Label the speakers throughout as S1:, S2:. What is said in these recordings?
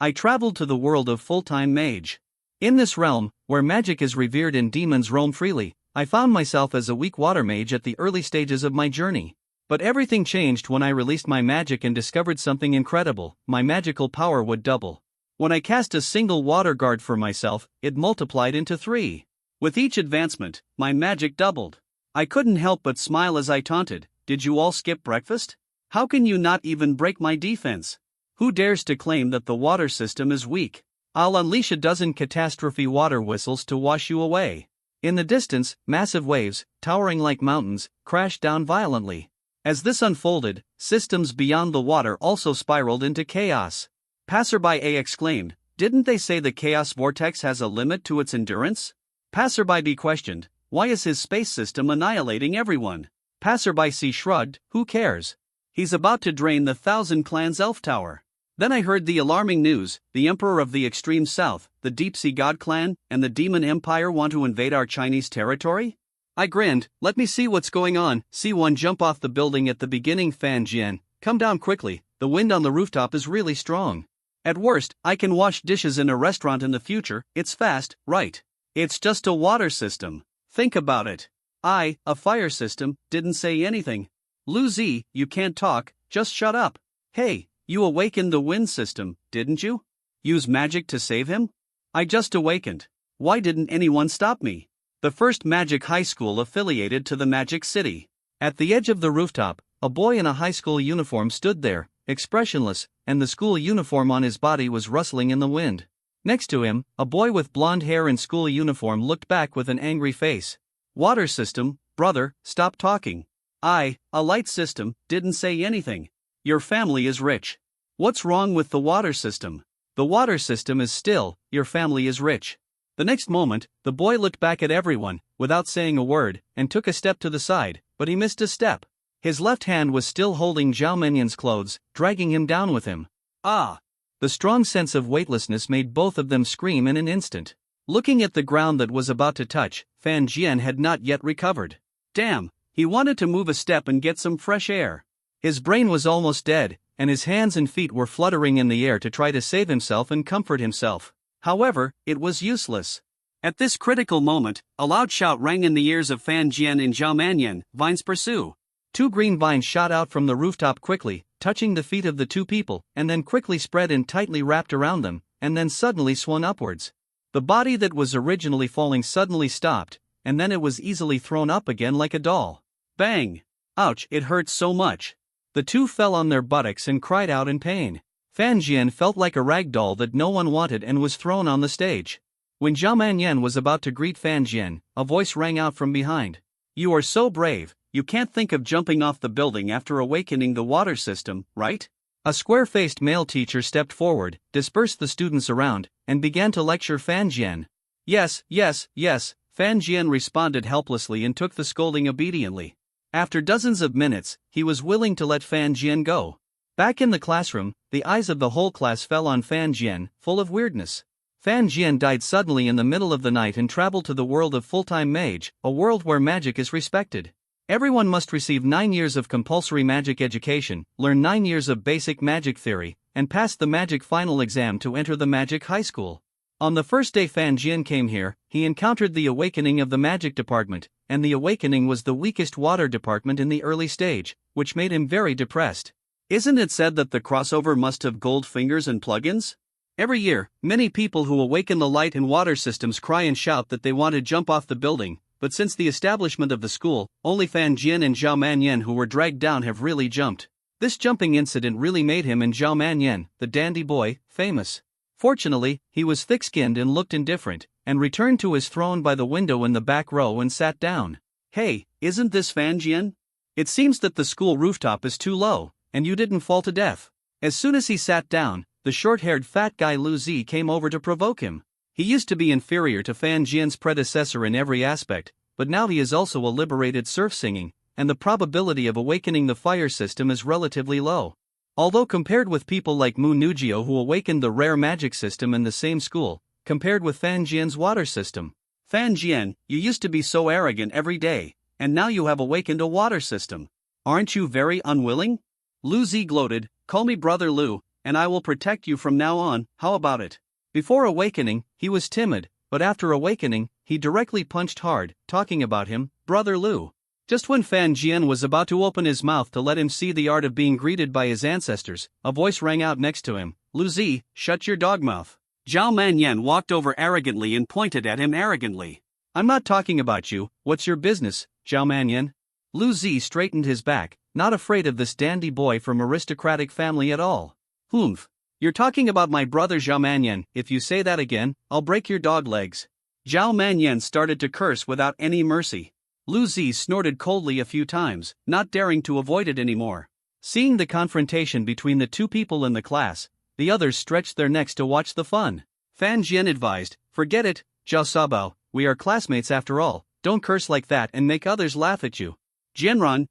S1: I traveled to the world of full-time mage. In this realm, where magic is revered and demons roam freely, I found myself as a weak water mage at the early stages of my journey. But everything changed when I released my magic and discovered something incredible: my magical power would double. When I cast a single water guard for myself, it multiplied into 3. With each advancement, my magic doubled. I couldn't help but smile as I taunted, "Did you all skip breakfast? How can you not even break my defense? Who dares to claim that the water system is weak? I'll unleash a dozen catastrophe water whistles to wash you away." In the distance, massive waves, towering like mountains, crashed down violently. As this unfolded, systems beyond the water also spiraled into chaos. Passerby A exclaimed, "Didn't they say the chaos vortex has a limit to its endurance?" Passerby B questioned, "Why is his space system annihilating everyone?" Passerby C shrugged, "Who cares? He's about to drain the Thousand Clans Elf Tower." Then I heard the alarming news: the Emperor of the Extreme South, the Deep Sea God Clan, and the Demon Empire want to invade our Chinese territory? I grinned, "Let me see what's going on." C1 jump off the building at the beginning. Fan Jian, come down quickly, the wind on the rooftop is really strong. At worst, I can wash dishes in a restaurant in the future. It's fast, right? It's just a water system. Think about it. A fire system, didn't say anything. Lu Zi, you can't talk, just shut up. Hey, you awakened the wind system, didn't you? Use magic to save him? I just awakened. Why didn't anyone stop me? The first magic high school affiliated to the Magic City. At the edge of the rooftop, a boy in a high school uniform stood there, expressionless, and the school uniform on his body was rustling in the wind. Next to him, a boy with blonde hair in school uniform looked back with an angry face. Water system, brother, stop talking. A light system, didn't say anything. Your family is rich. What's wrong with the water system? The water system is still, your family is rich. The next moment, the boy looked back at everyone, without saying a word, and took a step to the side, but he missed a step. His left hand was still holding Zhao Menyan's clothes, dragging him down with him. The strong sense of weightlessness made both of them scream in an instant. Looking at the ground that was about to touch, Fan Jian had not yet recovered. Damn, he wanted to move a step and get some fresh air. His brain was almost dead, and his hands and feet were fluttering in the air to try to save himself and comfort himself. However, it was useless. At this critical moment, a loud shout rang in the ears of Fan Jian and Zhao Menyan, "Vines pursue!" 2 green vines shot out from the rooftop quickly, touching the feet of the 2 people, and then quickly spread and tightly wrapped around them, and then suddenly swung upwards. The body that was originally falling suddenly stopped, and then it was easily thrown up again like a doll. Bang! Ouch, it hurt so much. The 2 fell on their buttocks and cried out in pain. Fan Jian felt like a rag doll that no one wanted and was thrown on the stage. When Zhao Menyan was about to greet Fan Jian, a voice rang out from behind. "You are so brave, you can't think of jumping off the building after awakening the water system, right?" A square-faced male teacher stepped forward, dispersed the students around, and began to lecture Fan Jian. Yes, Fan Jian responded helplessly and took the scolding obediently. After dozens of minutes, he was willing to let Fan Jian go. Back in the classroom, the eyes of the whole class fell on Fan Jian, full of weirdness. Fan Jian died suddenly in the middle of the night and traveled to the world of full-time mage, a world where magic is respected. Everyone must receive 9 years of compulsory magic education, learn 9 years of basic magic theory, and pass the magic final exam to enter the magic high school. On the first day Fan Jian came here, he encountered the awakening of the magic department, and the awakening was the weakest water department in the early stage, which made him very depressed. Isn't it said that the crossover must have gold fingers and plugins? Every year, many people who awaken the light and water systems cry and shout that they want to jump off the building, but since the establishment of the school, only Fan Jian and Zhao Menyan who were dragged down have really jumped. This jumping incident really made him and Zhao Menyan, the dandy boy, famous. Fortunately, he was thick-skinned and looked indifferent, and returned to his throne by the window in the back row and sat down. Hey, isn't this Fan Jian? It seems that the school rooftop is too low, and you didn't fall to death. As soon as he sat down, the short-haired fat guy Lu Zi came over to provoke him. He used to be inferior to Fan Jian's predecessor in every aspect, but now he is also a liberated surf singing, and the probability of awakening the fire system is relatively low. Although compared with people like Mu Nugio who awakened the rare magic system in the same school, compared with Fan Jian's water system. Fan Jian, you used to be so arrogant every day, and now you have awakened a water system. Aren't you very unwilling? Lu Zi gloated, call me Brother Lu, and I will protect you from now on, how about it? Before awakening, he was timid, but after awakening, he directly punched hard, talking about him, Brother Lu. Just when Fan Jian was about to open his mouth to let him see the art of being greeted by his ancestors, a voice rang out next to him, Lu Zi, shut your dog mouth. Zhao Manyan walked over arrogantly and pointed at him arrogantly. I'm not talking about you, what's your business, Zhao Manyan? Lu Zi straightened his back, not afraid of this dandy boy from aristocratic family at all. Humph. You're talking about my brother Zhao Manyan, if you say that again, I'll break your dog legs. Zhao Manyan started to curse without any mercy. Lu Zi snorted coldly a few times, not daring to avoid it anymore. Seeing the confrontation between the two people in the class, the others stretched their necks to watch the fun. Fan Jian advised, forget it, Zhao Sabao, we are classmates after all, don't curse like that and make others laugh at you. Jianran,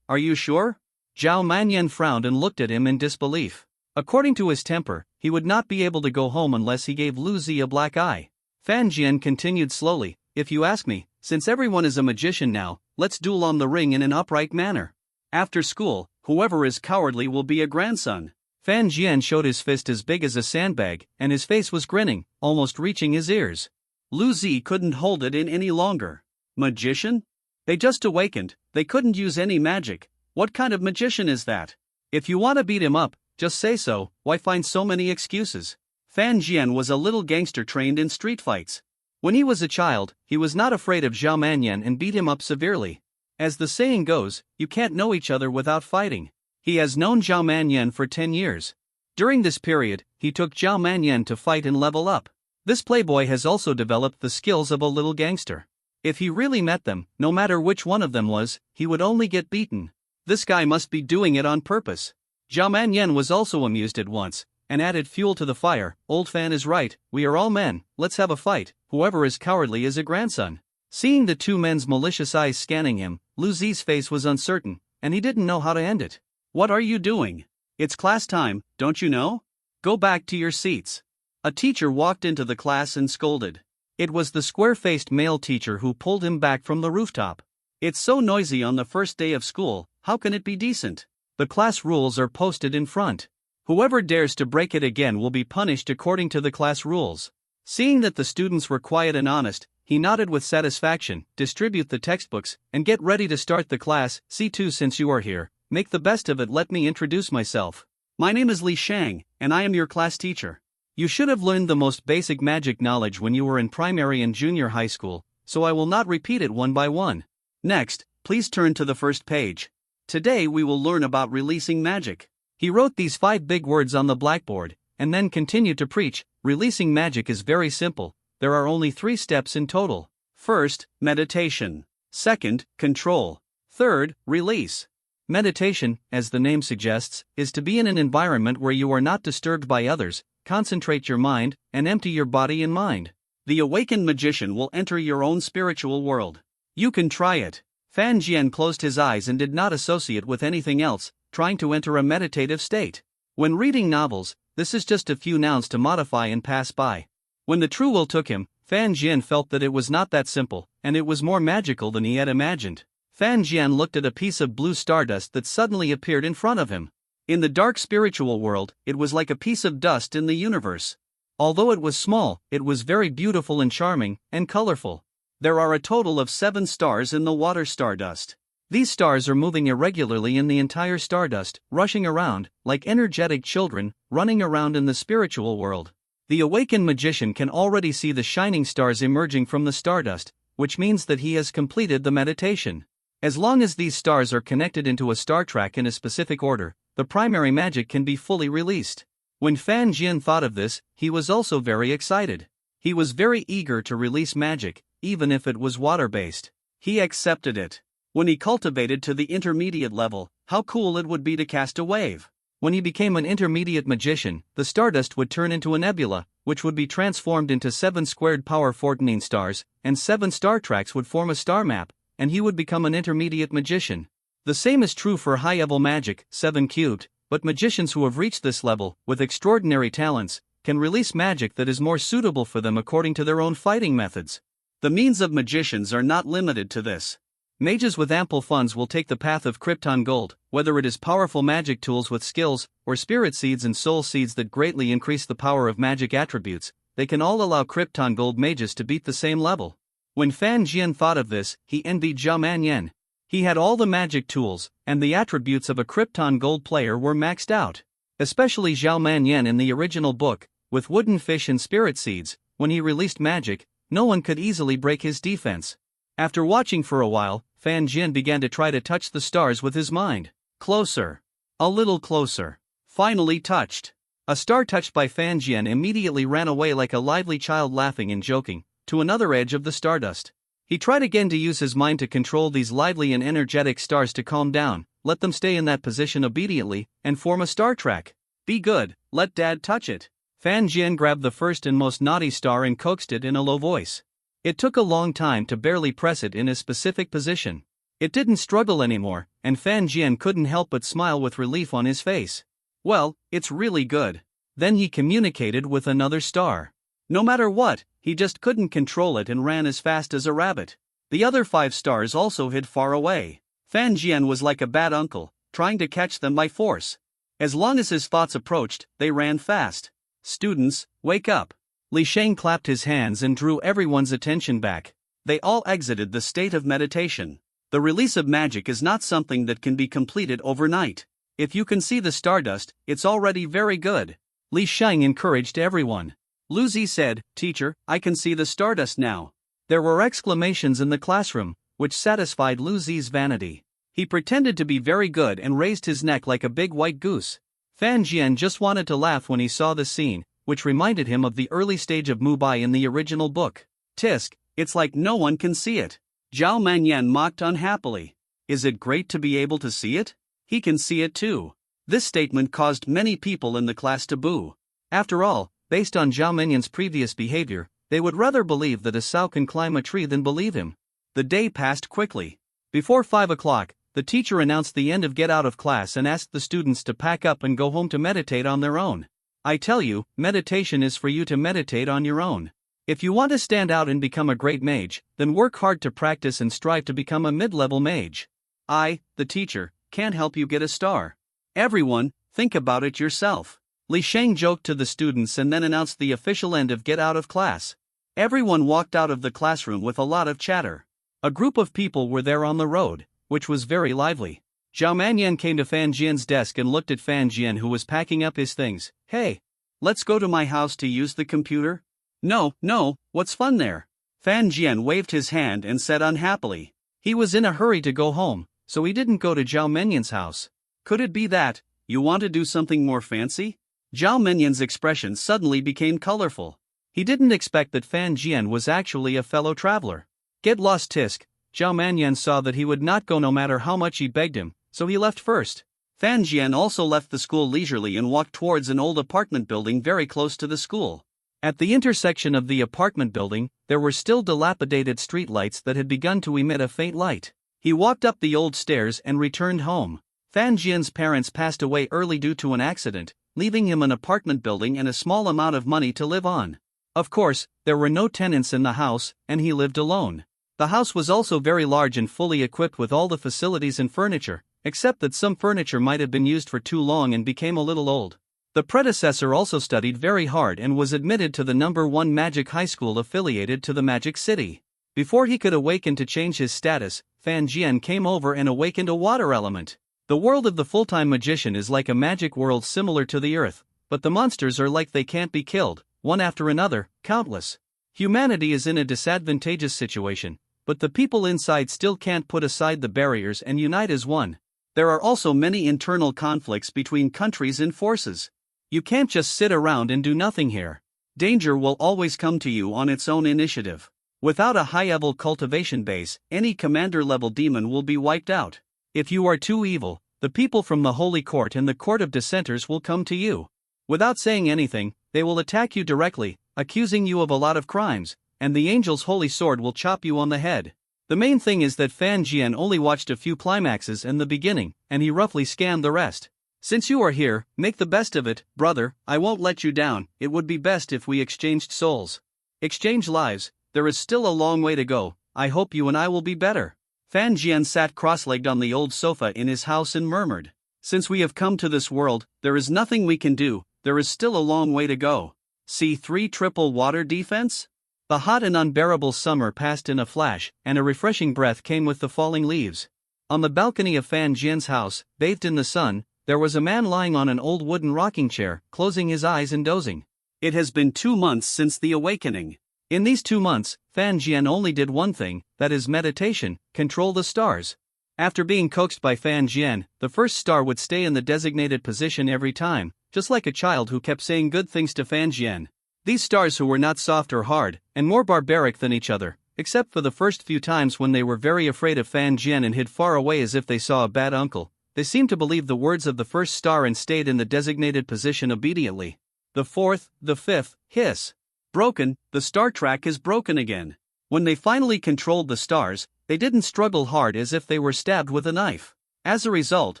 S1: are you sure? Zhao Manyan frowned and looked at him in disbelief. According to his temper, he would not be able to go home unless he gave Lu Zi a black eye. Fan Jian continued slowly, if you ask me, since everyone is a magician now, let's duel on the ring in an upright manner. After school, whoever is cowardly will be a grandson. Fan Jian showed his fist as big as a sandbag, and his face was grinning, almost reaching his ears. Lu Zi couldn't hold it in any longer. Magician? They just awakened, they couldn't use any magic. What kind of magician is that? If you want to beat him up, just say so, why find so many excuses? Fan Jian was a little gangster trained in street fights. When he was a child, he was not afraid of Zhao Manyan and beat him up severely. As the saying goes, you can't know each other without fighting. He has known Zhao Manyan for 10 years. During this period, he took Zhao Manyan to fight and level up. This playboy has also developed the skills of a little gangster. If he really met them, no matter which one of them was, he would only get beaten. This guy must be doing it on purpose. Zhao Manyan was also amused at once, and added fuel to the fire. Old Fan is right, we are all men, let's have a fight, whoever is cowardly is a grandson. Seeing the two men's malicious eyes scanning him, Lu Zi's face was uncertain, and he didn't know how to end it. What are you doing? It's class time, don't you know? Go back to your seats. A teacher walked into the class and scolded. It was the square-faced male teacher who pulled him back from the rooftop. It's so noisy on the first day of school, how can it be decent? The class rules are posted in front. Whoever dares to break it again will be punished according to the class rules. Seeing that the students were quiet and honest, he nodded with satisfaction, distribute the textbooks, and get ready to start the class. C2 since you are here, make the best of it. Let me introduce myself. My name is Li Shang, and I am your class teacher. You should have learned the most basic magic knowledge when you were in primary and junior high school, so I will not repeat it one by one. Next, please turn to the first page. Today we will learn about releasing magic. He wrote these 5 big words on the blackboard, and then continued to preach. Releasing magic is very simple, there are only 3 steps in total. First, meditation. Second, control. Third, release. Meditation, as the name suggests, is to be in an environment where you are not disturbed by others, concentrate your mind, and empty your body and mind. The awakened magician will enter your own spiritual world. You can try it. Fan Jian closed his eyes and did not associate with anything else, trying to enter a meditative state. When reading novels, this is just a few nouns to modify and pass by. When the true will took him, Fan Jian felt that it was not that simple, and it was more magical than he had imagined. Fan Jian looked at a piece of blue stardust that suddenly appeared in front of him. In the dark spiritual world, it was like a piece of dust in the universe. Although it was small, it was very beautiful and charming, and colorful. There are a total of 7 stars in the water stardust. These stars are moving irregularly in the entire stardust, rushing around, like energetic children, running around in the spiritual world. The awakened magician can already see the shining stars emerging from the stardust, which means that he has completed the meditation. As long as these stars are connected into a star track in a specific order, the primary magic can be fully released. When Fan Jian thought of this, he was also very excited. He was very eager to release magic, even if it was water-based. He accepted it. When he cultivated to the intermediate level, how cool it would be to cast a wave. When he became an intermediate magician, the stardust would turn into a nebula, which would be transformed into 7 squared power 14 stars, and 7 star tracks would form a star map, and he would become an intermediate magician. The same is true for high-level magic, 7 cubed, but magicians who have reached this level, with extraordinary talents, can release magic that is more suitable for them according to their own fighting methods. The means of magicians are not limited to this. Mages with ample funds will take the path of Krypton Gold, whether it is powerful magic tools with skills, or spirit seeds and soul seeds that greatly increase the power of magic attributes. They can all allow Krypton Gold mages to beat the same level. When Fan Jian thought of this, he envied Zhao Manyan. He had all the magic tools, and the attributes of a Krypton Gold player were maxed out. Especially Zhao Manyan in the original book, with wooden fish and spirit seeds. When he released magic, no one could easily break his defense. After watching for a while, Fan Jian began to try to touch the stars with his mind. Closer. A little closer. Finally touched. A star touched by Fan Jian immediately ran away like a lively child, laughing and joking, to another edge of the stardust. He tried again to use his mind to control these lively and energetic stars to calm down, let them stay in that position obediently, and form a star track. Be good, let Dad touch it. Fan Jian grabbed the first and most naughty star and coaxed it in a low voice. It took a long time to barely press it in a specific position. It didn't struggle anymore, and Fan Jian couldn't help but smile with relief on his face. Well, it's really good. Then he communicated with another star. No matter what, he just couldn't control it and ran as fast as a rabbit. The other 5 stars also hid far away. Fan Jian was like a bad uncle, trying to catch them by force. As long as his thoughts approached, they ran fast. Students, wake up. Li Sheng clapped his hands and drew everyone's attention back. They all exited the state of meditation. The release of magic is not something that can be completed overnight. If you can see the stardust, it's already very good. Li Sheng encouraged everyone. Lu Zi said, "Teacher, I can see the stardust now." There were exclamations in the classroom, which satisfied Lu Zi's vanity. He pretended to be very good and raised his neck like a big white goose. Fan Jian just wanted to laugh when he saw the scene, which reminded him of the early stage of Mubai in the original book. Tisk, it's like no one can see it. Zhao Manyan mocked unhappily. Is it great to be able to see it? He can see it too. This statement caused many people in the class to boo. After all, based on Zhao Manyan's previous behavior, they would rather believe that a sow can climb a tree than believe him. The day passed quickly. Before 5 o'clock, the teacher announced the end of get out of class and asked the students to pack up and go home to meditate on their own. I tell you, meditation is for you to meditate on your own. If you want to stand out and become a great mage, then work hard to practice and strive to become a mid-level mage. I, the teacher, can't help you get a star. Everyone, think about it yourself. Li Sheng joked to the students and then announced the official end of get out of class. Everyone walked out of the classroom with a lot of chatter. A group of people were there on the road, which was very lively. Zhao Manyan came to Fan Jian's desk and looked at Fan Jian, who was packing up his things. Hey, let's go to my house to use the computer? No, what's fun there? Fan Jian waved his hand and said unhappily. He was in a hurry to go home, so he didn't go to Zhao Manyan's house. Could it be that you want to do something more fancy? Zhao Manyan's expression suddenly became colorful. He didn't expect that Fan Jian was actually a fellow traveler. Get lost, Tisk. Zhao Manyan saw that he would not go no matter how much he begged him, so he left first. Fan Jian also left the school leisurely and walked towards an old apartment building very close to the school. At the intersection of the apartment building, there were still dilapidated streetlights that had begun to emit a faint light. He walked up the old stairs and returned home. Fan Jian's parents passed away early due to an accident, leaving him an apartment building and a small amount of money to live on. Of course, there were no tenants in the house, and he lived alone. The house was also very large and fully equipped with all the facilities and furniture, except that some furniture might have been used for too long and became a little old. The predecessor also studied very hard and was admitted to the #1 magic high school affiliated to the Magic City. Before he could awaken to change his status, Fan Jian came over and awakened a water element. The world of the full-time magician is like a magic world similar to the earth, but the monsters are like they can't be killed, one after another, countless. Humanity is in a disadvantageous situation, but the people inside still can't put aside the barriers and unite as one. There are also many internal conflicts between countries and forces. You can't just sit around and do nothing here. Danger will always come to you on its own initiative. Without a high-level cultivation base, any commander-level demon will be wiped out. If you are too evil, the people from the Holy Court and the Court of Dissenters will come to you. Without saying anything, they will attack you directly, accusing you of a lot of crimes, and the angel's holy sword will chop you on the head. The main thing is that Fan Jian only watched a few climaxes and the beginning, and he roughly scanned the rest. Since you are here, make the best of it, brother. I won't let you down. It would be best if we exchanged souls. Exchange lives. There is still a long way to go. I hope you and I will be better. Fan Jian sat cross-legged on the old sofa in his house and murmured, "Since we have come to this world, there is nothing we can do, there is still a long way to go. See 3 triple water defense?" The hot and unbearable summer passed in a flash, and a refreshing breath came with the falling leaves. On the balcony of Fan Jian's house, bathed in the sun, there was a man lying on an old wooden rocking chair, closing his eyes and dozing. It has been 2 months since the awakening. In these 2 months, Fan Jian only did one thing, that is meditation, control the stars. After being coaxed by Fan Jian, the first star would stay in the designated position every time, just like a child who kept saying good things to Fan Jian. These stars, who were not soft or hard, and more barbaric than each other, except for the first few times when they were very afraid of Fan Jian and hid far away as if they saw a bad uncle, they seemed to believe the words of the first star and stayed in the designated position obediently. The fourth, the fifth, hiss. Broken, the star track is broken again. When they finally controlled the stars, they didn't struggle hard as if they were stabbed with a knife. As a result,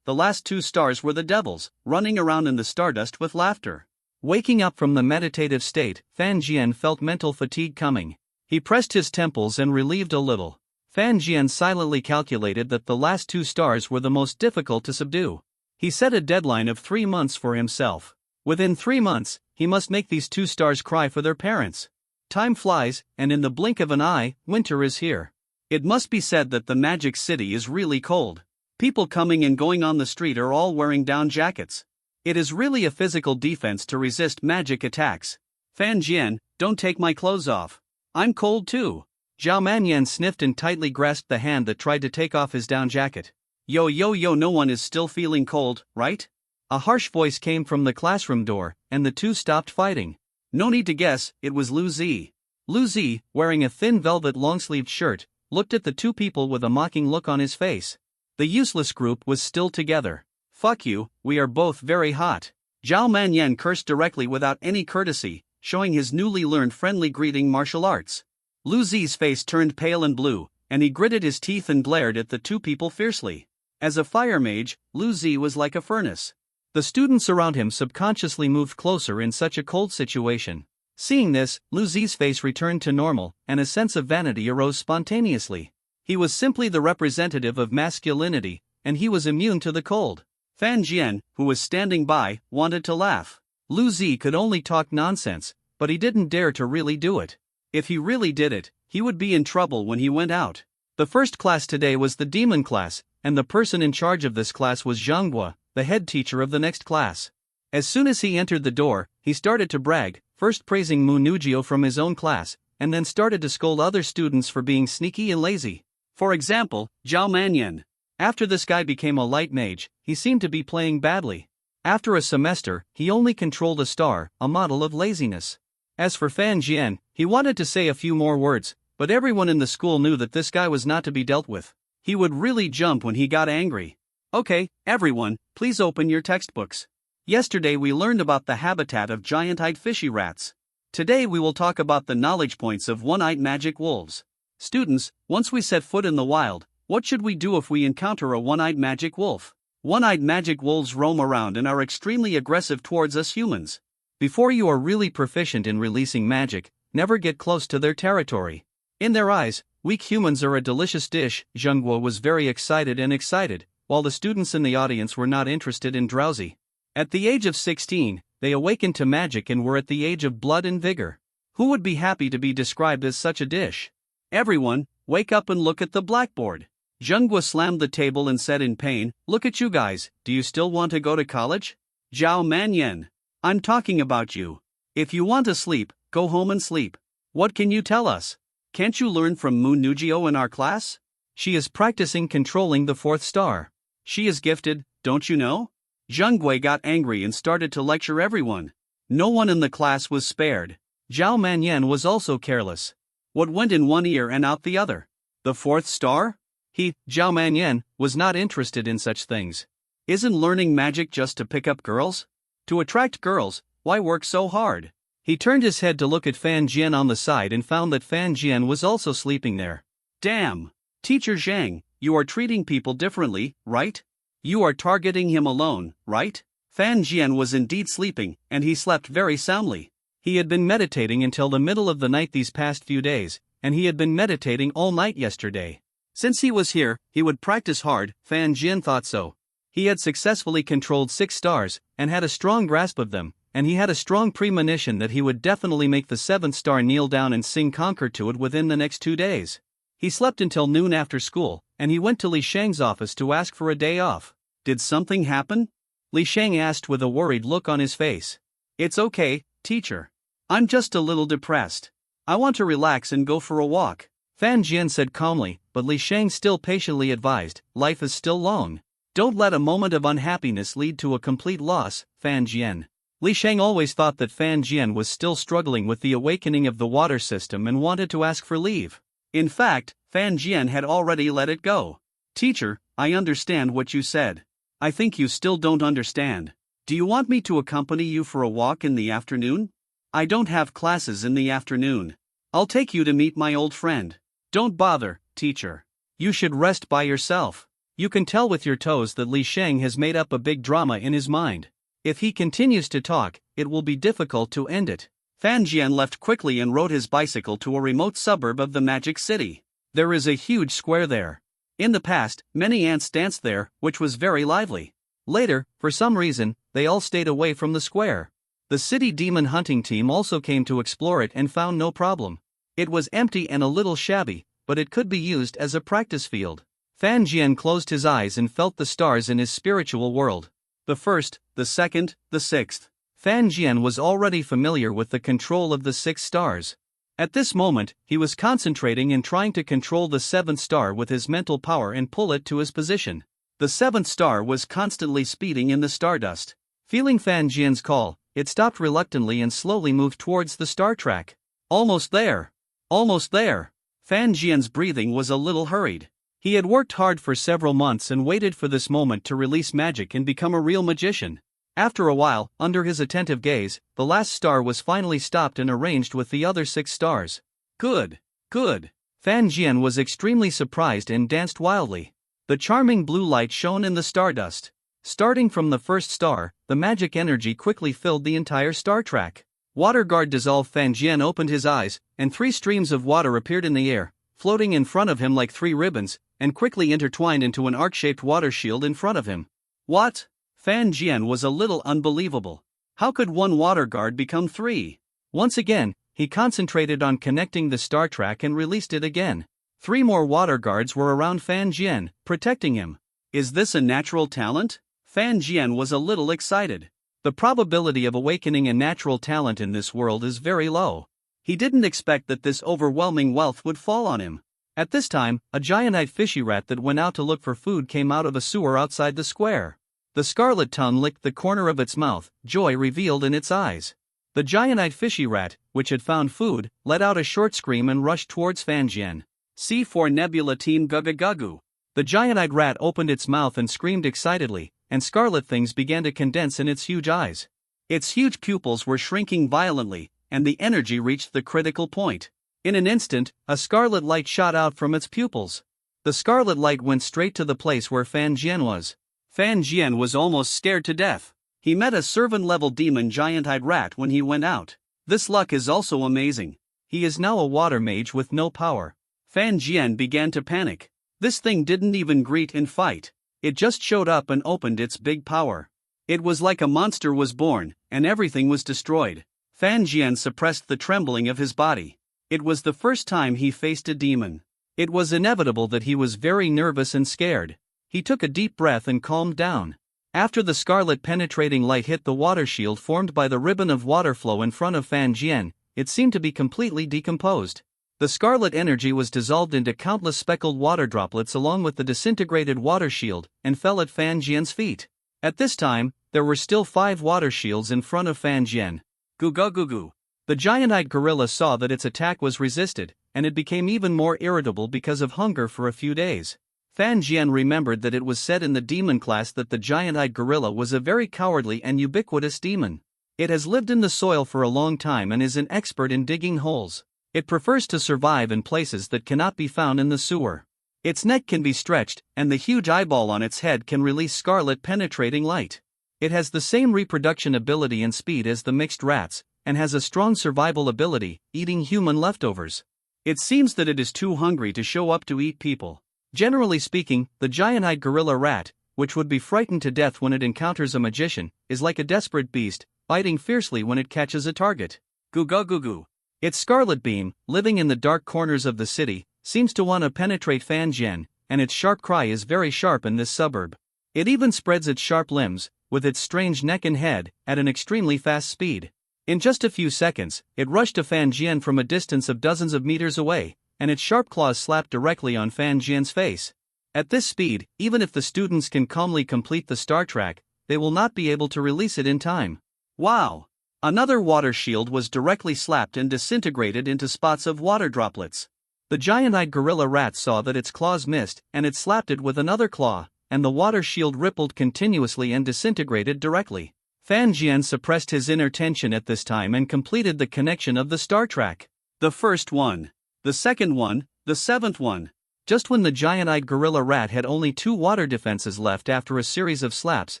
S1: the last 2 stars were the devils, running around in the stardust with laughter. Waking up from the meditative state, Fan Jian felt mental fatigue coming. He pressed his temples and relieved a little. Fan Jian silently calculated that the last 2 stars were the most difficult to subdue. He set a deadline of 3 months for himself. Within 3 months, he must make these 2 stars cry for their parents. Time flies, and in the blink of an eye, winter is here. It must be said that the Magic City is really cold. People coming and going on the street are all wearing down jackets. It is really a physical defense to resist magic attacks. Fan Jian, don't take my clothes off. I'm cold too. Zhao Manyan sniffed and tightly grasped the hand that tried to take off his down jacket. Yo, no one is still feeling cold, right? A harsh voice came from the classroom door, and the 2 stopped fighting. No need to guess, it was Lu Zi. Lu Zi, wearing a thin velvet long-sleeved shirt, looked at the 2 people with a mocking look on his face. The useless group was still together. Fuck you, we are both very hot. Zhao Manyan cursed directly without any courtesy, showing his newly learned friendly greeting martial arts. Lu Zi's face turned pale and blue, and he gritted his teeth and glared at the 2 people fiercely. As a fire mage, Lu Zi was like a furnace. The students around him subconsciously moved closer in such a cold situation. Seeing this, Lu Zi's face returned to normal, and a sense of vanity arose spontaneously. He was simply the representative of masculinity, and he was immune to the cold. Fan Jian, who was standing by, wanted to laugh. Lu Zi could only talk nonsense, but he didn't dare to really do it. If he really did it, he would be in trouble when he went out. The first class today was the demon class, and the person in charge of this class was Zhang Guo, the head teacher of the next class. As soon as he entered the door, he started to brag, first praising Mu Nugio from his own class, and then started to scold other students for being sneaky and lazy. For example, Zhao Manyan. After this guy became a light mage, he seemed to be playing badly. After a semester, he only controlled a star, a model of laziness. As for Fan Jian, he wanted to say a few more words, but everyone in the school knew that this guy was not to be dealt with. He would really jump when he got angry. Okay, everyone, please open your textbooks. Yesterday we learned about the habitat of giant-eyed fishy rats. Today we will talk about the knowledge points of one-eyed magic wolves. Students, once we set foot in the wild, what should we do if we encounter a one-eyed magic wolf? One-eyed magic wolves roam around and are extremely aggressive towards us humans. Before you are really proficient in releasing magic, never get close to their territory. In their eyes, weak humans are a delicious dish. Zheng Guo was very excited, while the students in the audience were not interested and drowsy. At the age of 16, they awakened to magic and were at the age of blood and vigor. Who would be happy to be described as such a dish? Everyone, wake up and look at the blackboard. Zheng Guo slammed the table and said in pain, "Look at you guys, do you still want to go to college?" Zhao Manyan. I'm talking about you. If you want to sleep, go home and sleep. What can you tell us? Can't you learn from Mu Nugio in our class? She is practicing controlling the 4th star. She is gifted, don't you know? Zheng Guo got angry and started to lecture everyone. No one in the class was spared. Zhao Manyan was also careless. What went in one ear and out the other? The 4th star? He, Zhao Manyan, was not interested in such things. Isn't learning magic just to pick up girls? To attract girls, why work so hard? He turned his head to look at Fan Jian on the side and found that Fan Jian was also sleeping there. Damn! Teacher Zhang, you are treating people differently, right? You are targeting him alone, right? Fan Jian was indeed sleeping, and he slept very soundly. He had been meditating until the middle of the night these past few days, and he had been meditating all night yesterday. Since he was here, he would practice hard. Fan Jian thought so. He had successfully controlled 6 stars, and had a strong grasp of them, and he had a strong premonition that he would definitely make the 7th star kneel down and sing Conquer to it within the next 2 days. He slept until noon after school, and he went to Li Shang's office to ask for a day off. Did something happen? Li Shang asked with a worried look on his face. It's okay, teacher. I'm just a little depressed. I want to relax and go for a walk. Fan Jian said calmly, but Li Shang still patiently advised, life is still long. Don't let a moment of unhappiness lead to a complete loss, Fan Jian. Li Shang always thought that Fan Jian was still struggling with the awakening of the water system and wanted to ask for leave. In fact, Fan Jian had already let it go. Teacher, I understand what you said. I think you still don't understand. Do you want me to accompany you for a walk in the afternoon? I don't have classes in the afternoon. I'll take you to meet my old friend. Don't bother, teacher. You should rest by yourself. You can tell with your toes that Li Shang has made up a big drama in his mind. If he continues to talk, it will be difficult to end it. Fan Jian left quickly and rode his bicycle to a remote suburb of the Magic City. There is a huge square there. In the past, many ants danced there, which was very lively. Later, for some reason, they all stayed away from the square. The city demon hunting team also came to explore it and found no problem. It was empty and a little shabby, but it could be used as a practice field. Fan Jian closed his eyes and felt the stars in his spiritual world. The 1st, the 2nd, the 6th. Fan Jian was already familiar with the control of the 6 stars. At this moment, he was concentrating and trying to control the 7th star with his mental power and pull it to his position. The 7th star was constantly speeding in the stardust. Feeling Fan Jian's call, it stopped reluctantly and slowly moved towards the star track. Almost there! Almost there! Fan Jian's breathing was a little hurried. He had worked hard for several months and waited for this moment to release magic and become a real magician. After a while, under his attentive gaze, the last star was finally stopped and arranged with the other 6 stars. Good! Good! Fan Jian was extremely surprised and danced wildly. The charming blue light shone in the stardust. Starting from the 1st star, the magic energy quickly filled the entire star track. Water guard dissolved. Fan Jian opened his eyes, and 3 streams of water appeared in the air, floating in front of him like 3 ribbons, and quickly intertwined into an arc-shaped water shield in front of him. What? Fan Jian was a little unbelievable. How could one water guard become 3? Once again, he concentrated on connecting the star track and released it again. 3 more water guards were around Fan Jian, protecting him. Is this a natural talent? Fan Jian was a little excited. The probability of awakening a natural talent in this world is very low. He didn't expect that this overwhelming wealth would fall on him. At this time, a giant-eyed fishy rat that went out to look for food came out of a sewer outside the square. The scarlet tongue licked the corner of its mouth, joy revealed in its eyes. The giant-eyed fishy rat, which had found food, let out a short scream and rushed towards Fan Jian. C4 Nebula Team Gugagagu. The giant-eyed rat opened its mouth and screamed excitedly, and scarlet things began to condense in its huge eyes. Its huge pupils were shrinking violently, and the energy reached the critical point. In an instant, a scarlet light shot out from its pupils. The scarlet light went straight to the place where Fan Jian was. Fan Jian was almost scared to death. He met a servant-level demon giant-eyed rat when he went out. This luck is also amazing. He is now a water mage with no power. Fan Jian began to panic. This thing didn't even greet and fight. It just showed up and opened its big power. It was like a monster was born, and everything was destroyed. Fan Jian suppressed the trembling of his body. It was the first time he faced a demon. It was inevitable that he was very nervous and scared. He took a deep breath and calmed down. After the scarlet penetrating light hit the water shield formed by the ribbon of water flow in front of Fan Jian, it seemed to be completely decomposed. The scarlet energy was dissolved into countless speckled water droplets along with the disintegrated water shield, and fell at Fan Jian's feet. At this time, there were still 5 water shields in front of Fan Jian. Gugugugu. The giant-eyed gorilla saw that its attack was resisted, and it became even more irritable because of hunger for a few days. Fan Jian remembered that it was said in the demon class that the giant-eyed gorilla was a very cowardly and ubiquitous demon. It has lived in the soil for a long time and is an expert in digging holes. It prefers to survive in places that cannot be found in the sewer. Its neck can be stretched, and the huge eyeball on its head can release scarlet penetrating light. It has the same reproduction ability and speed as the mixed rats, and has a strong survival ability, eating human leftovers. It seems that it is too hungry to show up to eat people. Generally speaking, the giant-eyed gorilla rat, which would be frightened to death when it encounters a magician, is like a desperate beast, biting fiercely when it catches a target. Goo goo goo goo. Its scarlet beam, living in the dark corners of the city, seems to want to penetrate Fan Jian, and its sharp cry is very sharp in this suburb. It even spreads its sharp limbs, with its strange neck and head, at an extremely fast speed. In just a few seconds, it rushed to Fan Jian from a distance of dozens of meters away, and its sharp claws slapped directly on Fan Jian's face. At this speed, even if the students can calmly complete the star track, they will not be able to release it in time. Wow! Another water shield was directly slapped and disintegrated into spots of water droplets. The giant-eyed gorilla rat saw that its claws missed, and it slapped it with another claw, and the water shield rippled continuously and disintegrated directly. Fan Jian suppressed his inner tension at this time and completed the connection of the star track. The first one, the second one, the seventh one. Just when the giant-eyed gorilla rat had only 2 water defenses left after a series of slaps,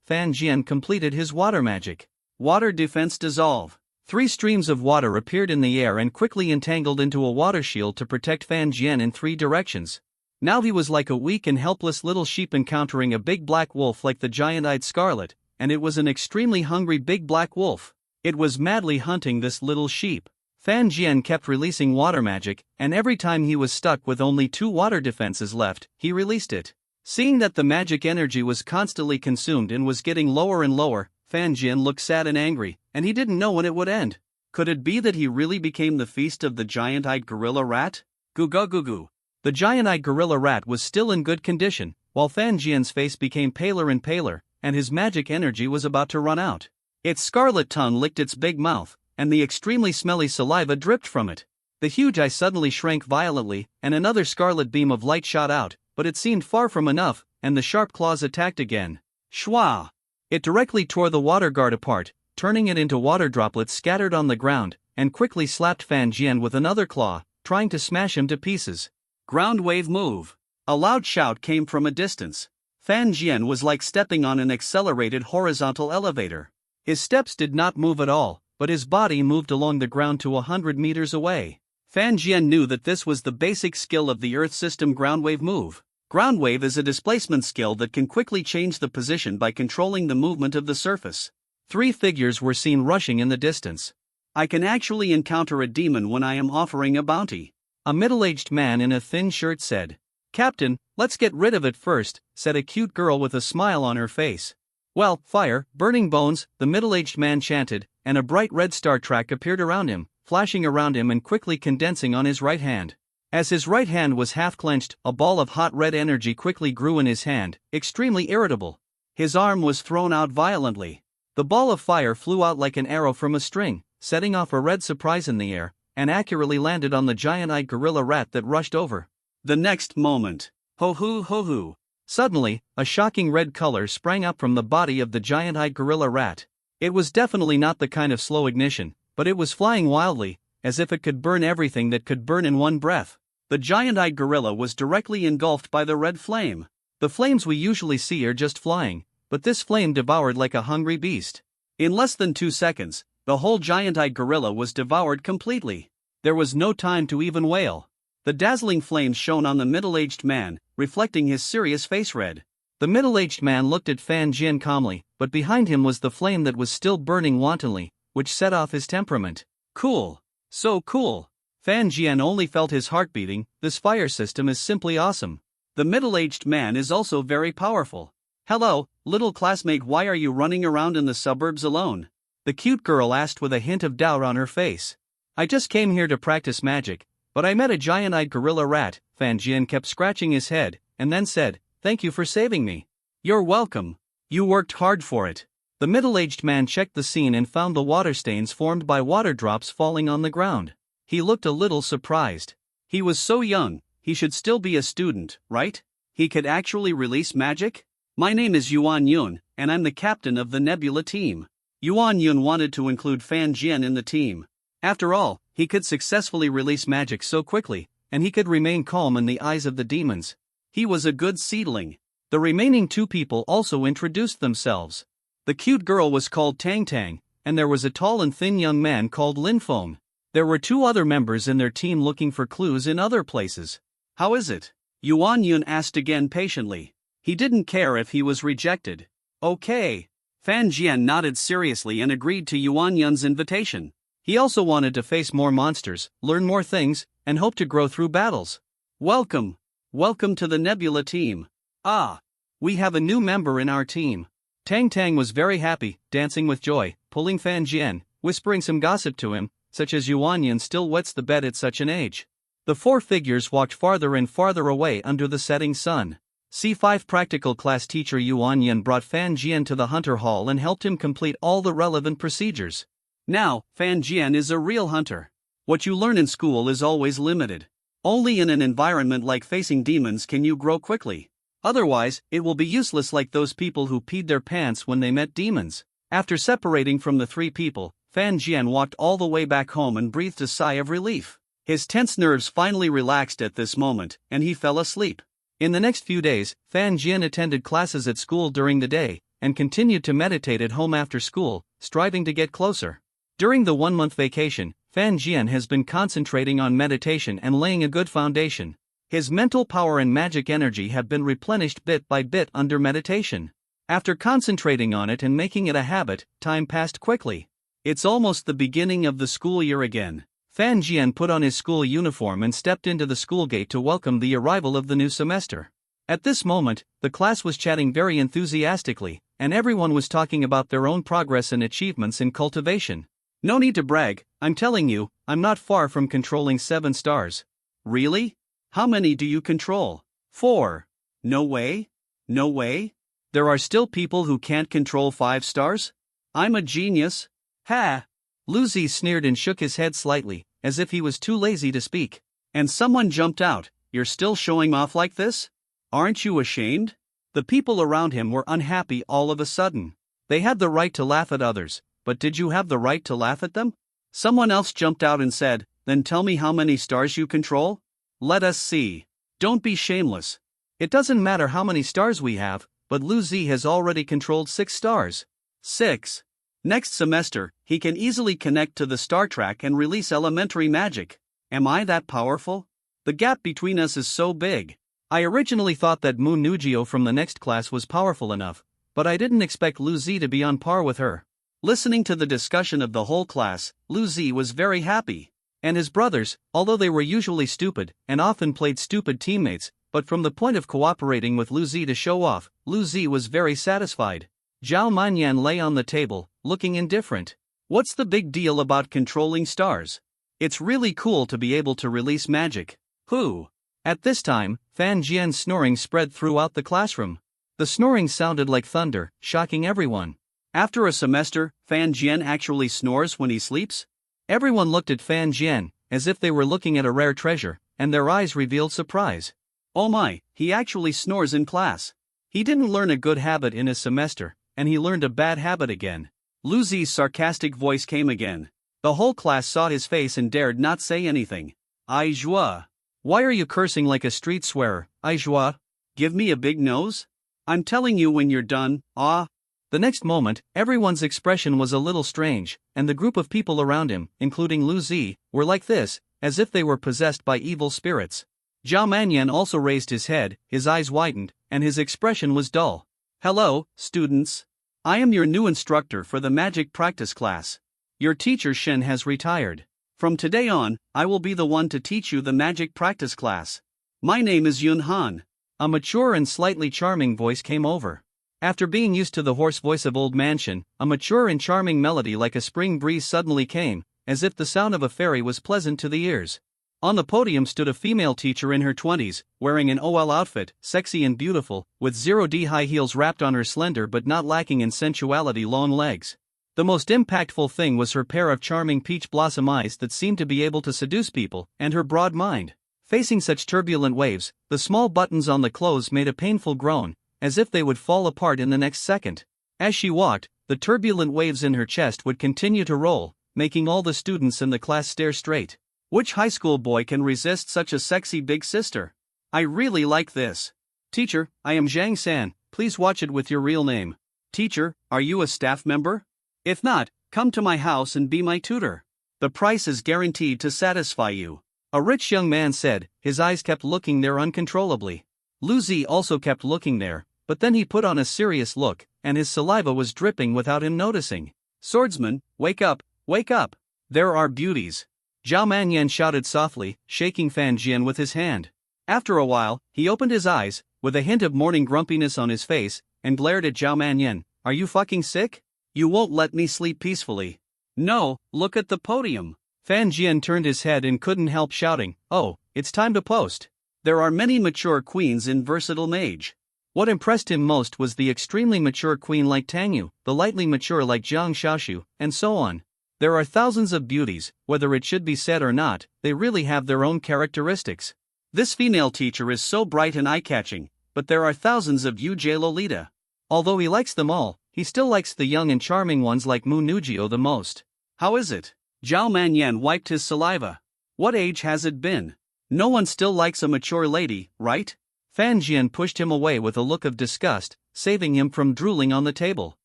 S1: Fan Jian completed his water magic. Water defense dissolve. 3 streams of water appeared in the air and quickly entangled into a water shield to protect Fan Jian in 3 directions. Now he was like a weak and helpless little sheep encountering a big black wolf like the giant-eyed scarlet, and it was an extremely hungry big black wolf. It was madly hunting this little sheep. Fan Jian kept releasing water magic, and every time he was stuck with only 2 water defenses left, he released it. Seeing that the magic energy was constantly consumed and was getting lower and lower, Fan Jian looked sad and angry, and he didn't know when it would end. Could it be that he really became the feast of the giant-eyed gorilla rat? Goo goo goo goo. The giant-eyed gorilla rat was still in good condition, while Fan Jian's face became paler and paler, and his magic energy was about to run out. Its scarlet tongue licked its big mouth, and the extremely smelly saliva dripped from it. The huge eye suddenly shrank violently, and another scarlet beam of light shot out, but it seemed far from enough, and the sharp claws attacked again. Shwa! It directly tore the water guard apart, turning it into water droplets scattered on the ground, and quickly slapped Fan Jian with another claw, trying to smash him to pieces. Ground wave move. A loud shout came from a distance. Fan Jian was like stepping on an accelerated horizontal elevator. His steps did not move at all, but his body moved along the ground to 100 meters away. Fan Jian knew that this was the basic skill of the Earth system ground wave move. Ground wave is a displacement skill that can quickly change the position by controlling the movement of the surface. 3 figures were seen rushing in the distance. I can actually encounter a demon when I am offering a bounty. A middle-aged man in a thin shirt said. Captain, let's get rid of it first, said a cute girl with a smile on her face. Well, fire, burning bones, the middle-aged man chanted, and a bright red star track appeared around him, flashing around him and quickly condensing on his right hand. As his right hand was half-clenched, a ball of hot red energy quickly grew in his hand, extremely irritable. His arm was thrown out violently. The ball of fire flew out like an arrow from a string, setting off a red surprise in the air, and accurately landed on the giant-eyed gorilla rat that rushed over. The next moment, ho-hoo ho-hoo. Suddenly, a shocking red color sprang up from the body of the giant-eyed gorilla rat. It was definitely not the kind of slow ignition, but it was flying wildly, as if it could burn everything that could burn in one breath. The giant-eyed gorilla was directly engulfed by the red flame. The flames we usually see are just flying, but this flame devoured like a hungry beast. In less than 2 seconds, the whole giant-eyed gorilla was devoured completely. There was no time to even wail. The dazzling flames shone on the middle-aged man, reflecting his serious face red. The middle-aged man looked at Fan Jian calmly, but behind him was the flame that was still burning wantonly, which set off his temperament. Cool. So cool. Fan Jian only felt his heart beating. This fire system is simply awesome. The middle-aged man is also very powerful. Hello, little classmate, why are you running around in the suburbs alone? The cute girl asked with a hint of doubt on her face. I just came here to practice magic, but I met a giant-eyed gorilla rat. Fan Jian kept scratching his head, and then said, Thank you for saving me. You're welcome. You worked hard for it. The middle-aged man checked the scene and found the water stains formed by water drops falling on the ground. He looked a little surprised. He was so young, he should still be a student, right? He could actually release magic? My name is Yuan Yun, and I'm the captain of the Nebula team. Yuan Yun wanted to include Fan Jian in the team. After all, he could successfully release magic so quickly, and he could remain calm in the eyes of the demons. He was a good seedling. The remaining 2 people also introduced themselves. The cute girl was called Tang Tang, and there was a tall and thin young man called Lin Feng. There were 2 other members in their team looking for clues in other places. How is it?
S2: Yuan Yun asked again patiently. He didn't care if he was rejected. Okay. Fan Jian nodded seriously and agreed to Yuan Yun's invitation.
S1: He also wanted to face more monsters, learn more things, and hope to grow through battles.
S2: Welcome. Welcome to the Nebula team.
S1: Ah. We have a new member in our team. Tang Tang was very happy, dancing with joy, pulling Fan Jian, whispering some gossip to him, such as Yuan Yun still wets the bed at such an age. The four figures walked farther and farther away under the setting sun. C5 practical class teacher Yuan Yun brought Fan Jian to the hunter hall and helped him complete all the relevant procedures.
S2: Now, Fan Jian is a real hunter. What you learn in school is always limited. Only in an environment like facing demons can you grow quickly. Otherwise, it will be useless, like those people who peed their pants when they met demons. After separating from the three people, Fan Jian walked all the way back home and breathed a sigh of relief. His tense nerves finally relaxed at this moment, and he fell asleep.
S1: In the next few days, Fan Jian attended classes at school during the day, and continued to meditate at home after school, striving to get closer. During the 1-month vacation, Fan Jian has been concentrating on meditation and laying a good foundation. His mental power and magic energy have been replenished bit by bit under meditation. After concentrating on it and making it a habit, time passed quickly. It's almost the beginning of the school year again. Fan Jian put on his school uniform and stepped into the school gate to welcome the arrival of the new semester. At this moment, the class was chatting very enthusiastically, and everyone was talking about their own progress and achievements in cultivation.
S2: No need to brag, I'm telling you, I'm not far from controlling 7 stars. Really? How many do you control? 4. No way? No way? There are still people who can't control 5 stars? I'm a genius. Ha!
S1: Lu Zi sneered and shook his head slightly, as if he was too lazy to speak.
S2: And someone jumped out. You're still showing off like this? Aren't you ashamed? The people around him were unhappy all of a sudden.
S1: They had the right to laugh at others, but did you have the right to laugh at them?
S2: Someone else jumped out and said, then tell me how many stars you control? Let us see. Don't be shameless.
S1: It doesn't matter how many stars we have, but Lu Zi has already controlled 6 stars.
S2: 6. Next semester, he can easily connect to the star track and release elementary magic. Am I that powerful? The gap between us is so big.
S1: I originally thought that Mu Nugio from the next class was powerful enough, but I didn't expect Lu Zi to be on par with her.
S2: Listening to the discussion of the whole class, Lu Zi was very happy.
S1: And his brothers, although they were usually stupid and often played stupid teammates, but from the point of cooperating with Lu Zi to show off, Lu Zi was very satisfied. Zhao Manyan lay on the table, looking indifferent.
S2: What's the big deal about controlling stars? It's really cool to be able to release magic. Who?
S1: At this time, Fan Jian's snoring spread throughout the classroom. The snoring sounded like thunder, shocking everyone.
S2: After a semester, Fan Jian actually snores when he sleeps?
S1: Everyone looked at Fan Jian, as if they were looking at a rare treasure, and their eyes revealed surprise.
S2: Oh my, he actually snores in class. He didn't learn a good habit in his semester, and he learned a bad habit again. Lu Zi's sarcastic voice came again. The whole class saw his face and dared not say anything. Ai Zhua.
S1: Why are you cursing like a street swearer, Ai Zhua?
S2: Give me a big nose? I'm telling you when you're done, ah.
S1: The next moment, everyone's expression was a little strange, and the group of people around him, including Lu Zi, were like this, as if they were possessed by evil spirits. Zhao Manyan also raised his head, his eyes widened, and his expression was dull.
S2: Hello, students. I am your new instructor for the magic practice class. Your teacher Shen has retired. From today on, I will be the one to teach you the magic practice class. My name is Yun Han.
S1: A mature and slightly charming voice came over. After being used to the hoarse voice of Old Man Shen, a mature and charming melody like a spring breeze suddenly came, as if the sound of a fairy was pleasant to the ears. On the podium stood a female teacher in her 20s, wearing an OL outfit, sexy and beautiful, with 0D high heels wrapped on her slender but not lacking in sensuality long legs. The most impactful thing was her pair of charming peach blossom eyes that seemed to be able to seduce people, and her broad mind. Facing such turbulent waves, the small buttons on the clothes made a painful groan, as if they would fall apart in the next second. As she walked, the turbulent waves in her chest would continue to roll, making all the students in the class stare straight. Which high school boy can resist such a sexy big sister? I really like this. Teacher, I am Zhang San, please watch it with your real name. Teacher, are you a staff member? If not, come to my house and be my tutor. The price is guaranteed to satisfy you. A rich young man said, his eyes kept looking there uncontrollably. Lu Zi also kept looking there, but then he put on a serious look, and his saliva was dripping without him noticing. Swordsman, wake up, wake up! There are beauties. Zhao Manyan shouted softly, shaking Fan Jian with his hand. After a while, he opened his eyes, with a hint of morning grumpiness on his face, and glared at Zhao Manyan. Are you fucking sick? You won't let me sleep peacefully. No, look at the podium. Fan Jian turned his head and couldn't help shouting, oh, it's time to post. There are many mature queens in Versatile Mage. What impressed him most was the extremely mature queen like Tang Yu, the lightly mature like Jiang Xiaoshu, and so on. There are thousands of beauties, whether it should be said or not, they really have their own characteristics. This female teacher is so bright and eye-catching, but there are thousands of Yujie Lolita. Although he likes them all, he still likes the young and charming ones like Mu Nujio the most. How is it? Zhao Manyan wiped his saliva. What age has it been? No one still likes a mature lady, right? Fan Jian pushed him away with a look of disgust, saving him from drooling on the table.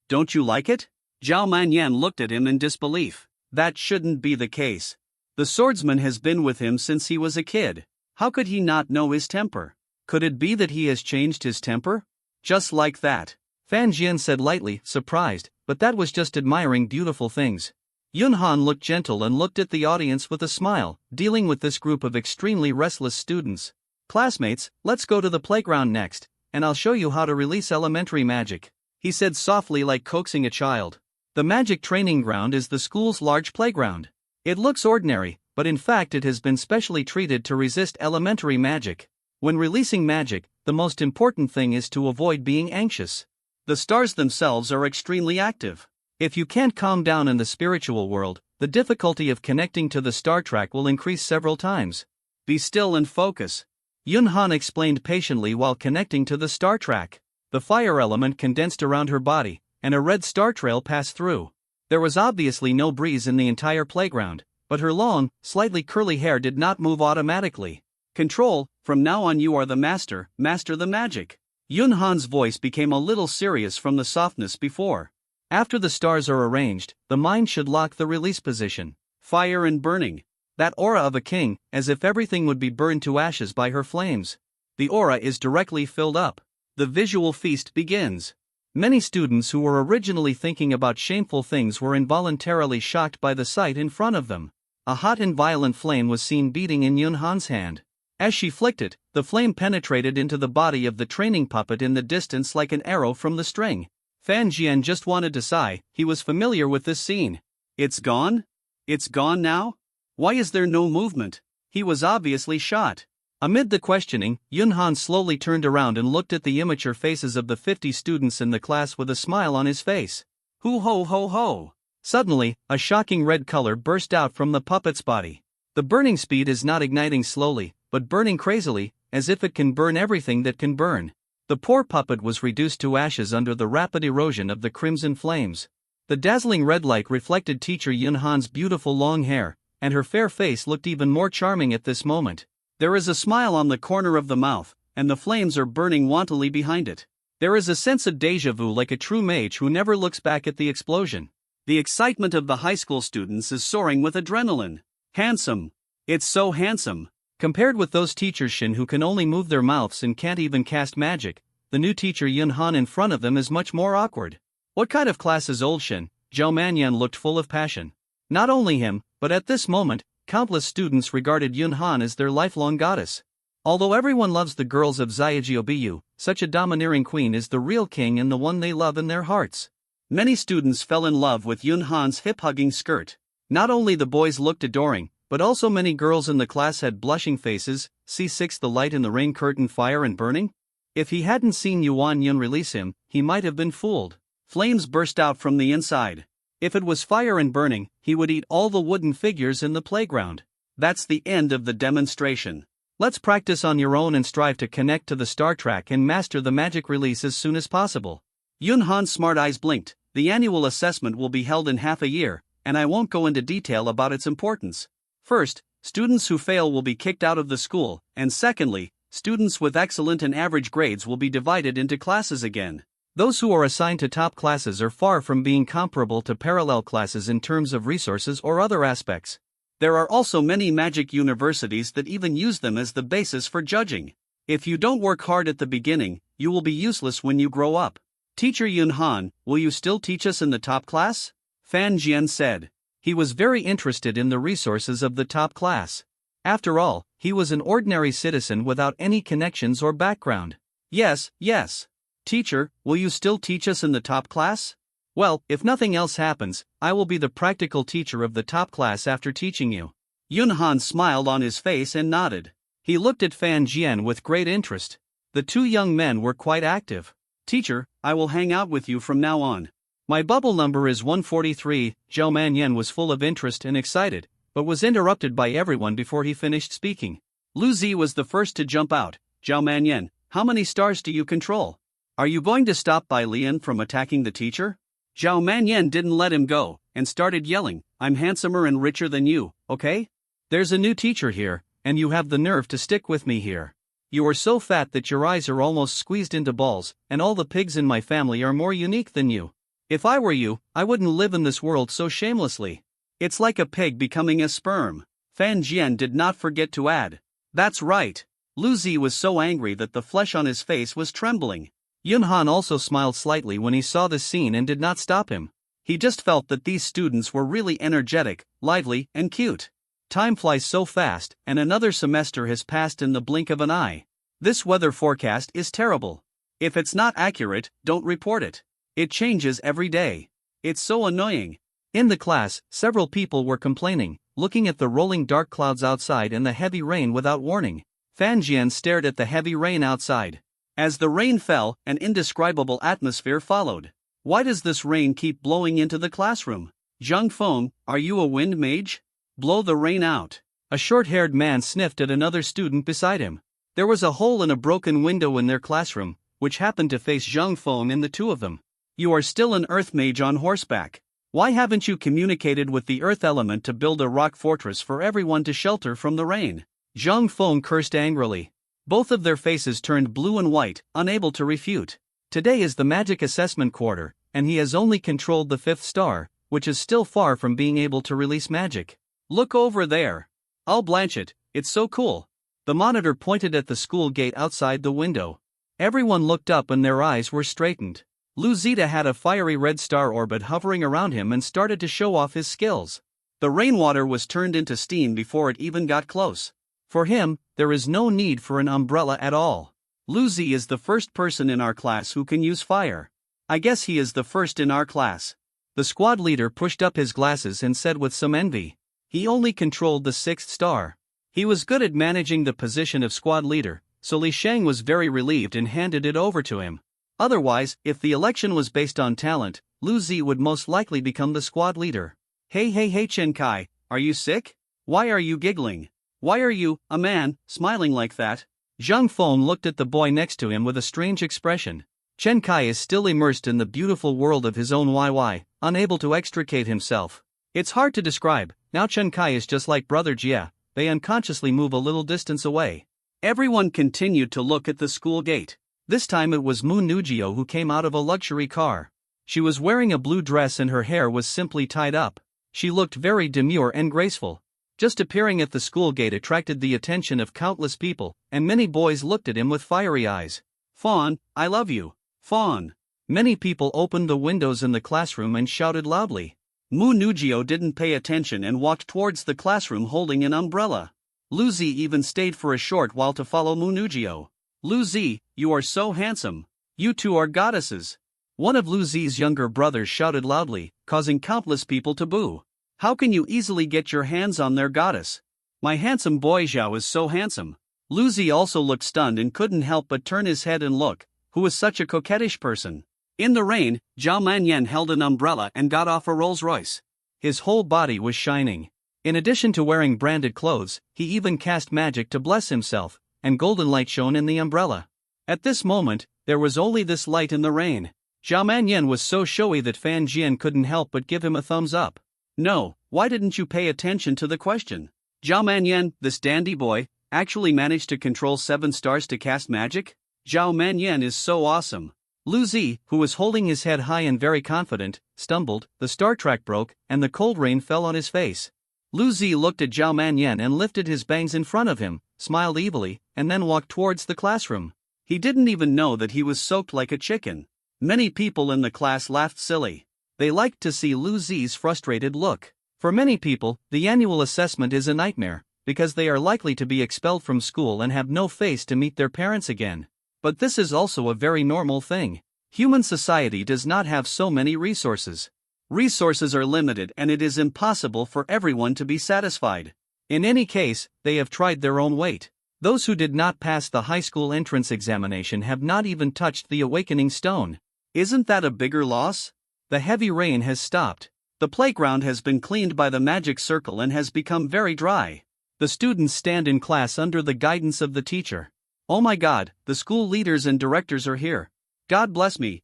S1: Don't you like it? Zhao Manyan looked at him in disbelief. That shouldn't be the case. The swordsman has been with him since he was a kid. How could he not know his temper? Could it be that he has changed his temper? Just like that. Fan Jian said lightly, surprised, but that was just admiring beautiful things. Yun Han looked gentle and looked at the audience with a smile, dealing with this group of extremely restless students. Classmates, let's go to the playground next, and I'll show you how to release elementary magic, he said softly like coaxing a child. The magic training ground is the school's large playground. It looks ordinary, but in fact it has been specially treated to resist elementary magic. When releasing magic, the most important thing is to avoid being anxious. The stars themselves are extremely active. If you can't calm down in the spiritual world, the difficulty of connecting to the star track will increase several times. Be still and focus. Yun Han explained patiently while connecting to the star track. The fire element condensed around her body, and a red star trail passed through. There was obviously no breeze in the entire playground, but her long, slightly curly hair did not move automatically. Control, from now on you are the master, master the magic. Yun Han's voice became a little serious from the softness before. After the stars are arranged, the mind should lock the release position. Fire and burning. That aura of a king, as if everything would be burned to ashes by her flames. The aura is directly filled up. The visual feast begins. Many students who were originally thinking about shameful things were involuntarily shocked by the sight in front of them. A hot and violent flame was seen beating in Yun Han's hand. As she flicked it, the flame penetrated into the body of the training puppet in the distance like an arrow from the string. Fan Jian just wanted to sigh, he was familiar with this scene. It's gone? It's gone now? Why is there no movement? He was obviously shot. Amid the questioning, Yun Han slowly turned around and looked at the immature faces of the 50 students in the class with a smile on his face. Hoo ho ho ho! Suddenly, a shocking red color burst out from the puppet's body. The burning speed is not igniting slowly, but burning crazily, as if it can burn everything that can burn. The poor puppet was reduced to ashes under the rapid erosion of the crimson flames. The dazzling red light reflected teacher Yun Han's beautiful long hair, and her fair face looked even more charming at this moment. There is a smile on the corner of the mouth, and the flames are burning wantonly behind it. There is a sense of déjà vu like a true mage who never looks back at the explosion. The excitement of the high school students is soaring with adrenaline. Handsome. It's so handsome. Compared with those teachers Shin who can only move their mouths and can't even cast magic, the new teacher Yun Han in front of them is much more awkward. What kind of class is old Shin? Zhao Manyan looked full of passion. Not only him, but at this moment, countless students regarded Yun Han as their lifelong goddess. Although everyone loves the girls of Xiaojiobiyu, such a domineering queen is the real king and the one they love in their hearts. Many students fell in love with Yun Han's hip-hugging skirt. Not only the boys looked adoring, but also many girls in the class had blushing faces. C6 The light in the rain curtain fire and burning? If he hadn't seen Yuan Yun release him, he might have been fooled. Flames burst out from the inside. If it was fire and burning, he would eat all the wooden figures in the playground. That's the end of the demonstration. Let's practice on your own and strive to connect to the star track and master the magic release as soon as possible. Yun Han's smart eyes blinked. The annual assessment will be held in half a year, and I won't go into detail about its importance. First, students who fail will be kicked out of the school, and secondly, students with excellent and average grades will be divided into classes again. Those who are assigned to top classes are far from being comparable to parallel classes in terms of resources or other aspects.
S2: There are also many magic universities that even use them as the basis for judging. If you don't work hard at the beginning, you will be useless when you grow up. Teacher Yun Han, will you still teach us in the top class? Fan Jian said. He was very interested in the resources of the top class. After all, he was an ordinary citizen without any connections or background. Yes, yes. Teacher, will you still teach us in the top class? Well, if nothing else happens, I will be the practical teacher of the top class after teaching you. Yun Han smiled on his face and nodded. He looked at Fan Jian with great interest. The two young men were quite active. Teacher, I will hang out with you from now on. My bubble number is 143. Zhao Manyan was full of interest and excited, but was interrupted by everyone before he finished speaking. Lu Zi was the first to jump out. Zhao Manyan, how many stars do you control? Are you going to stop Bai Lian from attacking the teacher? Zhao Manyan didn't let him go, and started yelling, I'm handsomer and richer than you, okay? There's a new teacher here, and you have the nerve to stick with me here. You are so fat that your eyes are almost squeezed into balls, and all the pigs in my family are more unique than you. If I were you, I wouldn't live in this world so shamelessly. It's like a pig becoming a sperm. Fan Jian did not forget to add. That's right. Lu Zi was so angry that the flesh on his face was trembling. Yun Han also smiled slightly when he saw this scene and did not stop him. He just felt that these students were really energetic, lively, and cute. Time flies so fast, and another semester has passed in the blink of an eye. This weather forecast is terrible. If it's not accurate, don't report it. It changes every day. It's so annoying. In the class, several people were complaining, looking at the rolling dark clouds outside and the heavy rain without warning. Fan Jian stared at the heavy rain outside. As the rain fell, an indescribable atmosphere followed. Why does this rain keep blowing into the classroom? Zhang Feng, are you a wind mage? Blow the rain out. A short-haired man sniffed at another student beside him. There was a hole in a broken window in their classroom, which happened to face Zhang Feng and the two of them. You are still an earth mage on horseback. Why haven't you communicated with the earth element to build a rock fortress for everyone to shelter from the rain? Zhang Feng cursed angrily. Both of their faces turned blue and white, unable to refute. Today is the magic assessment quarter, and he has only controlled the 5th star, which is still far from being able to release magic. Look over there. I'll blanch it, it's so cool. The monitor pointed at the school gate outside the window. Everyone looked up and their eyes were straightened. Lu Zita had a fiery red star orbit hovering around him and started to show off his skills. The rainwater was turned into steam before it even got close. For him, there is no need for an umbrella at all. Lu Zi is the first person in our class who can use fire. I guess he is the first in our class. The squad leader pushed up his glasses and said with some envy. He only controlled the 6th star. He was good at managing the position of squad leader, so Li Sheng was very relieved and handed it over to him. Otherwise, if the election was based on talent, Lu Zi would most likely become the squad leader. Hey Chen Kai, are you sick? Why are you giggling? Why are you, a man, smiling like that? Zhang Feng looked at the boy next to him with a strange expression. Chen Kai is still immersed in the beautiful world of his own YY, unable to extricate himself. It's hard to describe. Now Chen Kai is just like brother Jia, they unconsciously move a little distance away. Everyone continued to look at the school gate. This time it was Mu Nujio who came out of a luxury car. She was wearing a blue dress and her hair was simply tied up. She looked very demure and graceful. Just appearing at the school gate attracted the attention of countless people, and many boys looked at him with fiery eyes. Fawn, I love you. Fawn. Many people opened the windows in the classroom and shouted loudly. Mu Nujio didn't pay attention and walked towards the classroom holding an umbrella. Lu Zi even stayed for a short while to follow Mu Nujio. Lu Zi, you are so handsome. You two are goddesses. One of Lu Zi's younger brothers shouted loudly, causing countless people to boo. How can you easily get your hands on their goddess? My handsome boy Zhao is so handsome. Lu Zi also looked stunned and couldn't help but turn his head and look. Who is such a coquettish person? In the rain, Zhao Manyan held an umbrella and got off a Rolls Royce. His whole body was shining. In addition to wearing branded clothes, he even cast magic to bless himself, and golden light shone in the umbrella. At this moment, there was only this light in the rain. Zhao Manyan was so showy that Fan Jian couldn't help but give him a thumbs up. No, why didn't you pay attention to the question? Zhao Manyan, this dandy boy, actually managed to control 7 stars to cast magic? Zhao Manyan is so awesome. Lu Zi, who was holding his head high and very confident, stumbled, the star track broke, and the cold rain fell on his face.
S1: Lu Zi looked at Zhao Manyan and lifted his bangs in front of him, smiled evilly, and then walked towards the classroom.
S2: He didn't even know that he was soaked like a chicken. Many people in the class laughed silly. They liked to see Lu Zi's frustrated look. For many people, the annual assessment is a nightmare, because they are likely to be expelled from school and have no face to meet their parents again. But this is also a very normal thing. Human society does not have so many resources. Resources are limited and it is impossible for everyone to be satisfied. In any case, they have tried their own weight. Those who did not pass the high school entrance examination have not even touched the awakening stone. Isn't that a bigger loss?
S1: The heavy rain has stopped.
S2: The playground has been cleaned by the magic circle and has become very dry.
S1: The students stand in class under the guidance of the teacher.
S2: Oh my God, the school leaders and directors are here. God bless me,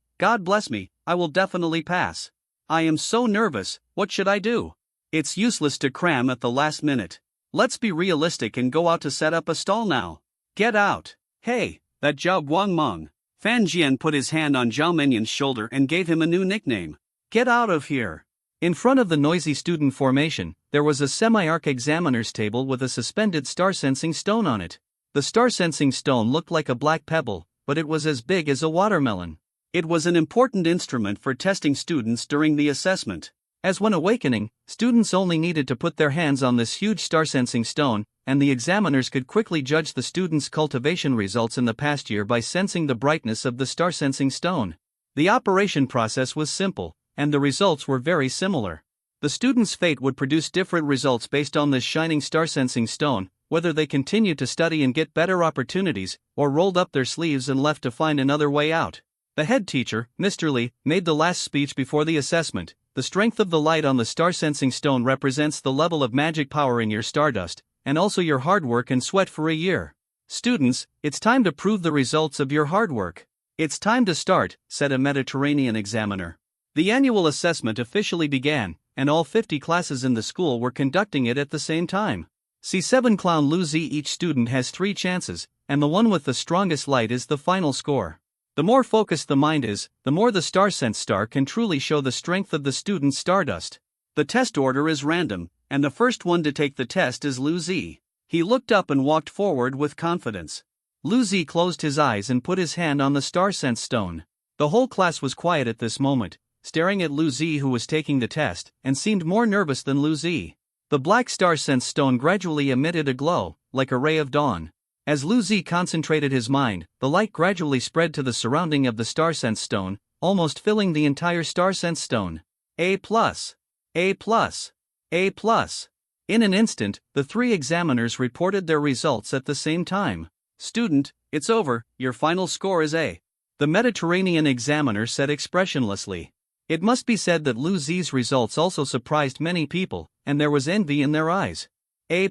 S2: I will definitely pass. I am so nervous, what should I do? It's useless to cram at the last minute. Let's be realistic and go out to set up a stall now.
S1: Get out.
S2: Hey, that Zhao Guangmeng. Fan Jian put his hand on Zhao Menyan's shoulder and gave him a new nickname.
S1: Get out of here. In front of the noisy student formation, there was a semi-arc examiner's table with a suspended star-sensing stone on it. The star-sensing stone looked like a black pebble, but it was as big as a watermelon.
S2: It was an important instrument for testing students during the assessment.
S1: As when awakening, students only needed to put their hands on this huge star-sensing stone, and the examiners could quickly judge the students' cultivation results in the past year by sensing the brightness of the star-sensing stone. The operation process was simple, and the results were very similar. The students' fate would produce different results based on this shining star-sensing stone, whether they continued to study and get better opportunities, or rolled up their sleeves and left to find another way out. The head teacher, Mr. Li, made the last speech before the assessment. The strength of the light on the star-sensing stone represents the level of magic power in your stardust, and also your hard work and sweat for a year. Students, it's time to prove the results of your hard work.
S2: It's time to start, said a Mediterranean examiner.
S1: The annual assessment officially began, and all 50 classes in the school were conducting it at the same time. C7 Clown Lu Zi. Each student has 3 chances, and the one with the strongest light is the final score. The more focused the mind is, the more the star-sense star can truly show the strength of the student's stardust.
S2: The test order is random, and the first one to take the test is Lu Zi. He looked up and walked forward with confidence.
S1: Lu Zi closed his eyes and put his hand on the star-sense stone. The whole class was quiet at this moment, staring at Lu Zi, who was taking the test, and seemed more nervous than Lu Zi. The black star-sense stone gradually emitted a glow, like a ray of dawn. As Lu Zi concentrated his mind, the light gradually spread to the surrounding of the star-sense stone, almost filling the entire star-sense stone. A+, A+, A+. In an instant, the 3 examiners reported their results at the same time.
S2: Student, it's over, your final score is A.
S1: The Mediterranean examiner said expressionlessly. It must be said that Lu Zi's results also surprised many people, and there was envy in their eyes.
S2: A+.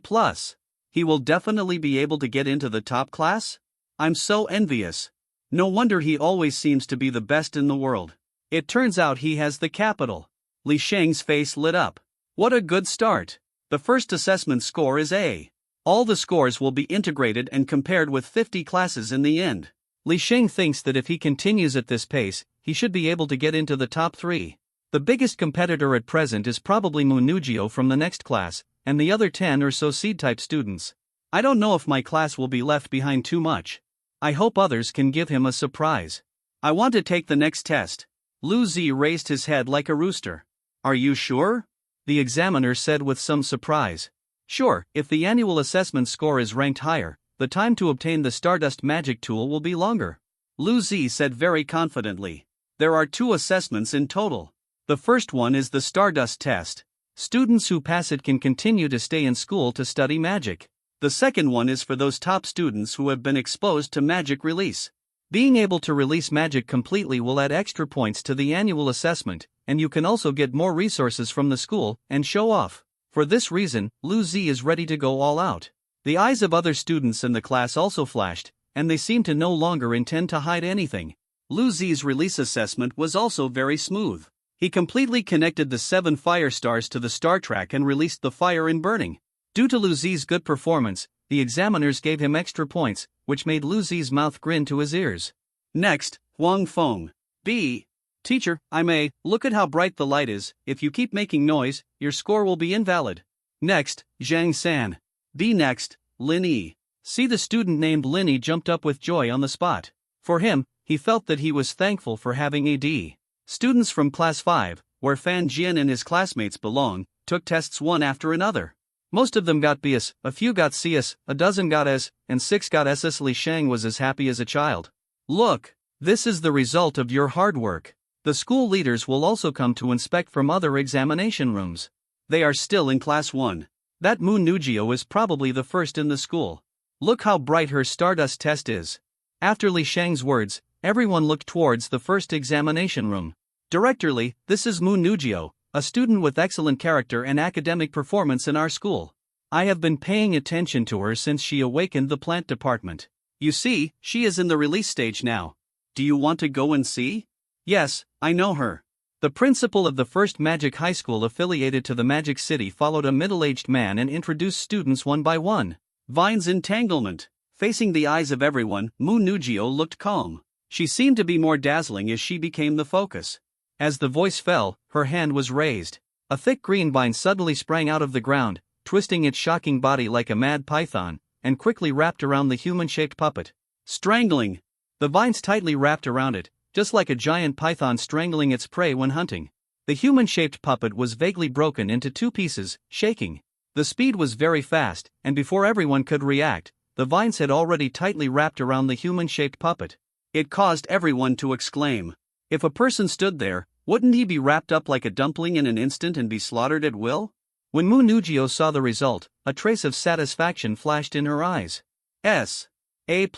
S2: He will definitely be able to get into the top class? I'm so envious. No wonder he always seems to be the best in the world.
S1: It turns out he has the capital.
S2: Li Sheng's face lit up. What a good start. The first assessment score is A. All the scores will be integrated and compared with 50 classes in the end.
S1: Li Sheng thinks that if he continues at this pace, he should be able to get into the top 3. The biggest competitor at present is probably Mu Nugio from the next class, and the other 10 or so seed-type students. I don't know if my class will be left behind too much. I hope others can give him a surprise.
S2: I want to take the next test. Lu Zi raised his head like a rooster. Are you sure?
S1: The examiner said with some surprise. Sure, if the annual assessment score is ranked higher, the time to obtain the Stardust magic tool will be longer.
S2: Lu Zi said very confidently. There are 2 assessments in total. The first one is the Stardust test.
S1: Students who pass it can continue to stay in school to study magic.
S2: The second one is for those top students who have been exposed to magic release.
S1: Being able to release magic completely will add extra points to the annual assessment, and you can also get more resources from the school and show off. For this reason, Lu Zi is ready to go all out. The eyes of other students in the class also flashed, and they seemed to no longer intend to hide anything.
S2: Lu Zi's release assessment was also very smooth. He completely connected the 7 fire stars to the star track and released the fire in burning.
S1: Due to Lu Zi's good performance, the examiners gave him extra points, which made Lu Zi's mouth grin to his ears.
S2: Next, Huang Feng. B. Teacher, I'm A. Look at how bright the light is. If you keep making noise, your score will be invalid. Next, Zhang San. D next, Lin Yi. See, the student named Lin Yi jumped up with joy on the spot. For him, he felt that he was thankful for having a D. Students from Class 5, where Fan Jian and his classmates belong, took tests one after another. Most of them got Bs, a few got Cs, a dozen got S, and 6 got SS. Li Shang was as happy as a child. Look, this is the result of your hard work. The school leaders will also come to inspect from other examination rooms. They are still in Class 1. That Mu Nujio is probably the first in the school. Look how bright her Stardust test is. After Li Shang's words, everyone looked towards the first examination room. Director Li, this is Mu Nujio, a student with excellent character and academic performance in our school. I have been paying attention to her since she awakened the plant department. You see, she is in the release stage now. Do you want to go and see? Yes, I know her. The principal of the first Magic High School affiliated to the Magic City followed a middle-aged man and introduced students one by one. Vine's entanglement. Facing the eyes of everyone, Mu Nujio looked calm. She seemed to be more dazzling as she became the focus. As the voice fell, her hand was raised. A thick green vine suddenly sprang out of the ground, twisting its shocking body like a mad python, and quickly wrapped around the human-shaped puppet. Strangling. The vines tightly wrapped around it, just like a giant python strangling its prey when hunting. The human-shaped puppet was vaguely broken into two pieces, shaking. The speed was very fast, and before everyone could react, the vines had already tightly wrapped around the human-shaped puppet. It caused everyone to exclaim. If a person stood there, wouldn't he be wrapped up like a dumpling in an instant and be slaughtered at will? When Mu Nujio saw the result, a trace of satisfaction flashed in her eyes. S. A+.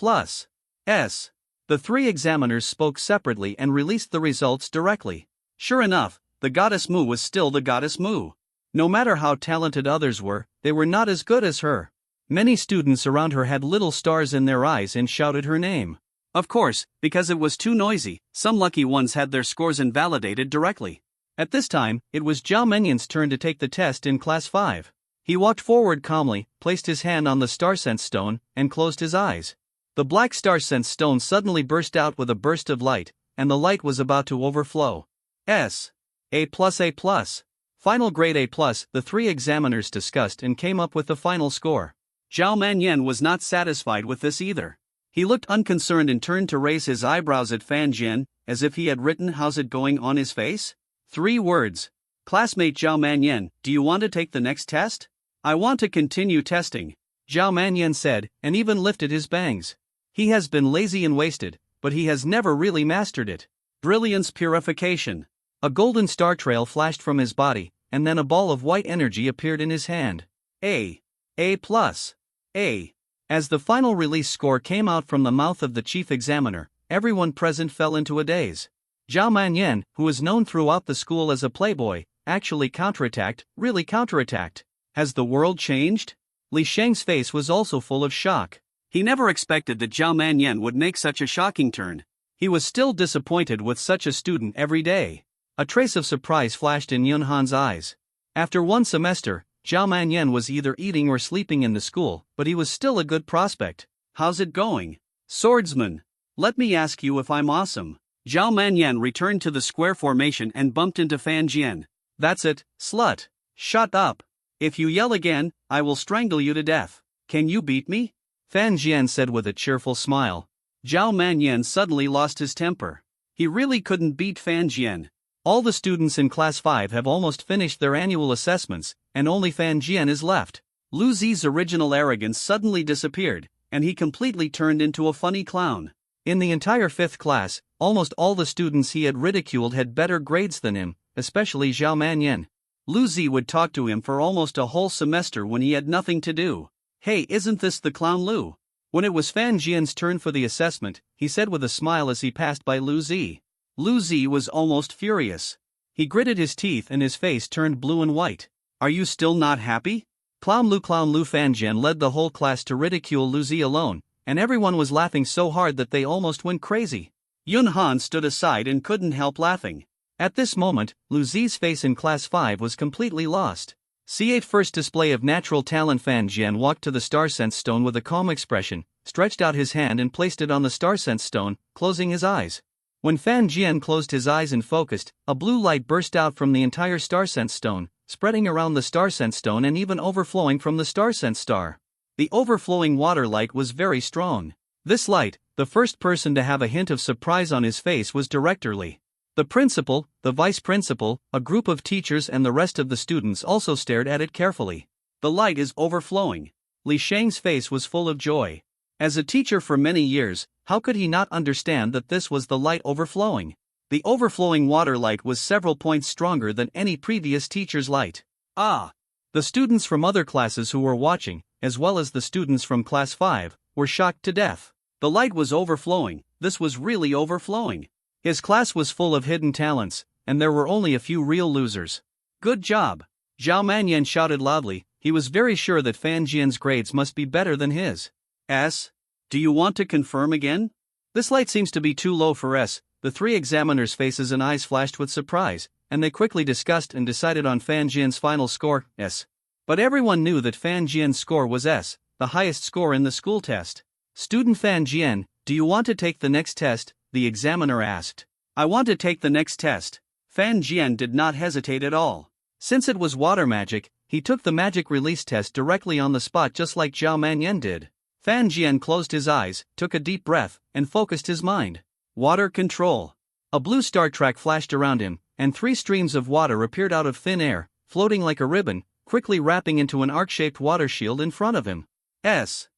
S2: S. The three examiners spoke separately and released the results directly. Sure enough, the goddess Mu was still the goddess Mu. No matter how talented others were, they were not as good as her. Many students around her had little stars in their eyes and shouted her name. Of course, because it was too noisy, some lucky ones had their scores invalidated directly. At this time, it was Zhao Menyan's turn to take the test in Class 5. He walked forward calmly, placed his hand on the star sense stone, and closed his eyes. The black star sense stone suddenly burst out with a burst of light, and the light was about to overflow. S. A+. Final grade A+. The three examiners discussed and came up with the final score. Zhao Manyan was not satisfied with this either. He looked unconcerned and turned to raise his eyebrows at Fan Jian, as if he had written "How's it going" on his face. 3 words. Classmate Zhao Manyan, do you want to take the next test? I want to continue testing, Zhao Manyan said, and even lifted his bangs. He has been lazy and wasted, but he has never really mastered it. Brilliance purification. A golden star trail flashed from his body, and then a ball of white energy appeared in his hand. A+. A. As the final release score came out from the mouth of the chief examiner, everyone present fell into a daze. Zhao Manyan, who was known throughout the school as a playboy, actually counterattacked, really counterattacked. Has the world changed? Li Shang's face was also full of shock. He never expected that Zhao Manyan would make such a shocking turn. He was still disappointed with such a student every day. A trace of surprise flashed in Yun Han's eyes. After 1 semester, Zhao Manyan was either eating or sleeping in the school, but he was still a good prospect. How's it going? Swordsman. Let me ask you if I'm awesome. Zhao Manyan returned to the square formation and bumped into Fan Jian. That's it, slut. Shut up. If you yell again, I will strangle you to death. Can you beat me? Fan Jian said with a cheerful smile. Zhao Manyan suddenly lost his temper. He really couldn't beat Fan Jian. All the students in Class 5 have almost finished their annual assessments, and only Fan Jian is left. Lu Zi's original arrogance suddenly disappeared, and he completely turned into a funny clown. In the entire 5th class, almost all the students he had ridiculed had better grades than him, especially Zhao Manyan. Lu Zi would talk to him for almost a whole semester when he had nothing to do. Hey, isn't this the clown Lu? When it was Fan Jian's turn for the assessment, he said with a smile as he passed by Lu Zi. Lu Zi was almost furious. He gritted his teeth and his face turned blue and white. Are you still not happy? Clown Lu Fan Jian led the whole class to ridicule Lu Zi alone, and everyone was laughing so hard that they almost went crazy. Yun Han stood aside and couldn't help laughing. At this moment, Lu Zi's face in Class 5 was completely lost. C8 first display of natural talent. Fan Jian walked to the star sense stone with a calm expression, stretched out his hand and placed it on the star sense stone, closing his eyes. When Fan Jian closed his eyes and focused, a blue light burst out from the entire star sense stone,
S1: spreading around the star-scent stone and even overflowing from the star-scent star. The overflowing water light was very strong. This light, the first person to have a hint of surprise on his face was Director Li. The principal, the vice principal, a group of teachers and the rest of the students also stared at it carefully.
S2: The light is overflowing. Li Shang's face was full of joy. As a teacher for many years, how could he not understand that this was the light overflowing? The overflowing water light was several points stronger than any previous teacher's light. Ah! The students from other classes who were watching, as well as the students from class 5, were shocked to death. The light was overflowing, this was really overflowing. His class was full of hidden talents, and there were only a few real losers. Good job! Zhao Manyan shouted loudly. He was very sure that Fan Jian's grades must be better than his. S. Do you want to confirm again? This light seems to be too low for S. The three examiners' faces and eyes flashed with surprise, and they quickly discussed and decided on Fan Jian's final score, S. But everyone knew that Fan Jian's score was S, the highest score in the school test. Student Fan Jian, do you want to take the next test? The examiner asked. I want to take the next test. Fan Jian did not hesitate at all. Since it was water magic, he took the magic release test directly on the spot just like Zhao Manyan did. Fan Jian closed his eyes, took a deep breath, and focused his mind. Water control. A blue star track flashed around him, and 3 streams of water appeared out of thin air, floating like a ribbon, quickly wrapping into an arc-shaped water shield in front of him. S.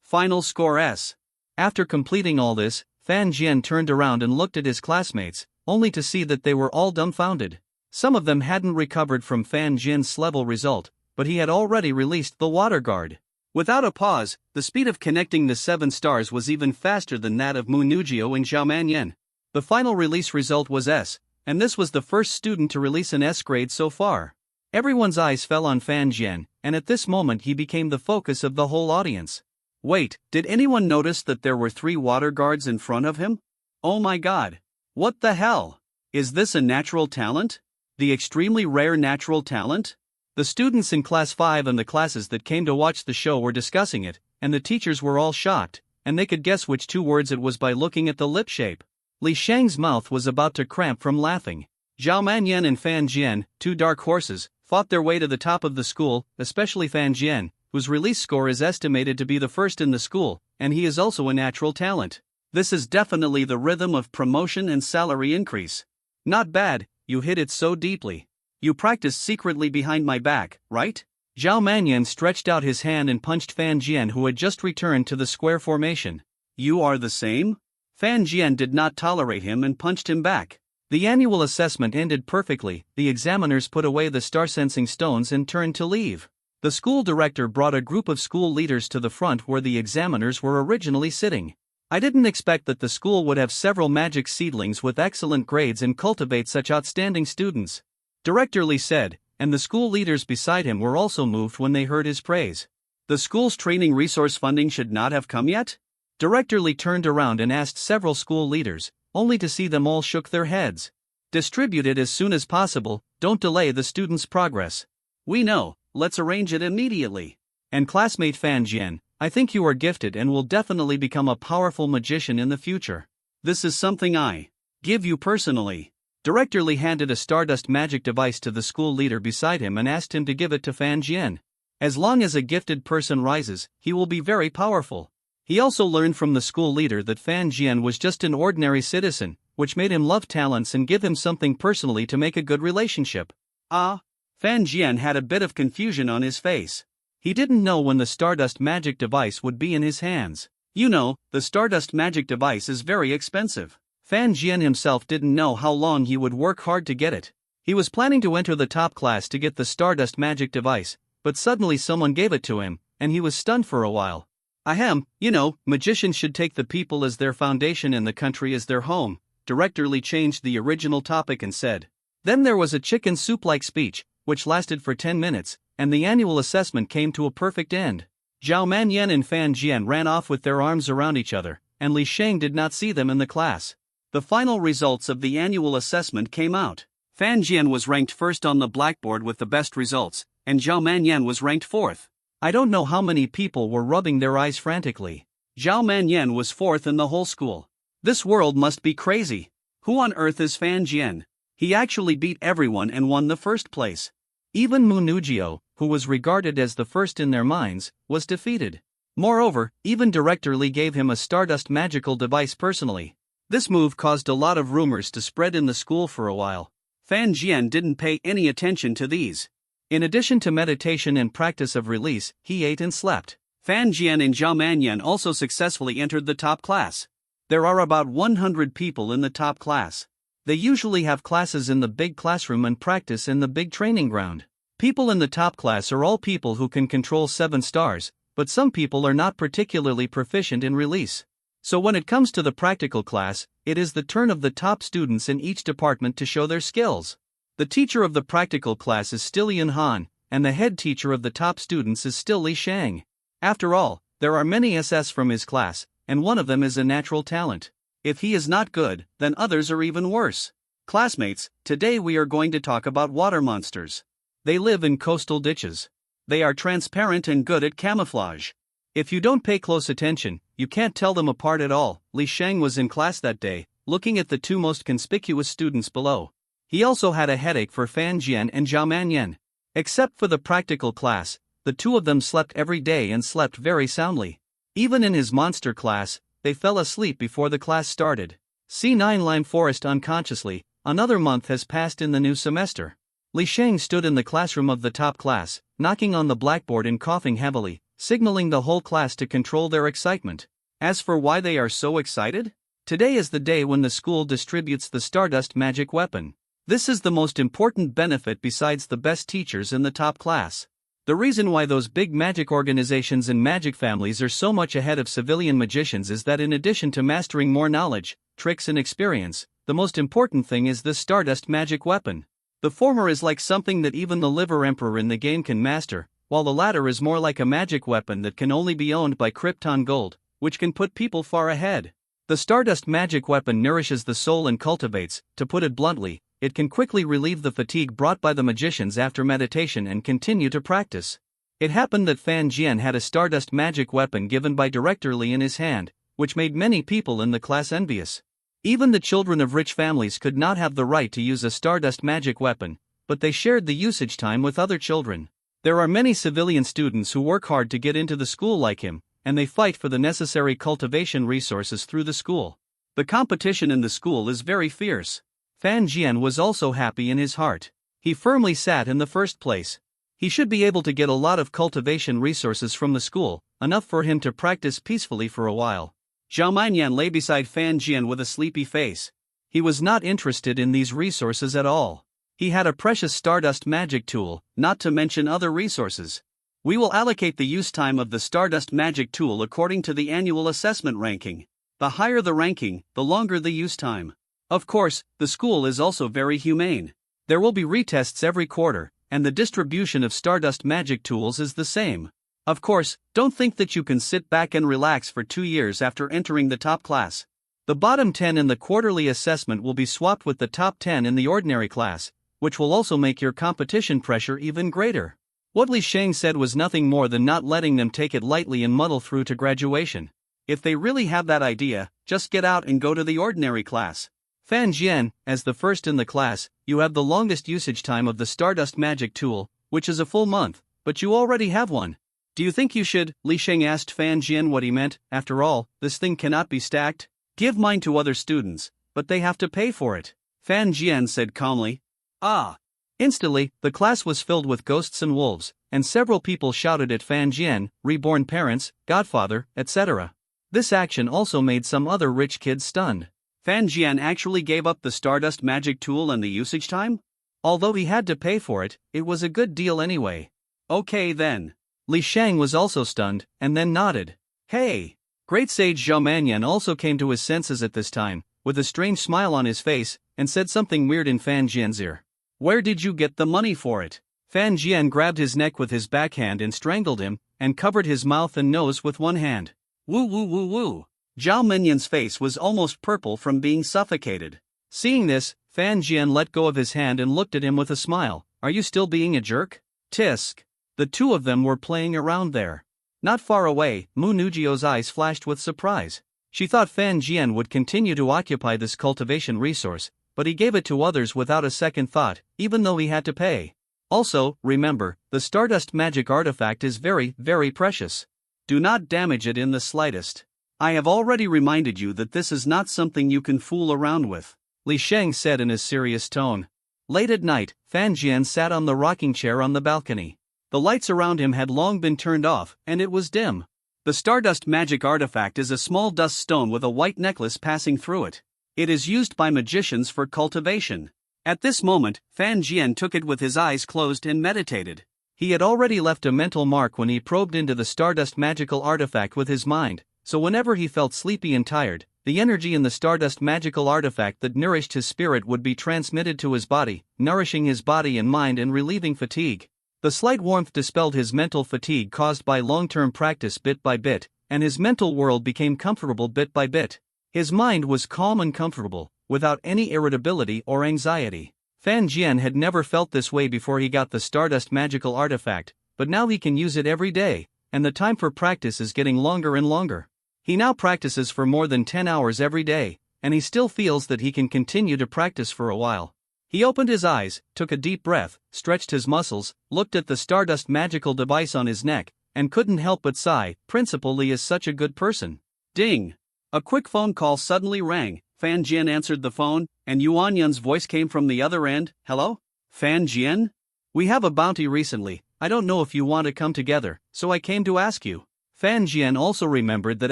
S2: Final score S. After completing all this, Fan Jian turned around and looked at his classmates, only to see that they were all dumbfounded. Some of them hadn't recovered from Fan Jian's level result, but he had already released the water guard. Without a pause, the speed of connecting the 7 stars was even faster than that of Mu Nujio and Zhao Manyan. The final release result was S, and this was the first student to release an S grade so far. Everyone's eyes fell on Fan Jian, and at this moment he became the focus of the whole audience. Wait, did anyone notice that there were 3 water guards in front of him? Oh my god. What the hell? Is this a natural talent? The extremely rare natural talent? The students in class 5 and the classes that came to watch the show were discussing it, and the teachers were all shocked, and they could guess which 2 words it was by looking at the lip shape. Li Shang's mouth was about to cramp from laughing. Zhao Manyan and Fan Jian, 2 dark horses, fought their way to the top of the school, especially Fan Jian, whose release score is estimated to be the first in the school, and he is also a natural talent. This is definitely the rhythm of promotion and salary increase. Not bad, you hit it so deeply. You practiced secretly behind my back, right? Zhao Manyan stretched out his hand and punched Fan Jian, who had just returned to the square formation. You are the same? Fan Jian did not tolerate him and punched him back. The annual assessment ended perfectly. The examiners put away the star-sensing stones and turned to leave. The school director brought a group of school leaders to the front where the examiners were originally sitting. I didn't expect that the school would have several magic seedlings with excellent grades and cultivate such outstanding students. Director Li said, and the school leaders beside him were also moved when they heard his praise. The school's training resource funding should not have come yet? Director Li turned around and asked several school leaders, only to see them all shook their heads. Distribute it as soon as possible, don't delay the students' progress. We know, let's arrange it immediately. And classmate Fan Jian, I think you are gifted and will definitely become a powerful magician in the future. This is something I give you personally. Director Li handed a stardust magic device to the school leader beside him and asked him to give it to Fan Jian. As long as a gifted person rises, he will be very powerful. He also learned from the school leader that Fan Jian was just an ordinary citizen, which made him love talents and give him something personally to make a good relationship. Ah! Fan Jian had a bit of confusion on his face. He didn't know when the stardust magic device would be in his hands. You know, the stardust magic device is very expensive. Fan Jian himself didn't know how long he would work hard to get it. He was planning to enter the top class to get the stardust magic device, but suddenly someone gave it to him, and he was stunned for a while. Ahem, you know, magicians should take the people as their foundation and the country as their home. Director Li changed the original topic and said. Then there was a chicken soup-like speech, which lasted for 10 minutes, and the annual assessment came to a perfect end. Zhao Manyan and Fan Jian ran off with their arms around each other, and Li Shang did not see them in the class. The final results of the annual assessment came out. Fan Jian was ranked first on the blackboard with the best results, and Zhao Manyan was ranked fourth. I don't know how many people were rubbing their eyes frantically. Zhao Manyan was fourth in the whole school. This world must be crazy. Who on earth is Fan Jian? He actually beat everyone and won the first place.
S1: Even Mu Nugio, who was regarded as the first in their minds, was defeated. Moreover, even Director Lee gave him a Stardust magical device personally.
S2: This move caused a lot of rumors to spread in the school for a while. Fan Jian didn't pay any attention to these.
S1: In addition to meditation and practice of release, he ate and slept.
S2: Fan Jian and Zhao Manyan also successfully entered the top class. There are about 100 people in the top class.
S1: They usually have classes in the big classroom and practice in the big training ground. People in the top class are all people who can control 7 stars, but some people are not particularly proficient in release. So when it comes to the practical class, it is the turn of the top students in each department to show their skills. The teacher of the practical class is still Yun Han, and the head teacher of the top students is still Li Shang. After all, there are many SS from his class, and one of them is a natural talent.
S2: If he is not good, then others are even worse. Classmates, today we are going to talk about water monsters.
S1: They live in coastal ditches.
S2: They are transparent and good at camouflage.
S1: If you don't pay close attention, you can't tell them apart at all. Li Shang was in class that day, looking at the 2 most conspicuous students below. He also had a headache for Fan Jian and Zhao Manyan. Except for the practical class, the 2 of them slept every day and slept very soundly. Even in his monster class, they fell asleep before the class started. C9 Lime Forest unconsciously. Another month has passed in the new semester. Li Shang stood in the classroom of the top class, knocking on the blackboard and coughing heavily, signaling the whole class to control their excitement.
S2: As for why they are so excited?
S1: Today is the day when the school distributes the Stardust magic weapon. This is the most important benefit besides the best teachers in the top class. The reason why those big magic organizations and magic families are so much ahead of civilian magicians is that in addition to mastering more knowledge, tricks and experience, the most important thing is the Stardust magic weapon. The former is like something that even the Liver Emperor in the game can master, while the latter is more like a magic weapon that can only be owned by Krypton Gold, which can put people far ahead. The Stardust magic weapon nourishes the soul and cultivates, to put it bluntly, it can quickly relieve the fatigue brought by the magicians after meditation and continue to practice. It happened that Fan Jian had a Stardust magic weapon given by Director Lee in his hand, which made many people in the class envious. Even the children of rich families could not have the right to use a Stardust magic weapon, but they shared the usage time with other children. There are many civilian students who work hard to get into the school like him, and they fight for the necessary cultivation resources through the school.
S2: The competition in the school is very fierce.
S1: Fan Jian was also happy in his heart. He firmly sat in the first place. He should be able to get a lot of cultivation resources from the school, enough for him to practice peacefully for a while.
S2: Zhao Manyan lay beside Fan Jian with a sleepy face.
S1: He was not interested in these resources at all. He had a precious Stardust magic tool, not to mention other resources.
S2: We will allocate the use time of the Stardust magic tool according to the annual assessment ranking. The higher the ranking, the longer the use time. Of course, the school is also very humane.
S1: There will be retests every quarter, and the distribution of Stardust magic tools is the same.
S2: Of course, don't think that you can sit back and relax for 2 years after entering the top class.
S1: The bottom 10 in the quarterly assessment will be swapped with the top 10 in the ordinary class, which will also make your competition pressure even greater. What Li Shang said was nothing more than not letting them take it lightly and muddle through to graduation.
S2: If they really have that idea, just get out and go to the ordinary class.
S1: Fan Jian, as the first in the class, you have the longest usage time of the Stardust magic tool, which is a full month, but you already have one.
S2: Do you think you should? Li Shang asked Fan Jian what he meant.
S1: After all, this thing cannot be stacked.
S2: Give mine to other students, but they have to pay for it.
S1: Fan Jian said calmly.
S2: Ah!
S1: Instantly, the class was filled with ghosts and wolves, and several people shouted at Fan Jian, reborn parents, godfather, etc. This action also made some other rich kids stunned.
S2: Fan Jian actually gave up the Stardust magic tool and the usage time?
S1: Although he had to pay for it, it was a good deal anyway.
S2: Okay then.
S1: Li Shang was also stunned, and then nodded.
S2: Hey!
S1: Great sage Zhao Manyan also came to his senses at this time, with a strange smile on his face, and said something weird in Fan Jian's ear.
S2: Where did you get the money for it?
S1: Fan Jian grabbed his neck with his backhand and strangled him, and covered his mouth and nose with one hand.
S2: Woo woo woo woo! Zhao Manyan's face was almost purple from being suffocated.
S1: Seeing this, Fan Jian let go of his hand and looked at him with a smile. Are you still being a jerk? Tisk. The 2 of them were playing around there. Not far away, Mu Nugio's eyes flashed with surprise. She thought Fan Jian would continue to occupy this cultivation resource, but he gave it to others without a second thought, even though he had to pay. Also, remember, the Stardust magic artifact is very, very precious.
S2: Do not damage it in the slightest. I have already reminded you that this is not something you can fool around with,
S1: Li Sheng said in his serious tone. Late at night, Fan Jian sat on the rocking chair on the balcony. The lights around him had long been turned off, and it was dim.
S2: The Stardust magic artifact is a small dust stone with a white necklace passing through it. It is used by magicians for cultivation. At this moment, Fan Jian took it with his eyes closed and meditated.
S1: He had already left a mental mark when he probed into the Stardust magical artifact with his mind, so whenever he felt sleepy and tired, the energy in the Stardust magical artifact that nourished his spirit would be transmitted to his body, nourishing his body and mind and relieving fatigue. The slight warmth dispelled his mental fatigue caused by long-term practice bit by bit, and his mental world became comfortable bit by bit. His mind was calm and comfortable, without any irritability or anxiety. Fan Jian had never felt this way before he got the Stardust magical artifact, but now he can use it every day, and the time for practice is getting longer and longer. He now practices for more than 10 hours every day, and he still feels that he can continue to practice for a while. He opened his eyes, took a deep breath, stretched his muscles, looked at the Stardust magical device on his neck, and couldn't help but sigh. Principal Li is such a good person.
S2: Ding! A quick phone call suddenly rang. Fan Jian answered the phone, and Yuan Yun's voice came from the other end. Hello? Fan Jian?
S1: We have a bounty recently. I don't know if you want to come together, so I came to ask you. Fan Jian also remembered that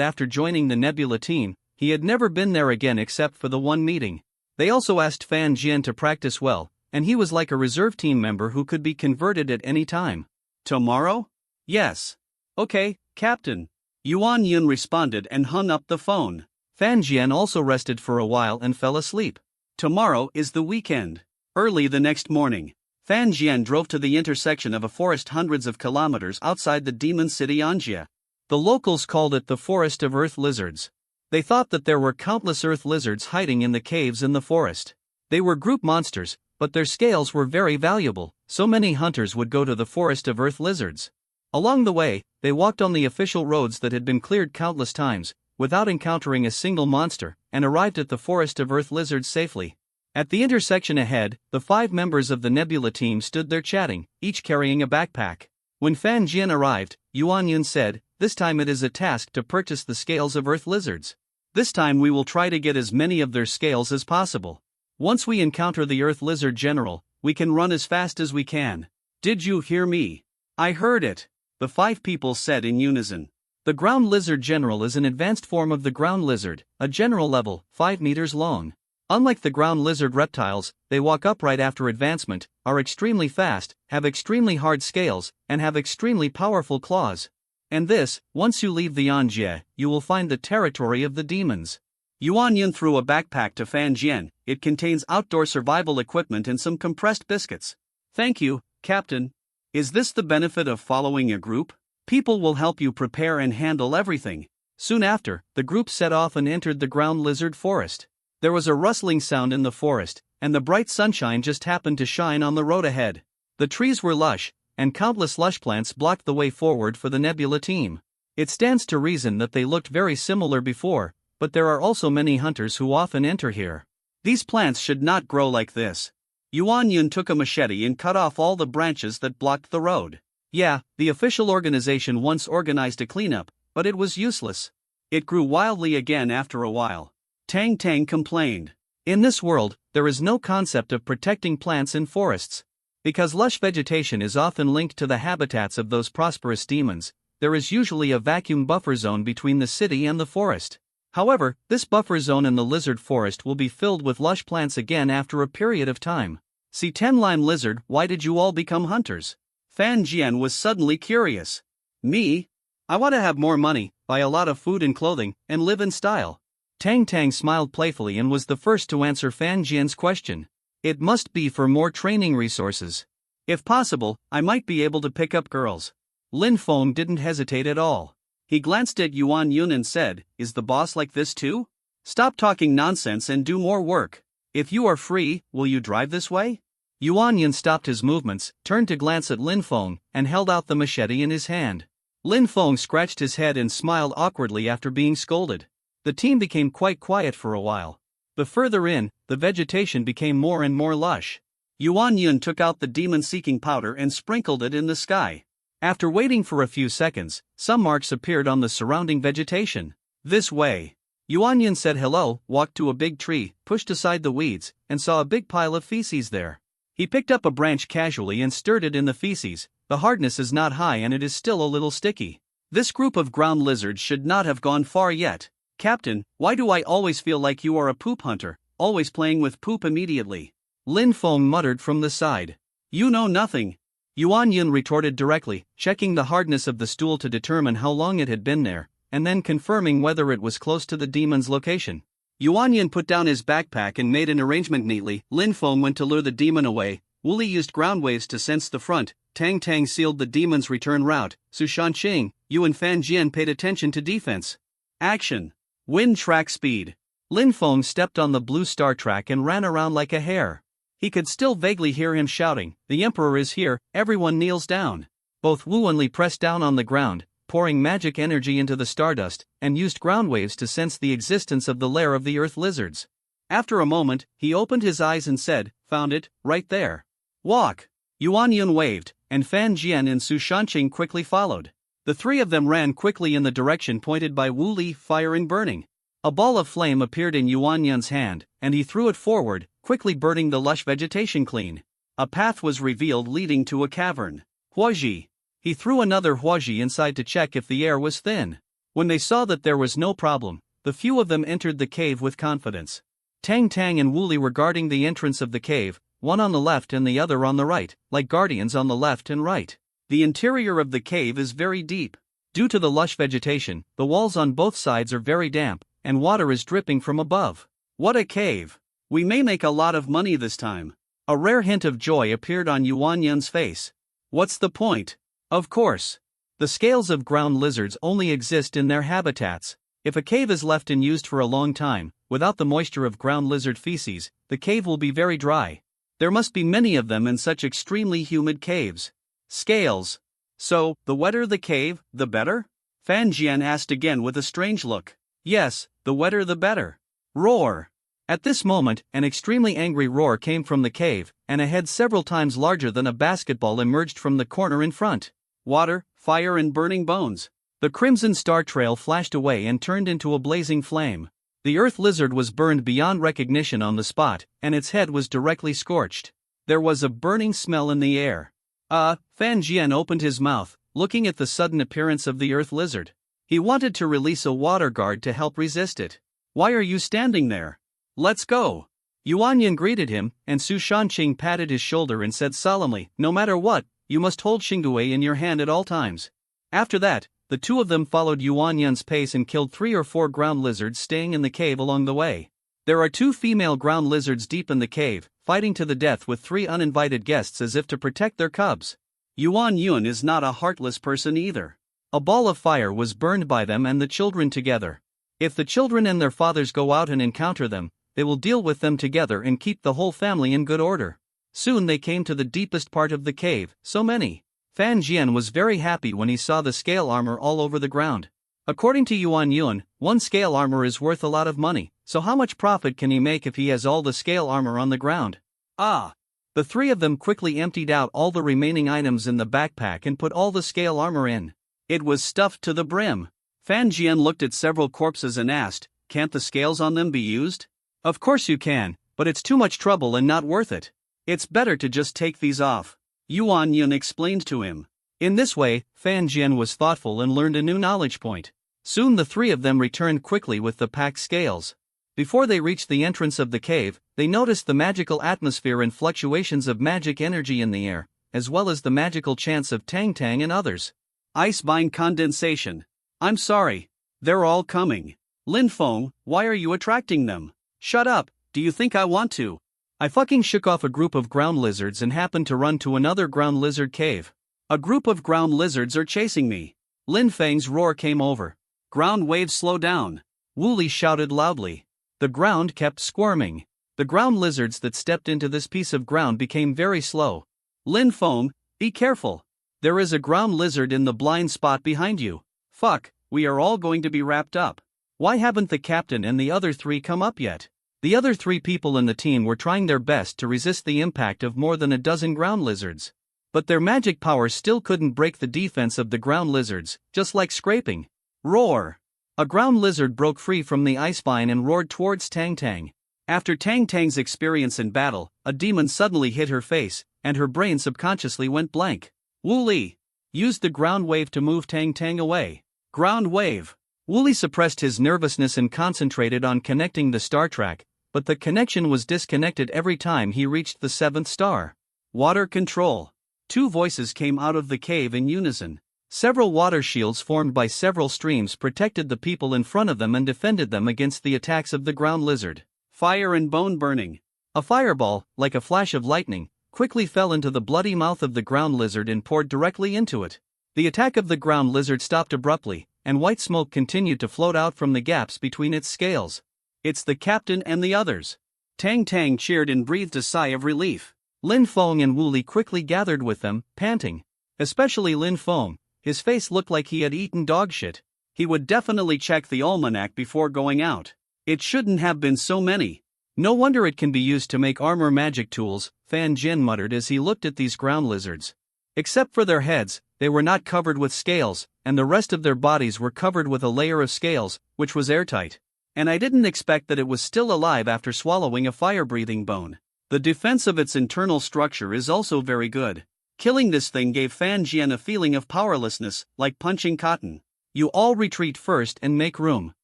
S1: after joining the Nebula team, he had never been there again except for the one meeting. They also asked Fan Jian to practice well, and he was like a reserve team member who could be converted at any time.
S2: Tomorrow?
S1: Yes.
S2: Okay, Captain. Yuan Yun responded and hung up the phone.
S1: Fan Jian also rested for a while and fell asleep.
S2: Tomorrow is the weekend. Early the next morning, Fan Jian drove to the intersection of a forest hundreds of kilometers outside the demon city Anjia.
S1: The locals called it the Forest of Earth Lizards. They thought that there were countless earth lizards hiding in the caves in the forest. They were group monsters, but their scales were very valuable, so many hunters would go to the Forest of Earth Lizards. Along the way, they walked on the official roads that had been cleared countless times, without encountering a single monster, and arrived at the Forest of Earth Lizards safely. At the intersection ahead, the 5 members of the Nebula team stood there chatting, each carrying a backpack. When Fan Jian arrived, Yuan Yun said, "This time it is a task to purchase the scales of Earth Lizards. This time we will try to get as many of their scales as possible. Once we encounter the Earth Lizard General, we can run as fast as we can."
S2: Did you hear me?
S1: I heard it,
S2: the 5 people said in unison.
S1: The Ground Lizard General is an advanced form of the ground lizard, a general level, 5 meters long. Unlike the ground lizard reptiles, they walk upright after advancement, are extremely fast, have extremely hard scales, and have extremely powerful claws. And this, once you leave the Anjie, you will find the territory of the demons.
S2: Yuan Yun threw a backpack to Fan Jian. It contains outdoor survival equipment and some compressed biscuits.
S1: Thank you, Captain.
S2: Is this the benefit of following a group? People will help you prepare and handle everything.
S1: Soon after, the group set off and entered the ground lizard forest. There was a rustling sound in the forest, and the bright sunshine just happened to shine on the road ahead. The trees were lush, and countless lush plants blocked the way forward for the Nebula team. It stands to reason that they looked very similar before, but there are also many hunters who often enter here.
S2: These plants should not grow like this. Yuan Yun took a machete and cut off all the branches that blocked the road.
S1: Yeah, the official organization once organized a cleanup, but it was useless.
S2: It grew wildly again after a while. Tang Tang complained.
S1: In this world, there is no concept of protecting plants in forests. Because lush vegetation is often linked to the habitats of those prosperous demons, there is usually a vacuum buffer zone between the city and the forest. However, this buffer zone in the lizard forest will be filled with lush plants again after a period of time.
S2: See 10 Lime Lizard, why did you all become hunters? Fan Jian was suddenly curious.
S1: Me? I want to have more money, buy a lot of food and clothing, and live in style. Tang Tang smiled playfully and was the first to answer Fan Jian's question. It must be for more training resources.
S2: If possible, I might be able to pick up girls.
S1: Lin Feng didn't hesitate at all.
S2: He glanced at Yuan Yun and said, "Is the boss like this too? Stop talking nonsense and do more work. If you are free, will you drive this way?"
S1: Yuan Yun stopped his movements, turned to glance at Lin Feng, and held out the machete in his hand. Lin Feng scratched his head and smiled awkwardly after being scolded. The team became quite quiet for a while. But further in, the vegetation became more and more lush.
S2: Yuan Yun took out the demon-seeking powder and sprinkled it in the sky.
S1: After waiting for a few seconds, some marks appeared on the surrounding vegetation.
S2: This way.
S1: Yuan Yun said hello, walked to a big tree, pushed aside the weeds, and saw a big pile of feces there. He picked up a branch casually and stirred it in the feces. The hardness is not high and it is still a little sticky.
S2: This group of ground lizards should not have gone far yet. Captain, why do I always feel like you are a poop hunter, always playing with poop immediately?
S1: Lin Feng muttered from the side.
S2: You know nothing.
S1: Yuan Yun retorted directly, checking the hardness of the stool to determine how long it had been there, and then confirming whether it was close to the demon's location.
S2: Yuan Yun put down his backpack and made an arrangement neatly. Lin Feng went to lure the demon away. Wu Li used ground waves to sense the front. Tang Tang sealed the demon's return route. Su Shanqing, Yu and Fan Jian paid attention to defense. Action. Wind track speed.
S1: Lin Feng stepped on the blue star track and ran around like a hare. He could still vaguely hear him shouting, "The Emperor is here, everyone kneels down." Both Wu and Li pressed down on the ground, pouring magic energy into the stardust, and used ground waves to sense the existence of the lair of the earth lizards. After a moment, he opened his eyes and said, "Found it, right there. Walk." Yuan Yun waved, and Fan Jian and Su Shanqing quickly followed. The three of them ran quickly in the direction pointed by Wu Li, firing burning. A ball of flame appeared in Yuan Yun's hand, and he threw it forward, quickly burning the lush vegetation clean. A path was revealed leading to a cavern. Huaji. He threw another huaji inside to check if the air was thin. When they saw that there was no problem, the few of them entered the cave with confidence. Tang Tang and Wu Li were guarding the entrance of the cave, one on the left and the other on the right, like guardians on the left and right. The interior of the cave is very deep. Due to the lush vegetation, the walls on both sides are very damp, and water is dripping from above.
S2: What a cave! We may make a lot of money this time.
S1: A rare hint of joy appeared on Yuan Yun's face.
S2: What's the point?
S1: Of course. The scales of ground lizards only exist in their habitats. If a cave is left and used for a long time, without the moisture of ground lizard feces, the cave will be very dry. There must be many of them in such extremely humid caves.
S2: Scales. So, the wetter the cave, the better? Fan Jian asked again with a strange look.
S1: Yes, the wetter the better.
S2: Roar.
S1: At this moment, an extremely angry roar came from the cave, and a head several times larger than a basketball emerged from the corner in front.
S2: Water, fire and burning bones.
S1: The crimson star trail flashed away and turned into a blazing flame. The earth lizard was burned beyond recognition on the spot, and its head was directly scorched. There was a burning smell in the air.
S2: Fan Jian opened his mouth, looking at the sudden appearance of the earth lizard. He wanted to release a water guard to help resist it. Why are you standing there? Let's go.
S1: Yuan Yun greeted him, and Su Shanqing patted his shoulder and said solemnly, "No matter what, you must hold Xingdue in your hand at all times." After that, the two of them followed Yuan Yun's pace and killed 3 or 4 ground lizards staying in the cave along the way. There are 2 female ground lizards deep in the cave, fighting to the death with 3 uninvited guests as if to protect their cubs.
S2: Yuan Yun is not a heartless person either.
S1: A ball of fire was burned by them and the children together. If the children and their fathers go out and encounter them, they will deal with them together and keep the whole family in good order. Soon they came to the deepest part of the cave, so many. Fan Jian was very happy when he saw the scale armor all over the ground. According to Yuan Yun, one scale armor is worth a lot of money, so how much profit can he make if he has all the scale armor on the ground? The 3 of them quickly emptied out all the remaining items in the backpack and put all the scale armor in.
S2: It was stuffed to the brim. Fan Jian looked at several corpses and asked, "Can't the scales on them be used?"
S1: "Of course you can, but it's too much trouble and not worth it.
S2: It's better to just take these off," Yuan Yun explained to him.
S1: In this way, Fan Jian was thoughtful and learned a new knowledge point. Soon the 3 of them returned quickly with the packed scales. Before they reached the entrance of the cave, they noticed the magical atmosphere and fluctuations of magic energy in the air, as well as the magical chants of Tang Tang and others.
S2: Ice bind condensation. I'm sorry. They're all coming. Lin Feng, why are you attracting them? Shut up, do you think I want to?
S1: I fucking shook off a group of ground lizards and happened to run to another ground lizard cave.
S2: A group of ground lizards are chasing me.
S1: Lin Feng's roar came over.
S2: Ground waves slow down.
S1: Wu Li shouted loudly. The ground kept squirming. The ground lizards that stepped into this piece of ground became very slow.
S2: Lin Feng, be careful. There is a ground lizard in the blind spot behind you. Fuck, we are all going to be wrapped up.
S1: Why haven't the captain and the other 3 come up yet? The other 3 people in the team were trying their best to resist the impact of more than a dozen ground lizards. But their magic power still couldn't break the defense of the ground lizards, just like scraping. Roar! A ground lizard broke free from the ice vine and roared towards Tang Tang. After Tang Tang's experience in battle, a demon suddenly hit her face, and her brain subconsciously went blank. Wu Li used the ground wave to move Tang Tang away. Ground wave! Wu Li suppressed his nervousness and concentrated on connecting the star track, but the connection was disconnected every time he reached the 7th star. Water control. 2 voices came out of the cave in unison. Several water shields formed by several streams protected the people in front of them and defended them against the attacks of the ground lizard. Fire and bone burning. A fireball, like a flash of lightning, quickly fell into the bloody mouth of the ground lizard and poured directly into it. The attack of the ground lizard stopped abruptly, and white smoke continued to float out from the gaps between its scales. It's the captain and the others. Tang Tang cheered and breathed a sigh of relief. Lin Feng and Wu Li quickly gathered with them, panting. Especially Lin Feng, his face looked like he had eaten dog shit. He would definitely check the almanac before going out. It shouldn't have been so many. No wonder it can be used to make armor magic tools, Fan Jin muttered as he looked at these ground lizards. Except for their heads, they were not covered with scales, and the rest of their bodies were covered with a layer of scales, which was airtight. And I didn't expect that it was still alive after swallowing a fire-breathing bone. The defense of its internal structure is also very good. Killing this thing gave Fan Jian a feeling of powerlessness, like punching cotton. You all retreat first and make room.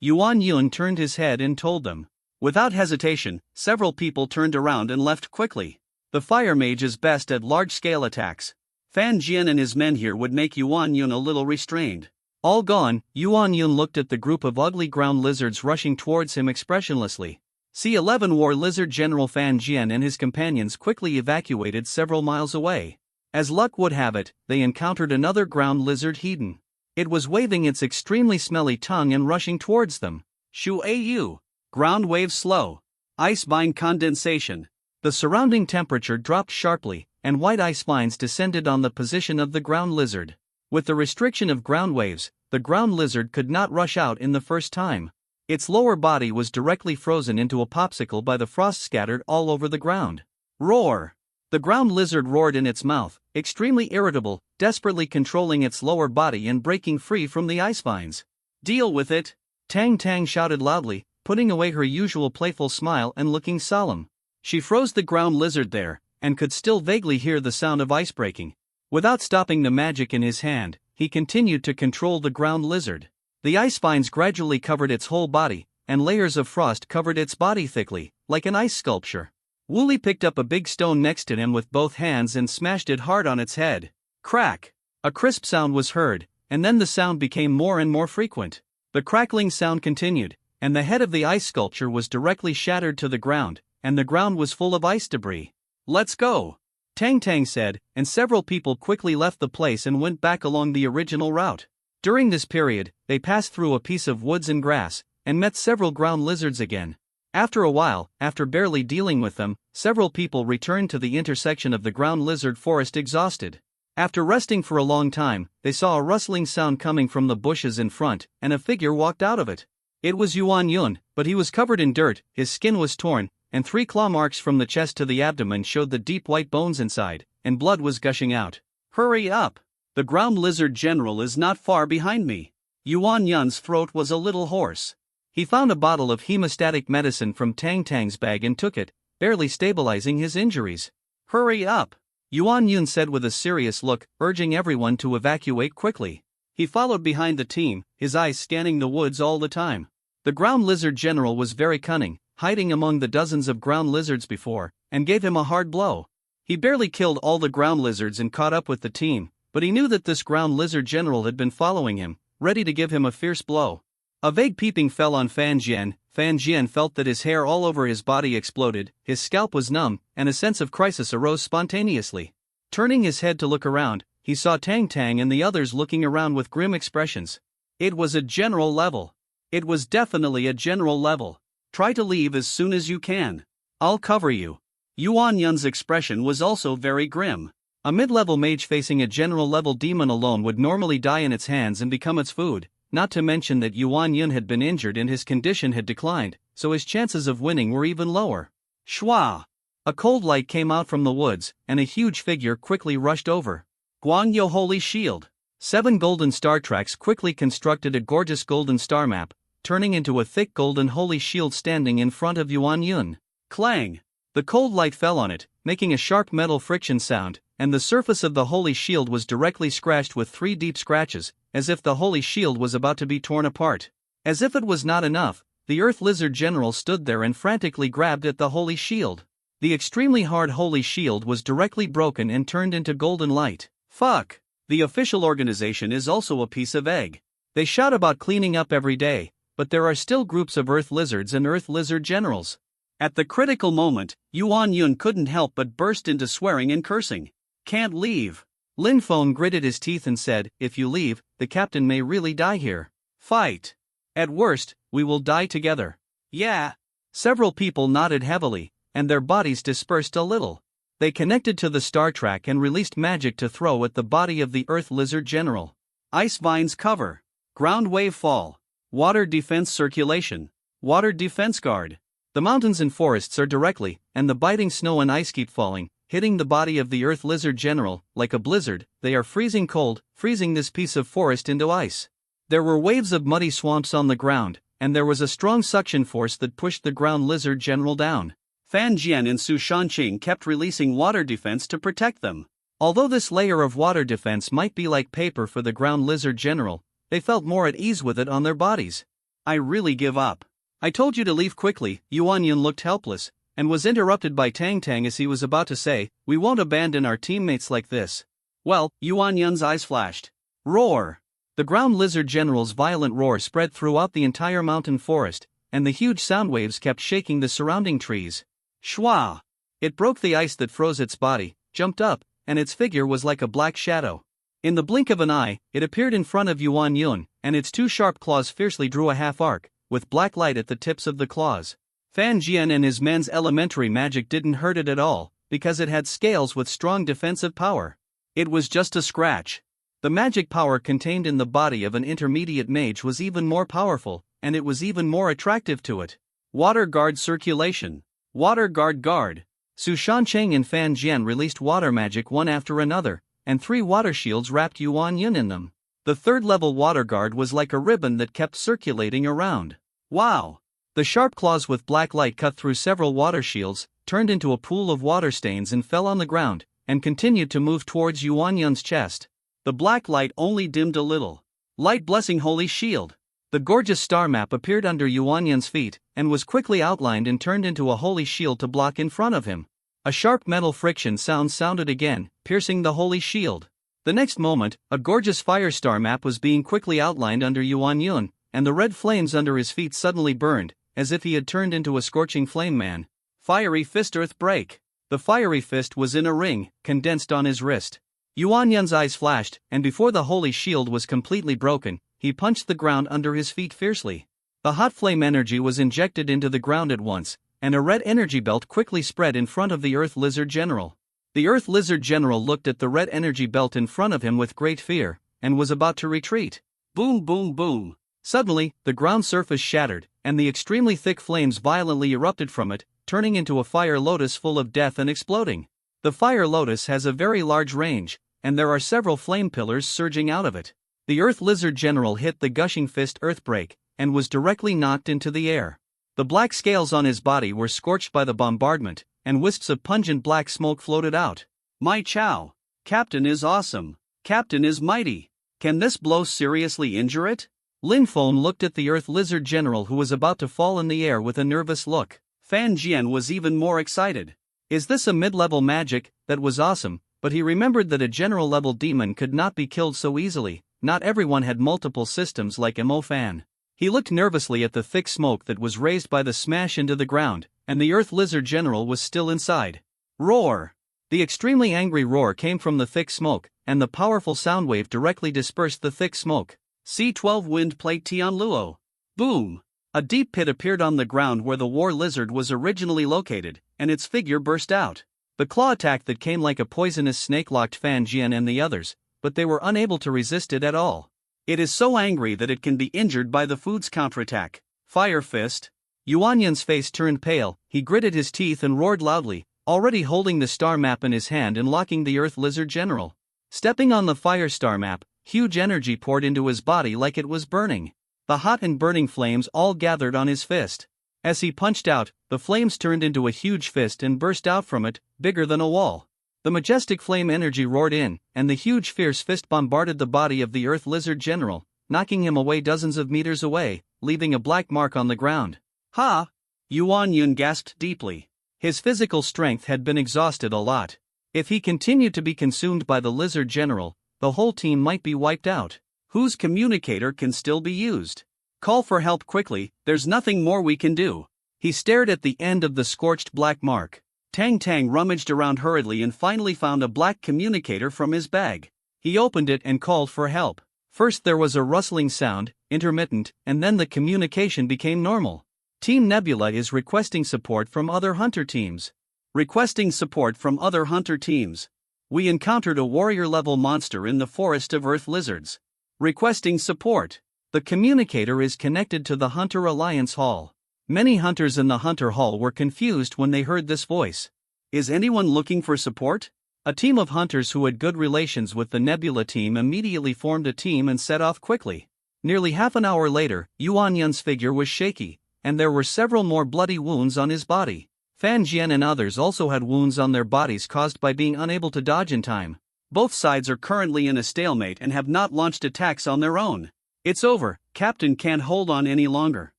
S1: Yuan Yun turned his head and told them. Without hesitation, several people turned around and left quickly. The fire mage is best at large-scale attacks. Fan Jian and his men here would make Yuan Yun a little restrained. All gone, Yuan Yun looked at the group of ugly ground lizards rushing towards him expressionlessly. C-11 War Lizard General Fan Jian and his companions quickly evacuated several miles away. As luck would have it, they encountered another ground lizard Hedon. It was waving its extremely smelly tongue and rushing towards them. Shu Au. Ground wave slow. Ice vine condensation. The surrounding temperature dropped sharply, and white ice vines descended on the position of the ground lizard. With the restriction of ground waves, the ground lizard could not rush out in the first time. Its lower body was directly frozen into a popsicle by the frost scattered all over the ground. Roar! The ground lizard roared in its mouth, extremely irritable, desperately controlling its lower body and breaking free from the ice vines. Deal with it! Tang Tang shouted loudly, putting away her usual playful smile and looking solemn. She froze the ground lizard there, and could still vaguely hear the sound of ice breaking. Without stopping the magic in his hand, he continued to control the ground lizard. The ice vines gradually covered its whole body, and layers of frost covered its body thickly, like an ice sculpture. Wu Li picked up a big stone next to him with both hands and smashed it hard on its head. Crack! A crisp sound was heard, and then the sound became more and more frequent. The crackling sound continued, and the head of the ice sculpture was directly shattered to the ground, and the ground was full of ice debris. Let's go! Tang Tang said, and several people quickly left the place and went back along the original route. During this period, they passed through a piece of woods and grass, and met several ground lizards again. After a while, after barely dealing with them, several people returned to the intersection of the ground lizard forest exhausted. After resting for a long time, they saw a rustling sound coming from the bushes in front, and a figure walked out of it. It was Yuan Yun, but he was covered in dirt, his skin was torn, and 3 claw marks from the chest to the abdomen showed the deep white bones inside, and blood was gushing out. Hurry up! The ground lizard general is not far behind me. Yuan Yun's throat was a little hoarse. He found a bottle of hemostatic medicine from Tang Tang's bag and took it, barely stabilizing his injuries. Hurry up! Yuan Yun said with a serious look, urging everyone to evacuate quickly. He followed behind the team, his eyes scanning the woods all the time. The ground lizard general was very cunning, hiding among the dozens of ground lizards before, and gave him a hard blow. He barely killed all the ground lizards and caught up with the team, but he knew that this ground lizard general had been following him, ready to give him a fierce blow. A vague peeping fell on Fan Jian. Fan Jian felt that his hair all over his body exploded, his scalp was numb, and a sense of crisis arose spontaneously. Turning his head to look around, he saw Tang Tang and the others looking around with grim expressions. It was a general level. It was definitely a general level. Try to leave as soon as you can. I'll cover you. Yuan Yun's expression was also very grim. A mid-level mage facing a general-level demon alone would normally die in its hands and become its food, not to mention that Yuan Yun had been injured and his condition had declined, so his chances of winning were even lower.
S2: Shwa!
S1: A cold light came out from the woods, and a huge figure quickly rushed over.
S2: Guangyo Holy Shield.
S1: 7 golden star tracks quickly constructed a gorgeous golden star map, turning into a thick golden holy shield standing in front of Yuan Yun.
S2: Clang!
S1: The cold light fell on it, making a sharp metal friction sound, and the surface of the holy shield was directly scratched with 3 deep scratches, as if the holy shield was about to be torn apart. As if it was not enough, the Earth Lizard General stood there and frantically grabbed at the holy shield. The extremely hard holy shield was directly broken and turned into golden light.
S2: Fuck! The official organization is also a piece of egg.
S1: They shout about cleaning up every day, but there are still groups of Earth Lizards and Earth Lizard Generals.
S2: At the critical moment, Yuan Yun couldn't help but burst into swearing and cursing. Can't leave.
S1: Lin Feng gritted his teeth and said, "If you leave, the captain may really die here."
S2: Fight.
S1: At worst, we will die together.
S2: Yeah.
S1: Several people nodded heavily, and their bodies dispersed a little. They connected to the star track and released magic to throw at the body of the Earth Lizard General.
S2: Ice vines cover. Ground wave fall. Water defense circulation. Water defense guard.
S1: The mountains and forests are directly, and the biting snow and ice keep falling, hitting the body of the Earth Lizard General. Like a blizzard, they are freezing cold, freezing this piece of forest into ice. There were waves of muddy swamps on the ground, and there was a strong suction force that pushed the ground lizard general down.
S2: Fan Jian and Su Shanqing kept releasing water defense to protect them.
S1: Although this layer of water defense might be like paper for the ground lizard general, they felt more at ease with it on their bodies.
S2: I really give up.
S1: I told you to leave quickly. Yuan Yun looked helpless, and was interrupted by Tang Tang as he was about to say, "We won't abandon our teammates like this."
S2: Well, Yuan Yun's eyes flashed. Roar!
S1: The ground lizard general's violent roar spread throughout the entire mountain forest, and the huge sound waves kept shaking the surrounding trees.
S2: Shwa!
S1: It broke the ice that froze its body, jumped up, and its figure was like a black shadow. In the blink of an eye, it appeared in front of Yuan Yun, and its 2 sharp claws fiercely drew a half arc, with black light at the tips of the claws. Fan Jian and his men's elementary magic didn't hurt it at all, because it had scales with strong defensive power.
S2: It was just a scratch.
S1: The magic power contained in the body of an intermediate mage was even more powerful, and it was even more attractive to it.
S2: Water guard circulation. Water guard.
S1: Su Shanqing and Fan Jian released water magic one after another, and 3 water shields wrapped Yuan Yun in them. The 3rd-level water guard was like a ribbon that kept circulating around.
S2: Wow!
S1: The sharp claws with black light cut through several water shields, turned into a pool of water stains and fell on the ground, and continued to move towards Yuan Yun's chest.
S2: The black light only dimmed a little. Light blessing holy shield.
S1: The gorgeous star map appeared under Yuan Yun's feet, and was quickly outlined and turned into a holy shield to block in front of him. A sharp metal friction sound sounded again, piercing the holy shield. The next moment, a gorgeous fire star map was being quickly outlined under Yuan Yun, and the red flames under his feet suddenly burned, as if he had turned into a scorching flame man.
S2: Fiery fist earth break.
S1: The fiery fist was in a ring, condensed on his wrist. Yuan Yun's eyes flashed, and before the holy shield was completely broken, he punched the ground under his feet fiercely. The hot flame energy was injected into the ground at once, and a red energy belt quickly spread in front of the Earth Lizard General. The Earth Lizard General looked at the red energy belt in front of him with great fear, and was about to retreat.
S2: Boom boom boom.
S1: Suddenly, the ground surface shattered, and the extremely thick flames violently erupted from it, turning into a fire lotus full of death and exploding. The fire lotus has a very large range, and there are several flame pillars surging out of it. The Earth Lizard General hit the gushing fist earthbreak, and was directly knocked into the air. The black scales on his body were scorched by the bombardment, and wisps of pungent black smoke floated out.
S2: My chow! Captain is awesome! Captain is mighty! Can this blow seriously injure it?
S1: Lin Feng looked at the Earth Lizard General who was about to fall in the air with a nervous look.
S2: Fan Jian was even more excited.
S1: Is this a mid-level magic? That was awesome, but he remembered that a general-level demon could not be killed so easily. Not everyone had multiple systems like Mo Fan. He looked nervously at the thick smoke that was raised by the smash into the ground, and the Earth Lizard General was still inside.
S2: Roar!
S1: The extremely angry roar came from the thick smoke, and the powerful sound wave directly dispersed the thick smoke.
S2: C12 Wind Plate Tianluo. Boom! A deep pit appeared on the ground where the war lizard was originally located, and its figure burst out. The claw attack that came like a poisonous snake locked Fan Jian and the others, but they were unable to resist it at all. It is so angry that it can be injured by the food's counterattack. Fire Fist.
S1: Yuan Yun's face turned pale, he gritted his teeth and roared loudly, already holding the star map in his hand and locking the Earth Lizard General. Stepping on the fire star map, huge energy poured into his body like it was burning. The hot and burning flames all gathered on his fist. As he punched out, the flames turned into a huge fist and burst out from it, bigger than a wall. The majestic flame energy roared in, and the huge fierce fist bombarded the body of the Earth Lizard General, knocking him away dozens of meters away, leaving a black mark on the ground.
S2: Ha! Yuan Yun gasped deeply. His physical strength had been exhausted a lot. If he continued to be consumed by the Lizard General, the whole team might be wiped out. Whose communicator can still be used? Call for help quickly, there's nothing more we can do. He stared at the end of the scorched black mark. Tang Tang rummaged around hurriedly and finally found a black communicator from his bag. He opened it and called for help. First there was a rustling sound, intermittent, and then the communication became normal. Team Nebula is requesting support from other hunter teams. Requesting support from other hunter teams. We encountered a warrior-level monster in the forest of Earth Lizards. Requesting support. The communicator is connected to the Hunter Alliance Hall. Many hunters in the Hunter Hall were confused when they heard this voice. Is anyone looking for support? A team of hunters who had good relations with the Nebula team immediately formed a team and set off quickly. Nearly half an hour later, Yuan Yun's figure was shaky, and there were several more bloody wounds on his body. Fan Jian and others also had wounds on their bodies caused by being unable to dodge in time. Both sides are currently in a stalemate and have not launched attacks on their own. It's over, Captain can't hold on any longer.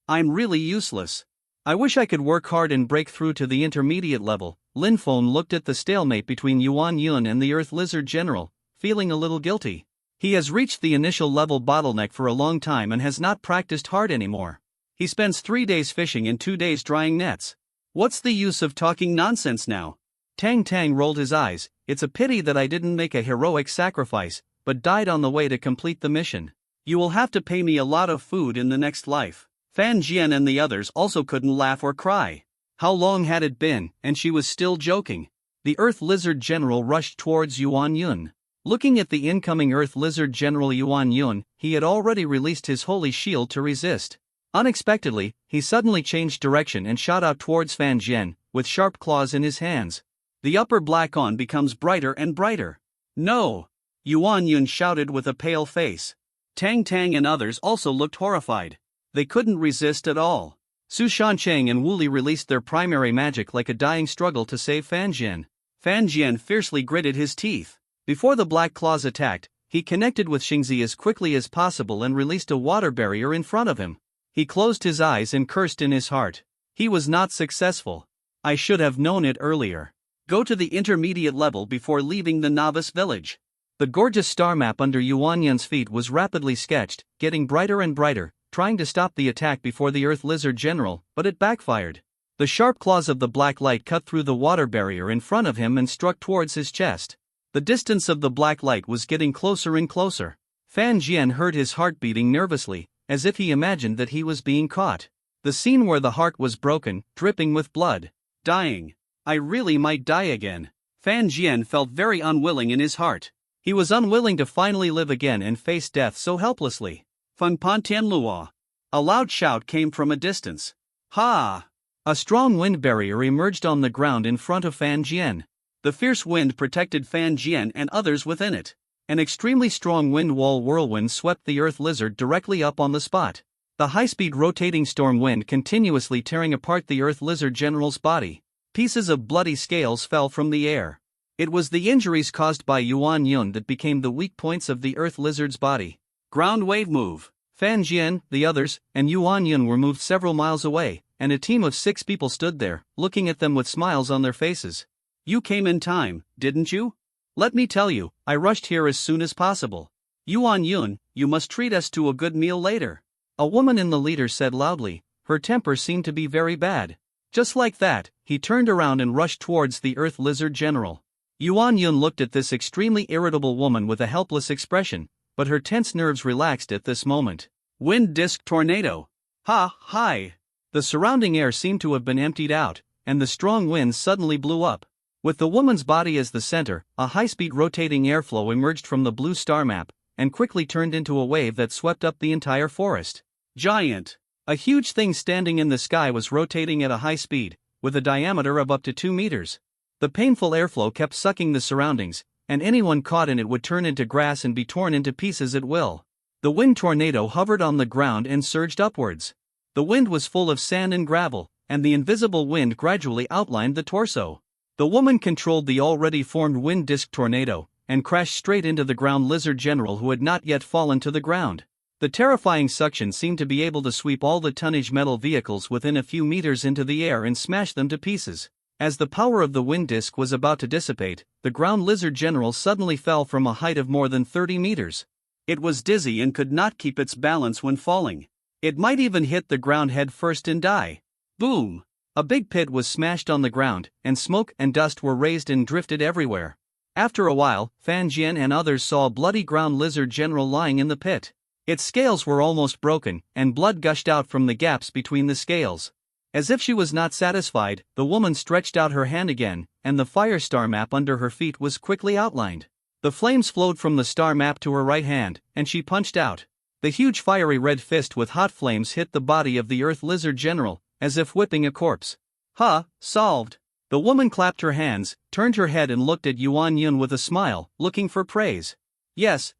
S2: I'm really useless. I wish I could work hard and break through to the intermediate level. Lin Feng looked at the stalemate between Yuan Yun and the Earth Lizard General, feeling a little guilty. He has reached the initial level bottleneck for a long time and has not practiced hard anymore. He spends 3 days fishing and 2 days drying nets. What's the use of talking nonsense now? Tang Tang rolled his eyes. It's a pity that I didn't make a heroic sacrifice, but died on the way to complete the mission. You will have to pay me a lot of food in the next life. Fan Jian and the others also couldn't laugh or cry. How long had it been, and she was still joking. The Earth Lizard General rushed towards Yuan Yun. Looking at the incoming Earth Lizard General Yuan Yun, he had already released his holy shield to resist. Unexpectedly, he suddenly changed direction and shot out towards Fan Jian, with sharp claws in his hands. The upper black on becomes brighter and brighter. No! Yuan Yun shouted with a pale face. Tang Tang and others also looked horrified. They couldn't resist at all. Su Shancheng and Wu Li released their primary magic like a dying struggle to save Fan Jian. Fan Jian fiercely gritted his teeth. Before the black claws attacked, he connected with Xingzi as quickly as possible and released a water barrier in front of him. He closed his eyes and cursed in his heart. He was not successful. I should have known it earlier. Go to the intermediate level before leaving the novice village. The gorgeous star map under Yuan Yun's feet was rapidly sketched, getting brighter and brighter, trying to stop the attack before the Earth Lizard General, but it backfired. The sharp claws of the black light cut through the water barrier in front of him and struck towards his chest. The distance of the black light was getting closer and closer. Fan Jian heard his heart beating nervously, as if he imagined that he was being caught. The scene where the heart was broken, dripping with blood. Dying. I really might die again. Fan Jian felt very unwilling in his heart. He was unwilling to finally live again and face death so helplessly. Feng Pan Tianlua. A loud shout came from a distance. Ha! A strong wind barrier emerged on the ground in front of Fan Jian. The fierce wind protected Fan Jian and others within it. An extremely strong wind wall whirlwind swept the Earth Lizard directly up on the spot. The high-speed rotating storm wind continuously tearing apart the Earth Lizard General's body. Pieces of bloody scales fell from the air. It was the injuries caused by Yuan Yun that became the weak points of the Earth Lizard's body. Ground wave move. Fan Jian, the others, and Yuan Yun were moved several miles away, and a team of 6 people stood there, looking at them with smiles on their faces. You came in time, didn't you? Let me tell you, I rushed here as soon as possible. Yuan Yun, you must treat us to a good meal later. A woman in the leader said loudly. Her temper seemed to be very bad. Just like that, he turned around and rushed towards the Earth Lizard General. Yuan Yun looked at this extremely irritable woman with a helpless expression, but her tense nerves relaxed at this moment. Wind Disk Tornado. Hi! The surrounding air seemed to have been emptied out, and the strong winds suddenly blew up. With the woman's body as the center, a high-speed rotating airflow emerged from the blue star map,
S1: and quickly turned into a wave that swept up the entire forest.
S2: Giant.
S1: A huge thing standing in the sky was rotating at a high speed, with a diameter of up to 2 meters. The painful airflow kept sucking the surroundings, and anyone caught in it would turn into grass and be torn into pieces at will. The wind tornado hovered on the ground and surged upwards. The wind was full of sand and gravel, and the invisible wind gradually outlined the torso. The woman controlled the already formed wind disk tornado, and crashed straight into the ground lizard general who had not yet fallen to the ground. The terrifying suction seemed to be able to sweep all the tonnage metal vehicles within a few meters into the air and smash them to pieces. As the power of the wind disk was about to dissipate, the ground lizard general suddenly fell from a height of more than 30 meters.
S2: It was dizzy and could not keep its balance when falling. It might even hit the ground head first and die. Boom!
S1: A big pit was smashed on the ground, and smoke and dust were raised and drifted everywhere. After a while, Fan Jian and others saw a bloody ground lizard general lying in the pit. Its scales were almost broken, and blood gushed out from the gaps between the scales. As if she was not satisfied, the woman stretched out her hand again, and the fire star map under her feet was quickly outlined. The flames flowed from the star map to her right hand, and she punched out. The huge fiery red fist with hot flames hit the body of the Earth Lizard General, as if whipping a corpse.
S2: "Ha, solved."
S1: The woman clapped her hands, turned her head and looked at Yuan Yun with a smile, looking for praise.
S2: Yes,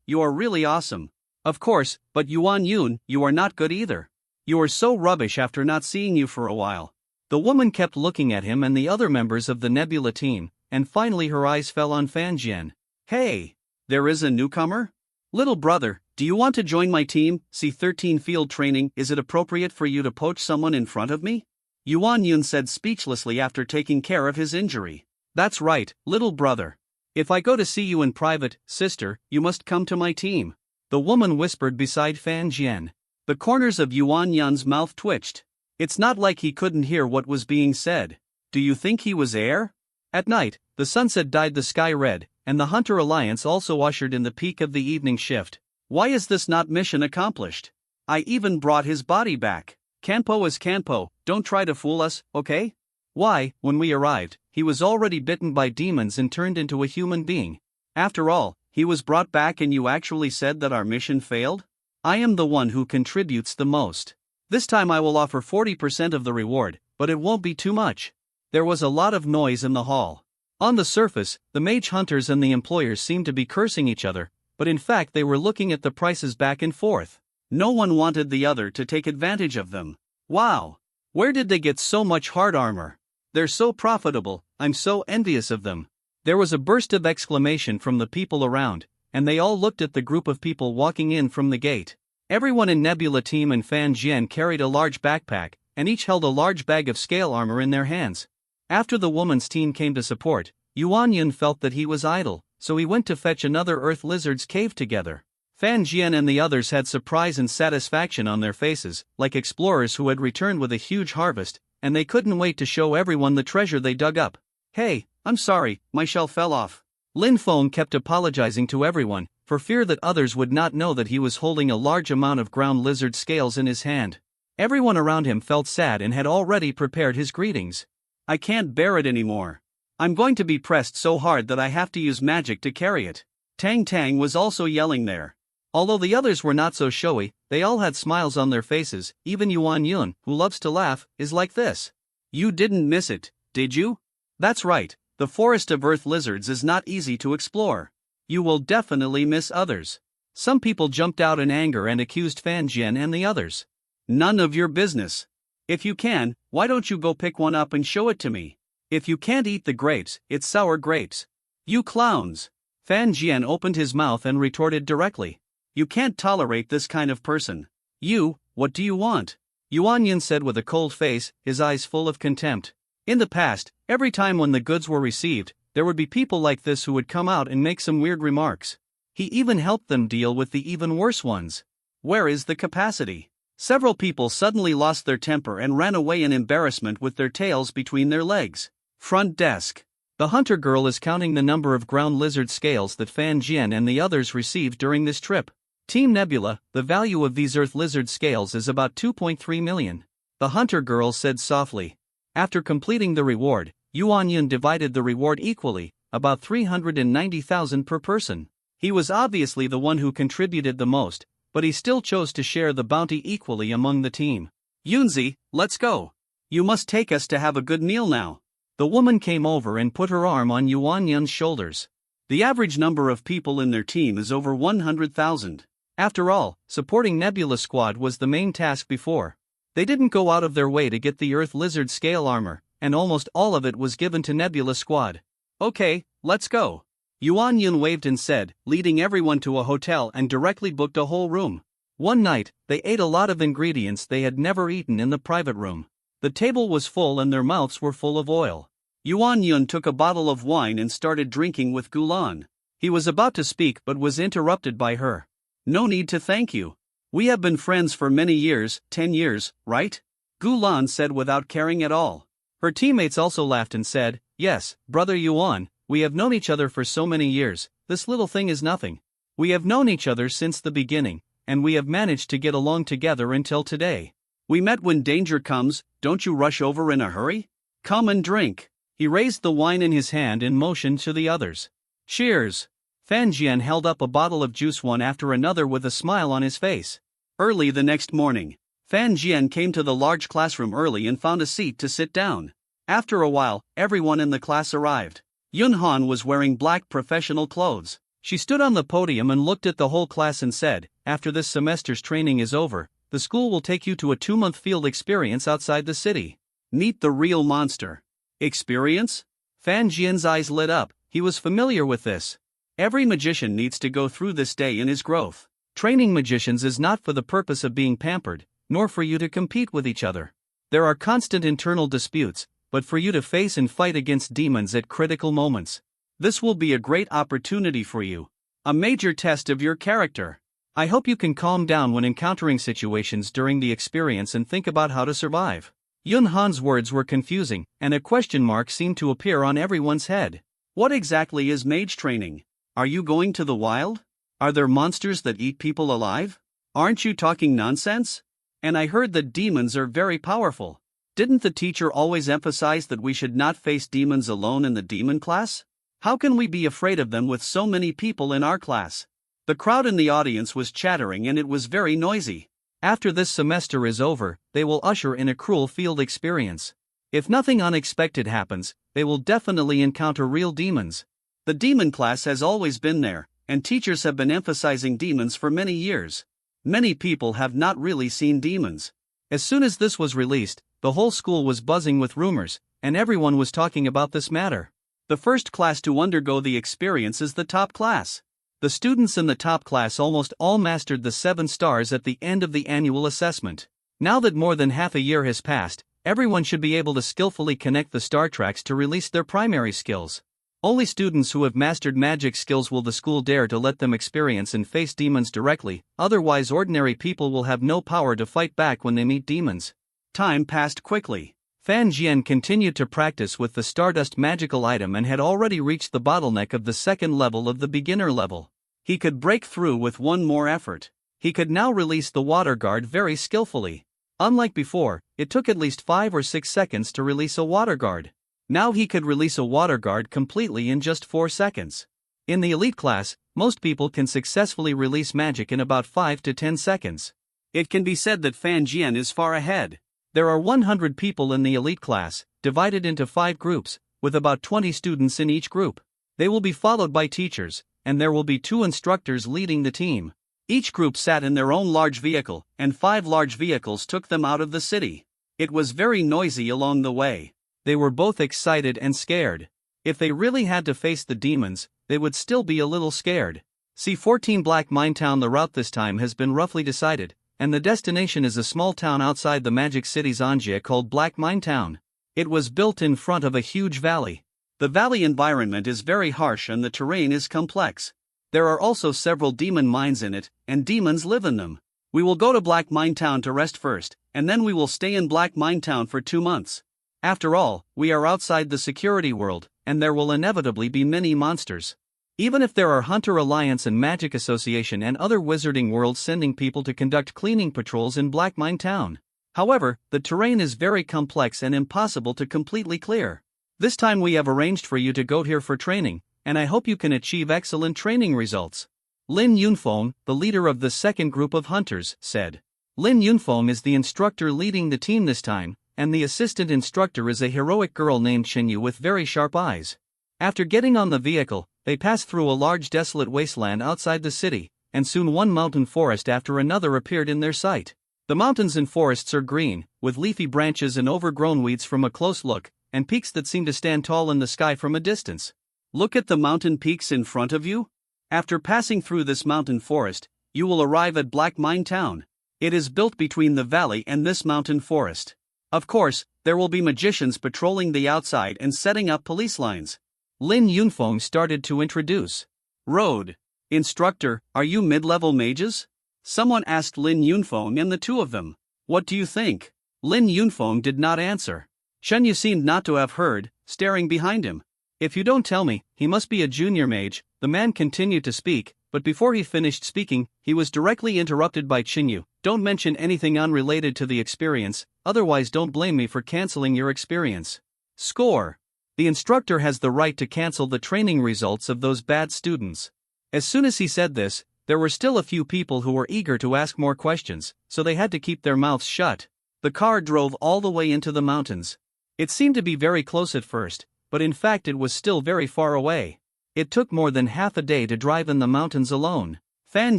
S2: you are really awesome. Of course, but Yuan Yun, you are not good either. You are so rubbish after not seeing you for a while.
S1: The woman kept looking at him and the other members of the Nebula team, and finally her eyes fell on Fan Jian.
S2: Hey, there is a newcomer? Little brother, do you want to join my team? C-13 field training. Is it appropriate for you to poach someone in front of me? Yuan Yun said speechlessly after taking care of his injury.
S1: That's right, little brother. If I go to see you in private, sister, you must come to my team. The woman whispered beside Fan Jian.
S2: The corners of Yuan Yun's mouth twitched. It's not like he couldn't hear what was being said. Do you think he was air?
S1: At night, the sunset dyed the sky red, and the Hunter Alliance also ushered in the peak of the evening shift.
S2: Why is this not mission accomplished? I even brought his body back. Kanpo is Kanpo, don't try to fool us, okay?
S1: Why, when we arrived, he was already bitten by demons and turned into a human being.
S2: After all, he was brought back and you actually said that our mission failed? I am the one who contributes the most. This time I will offer 40% of the reward, but it won't be too much.
S1: There was a lot of noise in the hall. On the surface, the mage hunters and the employers seemed to be cursing each other, but in fact they were looking at the prices back and forth.
S2: No one wanted the other to take advantage of them. Wow! Where did they get so much hard armor? They're so profitable, I'm so envious of them.
S1: There was a burst of exclamation from the people around, and they all looked at the group of people walking in from the gate. Everyone in Nebula Team and Fan Jian carried a large backpack, and each held a large bag of scale armor in their hands. After the woman's team came to support, Yuan Yun felt that he was idle, so he went to fetch another Earth Lizard's cave together. Fan Jian and the others had surprise and satisfaction on their faces, like explorers who had returned with a huge harvest, and they couldn't wait to show everyone the treasure they dug up.
S2: Hey, I'm sorry, my shell fell off.
S1: Lin Feng kept apologizing to everyone, for fear that others would not know that he was holding a large amount of ground lizard scales in his hand. Everyone around him felt sad and had already prepared his greetings.
S2: I can't bear it anymore. I'm going to be pressed so hard that I have to use magic to carry it. Tang Tang was also yelling there.
S1: Although the others were not so showy, they all had smiles on their faces. Even Yuan Yun, who loves to laugh, is like this.
S2: You didn't miss it, did you?
S1: That's right, the forest of earth lizards is not easy to explore. You will definitely miss others. Some people jumped out in anger and accused Fan Jian and the others.
S2: None of your business. If you can, why don't you go pick one up and show it to me? If you can't eat the grapes, it's sour grapes. You clowns.
S1: Fan Jian opened his mouth and retorted directly.
S2: You can't tolerate this kind of person.
S1: You, what do you want? Yuan Yun said with a cold face, his eyes full of contempt. In the past, every time when the goods were received, there would be people like this who would come out and make some weird remarks. He even helped them deal with the even worse ones.
S2: Where is the capacity? Several people suddenly lost their temper and ran away in embarrassment with their tails between their legs. Front desk.
S1: The hunter girl is counting the number of ground lizard scales that Fan Jian and the others received during this trip. Team Nebula, the value of these earth lizard scales is about 2.3 million. The hunter girl said softly. After completing the reward, Yuan Yun divided the reward equally, about 390,000 per person.
S2: He was obviously the one who contributed the most, but he still chose to share the bounty equally among the team. Yunzi, let's go. You must take us to have a good meal now. The woman came over and put her arm on Yuan Yun's shoulders. The average number of people in their team is over 100,000. After all, supporting Nebula Squad was the main task before. They didn't go out of their way to get the Earth Lizard scale armor, and almost all of it was given to Nebula Squad. Okay, let's go. Yuan Yun waved and said, leading everyone to a hotel and directly booked a whole room. One night, they ate a lot of ingredients they had never eaten in the private room. The table was full and their mouths were full of oil. Yuan Yun took a bottle of wine and started drinking with Gulan. He was about to speak but was interrupted by her. No need to thank you. We have been friends for many years, 10 years, right? Gulan said without caring at all. Her teammates also laughed and said, yes, brother Yuan, we have known each other for so many years, this little thing is nothing. We have known each other since the beginning, and we have managed to get along together until today. We met when danger comes, don't you rush over in a hurry? Come and drink. He raised the wine in his hand and motioned to the others. Cheers! Fan Jian held up a bottle of juice one after another with a smile on his face. Early the next morning, Fan Jian came to the large classroom early and found a seat to sit down. After a while, everyone in the class arrived. Yun Han was wearing black professional clothes. She stood on the podium and looked at the whole class and said, after this semester's training is over, the school will take you to a 2-month field experience outside the city. Meet the real monster. Experience? Fan Jian's eyes lit up, he was familiar with this. Every magician needs to go through this day in his growth. Training magicians is not for the purpose of being pampered, nor for you to compete with each other. There are constant internal disputes, but for you to face and fight against demons at critical moments. This will be a great opportunity for you. A major test of your character. I hope you can calm down when encountering situations during the experience and think about how to survive. Yun Han's words were confusing, and a question mark seemed to appear on everyone's head. What exactly is mage training? Are you going to the wild? Are there monsters that eat people alive? Aren't you talking nonsense? And I heard that demons are very powerful. Didn't the teacher always emphasize that we should not face demons alone in the demon class? How can we be afraid of them with so many people in our class? The crowd in the audience was chattering and it was very noisy. After this semester is over, they will usher in a cruel field experience. If nothing unexpected happens, they will definitely encounter real demons. The demon class has always been there, and teachers have been emphasizing demons for many years. Many people have not really seen demons. As soon as this was released, the whole school was buzzing with rumors, and everyone was talking about this matter. The first class to undergo the experience is the top class. The students in the top class almost all mastered the 7 stars at the end of the annual assessment. Now that more than half a year has passed, everyone should be able to skillfully connect the star tracks to release their primary skills. Only students who have mastered magic skills will the school dare to let them experience and face demons directly, otherwise ordinary people will have no power to fight back when they meet demons. Time passed quickly. Fan Jian continued to practice with the Stardust magical item and had already reached the bottleneck of the 2nd level of the beginner level. He could break through with one more effort. He could now release the water guard very skillfully. Unlike before, it took at least 5 or 6 seconds to release a water guard. Now he could release a water guard completely in just 4 seconds. In the elite class, most people can successfully release magic in about 5 to 10 seconds. It can be said that Fan Jian is far ahead. There are 100 people in the elite class, divided into 5 groups, with about 20 students in each group. They will be followed by teachers, and there will be 2 instructors leading the team. Each group sat in their own large vehicle, and 5 large vehicles took them out of the city. It was very noisy along the way. They were both excited and scared. If they really had to face the demons, they would still be a little scared. C14 Black Mine Town. The route this time has been roughly decided, and the destination is a small town outside the magic city Zanjie called Black Mine Town. It was built in front of a huge valley. The valley environment is very harsh and the terrain is complex. There are also several demon mines in it, and demons live in them. We will go to Black Mine Town to rest first, and then we will stay in Black Mine Town for 2 months. After all, we are outside the security world, and there will inevitably be many monsters. Even if there are Hunter Alliance and Magic Association and other wizarding worlds sending people to conduct cleaning patrols in Black Mine Town. However, the terrain is very complex and impossible to completely clear. This time we have arranged for you to go here for training, and I hope you can achieve excellent training results.
S1: Lin Yunfeng, the leader of the second group of hunters, said. Lin Yunfeng is the instructor leading the team this time, and the assistant instructor is a heroic girl named Xinyu with very sharp eyes. After getting on the vehicle, they passed through a large desolate wasteland outside the city, and soon one mountain forest after another appeared in their sight. The mountains and forests are green, with leafy branches and overgrown weeds from a close look, and peaks that seem to stand tall in the sky from a distance.
S2: Look at the mountain peaks in front of you. After passing through this mountain forest, you will arrive at Black Mine Town. It is built between the valley and this mountain forest. Of course, there will be magicians patrolling the outside and setting up police lines.
S1: Lin Yunfeng started to introduce.
S2: Road. Instructor, are you mid-level mages? Someone asked Lin Yunfeng and the two of them. What do you think?
S1: Lin Yunfeng did not answer.
S2: Shenyu seemed not to have heard, staring behind him.
S1: If you don't tell me, he must be a junior mage. The man continued to speak, but before he finished speaking, he was directly interrupted by Xinyu. Don't mention anything unrelated to the experience, otherwise don't blame me for canceling your experience.
S2: Score.
S1: The instructor has the right to cancel the training results of those bad students. As soon as he said this, there were still a few people who were eager to ask more questions, so they had to keep their mouths shut. The car drove all the way into the mountains. It seemed to be very close at first, but in fact it was still very far away. It took more than half a day to drive in the mountains alone.
S2: Fan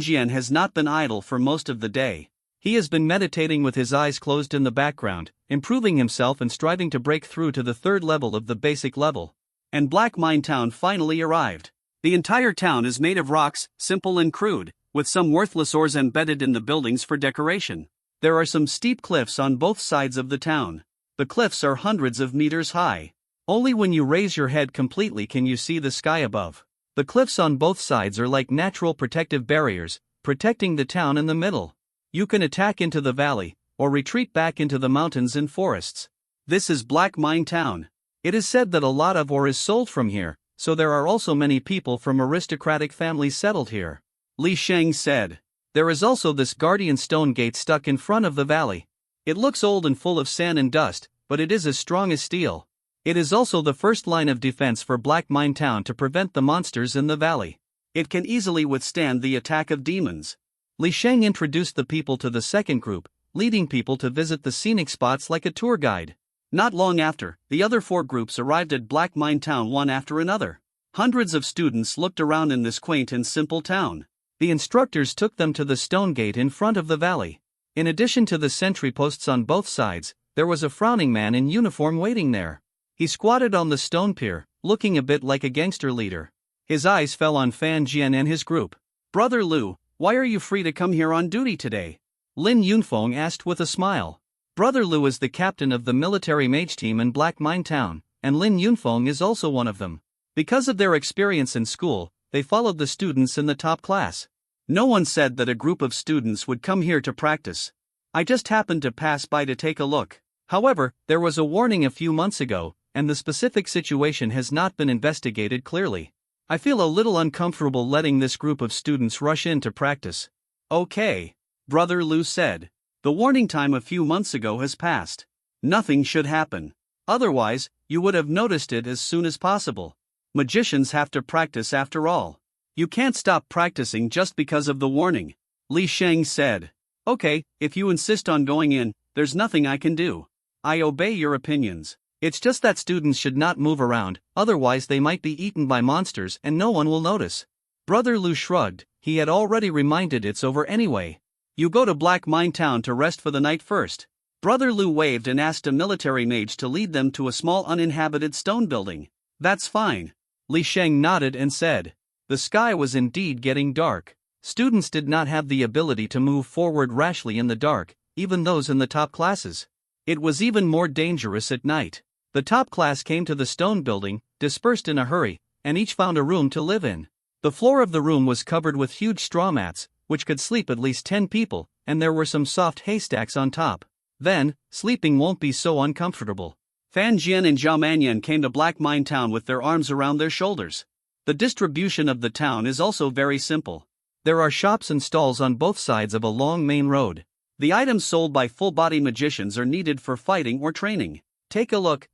S2: Jian has not been idle for most of the day.
S1: He has been meditating with his eyes closed in the background, improving himself and striving to break through to the third level of the basic level.
S2: And Black Mine Town finally arrived. The entire town is made of rocks, simple and crude, with some worthless ores embedded in the buildings for decoration. There are some steep cliffs on both sides of the town. The cliffs are hundreds of meters high.
S1: Only when you raise your head completely can you see the sky above. The cliffs on both sides are like natural protective barriers, protecting the town in the middle. You can attack into the valley, or retreat back into the mountains and forests.
S2: This is Black Mine Town.
S1: It is said that a lot of ore is sold from here, so there are also many people from aristocratic families settled here.
S2: Li Sheng said.
S1: There is also this guardian stone gate stuck in front of the valley. It looks old and full of sand and dust, but it is as strong as steel. It is also the first line of defense for Black Mine Town to prevent the monsters in the valley.
S2: It can easily withstand the attack of demons.
S1: Li Sheng introduced the people to the second group, leading people to visit the scenic spots like a tour guide.
S2: Not long after, the other four groups arrived at Black Mine Town one after another. Hundreds of students looked around in this quaint and simple town.
S1: The instructors took them to the stone gate in front of the valley. In addition to the sentry posts on both sides, there was a frowning man in uniform waiting there. He squatted on the stone pier, looking a bit like a gangster leader. His eyes fell on Fan Jian and his group.
S2: Brother Lu, why are you free to come here on duty today?
S1: Lin Yunfeng asked with a smile. Brother Lu is the captain of the military mage team in Black Mine Town, and Lin Yunfeng is also one of them. Because of their experience in school, they followed the students in the top class.
S2: No one said that a group of students would come here to practice. I just happened to pass by to take a look.
S1: However, there was a warning a few months ago, and the specific situation has not been investigated clearly. I feel a little uncomfortable letting this group of students rush in to practice.
S2: Okay, Brother Lu said. The warning time a few months ago has passed. Nothing should happen. Otherwise, you would have noticed it as soon as possible. Magicians have to practice after all. You can't stop practicing just because of the warning. Li Sheng said. Okay, if you insist on going in, there's nothing I can do. I obey your opinions.
S1: It's just that students should not move around, otherwise they might be eaten by monsters and no one will notice. Brother Lu shrugged, he had already reminded it's over anyway.
S2: You go to Black Mine Town to rest for the night first. Brother Lu waved and asked a military mage to lead them to a small uninhabited stone building. That's fine.
S1: Li Sheng nodded and said. The sky was indeed getting dark. Students did not have the ability to move forward rashly in the dark, even those in the top classes. It was even more dangerous at night. The top class came to the stone building, dispersed in a hurry, and each found a room to live in. The floor of the room was covered with huge straw mats, which could sleep at least 10 people, and there were some soft haystacks on top. Then, sleeping won't be so uncomfortable.
S2: Fan Jian and Zhao Manyan came to Black Mine Town with their arms around their shoulders. The distribution of the town is also very simple.
S1: There are shops and stalls on both sides of a long main road.
S2: The items sold by full-body magicians are needed for fighting or training. Take a look.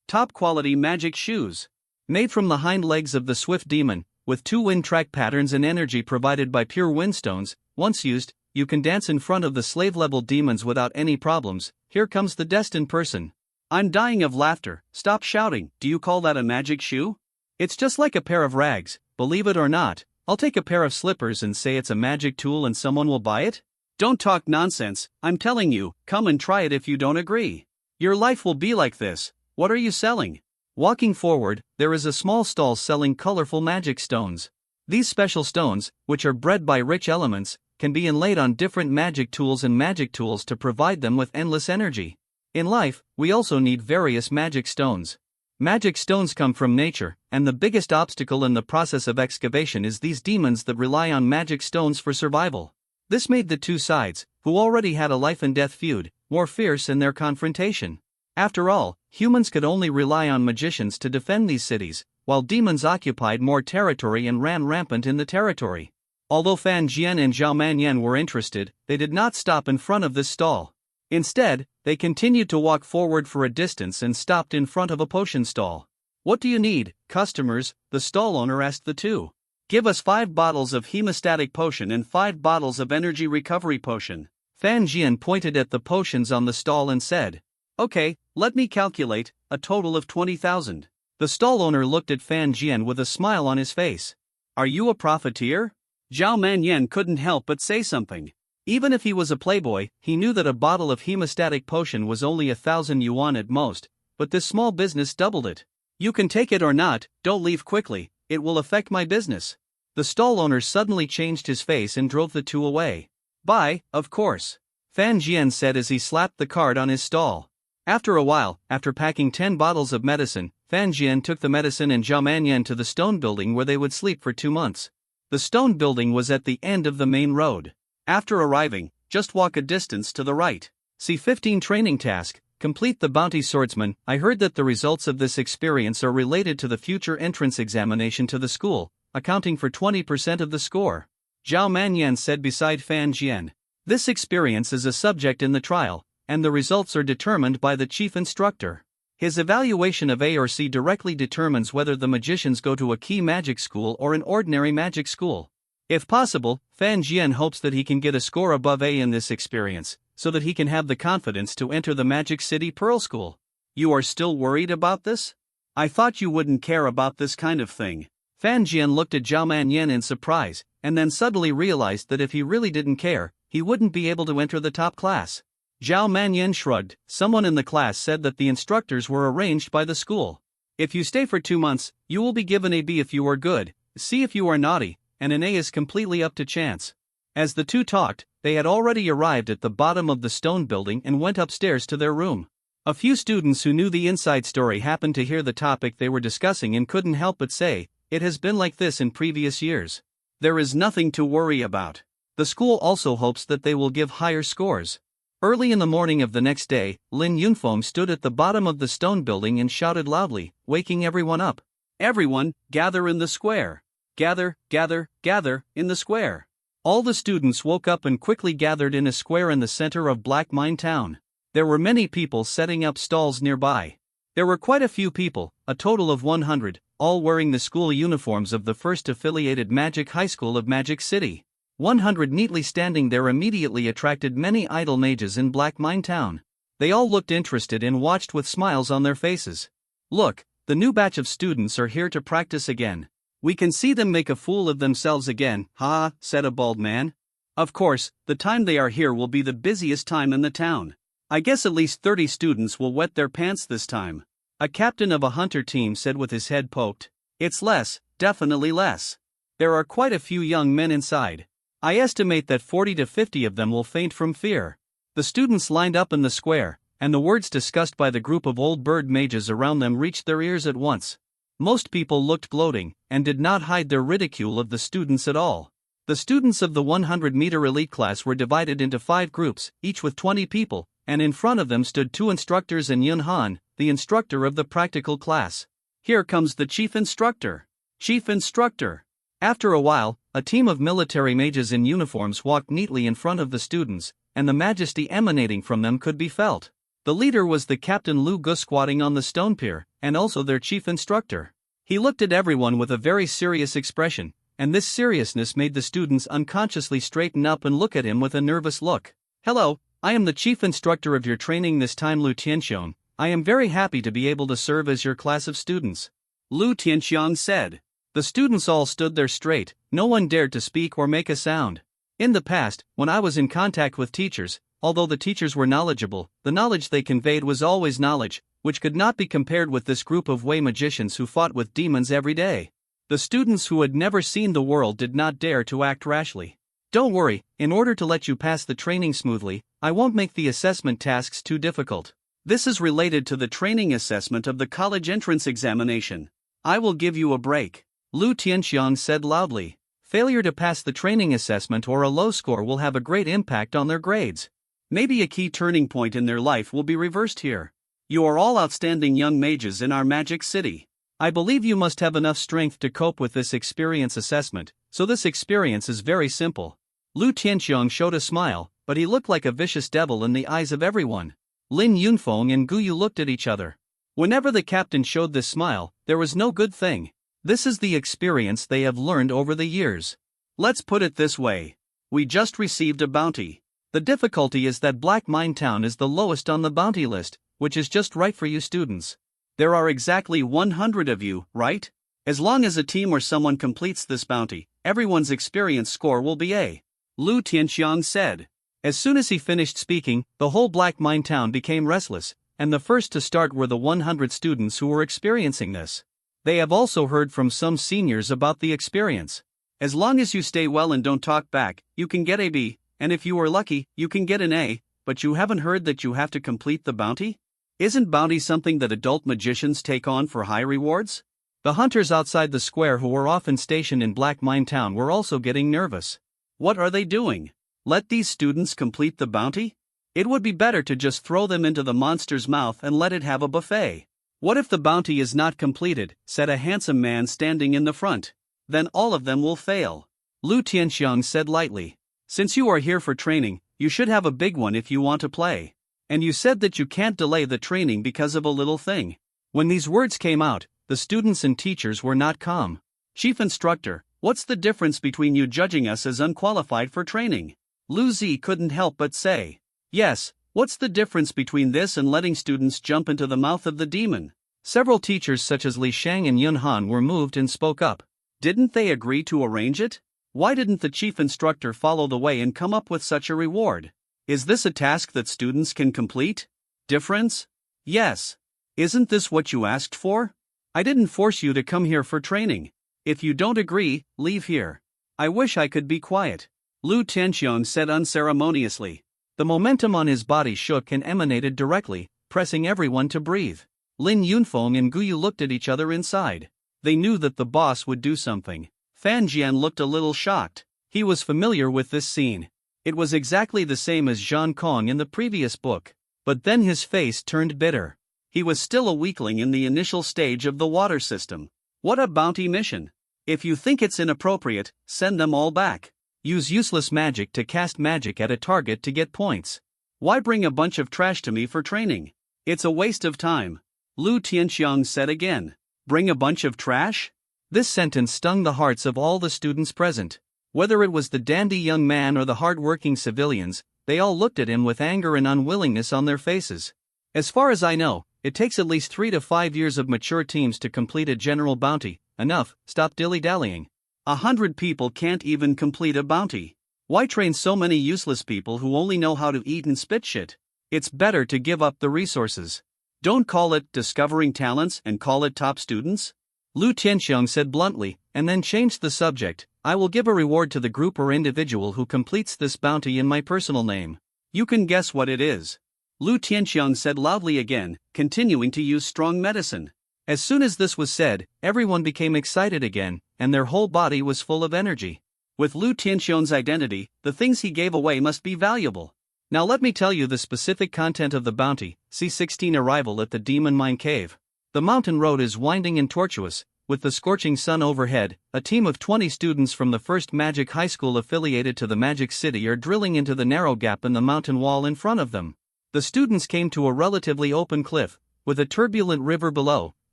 S2: Top quality magic shoes.
S1: Made from the hind legs of the swift demon, with 2 wind track patterns and energy provided by pure wind stones. Once used, you can dance in front of the slave-level demons without any problems. Here comes the destined person.
S2: I'm dying of laughter. Stop shouting. Do you call that a magic shoe?
S1: It's just like a pair of rags, believe it or not. I'll take a pair of slippers and say it's a magic tool and someone will buy it?
S2: Don't talk nonsense, I'm telling you, come and try it if you don't agree. Your life will be like this. What are you selling?
S1: Walking forward, there is a small stall selling colorful magic stones. These special stones, which are bred by rich elements, can be inlaid on different magic tools and magic tools to provide them with endless energy. In life, we also need various magic stones. Magic stones come from nature, and the biggest obstacle in the process of excavation is these demons that rely on magic stones for survival. This made the two sides, who already had a life and death feud, more fierce in their confrontation. After all, humans could only rely on magicians to defend these cities, while demons occupied more territory and ran rampant in the territory. Although Fan Jian and Zhao Manyan were interested, they did not stop in front of this stall. Instead, they continued to walk forward for a distance and stopped in front of a potion stall. "What do you need, customers?" the stall owner asked the two.
S2: "Give us 5 bottles of hemostatic potion and 5 bottles of energy recovery potion."
S1: Fan Jian pointed at the potions on the stall and said,
S2: "Okay, let me calculate, a total of 20,000.
S1: The stall owner looked at Fan Jian with a smile on his face.
S2: "Are you a profiteer?" Zhao Manyan couldn't help but say something. Even if he was a playboy, he knew that a bottle of hemostatic potion was only 1,000 yuan at most, but this small business doubled it. "You can take it or not, don't leave quickly, it will affect my business."
S1: The stall owner suddenly changed his face and drove the two away.
S2: "Buy, of course,"
S1: Fan Jian said as he slapped the card on his stall. After a while, after packing 10 bottles of medicine, Fan Jian took the medicine and Zhao Manyan to the stone building where they would sleep for 2 months. The stone building was at the end of the main road.
S2: After arriving, just walk a distance to the right.
S1: See 15 training task, complete the bounty swordsman. I heard that the results of this experience are related to the future entrance examination to the school, accounting for 20% of the score. Zhao Manyan said beside Fan Jian. This experience is a subject in the trial, and the results are determined by the chief instructor. His evaluation of A or C directly determines whether the magicians go to a key magic school or an ordinary magic school. If possible, Fan Jian hopes that he can get a score above A in this experience, so that he can have the confidence to enter the Magic City Pearl School.
S2: You are still worried about this? I thought you wouldn't care about this kind of thing.
S1: Fan Jian looked at Zhao Manyan in surprise, and then suddenly realized that if he really didn't care, he wouldn't be able to enter the top class. Zhao Manyan shrugged. Someone in the class said that the instructors were arranged by the school. If you stay for 2 months, you will be given a B if you are good, C if you are naughty, and an A is completely up to chance. As the two talked, they had already arrived at the bottom of the stone building and went upstairs to their room. A few students who knew the inside story happened to hear the topic they were discussing and couldn't help but say, "It has been like this in previous years."
S2: There is nothing to worry about.
S1: The school also hopes that they will give higher scores. Early in the morning of the next day, Lin Yunfeng stood at the bottom of the stone building and shouted loudly, waking everyone up.
S2: "Everyone, gather in the square. Gather, gather, gather, in the square."
S1: All the students woke up and quickly gathered in a square in the center of Black Mine Town. There were many people setting up stalls nearby. There were quite a few people, a total of 100, all wearing the school uniforms of the first affiliated Magic High School of Magic City. 100 neatly standing there immediately attracted many idle mages in Black Mine Town. They all looked interested and watched with smiles on their faces. "Look, the new batch of students are here to practice again. We can see them make a fool of themselves again, ha," said a bald man.
S2: "Of course, the time they are here will be the busiest time in the town. I guess at least 30 students will wet their pants this time,"
S1: a captain of a hunter team said with his head poked.
S2: "It's less, definitely less.
S1: There are quite a few young men inside. I estimate that 40 to 50 of them will faint from fear." The students lined up in the square, and the words discussed by the group of old bird mages around them reached their ears at once. Most people looked gloating, and did not hide their ridicule of the students at all. The students of the 100-meter elite class were divided into 5 groups, each with 20 people, and in front of them stood 2 instructors and Yun Han, the instructor of the practical class.
S2: "Here comes the chief instructor. Chief instructor."
S1: After a while, a team of military mages in uniforms walked neatly in front of the students, and the majesty emanating from them could be felt. The leader was the Captain Lu Gu squatting on the stone pier, and also their chief instructor. He looked at everyone with a very serious expression, and this seriousness made the students unconsciously straighten up and look at him with a nervous look. "Hello, I am the chief instructor of your training this time, Lu Tianxiong. I am very happy to be able to serve as your class of students,"
S2: Lu Tianxiong said.
S1: The students all stood there straight, no one dared to speak or make a sound. In the past, when I was in contact with teachers, although the teachers were knowledgeable, the knowledge they conveyed was always knowledge, which could not be compared with this group of Wei magicians who fought with demons every day. The students who had never seen the world did not dare to act rashly. "Don't worry, in order to let you pass the training smoothly, I won't make the assessment tasks too difficult.
S2: This is related to the training assessment of the college entrance examination. I will give you a break,"
S1: Lu Tianxiong said loudly. Failure to pass the training assessment or a low score will have a great impact on their grades.
S2: Maybe a key turning point in their life will be reversed here. You are all outstanding young mages in our magic city.
S1: I believe you must have enough strength to cope with this experience assessment, so this experience is very simple. Lu Tianxiong showed a smile, but he looked like a vicious devil in the eyes of everyone. Lin Yunfeng and Guyu looked at each other. Whenever the captain showed this smile, there was no good thing. This is the experience they have learned over the years.
S2: Let's put it this way. We just received a bounty.
S1: The difficulty is that Black Mine Town is the lowest on the bounty list, which is just right for you students.
S2: There are exactly 100 of you, right? As long as a team or someone completes this bounty, everyone's experience score will be A. Lu Tianxiong said.
S1: As soon as he finished speaking, the whole Black Mine Town became restless, and the first to start were the 100 students who were experiencing this. They have also heard from some seniors about the experience.
S2: As long as you stay well and don't talk back, you can get a B, and if you are lucky, you can get an A, but you haven't heard that you have to complete the bounty? Isn't bounty something that adult magicians take on for high rewards?
S1: The hunters outside the square who were often stationed in Black Mine Town were also getting nervous.
S2: What are they doing? Let these students complete the bounty? It would be better to just throw them into the monster's mouth and let it have a buffet. What if the bounty is not completed, said a handsome man standing in the front. Then all of them will fail.
S1: Lu Tianxiong said lightly.
S2: Since you are here for training, you should have a big one if you want to play. And you said that you can't delay the training because of a little thing.
S1: When these words came out, the students and teachers were not calm.
S2: Chief instructor, what's the difference between you judging us as unqualified for training? Lu Zi couldn't help but say. Yes, what's the difference between this and letting students jump into the mouth of the demon?
S1: Several teachers such as Li Shang and Yun Han were moved and spoke up.
S2: Didn't they agree to arrange it? Why didn't the chief instructor follow the way and come up with such a reward? Is this a task that students can complete? Difference? Yes. Isn't this what you asked for? I didn't force you to come here for training. If you don't agree, leave here. I wish I could be quiet, Lu Tianxiong said unceremoniously.
S1: The momentum on his body shook and emanated directly, pressing everyone to breathe. Lin Yunfeng and Guyu looked at each other inside. They knew that the boss would do something.
S2: Fan Jian looked a little shocked.
S1: He was familiar with this scene. It was exactly the same as Zhang Kong in the previous book. But then his face turned bitter.
S2: He was still a weakling in the initial stage of the water system. What a bounty mission. If you think it's inappropriate, send them all back.
S1: Use useless magic to cast magic at a target to get points.
S2: Why bring a bunch of trash to me for training? It's a waste of time, Lu Tianxiong said again. Bring a bunch of trash?
S1: This sentence stung the hearts of all the students present. Whether it was the dandy young man or the hard-working civilians, they all looked at him with anger and unwillingness on their faces. As far as I know, it takes at least 3 to 5 years of mature teams to complete a general bounty. Enough, stop dilly-dallying.
S2: 100 people can't even complete a bounty. Why train so many useless people who only know how to eat and spit shit? It's better to give up the resources. Don't call it discovering talents and call it top students.
S1: Lu Tianxiong said bluntly, and then changed the subject. I will give a reward to the group or individual who completes this bounty in my personal name.
S2: You can guess what it is. Lu Tianxiong said loudly again, continuing to use strong medicine.
S1: As soon as this was said, everyone became excited again, and their whole body was full of energy.
S2: With Lu Tianxiong's identity, the things he gave away must be valuable.
S1: Now let me tell you the specific content of the bounty. C16 Arrival at the Demon Mine Cave. The mountain road is winding and tortuous, with the scorching sun overhead. A team of 20 students from the First Magic High School affiliated to the Magic City are drilling into the narrow gap in the mountain wall in front of them. The students came to a relatively open cliff, with a turbulent river below,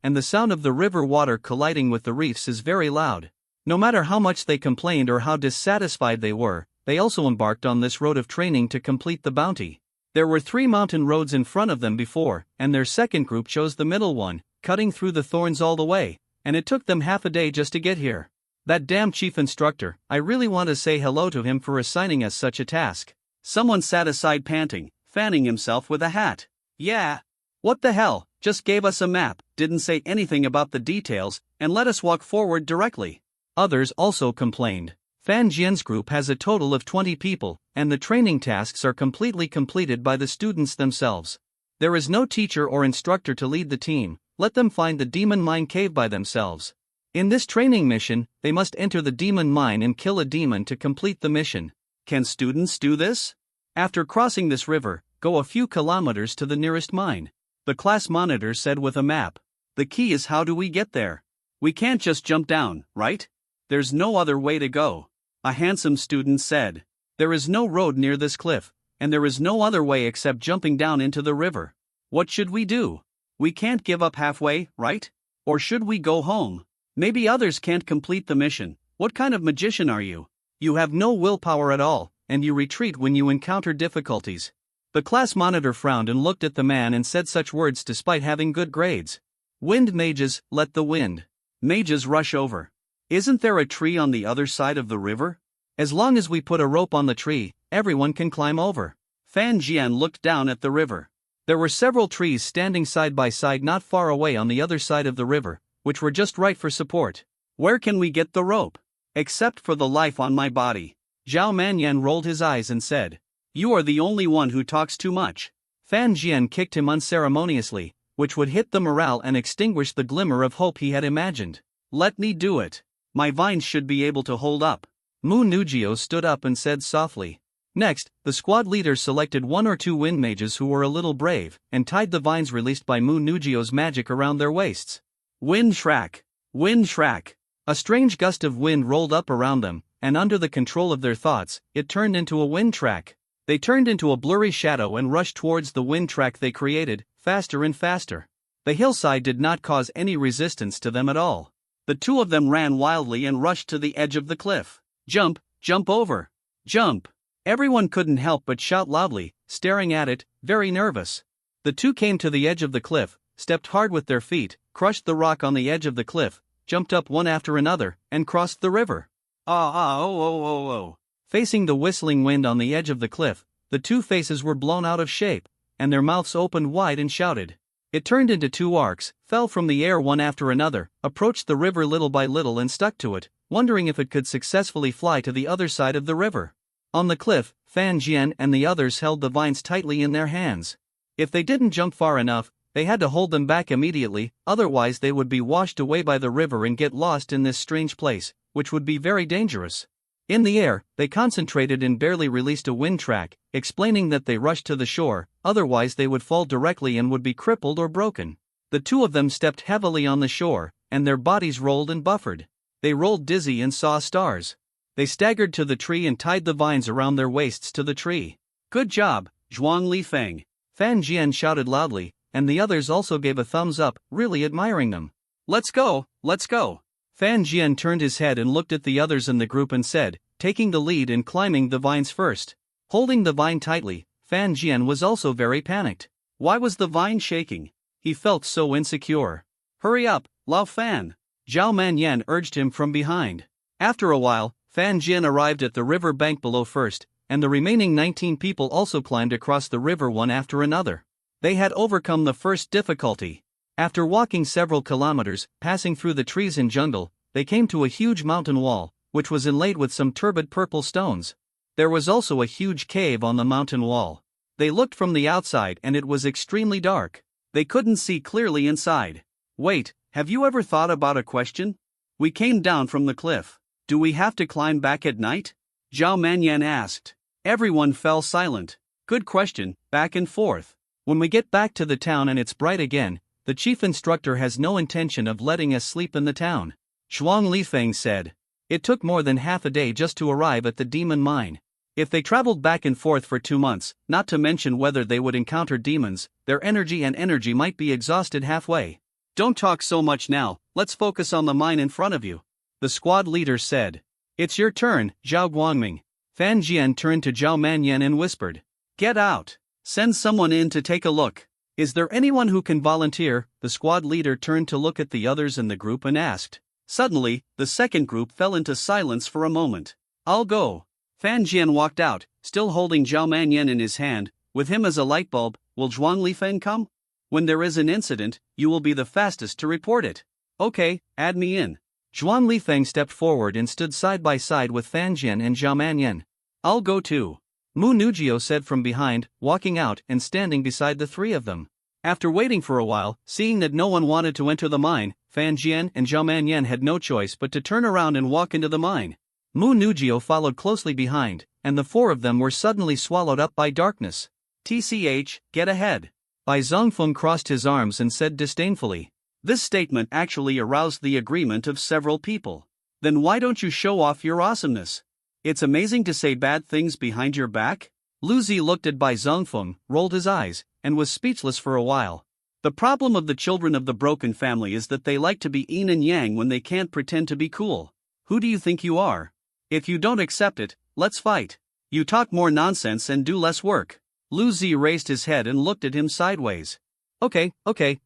S1: and the sound of the river water colliding with the reefs is very loud. No matter how much they complained or how dissatisfied they were, they also embarked on this road of training to complete the bounty. There were 3 mountain roads in front of them before, and their second group chose the middle one, cutting through the thorns all the way, and it took them half a day just to get here. That damn chief instructor, I really want to say hello to him for assigning us such a task.
S2: Someone sat aside panting, fanning himself with a hat. Yeah.
S1: What the hell,
S2: just gave us a map, didn't say anything about the details, and let us walk forward directly.
S1: Others also complained. Fan Jian's group has a total of 20 people, and the training tasks are completely completed by the students themselves. There is no teacher or instructor to lead the team, let them find the demon mine cave by themselves. In this training mission, they must enter the demon mine and kill a demon to complete the mission.
S2: Can students do this?
S1: After crossing this river, go a few kilometers to the nearest mine.
S2: The class monitor said with a map. The key is how do we get there? We can't just jump down, right? There's no other way to go. A handsome student said.
S1: There is no road near this cliff, and there is no other way except jumping down into the river.
S2: What should we do? We can't give up halfway, right? Or should we go home? Maybe others can't complete the mission. What kind of magician are you?
S1: You have no willpower at all, and you retreat when you encounter difficulties. The class monitor frowned and looked at the man and said such words despite having good grades. Wind mages, let the wind.
S2: Mages rush over. Isn't there a tree on the other side of the river?
S1: As long as we put a rope on the tree, everyone can climb over.
S2: Fan Jian looked down at the river.
S1: There were several trees standing side by side not far away on the other side of the river, which were just right for support.
S2: Where can we get the rope? Except for the life on my body.
S1: Zhao Manyan rolled his eyes and said,
S2: You are the only one who talks too much.
S1: Fan Jian kicked him unceremoniously, which would hit the morale and extinguish the glimmer of hope he had imagined.
S2: Let me do it. My vines should be able to hold up.
S1: Mu Nugio stood up and said softly. Next, the squad leaders selected 1 or 2 wind mages who were a little brave, and tied the vines released by Mu Nugio's magic around their waists.
S2: Wind Shrak! Wind Shrak!
S1: A strange gust of wind rolled up around them, and under the control of their thoughts, it turned into a wind track. They turned into a blurry shadow and rushed towards the wind track they created, faster and faster. The hillside did not cause any resistance to them at all.
S2: The 2 of them ran wildly and rushed to the edge of the cliff. Jump, jump over. Jump.
S1: Everyone couldn't help but shout loudly, staring at it, very nervous. The 2 came to the edge of the cliff, stepped hard with their feet, crushed the rock on the edge of the cliff, jumped up one after another, and crossed the river.
S2: Oh.
S1: Facing the whistling wind on the edge of the cliff, the 2 faces were blown out of shape, and their mouths opened wide and shouted. It turned into 2 arcs, fell from the air one after another, approached the river little by little and stuck to it, wondering if it could successfully fly to the other side of the river. On the cliff, Fan Jian and the others held the vines tightly in their hands. If they didn't jump far enough, they had to hold them back immediately, otherwise they would be washed away by the river and get lost in this strange place, which would be very dangerous. In the air, they concentrated and barely released a wind track, explaining that they rushed to the shore, otherwise they would fall directly and would be crippled or broken. The 2 of them stepped heavily on the shore, and their bodies rolled and buffered. They rolled dizzy and saw stars. They staggered to the tree and tied the vines around their waists to the tree.
S2: Good job, Zhuang Lifeng.
S1: Fan Jian shouted loudly, and the others also gave a thumbs up, really admiring them.
S2: Let's go, let's go.
S1: Fan Jian turned his head and looked at the others in the group and said, taking the lead and climbing the vines first. Holding the vine tightly, Fan Jian was also very panicked.
S2: Why was the vine shaking?
S1: He felt so insecure.
S2: Hurry up, Lao Fan.
S1: Zhao Manyan urged him from behind. After a while, Fan Jian arrived at the river bank below first, and the remaining 19 people also climbed across the river one after another. They had overcome the first difficulty. After walking several kilometers, passing through the trees and jungle, they came to a huge mountain wall, which was inlaid with some turbid purple stones. There was also a huge cave on the mountain wall. They looked from the outside and it was extremely dark. They couldn't see clearly inside.
S2: Wait, have you ever thought about a question? We came down from the cliff. Do we have to climb back at night? Zhao Manyan asked. Everyone fell silent. Good question, back and forth.
S1: When we get back to the town and it's bright again, the chief instructor has no intention of letting us sleep in the town. Zhuang Lifeng said. It took more than half a day just to arrive at the demon mine. If they traveled back and forth for 2 months, not to mention whether they would encounter demons, their energy might be exhausted halfway.
S2: Don't talk so much now, let's focus on the mine in front of you. The squad leader said. It's your turn, Zhao Guangming. Fan Jian turned to Zhao Manyan and whispered. Get out. Send someone in to take a look. Is there anyone who can volunteer? The squad leader turned to look at the others in the group and asked. Suddenly, the second group fell into silence for a moment. I'll go. Fan Jian walked out, still holding Zhao Manyan in his hand, with him as a light bulb. Will Zhuang Lifeng come? When there is an incident, you will be the fastest to report it. Okay, add me in. Zhuang Lifeng stepped forward and stood side by side with Fan Jian and Zhao Manyan. I'll go too. Mu Nujio said from behind, walking out and standing beside the three of them. After waiting for a while, seeing that no one wanted to enter the mine, Fan Jian and Zhao Manyan had no choice but to turn around and walk into the mine. Mu Nujio followed closely behind, and the four of them were suddenly swallowed up by darkness. TCH, get ahead. Bai Zongfeng crossed his arms and said disdainfully. This statement actually aroused the agreement of several people. Then why don't you show off your awesomeness? It's amazing to say bad things behind your back? Lu Zi looked at Bai Zongfeng, rolled his eyes, and was speechless for a while. The problem of the children of the broken family is that they like to be yin and yang when they can't pretend to be cool. Who do you think you are? If you don't accept it, let's fight. You talk more nonsense and do less work. Lu Zi raised his head and looked at him sideways. Okay,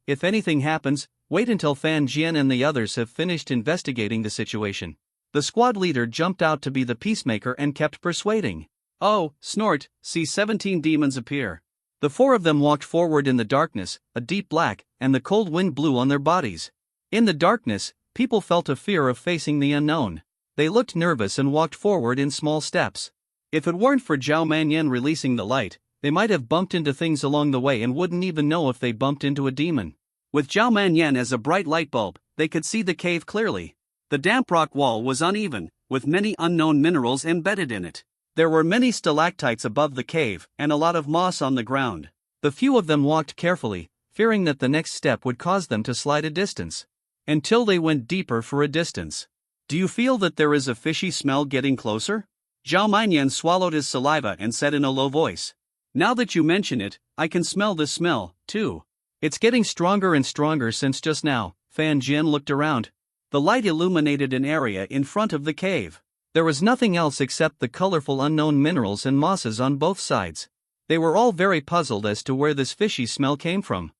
S2: if anything happens, wait until Fan Jian and the others have finished investigating the situation. The squad leader jumped out to be the peacemaker and kept persuading. Oh, snort, see 17 demons appear. The four of them walked forward in the darkness, a deep black, and the cold wind blew on their bodies. In the darkness, people felt a fear of facing the unknown. They looked nervous and walked forward in small steps. If it weren't for Zhao Manyan releasing the light, they might have bumped into things along the way and wouldn't even know if they bumped into a demon. With Zhao Manyan as a bright light bulb, they could see the cave clearly. The damp rock wall was uneven, with many unknown minerals embedded in it. There were many stalactites above the cave, and a lot of moss on the ground. The few of them walked carefully, fearing that the next step would cause them to slide a distance. Until they went deeper for a distance. Do you feel that there is a fishy smell getting closer? Zhao Manyan swallowed his saliva and said in a low voice. Now that you mention it, I can smell this smell, too. It's getting stronger and stronger since just now. Fan Jian looked around. The light illuminated an area in front of the cave. There was nothing else except the colorful unknown minerals and mosses on both sides. They were all very puzzled as to where this fishy smell came from.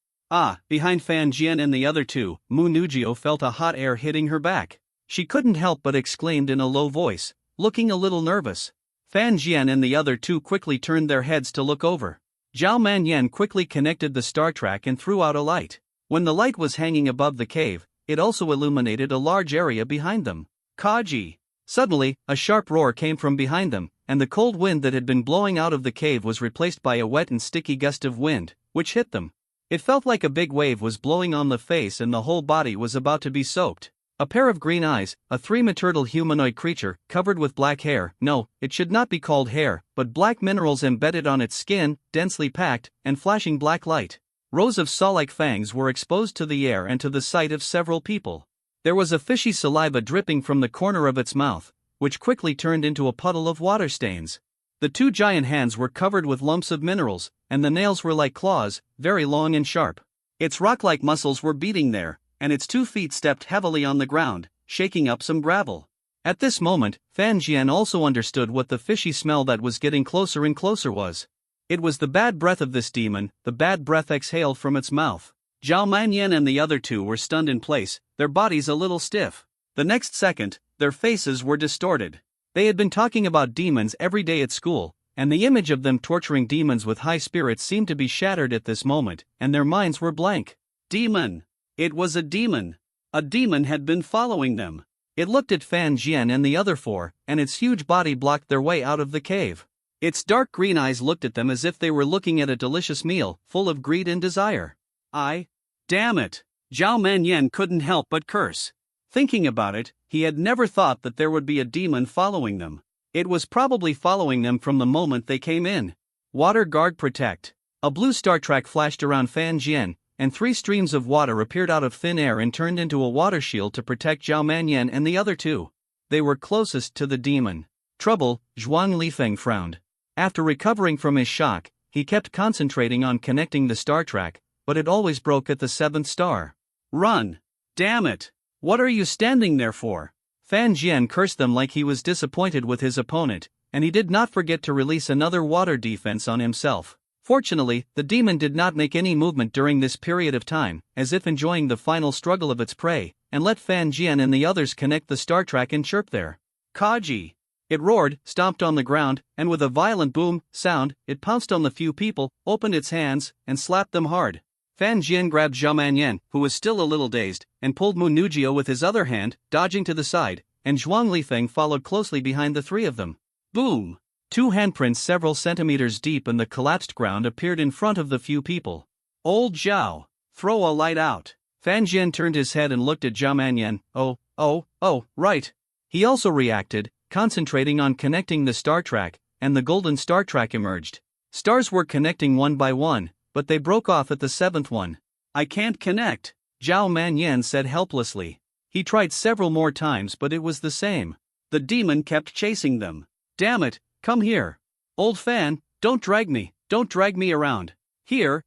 S2: Behind Fan Jian and the other two, Mu Nujio felt a hot air hitting her back. She couldn't help but exclaimed in a low voice, looking a little nervous. Fan Jian and the other two quickly turned their heads to look over. Zhao Manyan quickly connected the star track and threw out a light. When the light was hanging above the cave, it also illuminated a large area behind them. Kaji! Suddenly, a sharp roar came from behind them, and the cold wind that had been blowing out of the cave was replaced by a wet and sticky gust of wind, which hit them. It felt like a big wave was blowing on the face and the whole body was about to be soaked. A pair of green eyes, a three-metertal humanoid creature, covered with black hair, no, it should not be called hair, but black minerals embedded on its skin, densely packed, and flashing black light. Rows of saw-like fangs were exposed to the air and to the sight of several people. There was a fishy saliva dripping from the corner of its mouth, which quickly turned into a puddle of water stains. The two giant hands were covered with lumps of minerals, and the nails were like claws, very long and sharp. Its rock-like muscles were beating there, and its 2 feet stepped heavily on the ground, shaking up some gravel. At this moment, Fan Jian also understood what the fishy smell that was getting closer and closer was. It was the bad breath of this demon, the bad breath exhaled from its mouth. Zhao Manyan and the other two were stunned in place, their bodies a little stiff. The next second, their faces were distorted. They had been talking about demons every day at school, and the image of them torturing demons with high spirits seemed to be shattered at this moment, and their minds were blank. Demon! It was a demon! A demon had been following them. It looked at Fan Jian and the other four, and its huge body blocked their way out of the cave. Its dark green eyes looked at them as if they were looking at a delicious meal, full of greed and desire. Damn it! Zhao Manyan couldn't help but curse. Thinking about it, he had never thought that there would be a demon following them. It was probably following them from the moment they came in. Water guard protect. A blue star track flashed around Fan Jian, and 3 streams of water appeared out of thin air and turned into a water shield to protect Zhao Manyan and the other two. They were closest to the demon. Trouble, Zhuang Lifeng frowned. After recovering from his shock, he kept concentrating on connecting the star track, but it always broke at the 7th star. Run! Damn it! What are you standing there for?
S1: Fan Jian cursed them like he was disappointed with his opponent, and he did not forget to release another water defense on himself. Fortunately, the demon did not make any movement during this period of time, as if enjoying the final struggle of its prey, and let Fan Jian and the others connect the star track and chirp there. Kaji! It roared, stomped on the ground, and with a violent boom sound, it pounced on the few people, opened its hands, and slapped them hard. Fan Jian grabbed Zhao Manyan, who was still a little dazed, and pulled Mu Nujio with his other hand, dodging to the side, and Zhuang Lifeng followed closely behind the three of them. Boom! Two handprints several centimeters deep in the collapsed ground appeared in front of the few people. Old Zhao, throw a light out. Fan Jian turned his head and looked at Zhao Manyan. Oh, right. He also reacted, concentrating on connecting the star track, and the golden star track emerged. Stars were connecting one by one, but they broke off at the seventh one. I can't connect, Zhao Manyan said helplessly. He tried several more times but it was the same. The demon kept chasing them. Damn it, come here. Old Fan, don't drag me around. Here.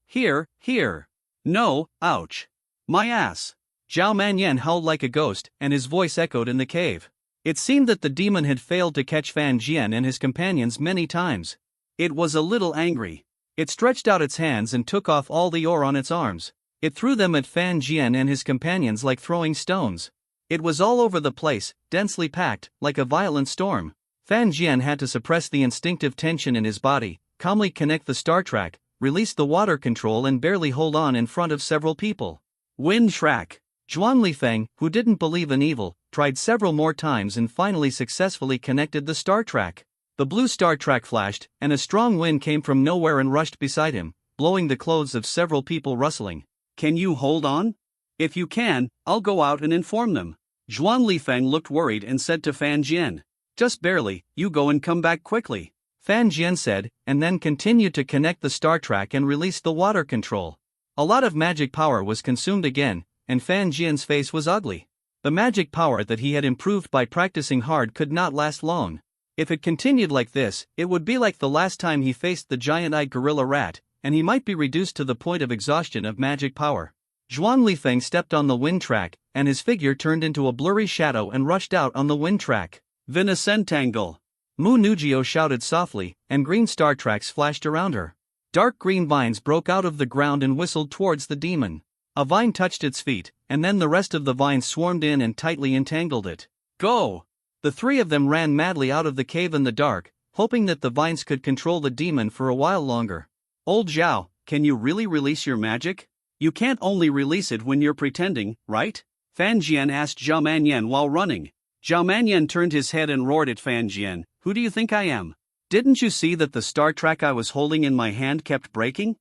S1: No, ouch. My ass. Zhao Manyan howled like a ghost, and his voice echoed in the cave. It seemed that the demon had failed to catch Fan Jian and his companions many times. It was a little angry. It stretched out its hands and took off all the ore on its arms. It threw them at Fan Jian and his companions like throwing stones. It was all over the place, densely packed, like a violent storm. Fan Jian had to suppress the instinctive tension in his body, calmly connect the star track, release the water control and barely hold on in front of several people. Wind track. Zhuang Lifeng, who didn't believe in evil, tried several more times and finally successfully connected the star track. The blue star track flashed, and a strong wind came from nowhere and rushed beside him, blowing the clothes of several people rustling. Can you hold on? If you can, I'll go out and inform them. Zhuang Lifeng looked worried and said to Fan Jian. Just barely, you go and come back quickly. Fan Jian said, and then continued to connect the star track and release the water control. A lot of magic power was consumed again, and Fan Jian's face was ugly. The magic power that he had improved by practicing hard could not last long. If it continued like this, it would be like the last time he faced the giant-eyed gorilla rat, and he might be reduced to the point of exhaustion of magic power. Zhuang Lifeng stepped on the wind track, and his figure turned into a blurry shadow and rushed out on the wind track. Vinacentangle! Mu Nujio shouted softly, and green star tracks flashed around her. Dark green vines broke out of the ground and whistled towards the demon. A vine touched its feet, and then the rest of the vines swarmed in and tightly entangled it. Go! The three of them ran madly out of the cave in the dark, hoping that the vines could control the demon for a while longer. Old Zhao, can you really release your magic? You can't only release it when you're pretending, right? Fan Jian asked Zhao Manyan while running. Zhao Manyan turned his head and roared at Fan Jian. Who do you think I am? Didn't you see that the star track I was holding in my hand kept breaking?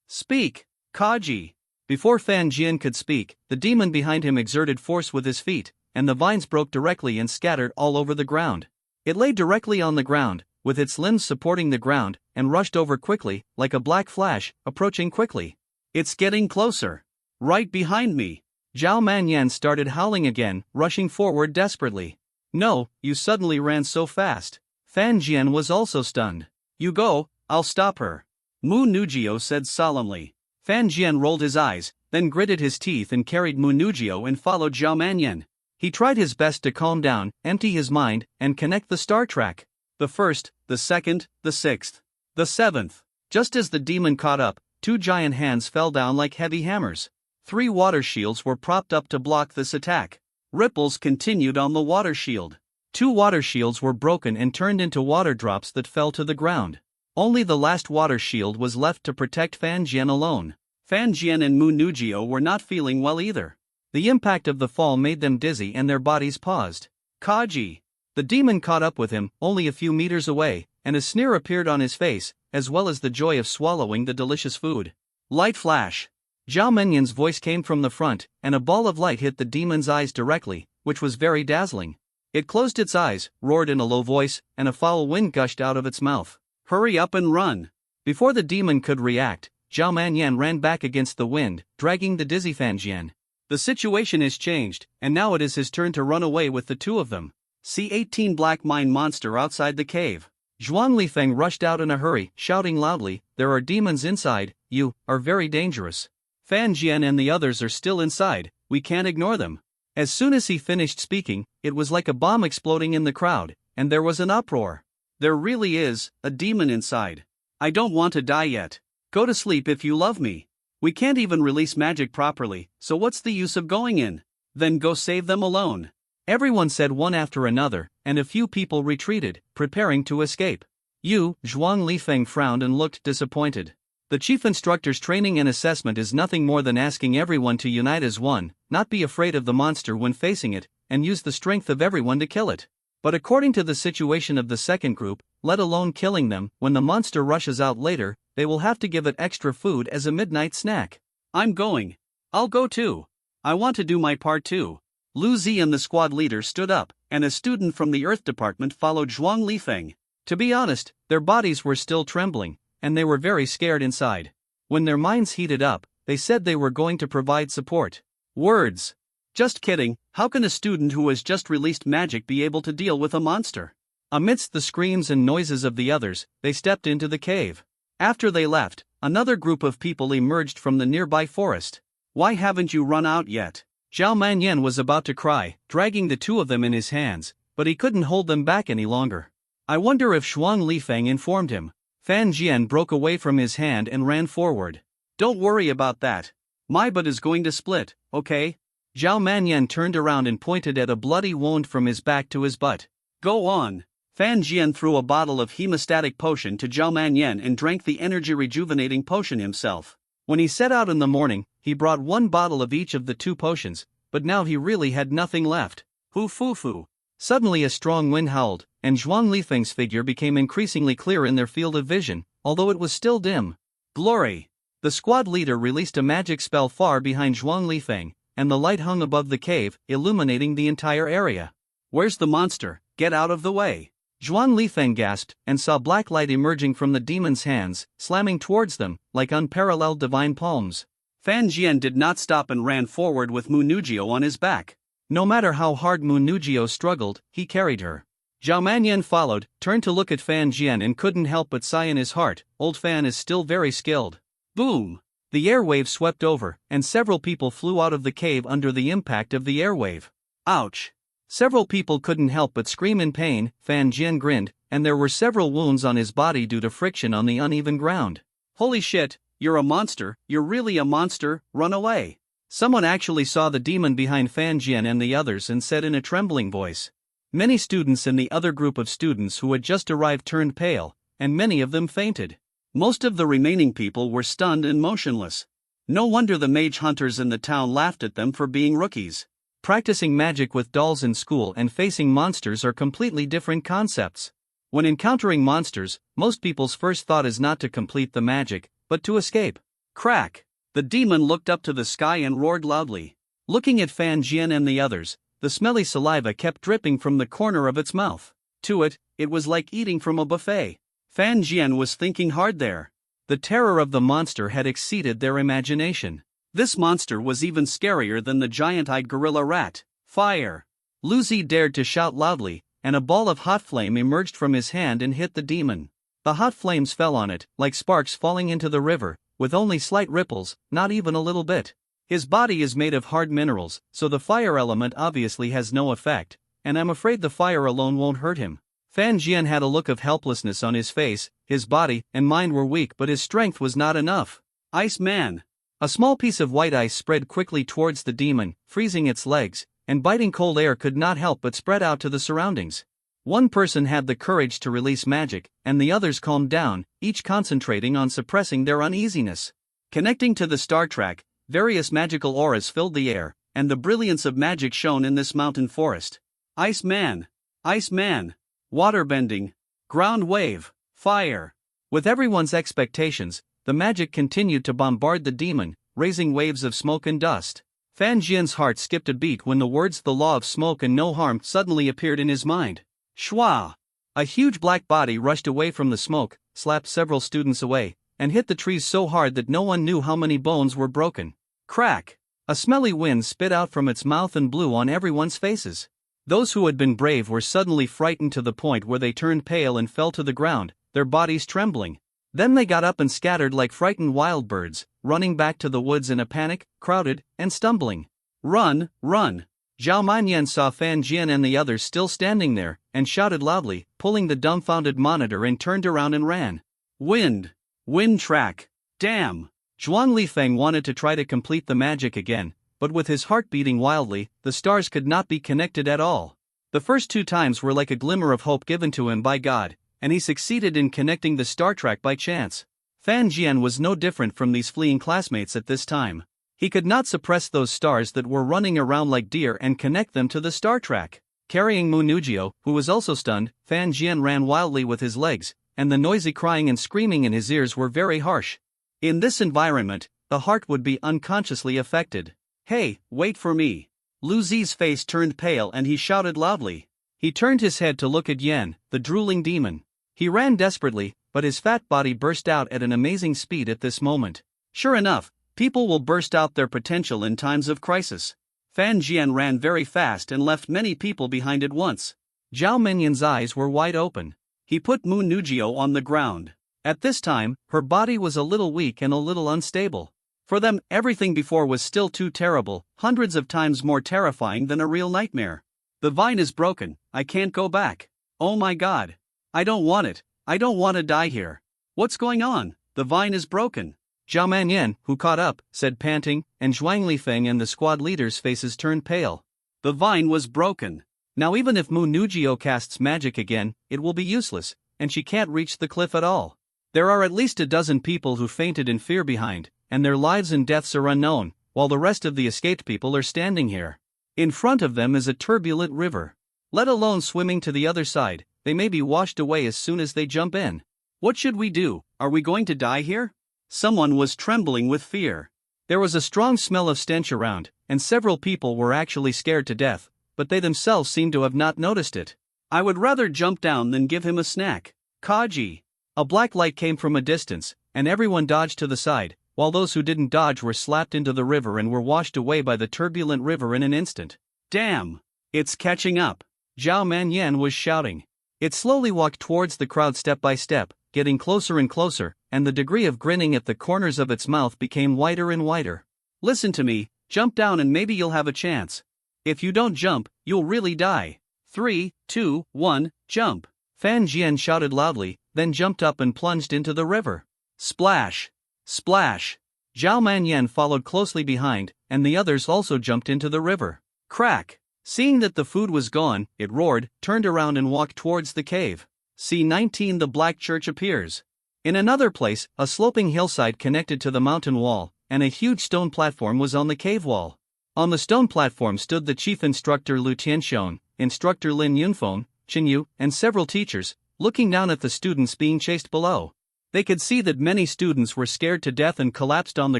S1: Speak, Kaji. Before Fan Jian could speak, the demon behind him exerted force with his feet, and the vines broke directly and scattered all over the ground. It lay directly on the ground, with its limbs supporting the ground, and rushed over quickly, like a black flash, approaching quickly. It's getting closer. Right behind me. Zhao Manyan started howling again, rushing forward desperately. No, you suddenly ran so fast. Fan Jian was also stunned. You go, I'll stop her. Mu Nujio said solemnly. Fan Jian rolled his eyes, then gritted his teeth and carried Mu Nujio and followed Zhao Manyan. He tried his best to calm down, empty his mind, and connect the star track. The first, the second, the sixth, the seventh. Just as the demon caught up, two giant hands fell down like heavy hammers. 3 water shields were propped up to block this attack. Ripples continued on the water shield. 2 water shields were broken and turned into water drops that fell to the ground. Only the last water shield was left to protect Fan Jian alone. Fan Jian and Mu Nujio were not feeling well either. The impact of the fall made them dizzy and their bodies paused. Kaji! The demon caught up with him, only a few meters away, and a sneer appeared on his face, as well as the joy of swallowing the delicious food. Light flash! Zhao Manyan's voice came from the front, and a ball of light hit the demon's eyes directly, which was very dazzling. It closed its eyes, roared in a low voice, and a foul wind gushed out of its mouth. Hurry up and run! Before the demon could react, Zhao Manyan ran back against the wind, dragging the dizzy Fan Jian. The situation is changed, and now it is his turn to run away with the two of them. C-18 Black Mine Monster outside the cave. Zhuang Lifeng rushed out in a hurry, shouting loudly, "There are demons inside, you are very dangerous."
S2: Fan Jian and the others are still inside, we can't ignore them. As soon as he finished speaking, it was like a bomb exploding in the crowd, and there was an uproar. There really is a demon inside. I don't want to die yet. Go to sleep if you love me. We can't even release magic properly, so what's the use of going in? Then go save them alone.
S1: Everyone said one after another, and a few people retreated, preparing to escape. Zhuang Lifeng frowned and looked disappointed. The chief instructor's training and assessment is nothing more than asking everyone to unite as one, not be afraid of the monster when facing it, and use the strength of everyone to kill it. But according to the situation of the second group, let alone killing them, when the monster rushes out later, they will have to give it extra food as a midnight snack.
S2: I'm going. I'll go too. I want to do my part too. Lu Ziyan, the squad leader, stood up, and a student from the Earth Department followed Zhuang Lifeng.
S1: To be honest, their bodies were still trembling, and they were very scared inside. When their minds heated up, they said they were going to provide support.
S2: Words. Just kidding, how can a student who has just released magic be able to deal with a monster?
S1: Amidst the screams and noises of the others, they stepped into the cave. After they left, another group of people emerged from the nearby forest.
S2: Why haven't you run out yet?
S1: Zhao Manyan was about to cry, dragging the two of them in his hands, but he couldn't hold them back any longer. I wonder if Zhuang Lifeng informed him. Fan Jian broke away from his hand and ran forward.
S2: Don't worry about that. My butt is going to split, okay?
S1: Zhao Manyan turned around and pointed at a bloody wound from his back to his butt.
S2: Go on. Fan Jian threw a bottle of hemostatic potion to Zhao Manyan and drank the energy rejuvenating potion himself.
S1: When he set out in the morning, he brought one bottle of each of the two potions, but now he really had nothing left.
S2: Fu.
S1: Suddenly a strong wind howled, and Zhuang Lifeng's figure became increasingly clear in their field of vision, although it was still dim.
S2: Glory!
S1: The squad leader released a magic spell far behind Zhuang Lifeng, and the light hung above the cave, illuminating the entire area.
S2: Where's the monster? Get out of the way!
S1: Zhuang Lifeng gasped and saw black light emerging from the demon's hands, slamming towards them, like unparalleled divine palms.
S2: Fan Jian did not stop and ran forward with Mu Nujio on his back.
S1: No matter how hard Mu Nujio struggled, he carried her. Zhao Manyan followed, turned to look at Fan Jian and couldn't help but sigh in his heart. Old Fan is still very skilled.
S2: Boom!
S1: The airwave swept over, and several people flew out of the cave under the impact of the airwave.
S2: Ouch!
S1: Several people couldn't help but scream in pain. Fan Jian grinned, and there were several wounds on his body due to friction on the uneven ground.
S2: Holy shit, you're a monster, you're really a monster, run away.
S1: Someone actually saw the demon behind Fan Jian and the others and said in a trembling voice. Many students in the other group of students who had just arrived turned pale, and many of them fainted.
S2: Most of the remaining people were stunned and motionless. No wonder the mage hunters in the town laughed at them for being rookies.
S1: Practicing magic with dolls in school and facing monsters are completely different concepts. When encountering monsters, most people's first thought is not to complete the magic, but to escape.
S2: Crack! The demon looked up to the sky and roared loudly.
S1: Looking at Fan Jian and the others, the smelly saliva kept dripping from the corner of its mouth.
S2: To it, it was like eating from a buffet. Fan Jian was thinking hard there.
S1: The terror of the monster had exceeded their imagination.
S2: This monster was even scarier than the giant-eyed gorilla rat. Fire!
S1: Lu Zi dared to shout loudly, and a ball of hot flame emerged from his hand and hit the demon. The hot flames fell on it, like sparks falling into the river, with only slight ripples, not even a little bit. His body is made of hard minerals, so the fire element obviously has no effect, and I'm afraid the fire alone won't hurt him. Fan Jian had a look of helplessness on his face. His body and mind were weak, but his strength was not enough.
S2: Ice Man!
S1: A small piece of white ice spread quickly towards the demon, freezing its legs, and biting cold air could not help but spread out to the surroundings. One person had the courage to release magic, and the others calmed down, each concentrating on suppressing their uneasiness.
S2: Connecting to the star track, various magical auras filled the air, and the brilliance of magic shone in this mountain forest. Ice Man! Ice Man! Water bending! Ground wave! Fire!
S1: With everyone's expectations, the magic continued to bombard the demon, raising waves of smoke and dust. Fan Jian's heart skipped a beat when the words "the law of smoke and no harm" suddenly appeared in his mind.
S2: Shwa!
S1: A huge black body rushed away from the smoke, slapped several students away, and hit the trees so hard that no one knew how many bones were broken.
S2: Crack!
S1: A smelly wind spit out from its mouth and blew on everyone's faces. Those who had been brave were suddenly frightened to the point where they turned pale and fell to the ground, their bodies trembling. Then they got up and scattered like frightened wild birds, running back to the woods in a panic, crowded, and stumbling.
S2: Run, run!
S1: Zhao Manyan saw Fan Jian and the others still standing there, and shouted loudly, pulling the dumbfounded monitor, and turned around and ran.
S2: Wind! Wind track! Damn!
S1: Zhuang Lifeng wanted to try to complete the magic again, but with his heart beating wildly, the stars could not be connected at all. The first 2 times were like a glimmer of hope given to him by God, and he succeeded in connecting the star track by chance. Fan Jian was no different from these fleeing classmates at this time. He could not suppress those stars that were running around like deer and connect them to the star track. Carrying Mu Nujio, who was also stunned, Fan Jian ran wildly with his legs, and the noisy crying and screaming in his ears were very harsh. In this environment, the heart would be unconsciously affected.
S2: Hey, wait for me! Lu Zi's face turned pale and he shouted loudly.
S1: He turned his head to look at Yan, the drooling demon. He ran desperately, but his fat body burst out at an amazing speed at this moment.
S2: Sure enough, people will burst out their potential in times of crisis. Fan Jian ran very fast and left many people behind at once.
S1: Zhao Menyan's eyes were wide open.
S2: He put Mu Nujio on the ground.
S1: At this time, her body was a little weak and a little unstable.
S2: For them, everything before was still too terrible, hundreds of times more terrifying than a real nightmare. The vine is broken, I can't go back. Oh my God. I don't want it, I don't want to die here. What's going on? The vine is broken.
S1: Zhao Manyan, who caught up, said panting, and Zhuang Lifeng and the squad leaders' faces turned pale.
S2: The vine was broken.
S1: Now even if Mu Nujio casts magic again, it will be useless, and she can't reach the cliff at all. There are at least a dozen people who fainted in fear behind, and their lives and deaths are unknown, while the rest of the escaped people are standing here. In front of them is a turbulent river. Let alone swimming to the other side, they may be washed away as soon as they jump in.
S2: What should we do? Are we going to die here? Someone was trembling with fear.
S1: There was a strong smell of stench around, and several people were actually scared to death, but they themselves seemed to have not noticed it.
S2: I would rather jump down than give him a snack. Kaji!
S1: A black light came from a distance, and everyone dodged to the side, while those who didn't dodge were slapped into the river and were washed away by the turbulent river in an instant.
S2: Damn! It's catching up!
S1: Zhao Manyan was shouting. It slowly walked towards the crowd step by step, getting closer and closer, and the degree of grinning at the corners of its mouth became wider and wider.
S2: Listen to me, jump down and maybe you'll have a chance. If you don't jump, you'll really die. 3, 2, 1, jump!
S1: Fan Jian shouted loudly, then jumped up and plunged into the river.
S2: Splash! Splash!
S1: Zhao Manyan followed closely behind, and the others also jumped into the river.
S2: Crack!
S1: Seeing that the food was gone, it roared, turned around and walked towards the cave. C-19 The Black Church appears. In another place, a sloping hillside connected to the mountain wall, and a huge stone platform was on the cave wall. On the stone platform stood the chief instructor Lu Tianxiong, instructor Lin Yunfeng, Chen Yu, and several teachers, looking down at the students being chased below. They could see that many students were scared to death and collapsed on the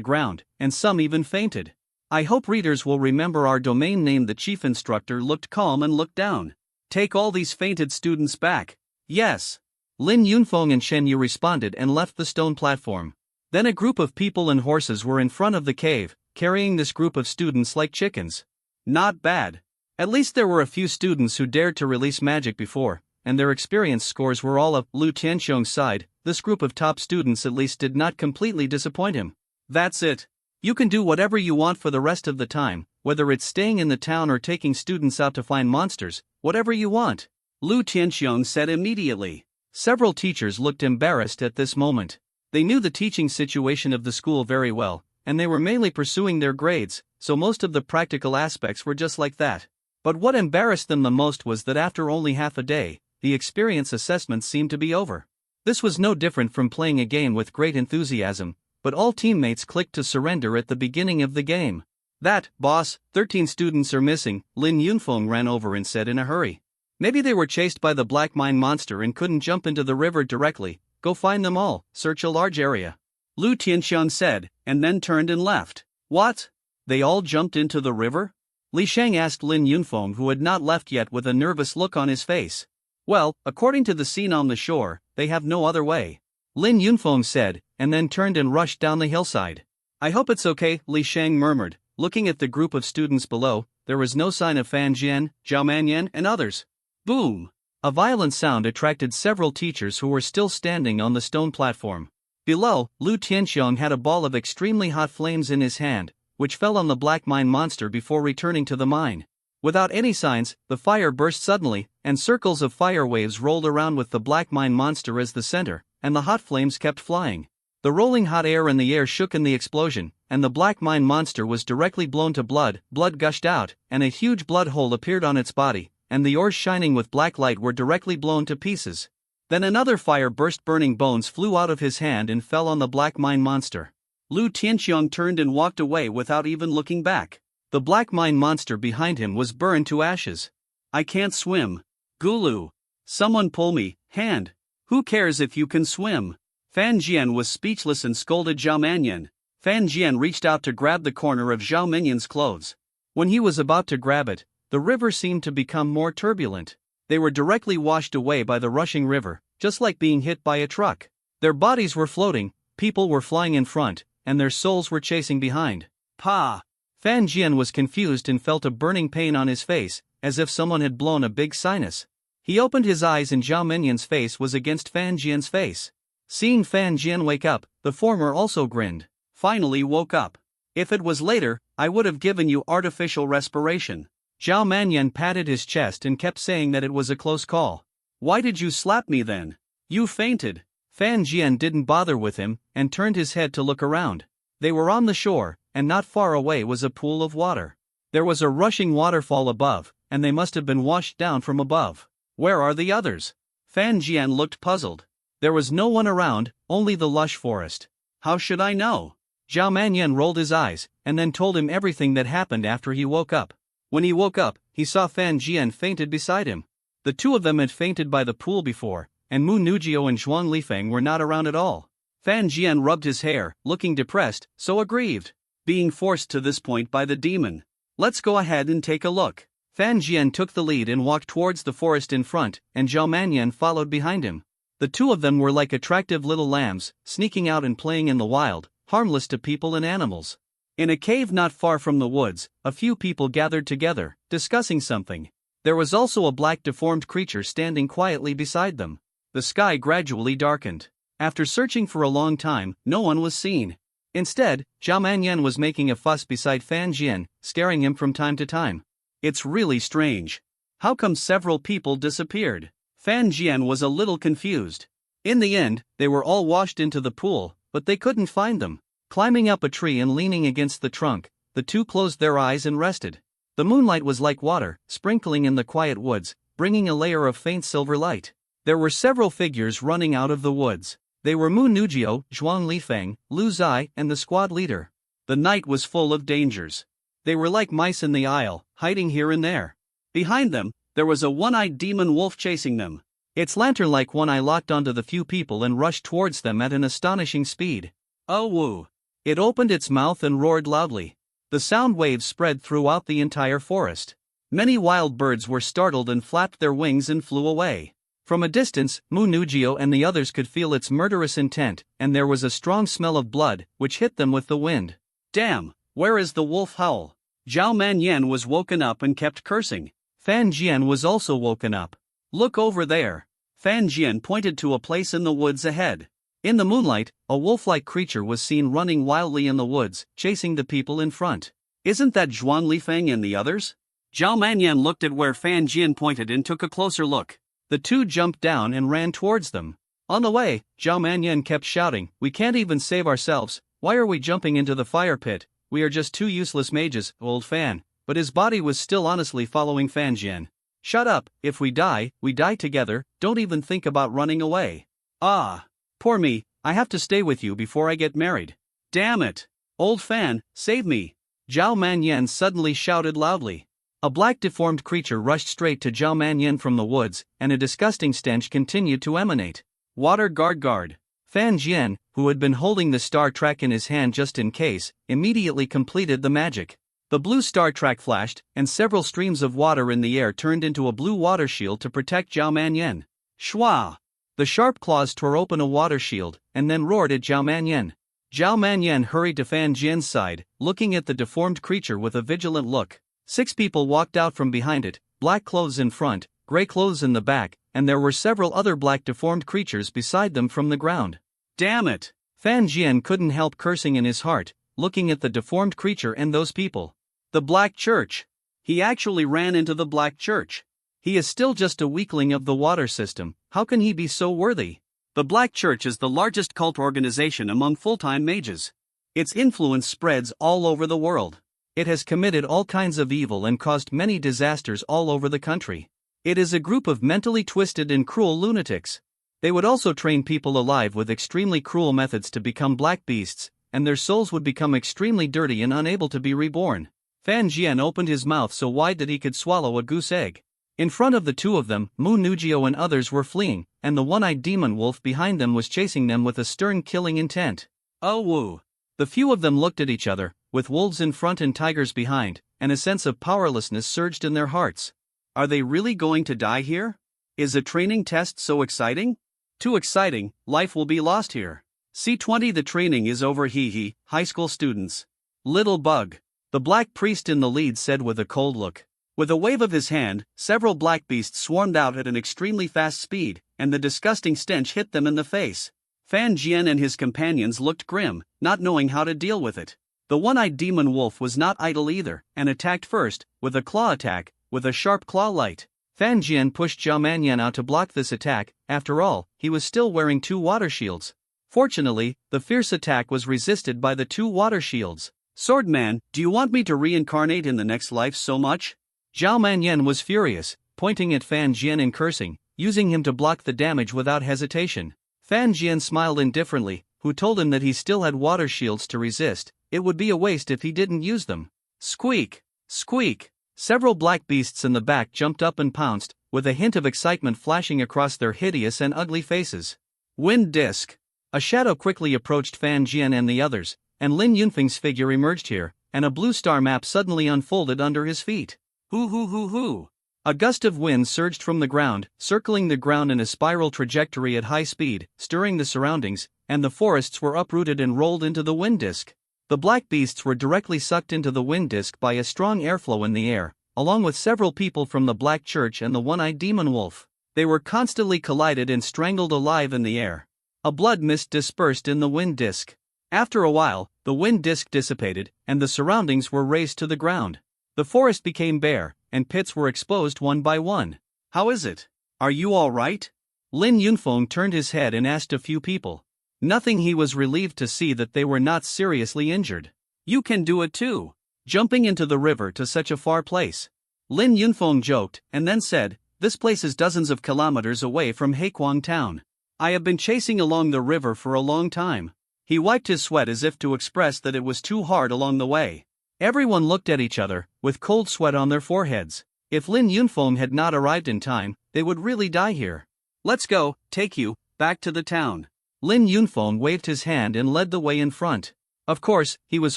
S1: ground, and some even fainted. I hope readers will remember our domain name. The chief instructor looked calm and looked down.
S2: Take all these fainted students back. Yes.
S1: Lin Yunfeng and Chen Yu responded and left the stone platform. Then a group of people and horses were in front of the cave, carrying this group of students like chickens.
S2: Not bad.
S1: At least there were a few students who dared to release magic before, and their experience scores were all of Lu Tianxiong's side. This group of top students at least did not completely disappoint him.
S2: That's it.
S1: You can do whatever you want for the rest of the time, whether it's staying in the town or taking students out to find monsters, whatever you want,
S2: Lu Tianxiong said immediately.
S1: Several teachers looked embarrassed at this moment. They knew the teaching situation of the school very well, and they were mainly pursuing their grades, so most of the practical aspects were just like that. But what embarrassed them the most was that after only half a day, the experience assessments seemed to be over. This was no different from playing a game with great enthusiasm, but all teammates clicked to surrender at the beginning of the game.
S2: That, boss,
S1: 13 students are missing, Lin Yunfeng ran over and said in a hurry. Maybe they were chased by the black mine monster and couldn't jump into the river directly. Go find them all, search a large area.
S2: Lu Tianxiong said, and then turned and left.
S1: What? They all jumped into the river? Li Shang asked Lin Yunfeng, who had not left yet, with a nervous look on his face.
S2: Well, according to the scene on the shore, they have no other way,
S1: Lin Yunfeng said, and then turned and rushed down the hillside.
S2: I hope it's okay, Li Shang murmured, looking at the group of students below. There was no sign of Fan Jian, Zhao Manyan, and others. Boom!
S1: A violent sound attracted several teachers who were still standing on the stone platform. Below, Lu Tianxiong had a ball of extremely hot flames in his hand, which fell on the black mine monster before returning to the mine. Without any signs, the fire burst suddenly, and circles of fire waves rolled around with the black mine monster as the center, and the hot flames kept flying. The rolling hot air in the air shook in the explosion, and the black mine monster was directly blown to blood gushed out, and a huge blood hole appeared on its body, and the ores shining with black light were directly blown to pieces. Then another fire burst, burning bones flew out of his hand and fell on the black mine monster. Lu Tianxiong turned and walked away without even looking back. The black mine monster behind him was burned to ashes. I can't swim. Gulu. Someone pull me, hand. Who cares if you can swim? Fan Jian was speechless and scolded Zhao Mannian. Fan Jian reached out to grab the corner of Zhao Mannian's clothes. When he was about to grab it, the river seemed to become more turbulent. They were directly washed away by the rushing river, just like being hit by a truck. Their bodies were floating, people were flying in front, and their souls were chasing behind. Pa! Fan Jian was confused and felt a burning pain on his face, as if someone had blown a big sinus. He opened his eyes and Zhao Mannian's face was against Fan Jian's face. Seeing Fan Jian wake up, the former also grinned. Finally woke up. If it was later, I would have given you artificial respiration. Zhao Mannian patted his chest and kept saying that it was a close call. Why did you slap me then? You fainted. Fan Jian didn't bother with him, and turned his head to look around. They were on the shore, and not far away was a pool of water. There was a rushing waterfall above, and they must have been washed down from above. Where are the others? Fan Jian looked puzzled. There was no one around, only the lush forest. How should I know? Zhao Mannian rolled his eyes, and then told him everything that happened after he woke up. When he woke up, he saw Fan Jian fainted beside him. The two of them had fainted by the pool before, and Mu Nujio and Zhuang Lifeng were not around at all. Fan Jian rubbed his hair, looking depressed, so aggrieved. Being forced to this point by the demon. Let's go ahead and take a look. Fan Jian took the lead and walked towards the forest in front, and Zhao Mannian followed behind him. The two of them were like attractive little lambs, sneaking out and playing in the wild, harmless to people and animals. In a cave not far from the woods, a few people gathered together, discussing something. There was also a black deformed creature standing quietly beside them. The sky gradually darkened. After searching for a long time, no one was seen. Instead, Zhao Mannian was making a fuss beside Fan Jian, scaring him from time to time. It's really strange. How come several people disappeared? Fan Jian was a little confused. In the end, they were all washed into the pool, but they couldn't find them. Climbing up a tree and leaning against the trunk, the two closed their eyes and rested. The moonlight was like water, sprinkling in the quiet woods, bringing a layer of faint silver light. There were several figures running out of the woods. They were Mu Nujio, Zhuang Lifeng, Lu Zai, and the squad leader. The night was full of dangers. They were like mice in the aisle, hiding here and there. Behind them, there was a one-eyed demon wolf chasing them. Its lantern-like one eye locked onto the few people and rushed towards them at an astonishing speed. Oh woo! It opened its mouth and roared loudly. The sound waves spread throughout the entire forest. Many wild birds were startled and flapped their wings and flew away. From a distance, Mu Nujio and the others could feel its murderous intent, and there was a strong smell of blood, which hit them with the wind. Damn, where is the wolf howl? Zhao Mannian was woken up and kept cursing. Fan Jian was also woken up. Look over there. Fan Jian pointed to a place in the woods ahead. In the moonlight, a wolf-like creature was seen running wildly in the woods, chasing the people in front. Isn't that Zhuang Lifeng and the others? Zhao Mannian looked at where Fan Jian pointed and took a closer look. The two jumped down and ran towards them. On the way, Zhao Mannian kept shouting, "We can't even save ourselves, why are we jumping into the fire pit? We are just two useless mages, old Fan." But his body was still honestly following Fan Jian. "Shut up, if we die together, don't even think about running away." "Ah. Poor me, I have to stay with you before I get married. Damn it! Old Fan, save me!" Zhao Mannian suddenly shouted loudly. A black deformed creature rushed straight to Zhao Mannian from the woods, and a disgusting stench continued to emanate. Water guard. Fan Jian, who had been holding the star track in his hand just in case, immediately completed the magic. The blue star track flashed, and several streams of water in the air turned into a blue water shield to protect Zhao Mannian. Shwa! The sharp claws tore open a water shield, and then roared at Zhao Mannian. Zhao Mannian hurried to Fan Jian's side, looking at the deformed creature with a vigilant look. 6 people walked out from behind it, black clothes in front, gray clothes in the back, and there were several other black deformed creatures beside them from the ground. Damn it! Fan Jian couldn't help cursing in his heart, looking at the deformed creature and those people.
S2: The Black Church. He actually ran into the Black Church.
S1: He is still just a weakling of the water system, how can he be so worthy?
S2: The Black Church is the largest cult organization among full-time mages. Its influence spreads all over the world.
S1: It has committed all kinds of evil and caused many disasters all over the country. It is a group of mentally twisted and cruel lunatics. They would also train people alive with extremely cruel methods to become black beasts, and their souls would become extremely dirty and unable to be reborn. Fan Jian opened his mouth so wide that he could swallow a goose egg. In front of the two of them, Mu Nugio and others were fleeing, and the one-eyed demon wolf behind them was chasing them with a stern killing intent.
S2: Oh woo!
S1: The few of them looked at each other, with wolves in front and tigers behind, and a sense of powerlessness surged in their hearts.
S2: Are they really going to die here? Is a training test so exciting? Too exciting, life will be lost here. C20 The training is over high school students.
S1: Little bug.
S2: The black priest in the lead said with a cold look. With a wave of his hand, several black beasts swarmed out at an extremely fast speed, and the disgusting stench hit them in the face. Fan Jian and his companions looked grim, not knowing how to deal with it. The one-eyed demon wolf was not idle either, and attacked first, with a claw attack, with a sharp claw light.
S1: Fan Jian pushed Zhao Manyan out to block this attack. After all, he was still wearing 2 water shields. Fortunately, the fierce attack was resisted by the 2 water shields.
S2: Swordman, do you want me to reincarnate in the next life so much?
S1: Zhao Manyan was furious, pointing at Fan Jian and cursing, using him to block the damage without hesitation. Fan Jian smiled indifferently, who told him that he still had water shields to resist. It would be a waste if he didn't use them.
S2: Squeak! Squeak!
S1: Several black beasts in the back jumped up and pounced, with a hint of excitement flashing across their hideous and ugly faces.
S2: Wind Disc!
S1: A shadow quickly approached Fan Jian and the others, and Lin Yunfeng's figure emerged here, and a blue star map suddenly unfolded under his feet.
S2: Hoo hoo hoo hoo!
S1: A gust of wind surged from the ground, circling the ground in a spiral trajectory at high speed, stirring the surroundings, and the forests were uprooted and rolled into the wind disk. The black beasts were directly sucked into the wind disk by a strong airflow in the air, along with several people from the Black Church and the one-eyed demon wolf. They were constantly collided and strangled alive in the air. A blood mist dispersed in the wind disk. After a while, the wind disk dissipated, and the surroundings were razed to the ground. The forest became bare, and pits were exposed one by one.
S2: How is it? Are you all right?
S1: Lin Yunfeng turned his head and asked a few people. Nothing. He was relieved to see that they were not seriously injured.
S2: You can do it too.
S1: Jumping into the river to such a far place. Lin Yunfeng joked, and then said, this place is dozens of kilometers away from Heikuang town.
S2: I have been chasing along the river for a long time.
S1: He wiped his sweat as if to express that it was too hard along the way. Everyone looked at each other, with cold sweat on their foreheads. If Lin Yunfeng had not arrived in time, they would really die here.
S2: Let's go, take you, back to the town.
S1: Lin Yunfeng waved his hand and led the way in front. Of course, he was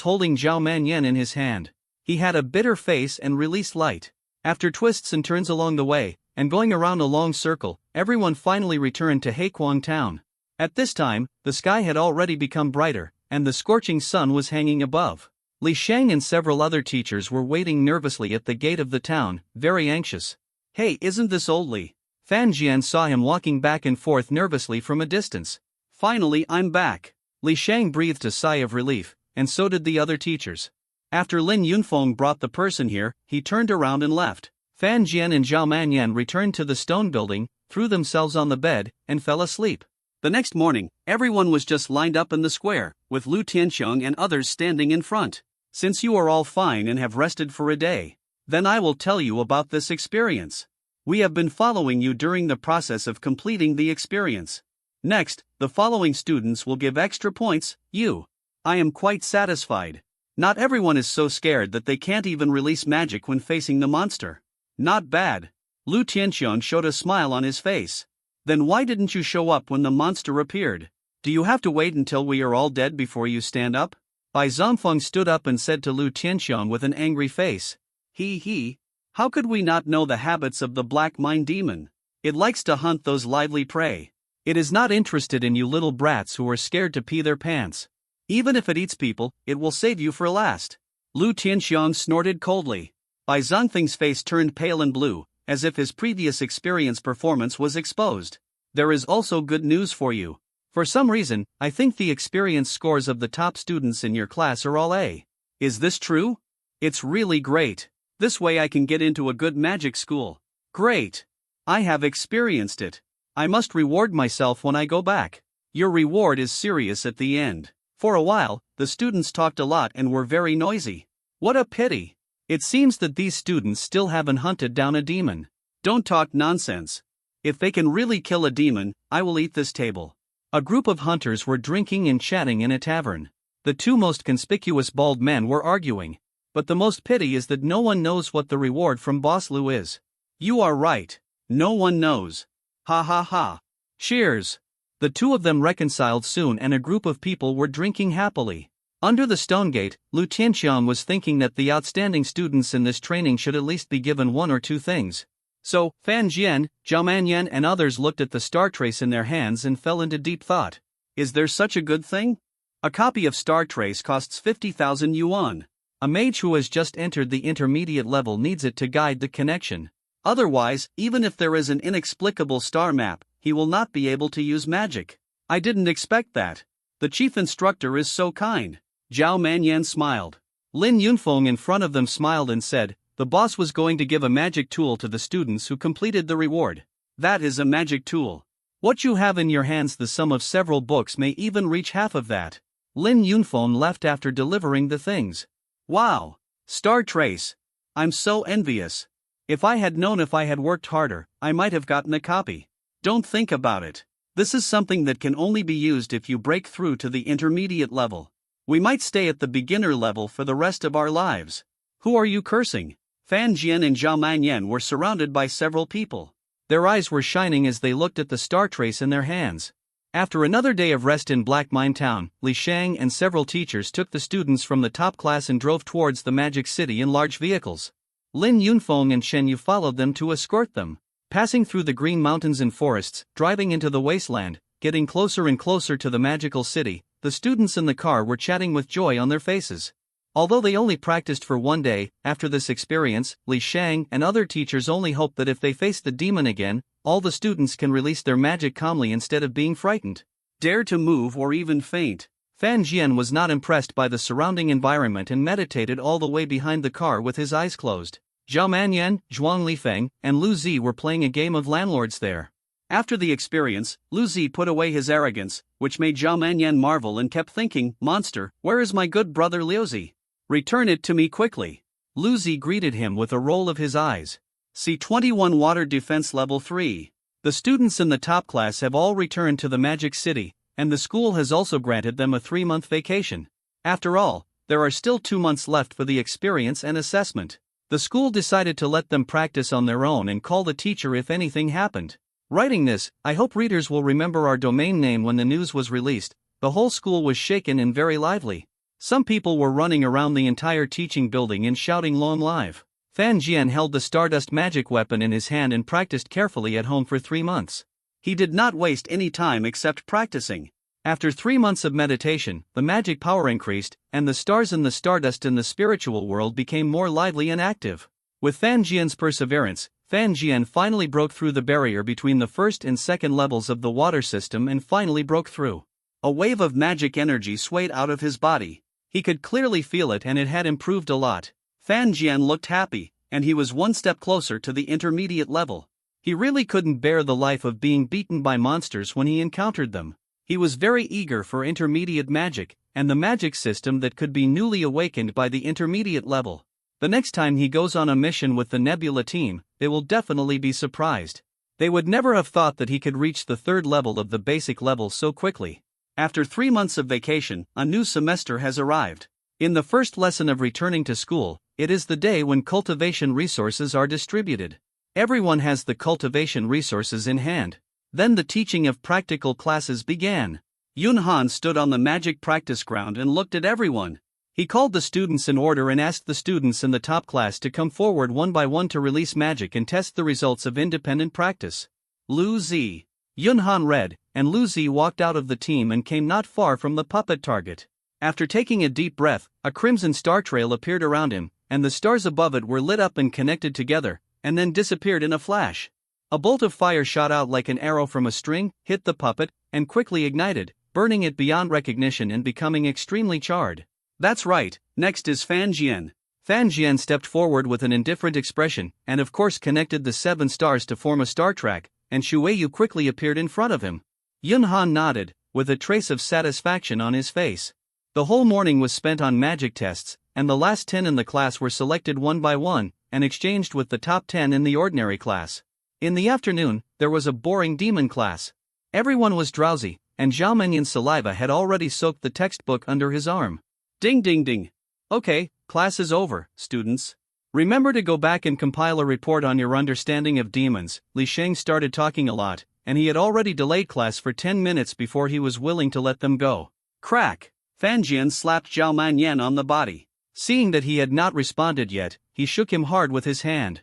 S1: holding Zhao Manyan in his hand. He had a bitter face and released light. After twists and turns along the way, and going around a long circle, everyone finally returned to Heikuang town. At this time, the sky had already become brighter, and the scorching sun was hanging above. Li Shang and several other teachers were waiting nervously at the gate of the town, very anxious.
S2: Hey, isn't this old Li?
S1: Fan Jian saw him walking back and forth nervously from a distance.
S2: Finally, I'm back.
S1: Li Shang breathed a sigh of relief, and so did the other teachers. After Lin Yunfeng brought the person here, he turned around and left. Fan Jian and Zhao Manyan returned to the stone building, threw themselves on the bed, and fell asleep.
S2: The next morning, everyone was just lined up in the square, with Lu Tianxiong and others standing in front. Since you are all fine and have rested for a day, then I will tell you about this experience. We have been following you during the process of completing the experience. Next, the following students will give extra points. I am quite satisfied. Not everyone is so scared that they can't even release magic when facing the monster. Not bad. Lu Tianxiong showed a smile on his face. Then why didn't you show up when the monster appeared? Do you have to wait until we are all dead before you stand up? Bai Zongfeng stood up and said to Lu Tianxiong with an angry face. How could we not know the habits of the black mine demon? It likes to hunt those lively prey. It is not interested in you little brats who are scared to pee their pants. Even if it eats people, it will save you for last. Lu Tianxiong snorted coldly. Bai Zongfeng's face turned pale and blue, as if his previous experience performance was exposed. There is also good news for you.
S1: For some reason, I think the experience scores of the top students in your class are all A.
S2: Is this true? It's really great. This way I can get into a good magic school. Great. I have experienced it. I must reward myself when I go back. Your reward is serious at the end. For a while, the students talked a lot and were very noisy. What a pity. It seems that these students still haven't hunted down a demon. Don't talk nonsense. If they can really kill a demon, I will eat this table. A group of hunters were drinking and chatting in a tavern. The two most conspicuous bald men were arguing. But the most pity is that no one knows what the reward from Boss Lou is. You are right. No one knows. Ha ha ha. Cheers. The two of them reconciled soon and a group of people were drinking happily. Under the stone gate, Lu Tianxiang was thinking that the outstanding students in this training should at least be given one or two things. So, Fan Jian, Zhao Manyan and others looked at the star trace in their hands and fell into deep thought. Is there such a good thing? A copy of Star Trace costs 50,000 yuan. A mage who has just entered the intermediate level needs it to guide the connection. Otherwise, even if there is an inexplicable star map, he will not be able to use magic. I didn't expect that. The chief instructor is so kind. Zhao Manyan smiled. Lin Yunfeng in front of them smiled and said, the boss was going to give a magic tool to the students who completed the reward. That is a magic tool. What you have in your hands, the sum of several books, may even reach half of that. Lin Yunfeng left after delivering the things. Wow! Star Trace! I'm so envious. If I had known, if I had worked harder, I might have gotten a copy. Don't think about it. This is something that can only be used if you break through to the intermediate level. We might stay at the beginner level for the rest of our lives. Who are you cursing? Fan Jian and Zhao Manyan were surrounded by several people. Their eyes were shining as they looked at the star trace in their hands. After another day of rest in Black Mine Town, Li Shang and several teachers took the students from the top class and drove towards the Magic City in large vehicles. Lin Yunfeng and Shen Yu followed them to escort them. Passing through the green mountains and forests, driving into the wasteland, getting closer and closer to the magical city, the students in the car were chatting with joy on their faces. Although they only practiced for one day, after this experience, Li Shang and other teachers only hoped that if they face the demon again, all the students can release their magic calmly instead of being frightened. Dare to move or even faint. Fan Jian was not impressed by the surrounding environment and meditated all the way behind the car with his eyes closed. Zhao Manyan, Zhuang Lifeng, and Lu Zi were playing a game of landlords there. After the experience, Lu Zi put away his arrogance, which made Zhao Manyan marvel and kept thinking, monster, where is my good brother Liu Zi? Return it to me quickly. Lu Zi greeted him with a roll of his eyes. C21 Water Defense Level 3. The students in the top class have all returned to the Magic City, and the school has also granted them a 3-month vacation. After all, there are still 2 months left for the experience and assessment. The school decided to let them practice on their own and call the teacher if anything happened. Writing this, I hope readers will remember our domain name when the news was released. The whole school was shaken and very lively. Some people were running around the entire teaching building and shouting long live. Fan Jian held the Stardust magic weapon in his hand and practiced carefully at home for 3 months. He did not waste any time except practicing. After 3 months of meditation, the magic power increased, and the stars in the Stardust in the spiritual world became more lively and active. With Fan Jian's perseverance, Fan Jian finally broke through the barrier between the first and second levels of the water system and finally broke through. A wave of magic energy swayed out of his body. He could clearly feel it and it had improved a lot. Fan Jian looked happy, and he was 1 step closer to the intermediate level. He really couldn't bear the life of being beaten by monsters when he encountered them. He was very eager for intermediate magic, and the magic system that could be newly awakened by the intermediate level. The next time he goes on a mission with the Nebula team, they will definitely be surprised. They would never have thought that he could reach the 3rd level of the basic level so quickly. After 3 months of vacation, a new semester has arrived. In the first lesson of returning to school, it is the day when cultivation resources are distributed. Everyone has the cultivation resources in hand. Then the teaching of practical classes began. Yun Han stood on the magic practice ground and looked at everyone. He called the students in order and asked the students in the top class to come forward one by one to release magic and test the results of independent practice. Lu Zi. Yun Han read, and Lu Zi walked out of the team and came not far from the puppet target. After taking a deep breath, a crimson star trail appeared around him, and the stars above it were lit up and connected together, and then disappeared in a flash.
S1: A bolt of fire shot out like an arrow from a string, hit the puppet, and quickly ignited, burning it beyond recognition and becoming extremely charred.
S2: That's right, next is Fan Jian.
S1: Fan Jian stepped forward with an indifferent expression and of course connected the 7 stars to form a star track, and Shueyu quickly appeared in front of him. Yun Han nodded, with a trace of satisfaction on his face. The whole morning was spent on magic tests, and the last 10 in the class were selected one by one, and exchanged with the top 10 in the ordinary class. In the afternoon, there was a boring demon class. Everyone was drowsy, and Zhao Menyan's saliva had already soaked the textbook under his arm.
S2: Ding ding ding. Okay, class is over, students.
S1: Remember to go back and compile a report on your understanding of demons. Li Sheng started talking a lot, and he had already delayed class for 10 minutes before he was willing to let them go.
S2: Crack! Fan Jian slapped Zhao Manyan on the body.
S1: Seeing that he had not responded yet, he shook him hard with his hand.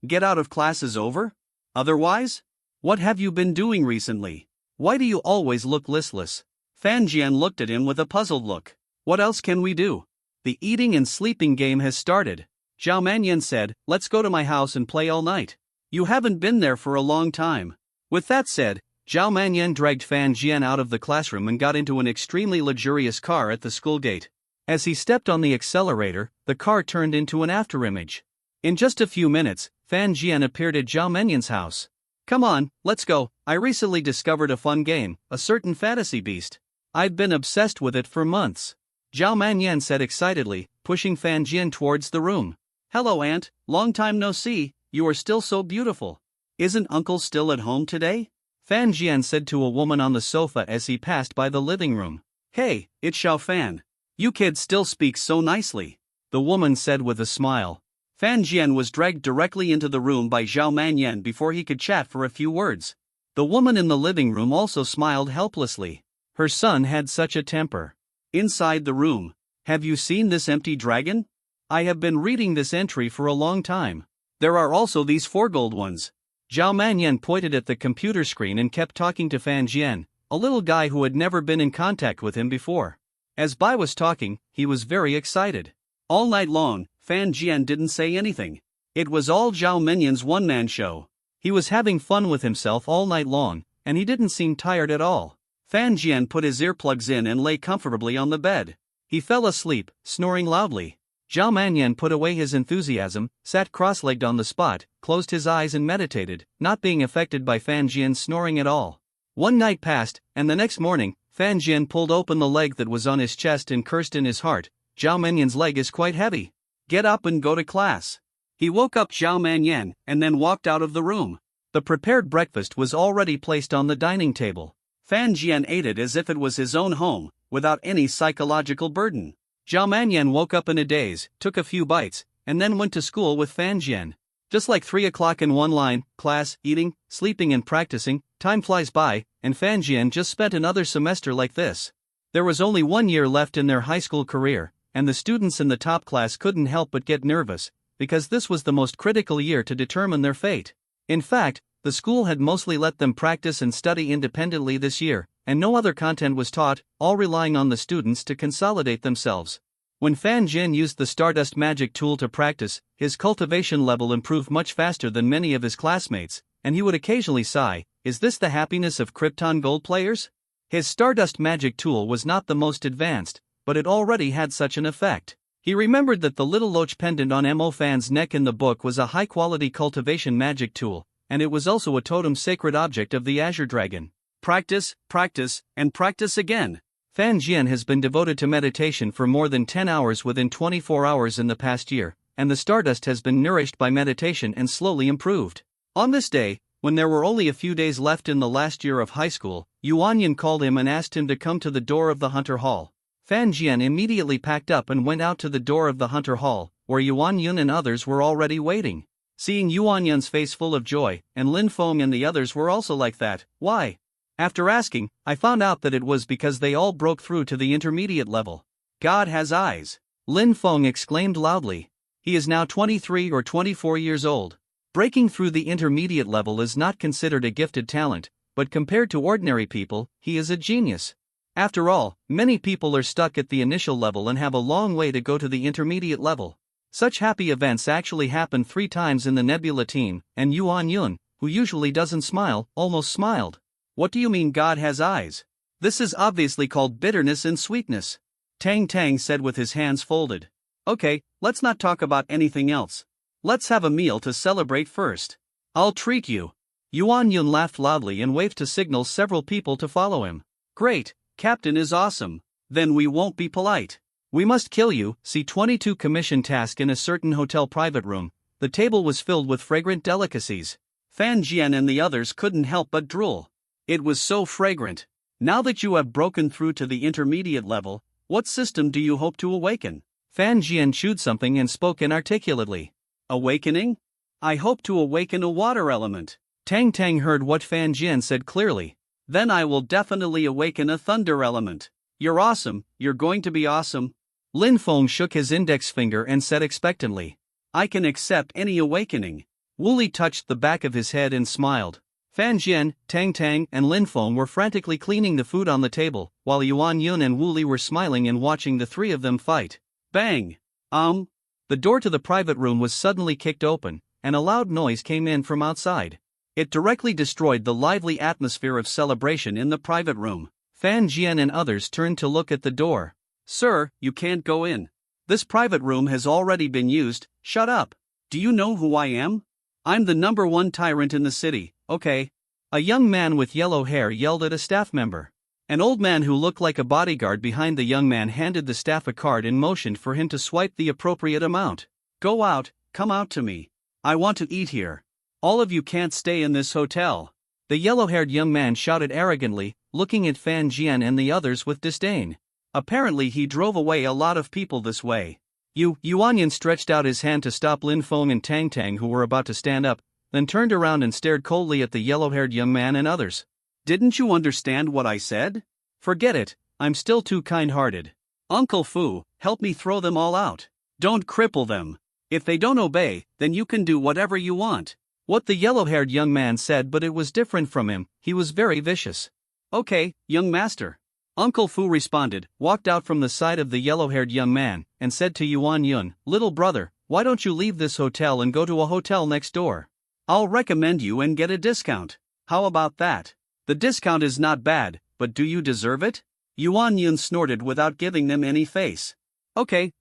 S2: Get out of class is over? Otherwise? What have you been doing recently? Why do you always look listless? Fan Jian looked at him with a puzzled look. What else can we do? The eating and sleeping game has started. Zhao Manyan said, let's go to my house and play all night. You haven't been there for a long time. With that said, Zhao Manyan dragged Fan Jian out of the classroom and got into an extremely luxurious car at the school gate. As he stepped on the accelerator, the car turned into an afterimage. In just a few minutes, Fan Jian appeared at Zhao Menyan's house. Come on, let's go. I recently discovered a fun game, a certain fantasy beast. I've been obsessed with it for months. Zhao Manyan said excitedly, pushing Fan Jian towards the room. Hello Aunt, long time no see, you are still so beautiful. Isn't Uncle still at home today? Fan Jian said to a woman on the sofa as he passed by the living room. Hey, it's Xiao Fan. You kids still speak so nicely.
S1: The woman said with a smile.
S2: Fan Jian was dragged directly into the room by Zhao Manyan before he could chat for a few words.
S1: The woman in the living room also smiled helplessly. Her son had such a temper.
S2: Inside the room.
S1: Have you seen this empty dragon? I have been reading this entry for a long time.
S2: There are also these 4 gold ones.
S1: Zhao Manyan pointed at the computer screen and kept talking to Fan Jian, a little guy who had never been in contact with him before. As Bai was talking, he was very excited.
S2: All night long, Fan Jian didn't say anything. It was all Zhao Menyan's one-man show.
S1: He was having fun with himself all night long, and he didn't seem tired at all.
S2: Fan Jian put his earplugs in and lay comfortably on the bed.
S1: He fell asleep, snoring loudly. Zhao Manyan put away his enthusiasm, sat cross-legged on the spot, closed his eyes and meditated, not being affected by Fan Jian's snoring at all. One night passed, and the next morning, Fan Jian pulled open the leg that was on his chest and cursed in his heart, Zhao Manyan's leg is quite heavy.
S2: Get up and go to class. He woke up Zhao Manyan and then walked out of the room.
S1: The prepared breakfast was already placed on the dining table.
S2: Fan Jian ate it as if it was his own home, without any psychological burden.
S1: Zhao Manyan woke up in a daze, took a few bites, and then went to school with Fan Jian. Just like 3 o'clock in one line, class, eating, sleeping and practicing, time flies by, and Fan Jian just spent another semester like this. There was only 1 year left in their high school career, and the students in the top class couldn't help but get nervous, because this was the most critical year to determine their fate. In fact, the school had mostly let them practice and study independently this year, and no other content was taught, all relying on the students to consolidate themselves. When Fan Jian used the Stardust magic tool to practice, his cultivation level improved much faster than many of his classmates, and he would occasionally sigh, is this the happiness of Krypton Gold players? His Stardust magic tool was not the most advanced, but it already had such an effect. He remembered that the little loach pendant on Mo Fan's neck in the book was a high-quality cultivation magic tool, and it was also a totem sacred object of the Azure Dragon.
S2: Practice, practice, and practice again.
S1: Fan Jian has been devoted to meditation for more than 10 hours within 24 hours in the past year, and the Stardust has been nourished by meditation and slowly improved. On this day, when there were only a few days left in the last year of high school, Yuan Yin called him and asked him to come to the door of the Hunter Hall. Fan Jian immediately packed up and went out to the door of the Hunter Hall, where Yuan Yun and others were already waiting. Seeing Yuan Yun's face full of joy, and Lin Feng and the others were also like that, why? After asking, I found out that it was because they all broke through to the intermediate level.
S2: God has eyes.
S1: Lin Feng exclaimed loudly. He is now 23 or 24 years old. Breaking through the intermediate level is not considered a gifted talent, but compared to ordinary people, he is a genius. After all, many people are stuck at the initial level and have a long way to go to the intermediate level. Such happy events actually happened 3 times in the Nebula team, and Yuan Yun, who usually doesn't smile, almost smiled.
S2: What do you mean God has eyes? This is obviously called bitterness and sweetness. Tang Tang said with his hands folded. Okay, let's not talk about anything else. Let's have a meal to celebrate first. I'll treat you.
S1: Yuan Yun laughed loudly and waved to signal several people to follow him.
S2: Great, Captain is awesome. Then we won't be polite.
S1: We must kill you. C-22 commission task in a certain hotel private room. The table was filled with fragrant delicacies.
S2: Fan Jian and the others couldn't help but drool. It was so fragrant. Now that you have broken through to the intermediate level, what system do you hope to awaken?
S1: Fan Jian chewed something and spoke inarticulately.
S2: Awakening? I hope to awaken a water element.
S1: Tang Tang heard what Fan Jian said clearly.
S2: Then I will definitely awaken a thunder element. You're awesome, you're going to be awesome.
S1: Lin Feng shook his index finger and said expectantly.
S2: I can accept any awakening.
S1: Wu Li touched the back of his head and smiled. Fan Jian, Tang Tang, and Lin Feng were frantically cleaning the food on the table, while Yuan Yun and Wu Li were smiling and watching the three of them fight.
S2: Bang!
S1: The door to the private room was suddenly kicked open, and a loud noise came in from outside. It directly destroyed the lively atmosphere of celebration in the private room. Fan Jian and others turned to look at the door.
S2: Sir, you can't go in. This private room has already been used. Shut up. Do you know who I am? I'm the #1 tyrant in the city, okay?
S1: A young man with yellow hair yelled at a staff member. An old man who looked like a bodyguard behind the young man handed the staff a card and motioned for him to swipe the appropriate amount.
S2: Go out, come out to me. I want to eat here. All of you can't stay in this hotel.
S1: The yellow-haired young man shouted arrogantly, looking at Fan Jian and the others with disdain.
S2: Apparently he drove away a lot of people this way.
S1: Yuan Yun stretched out his hand to stop Lin Feng and Tang Tang who were about to stand up, then turned around and stared coldly at the yellow-haired young man and others.
S2: Didn't you understand what I said?
S1: Forget it, I'm still too kind-hearted.
S2: Uncle Fu, help me throw them all out. Don't cripple them. If they don't obey, then you can do whatever you want.
S1: What the yellow-haired young man said, but it was different from him, he was very vicious.
S2: Okay, young master.
S1: Uncle Fu responded, walked out from the side of the yellow-haired young man, and said to Yuan Yun, little brother, why don't you leave this hotel and go to a hotel next door?
S2: I'll recommend you and get a discount. How about that? The discount is not bad, but do you deserve it? Yuan Yun snorted without giving them any face. Okay,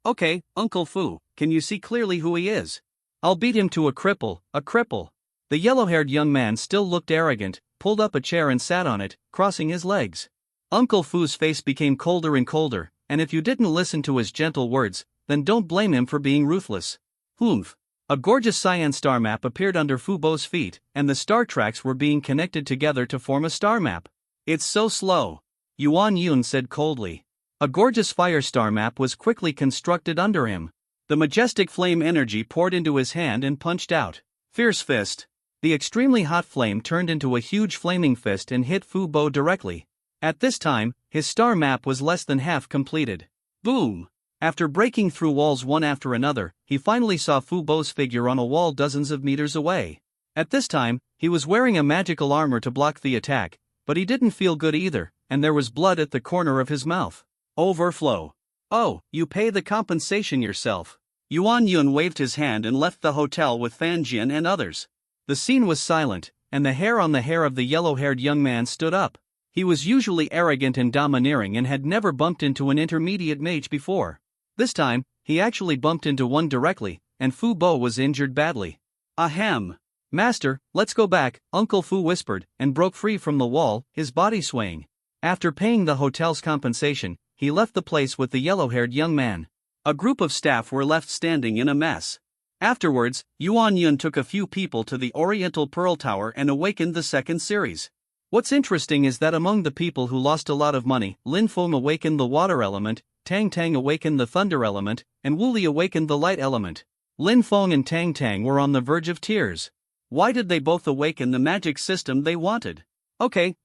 S2: Uncle Fu, can you see clearly who he is?
S1: I'll beat him to a cripple. The yellow-haired young man still looked arrogant, pulled up a chair and sat on it, crossing his legs. Uncle Fu's face became colder and colder, and if you didn't listen to his gentle words, then don't blame him for being ruthless.
S2: Humph.
S1: A gorgeous cyan star map appeared under Fu Bo's feet, and the star tracks were being connected together to form a star map.
S2: It's so slow,
S1: Yuan Yun said coldly. A gorgeous fire star map was quickly constructed under him. The majestic flame energy poured into his hand and punched out.
S2: Fierce fist.
S1: The extremely hot flame turned into a huge flaming fist and hit Fu Bo directly. At this time, his star map was less than half completed.
S2: Boom!
S1: After breaking through walls one after another, he finally saw Fu Bo's figure on a wall dozens of meters away. At this time, he was wearing a magical armor to block the attack, but he didn't feel good either, and there was blood at the corner of his mouth.
S2: Overflow. Oh, you pay the compensation yourself. Yuan Yun waved his hand and left the hotel with Fan Jian and others.
S1: The scene was silent, and the hair on the hair of the yellow-haired young man stood up. He was usually arrogant and domineering and had never bumped into an intermediate mage before. This time, he actually bumped into one directly, and Fu Bo was injured badly.
S2: Ahem.
S1: Master, let's go back, Uncle Fu whispered, and broke free from the wall, his body swaying. After paying the hotel's compensation, he left the place with the yellow-haired young man.
S2: A group of staff were left standing in a mess. Afterwards, Yuan Yun took a few people to the Oriental Pearl Tower and awakened the second series.
S1: What's interesting is that among the people who lost a lot of money, Lin Feng awakened the water element, Tang Tang awakened the thunder element, and Wu Li awakened the light element. Lin Feng and Tang Tang were on the verge of tears.
S2: Why did they both awaken the magic system they wanted? Okay,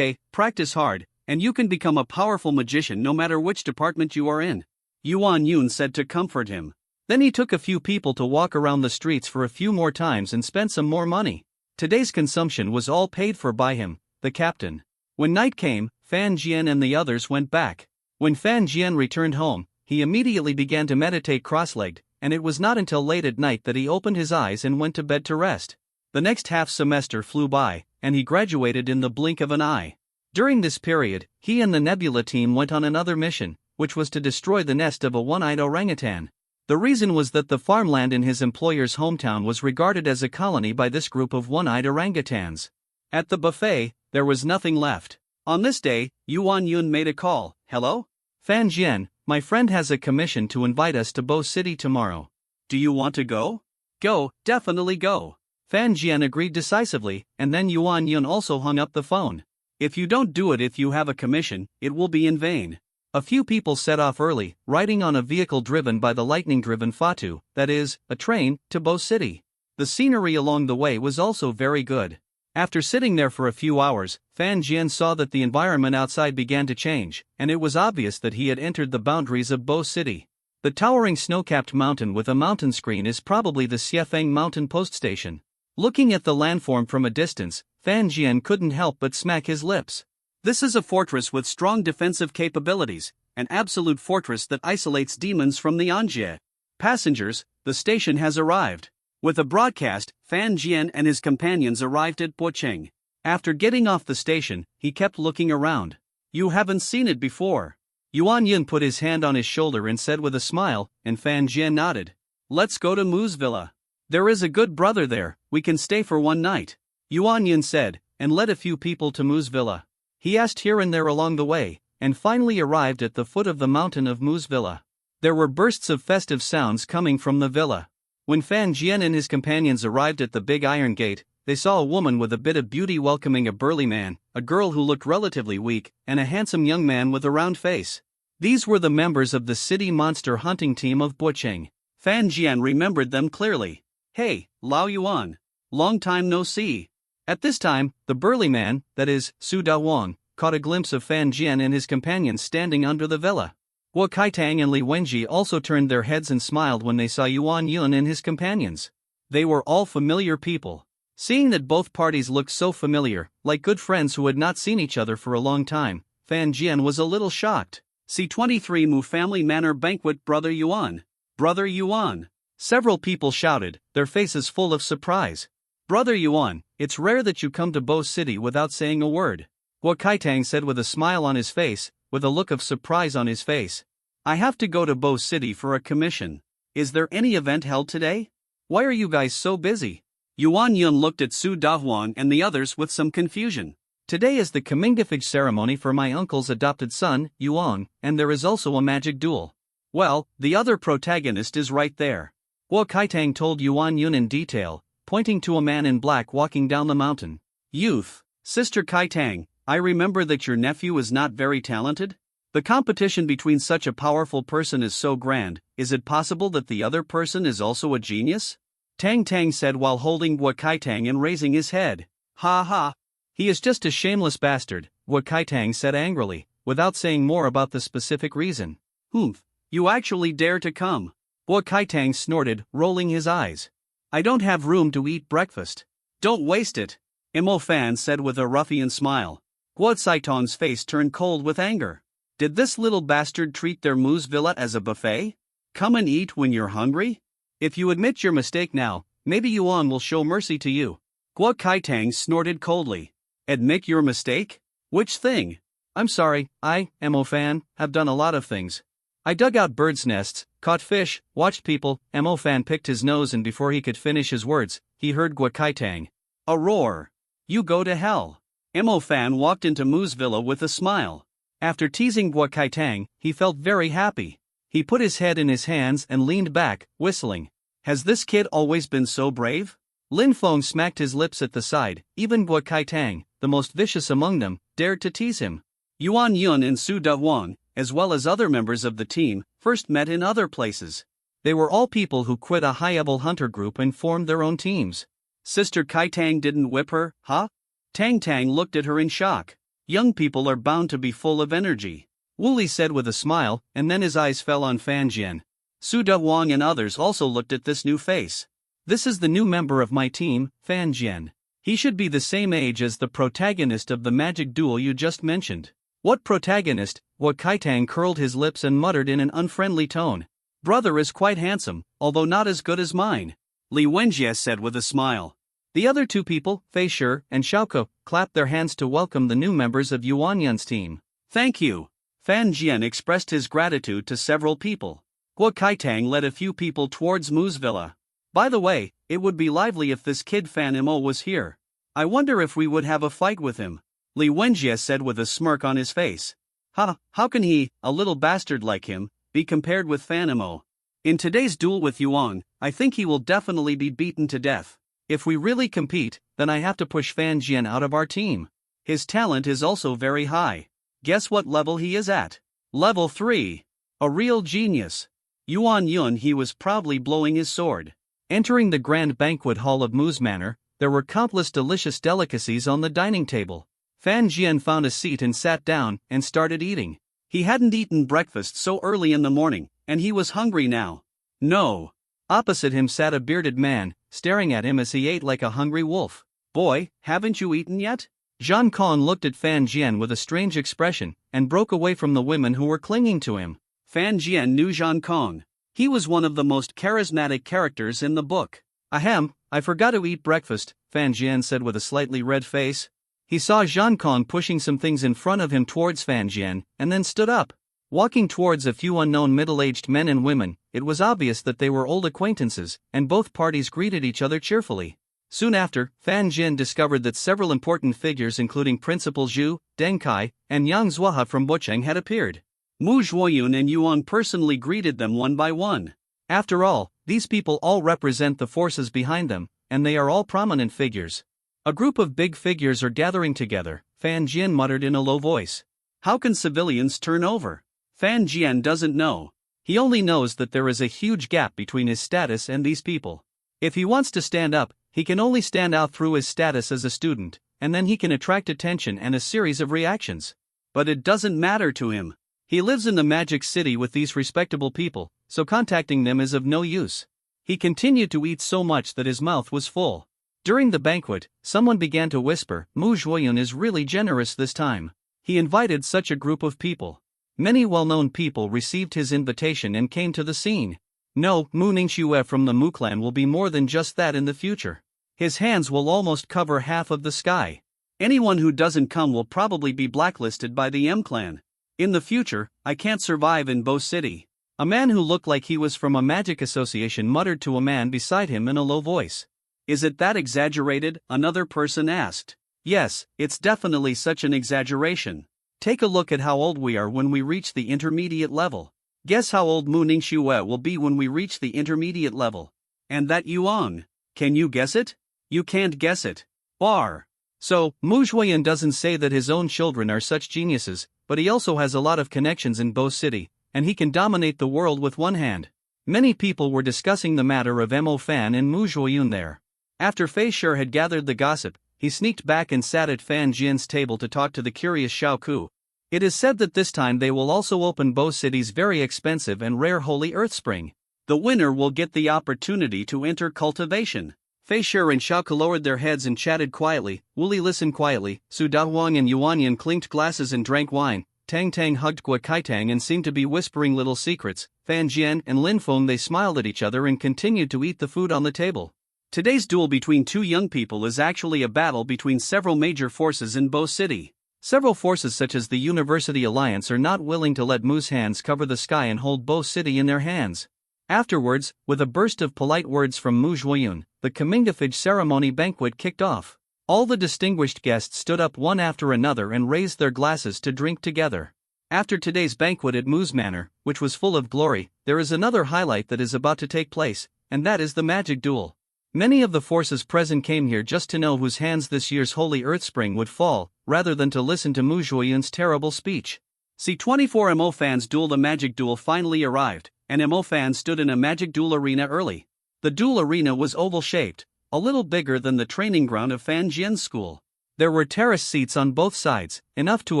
S2: practice hard, and you can become a powerful magician no matter which department you are in, Yuan Yun said to comfort him.
S1: Then he took a few people to walk around the streets for a few more times and spent some more money. Today's consumption was all paid for by him, the captain. When night came, Fan Jian and the others went back. When Fan Jian returned home, he immediately began to meditate cross-legged, and it was not until late at night that he opened his eyes and went to bed to rest.
S2: The next half semester flew by, and he graduated in the blink of an eye. During this period, he and the Nebula team went on another mission, which was to destroy the nest of a one-eyed orangutan. The reason was that the farmland in his employer's hometown was regarded as a colony by this group of one-eyed orangutans. At the buffet, there was nothing left. On this day, Yuan Yun made a call. Hello?
S1: Fan Jian, my friend has a commission to invite us to Bo City tomorrow.
S2: Do you want to go?
S1: Go, definitely go. Fan Jian agreed decisively, and then Yuan Yun also hung up the phone.
S2: If you don't do it if you have a commission, it will be in vain.
S1: A few people set off early, riding on a vehicle driven by the lightning-driven Fatu, that is, a train, to Bo City. The scenery along the way was also very good. After sitting there for a few hours, Fan Jian saw that the environment outside began to change, and it was obvious that he had entered the boundaries of Bo City. The towering snow-capped mountain with a mountain screen is probably the Xiefeng Mountain Post Station. Looking at the landform from a distance, Fan Jian couldn't help but smack his lips.
S2: This is a fortress with strong defensive capabilities, an absolute fortress that isolates demons from the Anjie. Passengers, the station has arrived. With a broadcast, Fan Jian and his companions arrived at Bocheng.
S1: After getting off the station, he kept looking around.
S2: You haven't seen it before.
S1: Yuan Yun put his hand on his shoulder and said with a smile, and Fan Jian nodded.
S2: Let's go to Mu's villa.
S1: There is a good brother there, we can stay for one night. Yuan Yun said, and led a few people to Mu's villa. He asked here and there along the way, and finally arrived at the foot of the mountain of Mu's villa. There were bursts of festive sounds coming from the villa. When Fan Jian and his companions arrived at the big iron gate, they saw a woman with a bit of beauty welcoming a burly man, a girl who looked relatively weak, and a handsome young man with a round face. These were the members of the city monster hunting team of Bocheng.
S2: Fan Jian remembered them clearly. Hey, Lao Yuan. Long time no see.
S1: At this time, the burly man, that is, Su Da Wang, caught a glimpse of Fan Jian and his companions standing under the villa. Guo Kaitang and Li Wenji also turned their heads and smiled when they saw Yuan Yun and his companions. They were all familiar people. Seeing that both parties looked so familiar, like good friends who had not seen each other for a long time, Fan Jian was a little shocked.
S2: C23 Mu Family Manor Banquet. Brother Yuan. Brother Yuan.
S1: Several people shouted, their faces full of surprise. Brother Yuan, it's rare that you come to Bo City without saying a word. Guo Kaitang said with a smile on his face, with a look of surprise on his face.
S2: I have to go to Bo City for a commission. Is there any event held today?
S1: Why are you guys so busy?
S2: Yuan Yun looked at Su Dawang and the others with some confusion.
S1: Today is the Comingdifage ceremony for my uncle's adopted son, Yuan, and there is also a magic duel.
S2: Well, the other protagonist is right there.
S1: Guo Kaitang told Yuan Yun in detail, pointing to a man in black walking down the mountain.
S2: Youth, Sister Kaitang, I remember that your nephew is not very talented? The competition between such a powerful person is so grand, is it possible that the other person is also a genius?
S1: Tang Tang said while holding Guo Kaitang and raising his head.
S2: Ha ha.
S1: He is just a shameless bastard, Guo Kaitang said angrily, without saying more about the specific reason.
S2: Humph, you actually dare to come?
S1: Guo Kaitang snorted, rolling his eyes. I don't have room to eat breakfast.
S2: Don't waste it, Imo Fan said with a ruffian smile.
S1: Guo Caitong's face turned cold with anger.
S2: Did this little bastard treat their Mu's villa as a buffet? Come and eat when you're hungry?
S1: If you admit your mistake now, maybe Yuan will show mercy to you.
S2: Guo Kaitang snorted coldly. Admit your mistake? Which thing?
S1: I'm sorry, I, Imo Fan, have done a lot of things. I dug out birds' nests, caught fish, watched people. Imo Fan picked his nose and before he could finish his words, he heard Guo Kaitang.
S2: A roar. You go to hell. Imo Fan walked into Mu's villa with a smile.
S1: After teasing Guo Kaitang, he felt very happy. He put his head in his hands and leaned back, whistling.
S2: Has this kid always been so brave?
S1: Lin Feng smacked his lips at the side. Even Guo Kaitang, the most vicious among them, dared to tease him.
S2: Yuan Yun and Su Dawang, as well as other members of the team, first met in other places.
S1: They were all people who quit a high-level hunter group and formed their own teams.
S2: Sister Kaitang didn't whip her, huh? Tang Tang looked at her in shock. Young people are bound to be full of energy.
S1: Wu Li said with a smile, and then his eyes fell on Fan Jian.
S2: Su Dawang and others also looked at this new face.
S1: This is the new member of my team, Fan Jian. He should be the same age as the protagonist of the magic duel you just mentioned. What protagonist? Guo Kaitang curled his lips and muttered in an unfriendly tone.
S2: Brother is quite handsome, although not as good as mine. Li Wenjie said with a smile.
S1: The other two people, Fei Shi and Xiaoko, clapped their hands to welcome the new members of Yuan Yun's team.
S2: Thank you. Fan Jian expressed his gratitude to several people. Guo Kaitang led a few people towards Mu's villa. By the way, it would be lively if this kid Fan Mo was here. I wonder if we would have a fight with him. Li Wenjie said with a smirk on his face. How can he, a little bastard like him, be compared with Fan Mo? In today's duel with Yuan, I think he will definitely be beaten to death. If we really compete, then I have to push Fan Jian out of our team. His talent is also very high. Guess what level he is at? Level 3. A real genius. Yuan Yun, he was proudly blowing his sword.
S1: Entering the grand banquet hall of Mu's manor, there were countless delicious delicacies on the dining table. Fan Jian found a seat and sat down and started eating.
S2: He hadn't eaten breakfast so early in the morning, and he was hungry now. No.
S1: Opposite him sat a bearded man, staring at him as he ate like a hungry wolf.
S2: Boy, haven't you eaten yet?
S1: Zhang Kong looked at Fan Jian with a strange expression, and broke away from the women who were clinging to him.
S2: Fan Jian knew Zhang Kong. He was one of the most charismatic characters in the book.
S1: Ahem, I forgot to eat breakfast, Fan Jian said with a slightly red face. He saw Zhang Kong pushing some things in front of him towards Fan Jian, and then stood up. Walking towards a few unknown middle-aged men and women, it was obvious that they were old acquaintances, and both parties greeted each other cheerfully. Soon after, Fan Jian discovered that several important figures including Principal Zhu, Deng Kai, and Yang Zuoha from Bocheng had appeared.
S2: Mu Zhuoyun and Yuan personally greeted them one by one.
S1: After all, these people all represent the forces behind them, and they are all prominent figures. A group of big figures are gathering together, Fan Jian muttered in a low voice.
S2: How can civilians turn over? Fan Jian doesn't know.
S1: He only knows that there is a huge gap between his status and these people. If he wants to stand up, he can only stand out through his status as a student, and then he can attract attention and a series of reactions.
S2: But it doesn't matter to him.
S1: He lives in the Magic City with these respectable people, so contacting them is of no use. He continued to eat so much that his mouth was full. During the banquet, someone began to whisper, Mu Zhuoyun is really generous this time. He invited such a group of people. Many well-known people received his invitation and came to the scene. No, Mu Ningxue from the Mu clan will be more than just that in the future. His hands will almost cover half of the sky.
S2: Anyone who doesn't come will probably be blacklisted by the M clan. In the future, I can't survive in Bo City.
S1: A man who looked like he was from a magic association muttered to a man beside him in a low voice.
S2: Is it that exaggerated? Another person asked.
S1: Yes, it's definitely such an exaggeration. Take a look at how old we are when we reach the intermediate level. Guess how old Mu Ningxue will be when we reach the intermediate level.
S2: And that Yuan. Can you guess it? You can't guess it. Bar.
S1: So, Mu Zhuoyun doesn't say that his own children are such geniuses, but he also has a lot of connections in Bo City, and he can dominate the world with one hand. Many people were discussing the matter of Mo Fan and Mu Zhuoyun there. After Fei Shi had gathered the gossip, he sneaked back and sat at Fan Jian's table to talk to the curious Xiao Ku. It is said that this time they will also open Bo City's very expensive and rare Holy Earth Spring.
S2: The winner will get the opportunity to enter cultivation.
S1: Fei Shi and Xiao Ku lowered their heads and chatted quietly. Wuli listened quietly. Su Dahuang and Yuan Yan clinked glasses and drank wine. Tang Tang hugged Guo Kaitang and seemed to be whispering little secrets. Fan Jian and Lin Feng they smiled at each other and continued to eat the food on the table.
S2: Today's duel between two young people is actually a battle between several major forces in Bo City.
S1: Several forces such as the University Alliance are not willing to let Mu's hands cover the sky and hold Bo City in their hands. Afterwards, with a burst of polite words from Mu Zhuoyun, the Comingafage ceremony banquet kicked off. All the distinguished guests stood up one after another and raised their glasses to drink together. After today's banquet at Mu's manor, which was full of glory, there is another highlight that is about to take place, and that is the magic duel. Many of the forces present came here just to know whose hands this year's Holy Earth Spring would fall, rather than to listen to Mu Zhuoyun's terrible speech.
S2: C24 Mo Fan's duel. The magic duel finally arrived, and Mo Fan stood in a magic duel arena early. The duel arena was oval-shaped, a little bigger than the training ground of Fan Jian's school. There were terrace seats on both sides, enough to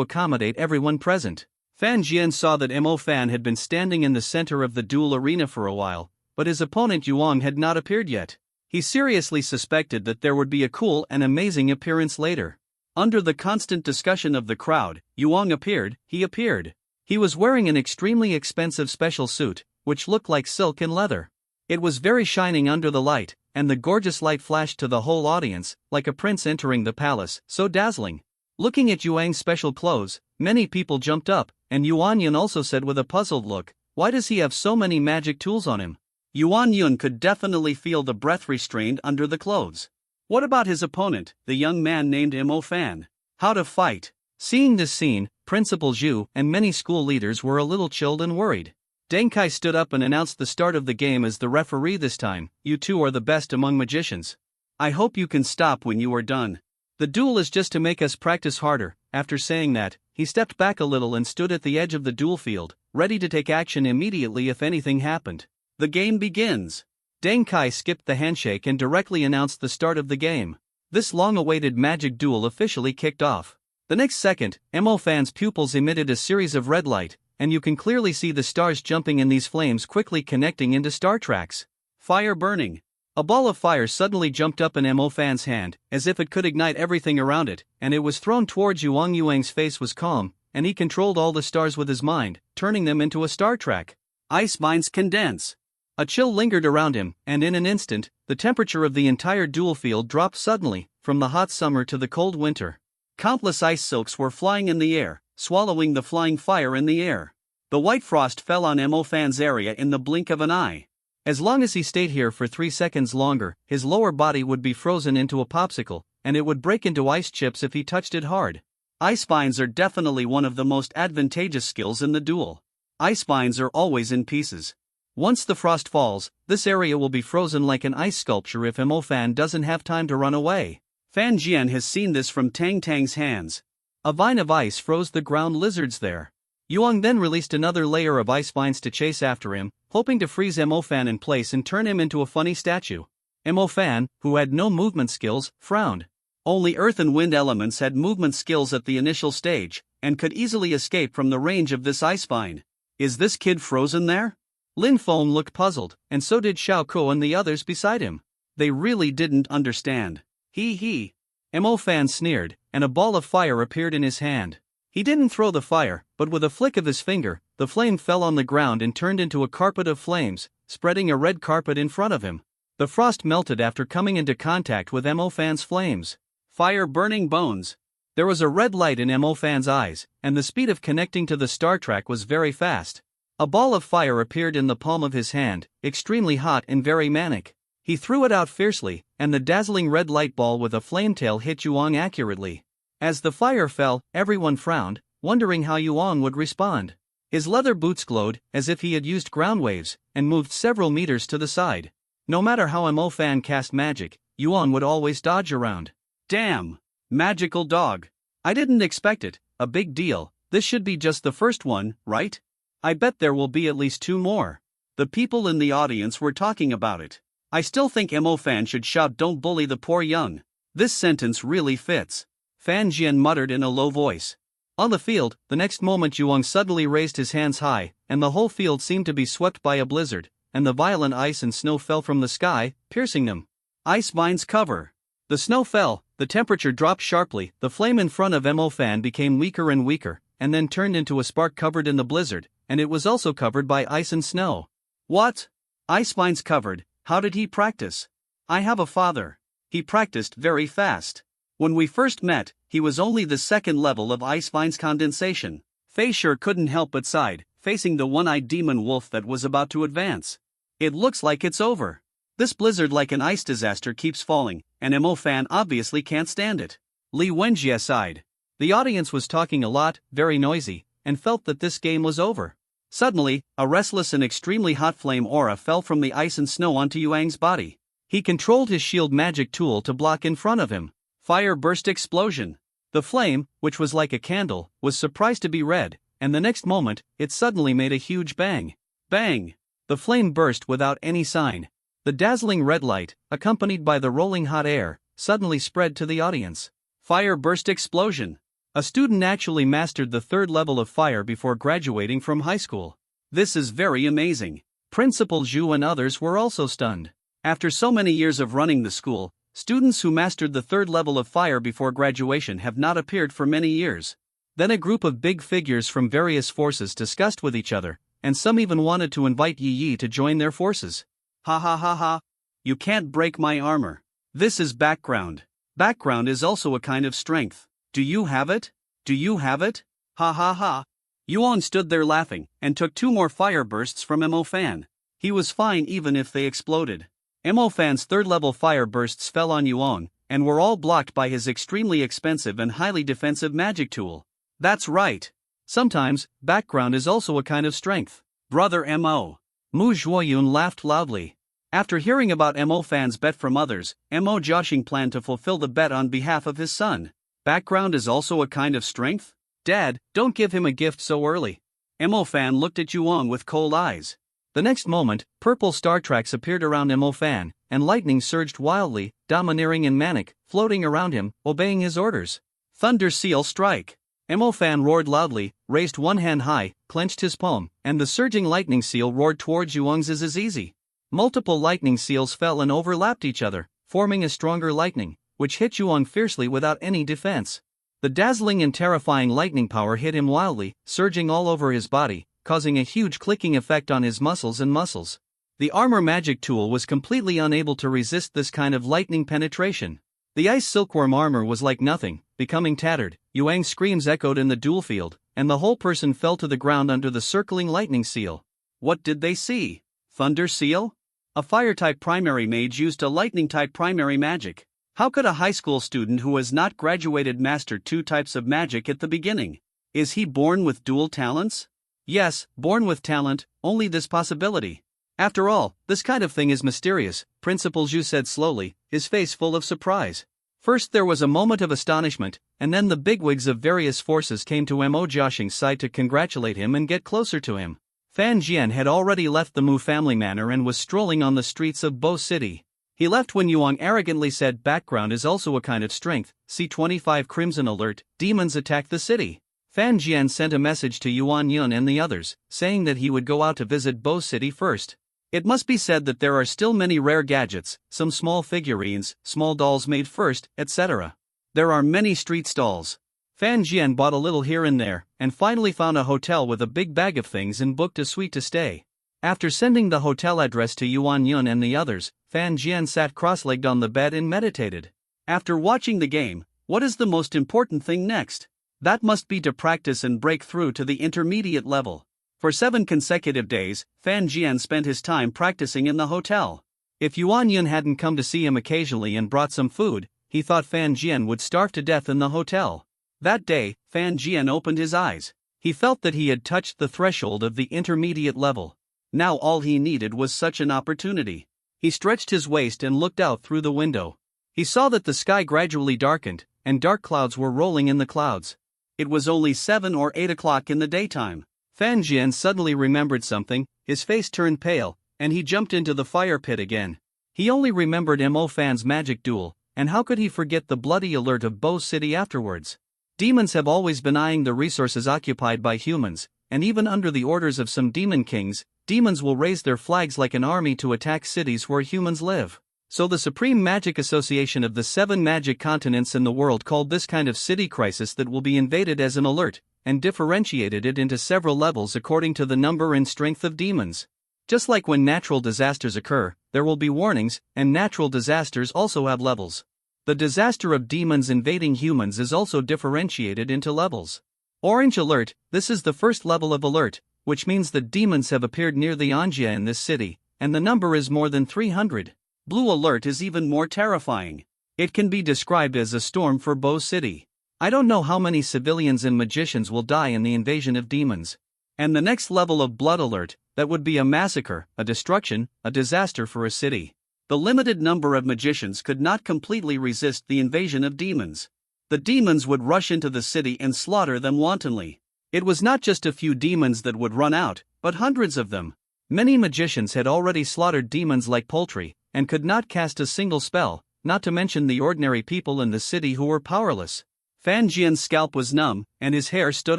S2: accommodate everyone present. Fan Jian saw that Mo Fan had been standing in the center of the duel arena for a while, but his opponent Yuan had not appeared yet. He seriously suspected that there would be a cool and amazing appearance later. Under the constant discussion of the crowd, Yuan appeared. He was wearing an extremely expensive special suit, which looked like silk and leather. It was very shining under the light,
S1: and the gorgeous light flashed to the whole audience, like a prince entering the palace, so dazzling. Looking at Yuang's special clothes, many people jumped up, and Yuan Yun also said with a puzzled look, "Why does he have so many magic tools on him?"
S2: Yuan Yun could definitely feel the breath restrained under the clothes. What about his opponent, the young man named Mo Fan? How to fight?
S1: Seeing this scene, Principal Zhu and many school leaders were a little chilled and worried. Deng Kai stood up and announced the start of the game as the referee this time. "You two are the best among magicians.
S2: I hope you can stop when you are done.
S1: The duel is just to make us practice harder." After saying that, he stepped back a little and stood at the edge of the duel field, ready to take action immediately if anything happened.
S2: The game begins.
S1: Deng Kai skipped the handshake and directly announced the start of the game. This long-awaited magic duel officially kicked off. The next second, Mo Fan's pupils emitted a series of red light, and you can clearly see the stars jumping in these flames quickly connecting into star tracks.
S2: Fire burning.
S1: A ball of fire suddenly jumped up in Mo Fan's hand, as if it could ignite everything around it, and it was thrown towards Yuang. Yuang's face was calm, and he controlled all the stars with his mind, turning them into a star track.
S2: Ice mines condense.
S1: A chill lingered around him, and in an instant, the temperature of the entire duel field dropped suddenly, from the hot summer to the cold winter.
S2: Countless ice silks were flying in the air, swallowing the flying fire in the air. The white frost fell on Mo Fan's area in the blink of an eye.
S1: As long as he stayed here for 3 seconds longer, his lower body would be frozen into a popsicle, and it would break into ice chips if he touched it hard.
S2: Ice spines are definitely one of the most advantageous skills in the duel. Ice spines are always in pieces.
S1: Once the frost falls, this area will be frozen like an ice sculpture if Mo Fan doesn't have time to run away.
S2: Fan Jian has seen this from Tang Tang's hands.
S1: A vine of ice froze the ground lizards there. Yuang then released another layer of ice vines to chase after him, hoping to freeze Mo Fan in place and turn him into a funny statue. Mo Fan, who had no movement skills, frowned.
S2: Only earth and wind elements had movement skills at the initial stage, and could easily escape from the range of this ice vine. Is this kid frozen there?
S1: Lin Feng looked puzzled, and so did Xiao Ko and the others beside him.
S2: They really didn't understand. He.
S1: Mo Fan sneered, and a ball of fire appeared in his hand. He didn't throw the fire, but with a flick of his finger, the flame fell on the ground and turned into a carpet of flames, spreading a red carpet in front of him. The frost melted after coming into contact with Mo Fan's flames.
S2: Fire burning bones.
S1: There was a red light in Mo Fan's eyes, and the speed of connecting to the star track was very fast. A ball of fire appeared in the palm of his hand, extremely hot and very manic. He threw it out fiercely, and the dazzling red light ball with a flame tail hit Yuang accurately. As the fire fell, everyone frowned, wondering how Yuang would respond. His leather boots glowed, as if he had used ground waves, and moved several meters to the side. No matter how Mo Fan cast magic, Yuang would always dodge around.
S2: Damn! Magical dog. I didn't expect it.
S1: A big deal. This should be just the first one, right? I bet there will be at least 2 more.
S2: The people in the audience were talking about it. I still think Mo Fan should shout, "Don't bully the poor young." This sentence really fits.
S1: Fan Jian muttered in a low voice. On the field, the next moment Yuang suddenly raised his hands high, and the whole field seemed to be swept by a blizzard, and the violent ice and snow fell from the sky, piercing them.
S2: Ice mines cover.
S1: The snow fell, the temperature dropped sharply, the flame in front of Mo Fan became weaker and weaker, and then turned into a spark covered in the blizzard, and it was also covered by ice and snow.
S2: What? Ice mines covered? How did he practice? I have a father. He practiced very fast. When we first met, he was only the 2nd level of ice vines condensation. Fei sure couldn't help but sighed, facing the one-eyed demon wolf that was about to advance. It looks like it's over. This blizzard like an ice disaster keeps falling, and Mo Fan obviously can't stand it.
S1: Li Wenjie sighed. The audience was talking a lot, very noisy, and felt that this game was over. Suddenly, a restless and extremely hot flame aura fell from the ice and snow onto Yuang's body. He controlled his shield magic tool to block in front of him.
S2: Fire burst explosion.
S1: The flame, which was like a candle, was surprised to be red, and the next moment, it suddenly made a huge bang.
S2: Bang!
S1: The flame burst without any sign. The dazzling red light, accompanied by the rolling hot air, suddenly spread to the audience.
S2: Fire burst explosion.
S1: A student actually mastered the 3rd level of fire before graduating from high school.
S2: This is very amazing.
S1: Principal Zhu and others were also stunned.
S2: After so many years of running the school, students who mastered the 3rd level of fire before graduation have not appeared for many years.
S1: Then a group of big figures from various forces discussed with each other, and some even wanted to invite Yi Yi to join their forces.
S2: Ha ha ha ha. You can't break my armor. This is background. Background is also a kind of strength. Do you have it? Do you have it? Ha ha ha. Yuan stood there laughing, and took 2 more fire bursts from Mo Fan. He was fine even if they exploded. Mo Fan's 3rd level fire bursts fell on Yuan, and were all blocked by his extremely expensive and highly defensive magic tool. That's right. Sometimes, background is also a kind of strength. Brother Mo. Mu Zhuoyun laughed loudly. After hearing about Mo Fan's bet from others, Mo Jiaxing planned to fulfill the bet on behalf of his son. Background is also a kind of strength? Dad, don't give him a gift so early. Mo Fan looked at Yuan with cold eyes. The next moment, purple star tracks appeared around Mo Fan, and lightning surged wildly, domineering and manic, floating around him, obeying his orders. Thunder Seal Strike! Mo Fan roared loudly, raised one hand high, clenched his palm, and the surging lightning seal roared towards Yuan's Zizi. Multiple lightning seals fell and overlapped each other, forming a stronger lightning, which hit Yuan fiercely without any defense. The dazzling and terrifying lightning power hit him wildly, surging all over his body, causing a huge clicking effect on his muscles and muscles. The armor magic tool was completely unable to resist this kind of lightning penetration. The ice silkworm armor was like nothing, becoming tattered. Yuan's screams echoed in the duel field, and the whole person fell to the ground under the circling lightning seal. What did they see? Thunder Seal? A fire-type primary mage used a lightning-type primary magic. How could a high school student who has not graduated master 2 types of magic at the beginning? Is he born with dual talents? Yes, born with talent, only this possibility. After all, this kind of thing is mysterious, Principal Zhu said slowly, his face full of surprise. First there was a moment of astonishment, and then the bigwigs of various forces came to Mo Jiaxing's side to congratulate him and get closer to him. Fan Jian had already left the Mu family manor and was strolling on the streets of Bo City. He left when Yuan arrogantly said background is also a kind of strength. C25 Crimson Alert, demons attack the city. Fan Jian sent a message to Yuan Yun and the others, saying that he would go out to visit Bo City first. It must be said that there are still many rare gadgets, some small figurines, small dolls made first, etc. There are many street stalls. Fan Jian bought a little here and there, and finally found a hotel with a big bag of things and booked a suite to stay. After sending the hotel address to Yuan Yun and the others, Fan Jian sat cross-legged on the bed and meditated. After watching the game, what is the most important thing next? That must be to practice and break through to the intermediate level. For 7 consecutive days, Fan Jian spent his time practicing in the hotel. If Yuan Yun hadn't come to see him occasionally and brought some food, he thought Fan Jian would starve to death in the hotel. That day, Fan Jian opened his eyes. He felt that he had touched the threshold of the intermediate level. Now all he needed was such an opportunity. He stretched his waist and looked out through the window. He saw that the sky gradually darkened, and dark clouds were rolling in the clouds. It was only 7 or 8 o'clock in the daytime. Fan Jian suddenly remembered something, his face turned pale, and he jumped into the fire pit again. He only remembered Mo Fan's magic duel, and how could he forget the bloody alert of Bo City afterwards? Demons have always been eyeing the resources occupied by humans, and even under the orders of some demon kings, demons will raise their flags like an army to attack cities where humans live. So the Supreme Magic Association of the 7 magic continents in the world called this kind of city crisis that will be invaded as an alert, and differentiated it into several levels according to the number and strength of demons. Just like when natural disasters occur, there will be warnings, and natural disasters also have levels. The disaster of demons invading humans is also differentiated into levels. Orange Alert, this is the first level of alert, which means that demons have appeared near the Anjia in this city, and the number is more than 300. Blue Alert is even more terrifying. It can be described as a storm for Bo City. I don't know how many civilians and magicians will die in the invasion of demons. And the next level of Blood Alert, that would be a massacre, a destruction, a disaster for a city. The limited number of magicians could not completely resist the invasion of demons. The demons would rush into the city and slaughter them wantonly. It was not just a few demons that would run out, but hundreds of them. Many magicians had already slaughtered demons like poultry, and could not cast a single spell, not to mention the ordinary people in the city who were powerless. Fan Jian's scalp was numb, and his hair stood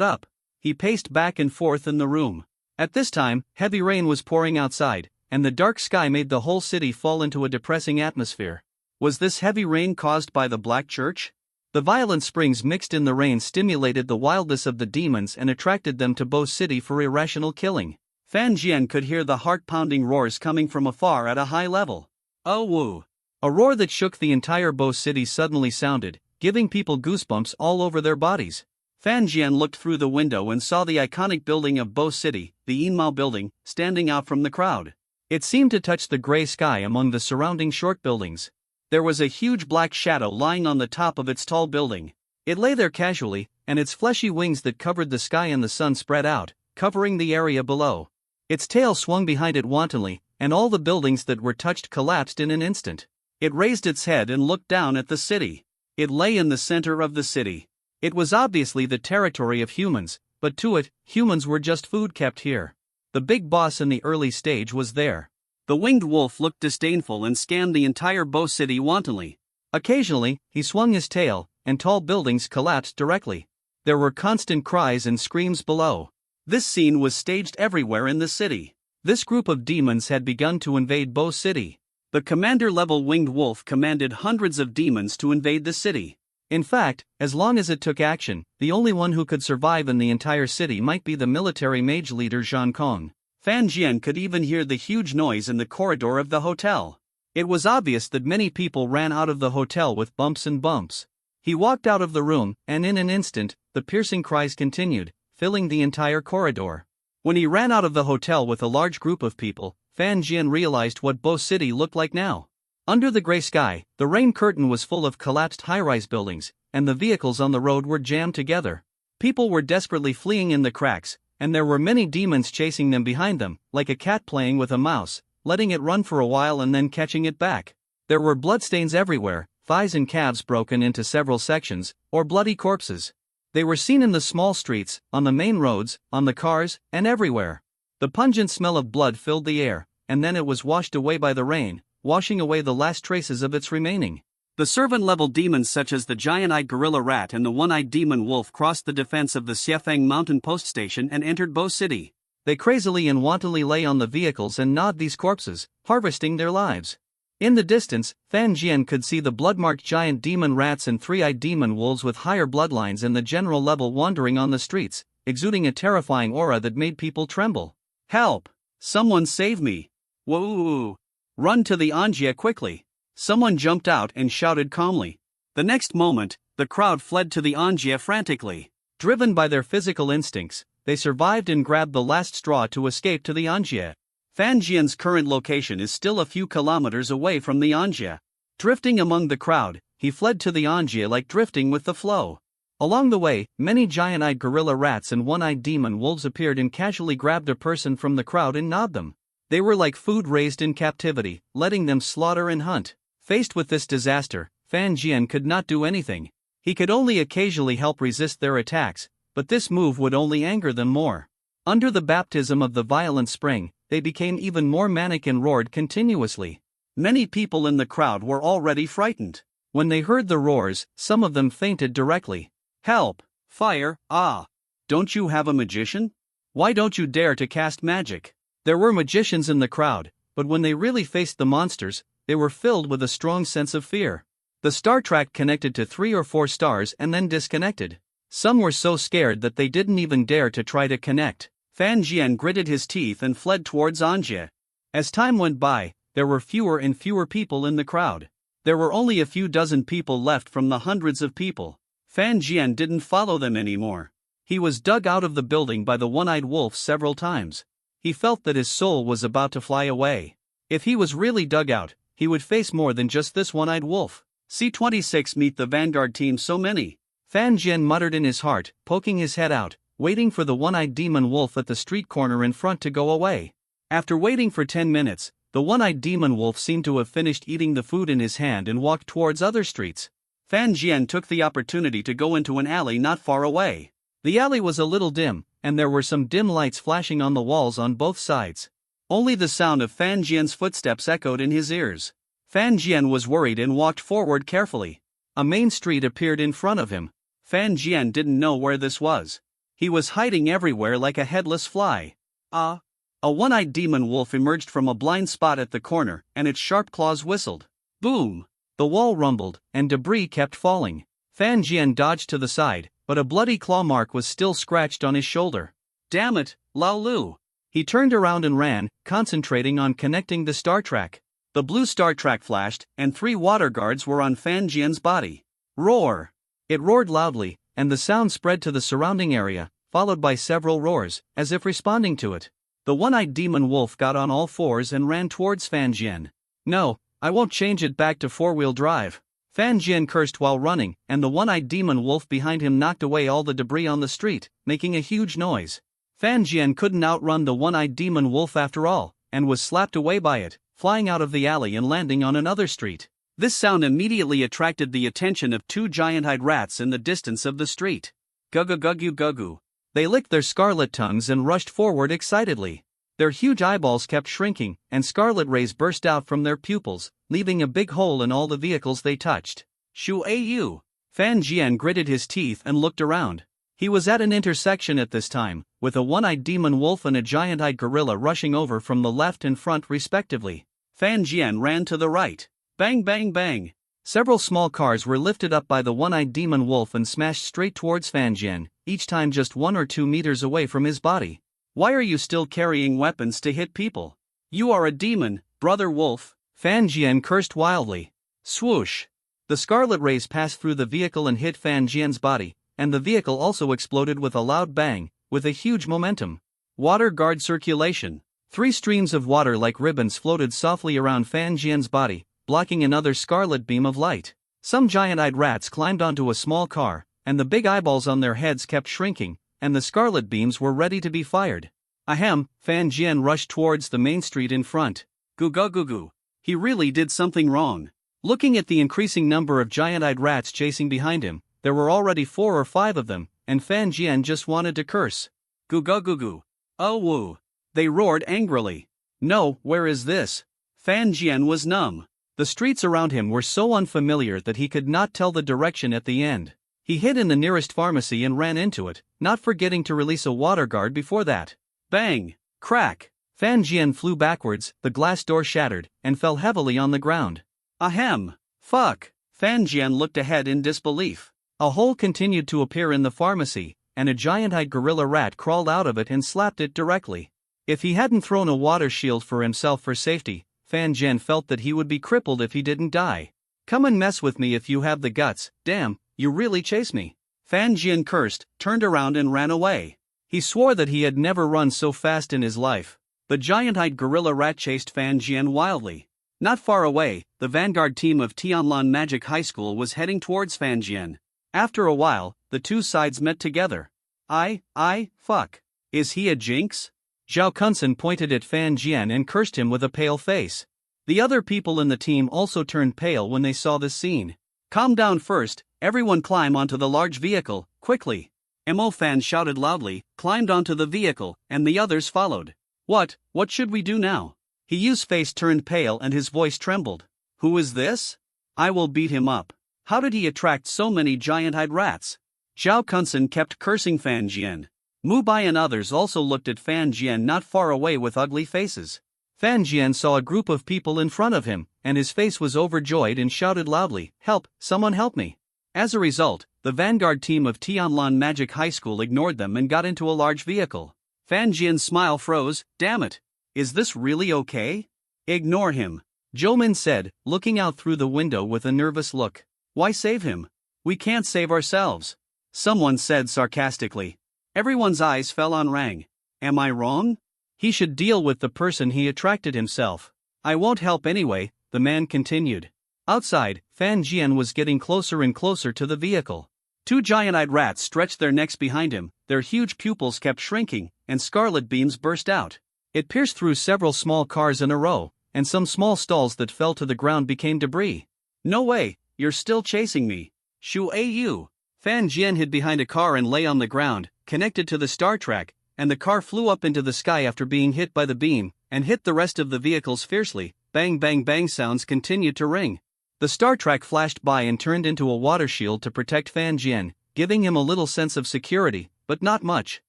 S2: up. He paced back and forth in the room. At this time, heavy rain was pouring outside, and the dark sky made the whole city fall into a depressing atmosphere. Was this heavy rain caused by the Black Church? The violent springs mixed in the rain stimulated the wildness of the demons and attracted them to Bo City for irrational killing. Fan Jian could hear the heart-pounding roars coming from afar at a high level. Oh woo.
S1: A roar that shook the entire Bo City suddenly sounded, giving people goosebumps all over their bodies.
S2: Fan Jian looked through the window and saw the iconic building of Bo City, the Yinmao building, standing out from the crowd.
S1: It seemed to touch the gray sky among the surrounding short buildings.
S2: There was a huge black shadow lying on the top of its tall building.
S1: It lay there casually, and its fleshy wings that covered the sky and the sun spread out, covering the area below. Its tail swung behind it wantonly, and all the buildings that were touched collapsed in an instant.
S2: It raised its head and looked down at the city. It lay in the center of the city.
S1: It was obviously the territory of humans, but to it, humans were just food kept here. The big boss in the early stage was there.
S2: The winged wolf looked disdainful and scanned the entire Bo City wantonly.
S1: Occasionally, he swung his tail, and tall buildings collapsed directly. There were constant cries and screams below.
S2: This scene was staged everywhere in the city.
S1: This group of demons had begun to invade Bo City.
S2: The commander-level winged wolf commanded hundreds of demons to invade the city.
S1: In fact, as long as it took action, the only one who could survive in the entire city might be the military mage leader Zhang Kong.
S2: Fan Jian could even hear the huge noise in the corridor of the hotel.
S1: It was obvious that many people ran out of the hotel with bumps and bumps. He walked out of the room, and in an instant, the piercing cries continued, filling the entire corridor. When he ran out of the hotel with a large group of people, Fan Jian realized what Bo City looked like now. Under the gray sky, the rain curtain was full of collapsed high-rise buildings, and the vehicles on the road were jammed together. People were desperately fleeing in the cracks, and there were many demons chasing them behind them, like a cat playing with a mouse, letting it run for a while and then catching it back. There were bloodstains everywhere, thighs and calves broken into several sections, or bloody corpses. They were seen in the small streets, on the main roads, on the cars, and everywhere. The pungent smell of blood filled the air, and then it was washed away by the rain, washing away the last traces of its remaining.
S2: The servant-level demons such as the giant-eyed gorilla rat and the one-eyed demon wolf crossed the defense of the Xiefeng Mountain Post Station and entered Bo City.
S1: They crazily and wantonly lay on the vehicles and gnawed these corpses, harvesting their lives. In the distance, Fan Jian could see the blood-marked giant demon rats and three-eyed demon wolves with higher bloodlines and the general level wandering on the streets, exuding a terrifying aura that made people tremble.
S2: Help! Someone save me! Whoa! Run to the Anjia quickly! Someone jumped out and shouted calmly. The next moment, the crowd fled to the Anjia frantically.
S1: Driven by their physical instincts, they survived and grabbed the last straw to escape to the Anjia.
S2: Fan Jian's current location is still a few kilometers away from the Anjia. Drifting among the crowd, he fled to the Anjia like drifting with the flow. Along the way, many giant-eyed gorilla rats and one-eyed demon wolves appeared and casually grabbed a person from the crowd and gnawed them. They were like food raised in captivity, letting them slaughter and hunt. Faced with this disaster, Fan Jian could not do anything. He could only occasionally help resist their attacks, but this move would only anger them more. Under the baptism of the violent spring, they became even more manic and roared continuously. Many people in the crowd were already frightened.
S1: When they heard the roars, some of them fainted directly.
S2: Help! Fire! Ah! Don't you have a magician? Why don't you dare to cast magic?
S1: There were magicians in the crowd, but when they really faced the monsters, they were filled with a strong sense of fear. The star track connected to 3 or 4 stars and then disconnected. Some were so scared that they didn't even dare to try to connect.
S2: Fan Jian gritted his teeth and fled towards Anjia.
S1: As time went by, there were fewer and fewer people in the crowd.
S2: There were only a few dozen people left from the hundreds of people. Fan Jian didn't follow them anymore.
S1: He was dug out of the building by the one-eyed wolf several times. He felt that his soul was about to fly away. If he was really dug out, he would face more than just this one-eyed wolf.
S2: C-26 meet the Vanguard team so many.
S1: Fan Jian muttered in his heart, poking his head out, waiting for the one-eyed demon wolf at the street corner in front to go away. After waiting for 10 minutes, the one-eyed demon wolf seemed to have finished eating the food in his hand and walked towards other streets.
S2: Fan Jian took the opportunity to go into an alley not far away.
S1: The alley was a little dim, and there were some dim lights flashing on the walls on both sides.
S2: Only the sound of Fan Jian's footsteps echoed in his ears. Fan Jian was worried and walked forward carefully.
S1: A main street appeared in front of him.
S2: Fan Jian didn't know where this was. He was hiding everywhere like a headless fly. A one-eyed demon wolf emerged from a blind spot at the corner, and its sharp claws whistled. Boom!
S1: The wall rumbled, and debris kept falling. Fan Jian dodged to the side, but a bloody claw mark was still scratched on his shoulder.
S2: Damn it, Lao Lu!
S1: He turned around and ran, concentrating on connecting the star track.
S2: The blue star track flashed, and 3 water guards were on Fan Jian's body. Roar! It roared loudly, and the sound spread to the surrounding area, followed by several roars, as if responding to it. The one-eyed demon wolf got on all fours and ran towards Fan Jian. No, I won't change it back to 4-wheel drive. Fan Jian cursed while running, and the one-eyed demon wolf behind him knocked away all the debris on the street, making a huge noise. Fan Jian couldn't outrun the one-eyed demon wolf after all, and was slapped away by it, flying out of the alley and landing on another street. This sound immediately attracted the attention of 2 giant-eyed rats in the distance of the street. Guggu. They licked their scarlet tongues and rushed forward excitedly. Their huge eyeballs kept shrinking, and scarlet rays burst out from their pupils, leaving a big hole in all the vehicles they touched. Shu Au! Fan Jian gritted his teeth and looked around. He was at an intersection at this time, with a one-eyed demon wolf and a giant-eyed gorilla rushing over from the left and front respectively. Fan Jian ran to the right. Bang bang bang! Several small cars were lifted up by the one-eyed demon wolf and smashed straight towards Fan Jian, each time just 1 or 2 meters away from his body. Why are you still carrying weapons to hit people? You are a demon, brother wolf! Fan Jian cursed wildly. Swoosh! The scarlet rays passed through the vehicle and hit Fan Jian's body, and the vehicle also exploded with a loud bang, with a huge momentum. Water guard circulation. 3 streams of water like ribbons floated softly around Fan Jian's body, blocking another scarlet beam of light. Some giant-eyed rats climbed onto a small car, and the big eyeballs on their heads kept shrinking, and the scarlet beams were ready to be fired. Ahem! Fan Jian rushed towards the main street in front. Gugu. He really did something wrong. Looking at the increasing number of giant-eyed rats chasing behind him, there were already 4 or 5 of them, and Fan Jian just wanted to curse. Gugu. Oh woo! They roared angrily. No, where is this? Fan Jian was numb. The streets around him were so unfamiliar that he could not tell the direction at the end. He hid in the nearest pharmacy and ran into it, not forgetting to release a water guard before that. Bang! Crack! Fan Jian flew backwards, the glass door shattered, and fell heavily on the ground. Ahem! Fuck! Fan Jian looked ahead in disbelief. A hole continued to appear in the pharmacy, and a giant-eyed gorilla rat crawled out of it and slapped it directly. If he hadn't thrown a water shield for himself for safety, Fan Jian felt that he would be crippled if he didn't die. Come and mess with me if you have the guts, damn, you really chase me. Fan Jian cursed, turned around and ran away. He swore that he had never run so fast in his life. The giant-eyed gorilla rat chased Fan Jian wildly. Not far away, the vanguard team of Tianlan Magic High School was heading towards Fan Jian. After a while, the 2 sides met together. Fuck. Is he a jinx? Zhao Kunsen pointed at Fan Jian and cursed him with a pale face. The other people in the team also turned pale when they saw this scene. Calm down first, everyone climb onto the large vehicle, quickly. Mo Fan shouted loudly, climbed onto the vehicle, and the others followed. What should we do now? He Yu's face turned pale and his voice trembled. Who is this? I will beat him up. How did he attract so many giant-eyed rats? Zhao Kunsen kept cursing Fan Jian. Mu Bai and others also looked at Fan Jian not far away with ugly faces. Fan Jian saw a group of people in front of him, and his face was overjoyed and shouted loudly, "Help, someone help me." As a result, the vanguard team of Tianlan Magic High School ignored them and got into a large vehicle. Fan Jian's smile froze. Damn it! Is this really okay? Ignore him, Zhou Min said, looking out through the window with a nervous look. Why save him? We can't save ourselves, someone said sarcastically. Everyone's eyes fell on Rang. Am I wrong? He should deal with the person he attracted himself. I won't help anyway, the man continued. Outside, Fan Jian was getting closer and closer to the vehicle. 2 giant-eyed rats stretched their necks behind him, their huge pupils kept shrinking, and scarlet beams burst out. It pierced through several small cars in a row, and some small stalls that fell to the ground became debris. No way, you're still chasing me. Shu Au! Fan Jian hid behind a car and lay on the ground, connected to the star track, and the car flew up into the sky after being hit by the beam, and hit the rest of the vehicles fiercely. Bang bang bang sounds continued to ring. The star track flashed by and turned into a water shield to protect Fan Jian, giving him a little sense of security, but not much.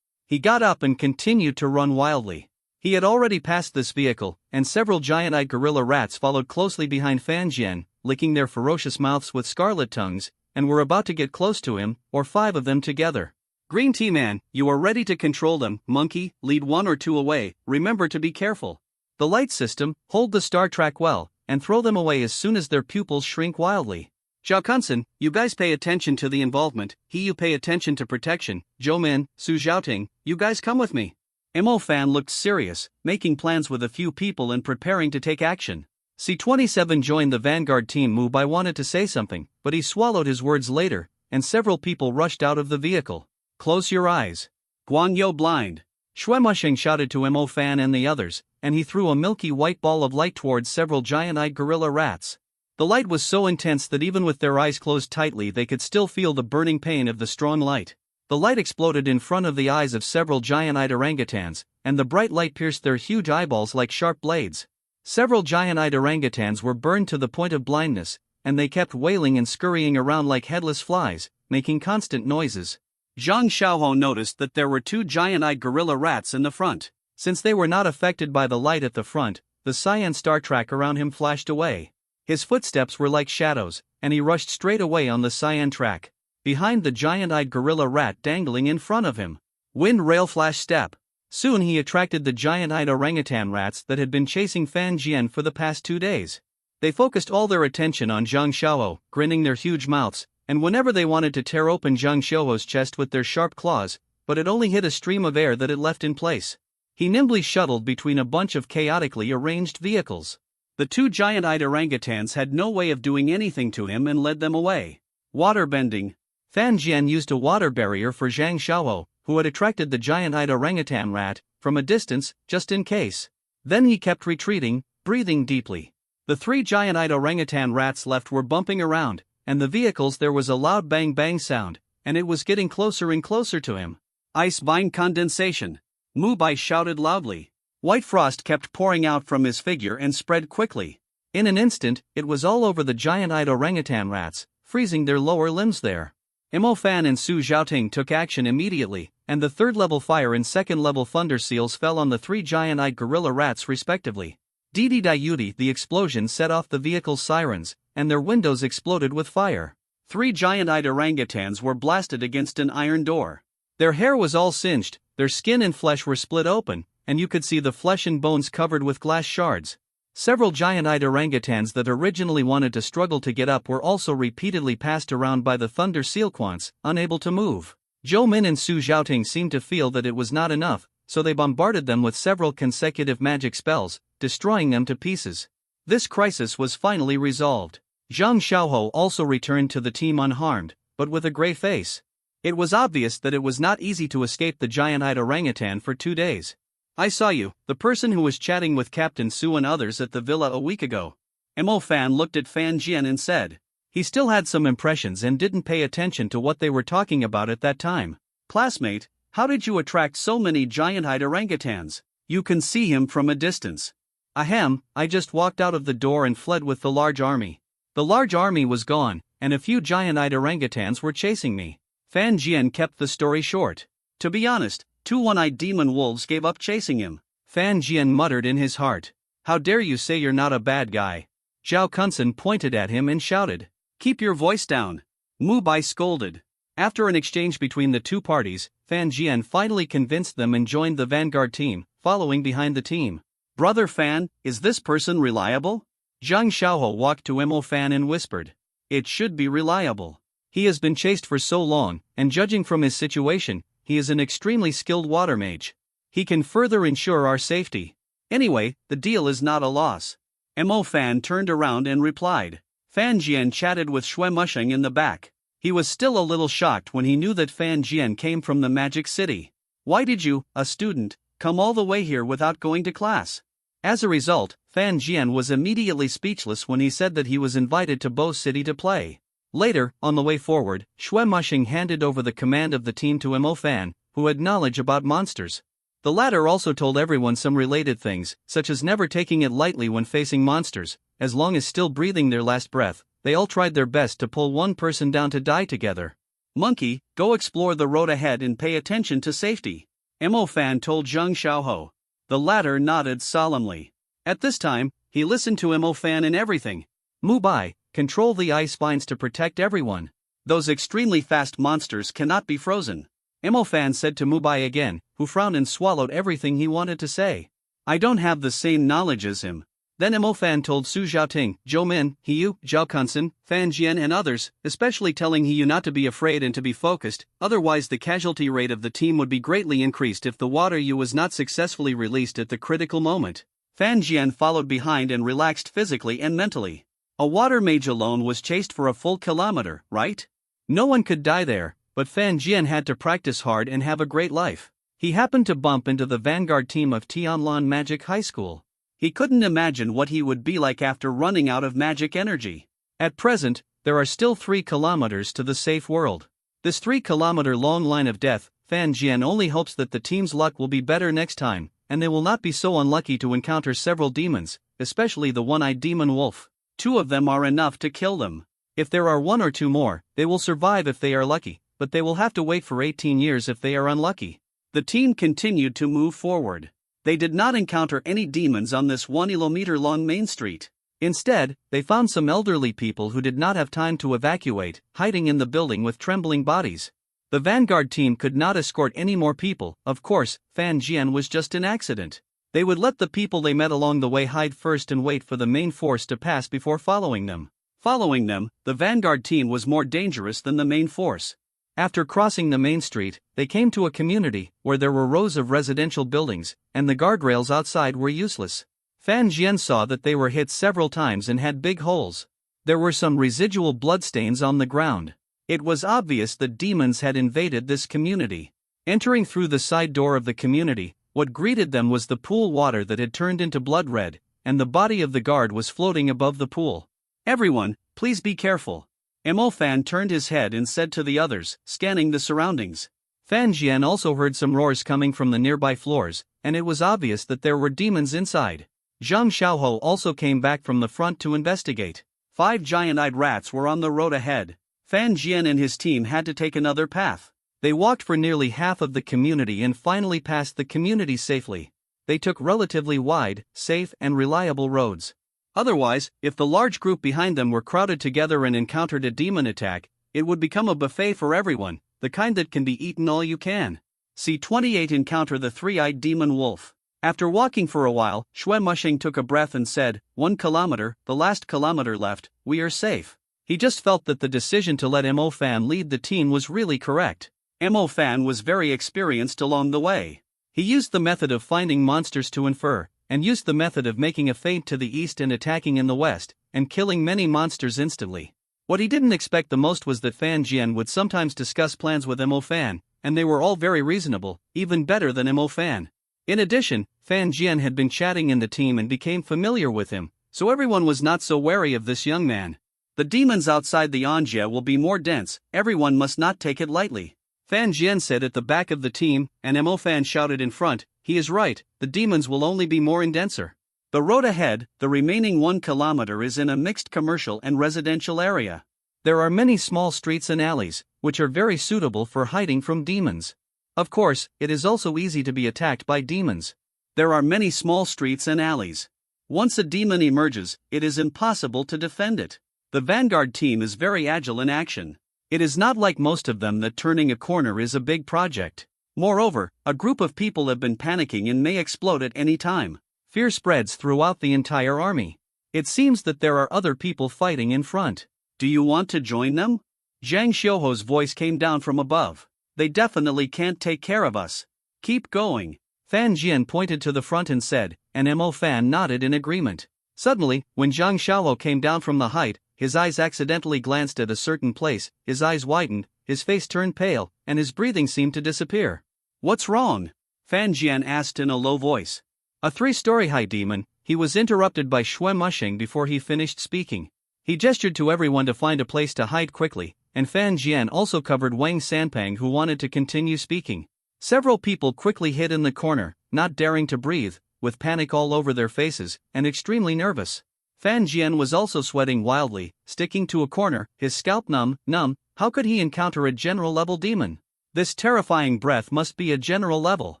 S2: He got up and continued to run wildly. He had already passed this vehicle, and several giant-eyed gorilla rats followed closely behind Fan Jian, licking their ferocious mouths with scarlet tongues, and were about to get close to him, or 5 of them together. Green Tea Man, you are ready to control them. Monkey, lead 1 or 2 away, remember to be careful. The light system, hold the star track well,
S1: and throw them away as soon as their pupils shrink wildly.
S2: Zhao Kunsen, you guys pay attention to the involvement, you pay attention to protection. Zhou Min, Su Xiaoting, you guys come with me. Mo Fan looked serious, making plans with a few people and preparing to take action.
S1: C-27 joined the vanguard team. Mu Bai wanted to say something, but he swallowed his words later, and several people rushed out of the vehicle.
S2: Close your eyes. Guan Yo blind.
S1: Xue Musheng shouted to Mo Fan and the others, and he threw a milky white ball of light towards several giant-eyed gorilla rats. The light was so intense that even with their eyes closed tightly they could still feel the burning pain of the strong light. The light exploded in front of the eyes of several giant-eyed orangutans, and the bright light pierced their huge eyeballs like sharp blades. Several giant-eyed orangutans were burned to the point of blindness, and they kept wailing and scurrying around like headless flies, making constant noises.
S2: Zhang Xiaohou noticed that there were 2 giant-eyed gorilla rats in the front.
S1: Since they were not affected by the light at the front, the cyan star track around him flashed away. His footsteps were like shadows, and he rushed straight away on the cyan track, behind the giant-eyed gorilla rat dangling in front of him. Wind rail flash step. Soon he attracted the giant-eyed orangutan rats that had been chasing Fan Jian for the past 2 days. They focused all their attention on Zhang Xiaohou, grinning their huge mouths, and whenever they wanted to tear open Zhang Xiaohou's chest with their sharp claws, but it only hit a stream of air that it left in place. He nimbly shuttled between a bunch of chaotically arranged vehicles.
S2: The 2 giant-eyed orangutans had no way of doing anything to him and led them away. Water bending.
S1: Fan Jian used a water barrier for Zhang Xiaohou, who had attracted the giant-eyed orangutan rat, from a distance, just in case. Then he kept retreating, breathing deeply. The 3 giant-eyed orangutan rats left were bumping around, and the vehicles there was a loud bang-bang sound, and it was getting closer and closer to him.
S2: Ice bind condensation. Mu Bai shouted loudly. White frost kept pouring out from his figure and spread quickly.
S1: In an instant, it was all over the giant-eyed orangutan rats, freezing their lower limbs there. Mo Fan and Su Xiaoting took action immediately, and the 3rd-level fire and 2nd-level thunder seals fell on the 3 giant-eyed gorilla rats respectively. Didi Dayuti, the explosion set off the vehicle's sirens, and their windows exploded with fire.
S2: 3 giant-eyed orangutans were blasted against an iron door.
S1: Their hair was all singed, their skin and flesh were split open, and you could see the flesh and bones covered with glass shards. Several giant-eyed orangutans that originally wanted to struggle to get up were also repeatedly passed around by the thunder sealquants, unable to move. Zhou Min and Su Xiaoting seemed to feel that it was not enough, so they bombarded them with several consecutive magic spells, destroying them to pieces. This crisis was finally resolved. Zhang Xiaohou also returned to the team unharmed, but with a grey face. It was obvious that it was not easy to escape the giant-eyed orangutan for 2 days.
S2: I saw you, the person who was chatting with Captain Su and others at the villa a week ago. Mo Fan looked at Fan Jian and said.
S1: He still had some impressions and didn't pay attention to what they were talking about at that time.
S2: Classmate, how did you attract so many giant-eyed orangutans? You can see him from a distance.
S1: Ahem, I just walked out of the door and fled with the large army. The large army was gone, and a few giant-eyed orangutans were chasing me.
S2: Fan Jian kept the story short. To be honest, 2 one-eyed demon wolves gave up chasing him.
S1: Fan Jian muttered in his heart. How dare you say you're not a bad guy? Zhao Kunsen pointed at him and shouted.
S2: Keep your voice down. Mu Bai scolded. After an exchange between the 2 parties, Fan Jian finally convinced them and joined the vanguard team, following behind the team. Brother Fan, is this person reliable?
S1: Zhang Xiaohou walked to Mo Fan and whispered.
S2: It should be reliable.
S1: He has been chased for so long, and judging from his situation, he is an extremely skilled water mage. He can further ensure our safety.
S2: Anyway, the deal is not a loss. Mo Fan turned around and replied. Fan Jian chatted with Xue Musheng in the back. He was still a little shocked when he knew that Fan Jian came from the Magic City. Why did you, a student, come all the way here without going to class?
S1: As a result, Fan Jian was immediately speechless when he said that he was invited to Bo City to play. Later, on the way forward, Xue Musheng handed over the command of the team to Mo Fan, who had knowledge about monsters. The latter also told everyone some related things, such as never taking it lightly when facing monsters. As long as still breathing their last breath, they all tried their best to pull one person down to die together.
S2: Monkey, go explore the road ahead and pay attention to safety. Mo Fan told Zhang Xiaohou. The latter nodded solemnly. At this time, he listened to Mo Fan in everything.
S1: Mu Bai, control the ice vines to protect everyone.
S2: Those extremely fast monsters cannot be frozen.
S1: Mo Fan said to Mu Bai again, who frowned and swallowed everything he wanted to say.
S2: I don't have the same knowledge as him. Then Mo Fan told Su Xiaoting, Zhou Min, Hiyu, Zhao Kunsen, Fan Jian and others, especially telling Hiyu not to be afraid and to be focused, otherwise the casualty rate of the team would be greatly increased if the water Yu was not successfully released at the critical moment. Fan Jian followed behind and relaxed physically and mentally. A water mage alone was chased for a full kilometer, right? No one could die there, but Fan Jian had to practice hard and have a great life. He happened to bump into the vanguard team of Tianlan Magic High School. He couldn't imagine what he would be like after running out of magic energy. At present, there are still 3 kilometers to the safe world. This 3-kilometer long line of death, Fan Jian only hopes that the team's luck will be better next time, and they will not be so unlucky to encounter several demons, especially the one-eyed demon wolf. 2 of them are enough to kill them. If there are 1 or 2 more, they will survive if they are lucky, but they will have to wait for 18 years if they are unlucky. The team continued to move forward. They did not encounter any demons on this 1-kilometer-long main street. Instead, they found some elderly people who did not have time to evacuate, hiding in the building with trembling bodies. The vanguard team could not escort any more people. Of course, Fan Jian was just an accident. They would let the people they met along the way hide first and wait for the main force to pass before following them. Following them, the vanguard team was more dangerous than the main force. After crossing the main street, they came to a community where there were rows of residential buildings, and the guardrails outside were useless. Fan Jian saw that they were hit several times and had big holes. There were some residual bloodstains on the ground. It was obvious that demons had invaded this community. Entering through the side door of the community, what greeted them was the pool water that had turned into blood red, and the body of the guard was floating above the pool. Everyone, please be careful. Mo Fan turned his head and said to the others, scanning the surroundings. Fan Jian also heard some roars coming from the nearby floors, and it was obvious that there were demons inside. Zhang Xiaoho also came back from the front to investigate. 5 giant-eyed rats were on the road ahead. Fan Jian and his team had to take another path. They walked for nearly half of the community and finally passed the community safely. They took relatively wide, safe and reliable roads. Otherwise, if the large group behind them were crowded together and encountered a demon attack, it would become a buffet for everyone, the kind that can be eaten all you can. C-28 Encounter the 3-eyed demon wolf. After walking for a while, Xue Mushing took a breath and said, 1 kilometer, the last kilometer left, we are safe. He just felt that the decision to let Mo Fan lead the team was really correct. Mo Fan was very experienced along the way. He used the method of finding monsters to infer, and used the method of making a feint to the east and attacking in the west, and killing many monsters instantly. What he didn't expect the most was that Fan Jian would sometimes discuss plans with Mo Fan, and they were all very reasonable, even better than Mo Fan. In addition, Fan Jian had been chatting in the team and became familiar with him, so everyone was not so wary of this young man. The demons outside the Anjie will be more dense, everyone must not take it lightly. Fan Jian said at the back of the team, and Mo Fan shouted in front, he is right, the demons will only be more and denser. The road ahead, the remaining 1 kilometer is in a mixed commercial and residential area. There are many small streets and alleys, which are very suitable for hiding from demons. Of course, it is also easy to be attacked by demons. There are many small streets and alleys. Once a demon emerges, it is impossible to defend it. The vanguard team is very agile in action. It is not like most of them that turning a corner is a big project. Moreover, a group of people have been panicking and may explode at any time. Fear spreads throughout the entire army. It seems that there are other people fighting in front. Do you want to join them? Zhang Xiaoho's voice came down from above. They definitely can't take care of us. Keep going. Fan Jian pointed to the front and said, and Mo Fan nodded in agreement. Suddenly, when Zhang Xiaoho came down from the height, his eyes accidentally glanced at a certain place, his eyes widened, his face turned pale, and his breathing seemed to disappear. What's wrong? Fan Jian asked in a low voice. A 3-story high demon. He was interrupted by Xue Mushing before he finished speaking. He gestured to everyone to find a place to hide quickly, and Fan Jian also covered Wang Sanpang who wanted to continue speaking. Several people quickly hid in the corner, not daring to breathe, with panic all over their faces, and extremely nervous. Fan Jian was also sweating wildly, sticking to a corner, his scalp numb. How could he encounter a general-level demon? This terrifying breath must be a general level.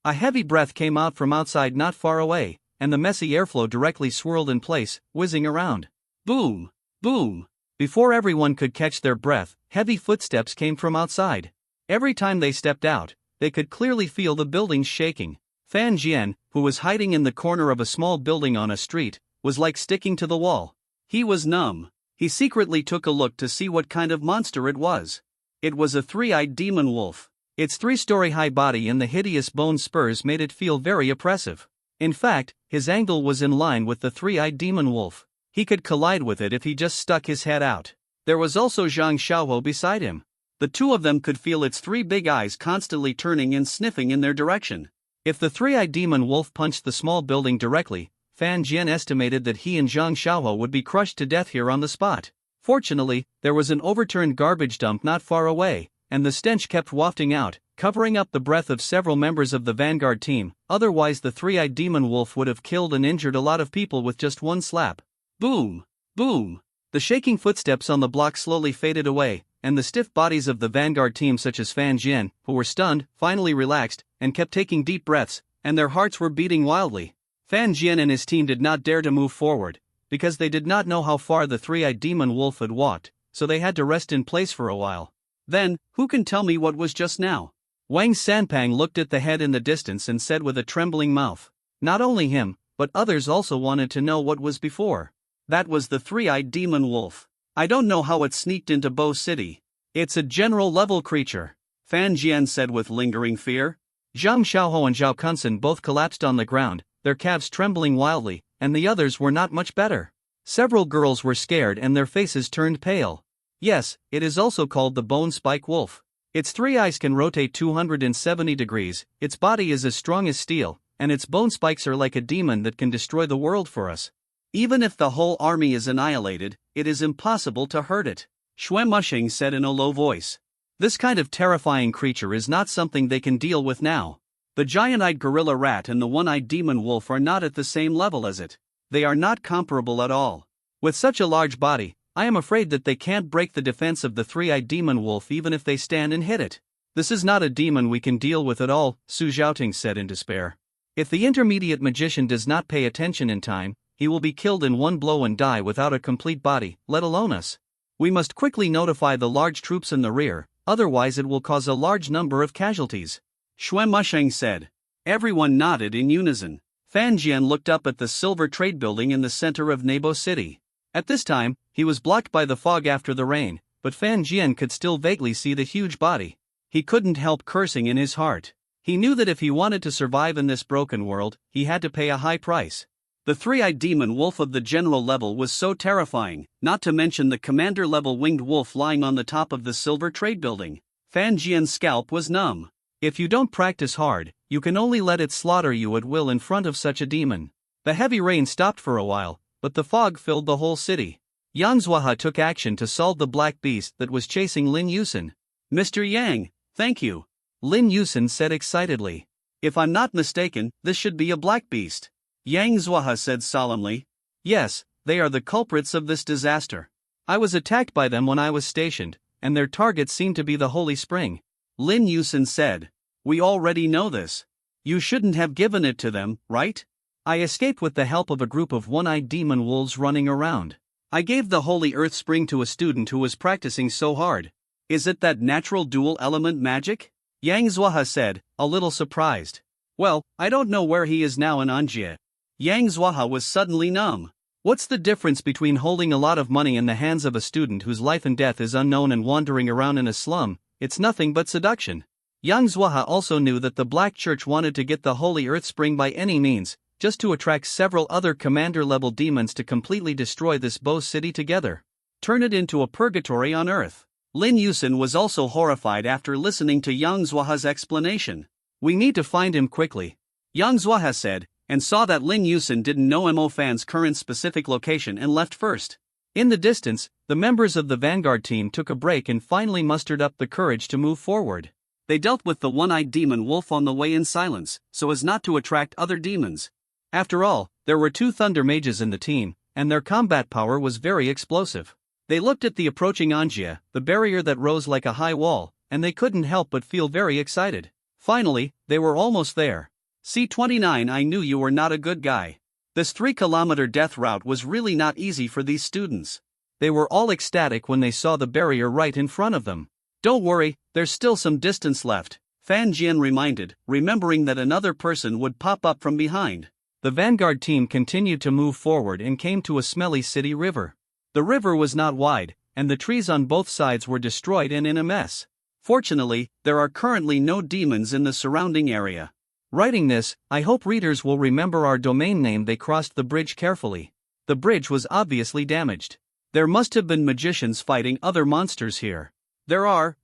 S2: A heavy breath came out from outside not far away, and the messy airflow directly swirled in place, whizzing around. Boom! Boom! Before everyone could catch their breath, heavy footsteps came from outside. Every time they stepped out, they could clearly feel the buildings shaking. Fan Jian, who was hiding in the corner of a small building on a street, was like sticking to the wall. He was numb. He secretly took a look to see what kind of monster it was. It was a three-eyed demon wolf. Its three-story-high body and the hideous bone spurs made it feel very oppressive. In fact, his angle was in line with the three-eyed demon wolf. He could collide with it if he just stuck his head out. There was also Zhang Xiaohuo beside him. The two of them could feel its three big eyes constantly turning and sniffing in their direction. If the three-eyed demon wolf punched the small building directly, Fan Jian estimated that he and Zhang Xiaohuo would be crushed to death here on the spot. Fortunately, there was an overturned garbage dump not far away, and the stench kept wafting out, covering up the breath of several members of the vanguard team. Otherwise the three-eyed demon wolf would have killed and injured a lot of people with just one slap. Boom! Boom! The shaking footsteps on the block slowly faded away, and the stiff bodies of the vanguard team such as Fan Jian, who were stunned, finally relaxed, and kept taking deep breaths, and their hearts were beating wildly. Fan Jian and his team did not dare to move forward, because they did not know how far the three-eyed demon wolf had walked, so they had to rest in place for a while. Then, who can tell me what was just now? Wang Sanpang looked at the head in the distance and said with a trembling mouth. Not only him, but others also wanted to know what was before. That was the three-eyed demon wolf. I don't know how it sneaked into Bo City. It's a general-level creature, Fan Jian said with lingering fear. Zhang Xiaohuo and Zhao Kunsen both collapsed on the ground, their calves trembling wildly, and the others were not much better. Several girls were scared and their faces turned pale. Yes, it is also called the bone spike wolf. Its three eyes can rotate 270 degrees, its body is as strong as steel, and its bone spikes are like a demon that can destroy the world for us. Even if the whole army is annihilated, it is impossible to hurt it, Xue Mushing said in a low voice. This kind of terrifying creature is not something they can deal with now. The giant-eyed gorilla rat and the one-eyed demon wolf are not at the same level as it. They are not comparable at all. With such a large body, I am afraid that they can't break the defense of the three-eyed demon wolf even if they stand and hit it. This is not a demon we can deal with at all, Su Zhaoting said in despair. If the intermediate magician does not pay attention in time, he will be killed in one blow and die without a complete body, let alone us. We must quickly notify the large troops in the rear, otherwise it will cause a large number of casualties, Xue Musheng said. Everyone nodded in unison. Fan Jian looked up at the silver trade building in the center of Nebo City. At this time, he was blocked by the fog after the rain, but Fan Jian could still vaguely see the huge body. He couldn't help cursing in his heart. He knew that if he wanted to survive in this broken world, he had to pay a high price. The three-eyed demon wolf of the general level was so terrifying, not to mention the commander-level winged wolf lying on the top of the silver trade building. Fan Jian's scalp was numb. If you don't practice hard, you can only let it slaughter you at will in front of such a demon. The heavy rain stopped for a while, but the fog filled the whole city. Yang Zuohe took action to solve the black beast that was chasing Lin Yusen. Mr. Yang, thank you, Lin Yusen said excitedly. If I'm not mistaken, this should be a black beast, Yang Zuohe said solemnly. Yes, they are the culprits of this disaster. I was attacked by them when I was stationed, and their target seemed to be the Holy Spring, Lin Yusen said. We already know this. You shouldn't have given it to them, right? I escaped with the help of a group of one-eyed demon wolves running around. I gave the Holy Earth Spring to a student who was practicing so hard. Is it that natural dual element magic? Yang Zuohe said, a little surprised. Well, I don't know where he is now in Anjie. Yang Zuohe was suddenly numb. What's the difference between holding a lot of money in the hands of a student whose life and death is unknown and wandering around in a slum? It's nothing but seduction. Yang Zuohe also knew that the Black Church wanted to get the Holy Earth Spring by any means, just to attract several other commander-level demons to completely destroy this Bo City together. Turn it into a purgatory on Earth. Lin Yusen was also horrified after listening to Yang Zuohe's explanation. We need to find him quickly, Yang Zuohe said, and saw that Lin Yusen didn't know Mo Fan's current specific location and left first. In the distance, the members of the vanguard team took a break and finally mustered up the courage to move forward. They dealt with the one-eyed demon wolf on the way in silence, so as not to attract other demons. After all, there were 2 thunder mages in the team, and their combat power was very explosive. They looked at the approaching Anjie, the barrier that rose like a high wall, and they couldn't help but feel very excited. Finally, they were almost there. C-29, I knew you were not a good guy. This 3-kilometer death route was really not easy for these students. They were all ecstatic when they saw the barrier right in front of them. Don't worry, there's still some distance left, Fan Jian reminded, remembering that another person would pop up from behind.
S1: The vanguard team continued to move forward and came to a smelly city river. The river was not wide, and the trees on both sides were destroyed and in a mess. Fortunately, there are currently no demons in the surrounding area. Writing this, I hope readers will remember our domain name. They crossed the bridge carefully. The bridge was obviously damaged. There must have been magicians fighting other monsters here. There are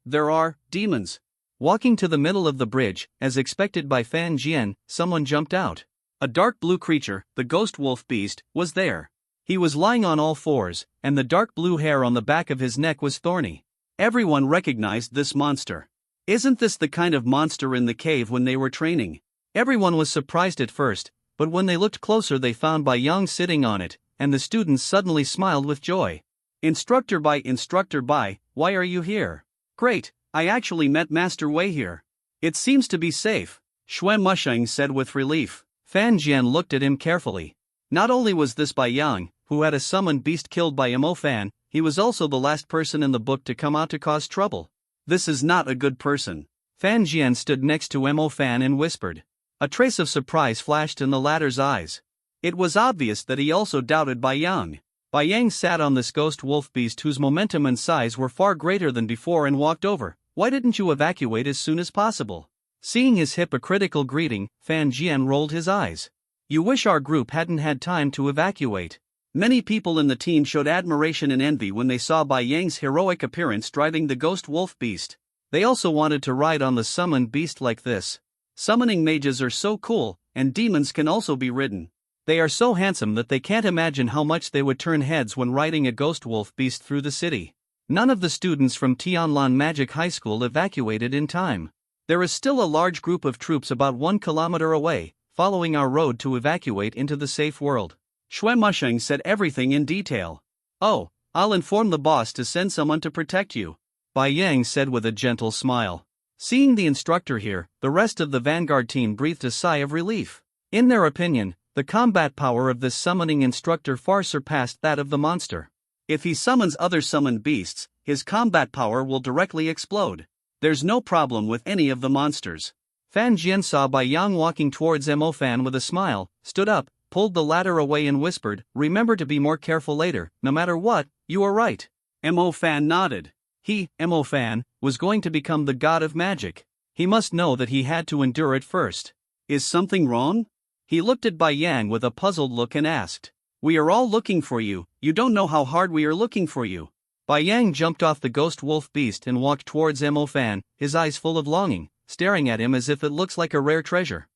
S1: demons. Walking to the middle of the bridge, as expected by Fan Jian, someone jumped out. A dark blue creature, the ghost wolf beast, was there. He was lying on all fours, and the dark blue hair on the back of his neck was thorny. Everyone recognized this monster. Isn't this the kind of monster in the cave when they were training? Everyone was surprised at first, but when they looked closer they found Bai Yang sitting on it, and the students suddenly smiled with joy. Instructor Bai, why are you here? Great, I actually met Master Wei here. It seems to be safe, Shui Musheng said with relief. Fan Jian looked at him carefully. Not only was this Bai Yang, who had a summoned beast killed by Mo Fan, he was also the last person in the book to come out to cause trouble. This is not a good person. Fan Jian stood next to Mo Fan and whispered. A trace of surprise flashed in the latter's eyes. It was obvious that he also doubted Bai Yang. Bai Yang sat on this ghost wolf beast whose momentum and size were far greater than before and walked over. Why didn't you evacuate as soon as possible? Seeing his hypocritical greeting, Fan Jian rolled his eyes. You wish our group hadn't had time to evacuate. Many people in the team showed admiration and envy when they saw Bai Yang's heroic appearance driving the ghost wolf beast. They also wanted to ride on the summoned beast like this. Summoning mages are so cool, and demons can also be ridden. They are so handsome that they can't imagine how much they would turn heads when riding a ghost wolf beast through the city. None of the students from Tianlan Magic High School evacuated in time. There is still a large group of troops about 1 kilometer away, following our road to evacuate into the safe world. Shui Musheng said everything in detail. Oh, I'll inform the boss to send someone to protect you, Bai Yang said with a gentle smile. Seeing the instructor here, the rest of the vanguard team breathed a sigh of relief. In their opinion, the combat power of this summoning instructor far surpassed that of the monster. If he summons other summoned beasts, his combat power will directly explode. There's no problem with any of the monsters. Fan Jian saw Bai Yang walking towards Mo Fan with a smile, stood up, pulled the ladder away and whispered, remember to be more careful later, no matter what, you are right. Mo Fan nodded. He, Mo Fan, was going to become the god of magic. He must know that he had to endure it first. Is something wrong? He looked at Bai Yang with a puzzled look and asked. We are all looking for you, you don't know how hard we are looking for you. Bai Yang jumped off the ghost wolf beast and walked towards Mo Fan, his eyes full of longing, staring at him as if it looks like a rare treasure.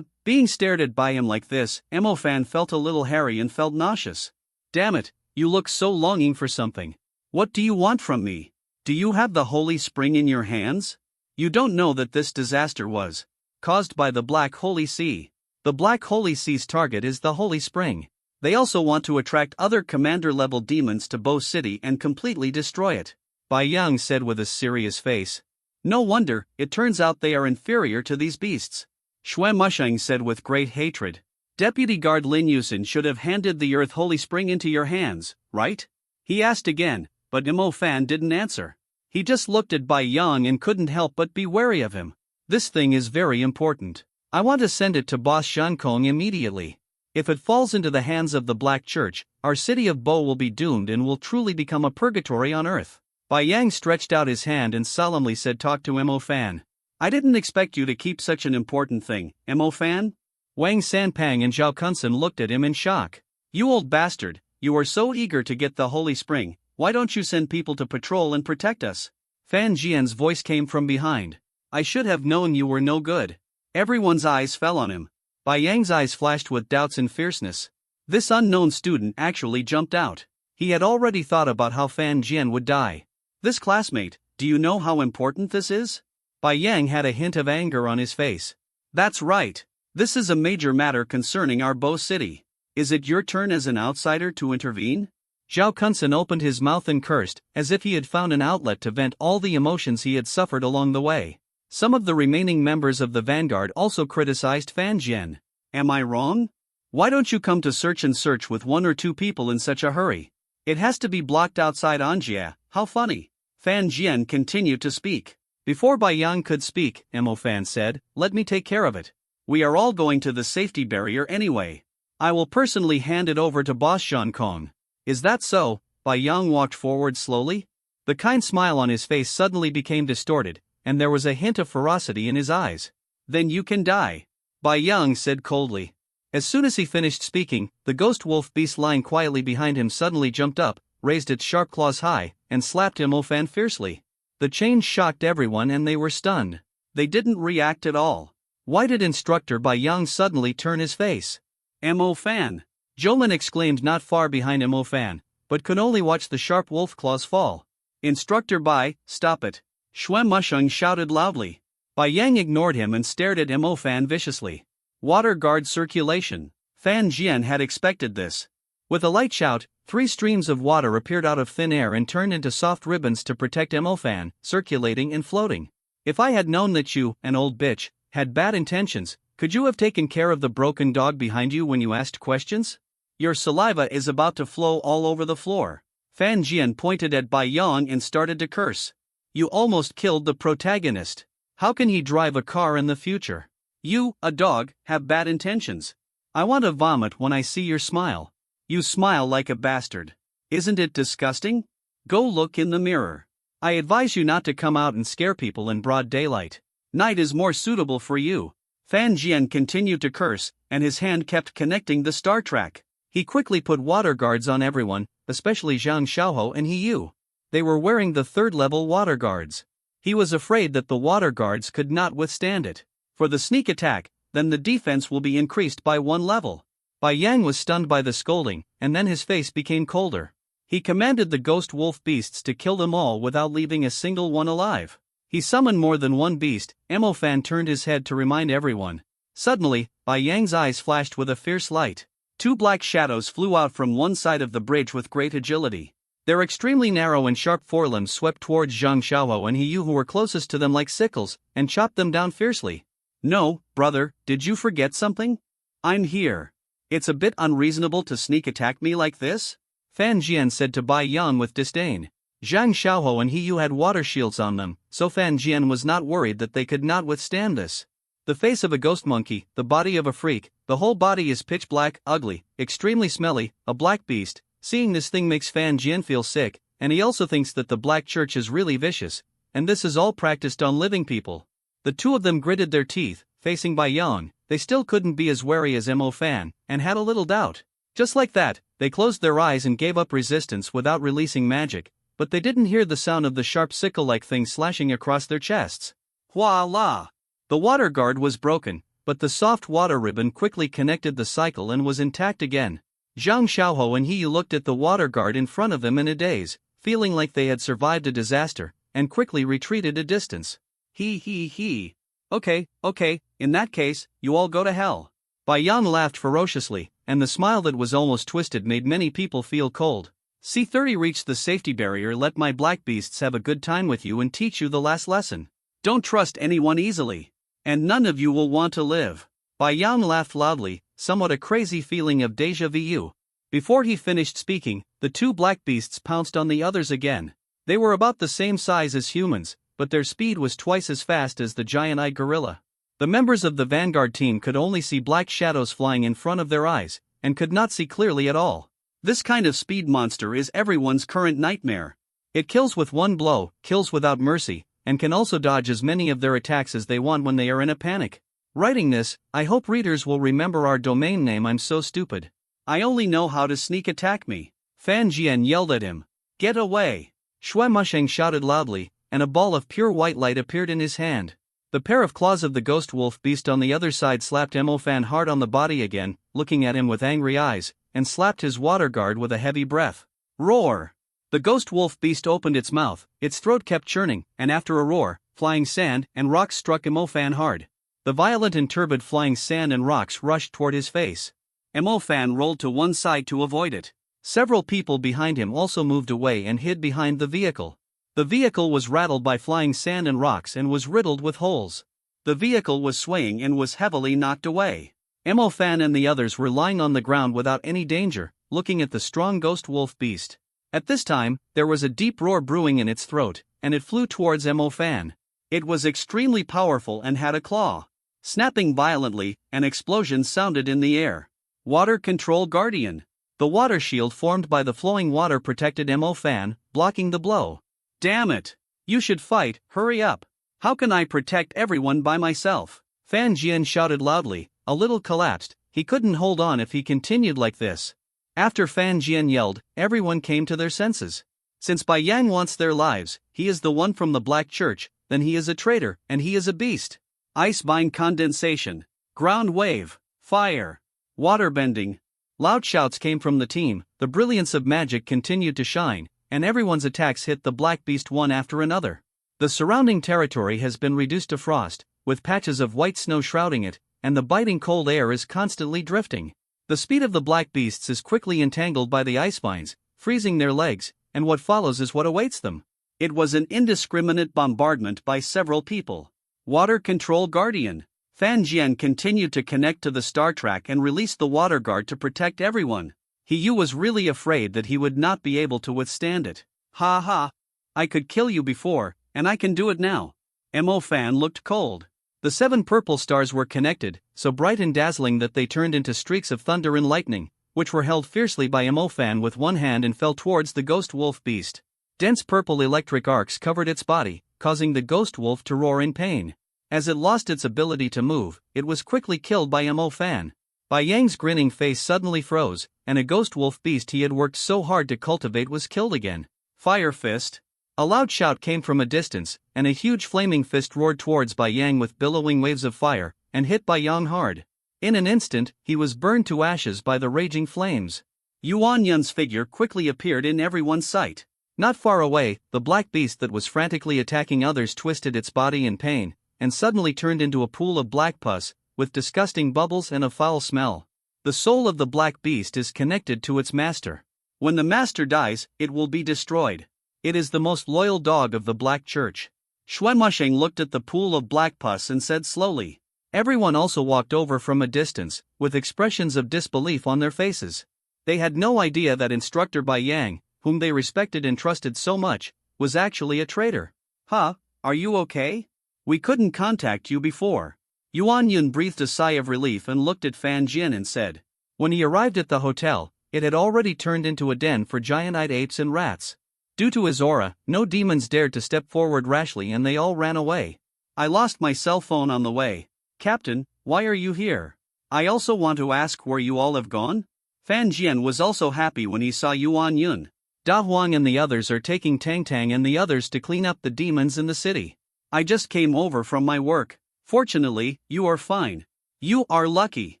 S1: Being stared at by him like this, Mo Fan felt a little hairy and felt nauseous. Damn it, you look so longing for something. What do you want from me? Do you have the holy spring in your hands? You don't know that this disaster was caused by the Black Holy Sea. The Black Holy Sea's target is the Holy Spring. They also want to attract other commander-level demons to Bo City and completely destroy it, Bai Yang said with a serious face. No wonder, it turns out they are inferior to these beasts. Shui Musheng said with great hatred. Deputy Guard Lin Yusin should have handed the Earth Holy Spring into your hands, right? He asked again, but Mo Fan didn't answer. He just looked at Bai Yang and couldn't help but be wary of him. This thing is very important. I want to send it to Boss Shan-Kong immediately. If it falls into the hands of the Black Church, our city of Bo will be doomed and will truly become a purgatory on earth. Bai Yang stretched out his hand and solemnly said, talk to Mo Fan. I didn't expect you to keep such an important thing, Mo Fan? Wang Sanpang and Zhao Kunsen looked at him in shock. You old bastard, you are so eager to get the Holy Spring, why don't you send people to patrol and protect us? Fan Jian's voice came from behind. I should have known you were no good. Everyone's eyes fell on him. Bai Yang's eyes flashed with doubts and fierceness. This unknown student actually jumped out. He had already thought about how Fan Jian would die. This classmate, do you know how important this is? Bai Yang had a hint of anger on his face. That's right. This is a major matter concerning our Bo City. Is it your turn as an outsider to intervene? Zhao Kunsen opened his mouth and cursed, as if he had found an outlet to vent all the emotions he had suffered along the way. Some of the remaining members of the vanguard also criticized Fan Jian. Am I wrong? Why don't you come to search with 1 or 2 people in such a hurry? It has to be blocked outside Anjia, how funny. Fan Jian continued to speak. Before Bai Yang could speak, Mo Fan said, let me take care of it.
S2: We are all going to the safety barrier anyway. I will personally hand it over to Boss Shan Kong. Is that so? Bai Yang walked forward slowly. The kind smile on his face suddenly became distorted, and there was a hint of ferocity in his eyes. Then you can die, Bai Yang said coldly. As soon as he finished speaking, the ghost wolf beast lying quietly behind him suddenly jumped up, raised its sharp claws high, and slapped Mo Fan fiercely. The change shocked everyone and they were stunned. They didn't react at all. Why did Instructor Bai Yang suddenly turn his face? Mo Fan! Jolin exclaimed not far behind Mo Fan, but could only watch the sharp wolf claws fall. Instructor Bai, stop it! Xue Musheng shouted loudly. Bai Yang ignored him and stared at Mo Fan viciously. Water guard circulation. Fan Jian had expected this. With a light shout, 3 streams of water appeared out of thin air and turned into soft ribbons to protect Mo Fan, circulating and floating. If I had known that you, an old bitch, had bad intentions, could you have taken care of the broken dog behind you when you asked questions? Your saliva is about to flow all over the floor. Fan Jian pointed at Bai Yang and started to curse. You almost killed the protagonist. How can he drive a car in the future? You, a dog, have bad intentions. I want to vomit when I see your smile. You smile like a bastard. Isn't it disgusting? Go look in the mirror. I advise you not to come out and scare people in broad daylight. Night is more suitable for you. Fan Jian continued to curse, and his hand kept connecting the star track. He quickly put water guards on everyone, especially Zhang Xiaohou and He Yu. They were wearing the 3rd-level water guards. He was afraid that the water guards could not withstand it. For the sneak attack, then the defense will be increased by 1 level. Bai Yang was stunned by the scolding, and then his face became colder. He commanded the ghost wolf beasts to kill them all without leaving a single one alive. He summoned more than one beast. Mo Fan turned his head to remind everyone. Suddenly, Bai Yang's eyes flashed with a fierce light. 2 black shadows flew out from one side of the bridge with great agility. Their extremely narrow and sharp forelimbs swept towards Zhang Xiaohou and He Yu, who were closest to them like sickles, and chopped them down fiercely. No, brother, did you forget something? I'm here. It's a bit unreasonable to sneak attack me like this, Fan Jian said to Bai Yang with disdain. Zhang Xiaohou and He Yu had water shields on them, so Fan Jian was not worried that they could not withstand this. The face of a ghost monkey, the body of a freak, the whole body is pitch black, ugly, extremely smelly, a black beast. Seeing this thing makes Fan Jian feel sick, and he also thinks that the Black Church is really vicious, and this is all practiced on living people. The 2 of them gritted their teeth, facing Bai Yang. They still couldn't be as wary as Mo Fan, and had a little doubt. Just like that, they closed their eyes and gave up resistance without releasing magic, but they didn't hear the sound of the sharp sickle-like thing slashing across their chests. Voila! The water guard was broken, but the soft water ribbon quickly connected the cycle and was intact again. Zhang Xiaohou and He Yu looked at the water guard in front of them in a daze, feeling like they had survived a disaster, and quickly retreated a distance. He. Okay, in that case, you all go to hell. Bai Yang laughed ferociously, and the smile that was almost twisted made many people feel cold. C30 reached the safety barrier. Let my black beasts have a good time with you and teach you the last lesson. Don't trust anyone easily. And none of you will want to live. Bai Yang laughed loudly, somewhat a crazy feeling of déjà vu. Before he finished speaking, the 2 black beasts pounced on the others again. They were about the same size as humans, but their speed was twice as fast as the giant-eyed gorilla. The members of the vanguard team could only see black shadows flying in front of their eyes, and could not see clearly at all. This kind of speed monster is everyone's current nightmare. It kills with 1 blow, kills without mercy, and can also dodge as many of their attacks as they want when they are in a panic. Writing this, I hope readers will remember our domain name. I'm so stupid. I only know how to sneak attack me. Fan Jian yelled at him. Get away! Xue Musheng shouted loudly, and a ball of pure white light appeared in his hand. The pair of claws of the ghost wolf beast on the other side slapped Mo Fan hard on the body again, looking at him with angry eyes, and slapped his water guard with a heavy breath. Roar! The ghost wolf beast opened its mouth, its throat kept churning, and after a roar, flying sand and rocks struck Mo Fan hard. The violent and turbid flying sand and rocks rushed toward his face. Mo Fan rolled to one side to avoid it. Several people behind him also moved away and hid behind the vehicle. The vehicle was rattled by flying sand and rocks and was riddled with holes. The vehicle was swaying and was heavily knocked away. Mo Fan and the others were lying on the ground without any danger, looking at the strong ghost wolf beast. At this time, there was a deep roar brewing in its throat, and it flew towards Mo Fan. It was extremely powerful and had a claw. Snapping violently, an explosion sounded in the air. Water Control Guardian. The water shield formed by the flowing water protected Mo Fan, blocking the blow. Damn it! You should fight, hurry up! How can I protect everyone by myself?
S1: Fan Jian shouted loudly, a little collapsed. He couldn't hold on if he continued like this. After Fan Jian yelled, everyone came to their senses. Since Bai Yang wants their lives, he is the one from the Black Church, then he is a traitor, and he is a beast. Ice vine condensation. Ground wave. Fire. Water bending. Loud shouts came from the team, the brilliance of magic continued to shine, and everyone's attacks hit the Black Beast one after another. The surrounding territory has been reduced to frost, with patches of white snow shrouding it, and the biting cold air is constantly drifting. The speed of the black beasts is quickly entangled by the ice vines, freezing their legs, and what follows is what awaits them. It was an indiscriminate bombardment by several people. Water Control Guardian. Fan Jian continued to connect to the star track and released the water guard to protect everyone. Yu was really afraid that he would not be able to withstand it. Ha ha! I could kill you before, and I can do it now. Mo Fan looked cold. The 7 purple stars were connected, so bright and dazzling that they turned into streaks of thunder and lightning, which were held fiercely by Mo Fan with one hand and fell towards the ghost wolf beast. Dense purple electric arcs covered its body, causing the ghost wolf to roar in pain. As it lost its ability to move, it was quickly killed by Mo Fan. Bai Yang's grinning face suddenly froze, and a ghost wolf beast he had worked so hard to cultivate was killed again. Fire Fist. A loud shout came from a distance, and a huge flaming fist roared towards Bai Yang with billowing waves of fire, and hit Bai Yang hard. In an instant, he was burned to ashes by the raging flames. Yuan Yun's figure quickly appeared in everyone's sight. Not far away, the black beast that was frantically attacking others twisted its body in pain, and suddenly turned into a pool of black pus, with disgusting bubbles and a foul smell. The soul of the black beast is connected to its master. When the master dies, it will be destroyed. It is the most loyal dog of the Black Church. Xuanmusheng looked at the pool of black pus and said slowly. Everyone also walked over from a distance, with expressions of disbelief on their faces. They had no idea that Instructor Bai Yang, whom they respected and trusted so much, was actually a traitor. Huh, are you okay? We couldn't contact you before. Yuan Yun breathed a sigh of relief and looked at Fan Jian and said. When he arrived at the hotel, it had already turned into a den for giant-eyed apes and rats. Due to his aura, no demons dared to step forward rashly and they all ran away. I lost my cell phone on the way. Captain, why are you here? I also want to ask where you all have gone? Fan Jian was also happy when he saw Yuan Yun. Da Huang and the others are taking Tang Tang and the others to clean up the demons in the city. I just came over from my work. Fortunately, you are fine. You are lucky.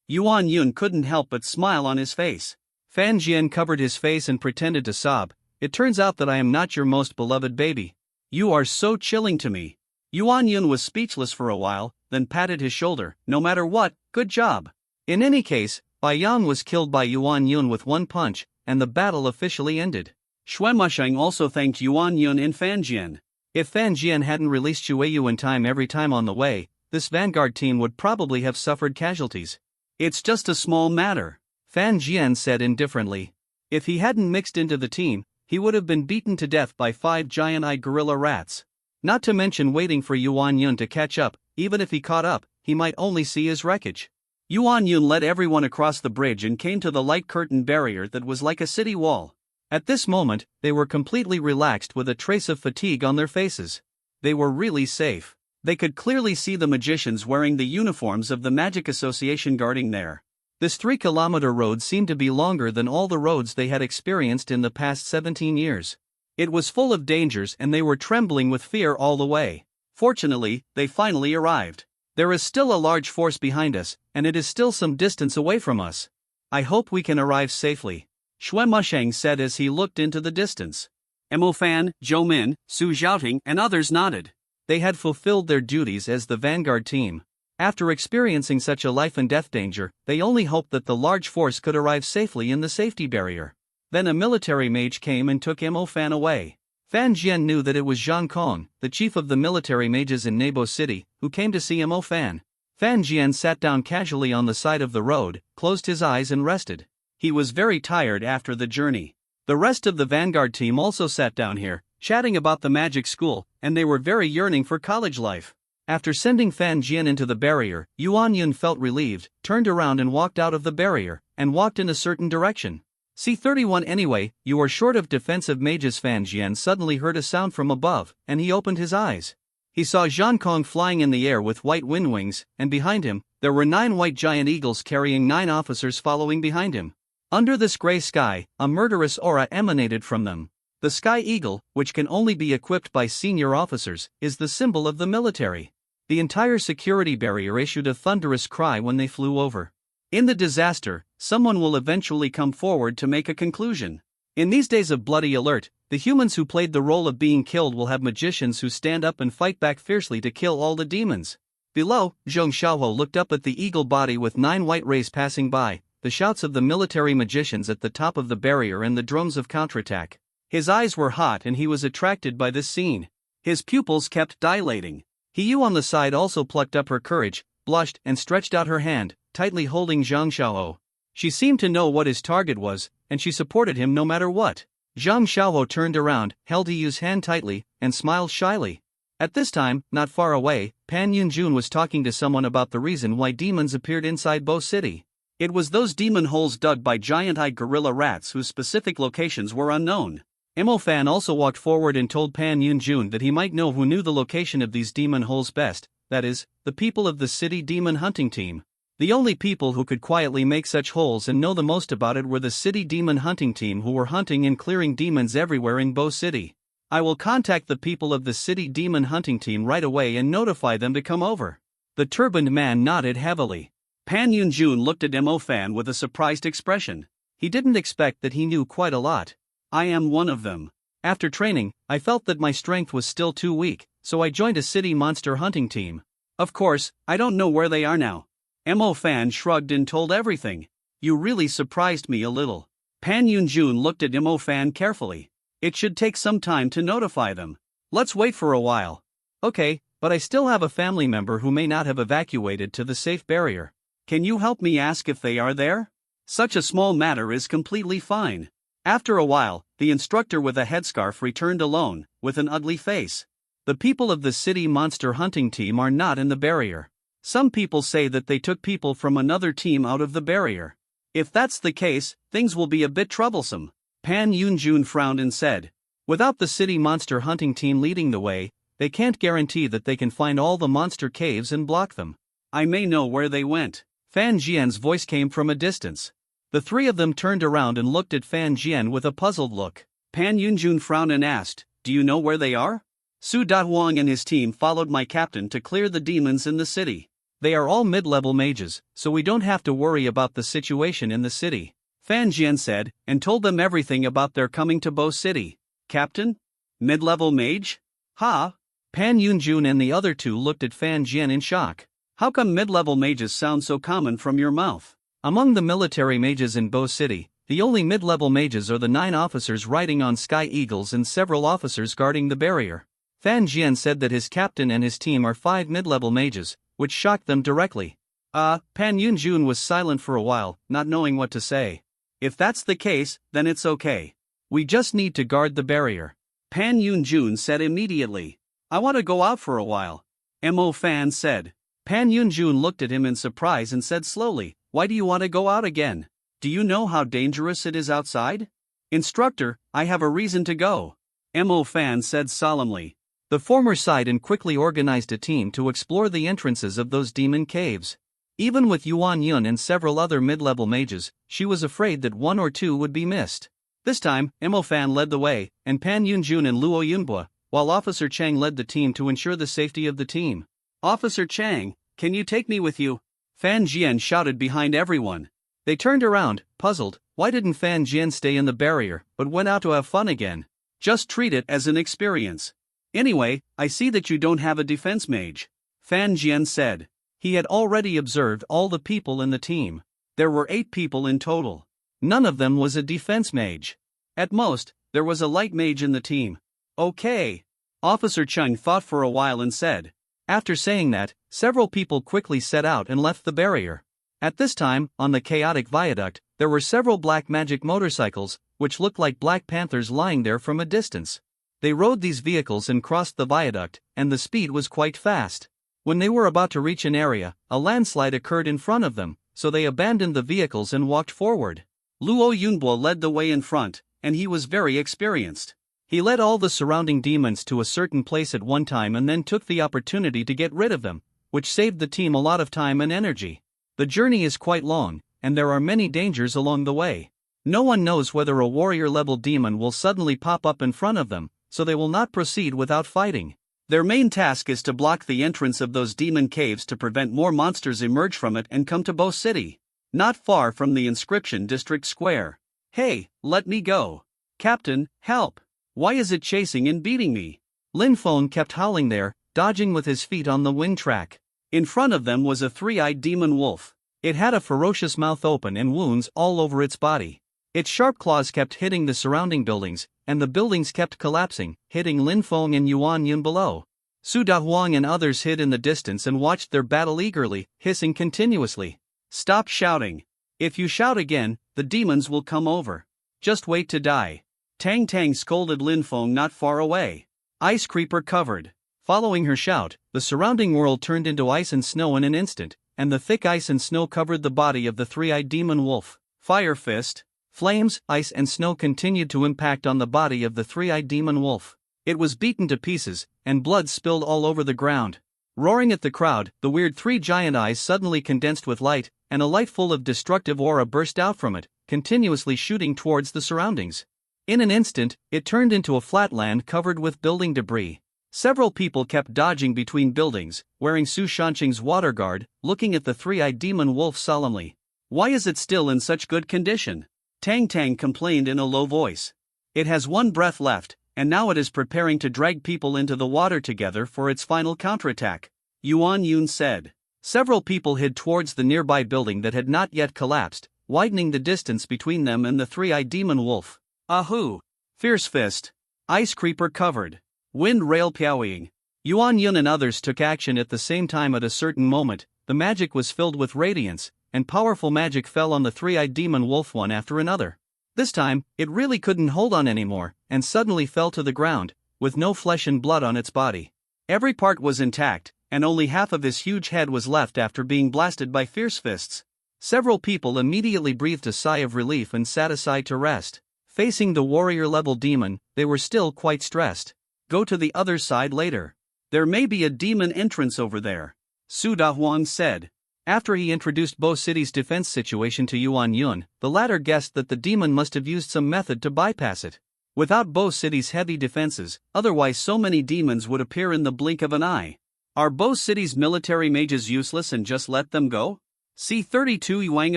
S1: Yuan Yun couldn't help but smile on his face. Fan Jian covered his face and pretended to sob. It turns out that I am not your most beloved baby. You are so chilling to me. Yuan Yun was speechless for a while, then patted his shoulder. No matter what, good job. In any case, Bai Yang was killed by Yuan Yun with one punch, and the battle officially ended. Xuanmusheng also thanked Yuan Yun and Fan Jian. If Fan Jian hadn't released Shuiyu in time every time on the way, this vanguard team would probably have suffered casualties. It's just a small matter, Fan Jian said indifferently. If he hadn't mixed into the team, he would have been beaten to death by 5 giant-eyed gorilla rats. Not to mention waiting for Yuan Yun to catch up. Even if he caught up, he might only see his wreckage. Yuan Yun led everyone across the bridge and came to the light curtain barrier that was like a city wall. At this moment, they were completely relaxed with a trace of fatigue on their faces. They were really safe. They could clearly see the magicians wearing the uniforms of the Magic Association guarding there. This 3-kilometer road seemed to be longer than all the roads they had experienced in the past 17 years. It was full of dangers and they were trembling with fear all the way. Fortunately, they finally arrived. There is still a large force behind us, and it is still some distance away from us. I hope we can arrive safely, Xuanmusheng said as he looked into the distance. Mo Fan, Zhou Min, Su Xiaoting and others nodded. They had fulfilled their duties as the vanguard team. After experiencing such a life-and-death danger, they only hoped that the large force could arrive safely in the safety barrier. Then a military mage came and took Mo Fan away. Fan Jian knew that it was Zhang Kong, the chief of the military mages in Nebo City, who came to see Mo Fan. Fan Jian sat down casually on the side of the road, closed his eyes and rested. He was very tired after the journey. The rest of the vanguard team also sat down here, chatting about the magic school, and they were very yearning for college life. After sending Fan Jian into the barrier, Yuan Yun felt relieved, turned around and walked out of the barrier, and walked in a certain direction. C31 Anyway, you are short of defensive mages. Fan Jian suddenly heard a sound from above, and he opened his eyes. He saw Zhang Kong flying in the air with white wind wings, and behind him, there were 9 white giant eagles carrying 9 officers following behind him. Under this gray sky, a murderous aura emanated from them. The Sky Eagle, which can only be equipped by senior officers, is the symbol of the military. The entire security barrier issued a thunderous cry when they flew over. In the disaster, someone will eventually come forward to make a conclusion. In these days of bloody alert, the humans who played the role of being killed will have magicians who stand up and fight back fiercely to kill all the demons. Below, Zhong Xiaohuo looked up at the eagle body with 9 white rays passing by, the shouts of the military magicians at the top of the barrier and the drones of counterattack. His eyes were hot and he was attracted by this scene. His pupils kept dilating. Hiyu on the side also plucked up her courage, blushed and stretched out her hand, tightly holding Zhang Xiaohuo. She seemed to know what his target was, and she supported him no matter what. Zhang Xiaohuo turned around, held Hiyu's hand tightly, and smiled shyly. At this time, not far away, Pan Yunjun was talking to someone about the reason why demons appeared inside Bo City. It was those demon holes dug by giant-eyed gorilla rats whose specific locations were unknown. Mo Fan also walked forward and told Pan Yunjun that he might know who knew the location of these demon holes best, that is, the people of the city demon hunting team. The only people who could quietly make such holes and know the most about it were the city demon hunting team who were hunting and clearing demons everywhere in Bo City. I will contact the people of the city demon hunting team right away and notify them to come over. The turbaned man nodded heavily. Pan Yunjun looked at Mo Fan with a surprised expression. He didn't expect that he knew quite a lot. I am one of them. After training, I felt that my strength was still too weak, so I joined a city monster hunting team. Of course, I don't know where they are now. Mo Fan shrugged and told everything. You really surprised me a little. Pan Yunjun looked at Mo Fan carefully. It should take some time to notify them. Let's wait for a while. Okay, but I still have a family member who may not have evacuated to the safe barrier. Can you help me ask if they are there? Such a small matter is completely fine. After a while, the instructor with a headscarf returned alone, with an ugly face. The people of the city monster hunting team are not in the barrier. Some people say that they took people from another team out of the barrier. If that's the case, things will be a bit troublesome. Pan Yunjun frowned and said, without the city monster hunting team leading the way, they can't guarantee that they can find all the monster caves and block them. I may know where they went. Fan Jian's voice came from a distance. The 3 of them turned around and looked at Fan Jian with a puzzled look. Pan Yunjun frowned and asked, do you know where they are? Su Dahuang and his team followed my captain to clear the demons in the city. They are all mid-level mages, so we don't have to worry about the situation in the city. Fan Jian said, and told them everything about their coming to Bo City. Captain? Mid-level mage? Ha? Pan Yunjun and the other 2 looked at Fan Jian in shock. How come mid-level mages sound so common from your mouth? Among the military mages in Bo City, the only mid-level mages are the 9 officers riding on Sky Eagles and several officers guarding the barrier. Fan Jian said that his captain and his team are 5 mid-level mages, which shocked them directly. Pan Yunjun was silent for a while, not knowing what to say. If that's the case, then it's okay. We just need to guard the barrier. Pan Yunjun said immediately. I want to go out for a while. Mo Fan said. Pan Yunjun looked at him in surprise and said slowly, why do you want to go out again? Do you know how dangerous it is outside? Instructor, I have a reason to go. Mo Fan said solemnly. The former sighed and quickly organized a team to explore the entrances of those demon caves. Even with Yuan Yun and several other mid-level mages, she was afraid that 1 or 2 would be missed. This time, Mo Fan led the way, and Pan Yunjun and Luo Yunhua, while Officer Chang led the team to ensure the safety of the team. Officer Chang, can you take me with you? Fan Jian shouted behind everyone. They turned around, puzzled. Why didn't Fan Jian stay in the barrier, but went out to have fun again? Just treat it as an experience. Anyway, I see that you don't have a defense mage. Fan Jian said. He had already observed all the people in the team. There were 8 people in total. None of them was a defense mage. At most, there was a light mage in the team. Okay. Officer Chung thought for a while and said. After saying that, several people quickly set out and left the barrier. At this time, on the chaotic viaduct, there were several black magic motorcycles, which looked like Black Panthers lying there from a distance. They rode these vehicles and crossed the viaduct, and the speed was quite fast. When they were about to reach an area, a landslide occurred in front of them, so they abandoned the vehicles and walked forward.
S2: Luo Yunbo led the way in front, and he was very experienced.
S1: He led all the surrounding demons to a certain place at one time and then took the opportunity to get rid of them, which saved the team a lot of time and energy. The journey is quite long, and there are many dangers along the way. No one knows whether a warrior-level demon will suddenly pop up in front of them, so they will not proceed without fighting.
S2: Their main task is to block the entrance of those demon caves to prevent more monsters emerge from it and come to Bo City. Not far from the Inscription District Square. Hey, let me go. Captain, help. Why is it chasing and beating me?
S1: Lin Feng kept howling there, dodging with his feet on the wind track.
S2: In front of them was a three-eyed demon wolf.
S1: It had a ferocious mouth open and wounds all over its body. Its sharp claws kept hitting the surrounding buildings, and the buildings kept collapsing, hitting Lin Feng and Yuan Yun below. Su Dahuang and others hid in the distance and watched their battle eagerly, hissing continuously.
S2: Stop shouting. If you shout again, the demons will come over. Just wait to die. Tang Tang scolded Lin Feng not far away. Ice creeper covered.
S1: Following her shout, the surrounding world turned into ice and snow in an instant, and the thick ice and snow covered the body of the three-eyed demon wolf.
S2: Fire fist.
S1: Flames, ice and snow continued to impact on the body of the three-eyed demon wolf. It was beaten to pieces, and blood spilled all over the ground. Roaring at the crowd, the weird three giant eyes suddenly condensed with light, and a light full of destructive aura burst out from it, continuously shooting towards the surroundings. In an instant, it turned into a flat land covered with building debris. Several people kept dodging between buildings, wearing Su Shanqing's water guard, looking at the three-eyed demon wolf solemnly.
S2: Why is it still in such good condition? Tang Tang complained in a low voice. It has one breath left, and now it is preparing to drag people into the water together for its final counterattack, Yuan Yun said. Several people hid towards the nearby building that had not yet collapsed, widening the distance between them and the three-eyed demon wolf.
S1: Ahoo!
S2: Fierce fist. Ice creeper covered. Wind rail piaoying.
S1: Yuan Yun and others took action at the same time. At a certain moment, the magic was filled with radiance, and powerful magic fell on the three-eyed demon wolf one after another. This time, it really couldn't hold on anymore, and suddenly fell to the ground, with no flesh and blood on its body.
S2: Every part was intact, and only half of his huge head was left after being blasted by fierce fists.
S1: Several people immediately breathed a sigh of relief and sat aside to rest. Facing the warrior-level demon, they were still quite stressed.
S2: Go to the other side later. There may be a demon entrance over there, Su Dahuang said.
S1: After he introduced Bo City's defense situation to Yuan Yun, the latter guessed that the demon must have used some method to bypass it. Without Bo City's heavy defenses, otherwise so many demons would appear in the blink of an eye.
S2: Are Bo City's military mages useless and just let them go? C-32 Yuang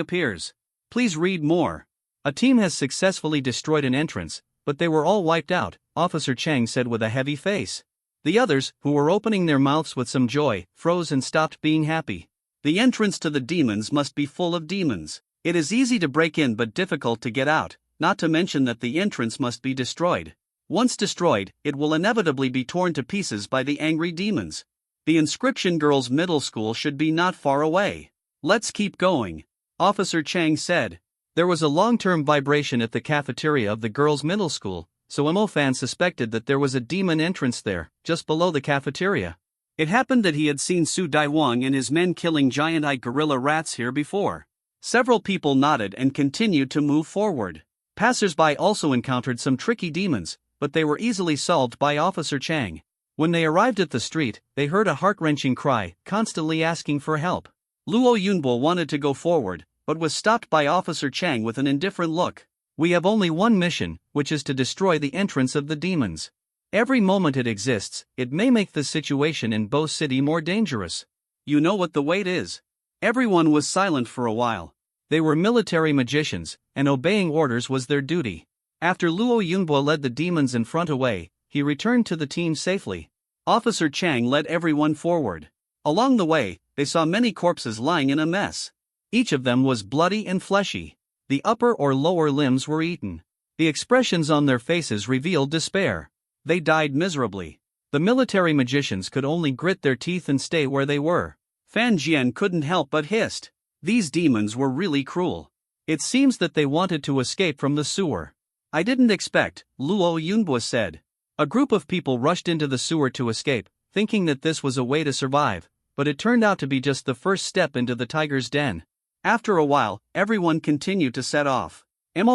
S2: appears. Please read more.
S1: A team has successfully destroyed an entrance, but they were all wiped out, Officer Chang said with a heavy face. The others, who were opening their mouths with some joy, froze and stopped being happy.
S2: The entrance to the demons must be full of demons. It is easy to break in but difficult to get out, not to mention that the entrance must be destroyed. Once destroyed, it will inevitably be torn to pieces by the angry demons. The Inscription Girls' Middle School should be not far away. Let's keep going, Officer Chang said.
S1: There was a long-term vibration at the cafeteria of the girls' middle school, so Mo Fan suspected that there was a demon entrance there, just below the cafeteria.
S2: It happened that he had seen Su Daiwang and his men killing giant-eyed gorilla rats here before. Several people nodded and continued to move forward. Passers-by also encountered some tricky demons, but they were easily solved by Officer Chang.
S1: When they arrived at the street, they heard a heart-wrenching cry, constantly asking for help.
S2: Luo Yunbo wanted to go forward, but was stopped by Officer Chang with an indifferent look.
S1: We have only one mission, which is to destroy the entrance of the demons. Every moment it exists, it may make the situation in Bo City more dangerous.
S2: You know what the wait is. Everyone was silent for a while.
S1: They were military magicians, and obeying orders was their duty. After Luo Yunbo led the demons in front away, he returned to the team safely.
S2: Officer Chang led everyone forward. Along the way, they saw many corpses lying in a mess.
S1: Each of them was bloody and fleshy. The upper or lower limbs were eaten. The expressions on their faces revealed despair.
S2: They died miserably.
S1: The military magicians could only grit their teeth and stay where they were.
S2: Fan Jian couldn't help but hissed. These demons were really cruel.
S1: It seems that they wanted to escape from the sewer.
S2: I didn't expect, Luo Yunbo said.
S1: A group of people rushed into the sewer to escape, thinking that this was a way to survive, but it turned out to be just the first step into the tiger's den.
S2: After a while, everyone continued to set off.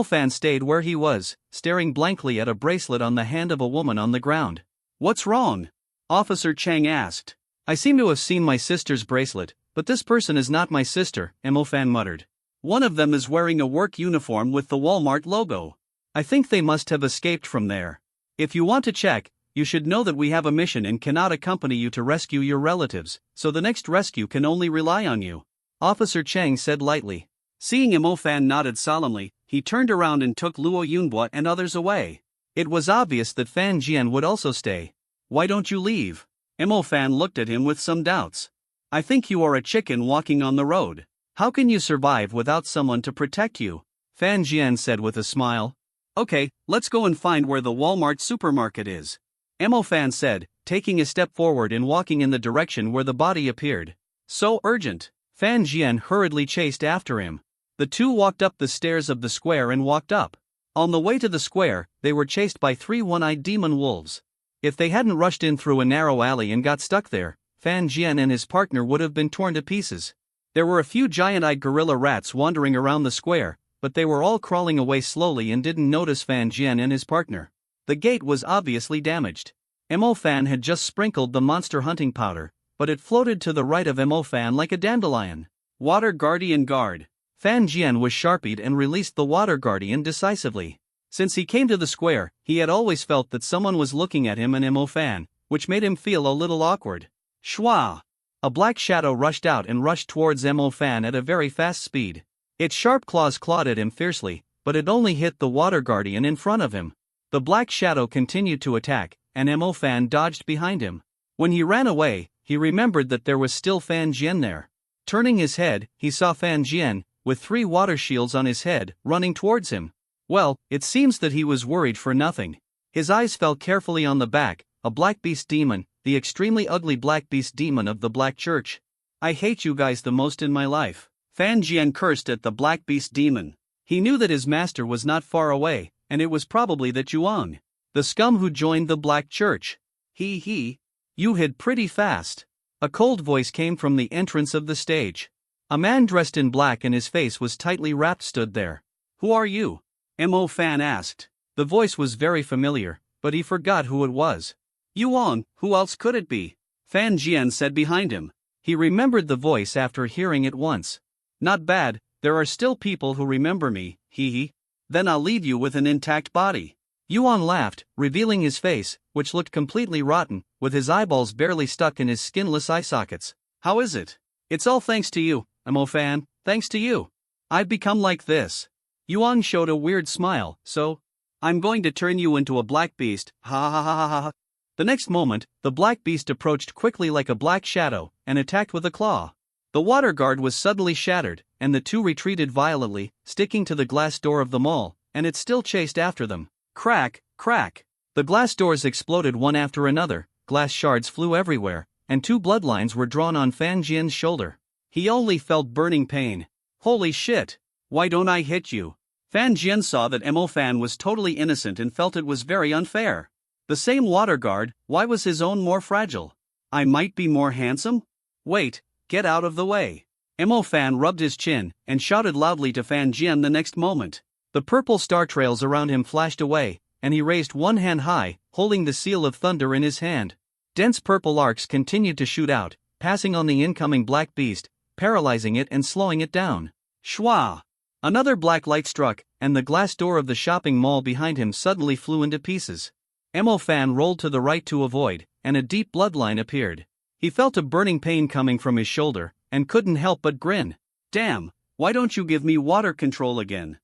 S1: Fan stayed where he was, staring blankly at a bracelet on the hand of a woman on the ground.
S2: "What's wrong?" Officer Chang asked.
S1: "I seem to have seen my sister's bracelet, but this person is not my sister," Fan muttered.
S2: "One of them is wearing a work uniform with the Walmart logo.
S1: I think they must have escaped from there. If you want to check, you should know that we have a mission and cannot accompany you to rescue your relatives, so the next rescue can only rely on you," Officer Chang said lightly.
S2: Seeing Fan nodded solemnly, he turned around and took Luo Yunbo and others away.
S1: It was obvious that Fan Jian would also stay.
S2: "Why don't you leave?" Fan looked at him with some doubts. "I think you are a chicken walking on the road.
S1: How can you survive without someone to protect you?" Fan Jian said with a smile.
S2: "Okay, let's go and find where the Walmart supermarket is,"
S1: Fan said, taking a step forward and walking in the direction where the body appeared.
S2: "So urgent."
S1: Fan Jian hurriedly chased after him. The two walked up the stairs of the square and walked up. On the way to the square, they were chased by 3 one-eyed demon wolves. If they hadn't rushed in through a narrow alley and got stuck there, Fan Jian and his partner would have been torn to pieces. There were a few giant-eyed gorilla rats wandering around the square, but they were all crawling away slowly and didn't notice Fan Jian and his partner. The gate was obviously damaged. Fan had just sprinkled the monster hunting powder, but it floated to the right of Fan like a dandelion.
S2: "Water Guardian Guard."
S1: Fan Jian was sharpied and released the Water Guardian decisively. Since he came to the square, he had always felt that someone was looking at him and Fan, which made him feel a little awkward.
S2: Shwa!
S1: A black shadow rushed out and rushed towards Fan at a very fast speed. Its sharp claws clawed at him fiercely, but it only hit the Water Guardian in front of him. The black shadow continued to attack, and Fan dodged behind him. When he ran away, he remembered that there was still Fan Jian there. Turning his head, he saw Fan Jian, with 3 water shields on his head, running towards him. Well, it seems that he was worried for nothing. His eyes fell carefully on the back, a black beast demon, the extremely ugly black beast demon of the Black Church.
S2: "I hate you guys the most in my life." Fan Jian cursed at the black beast demon. He knew that his master was not far away, and it was probably the Zhuang,
S1: the scum who joined the Black Church. You hid pretty fast." A cold voice came from the entrance of the stage. A man dressed in black and his face was tightly wrapped stood there.
S2: "Who are you?" Fan asked.
S1: The voice was very familiar, but he forgot who it was.
S2: "Yuan, who else could it be?" Fan Jian said behind him.
S1: He remembered the voice after hearing it once.
S2: "Not bad, there are still people who remember me, Then I'll leave you with an intact body."
S1: Yuan laughed, revealing his face, which looked completely rotten, with his eyeballs barely stuck in his skinless eye sockets.
S2: "How is it?"
S1: "It's all thanks to you, Fan, thanks to you. I've become like this." Yuan showed a weird smile. "So?
S2: I'm going to turn you into a black beast, ha ha ha ha ha."
S1: The next moment, the black beast approached quickly like a black shadow, and attacked with a claw. The water guard was suddenly shattered, and the two retreated violently, sticking to the glass door of the mall, and it still chased after them. Crack, crack. The glass doors exploded one after another, glass shards flew everywhere, and 2 bloodlines were drawn on Fan Jian's shoulder. He only felt burning pain. "Holy shit!
S2: Why don't I hit you?" Fan Jian saw that Fan was totally innocent and felt it was very unfair. The same water guard, why was his own more fragile? "I might be more handsome?"
S1: "Wait, get out of the way."
S2: Fan rubbed his chin, and shouted loudly to Fan Jian the next moment.
S1: The purple star trails around him flashed away, and he raised one hand high, holding the seal of thunder in his hand. Dense purple arcs continued to shoot out, passing on the incoming black beast, paralyzing it and slowing it down.
S2: Shwa!
S1: Another black light struck, and the glass door of the shopping mall behind him suddenly flew into pieces. Fan rolled to the right to avoid, and a deep bloodline appeared. He felt a burning pain coming from his shoulder, and couldn't help but grin.
S2: "Damn, why don't you give me water control again?"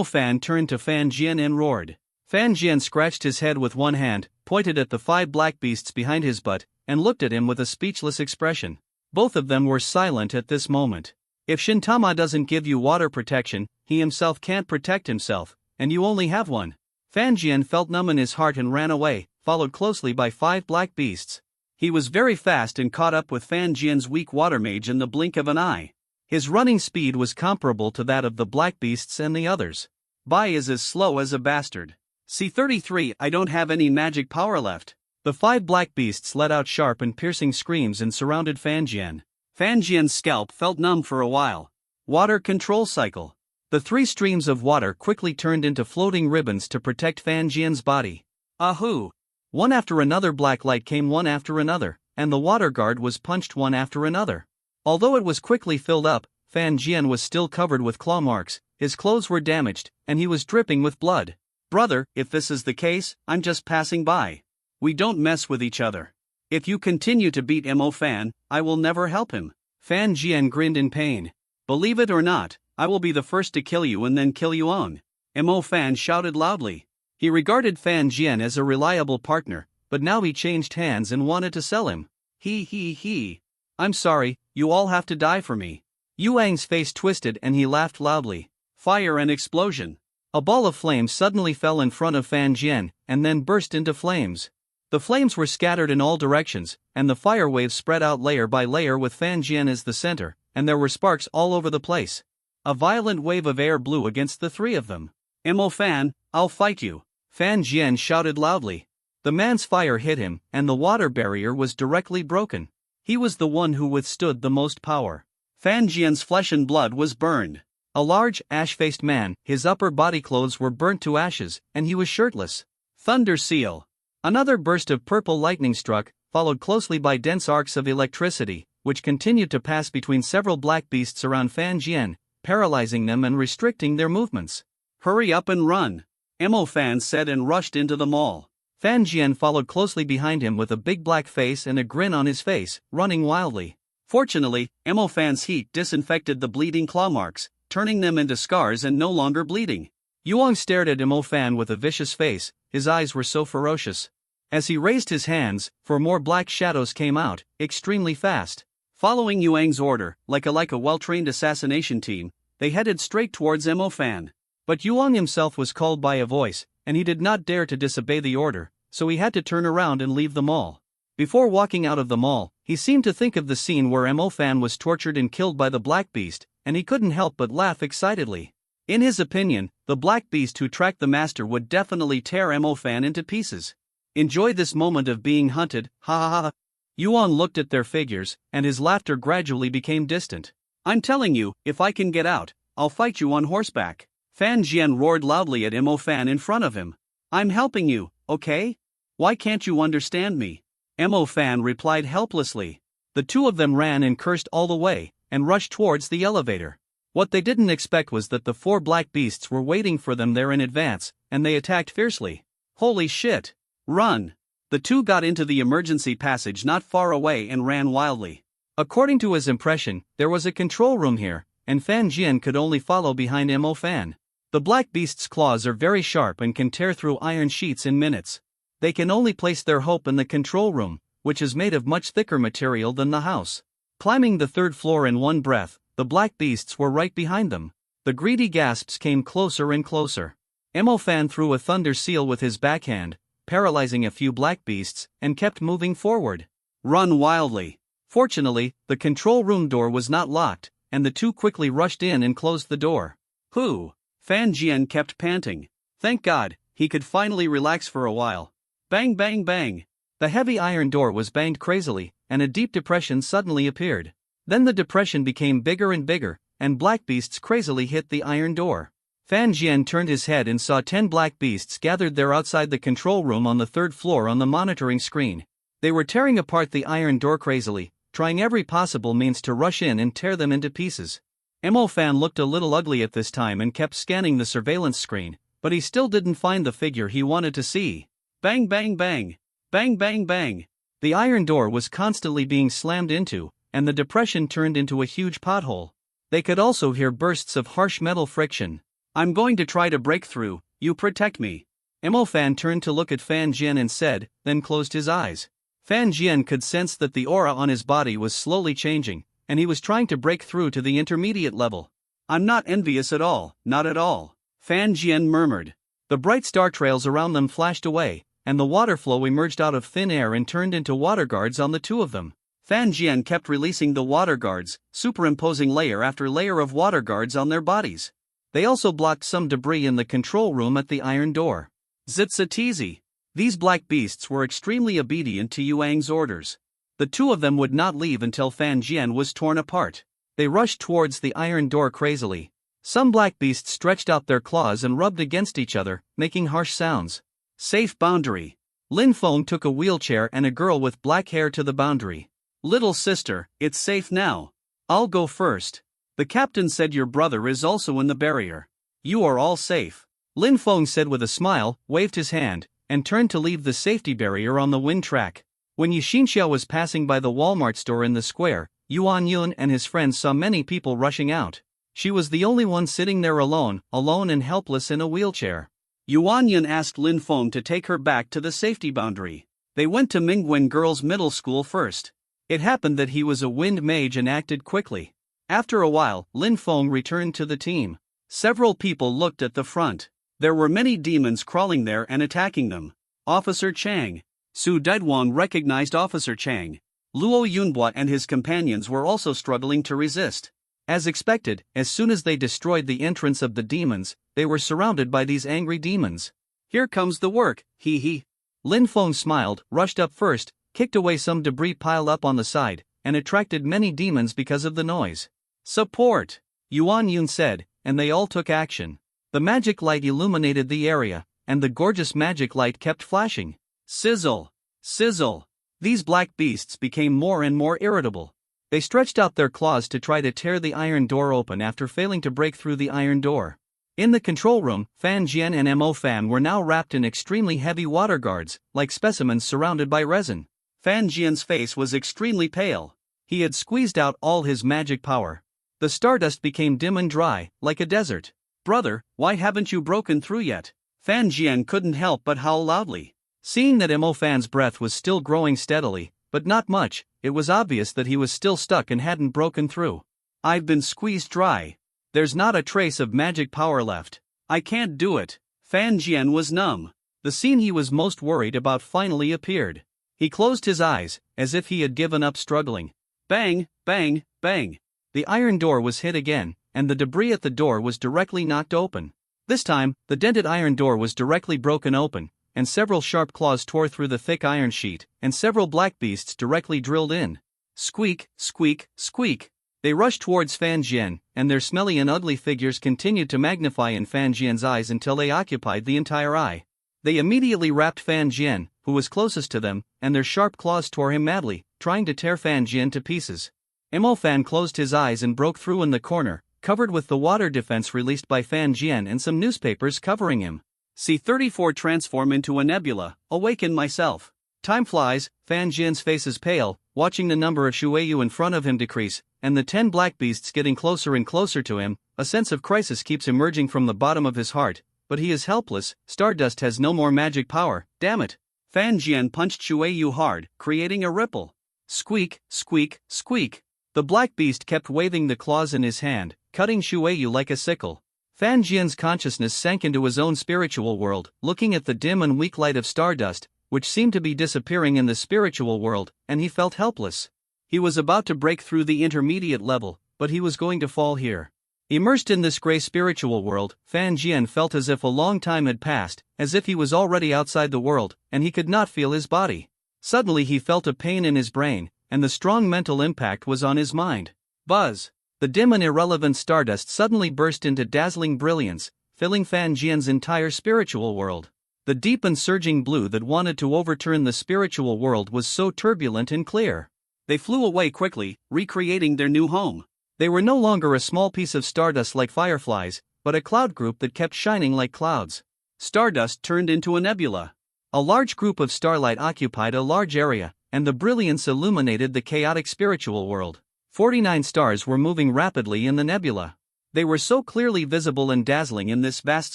S1: Fan turned to Fan Jian and roared. Fan Jian scratched his head with one hand, pointed at the 5 black beasts behind his butt, and looked at him with a speechless expression. Both of them were silent at this moment. If Shintama doesn't give you water protection, he himself can't protect himself, and you only have one. Fan Jian felt numb in his heart and ran away, followed closely by 5 black beasts.
S2: He was very fast and caught up with Fan Jian's weak water mage in the blink of an eye.
S1: His running speed was comparable to that of the black beasts and the others.
S2: Bai is as slow as a bastard. C33 I don't have any magic power left.
S1: The 5 black beasts let out sharp and piercing screams and surrounded Fan Jian.
S2: Fan Jian's scalp felt numb for a while. Water control cycle.
S1: The 3 streams of water quickly turned into floating ribbons to protect Fan Jian's body.
S2: Ahoo!
S1: One after another black light came one after another, and the water guard was punched one after another. Although it was quickly filled up, Fan Jian was still covered with claw marks, his clothes were damaged, and he was dripping with blood.
S2: Brother, if this is the case, I'm just passing by. We don't mess with each other. If you continue to beat Mo Fan, I will never help him.
S1: Fan Jian grinned in pain.
S2: Believe it or not, I will be the first to kill you and then kill you on. Mo Fan shouted loudly.
S1: He regarded Fan Jian as a reliable partner, but now he changed hands and wanted to sell him.
S2: He.
S1: I'm sorry, you all have to die for me. Yuang's face twisted and he laughed loudly.
S2: Fire and explosion.
S1: A ball of flames suddenly fell in front of Fan Jian, and then burst into flames. The flames were scattered in all directions, and the fire waves spread out layer by layer with Fan Jian as the center, and there were sparks all over the place. A violent wave of air blew against the 3 of them.
S2: Mo Fan, I'll fight you.
S1: Fan Jian shouted loudly. The man's fire hit him, and the water barrier was directly broken. He was the one who withstood the most power.
S2: Fan Jian's flesh and blood was burned.
S1: A large, ash-faced man, his upper body clothes were burnt to ashes, and he was shirtless.
S2: Thunder Seal.
S1: Another burst of purple lightning struck, followed closely by dense arcs of electricity, which continued to pass between several black beasts around Fan Jian, paralyzing them and restricting their movements.
S2: Hurry up and run, Mo Fan said and rushed into the mall.
S1: Fan Jian followed closely behind him with a big black face and a grin on his face, running wildly.
S2: Fortunately, Mo Fan's heat disinfected the bleeding claw marks, turning them into scars and no longer bleeding.
S1: Yuang stared at Mo Fan with a vicious face, his eyes were so ferocious. As he raised his hands, 4 more black shadows came out, extremely fast.
S2: Following Yuang's order, like a well-trained assassination team, they headed straight towards Mo Fan.
S1: But Yuang himself was called by a voice, and he did not dare to disobey the order, so he had to turn around and leave the mall. Before walking out of the mall, he seemed to think of the scene where Mo Fan was tortured and killed by the Black Beast, and he couldn't help but laugh excitedly. In his opinion, the Black Beast who tracked the master would definitely tear Mo Fan into pieces. Enjoy this moment of being hunted, ha ha ha. Yuan looked at their figures, and his laughter gradually became distant.
S2: I'm telling you, if I can get out, I'll fight you on horseback. Fan Jian roared loudly at Mo Fan in front of him. I'm helping you, okay? Why can't you understand me? Mo Fan replied helplessly.
S1: The 2 of them ran and cursed all the way, and rushed towards the elevator. What they didn't expect was that the 4 black beasts were waiting for them there in advance, and they attacked fiercely.
S2: Holy shit! Run! The 2 got into the emergency passage not far away and ran wildly.
S1: According to his impression, there was a control room here, and Fan Jian could only follow behind Mo Fan. The black beast's claws are very sharp and can tear through iron sheets in minutes. They can only place their hope in the control room, which is made of much thicker material than the house. Climbing the 3rd floor in one breath, the black beasts were right behind them. The greedy gasps came closer and closer. Mo Fan threw a thunder seal with his backhand, paralyzing a few black beasts, and kept moving forward.
S2: Run wildly.
S1: Fortunately, the control room door was not locked, and the 2 quickly rushed in and closed the door.
S2: Whew! Fan Jian kept panting. Thank God, he could finally relax for a while. Bang bang bang!
S1: The heavy iron door was banged crazily, and a deep depression suddenly appeared. Then the depression became bigger and bigger, and black beasts crazily hit the iron door. Fan Jian turned his head and saw 10 black beasts gathered there outside the control room on the 3rd floor on the monitoring screen. They were tearing apart the iron door crazily, trying every possible means to rush in and tear them into pieces. Mo Fan looked a little ugly at this time and kept scanning the surveillance screen, but he still didn't find the figure he wanted to see.
S2: Bang bang bang! Bang bang bang!
S1: The iron door was constantly being slammed into, and the depression turned into a huge pothole. They could also hear bursts of harsh metal friction.
S2: I'm going to try to break through, you protect me.
S1: Mo Fan turned to look at Fan Jian and said, then closed his eyes. Fan Jian could sense that the aura on his body was slowly changing, and he was trying to break through to the intermediate level.
S2: I'm not envious at all, not at all, Fan Jian murmured.
S1: The bright star trails around them flashed away, and the water flow emerged out of thin air and turned into water guards on the 2 of them.
S2: Fan Jian kept releasing the water guards, superimposing layer after layer of water guards on their bodies.
S1: They also blocked some debris in the control room at the iron door.
S2: Zitsa-teasy! These black beasts were extremely obedient to Yuang's orders. The two of them would not leave until Fan Jian was torn apart. They rushed towards the iron door crazily. Some black beasts stretched out their claws and rubbed against each other, making harsh sounds. Safe boundary. Lin Feng took a wheelchair and a girl with black hair to the boundary. Little sister, it's safe now. I'll go first. The captain said your brother is also in the barrier. You are all safe. Lin Feng said with a smile, waved his hand, and turned to leave the safety barrier on the wind track. When Yu Xinxiao was passing by the Walmart store in the square, Yuan Yun and his friends saw many people rushing out. She was the only one sitting there alone and helpless in a wheelchair. Yuan Yun asked Lin Feng to take her back to the safety boundary. They went to Mingwen Girls' Middle School first. It happened that he was a wind mage and acted quickly. After a while, Lin Feng returned to the team. Several people looked at the front. There were many demons crawling there and attacking them. Officer Chang. Su Daidwang recognized Officer Chang. Luo Yunhua and his companions were also struggling to resist. As expected, as soon as they destroyed the entrance of the demons, they were surrounded by these angry demons. Here comes the work, hee hee. Lin Feng smiled, rushed up first, kicked away some debris piled up on the side, and attracted many demons because of the noise. Support! Yuan Yun said, and they all took action. The magic light illuminated the area, and the gorgeous magic light kept flashing. Sizzle! Sizzle! These black beasts became more and more irritable. They stretched out their claws to try to tear the iron door open after failing to break through the iron door. In the control room, Fan Jian and Mo Fan were now wrapped in extremely heavy water guards, like specimens surrounded by resin. Fan Jian's face was extremely pale. He had squeezed out all his magic power. The stardust became dim and dry, like a desert. Brother, why haven't you broken through yet? Fan Jian couldn't help but howl loudly. Seeing that Mo Fan's breath was still growing steadily, but not much, it was obvious that he was still stuck and hadn't broken through. I've been squeezed dry. There's not a trace of magic power left. I can't do it. Fan Jian was numb. The scene he was most worried about finally appeared. He closed his eyes, as if he had given up struggling. Bang, bang, bang. The iron door was hit again, and the debris at the door was directly knocked open. This time, the dented iron door was directly broken open, and several sharp claws tore through the thick iron sheet, and several black beasts directly drilled in. Squeak, squeak, squeak. They rushed towards Fan Jian, and their smelly and ugly figures continued to magnify in Fan Jian's eyes until they occupied the entire eye. They immediately wrapped Fan Jian, who was closest to them, and their sharp claws tore him madly, trying to tear Fan Jian to pieces. Mo Fan closed his eyes and broke through in the corner, covered with the water defense released by Fan Jian and some newspapers covering him. C-34 transform into a nebula, awaken myself. Time flies, Fan Jian's face is pale, watching the number of Shueyu in front of him decrease, and the 10 black beasts getting closer and closer to him. A sense of crisis keeps emerging from the bottom of his heart, but he is helpless. Stardust has no more magic power, damn it. Fan Jian punched Shueyu hard, creating a ripple. Squeak, squeak, squeak. The black beast kept waving the claws in his hand, cutting Shueyu like a sickle. Fan Jian's consciousness sank into his own spiritual world, looking at the dim and weak light of stardust, which seemed to be disappearing in the spiritual world, and he felt helpless. He was about to break through the intermediate level, but he was going to fall here. Immersed in this gray spiritual world, Fan Jian felt as if a long time had passed, as if he was already outside the world, and he could not feel his body. Suddenly he felt a pain in his brain, and the strong mental impact was on his mind. Buzz! The dim and irrelevant stardust suddenly burst into dazzling brilliance, filling Fan Jian's entire spiritual world. The deep and surging blue that wanted to overturn the spiritual world was so turbulent and clear. They flew away quickly, recreating their new home. They were no longer a small piece of stardust like fireflies, but a cloud group that kept shining like clouds. Stardust turned into a nebula. A large group of starlight occupied a large area, and the brilliance illuminated the chaotic spiritual world. 49 stars were moving rapidly in the nebula. They were so clearly visible and dazzling in this vast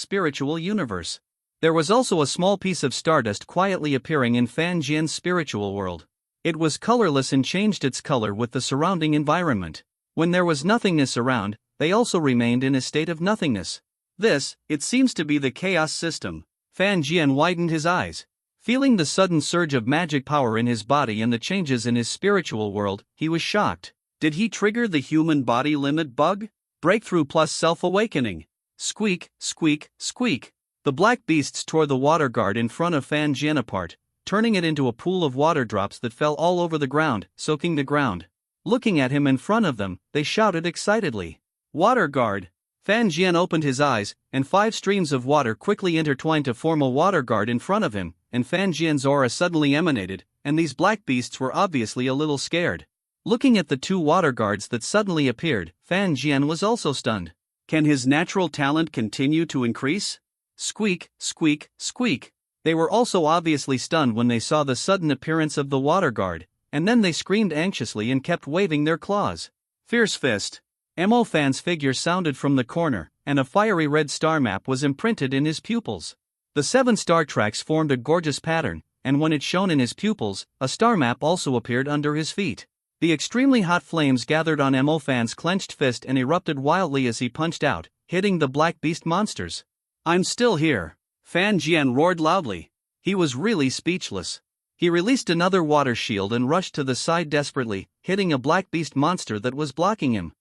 S2: spiritual universe. There was also a small piece of stardust quietly appearing in Fan Jian's spiritual world. It was colorless and changed its color with the surrounding environment. When there was nothingness around, they also remained in a state of nothingness. This, it seems to be the chaos system. Fan Jian widened his eyes. Feeling the sudden surge of magic power in his body and the changes in his spiritual world, he was shocked. Did he trigger the human body limit bug? Breakthrough plus self-awakening. Squeak, squeak, squeak.
S1: The black beasts tore the water guard in front of Fan Jian apart, turning it into a pool of water drops that fell all over the ground, soaking the ground. Looking at him in front of them, they shouted excitedly, "Water guard!" Fan Jian opened his eyes, and 5 streams of water quickly intertwined to form a water guard in front of him, and Fan Jian's aura suddenly emanated, and these black beasts were obviously a little scared. Looking at the 2 water guards that suddenly appeared, Fan Jian was also stunned. Can his natural talent continue to increase? Squeak, squeak, squeak. They were also obviously stunned when they saw the sudden appearance of the water guard, and then they screamed anxiously and kept waving their claws. Fierce Fist. Mo Fan's figure sounded from the corner, and a fiery red star map was imprinted in his pupils. The 7 star tracks formed a gorgeous pattern, and when it shone in his pupils, a star map also appeared under his feet. The extremely hot flames gathered on Mo Fan's clenched fist and erupted wildly as he punched out, hitting the black beast monsters. "I'm still here!" Fan Jian roared loudly. He was really speechless. He released another water shield and rushed to the side desperately, hitting a black beast monster that was blocking him.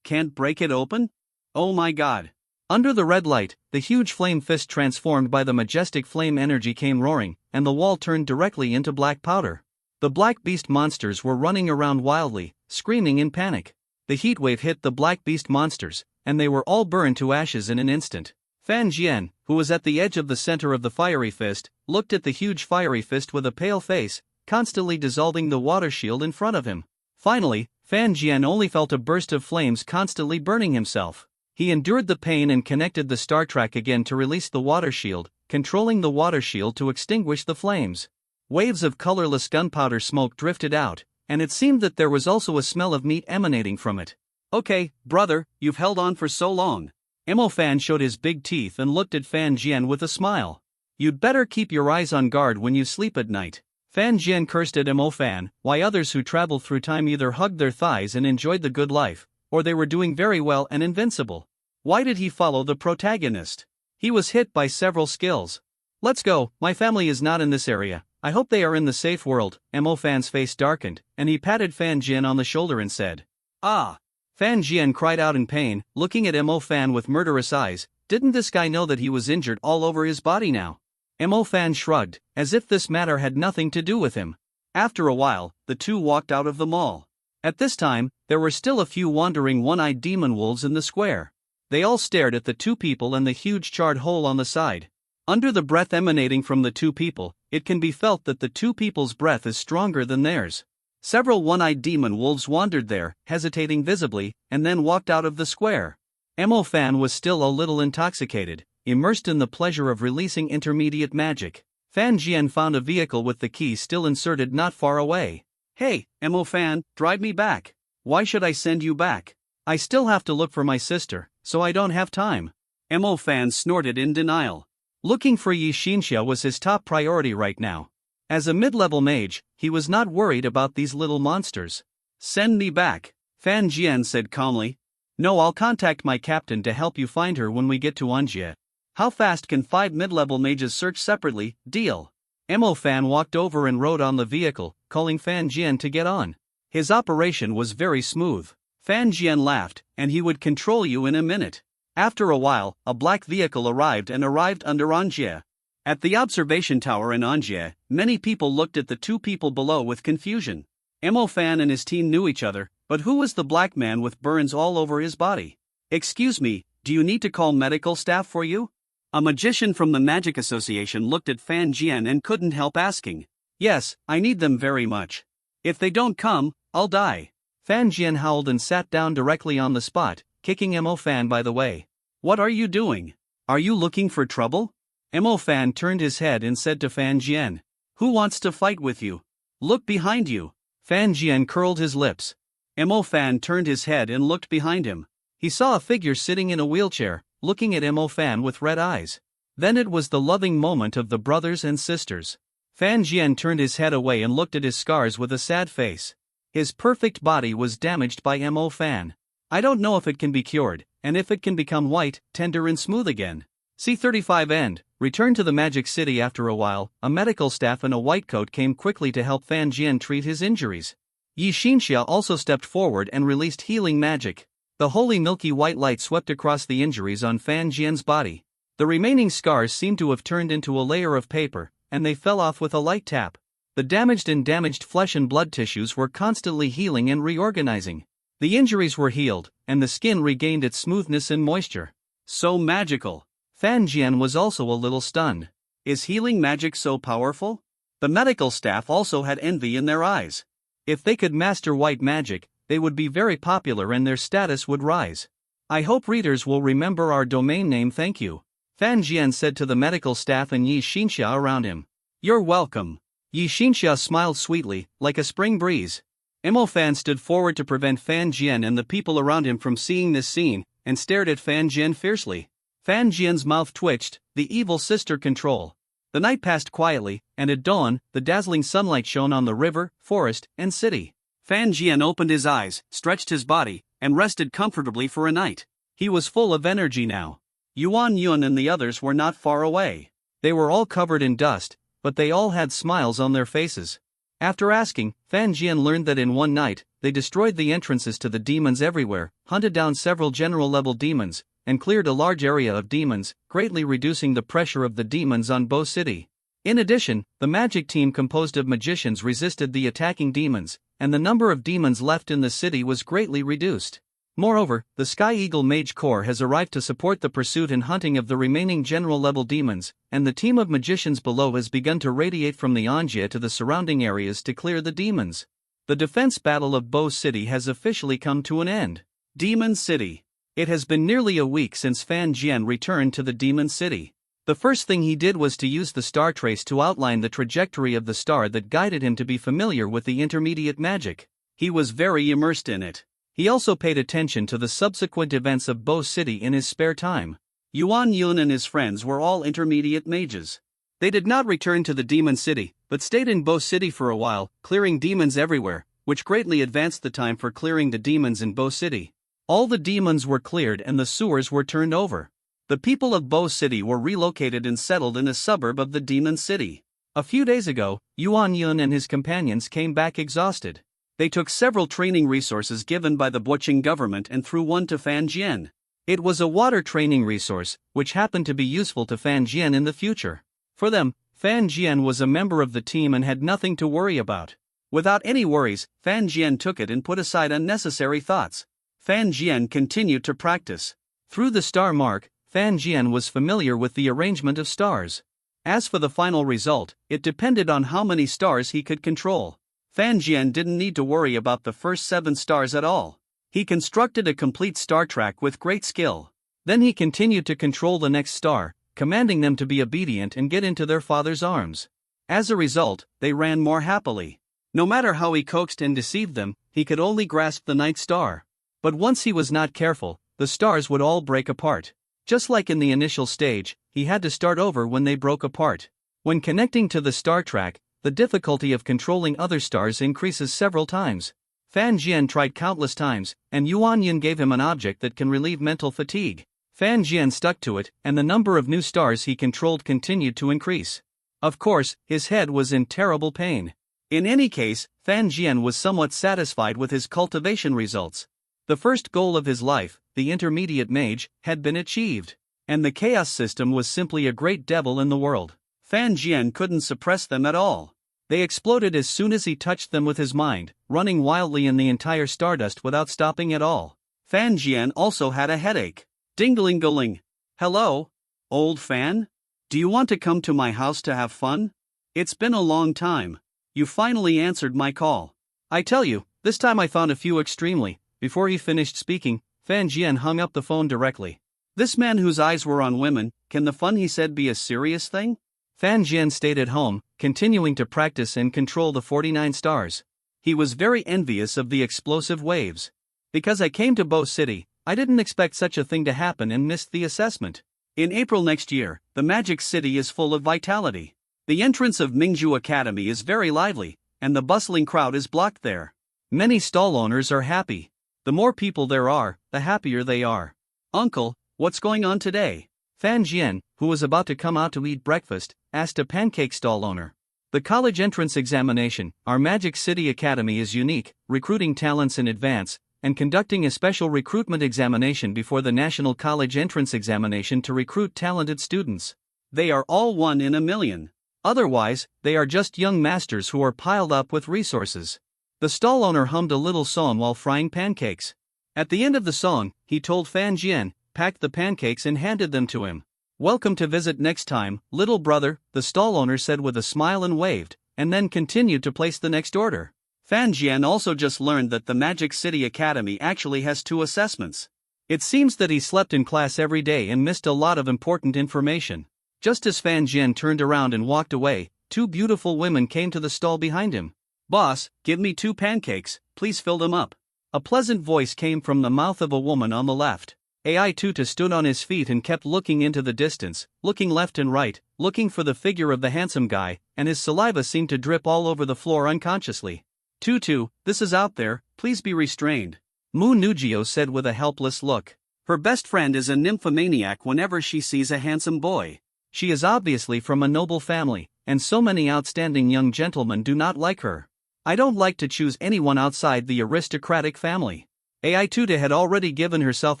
S1: Can't break it open? Oh my god. Under the red light, the huge flame fist transformed by the majestic flame energy came roaring, and the wall turned directly into black powder. The black beast monsters were running around wildly, screaming in panic. The heat wave hit the black beast monsters, and they were all burned to ashes in an instant. Fan Jian, who was at the edge of the center of the fiery fist, looked at the huge fiery fist with a pale face, constantly dissolving the water shield in front of him. Finally, Fan Jian only felt a burst of flames constantly burning himself. He endured the pain and connected the star track again to release the water shield, controlling the water shield to extinguish the flames. Waves of colorless gunpowder smoke drifted out, and it seemed that there was also a smell of meat emanating from it. "Okay, brother, you've held on for so long." Mo Fan showed his big teeth and looked at Fan Jian with a smile. "You'd better keep your eyes on guard when you sleep at night." Fan Jian cursed at Mo Fan, while others who traveled through time either hugged their thighs and enjoyed the good life, or they were doing very well and invincible. Why did he follow the protagonist? He was hit by several skills. "Let's go, my family is not in this area. I hope they are in the safe world." Mo Fan's face darkened, and he patted Fan Jian on the shoulder and said, "Ah." Fan Jian cried out in pain, looking at Mo Fan with murderous eyes. Didn't this guy know that he was injured all over his body now? Mo Fan shrugged, as if this matter had nothing to do with him. After a while, the 2 walked out of the mall. At this time, there were still a few wandering one-eyed demon wolves in the square. They all stared at the 2 people and the huge charred hole on the side. Under the breath emanating from the 2 people, it can be felt that the 2 people's breath is stronger than theirs. Several one-eyed demon wolves wandered there, hesitating visibly, and then walked out of the square. Mo Fan was still a little intoxicated, immersed in the pleasure of releasing intermediate magic. Fan Jian found a vehicle with the key still inserted not far away. "Hey, Mo Fan, drive me back." "Why should I send you back? I still have to look for my sister, so I don't have time." Mo Fan snorted in denial. Looking for Yi Xinxia was his top priority right now. As a mid-level mage, he was not worried about these little monsters. "Send me back," Fan Jian said calmly. "No, I'll contact my captain to help you find her when we get to Anjie." "How fast can 5 mid-level mages search separately?" "Deal." Mo Fan walked over and rode on the vehicle, calling Fan Jian to get on. His operation was very smooth. Fan Jian laughed, and he would control you in a minute. After a while, a black vehicle arrived under Anjie. At the observation tower in Anjie, many people looked at the 2 people below with confusion. Mo Fan and his team knew each other, but who was the black man with burns all over his body? "Excuse me, do you need to call medical staff for you?" A magician from the Magic Association looked at Fan Jian and couldn't help asking. "Yes, I need them very much. If they don't come, I'll die." Fan Jian howled and sat down directly on the spot, kicking Mo Fan by the way. "What are you doing? Are you looking for trouble?" Mo Fan turned his head and said to Fan Jian, "Who wants to fight with you? Look behind you." Fan Jian curled his lips. Mo Fan turned his head and looked behind him. He saw a figure sitting in a wheelchair, looking at Mo Fan with red eyes. Then it was the loving moment of the brothers and sisters. Fan Jian turned his head away and looked at his scars with a sad face. His perfect body was damaged by Mo Fan. "I don't know if it can be cured, and if it can become white, tender and smooth again." C35 End. Returned to the Magic City after a while, a medical staff in a white coat came quickly to help Fan Jian treat his injuries. Yi Xinxia also stepped forward and released healing magic. The holy milky white light swept across the injuries on Fan Jian's body. The remaining scars seemed to have turned into a layer of paper, and they fell off with a light tap. The damaged flesh and blood tissues were constantly healing and reorganizing. The injuries were healed, and the skin regained its smoothness and moisture.
S2: So magical.
S1: Fan Jian was also a little stunned.
S2: Is healing magic so powerful? The medical staff also had envy in their eyes.
S1: If they could master white magic, they would be very popular and their status would rise. I hope readers will remember our domain name. Thank you, Fan Jian said to the medical staff and Yi Xinxia around him.
S2: You're welcome.
S1: Yi Xinxia smiled sweetly, like a spring breeze. Mo Fan stood forward to prevent Fan Jian and the people around him from seeing this scene, and stared at Fan Jian fiercely. Fan Jian's mouth twitched, the evil sister control. The night passed quietly, and at dawn, the dazzling sunlight shone on the river, forest, and city.
S2: Fan Jian opened his eyes, stretched his body, and rested comfortably for a night.
S1: He was full of energy now.
S2: Yuan Yun and the others were not far away.
S1: They were all covered in dust, but they all had smiles on their faces. After asking, Fan Jian learned that in one night, they destroyed the entrances to the demons everywhere, hunted down several general-level demons, and cleared a large area of demons, greatly reducing the pressure of the demons on Bo City. In addition, the magic team composed of magicians resisted the attacking demons, and the number of demons left in the city was greatly reduced. Moreover, the Sky Eagle Mage Corps has arrived to support the pursuit and hunting of the remaining general-level demons, and the team of magicians below has begun to radiate from the Anjie to the surrounding areas to clear the demons. The defense battle of Bo City has officially come to an end.
S2: Demon City.
S1: It has been nearly a week since Fan Jian returned to the Demon City. The first thing he did was to use the star trace to outline the trajectory of the star that guided him to be familiar with the intermediate magic.
S2: He was very immersed in it.
S1: He also paid attention to the subsequent events of Bo City in his spare time.
S2: Yuan Yun and his friends were all intermediate mages. They did not return to the Demon City, but stayed in Bo City for a while, clearing demons everywhere, which greatly advanced the time for clearing the demons in Bo City. All the demons were cleared and the sewers were turned over. The people of Bo City were relocated and settled in a suburb of the Demon City.
S1: A few days ago, Yuan Yun and his companions came back exhausted. They took several training resources given by the Boqing government and threw one to Fan Jian. It was a water training resource, which happened to be useful to Fan Jian in the future. For them, Fan Jian was a member of the team and had nothing to worry about. Without any worries, Fan Jian took it and put aside unnecessary thoughts. Fan Jian continued to practice. Through the star mark, Fan Jian was familiar with the arrangement of stars. As for the final result, it depended on how many stars he could control. Fan Jian didn't need to worry about the first 7 stars at all. He constructed a complete star track with great skill. Then he continued to control the next star, commanding them to be obedient and get into their father's arms. As a result, they ran more happily. No matter how he coaxed and deceived them, he could only grasp the ninth star. But once he was not careful, the stars would all break apart. Just like in the initial stage, he had to start over when they broke apart. When connecting to the star track, the difficulty of controlling other stars increases several times. Fan Jian tried countless times, and Yuan Yun gave him an object that can relieve mental fatigue. Fan Jian stuck to it, and the number of new stars he controlled continued to increase. Of course, his head was in terrible pain. In any case, Fan Jian was somewhat satisfied with his cultivation results. The first goal of his life, the intermediate mage, had been achieved. And the chaos system was simply a great devil in the world. Fan Jian couldn't suppress them at all. They exploded as soon as he touched them with his mind, running wildly in the entire stardust without stopping at all. Fan Jian also had a headache. Ding-a-ling-a-ling. Hello? Old Fan? Do you want to come to my house to have fun? It's been a long time. You finally answered my call. I tell you, this time I found a few extremely. Before he finished speaking, Fan Jian hung up the phone directly. This man whose eyes were on women, can the fun he said be a serious thing? Fan Jian stayed at home, continuing to practice and control the 49 stars. He was very envious of the explosive waves. Because I came to Bo City, I didn't expect such a thing to happen and missed the assessment. In April next year, the Magic City is full of vitality. The entrance of Mingzhu Academy is very lively, and the bustling crowd is blocked there. Many stall owners are happy. The more people there are, the happier they are. Uncle, what's going on today? Fan Jian, who was about to come out to eat breakfast, asked a pancake stall owner. The college entrance examination, our Magic City Academy is unique, recruiting talents in advance, and conducting a special recruitment examination before the National College Entrance Examination to recruit talented students.
S2: They are all 1 in a million.
S1: Otherwise, they are just young masters who are piled up with resources. The stall owner hummed a little song while frying pancakes. At the end of the song, he told Fan Jian, packed the pancakes and handed them to him. "Welcome to visit next time, little brother," the stall owner said with a smile and waved, and then continued to place the next order.
S2: Fan Jian also just learned that the Magic City Academy actually has 2 assessments.
S1: It seems that he slept in class every day and missed a lot of important information. Just as Fan Jian turned around and walked away, 2 beautiful women came to the stall behind him.
S2: "Boss, give me 2 pancakes, please fill them up."
S1: A pleasant voice came from the mouth of a woman on the left. Ai Tuta stood on his feet and kept looking into the distance, looking left and right, looking for the figure of the handsome guy, and his saliva seemed to drip all over the floor unconsciously.
S2: "Tutu, this is out there, please be restrained,"
S1: Mu Nugio said with a helpless look.
S2: Her best friend is a nymphomaniac whenever she sees a handsome boy.
S1: She is obviously from a noble family, and so many outstanding young gentlemen do not like her. I don't like to choose anyone outside the aristocratic family. Ai Tuta had already given herself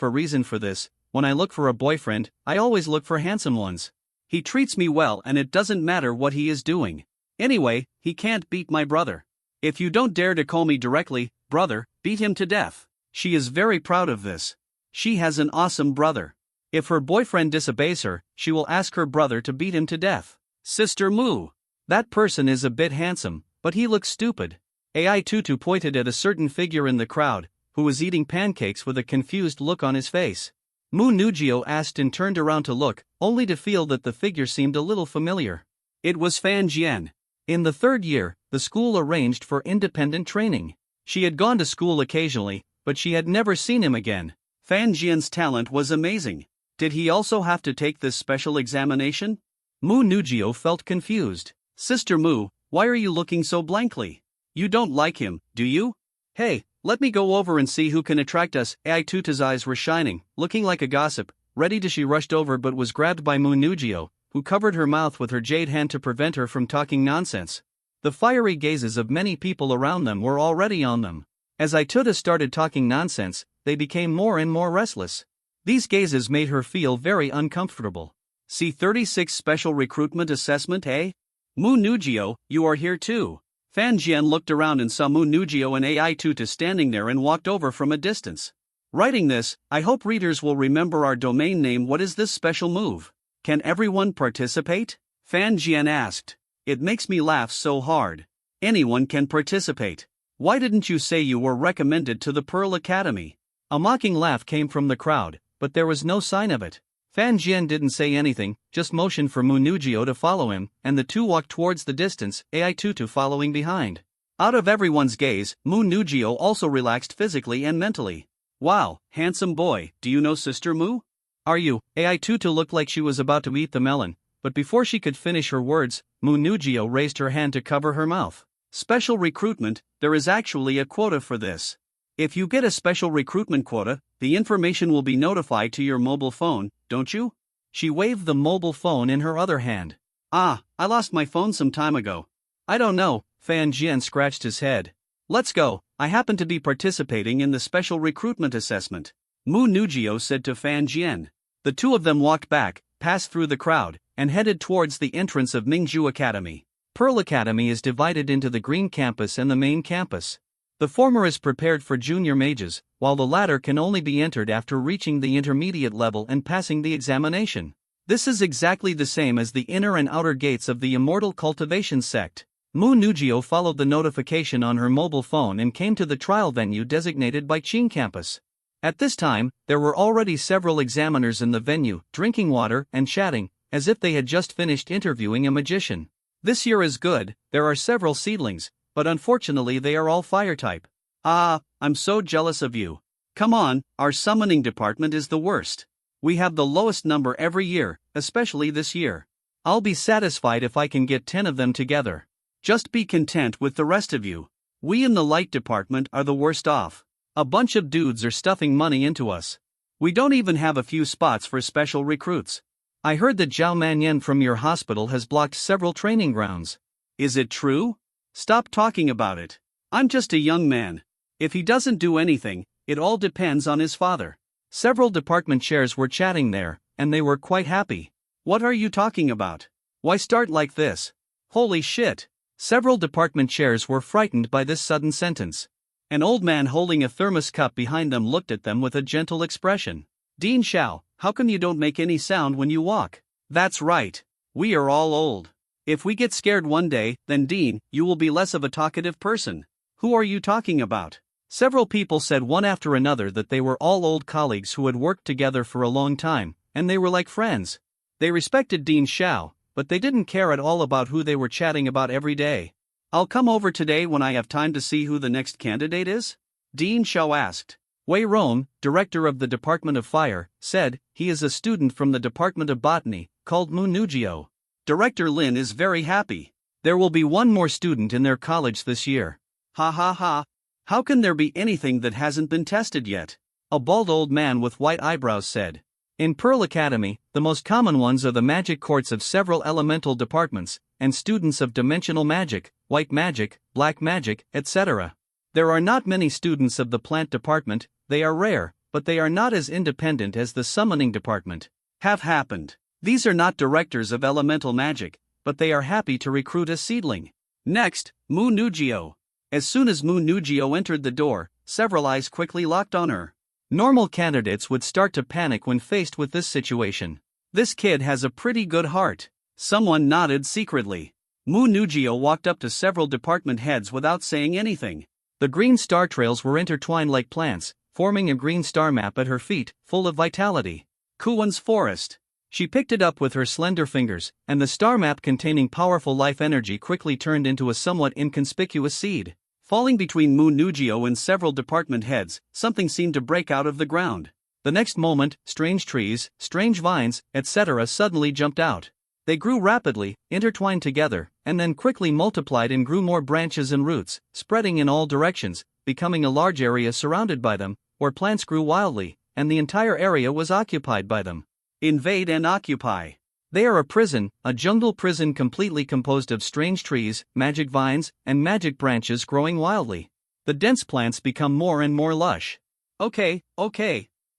S1: a reason for this. When I look for a boyfriend, I always look for handsome ones. He treats me well and it doesn't matter what he is doing. Anyway, he can't beat my brother.
S2: If you don't dare to call me directly, brother, beat him to death.
S1: She is very proud of this. She has an awesome brother. If her boyfriend disobeys her, she will ask her brother to beat him to death.
S2: Sister Mu.
S1: That person is a bit handsome, but he looks stupid. Ai Tutu pointed at a certain figure in the crowd, who was eating pancakes with a confused look on his face. Mu Nugio asked and turned around to look, only to feel that the figure seemed a little familiar.
S2: It was Fan Jian.
S1: In the 3rd year, the school arranged for independent training. She had gone to school occasionally, but she had never seen him again.
S2: Fan Jian's talent was amazing. Did he also have to take this special examination?
S1: Mu Nugio felt confused.
S2: Sister Mu, why are you looking so blankly? You don't like him, do you?
S1: Hey, let me go over and see who can attract us. Ai Tuta's eyes were shining, looking like a gossip. Ready to she rushed over but was grabbed by Mu Nugio, who covered her mouth with her jade hand to prevent her from talking nonsense. The fiery gazes of many people around them were already on them. As Ai Tuta started talking nonsense, they became more and more restless. These gazes made her feel very uncomfortable.
S2: C36 Special Recruitment Assessment, eh? Mu Nugio, you are here too. Fan Jian looked around and saw Mu Nugio and Ai Tuta standing there and walked over from a distance. Writing this, I hope readers will remember our domain name. What is this special move? Can everyone participate? Fan Jian asked. It makes me laugh so hard. Anyone can participate. Why didn't you say you were recommended to the Pearl Academy?
S1: A mocking laugh came from the crowd, but there was no sign of it. Fan Jian didn't say anything, just motioned for Mu Nugio to follow him, and the two walked towards the distance, Ai Tutu following behind. Out of everyone's gaze, Mu Nugio also relaxed physically and mentally.
S2: Wow, handsome boy, do you know Sister Mu?
S1: Are you? Ai Tutu looked like she was about to eat the melon, but before she could finish her words, Mu Nugio raised her hand to cover her mouth.
S2: Special recruitment, there is actually a quota for this. If you get a special recruitment quota, the information will be notified to your mobile phone, don't you?
S1: She waved the mobile phone in her other hand.
S2: Ah, I lost my phone some time ago.
S1: I don't know, Fan Jian scratched his head. Let's go, I happen to be participating in the special recruitment assessment,
S2: Mu Nugio said to Fan Jian.
S1: The two of them walked back, passed through the crowd, and headed towards the entrance of Mingju Academy. Pearl Academy is divided into the Green Campus and the main campus. The former is prepared for junior mages, while the latter can only be entered after reaching the intermediate level and passing the examination. This is exactly the same as the inner and outer gates of the Immortal Cultivation Sect. Mu Nugio followed the notification on her mobile phone and came to the trial venue designated by Qing Campus. At this time, there were already several examiners in the venue, drinking water and chatting, as if they had just finished interviewing a magician. This year is good, there are several seedlings, but unfortunately they are all fire type.
S2: Ah, I'm so jealous of you. Come on, our summoning department is the worst. We have the lowest number every year, especially this year.
S1: I'll be satisfied if I can get 10 of them together.
S2: Just be content with the rest of you. We in the light department are the worst off.
S1: A bunch of dudes are stuffing money into us.
S2: We don't even have a few spots for special recruits.
S1: I heard that Zhao Manyan from your hospital has blocked several training grounds.
S2: Is it true? Stop talking about it. I'm just a young man. If he doesn't do anything, It all depends on his father.
S1: Several department chairs were chatting there, and they were quite happy.
S2: What are you talking about? Why start like this? Holy shit!
S1: Several department chairs were frightened by this sudden sentence.
S2: An old man holding a thermos cup behind them looked at them with a gentle expression. Dean Xiao, how come you don't make any sound when you walk? That's right. We are all old. If we get scared one day, then Dean, you will be less of a talkative person. Who are you talking about?
S1: Several people said one after another that they were all old colleagues who had worked together for a long time, and they were like friends. They respected Dean Xiao, but they didn't care at all about who they were chatting about every day.
S2: I'll come over today when I have time to see who the next candidate is? Dean Xiao asked.
S1: Wei Rong, director of the Department of Fire, said he is a student from the Department of Botany, called Mu Nujio.
S2: Director Lin is very happy.
S1: There will be one more student in their college this year.
S2: Ha ha ha. How can there be anything that hasn't been tested yet?
S1: A bald old man with white eyebrows said. In Pearl Academy, the most common ones are the magic courts of several elemental departments, and students of dimensional magic, white magic, black magic, etc. There are not many students of the plant department. They are rare, but they are not as independent as the summoning department.
S2: Have happened. These are not directors of elemental magic, but they are happy to recruit a seedling. Next, Mu Nujio. As soon as Mu Nujio entered the door, several eyes quickly locked on her.
S1: Normal candidates would start to panic when faced with this situation.
S2: This kid has a pretty good heart. Someone nodded secretly. Mu Nujio walked up to several department heads without saying anything.
S1: The green star trails were intertwined like plants, forming a green star map at her feet, full of vitality.
S2: Kuwan's forest.
S1: She picked it up with her slender fingers, and the star map containing powerful life energy quickly turned into a somewhat inconspicuous seed.
S2: Falling between Mu Nujio and several department heads, something seemed to break out of the ground.
S1: The next moment, strange trees, strange vines, etc. suddenly jumped out. They grew rapidly, intertwined together, and then quickly multiplied and grew more branches and roots, spreading in all directions, becoming a large area surrounded by them, where plants grew wildly, and the entire area was occupied by them.
S2: Invade and occupy.
S1: They are a prison, a jungle prison completely composed of strange trees, magic vines, and magic branches growing wildly. The dense plants become more and more lush.
S2: Okay.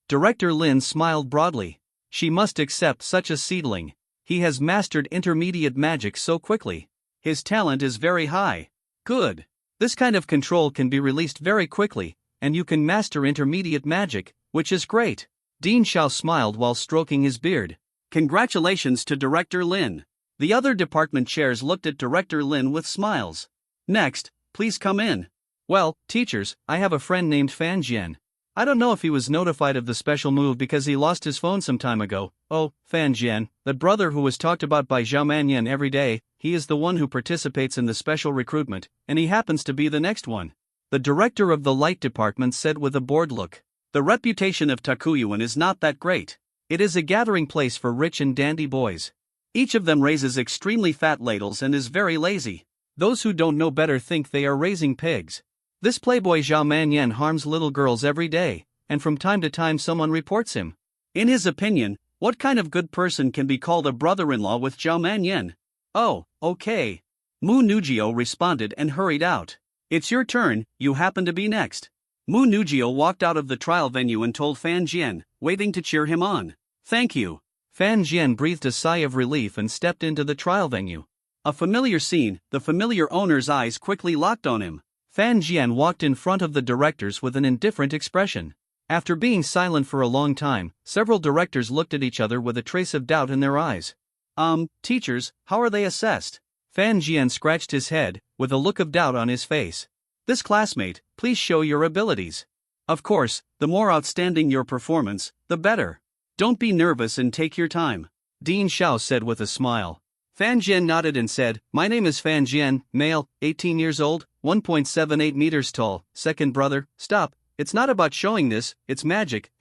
S1: Director Lin smiled broadly. She must accept such a seedling. He has mastered intermediate magic so quickly.
S2: His talent is very high. Good.
S1: This kind of control can be released very quickly, and you can master intermediate magic, which is great. Dean Xiao smiled while stroking his beard.
S2: Congratulations to Director Lin. The other department chairs looked at Director Lin with smiles. Next, please come in.
S1: Well, teachers, I have a friend named Fan Jian. I don't know if he was notified of the special move because he lost his phone some time ago. Oh, Fan Jian, that brother who was talked about by Zhao Manyan every day, he is the one who participates in the special recruitment, and he happens to be the next one. The director of the light department said with a bored look.
S2: The reputation of Takuyuan is not that great.
S1: It is a gathering place for rich and dandy boys.
S2: Each of them raises extremely fat ladles and is very lazy.
S1: Those who don't know better think they are raising pigs. This playboy Zhao Manyan harms little girls every day, and from time to time someone reports him.
S2: In his opinion, what kind of good person can be called a brother-in-law with Zhao Manyan? Oh, okay. Mu Nujio responded and hurried out. It's your turn, you happen to be next. Mu Nujio walked out of the trial venue and told Fan Jian, waving to cheer him on. Thank you.
S1: Fan Jian breathed a sigh of relief and stepped into the trial venue.
S2: A familiar scene, the familiar owner's eyes quickly locked on him.
S1: Fan Jian walked in front of the directors with an indifferent expression. After being silent for a long time, several directors looked at each other with a trace of doubt in their eyes.
S2: Teachers, how are they assessed?
S1: Fan Jian scratched his head, with a look of doubt on his face.
S2: This classmate, please show your abilities. Of course, the more outstanding your performance, the better. Don't be nervous and take your time.
S1: Dean Xiao said with a smile.
S2: Fan Jian nodded and said,
S1: My name is Fan Jian, male, 18 years old, 1.78 meters tall, second brother. Stop, it's not about showing this, it's magic.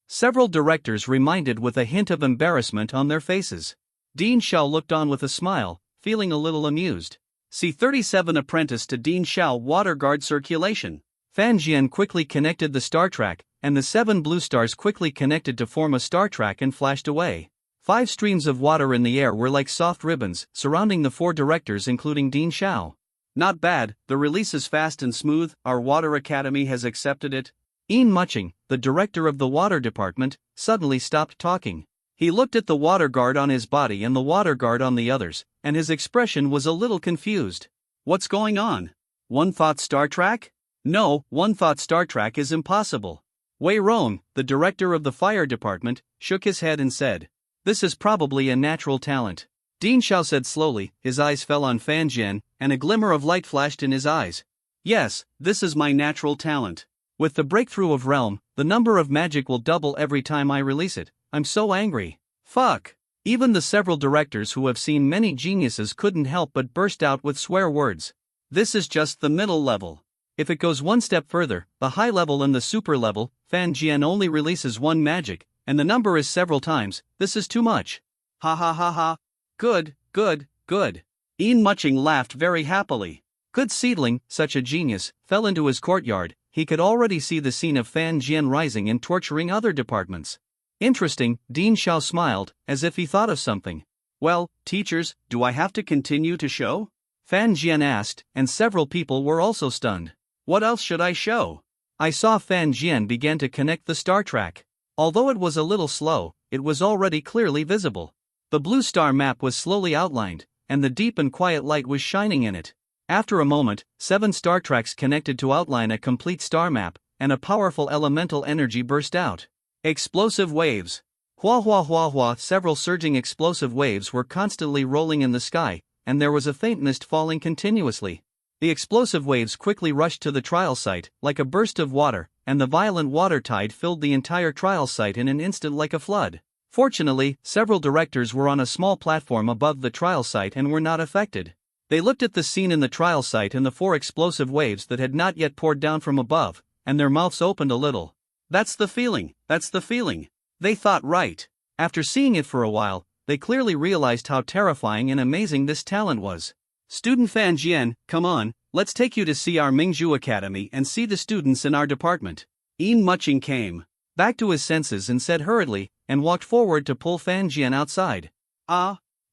S1: Several directors reminded with a hint of embarrassment on their faces. Dean Xiao looked on with a smile, feeling a little amused.
S2: C-37 apprentice to Dean Xiao water guard circulation.
S1: Fan Jian quickly connected the star track, and the 7 blue stars quickly connected to form a star track and flashed away. 5 streams of water in the air were like soft ribbons, surrounding the 4 directors including Dean Xiao.
S2: Not bad, the release is fast and smooth, our water academy has accepted it.
S1: Ian Muching, the director of the water department, suddenly stopped talking. He looked at the water guard on his body and the water guard on the others, and his expression was a little confused.
S2: What's going on? One thought Star Trek? No, one thought Star Trek is impossible.
S1: Wei Ron, the director of the fire department, shook his head and said, "This is probably a natural talent." Ding Xiao said slowly, his eyes fell on Fan Jian, and a glimmer of light flashed in his eyes.
S2: Yes, this is my natural talent.
S1: With the breakthrough of Realm, the number of magic will double every time I release it. I'm so angry. Fuck. Even the several directors who have seen many geniuses couldn't help but burst out with swear words.
S2: This is just the middle level.
S1: If it goes one step further, the high level and the super level, Fan Jian only releases one magic, and the number is several times. This is too much.
S2: Ha ha ha ha. Good, good, good. Ian Muching laughed very happily.
S1: Good seedling, such a genius, fell into his courtyard. He could already see the scene of Fan Jian rising and torturing other departments. Interesting, Ding Xiao smiled, as if he thought of something.
S2: Well, teachers, do I have to continue to show?
S1: Fan Jian asked, and several people were also stunned.
S2: What else should I show?
S1: I saw Fan Jian began to connect the star track. Although it was a little slow, it was already clearly visible. The blue star map was slowly outlined, and the deep and quiet light was shining in it. After a moment, 7 star tracks connected to outline a complete star map, and a powerful elemental energy burst out.
S2: Explosive waves.
S1: Hua hua hua hua. Several surging explosive waves were constantly rolling in the sky, and there was a faint mist falling continuously. The explosive waves quickly rushed to the trial site, like a burst of water, and the violent water tide filled the entire trial site in an instant like a flood. Fortunately, several directors were on a small platform above the trial site and were not affected. They looked at the scene in the trial site and the 4 explosive waves that had not yet poured down from above, and their mouths opened a little.
S2: That's the feeling, that's the feeling. They thought right.
S1: After seeing it for a while, they clearly realized how terrifying and amazing this talent was.
S2: Student Fan Jian, come on, let's take you to see our Mingzhu Academy and see the students in our department. Ian Muching came
S1: back to his senses and said hurriedly, and walked forward to pull Fan Jian outside.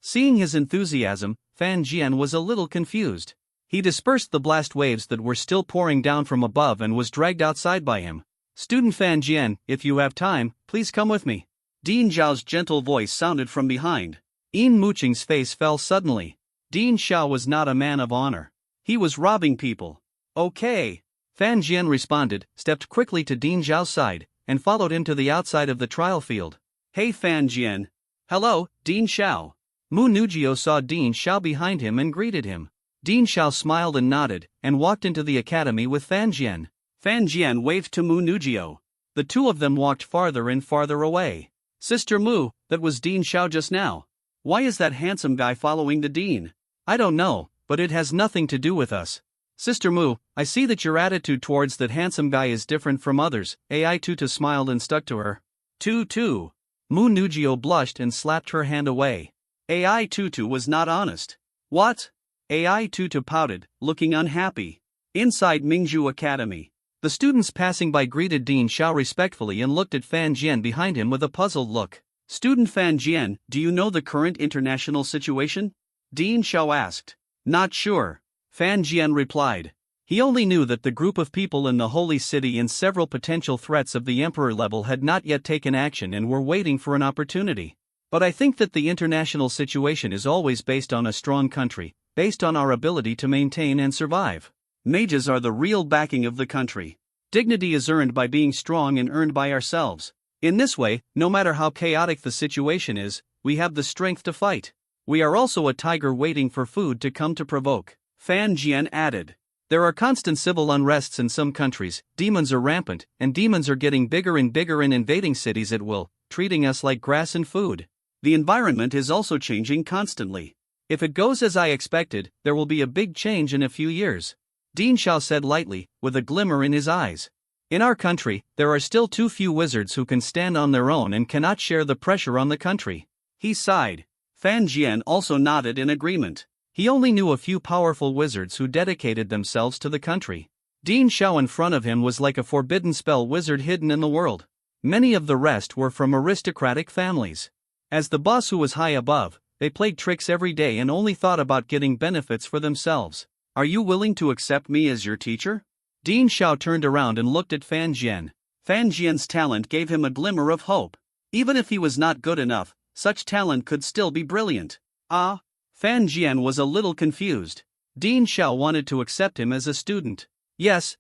S1: Seeing his enthusiasm, Fan Jian was a little confused. He dispersed the blast waves that were still pouring down from above and was dragged outside by him. Student Fan Jian, if you have time, please come with me.
S2: Ding Xiao's gentle voice sounded from behind.
S1: Ian Muching's face fell suddenly.
S2: Ding Xiao was not a man of honor. He was robbing people.
S1: Okay. Fan Jian responded, stepped quickly to Ding Xiao's side, and followed him to the outside of the trial field.
S2: Hey Fan Jian.
S1: Hello, Ding Xiao. Mu Nugio saw Ding Xiao behind him and greeted him. Ding Xiao smiled and nodded, and walked into the academy with Fan Jian.
S2: Fan Jian waved to Mu Nugio.
S1: The two of them walked farther and farther away.
S2: Sister Mu, that was Ding Xiao just now. Why is that handsome guy following the dean?
S1: I don't know, but it has nothing to do with us. Sister Mu, I see that your attitude towards that handsome guy is different from others. Ai Tutu smiled and stuck to her.
S2: Tutu.
S1: Mu Nugio blushed and slapped her hand away.
S2: Ai Tutu was not honest. What? Ai Tutu pouted, looking unhappy. Inside Mingzhu Academy,
S1: the students passing by greeted Ding Xiao respectfully and looked at Fan Jian behind him with a puzzled look.
S2: Student Fan Jian, do you know the current international situation? Ding Xiao asked. Not sure. Fan Jian replied.
S1: He only knew that the group of people in the holy city and several potential threats of the emperor level had not yet taken action and were waiting for an opportunity. But I think that the international situation is always based on a strong country, based on our ability to maintain and survive.
S2: Mages are the real backing of the country. Dignity is earned by being strong and earned by ourselves. In this way, no matter how chaotic the situation is, we have the strength to fight. We are also a tiger waiting for food to come to provoke. Fan Jian added.
S1: There are constant civil unrests in some countries, demons are rampant, and demons are getting bigger and bigger and invading cities at will, treating us like grass and food.
S2: The environment is also changing constantly.
S1: If it goes as I expected, there will be a big change in a few years. Ding Xiao said lightly, with a glimmer in his eyes. In our country, there are still too few wizards who can stand on their own and cannot share the pressure on the country.
S2: He sighed. Fan Jian also nodded in agreement.
S1: He only knew a few powerful wizards who dedicated themselves to the country. Ding Xiao in front of him was like a forbidden spell wizard hidden in the world. Many of the rest were from aristocratic families. As the boss who was high above, they played tricks every day and only thought about getting benefits for themselves.
S2: Are you willing to accept me as your teacher?
S1: Ding Xiao turned around and looked at Fan Jian.
S2: Fan Jian's talent gave him a glimmer of hope. Even if he was not good enough, such talent could still be brilliant. Ah? Fan Jian was a little confused. Dean Xiao wanted to accept him as a student.
S1: Yes,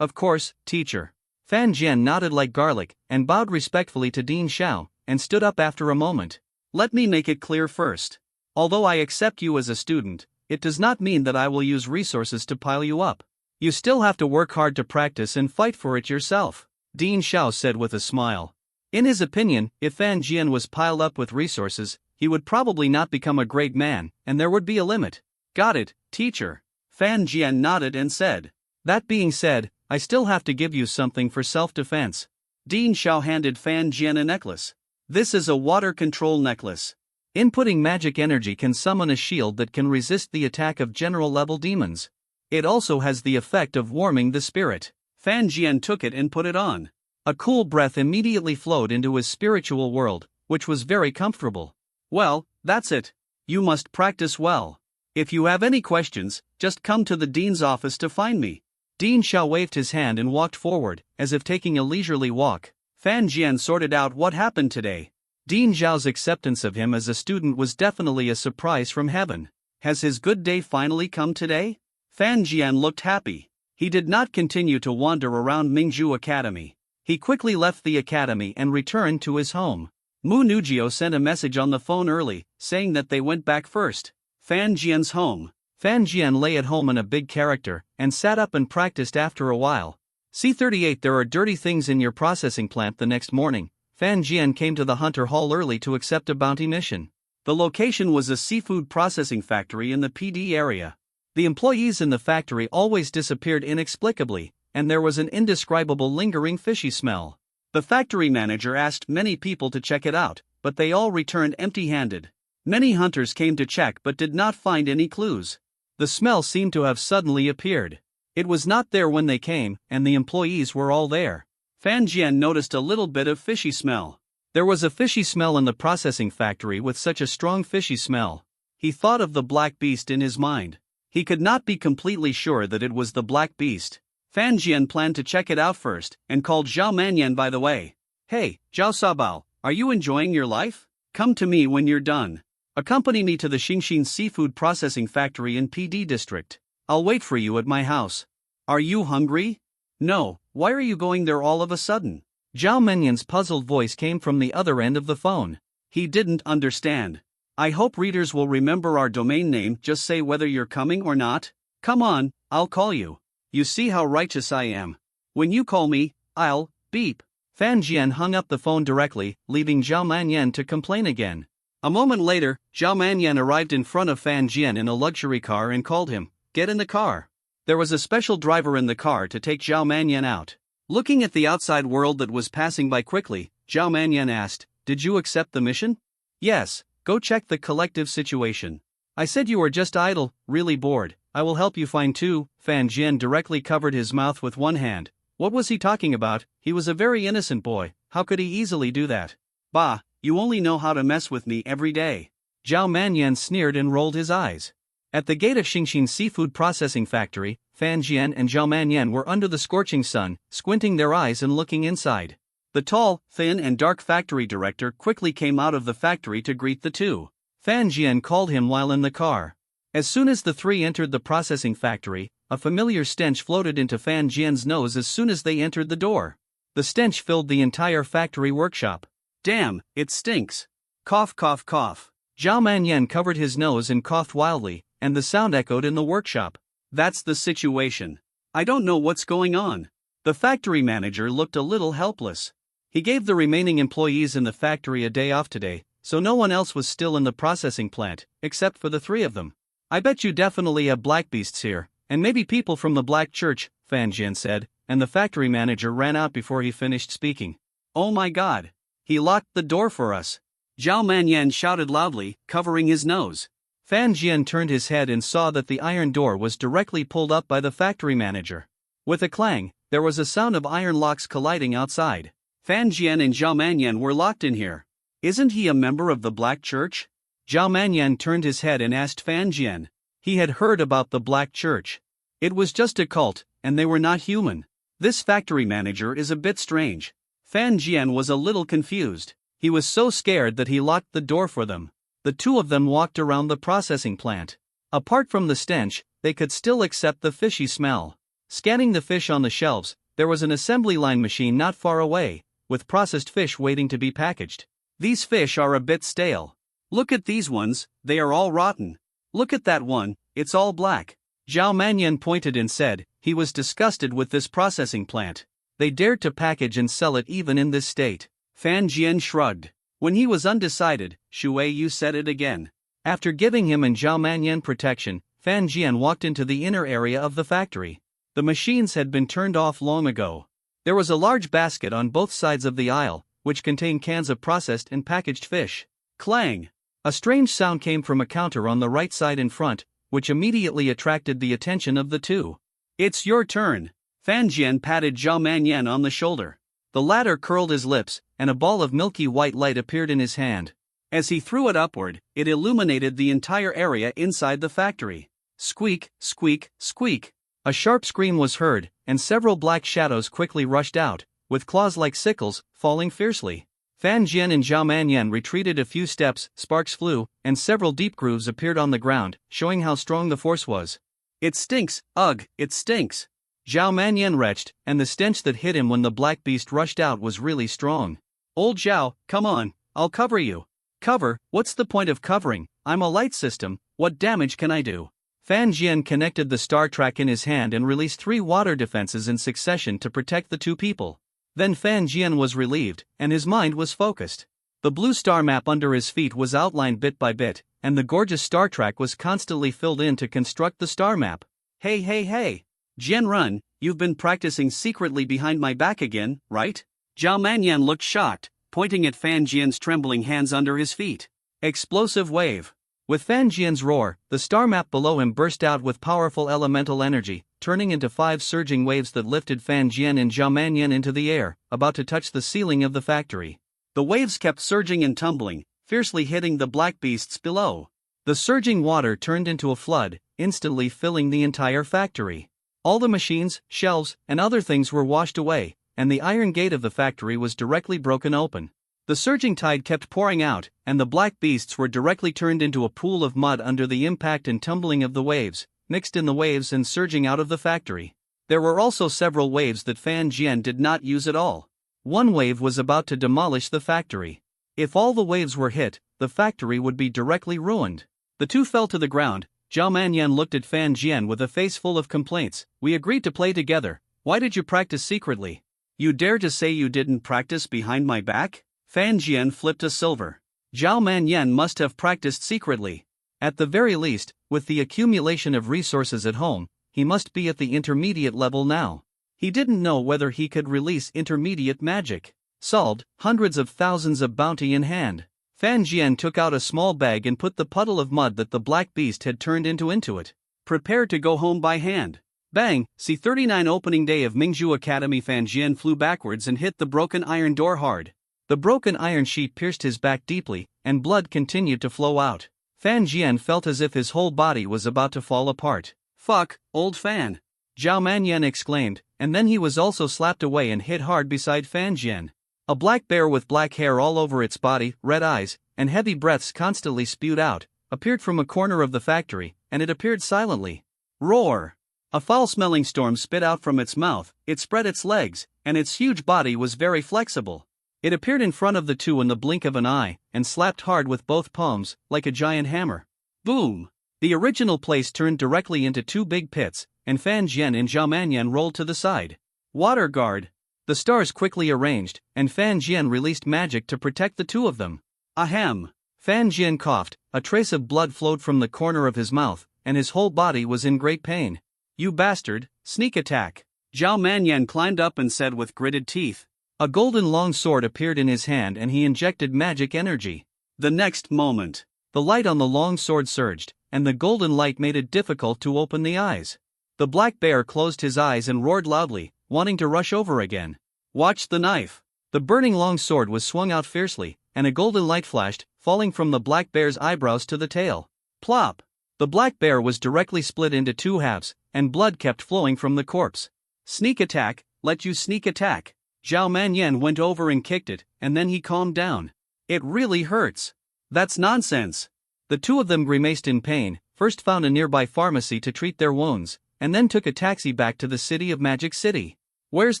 S1: of course, teacher. Fan Jian nodded like garlic and bowed respectfully to Dean Xiao, and stood up after a moment.
S2: Let me make it clear first. Although I accept you as a student, it does not mean that I will use resources to pile you up. You still have to work hard to practice and fight for it yourself, Dean Xiao said with a smile. In his opinion, if Fan Jian was piled up with resources, he would probably not become a great man, and there would be a limit. Got it, teacher. Fan Jian nodded and said.
S1: That being said, I still have to give you something for self-defense.
S2: Dean Xiao handed Fan Jian a necklace. This is a water control necklace.
S1: Inputting magic energy can summon a shield that can resist the attack of general-level demons. It also has the effect of warming the spirit.
S2: Fan Jian took it and put it on.
S1: A cool breath immediately flowed into his spiritual world, which was very comfortable.
S2: Well, that's it. You must practice well. If you have any questions, just come to the dean's office to find me.
S1: Dean Xiao waved his hand and walked forward, as if taking a leisurely walk.
S2: Fan Jian sorted out what happened today.
S1: Dean Xiao's acceptance of him as a student was definitely a surprise from heaven.
S2: Has his good day finally come today? Fan Jian looked happy. He did not continue to wander around Mingzhu Academy. He quickly left the academy and returned to his home. Mu Nujio sent a message on the phone early, saying that they went back first. Fan Jian's home.
S1: Fan Jian lay at home in a big character, and sat up and practiced after a while. C38 There are dirty things in your processing plant. The next morning, Fan Jian came to the Hunter Hall early to accept a bounty mission.
S2: The location was a seafood processing factory in the PD area. The employees in the factory always disappeared inexplicably, and there was an indescribable lingering fishy smell. The factory manager asked many people to check it out, but they all returned empty-handed. Many hunters came to check but did not find any clues.
S1: The smell seemed to have suddenly appeared. It was not there when they came, and the employees were all there.
S2: Fan Jian noticed a little bit of fishy smell.
S1: There was a fishy smell in the processing factory. With such a strong fishy smell,
S2: he thought of the black beast in his mind. He could not be completely sure that it was the black beast. Fan Jian planned to check it out first, and called Zhao Manyan by the way. Hey, Zhao Sabao, are you enjoying your life? Come to me when you're done. Accompany me to the Xingxin Seafood Processing Factory in PD District. I'll wait for you at my house. Are you hungry? No, why are you going there all of a sudden?
S1: Zhao Manyan's puzzled voice came from the other end of the phone.
S2: He didn't understand. I hope readers will remember our domain name. Just say whether you're coming or not. Come on, I'll call you. You see how righteous I am. When you call me, I'll beep.
S1: Fan Jian hung up the phone directly, leaving Zhao Manyan to complain again.
S2: A moment later, Zhao Manyan arrived in front of Fan Jian in a luxury car and called him, "Get in the car." There was a special driver in the car to take Zhao Manyan out. Looking at the outside world that was passing by quickly, Zhao Manyan asked, "Did you accept the mission?"
S1: "Yes, go check the collective situation." "I said you were just idle, really bored. I will help you find two." Fan Jian directly covered his mouth with one hand. What was he talking about? He was a very innocent boy. How could he easily do that?
S2: "Bah, you only know how to mess with me every day."
S1: Zhao Manyan sneered and rolled his eyes. At the gate of Xingxin Seafood Processing Factory, Fan Jian and Zhao Manyan were under the scorching sun, squinting their eyes and looking inside.
S2: The tall, thin and dark factory director quickly came out of the factory to greet the two.
S1: Fan Jian called him while in the car. As soon as the three entered the processing factory, a familiar stench floated into Fan Jian's nose as soon as they entered the door. The stench filled the entire factory workshop.
S2: "Damn, it stinks. Cough, cough, cough."
S1: Zhao Manyan covered his nose and coughed wildly, and the sound echoed in the workshop.
S2: "That's the situation. I don't know what's going on." The factory manager looked a little helpless. He gave the remaining employees in the factory a day off today, so no one else was still in the processing plant, except for the three of them. "I bet you definitely have black beasts here, and maybe people from the Black Church," Fan Jian said, and the factory manager ran out before he finished speaking. "Oh my god. He locked the door for us." Zhao Manyan shouted loudly, covering his nose.
S1: Fan Jian turned his head and saw that the iron door was directly pulled up by the factory manager. With a clang, there was a sound of iron locks colliding outside.
S2: Fan Jian and Zhao Manyan were locked in here. Isn't he a member of the Black Church?
S1: Zhao Manyan turned his head and asked Fan Jian. He had heard about the Black Church. It was just a cult, and they were not human.
S2: This factory manager is a bit strange. Fan Jian was a little confused. He was so scared that he locked the door for them. The two of them walked around the processing plant. Apart from the stench, they could still accept the fishy smell. Scanning the fish on the shelves, there was an assembly line machine not far away, with processed fish waiting to be packaged. These fish are a bit stale. Look at these ones, they are all rotten. Look at that one, it's all black. Zhao Manyan pointed and said, he was disgusted with this processing plant. They dared to package and sell it even in this state. Fan Jian shrugged. When he was undecided, Shui Yu said it again. After giving him and Zhao Manyan protection, Fan Jian walked into the inner area of the factory. The machines had been turned off long ago. There was a large basket on both sides of the aisle, which contained cans of processed and packaged fish. Clang! A strange sound came from a counter on the right side in front, which immediately attracted the attention of the two. It's your turn. Fan Jian patted Zhao Manyan on the shoulder. The latter curled his lips, and a ball of milky white light appeared in his hand. As he threw it upward, it illuminated the entire area inside the factory. Squeak, squeak, squeak. A sharp scream was heard, and several black shadows quickly rushed out, with claws like sickles, falling fiercely. Fan Jian and Zhao Manyan retreated a few steps, sparks flew, and several deep grooves appeared on the ground, showing how strong the force was. It stinks, ugh, it stinks. Zhao Manyan retched, and the stench that hit him when the black beast rushed out was really strong. Old Zhao, come on, I'll cover you. Cover, what's the point of covering? I'm a light system, what damage can I do? Fan Jian connected the star track in his hand and released 3 water defenses in succession to protect the two people. Then Fan Jian was relieved, and his mind was focused. The blue star map under his feet was outlined bit by bit, and the gorgeous star track was constantly filled in to construct the star map. Hey hey hey! Jian Run, you've been practicing secretly behind my back again, right? Zhao Manyan looked shocked, pointing at Fan Jian's trembling hands under his feet. Explosive wave. With Fan Jian's roar, the star map below him burst out with powerful elemental energy, turning into 5 surging waves that lifted Fan Jian and Zhao Manyan into the air, about to touch the ceiling of the factory. The waves kept surging and tumbling, fiercely hitting the black beasts below. The surging water turned into a flood, instantly filling the entire factory. All the machines, shelves, and other things were washed away, and the iron gate of the factory was directly broken open. The surging tide kept pouring out, and the black beasts were directly turned into a pool of mud under the impact and tumbling of the waves, mixed in the waves and surging out of the factory. There were also several waves that Fan Jian did not use at all. One wave was about to demolish the factory. If all the waves were hit, the factory would be directly ruined. The two fell to the ground. Zhao Manyan looked at Fan Jian with a face full of complaints. We agreed to play together. Why did you practice secretly? You dare to say you didn't practice behind my back? Fan Jian flipped a silver. Zhao Manyan must have practiced secretly. At the very least, with the accumulation of resources at home, he must be at the intermediate level now. He didn't know whether he could release intermediate magic. Solved, hundreds of thousands of bounty in hand. Fan Jian took out a small bag and put the puddle of mud that the black beast had turned into it. Prepare to go home by hand. Bang! C39 opening day of Mingzhu Academy. Fan Jian flew backwards and hit the broken iron door hard. The broken iron sheet pierced his back deeply, and blood continued to flow out. Fan Jian felt as if his whole body was about to fall apart. Fuck, old Fan! Zhao Manyan exclaimed, and then he was also slapped away and hit hard beside Fan Jian. A black bear with black hair all over its body, red eyes, and heavy breaths constantly spewed out, appeared from a corner of the factory, and it appeared silently. Roar! A foul-smelling storm spit out from its mouth, it spread its legs, and its huge body was very flexible. It appeared in front of the two in the blink of an eye, and slapped hard with both palms, like a giant hammer. Boom! The original place turned directly into 2 big pits, and Fan Jian and Zhao Manyan rolled to the side. Water guard! The stars quickly arranged, and Fan Jian released magic to protect the two of them. Ahem! Fan Jian coughed, a trace of blood flowed from the corner of his mouth, and his whole body was in great pain. You bastard, sneak attack! Zhao Manyan climbed up and said with gritted teeth. A golden long sword appeared in his hand and he injected magic energy. The next moment, the light on the long sword surged, and the golden light made it difficult to open the eyes. The black bear closed his eyes and roared loudly, wanting to rush over again. Watch the knife! The burning long sword was swung out fiercely, and a golden light flashed, falling from the black bear's eyebrows to the tail. Plop! The black bear was directly split into 2 halves, and blood kept flowing from the corpse. Sneak attack, let you sneak attack. Zhao Manyan went over and kicked it, and then he calmed down. It really hurts. That's nonsense.
S1: The two of them grimaced in pain, first found a nearby pharmacy to treat their wounds, and then took a taxi back to the city of Magic City.
S2: Where's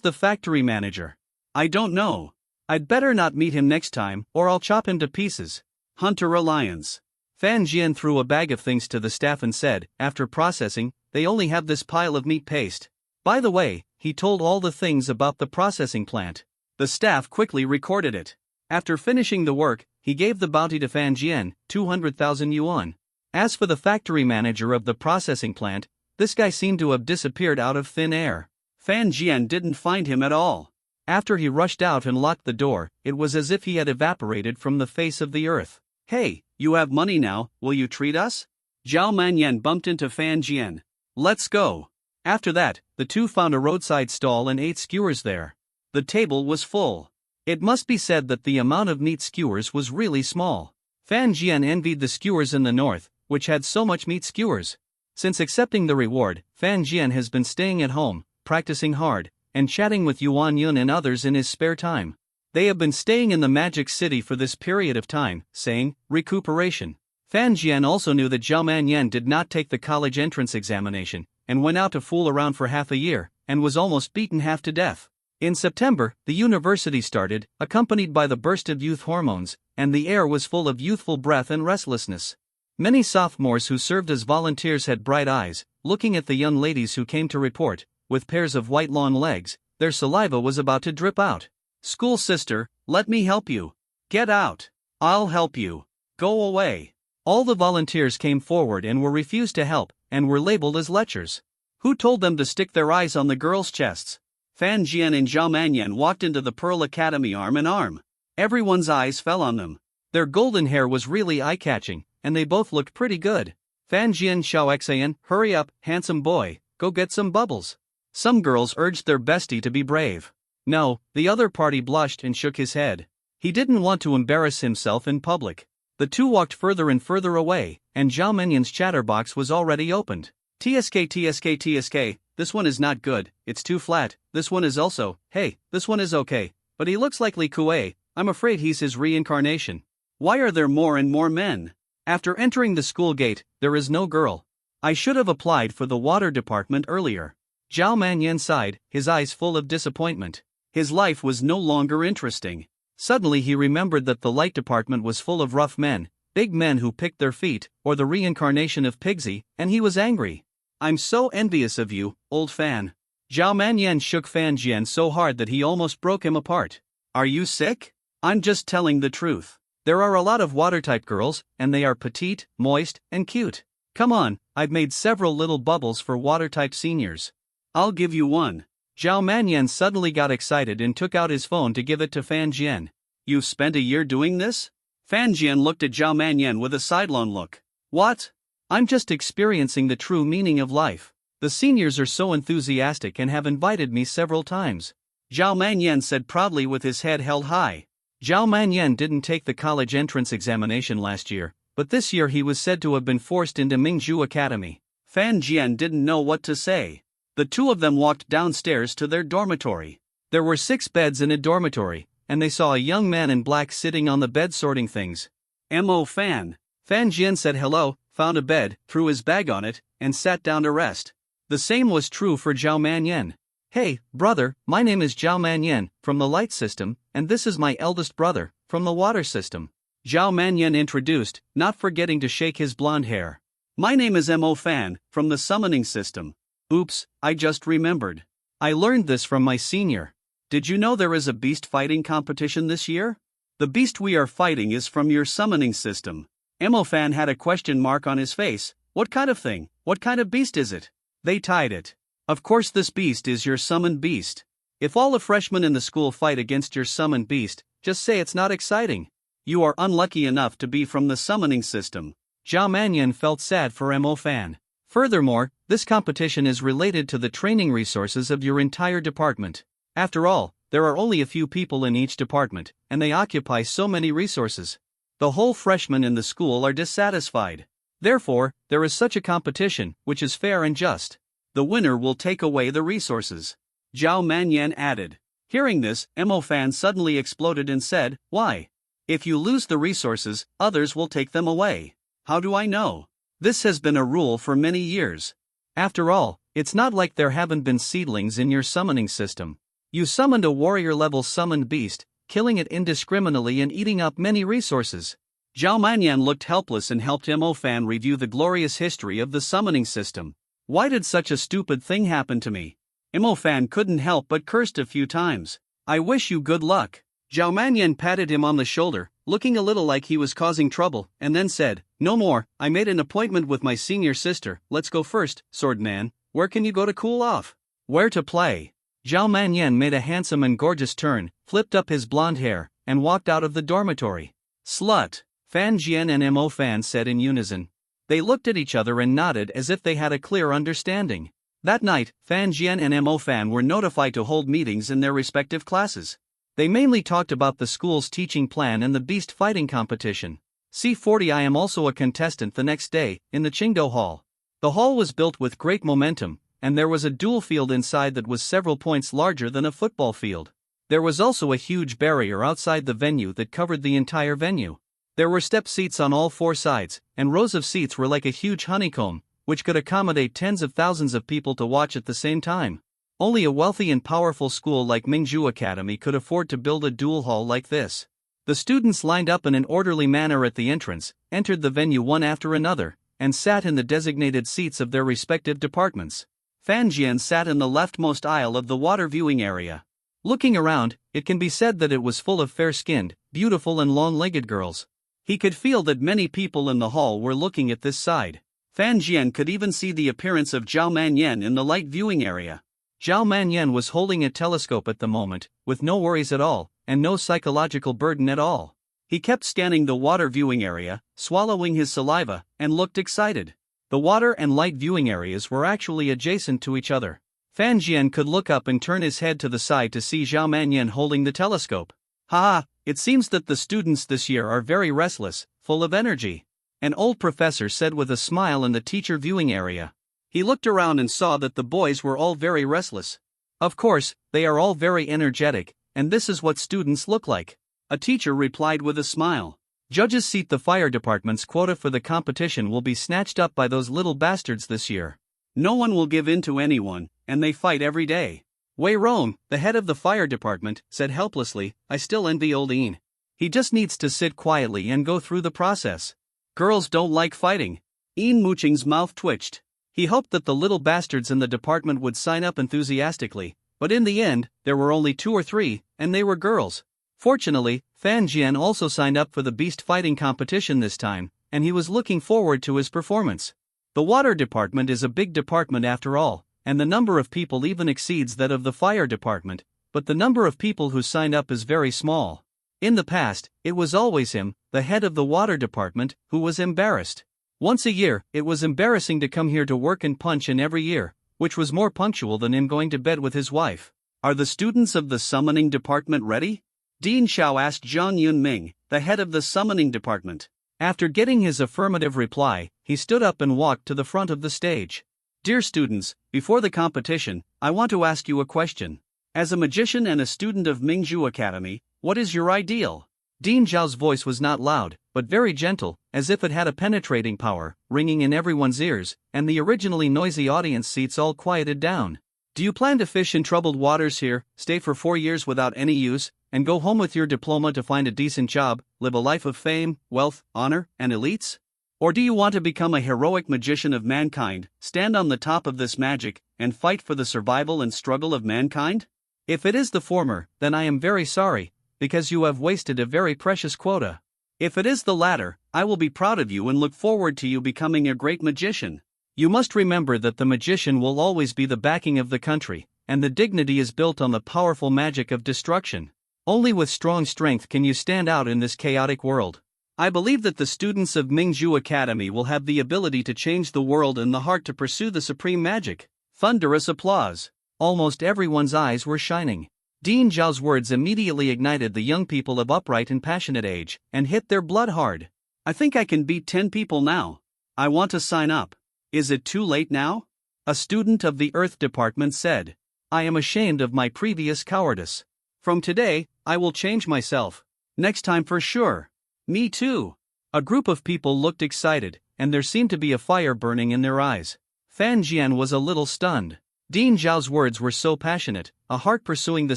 S2: the factory manager? I don't know. I'd better not meet him next time, or I'll chop him to pieces. Hunter Alliance.
S1: Fan Jian threw a bag of things to the staff and said, after processing, they only have this pile of meat paste. By the way, he told all the things about the processing plant.
S2: The staff quickly recorded it. After finishing the work, he gave the bounty to Fan Jian, 200,000 yuan.
S1: As for the factory manager of the processing plant, this guy seemed to have disappeared out of thin air.
S2: Fan Jian didn't find him at all.
S1: After he rushed out and locked the door, it was as if he had evaporated from the face of the earth.
S2: Hey, you have money now, will you treat us? Zhao Manyan bumped into Fan Jian. Let's go.
S1: After that, the two found a roadside stall and ate skewers there.
S2: The table was full.
S1: It must be said that the amount of meat skewers was really small. Fan Jian envied the skewers in the north, which had so much meat skewers. Since accepting the reward, Fan Jian has been staying at home, practicing hard, and chatting with Yuan Yun and others in his spare time. They have been staying in the Magic City for this period of time, saying, recuperation. Fan Jian also knew that Zhao Manyan did not take the college entrance examination, and went out to fool around for half a year, and was almost beaten half to death. In September, the university started, accompanied by the burst of youth hormones, and the air was full of youthful breath and restlessness. Many sophomores who served as volunteers had bright eyes, looking at the young ladies who came to report, with pairs of white lawn legs, their saliva was about to drip out.
S2: School sister, let me help you. Get out. I'll help you. Go away.
S1: All the volunteers came forward and were refused to help, and were labeled as lechers.
S2: Who told them to stick their eyes on the girls' chests? Fan Jian and Zhao Manyan walked into the Pearl Academy arm in arm. Everyone's eyes fell on them.
S1: Their golden hair was really eye-catching, and they both looked pretty good. Fan Jian Xiaoxian, hurry up, handsome boy, go get some bubbles. Some girls urged their bestie to be brave. No, the other party blushed and shook his head. He didn't want to embarrass himself in public. The two walked further and further away, and Zhao Manyan's chatterbox was already opened.
S2: TSK, this one is not good, it's too flat, this one is also, hey, this one is okay, but he looks like Li Kuei, I'm afraid he's his reincarnation. Why are there more and more men?
S1: After entering the school gate, there is no girl. I should have applied for the water department earlier. Zhao Manyan sighed, his eyes full of disappointment.
S2: His life was no longer interesting.
S1: Suddenly he remembered that the light department was full of rough men, big men who picked their feet, or the reincarnation of Pigsy, and he was angry.
S2: I'm so envious of you, old Fan.
S1: Zhao Manyan shook Fan Jian so hard that he almost broke him apart.
S2: Are you sick? I'm just telling the truth.
S1: There are a lot of water-type girls, and they are petite, moist, and cute. Come on, I've made several little bubbles for water-type seniors.
S2: I'll give you one.
S1: Zhao Manyan suddenly got excited and took out his phone to give it to Fan Jian.
S2: You've spent a year doing this? Fan Jian looked at Zhao Manyan with a sidelong look. What?
S1: I'm just experiencing the true meaning of life. The seniors are so enthusiastic and have invited me several times.
S2: Zhao Manyan said proudly with his head held high.
S1: Zhao Manyan didn't take the college entrance examination last year, but this year he was said to have been forced into Mingzhu Academy.
S2: Fan Jian didn't know what to say. The two of them walked downstairs to their dormitory.
S1: There were 6 beds in a dormitory, and they saw a young man in black sitting on the bed sorting things.
S2: M.O. Fan.
S1: Fan Jian said hello, found a bed, threw his bag on it, and sat down to rest. The same was true for Zhao Manyan. Hey, brother, my name is Zhao Manyan, from the light system, and this is my eldest brother, from the water system.
S2: Zhao Manyan introduced, not forgetting to shake his blonde hair. My name is M.O. Fan, from the summoning system. Oops, I just remembered.
S1: I learned this from my senior.
S2: Did you know there is a beast fighting competition this year? The beast we are fighting is from your summoning system. M.O. Fan had a question mark on his face. What kind of thing? What kind of beast is it?
S1: They tied it.
S2: Of course this beast is your summoned beast. If all the freshmen in the school fight against your summoned beast, just say it's not exciting. You are unlucky enough to be from the summoning system.
S1: Zhao Manyan felt sad for M.O. Fan. Furthermore, this competition is related to the training resources of your entire department. After all, there are only a few people in each department, and they occupy so many resources. The whole freshmen in the school are dissatisfied. Therefore, there is such a competition, which is fair and just.
S2: The winner will take away the resources. Zhao Manyan added. Hearing this, Mo Fan suddenly exploded and said, "Why? If you lose the resources, others will take them away. How do I know? This has been a rule for many years.
S1: After all, it's not like there haven't been seedlings in your summoning system. You summoned a warrior-level summoned beast, killing it indiscriminately and eating up many resources."
S2: Zhao Manyan looked helpless and helped Mo Fan review the glorious history of the summoning system. Why did such a stupid thing happen to me? Mo Fan couldn't help but cursed a few times. I wish you good luck. Zhao Manyan patted him on the shoulder, looking a little like he was causing trouble, and then said, "No more, I made an appointment with my senior sister. Let's go first, Swordman. Where can you go to cool off?"
S1: "Where to play?" Zhao Manyan made a handsome and gorgeous turn, flipped up his blonde hair, and walked out of the dormitory.
S2: "Slut,"
S1: Fan Jian and Mo Fan said in unison. They looked at each other and nodded as if they had a clear understanding. That night, Fan Jian and Mo Fan were notified to hold meetings in their respective classes. They mainly talked about the school's teaching plan and the beast fighting competition. C40. I am also a contestant the next day, in the Qingdou Hall. The hall was built with great momentum, and there was a dual field inside that was several points larger than a football field. There was also a huge barrier outside the venue that covered the entire venue. There were step seats on all four sides, and rows of seats were like a huge honeycomb, which could accommodate tens of thousands of people to watch at the same time. Only a wealthy and powerful school like Mingzhu Academy could afford to build a dual hall like this. The students lined up in an orderly manner at the entrance, entered the venue one after another, and sat in the designated seats of their respective departments. Fan Jian sat in the leftmost aisle of the water viewing area. Looking around, it can be said that it was full of fair-skinned, beautiful and long-legged girls. He could feel that many people in the hall were looking at this side. Fan Jian could even see the appearance of Zhao Manyan in the light viewing area. Zhao Manyan was holding a telescope at the moment, with no worries at all, and no psychological burden at all. He kept scanning the water viewing area, swallowing his saliva, and looked excited. The water and light viewing areas were actually adjacent to each other. Fan Jian could look up and turn his head to the side to see Zhao Manyan holding the telescope. "Ha! It seems that the students this year are very restless, full of energy," an old professor said with a smile in the teacher viewing area. He looked around and saw that the boys were all very restless. "Of course, they are all very energetic, and this is what students look like," a teacher replied with a smile. "Judges seat the fire department's quota for the competition will be snatched up by those little bastards this year. No one will give in to anyone, and they fight every day." Wei Rong, the head of the fire department, said helplessly, "I still envy old Ian. He just needs to sit quietly and go through the process. Girls don't like fighting." Ian Muqing's mouth twitched. He hoped that the little bastards in the department would sign up enthusiastically, but in the end, there were only 2 or 3, and they were girls. Fortunately, Fan Jian also signed up for the beast fighting competition this time, and he was looking forward to his performance. The water department is a big department after all, and the number of people even exceeds that of the fire department, but the number of people who signed up is very small. In the past, it was always him, the head of the water department, who was embarrassed. Once a year, it was embarrassing to come here to work and punch in every year, which was more punctual than him going to bed with his wife. "Are the students of the summoning department ready?" Dean Xiao asked Zhang Yunming, the head of the summoning department. After getting his affirmative reply, he stood up and walked to the front of the stage. "Dear students, before the competition, I want to ask you a question. As a magician and a student of Mingzhu Academy, what is your ideal?" Dean Zhao's voice was not loud, but very gentle, as if it had a penetrating power, ringing in everyone's ears, and the originally noisy audience seats all quieted down. "Do you plan to fish in troubled waters here, stay for 4 years without any use, and go home with your diploma to find a decent job, live a life of fame, wealth, honor, and elites? Or do you want to become a heroic magician of mankind, stand on the top of this magic, and fight for the survival and struggle of mankind? If it is the former, then I am very sorry, because you have wasted a very precious quota. If it is the latter, I will be proud of you and look forward to you becoming a great magician. You must remember that the magician will always be the backing of the country, and the dignity is built on the powerful magic of destruction. Only with strong strength can you stand out in this chaotic world. I believe that the students of Mingzhu Academy will have the ability to change the world and the heart to pursue the supreme magic." Thunderous applause. Almost everyone's eyes were shining. Dean Zhao's words immediately ignited the young people of upright and passionate age, and hit their blood hard. "I think I can beat 10 people now. I want to sign up. Is it too late now?" a student of the Earth Department said.
S2: I am ashamed of my previous cowardice. From today, I will change myself. Next time for sure. Me too. A group of people looked excited, and there seemed to be a fire burning in their eyes. Fan Jian was a little stunned. Dean Zhao's words were so passionate, a heart pursuing the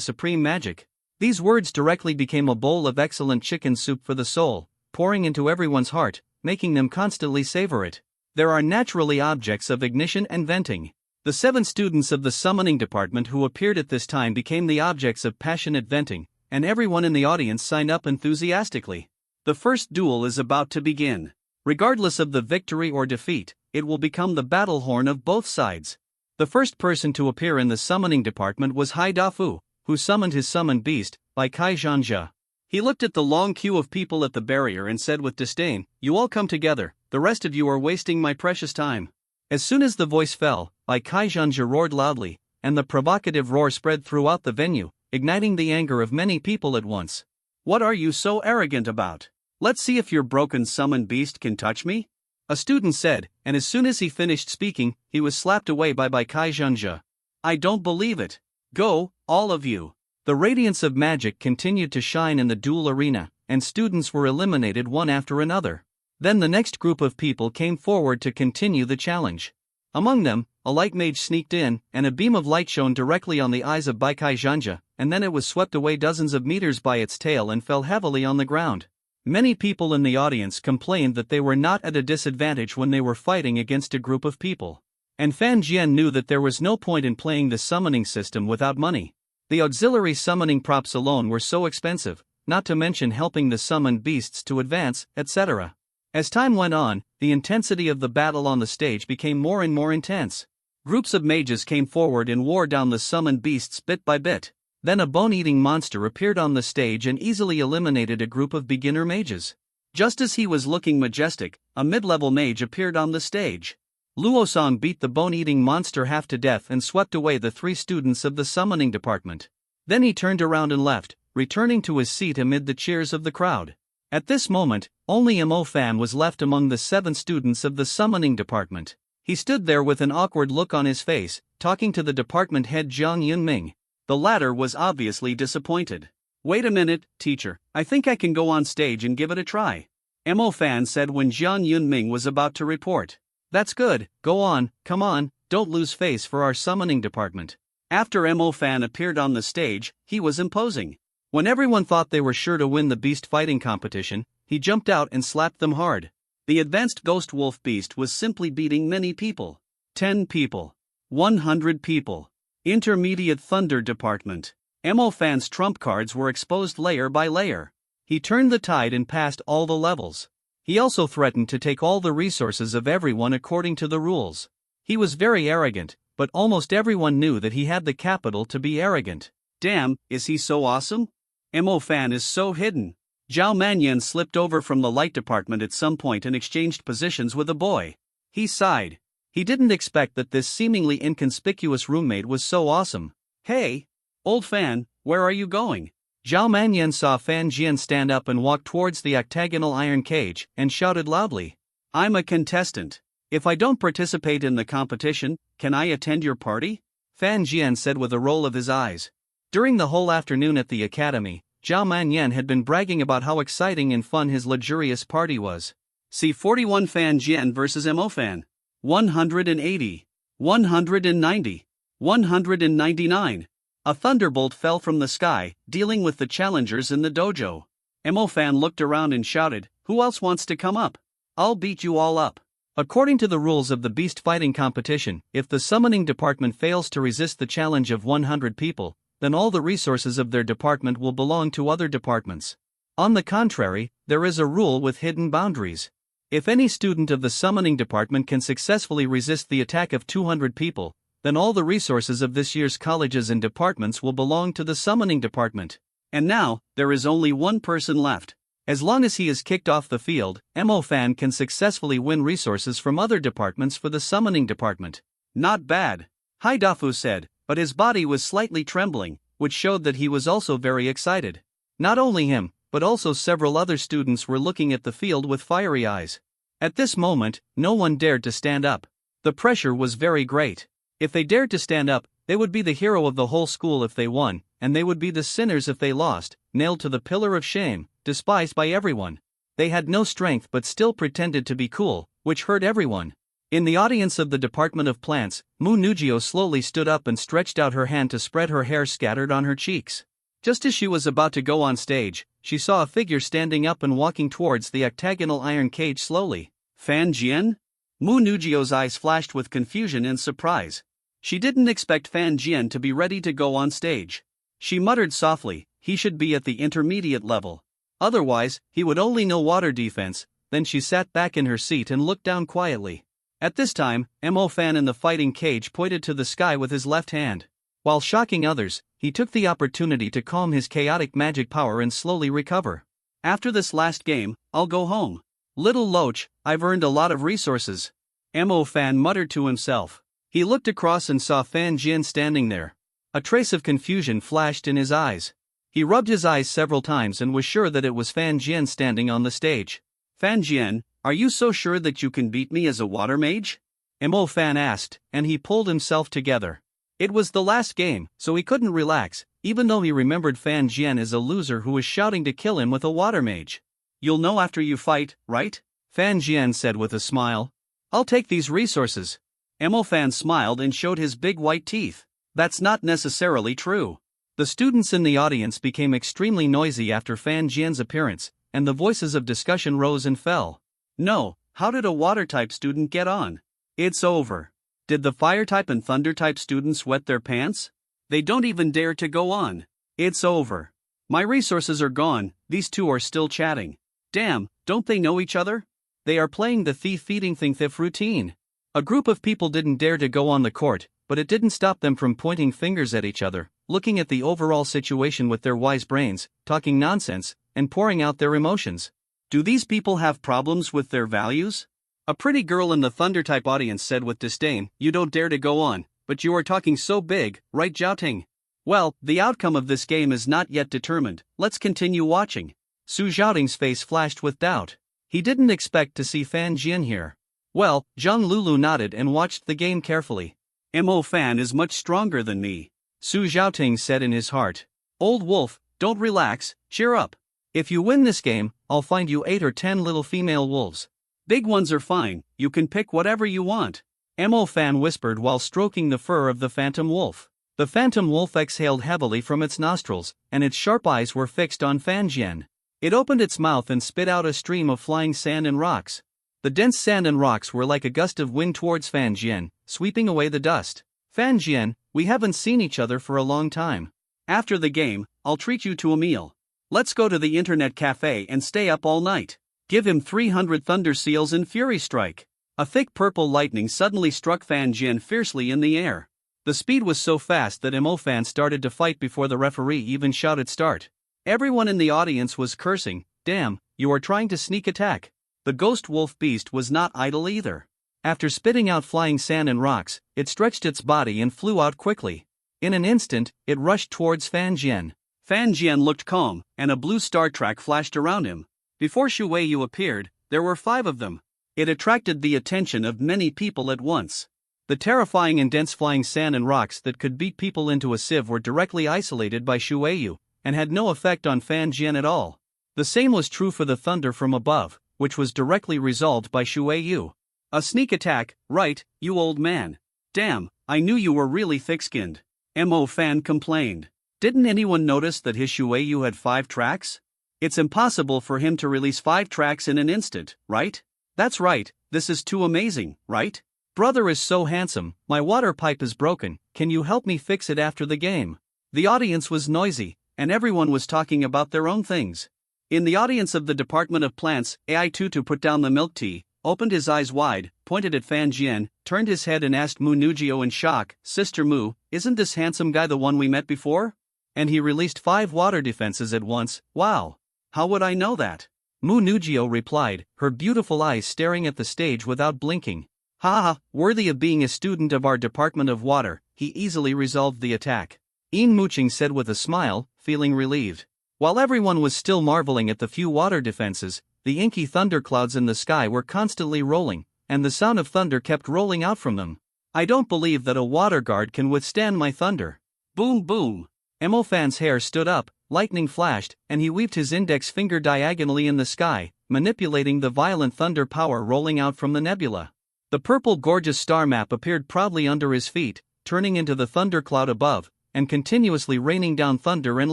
S2: supreme magic. These words directly became a bowl of excellent chicken soup for the soul, pouring into everyone's heart, making them constantly savor it. There are naturally objects of ignition and venting. The 7 students of the summoning department who appeared at this time became the objects of passionate venting, and everyone in the audience signed up enthusiastically. The first duel is about to begin. Regardless of the victory or defeat, it will become the battle horn of both sides. The first person to appear in the summoning department was Hai Dafu, who summoned his summoned beast, Bai Kai Zhanja. He looked at the long queue of people at the barrier and said with disdain, "You all come together, the rest of you are wasting my precious time." As soon as the voice fell, Bai Kai Zhanja roared loudly, and the provocative roar spread throughout the venue, igniting the anger of many people at once. "What are you so arrogant about? Let's see if your broken summoned beast can touch me," a student said, and as soon as he finished speaking, he was slapped away by Bai Kai Zhanja. "I don't believe it. Go, all of you." The radiance of magic continued to shine in the duel arena, and students were eliminated one after another. Then the next group of people came forward to continue the challenge. Among them, a light mage sneaked in, and a beam of light shone directly on the eyes of Bai Kai Zhanja, and then it was swept away dozens of meters by its tail and fell heavily on the ground. Many people in the audience complained that they were not at a disadvantage when they were fighting against a group of people. And Fan Jian knew that there was no point in playing the summoning system without money. The auxiliary summoning props alone were so expensive, not to mention helping the summoned beasts to advance, etc. As time went on, the intensity of the battle on the stage became more and more intense. Groups of mages came forward and wore down the summoned beasts bit by bit. Then a bone-eating monster appeared on the stage and easily eliminated a group of beginner mages. Just as he was looking majestic, a mid-level mage appeared on the stage. Luosong beat the bone-eating monster half to death and swept away the 3 students of the summoning department. Then he turned around and left, returning to his seat amid the cheers of the crowd. At this moment, only Mo Fan was left among the 7 students of the summoning department. He stood there with an awkward look on his face, talking to the department head Jiang Yunming. The latter was obviously disappointed. "Wait a minute, teacher, I think I can go on stage and give it a try," Mo Fan said when Jiang Yunming was about to report. "That's good, go on, come on, don't lose face for our summoning department." After Mo Fan appeared on the stage, he was imposing. When everyone thought they were sure to win the beast fighting competition, he jumped out and slapped them hard. The advanced ghost wolf beast was simply beating many people. 10 people. 100 people. Intermediate Thunder Department. Mo Fan's trump cards were exposed layer by layer. He turned the tide and passed all the levels. He also threatened to take all the resources of everyone according to the rules. He was very arrogant, but almost everyone knew that he had the capital to be arrogant. Damn, is he so awesome? Mo Fan is so hidden. Zhao Manyan slipped over from the light department at some point and exchanged positions with a boy. He sighed. He didn't expect that this seemingly inconspicuous roommate was so awesome. "Hey, old Fan, where are you going?" Zhao Manyan saw Fan Jian stand up and walk towards the octagonal iron cage, and shouted loudly, "I'm a contestant. If I don't participate in the competition, can I attend your party?" Fan Jian said with a roll of his eyes. During the whole afternoon at the academy, Zhao Manyan had been bragging about how exciting and fun his luxurious party was. See 41 Fan Jian vs Mo Fan. 180. 190. 199. A thunderbolt fell from the sky, dealing with the challengers in the dojo. Mo Fan looked around and shouted, "Who else wants to come up? I'll beat you all up." According to the rules of the beast fighting competition, if the summoning department fails to resist the challenge of 100 people, then all the resources of their department will belong to other departments. On the contrary, there is a rule with hidden boundaries. If any student of the summoning department can successfully resist the attack of 200 people, then all the resources of this year's colleges and departments will belong to the summoning department. And now, there is only one person left. As long as he is kicked off the field, Mo Fan can successfully win resources from other departments for the summoning department. Not bad, Hai Dafu said, but his body was slightly trembling, which showed that he was also very excited. Not only him, but also several other students were looking at the field with fiery eyes. At this moment, no one dared to stand up. The pressure was very great. If they dared to stand up,
S1: They would be the hero of the whole school if they won, and they would be the sinners if they lost, nailed to the pillar of shame, despised by everyone. They had no strength but still pretended to be cool, which hurt everyone. In the audience of the Department of Plants, Mu Nugio slowly stood up and stretched out her hand to spread her hair scattered on her cheeks. Just as she was about to go on stage, she saw a figure standing up and walking towards the octagonal iron cage slowly.
S2: Fan Jian? Mu Nugio's eyes flashed with confusion and surprise. She didn't expect Fan Jian to be ready to go on stage. She muttered softly, he should be at the intermediate level. Otherwise, he would only know water defense. Then she sat back in her seat and looked down quietly. At this time, Mo Fan in the fighting cage pointed to the sky with his left hand. While shocking others, he took the opportunity to calm his chaotic magic power and slowly recover. After this last game, I'll go home. Little Loach, I've earned a lot of resources. Mo Fan muttered to himself. He looked across and saw Fan Jian standing there. A trace of confusion flashed in his eyes. He rubbed his eyes several times and was sure that it was Fan Jian standing on the stage. Fan Jian, are you so sure that you can beat me as a water mage? Mo Fan asked, and he pulled himself together. It was the last game, so he couldn't relax, even though he remembered Fan Jian as a loser who was shouting to kill him with a water mage. You'll know after you fight, right? Fan Jian said with a smile. I'll take these resources. Mo Fan smiled and showed his big white teeth. That's not necessarily true. The students in the audience became extremely noisy after Fan Jian's appearance, and the voices of discussion rose and fell. No, how did a water-type student get on? It's over. Did the fire-type and thunder-type students wet their pants? They don't even dare to go on. It's over. My resources are gone, these two are still chatting. Damn, don't they know each other? They are playing the thief-feeding thing-thief routine. A group of people didn't dare to go on the court, but it didn't stop them from pointing fingers at each other, looking at the overall situation with their wise brains, talking nonsense, and pouring out their emotions. Do these people have problems with their values? A pretty girl in the Thunder-type audience said with disdain, you don't dare to go on, but you are talking so big, right Zhao? Well, the outcome of this game is not yet determined, let's continue watching. Su Zhaoting's face flashed with doubt. He didn't expect to see Fan Jian here. Well, Zhang Lulu nodded and watched the game carefully. Mo Fan is much stronger than me. Su Zhaoting said in his heart. Old wolf, don't relax, cheer up. If you win this game, I'll find you 8 or 10 little female wolves. Big ones are fine, you can pick whatever you want. Mo Fan whispered while stroking the fur of the phantom wolf. The phantom wolf exhaled heavily from its nostrils, and its sharp eyes were fixed on Fan Jian. It opened its mouth and spit out a stream of flying sand and rocks. The dense sand and rocks were like a gust of wind towards Fan Jian, sweeping away the dust. Fan Jian, we haven't seen each other for a long time. After the game, I'll treat you to a meal. Let's go to the internet cafe and stay up all night. Give him 300 thunder seals and fury strike. A thick purple lightning suddenly struck Fan Jian fiercely in the air. The speed was so fast that Mo Fan started to fight before the referee even shouted start. Everyone in the audience was cursing, damn, you are trying to sneak attack. The ghost wolf beast was not idle either. After spitting out flying sand and rocks, it stretched its body and flew out quickly. In an instant, it rushed towards Fan Jian. Fan Jian looked calm, and a blue star track flashed around him. Before Xu Weiyu appeared, there were 5 of them. It attracted the attention of many people at once. The terrifying and dense flying sand and rocks that could beat people into a sieve were directly isolated by Xu Weiyu, and had no effect on Fan Jian at all. The same was true for the thunder from above, which was directly resolved by Xu Weiyu. A sneak attack, right, you old man. Damn, I knew you were really thick-skinned. Mo Fan complained. Didn't anyone notice that his Xu Weiyu had 5 tracks? It's impossible for him to release 5 tracks in an instant, right? That's right, this is too amazing, right? Brother is so handsome, my water pipe is broken, can you help me fix it after the game? The audience was noisy, and everyone was talking about their own things. In the audience of the Department of Plants, Ai Tutu put down the milk tea, opened his eyes wide, pointed at Fan Jian, turned his head and asked Mu Nugio in shock, Sister Mu, isn't this handsome guy the one we met before? And he released 5 water defenses at once, wow. How would I know that? Mu Nugio replied, her beautiful eyes staring at the stage without blinking. Ha ha, worthy of being a student of our Department of Water, he easily resolved the attack. Yin Muqing said with a smile, feeling relieved. While everyone was still marveling at the few water defenses, the inky thunderclouds in the sky were constantly rolling, and the sound of thunder kept rolling out from them.
S1: I don't believe that a water guard can withstand my thunder.
S2: Boom boom.
S1: Emofan's hair stood up, lightning flashed, and he weaved his index finger diagonally in the sky, manipulating the violent thunder power rolling out from the nebula. The purple gorgeous star map appeared proudly under his feet, turning into the thundercloud above, and continuously raining down thunder and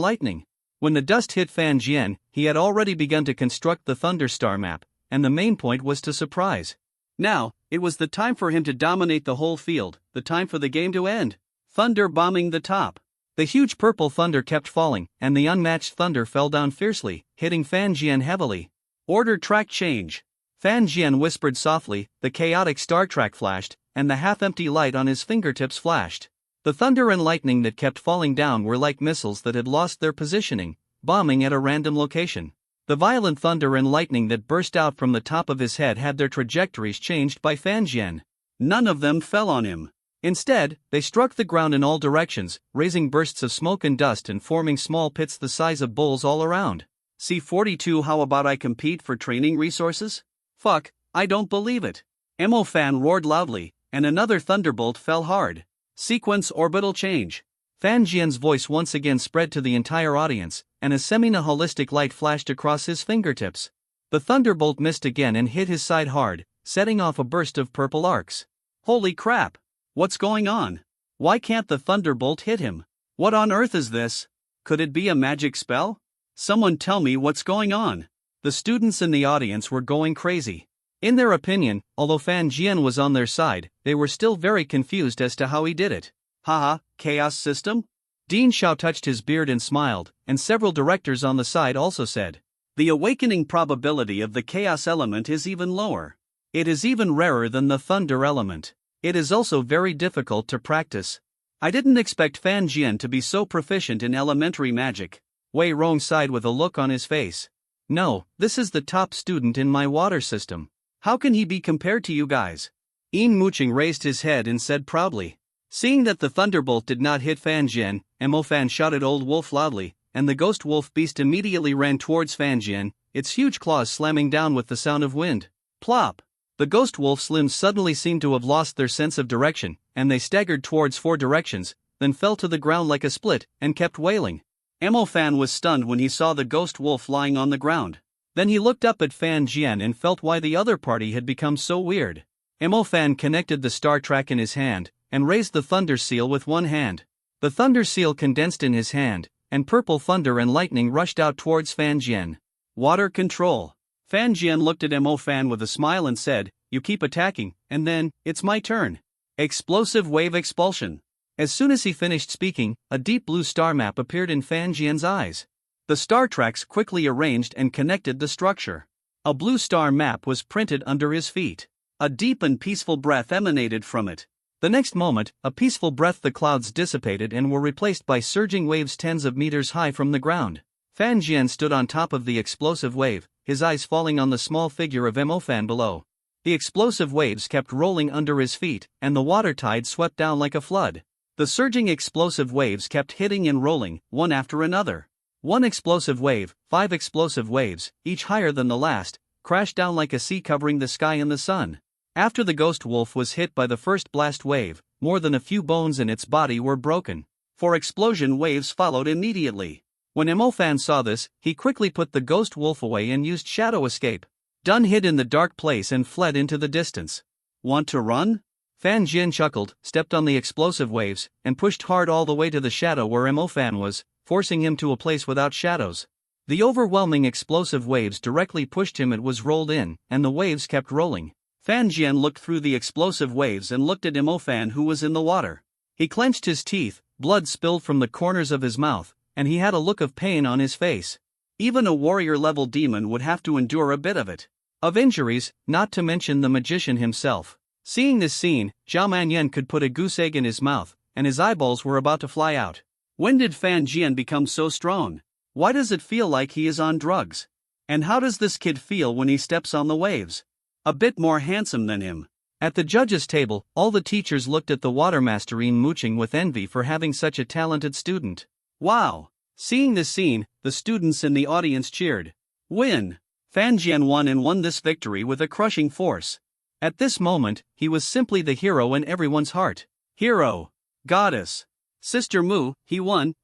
S1: lightning. When the dust hit Fan Jian, he had already begun to construct the thunder star map, and the main point was to surprise.
S2: Now, it was the time for him to dominate the whole field, the time for the game to end. Thunder bombing the top.
S1: The huge purple thunder kept falling, and the unmatched thunder fell down fiercely, hitting Fan Jian heavily.
S2: Order track change.
S1: Fan Jian whispered softly, the chaotic star track flashed, and the half-empty light on his fingertips flashed. The thunder and lightning that kept falling down were like missiles that had lost their positioning, bombing at a random location. The violent thunder and lightning that burst out from the top of his head had their trajectories changed by Fan Jian.
S2: None of them fell on him.
S1: Instead, they struck the ground in all directions, raising bursts of smoke and dust and forming small pits the size of bowls all around.
S2: C-42, how about I compete for training resources? Fuck, I don't believe it. Emofan roared loudly, and another thunderbolt fell hard. Sequence orbital change.
S1: Fan Jian's voice once again spread to the entire audience, and a semi-nihilistic light flashed across his fingertips. The thunderbolt missed again and hit his side hard, setting off a burst of purple arcs.
S2: Holy crap! What's going on? Why can't the thunderbolt hit him? What on earth is this? Could it be a magic spell? Someone tell me what's going on.
S1: The students in the audience were going crazy. In their opinion, although Fan Jian was on their side, they were still very confused as to how he did it.
S2: Haha, chaos system?
S1: Dean Shao touched his beard and smiled, and several directors on the side also said,
S2: the awakening probability of the chaos element is even lower.
S1: It is even rarer than the thunder element. It is also very difficult to practice.
S2: I didn't expect Fan Jian to be so proficient in elementary magic.
S1: Wei Rong sighed with a look on his face. No, this is the top student in my water system.
S2: How can he be compared to you guys?
S1: Yin Muqing raised his head and said proudly. Seeing that the thunderbolt did not hit Fan Jian, Emofan shouted Old Wolf loudly, and the ghost wolf beast immediately ran towards Fan Jian, its huge claws slamming down with the sound of wind. Plop! The ghost wolf's limbs suddenly seemed to have lost their sense of direction, and they staggered towards 4 directions, then fell to the ground like a split, and kept wailing.
S2: Emofan was stunned when he saw the ghost wolf lying on the ground.
S1: Then he looked up at Fan Jian and felt why the other party had become so weird. Emofan connected the star track in his hand, and raised the thunder seal with one hand. The thunder seal condensed in his hand, and purple thunder and lightning rushed out towards Fan Jian.
S2: Water control. Fan Jian looked at Emofan with a smile and said, you keep attacking, and then, it's my turn. Explosive wave expulsion.
S1: As soon as he finished speaking, a deep blue star map appeared in Fan Jian's eyes. The star tracks quickly arranged and connected the structure. A blue star map was printed under his feet.
S2: A deep and peaceful breath emanated from it.
S1: The next moment, a peaceful breath, the clouds dissipated and were replaced by surging waves tens of meters high from the ground. Fan Jian stood on top of the explosive wave, his eyes falling on the small figure of Emofan below. The explosive waves kept rolling under his feet, and the water tide swept down like a flood. The surging explosive waves kept hitting and rolling, one after another. 1 explosive wave, 5 explosive waves, each higher than the last, crashed down like a sea covering the sky and the sun. After the ghost wolf was hit by the first blast wave, more than a few bones in its body were broken.
S2: 4 explosion waves followed immediately.
S1: When Emofan saw this, he quickly put the ghost wolf away and used shadow escape. Dun hid in the dark place and fled into the distance.
S2: Want to run?
S1: Fan Jian chuckled, stepped on the explosive waves, and pushed hard all the way to the shadow where Emofan was, forcing him to a place without shadows. The overwhelming explosive waves directly pushed him. It was rolled in, and the waves kept rolling.
S2: Fan Jian looked through the explosive waves and looked at Emofan, who was in the water.
S1: He clenched his teeth, blood spilled from the corners of his mouth, and he had a look of pain on his face.
S2: Even a warrior-level demon would have to endure a bit of it.
S1: Of injuries, not to mention the magician himself. Seeing this scene, Zhao Manyan could put a goose egg in his mouth, and his eyeballs were about to fly out.
S2: When did Fan Jian become so strong? Why does it feel like he is on drugs? And how does this kid feel when he steps on the waves? A bit more handsome than him.
S1: At the judges' table, all the teachers looked at the watermaster Yin Muqing with envy for having such a talented student.
S2: Wow! Seeing this scene, the students in the audience cheered. Win! Fan Jian won, and won this victory with a crushing force.
S1: At this moment, he was simply the hero in everyone's heart.
S2: Hero. Goddess. Sister Mu, he won.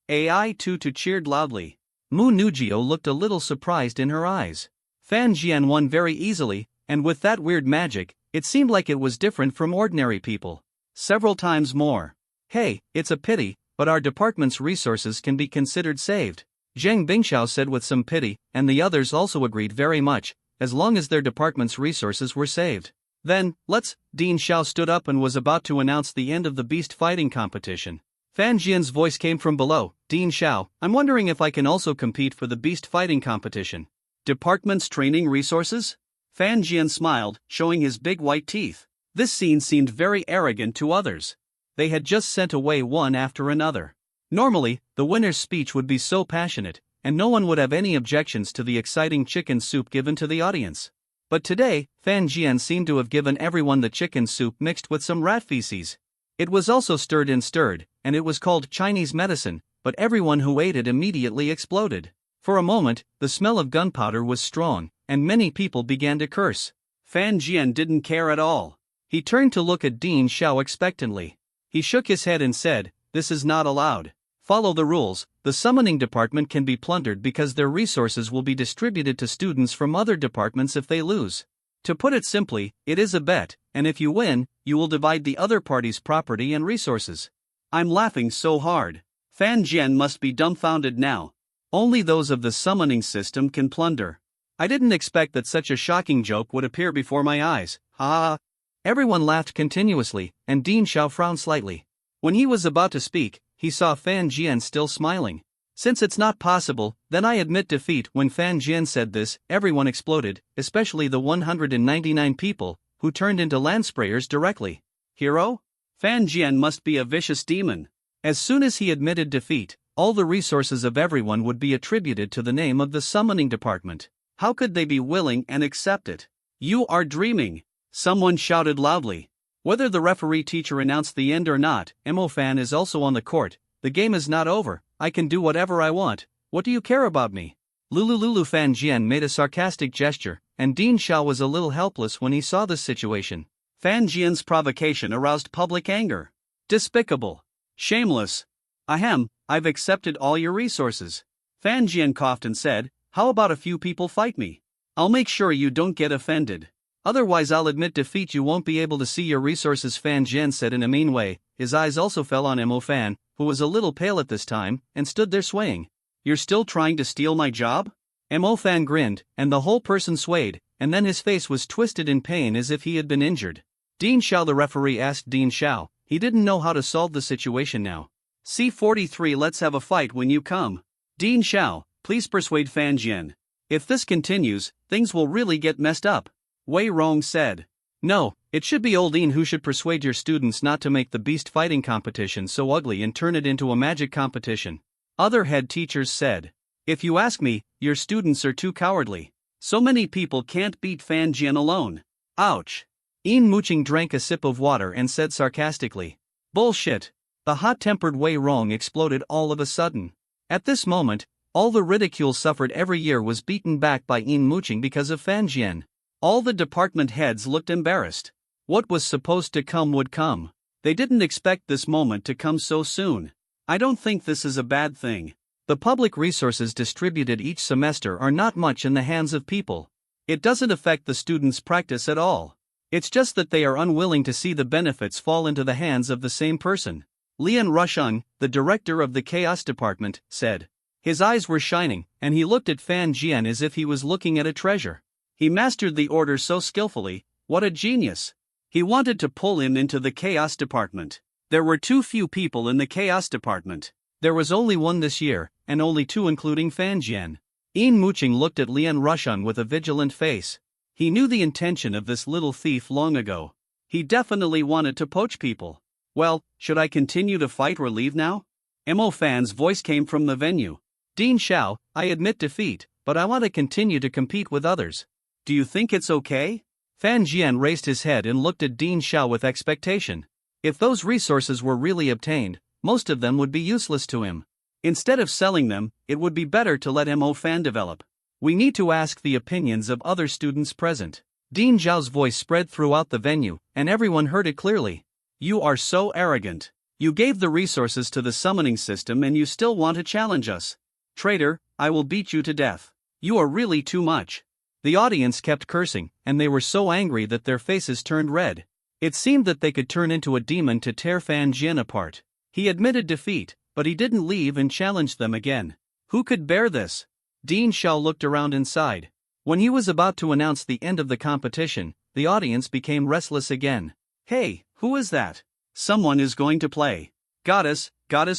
S2: AI Tutu cheered loudly.
S1: Mu Nugio looked a little surprised in her eyes. Fan Jian won very easily, and with that weird magic, it seemed like it was different from ordinary people.
S2: Several times more.
S1: Hey, it's a pity, but our department's resources can be considered saved, Zheng Bingxiao said with some pity, and the others also agreed very much, as long as their department's resources were saved.
S2: Then, let's. Ding Xiao stood up and was about to announce the end of the beast fighting competition.
S1: Fan Jian's voice came from below. Ding Xiao, I'm wondering if I can also compete for the beast fighting competition.
S2: Department's training resources? Fan Jian smiled, showing his big white teeth. This scene seemed very arrogant to others.
S1: They had just sent away one after another. Normally, the winner's speech would be so passionate, and no one would have any objections to the exciting chicken soup given to the audience. But today, Fan Jian seemed to have given everyone the chicken soup mixed with some rat feces. It was also stirred, and it was called Chinese medicine, but everyone who ate it immediately exploded. For a moment, the smell of gunpowder was strong, and many people began to curse.
S2: Fan Jian didn't care at all.
S1: He turned to look at Ding Xiao expectantly. He shook his head and said, "This is not allowed. Follow the rules. The summoning department can be plundered because their resources will be distributed to students from other departments if they lose. To put it simply, it is a bet, and if you win, you will divide the other party's property and resources."
S2: I'm laughing so hard. Fan Jian must be dumbfounded now.
S1: Only those of the summoning system can plunder. I didn't expect that such a shocking joke would appear before my eyes. Ha ha. Everyone laughed continuously, and Ding Xiao frowned slightly. When he was about to speak, he saw Fan Jian still smiling. Since it's not possible, then I admit defeat. When Fan Jian said this, everyone exploded, especially the 199 people, who turned into land sprayers directly.
S2: Hero? Fan Jian must be a vicious demon.
S1: As soon as he admitted defeat, all the resources of everyone would be attributed to the name of the summoning department.
S2: How could they be willing and accept it? You are dreaming. Someone shouted loudly.
S1: Whether the referee teacher announced the end or not, Mo Fan is also on the court. The game is not over. I can do whatever I want. What do you care about me? Lulu Fan Jian made a sarcastic gesture, and Ding Xiao was a little helpless when he saw this situation.
S2: Fan Jian's provocation aroused public anger. Despicable. Shameless. Ahem, I've accepted all your resources. Fan Jian coughed and said, "How about a few people fight me? I'll make sure you don't get offended.
S1: Otherwise I'll admit defeat. You won't be able to see your resources," Fan Jian said in a mean way. His eyes also fell on Mo Fan, who was a little pale at this time, and stood there swaying.
S2: You're still trying to steal my job?
S1: Mo Fan grinned, and the whole person swayed, and then his face was twisted in pain as if he had been injured. Ding Xiao, the referee, asked Ding Xiao. He didn't know how to solve the situation now.
S2: C43, let's have a fight when you come. Ding Xiao, please persuade Fan Jian. If this continues, things will really get messed up. Wei Rong said.
S1: No, it should be old Yin who should persuade your students not to make the beast fighting competition so ugly and turn it into a magic competition. Other head teachers said.
S2: If you ask me, your students are too cowardly. So many people can't beat Fan Jian alone. Ouch.
S1: Yin Muqing drank a sip of water and said sarcastically. Bullshit. The hot-tempered Wei Rong exploded all of a sudden. At this moment, all the ridicule suffered every year was beaten back by Yin Muqing because of Fan Jian.
S2: All the department heads looked embarrassed. What was supposed to come would come. They didn't expect this moment to come so soon. I don't think this is a bad thing.
S1: The public resources distributed each semester are not much in the hands of people. It doesn't affect the students' practice at all. It's just that they are unwilling to see the benefits fall into the hands of the same person. Lian Rusheng, the director of the Chaos Department, said. His eyes were shining, and he looked at Fan Jian as if he was looking at a treasure.
S2: He mastered the order so skillfully. What a genius. He wanted to pull him into the Chaos Department. There were too few people in the Chaos Department.
S1: There was only one this year, and only two including Fan Jian. Yin Muqing looked at Lian Rusheng with a vigilant face. He knew the intention of this little thief long ago. He definitely wanted to poach people.
S2: Well, should I continue to fight or leave now? Mo Fan's voice came from the venue.
S1: Ding Xiao, I admit defeat, but I want to continue to compete with others.
S2: Do you think it's okay?
S1: Fan Jian raised his head and looked at Ding Xiao with expectation. If those resources were really obtained, most of them would be useless to him. Instead of selling them, it would be better to let Mo Fan develop. We need to ask the opinions of other students present. Dean Zhao's voice spread throughout the venue, and everyone heard it clearly.
S2: You are so arrogant. You gave the resources to the summoning system and you still want to challenge us. Traitor, I will beat you to death. You are really too much.
S1: The audience kept cursing, and they were so angry that their faces turned red. It seemed that they could turn into a demon to tear Fan Jian apart. He admitted defeat, but he didn't leave and challenge them again. Who could bear this? Dean Zhao looked around inside. When he was about to announce the end of the competition, the audience became restless again.
S2: Hey, who is that? Someone is going to play. Goddess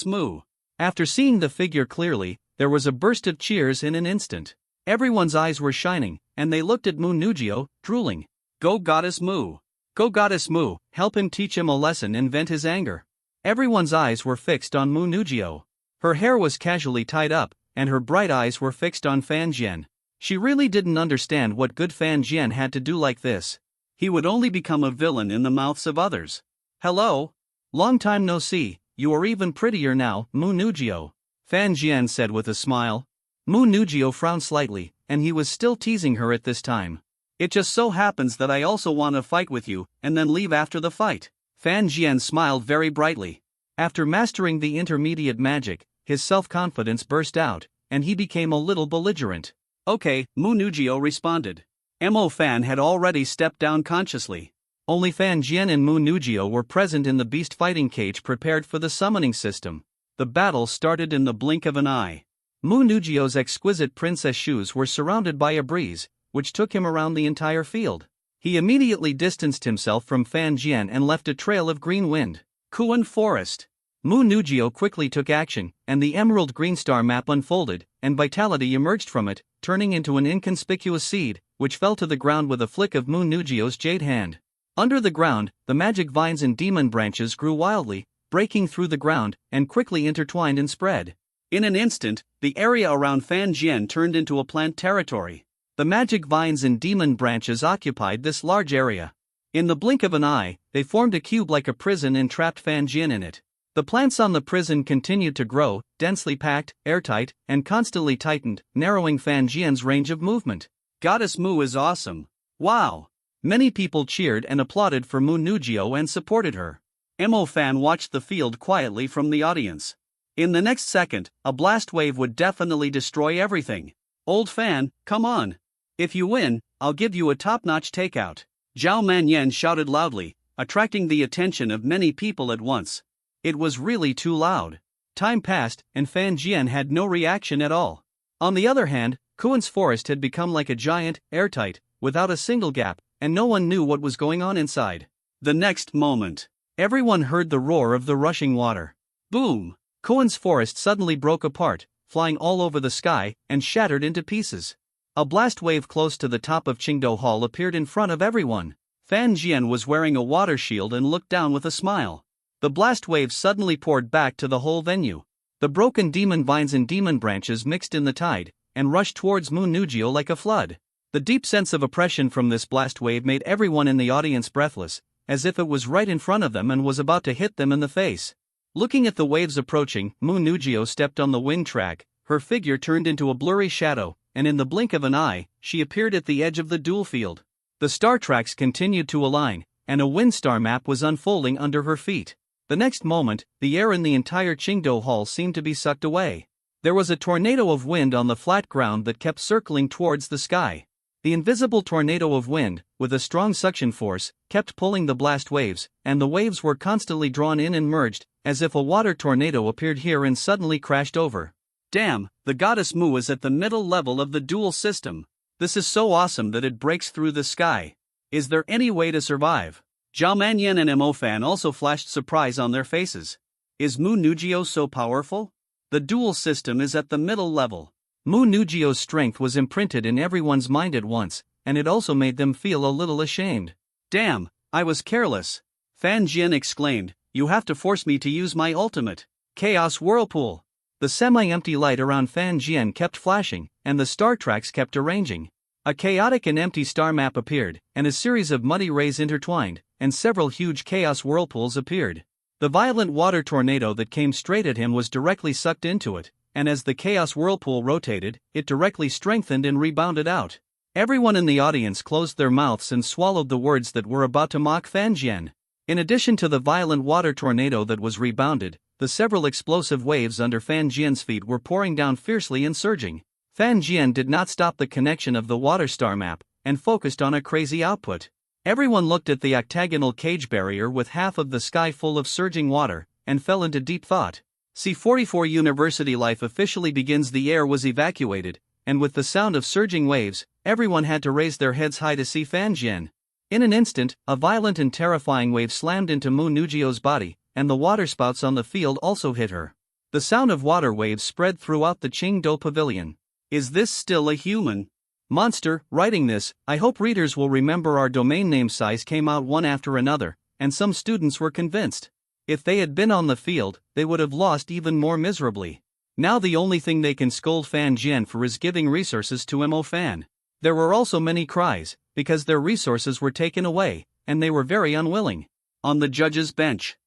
S2: Mu.
S1: After seeing the figure clearly, there was a burst of cheers in an instant. Everyone's eyes were shining, and they looked at Mu Nujio, drooling.
S2: Go Goddess Mu.
S1: Go Goddess Mu, help him teach him a lesson and vent his anger. Everyone's eyes were fixed on Mu Nujio. Her hair was casually tied up, and her bright eyes were fixed on Fan Jian. She really didn't understand what good Fan Jian had to do like this.
S2: He would only become a villain in the mouths of others.
S1: Hello? Long time no see, you are even prettier now, Mu Nujio. Fan Jian said with a smile. Mu Nujio frowned slightly, and he was still teasing her at this time.
S2: It just so happens that I also want to fight with you, and then leave after the fight.
S1: Fan Jian smiled very brightly. After mastering the intermediate magic, his self-confidence burst out, and he became a little belligerent.
S2: Okay, Mu Nujio responded. Mo Fan had already stepped down consciously.
S1: Only Fan Jian and Mu Nujio were present in the beast fighting cage prepared for the summoning system. The battle started in the blink of an eye. Mu Nujio's exquisite princess shoes were surrounded by a breeze, which took him around the entire field. He immediately distanced himself from Fan Jian and left a trail of green wind.
S2: Kuan Forest.
S1: Mu Nujio quickly took action, and the emerald green star map unfolded, and vitality emerged from it, turning into an inconspicuous seed, which fell to the ground with a flick of Mu Nujio's jade hand. Under the ground, the magic vines and demon branches grew wildly, breaking through the ground, and quickly intertwined and spread.
S2: In an instant, the area around Fan Jian turned into a plant territory.
S1: The magic vines and demon branches occupied this large area. In the blink of an eye, they formed a cube like a prison and trapped Fan Jian in it. The plants on the prison continued to grow, densely packed, airtight, and constantly tightened, narrowing Fan Jian's range of movement.
S2: Goddess Mu is awesome. Wow!
S1: Many people cheered and applauded for Mu Nujio and supported her.
S2: Mo Fan watched the field quietly from the audience. In the next second, a blast wave would definitely destroy everything. Old Fan, come on. If you win, I'll give you a top-notch takeout. Zhao Manyan shouted loudly, attracting the attention of many people at once.
S1: It was really too loud. Time passed, and Fan Jian had no reaction at all. On the other hand, Kuan's forest had become like a giant, airtight, without a single gap, and no one knew what was going on inside.
S2: The next moment,
S1: everyone heard the roar of the rushing water.
S2: Boom!
S1: Kuan's forest suddenly broke apart, flying all over the sky, and shattered into pieces. A blast wave close to the top of Qingdou Hall appeared in front of everyone. Fan Jian was wearing a water shield and looked down with a smile. The blast wave suddenly poured back to the whole venue. The broken demon vines and demon branches mixed in the tide, and rushed towards Mu Nujio like a flood. The deep sense of oppression from this blast wave made everyone in the audience breathless, as if it was right in front of them and was about to hit them in the face. Looking at the waves approaching, Mu Nujio stepped on the wind track, her figure turned into a blurry shadow, and in the blink of an eye, she appeared at the edge of the duel field. The star tracks continued to align, and a wind star map was unfolding under her feet. The next moment, the air in the entire Qingdou Hall seemed to be sucked away. There was a tornado of wind on the flat ground that kept circling towards the sky. The invisible tornado of wind, with a strong suction force, kept pulling the blast waves, and the waves were constantly drawn in and merged, as if a water tornado appeared here and suddenly crashed over.
S2: Damn, the Goddess Mu is at the middle level of the duel system. This is so awesome that it breaks through the sky. Is there any way to survive? Zhao Manyan and Mo Fan also flashed surprise on their faces. Is Mu Nujio so powerful? The duel system is at the middle level.
S1: Mu Nujio's strength was imprinted in everyone's mind at once, and it also made them feel a little ashamed.
S2: Damn, I was careless. Fan Jian exclaimed, you have to force me to use my ultimate.
S1: Chaos Whirlpool. The semi-empty light around Fan Jian kept flashing, and the star tracks kept arranging. A chaotic and empty star map appeared, and a series of muddy rays intertwined, and several huge chaos whirlpools appeared. The violent water tornado that came straight at him was directly sucked into it, and as the chaos whirlpool rotated, it directly strengthened and rebounded out. Everyone in the audience closed their mouths and swallowed the words that were about to mock Fan Jian. In addition to the violent water tornado that was rebounded, the several explosive waves under Fan Jian's feet were pouring down fiercely and surging. Fan Jian did not stop the connection of the water star map, and focused on a crazy output. Everyone looked at the octagonal cage barrier with half of the sky full of surging water, and fell into deep thought. C-44 University life officially begins. The air was evacuated, and with the sound of surging waves, everyone had to raise their heads high to see Fan Jian. In an instant, a violent and terrifying wave slammed into Mu Nugio's body, and the waterspouts on the field also hit her. The sound of water waves spread throughout the Qingdao Pavilion.
S2: Is this still a human
S1: monster? Writing this, I hope readers will remember our domain name size came out one after another, and some students were convinced. If they had been on the field, they would have lost even more miserably. Now the only thing they can scold Fan Jian for is giving resources to Mo Fan. There were also many cries, because their resources were taken away, and they were very unwilling.
S2: On the judge's bench.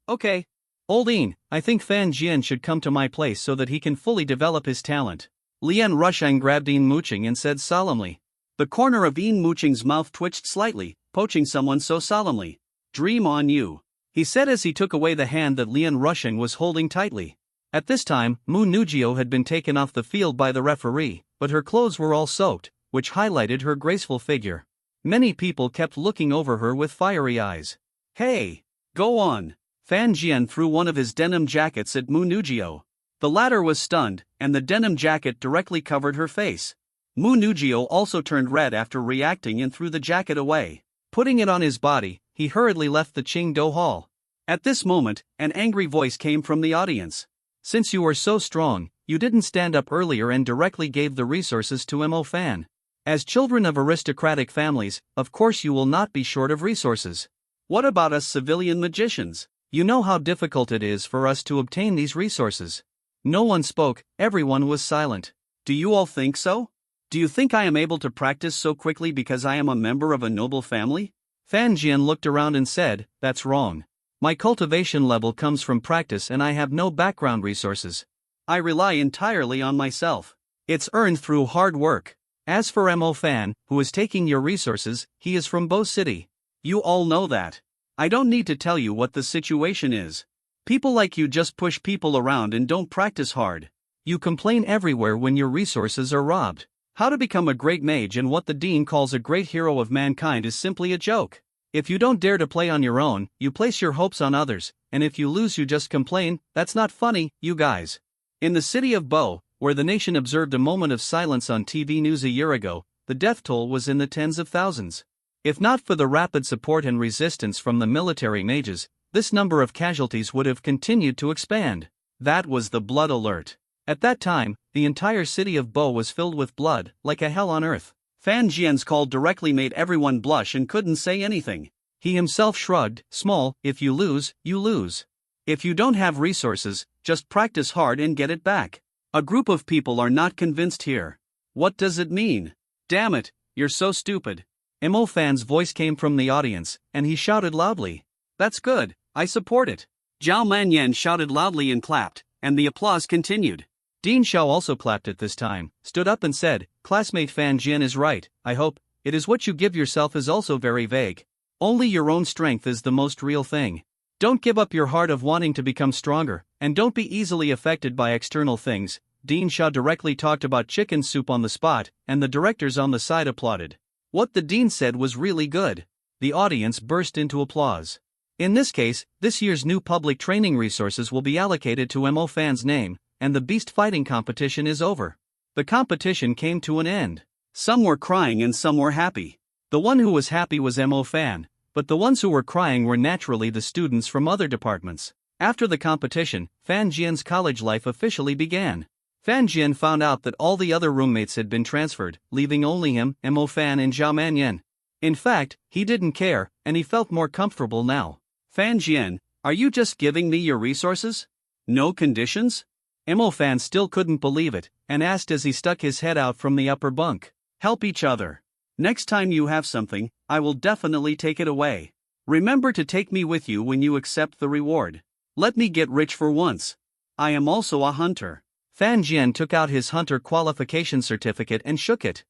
S1: Okay. Old Yin, I think Fan Jian should come to my place so that he can fully develop his talent.
S2: Lian Rusheng grabbed Yin Muqing and said solemnly. The corner of Yin Muqing's mouth twitched slightly, poaching someone so solemnly. Dream on you, he said as he took away the hand that Lian Rusheng was holding tightly. At this time, Mu Nugio had been taken off the field by the referee, but her clothes were all soaked, which highlighted her graceful figure. Many people kept looking over her with fiery eyes.
S1: Hey,
S2: go on. Fan Jian threw one of his denim jackets at Mu Nugio. The latter was stunned, and the denim jacket directly covered her face. Mu Nugio also turned red after reacting and threw the jacket away. Putting it on his body, he hurriedly left the Qingdao Hall. At this moment, an angry voice came from the audience. Since you are so strong, you didn't stand up earlier and directly gave the resources to Mo Fan. As children of aristocratic families, of course you will not be short of resources. What about us civilian magicians?
S1: You know how difficult it is for us to obtain these resources. No one spoke, everyone was silent.
S2: Do you all think so? Do you think I am able to practice so quickly because I am a member of a noble family?
S1: Fan Jian looked around and said, that's wrong. My cultivation level comes from practice and I have no background resources.
S2: I rely entirely on myself.
S1: It's earned through hard work. As for Mo Fan, who is taking your resources, he is from Bo City.
S2: You all know that. I don't need to tell you what the situation is. People like you just push people around and don't practice hard.
S1: You complain everywhere when your resources are robbed.
S2: How to become a great mage and what the dean calls a great hero of mankind is simply a joke.
S1: If you don't dare to play on your own, you place your hopes on others, and if you lose you just complain. That's not funny, you guys. In the city of Bo, where the nation observed a moment of silence on TV news a year ago, the death toll was in the tens of thousands. If not for the rapid support and resistance from the military mages, this number of casualties would have continued to expand.
S2: That was the blood alert.
S1: At that time, the entire city of Bo was filled with blood, like a hell on earth.
S2: Fan Jian's call directly made everyone blush and couldn't say anything.
S1: He himself shrugged, small, if you lose, you lose.
S2: If you don't have resources, just practice hard and get it back. A group of people are not convinced here. What does it mean? Damn it, you're so stupid.
S1: Mo Fan's voice came from the audience, and he shouted loudly.
S2: That's good, I support it. Zhao Manyan shouted loudly and clapped, and the applause continued.
S1: Dean Xiao also clapped at this time, stood up and said, classmate Fan Jian is right, I hope. It is what you give yourself is also very vague. Only your own strength is the most real thing. Don't give up your heart of wanting to become stronger, and don't be easily affected by external things. Dean Xiao directly talked about chicken soup on the spot, and the directors on the side applauded. What the dean said was really good. The audience burst into applause. In this case, this year's new public training resources will be allocated to Mo Fan's name, and the beast fighting competition is over. The competition came to an end.
S2: Some were crying and some were happy.
S1: The one who was happy was Mo Fan, but the ones who were crying were naturally the students from other departments. After the competition, Fan Jian's college life officially began. Fan Jian found out that all the other roommates had been transferred, leaving only him, Mo Fan and Zhao Manyan. In fact, he didn't care, and he felt more comfortable now.
S2: Fan Jian, are you just giving me your resources? No conditions?
S1: Mo Fan still couldn't believe it, and asked as he stuck his head out from the upper bunk.
S2: Help each other. Next time you have something, I will definitely take it away. Remember to take me with you when you accept the reward. Let me get rich for once. I am also a hunter.
S1: Fan Jian took out his hunter qualification certificate and shook it.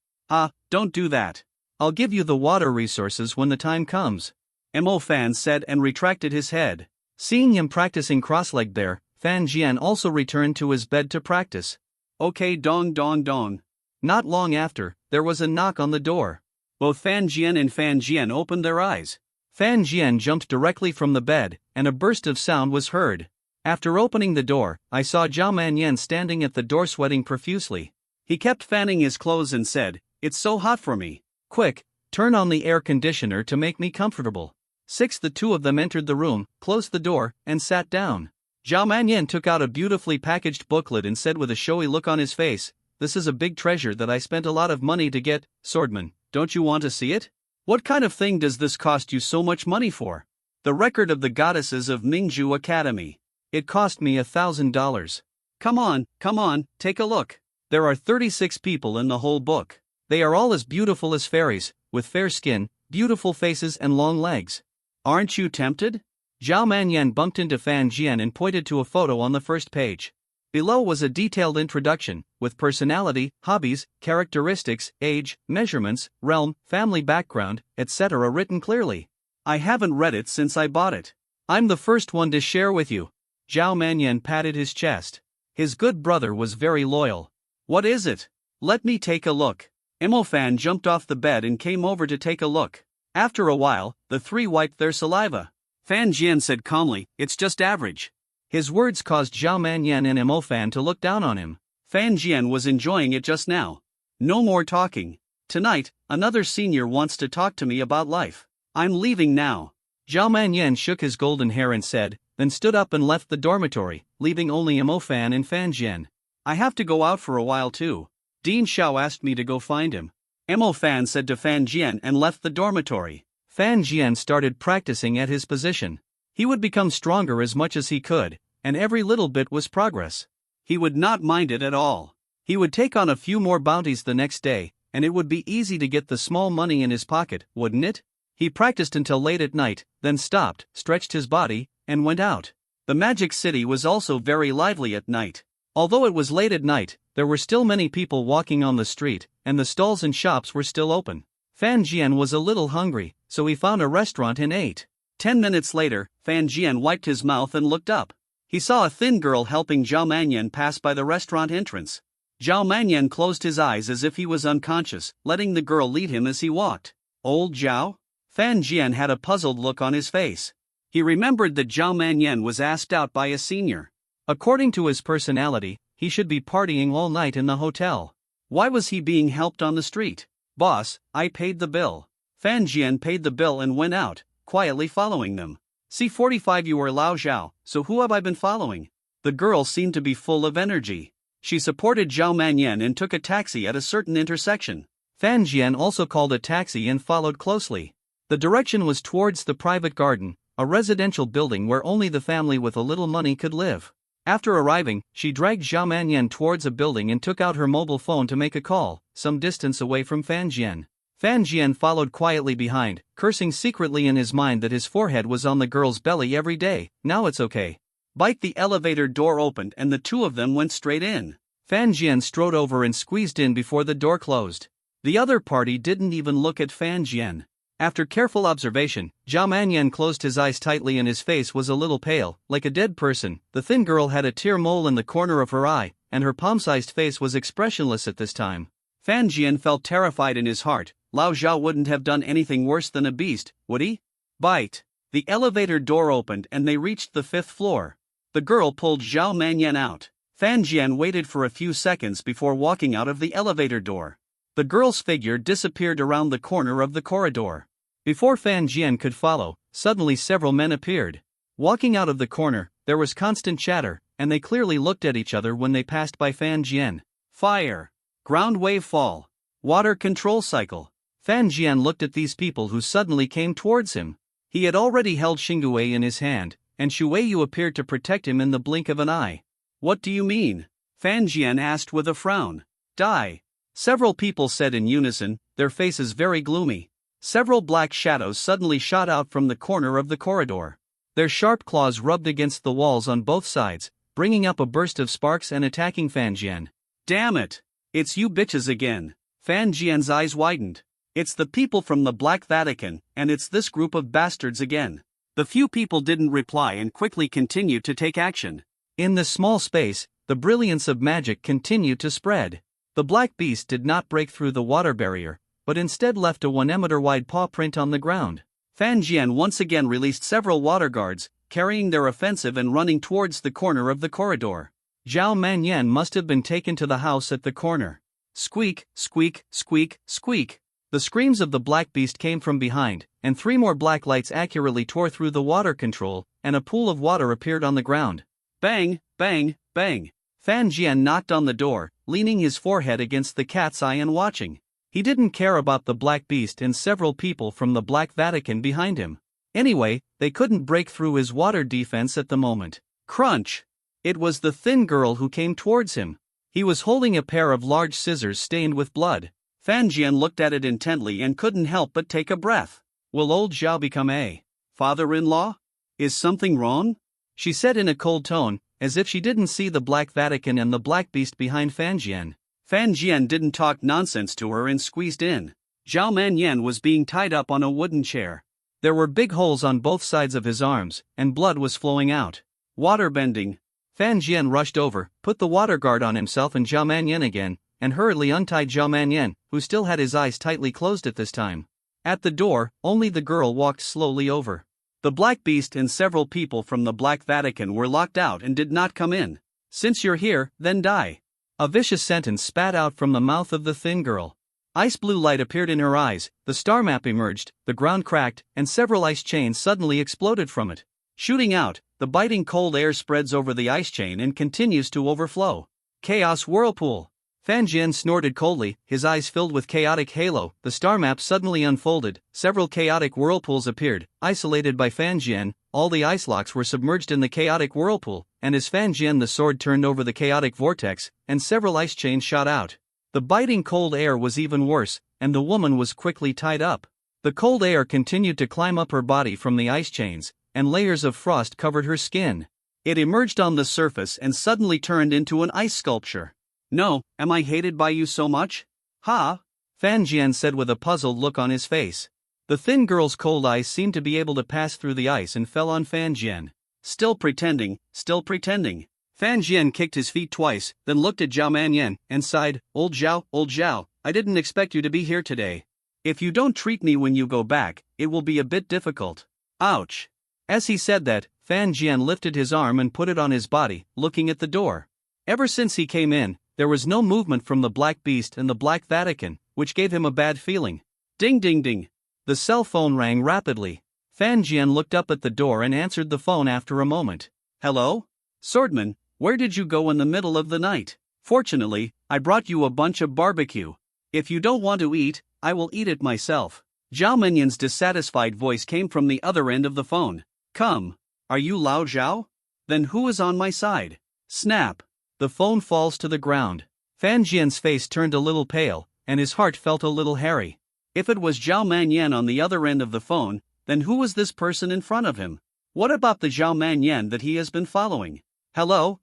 S2: Don't do that.
S1: I'll give you the water resources when the time comes,
S2: Mo Fan said and retracted his head.
S1: Seeing him practicing cross-legged there, Fan Jian also returned to his bed to practice.
S2: Okay, dong dong dong.
S1: Not long after, there was a knock on the door.
S2: Both Fan Jian and Fan Jian opened their eyes.
S1: Fan Jian jumped directly from the bed, and a burst of sound was heard. After opening the door, I saw Zhao Manyan standing at the door sweating profusely.
S2: He kept fanning his clothes and said, "It's so hot for me."
S1: Quick, turn on the air conditioner to make me comfortable. The two of them entered the room, closed the door, and sat down. Zhao Manyan took out a beautifully packaged booklet and said with a showy look on his face, "This is a big treasure that I spent a lot of money to get, Swordman. Don't you want to see it?"
S2: What kind of thing does this cost you so much money for? The record of the goddesses of Mingzhu Academy.
S1: It cost me $1,000.
S2: Come on, take a look.
S1: There are 36 people in the whole book. They are all as beautiful as fairies, with fair skin, beautiful faces and long legs.
S2: Aren't you tempted?
S1: Zhao Manyan bumped into Fan Jian and pointed to a photo on the first page. Below was a detailed introduction, with personality, hobbies, characteristics, age, measurements, realm, family background, etc. written clearly.
S2: I haven't read it since I bought it.
S1: I'm the first one to share with you. Zhao Manyan patted his chest. His good brother was very loyal.
S2: What is it? Let me take a look. Mo Fan jumped off the bed and came over to take a look. After a while, the three wiped their saliva. Fan Jian said calmly, "It's just average."
S1: His words caused Zhao Manyan and Mo Fan to look down on him.
S2: Fan Jian was enjoying it just now. No more talking. Tonight, another senior wants to talk to me about life. I'm leaving now.
S1: Zhao Manyan shook his golden hair and said, then stood up and left the dormitory, leaving only Mo Fan and Fan Jian.
S2: I have to go out for a while too. Dean Xiao asked me to go find him. Mo Fan said to Fan Jian and left the dormitory.
S1: Fan Jian started practicing at his position. He would become stronger as much as he could, and every little bit was progress.
S2: He would not mind it at all.
S1: He would take on a few more bounties the next day, and it would be easy to get the small money in his pocket, wouldn't it? He practiced until late at night, then stopped, stretched his body, and went out.
S2: The Magic City was also very lively at night.
S1: Although it was late at night, there were still many people walking on the street, and the stalls and shops were still open. Fan Jian was a little hungry, so he found a restaurant and ate.
S2: 10 minutes later, Fan Jian wiped his mouth and looked up. He saw a thin girl helping Zhao Manyan pass by the restaurant entrance. Zhao Manyan closed his eyes as if he was unconscious, letting the girl lead him as he walked. Old Zhao? Fan Jian had a puzzled look on his face. He remembered that Zhao Manyan was asked out by a senior.
S1: According to his personality, he should be partying all night in the hotel.
S2: Why was he being helped on the street? Boss, I paid the bill. Fan Jian paid the bill and went out, quietly following them. C45 You are Lao Zhao, so who have I been following? The girl seemed to be full of energy. She supported Zhao Manyan and took a taxi at a certain intersection.
S1: Fan Jian also called a taxi and followed closely. The direction was towards the private garden, a residential building where only the family with a little money could live. After arriving, she dragged Zhao Manyan towards a building and took out her mobile phone to make a call, some distance away from Fan Jian. Fan Jian followed quietly behind, cursing secretly in his mind that his forehead was on the girl's belly every day. Now it's okay.
S2: The elevator door opened and the two of them went straight in.
S1: Fan Jian strode over and squeezed in before the door closed. The other party didn't even look at Fan Jian. After careful observation, Zhao Manyan closed his eyes tightly and his face was a little pale, like a dead person. The thin girl had a tear mole in the corner of her eye, and her palm-sized face was expressionless at this time.
S2: Fan Jian felt terrified in his heart. Lao Zhao wouldn't have done anything worse than a beast, would he? Bite. The elevator door opened and they reached the 5th floor. The girl pulled Zhao Manyan out. Fan Jian waited for a few seconds before walking out of the elevator door. The girl's figure disappeared around the corner of the corridor.
S1: Before Fan Jian could follow, suddenly several men appeared. Walking out of the corner, there was constant chatter, and they clearly looked at each other when they passed by Fan Jian.
S2: Fire. Ground wave fall. Water control cycle.
S1: Fan Jian looked at these people who suddenly came towards him. He had already held Xinguei in his hand, and Shuiyu appeared to protect him in the blink of an eye.
S2: What do you mean? Fan Jian asked with a frown. Die. Several people said in unison, their faces very gloomy. Several black shadows suddenly shot out from the corner of the corridor.
S1: Their sharp claws rubbed against the walls on both sides, bringing up a burst of sparks and attacking Fan Jian.
S2: Damn it! It's you bitches again. Fan Jian's eyes widened. It's the people from the Black Vatican, and it's this group of bastards again. The few people didn't reply and quickly continued to take action.
S1: In this small space, the brilliance of magic continued to spread. The black beast did not break through the water barrier, but instead left a 1-meter-wide paw print on the ground.
S2: Fan Jian once again released several water guards, carrying their offensive and running towards the corner of the corridor.
S1: Zhao Manyan must have been taken to the house at the corner. Squeak, squeak, squeak, squeak. The screams of the black beast came from behind, and 3 more black lights accurately tore through the water control, and a pool of water appeared on the ground.
S2: Bang, bang, bang.
S1: Fan Jian knocked on the door, leaning his forehead against the cat's eye and watching. He didn't care about the black beast and several people from the Black Vatican behind him. Anyway, they couldn't break through his water defense at the moment.
S2: Crunch!
S1: It was the thin girl who came towards him. He was holding a pair of large scissors stained with blood.
S2: Fan Jian looked at it intently and couldn't help but take a breath.
S1: Will old Zhao become a
S2: father-in-law? Is something wrong?
S1: She said in a cold tone, as if she didn't see the Black Vatican and the black beast behind Fan Jian.
S2: Fan Jian didn't talk nonsense to her and squeezed in. Zhao Manyan was being tied up on a wooden chair.
S1: There were big holes on both sides of his arms, and blood was flowing out.
S2: Waterbending.
S1: Fan Jian rushed over, put the water guard on himself and Zhao Manyan again, and hurriedly untied Zhao Manyan, who still had his eyes tightly closed at this time. At the door, only the girl walked slowly over.
S2: The Black Beast and several people from the Black Vatican were locked out and did not come in. Since you're here, then die.
S1: A vicious sentence spat out from the mouth of the thin girl. Ice blue light appeared in her eyes, the star map emerged, the ground cracked, and several ice chains suddenly exploded from it. Shooting out, the biting cold air spreads over the ice chain and continues to overflow. Chaos whirlpool. Fan Jian snorted coldly, his eyes filled with chaotic halo. The star map suddenly unfolded, several chaotic whirlpools appeared, isolated by Fan Jian. All the ice locks were submerged in the chaotic whirlpool, and as Fan Jian the sword turned over the chaotic vortex, and several ice chains shot out. The biting cold air was even worse, and the woman was quickly tied up. The cold air continued to climb up her body from the ice chains, and layers of frost covered her skin.
S2: It emerged on the surface and suddenly turned into an ice sculpture. No, am I hated by you so much? Ha!
S1: Fan Jian said with a puzzled look on his face. The thin girl's cold eyes seemed to be able to pass through the ice and fell on Fan Jian.
S2: Still pretending, still pretending. Fan Jian kicked his feet twice, then looked at Zhao Manyan and sighed, old Zhao, I didn't expect you to be here today. If you don't treat me when you go back, it will be a bit difficult. Ouch.
S1: As he said that, Fan Jian lifted his arm and put it on his body, looking at the door. Ever since he came in, there was no movement from the Black Beast and the Black Vatican, which gave him a bad feeling.
S2: Ding ding ding.
S1: The cell phone rang rapidly. Fan Jian looked up at the door and answered the phone after a moment.
S2: Hello? Swordman, where did you go in the middle of the night? Fortunately, I brought you a bunch of barbecue. If you don't want to eat, I will eat it myself. Zhao Manyan's dissatisfied voice came from the other end of the phone. Come. Are you Lao Zhao? Then who is on my side? Snap.
S1: The phone falls to the ground. Fan Jian's face turned a little pale, and his heart felt a little hairy.
S2: If it was Zhao Manyan on the other end of the phone, then who was this person in front of him? What about the Zhao Manyan that he has been following? Hello,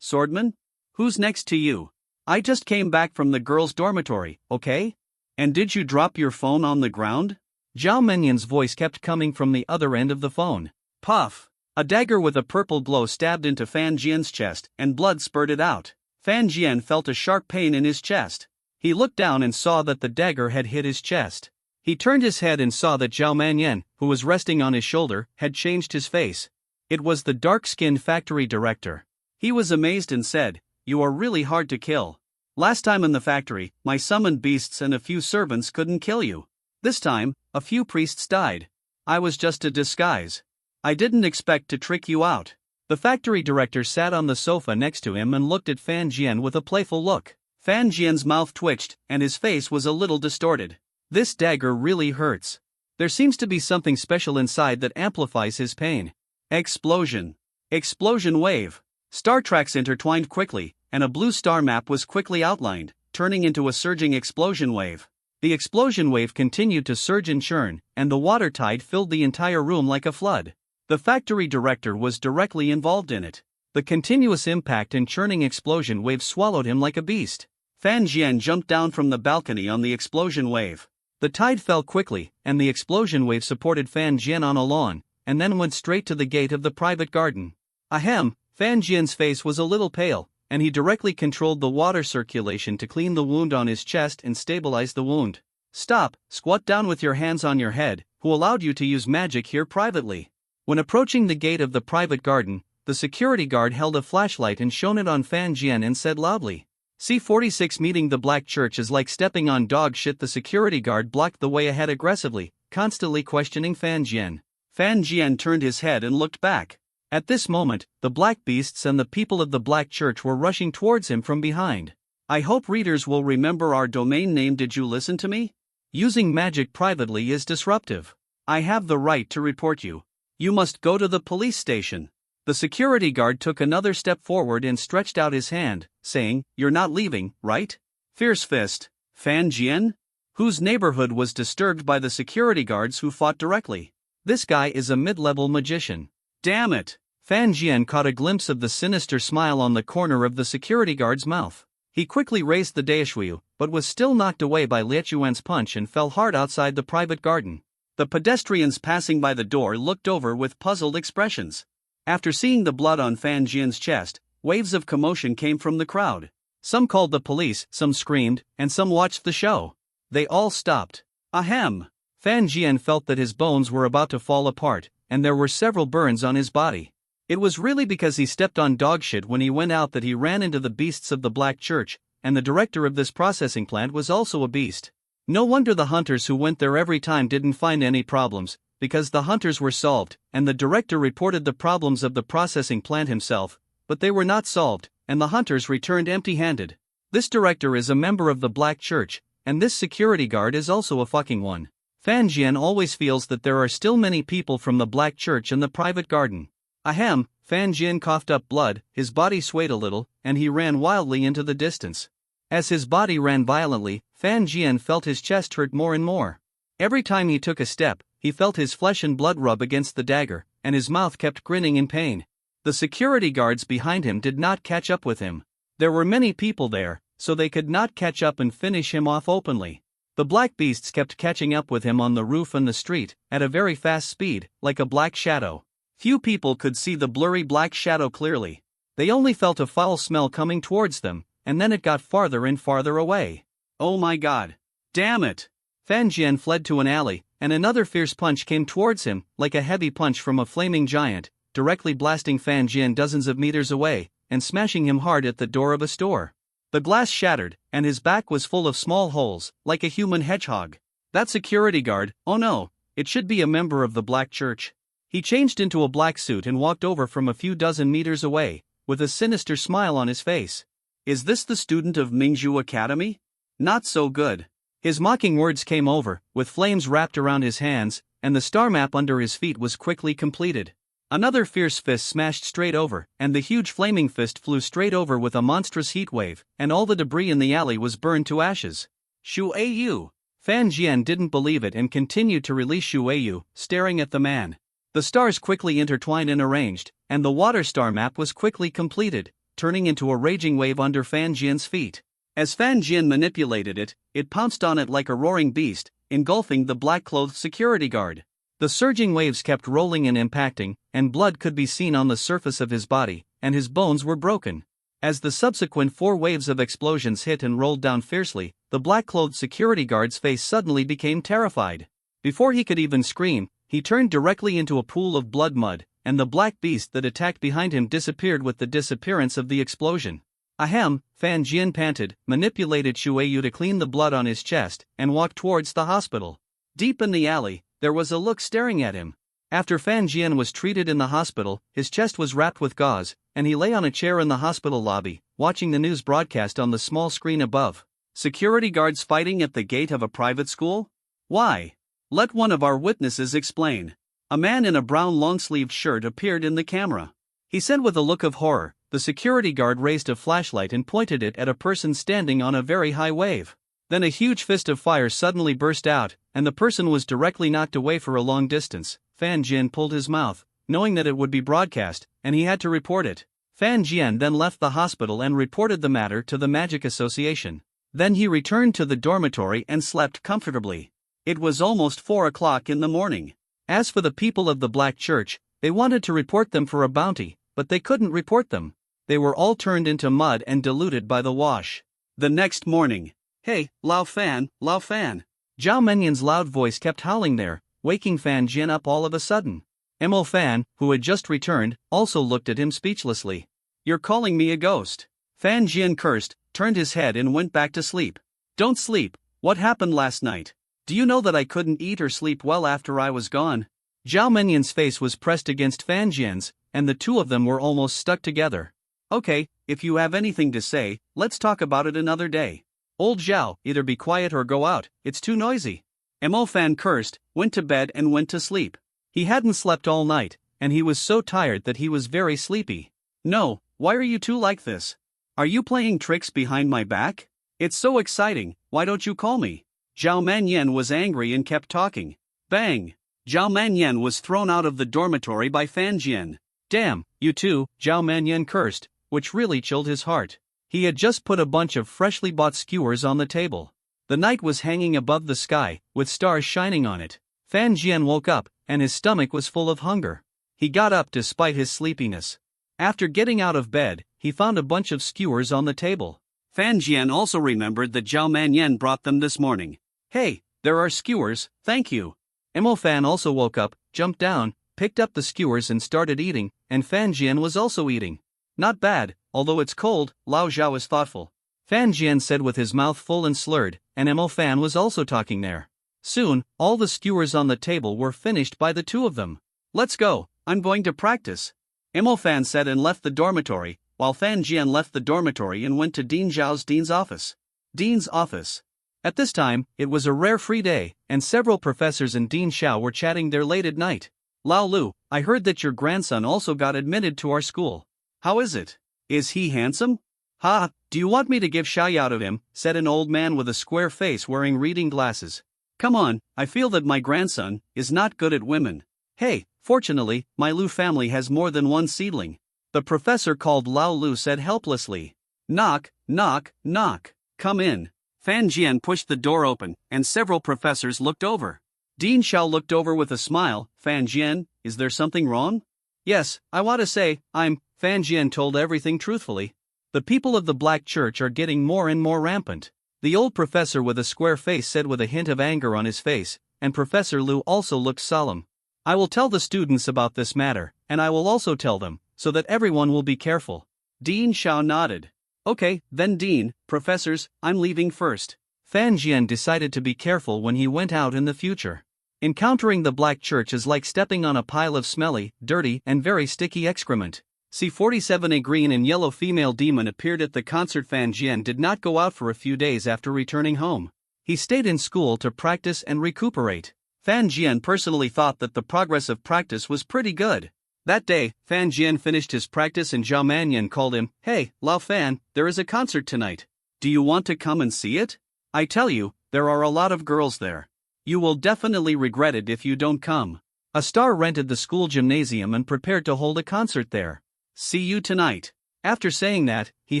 S2: Swordman? Who's next to you? I just came back from the girls' dormitory, okay? And did you drop your phone on the ground?
S1: Zhao Manyan's voice kept coming from the other end of the phone.
S2: Puff! A dagger with a purple glow stabbed into Fan Jian's chest, and blood spurted out. Fan Jian felt a sharp pain in his chest. He looked down and saw that the dagger had hit his chest. He turned his head and saw that Zhao Manyan, who was resting on his shoulder, had changed his face. It was the dark-skinned factory director. He was amazed and said, "You are really hard to kill. Last time in the factory, my summoned beasts and a few servants couldn't kill you. This time, a few priests died. I was just a disguise. I didn't expect to trick you out." The factory director sat on the sofa next to him and looked at Fan Jian with a playful look. Fan Jian's mouth twitched, and his face was a little distorted. This dagger really hurts. There seems to be something special inside that amplifies his pain. Explosion. Explosion wave. Star tracks intertwined quickly, and a blue star map was quickly outlined, turning into a surging explosion wave. The explosion wave continued to surge and churn, and the water tide filled the entire room like a flood. The factory director was directly involved in it.
S1: The continuous impact and churning explosion wave swallowed him like a beast.
S2: Fan Jian jumped down from the balcony on the explosion wave.
S1: The tide fell quickly, and the explosion wave supported Fan Jian on a lawn, and then went straight to the gate of the private garden. Ahem, Fan Jian's face was a little pale, and he directly controlled the water circulation to clean the wound on his chest and stabilize the wound. Stop, squat down with your hands on your head. Who allowed you to use magic here privately? When approaching the gate of the private garden, the security guard held a flashlight and shone it on Fan Jian and said loudly, C-46 meeting the Black Church is like stepping on dog shit. The security guard blocked the way ahead aggressively, constantly questioning Fan Jian.
S2: Fan Jian turned his head and looked back.
S1: At this moment, the Black Beasts and the people of the Black Church were rushing towards him from behind.
S2: I hope readers will remember our domain name. Did you listen to me?
S1: Using magic privately is disruptive.
S2: I have the right to report you. You must go to the police station.
S1: The security guard took another step forward and stretched out his hand, saying, You're not leaving, right?
S2: Fierce fist. Fan Jian? Whose neighborhood was disturbed by the security guards who fought directly.
S1: This guy is a mid-level magician.
S2: Damn it!
S1: Fan Jian caught a glimpse of the sinister smile on the corner of the security guard's mouth. He quickly raised the Daishuyu, but was still knocked away by Liechuan's punch and fell hard outside the private garden.
S2: The pedestrians passing by the door looked over with puzzled expressions. After seeing the blood on Fan Jian's chest, waves of commotion came from the crowd.
S1: Some called the police, some screamed, and some watched the show. They all stopped.
S2: Ahem!
S1: Fan Jian felt that his bones were about to fall apart, and there were several burns on his body. It was really because he stepped on dog shit when he went out that he ran into the beasts of the Black Church, and the director of this processing plant was also a beast. No wonder the hunters who went there every time didn't find any problems, because the hunters were solved, and the director reported the problems of the processing plant himself, but they were not solved, and the hunters returned empty-handed. This director is a member of the Black Church, and this security guard is also a fucking one. Fan Jian always feels that there are still many people from the Black Church in the private garden. Ahem, Fan Jian coughed up blood, his body swayed a little, and he ran wildly into the distance. As his body ran violently, Fan Jian felt his chest hurt more and more. Every time he took a step, he felt his flesh and blood rub against the dagger, and his mouth kept grinning in pain. The security guards behind him did not catch up with him. There were many people there, so they could not catch up and finish him off openly. The black beasts kept catching up with him on the roof and the street, at a very fast speed, like a black shadow. Few people could see the blurry black shadow clearly. They only felt a foul smell coming towards them, and then it got farther and farther away.
S2: Oh my god. Damn it!
S1: Fan Jian fled to an alley, and another fierce punch came towards him, like a heavy punch from a flaming giant, directly blasting Fan Jian dozens of meters away, and smashing him hard at the door of a store. The glass shattered, and his back was full of small holes, like a human hedgehog. That security guard, oh no, it should be a member of the Black Church. He changed into a black suit and walked over from a few dozen meters away, with a sinister smile on his face.
S2: Is this the student of Mingzhu Academy? Not so good.
S1: His mocking words came over, with flames wrapped around his hands, and the star map under his feet was quickly completed. Another fierce fist smashed straight over, and the huge flaming fist flew straight over with a monstrous heat wave, and all the debris in the alley was burned to ashes.
S2: Shu Yu!
S1: Fan Jian didn't believe it and continued to release Shu Yu, staring at the man. The stars quickly intertwined and arranged, and the water star map was quickly completed, turning into a raging wave under Fan Jian's feet.
S2: As Fan Jian manipulated it, it pounced on it like a roaring beast, engulfing the black-clothed security guard.
S1: The surging waves kept rolling and impacting, and blood could be seen on the surface of his body, and his bones were broken. As the subsequent 4 waves of explosions hit and rolled down fiercely, the black-clothed security guard's face suddenly became terrified. Before he could even scream, he turned directly into a pool of blood mud, and the black beast that attacked behind him disappeared with the disappearance of the explosion. Ahem, Fan Jian panted, manipulated Shu Yu to clean the blood on his chest, and walked towards the hospital. Deep in the alley, there was a look staring at him. After Fan Jian was treated in the hospital, his chest was wrapped with gauze, and he lay on a chair in the hospital lobby, watching the news broadcast on the small screen above.
S2: Security guards fighting at the gate of a private school? Why? Let one of our witnesses explain. A man in a brown long-sleeved shirt appeared in the camera.
S1: He said with a look of horror. The security guard raised a flashlight and pointed it at a person standing on a very high wave. Then a huge fist of fire suddenly burst out, and the person was directly knocked away for a long distance. Fan Jian pulled his mouth, knowing that it would be broadcast, and he had to report it. Fan Jian then left the hospital and reported the matter to the Magic Association. Then he returned to the dormitory and slept comfortably.
S2: It was almost 4 o'clock in the morning.
S1: As for the people of the Black Church, they wanted to report them for a bounty, but they couldn't report them. They were all turned into mud and diluted by the wash.
S2: The next morning. Hey, Lao Fan, Lao Fan.
S1: Zhao Menyan's loud voice kept howling there, waking Fan Jian up all of a sudden. Mo Fan, who had just returned, also looked at him speechlessly.
S2: You're calling me a ghost. Fan Jian cursed, turned his head and went back to sleep. Don't sleep. What happened last night? Do you know that I couldn't eat or sleep well after I was gone?
S1: Zhao Menyan's face was pressed against Fan Jian's, and the two of them were almost stuck together.
S2: Okay, if you have anything to say, let's talk about it another day. Old Zhao, either be quiet or go out, it's too noisy. Mo Fan cursed, went to bed and went to sleep.
S1: He hadn't slept all night, and he was so tired that he was very sleepy.
S2: No, why are you two like this? Are you playing tricks behind my back? It's so exciting, why don't you call me? Zhao Manyan was angry and kept talking. Bang! Zhao Manyan was thrown out of the dormitory by Fan Jian.
S1: Damn, you two, Zhao Manyan cursed, which really chilled his heart. He had just put a bunch of freshly bought skewers on the table. The night was hanging above the sky, with stars shining on it. Fan Jian woke up, and his stomach was full of hunger. He got up despite his sleepiness. After getting out of bed, he found a bunch of skewers on the table.
S2: Fan Jian also remembered that Zhao Manyan brought them this morning. Hey, there are skewers, thank you.
S1: Mo Fan also woke up, jumped down, picked up the skewers and started eating, and Fan Jian was also eating. Not bad, although it's cold, Lao Zhao is thoughtful. Fan Jian said with his mouth full and slurred, and Mo Fan was also talking there. Soon, all the skewers on the table were finished by the two of them.
S2: Let's go, I'm going to practice. Mo Fan said and left the dormitory, while Fan Jian left the dormitory and went to Dean Zhao's Dean's office. Dean's office.
S1: At this time, it was a rare free day, and several professors and Dean Xiao were chatting there late at night.
S2: Lao Lu, I heard that your grandson also got admitted to our school. How is it? Is he handsome?
S1: Ha, do you want me to give shy out of him, said an old man with a square face wearing reading glasses.
S2: Come on, I feel that my grandson is not good at women.
S1: Hey, fortunately, my Lu family has more than one seedling. The professor called Lao Lu said helplessly.
S2: Knock, knock, knock. Come in. Fan Jian pushed the door open, and several professors looked over. Dean Xiao looked over with a smile. Fan Jian, is there something wrong?
S1: Yes, I want to say, Fan Jian told everything truthfully. The people of the Black Church are getting more and more rampant. The old professor with a square face said with a hint of anger on his face, and Professor Lu also looked solemn. I will tell the students about this matter, and I will also tell them, so that everyone will be careful.
S2: Dean Xiao nodded. Okay, then Dean, professors, I'm leaving first.
S1: Fan Jian decided to be careful when he went out in the future. Encountering the Black Church is like stepping on a pile of smelly, dirty, and very sticky excrement. C-47, a green and yellow female demon appeared at the concert. Fan Jian did not go out for a few days after returning home. He stayed in school to practice and recuperate. Fan Jian personally thought that the progress of practice was pretty good. That day, Fan Jian finished his practice and Zhao Manyan called him. Hey, Lao Fan, there is a concert tonight.
S2: Do you want to come and see it?
S1: I tell you, there are a lot of girls there.
S2: You will definitely regret it if you don't come.
S1: A star rented the school gymnasium and prepared to hold a concert there.
S2: See you tonight.
S1: After saying that, he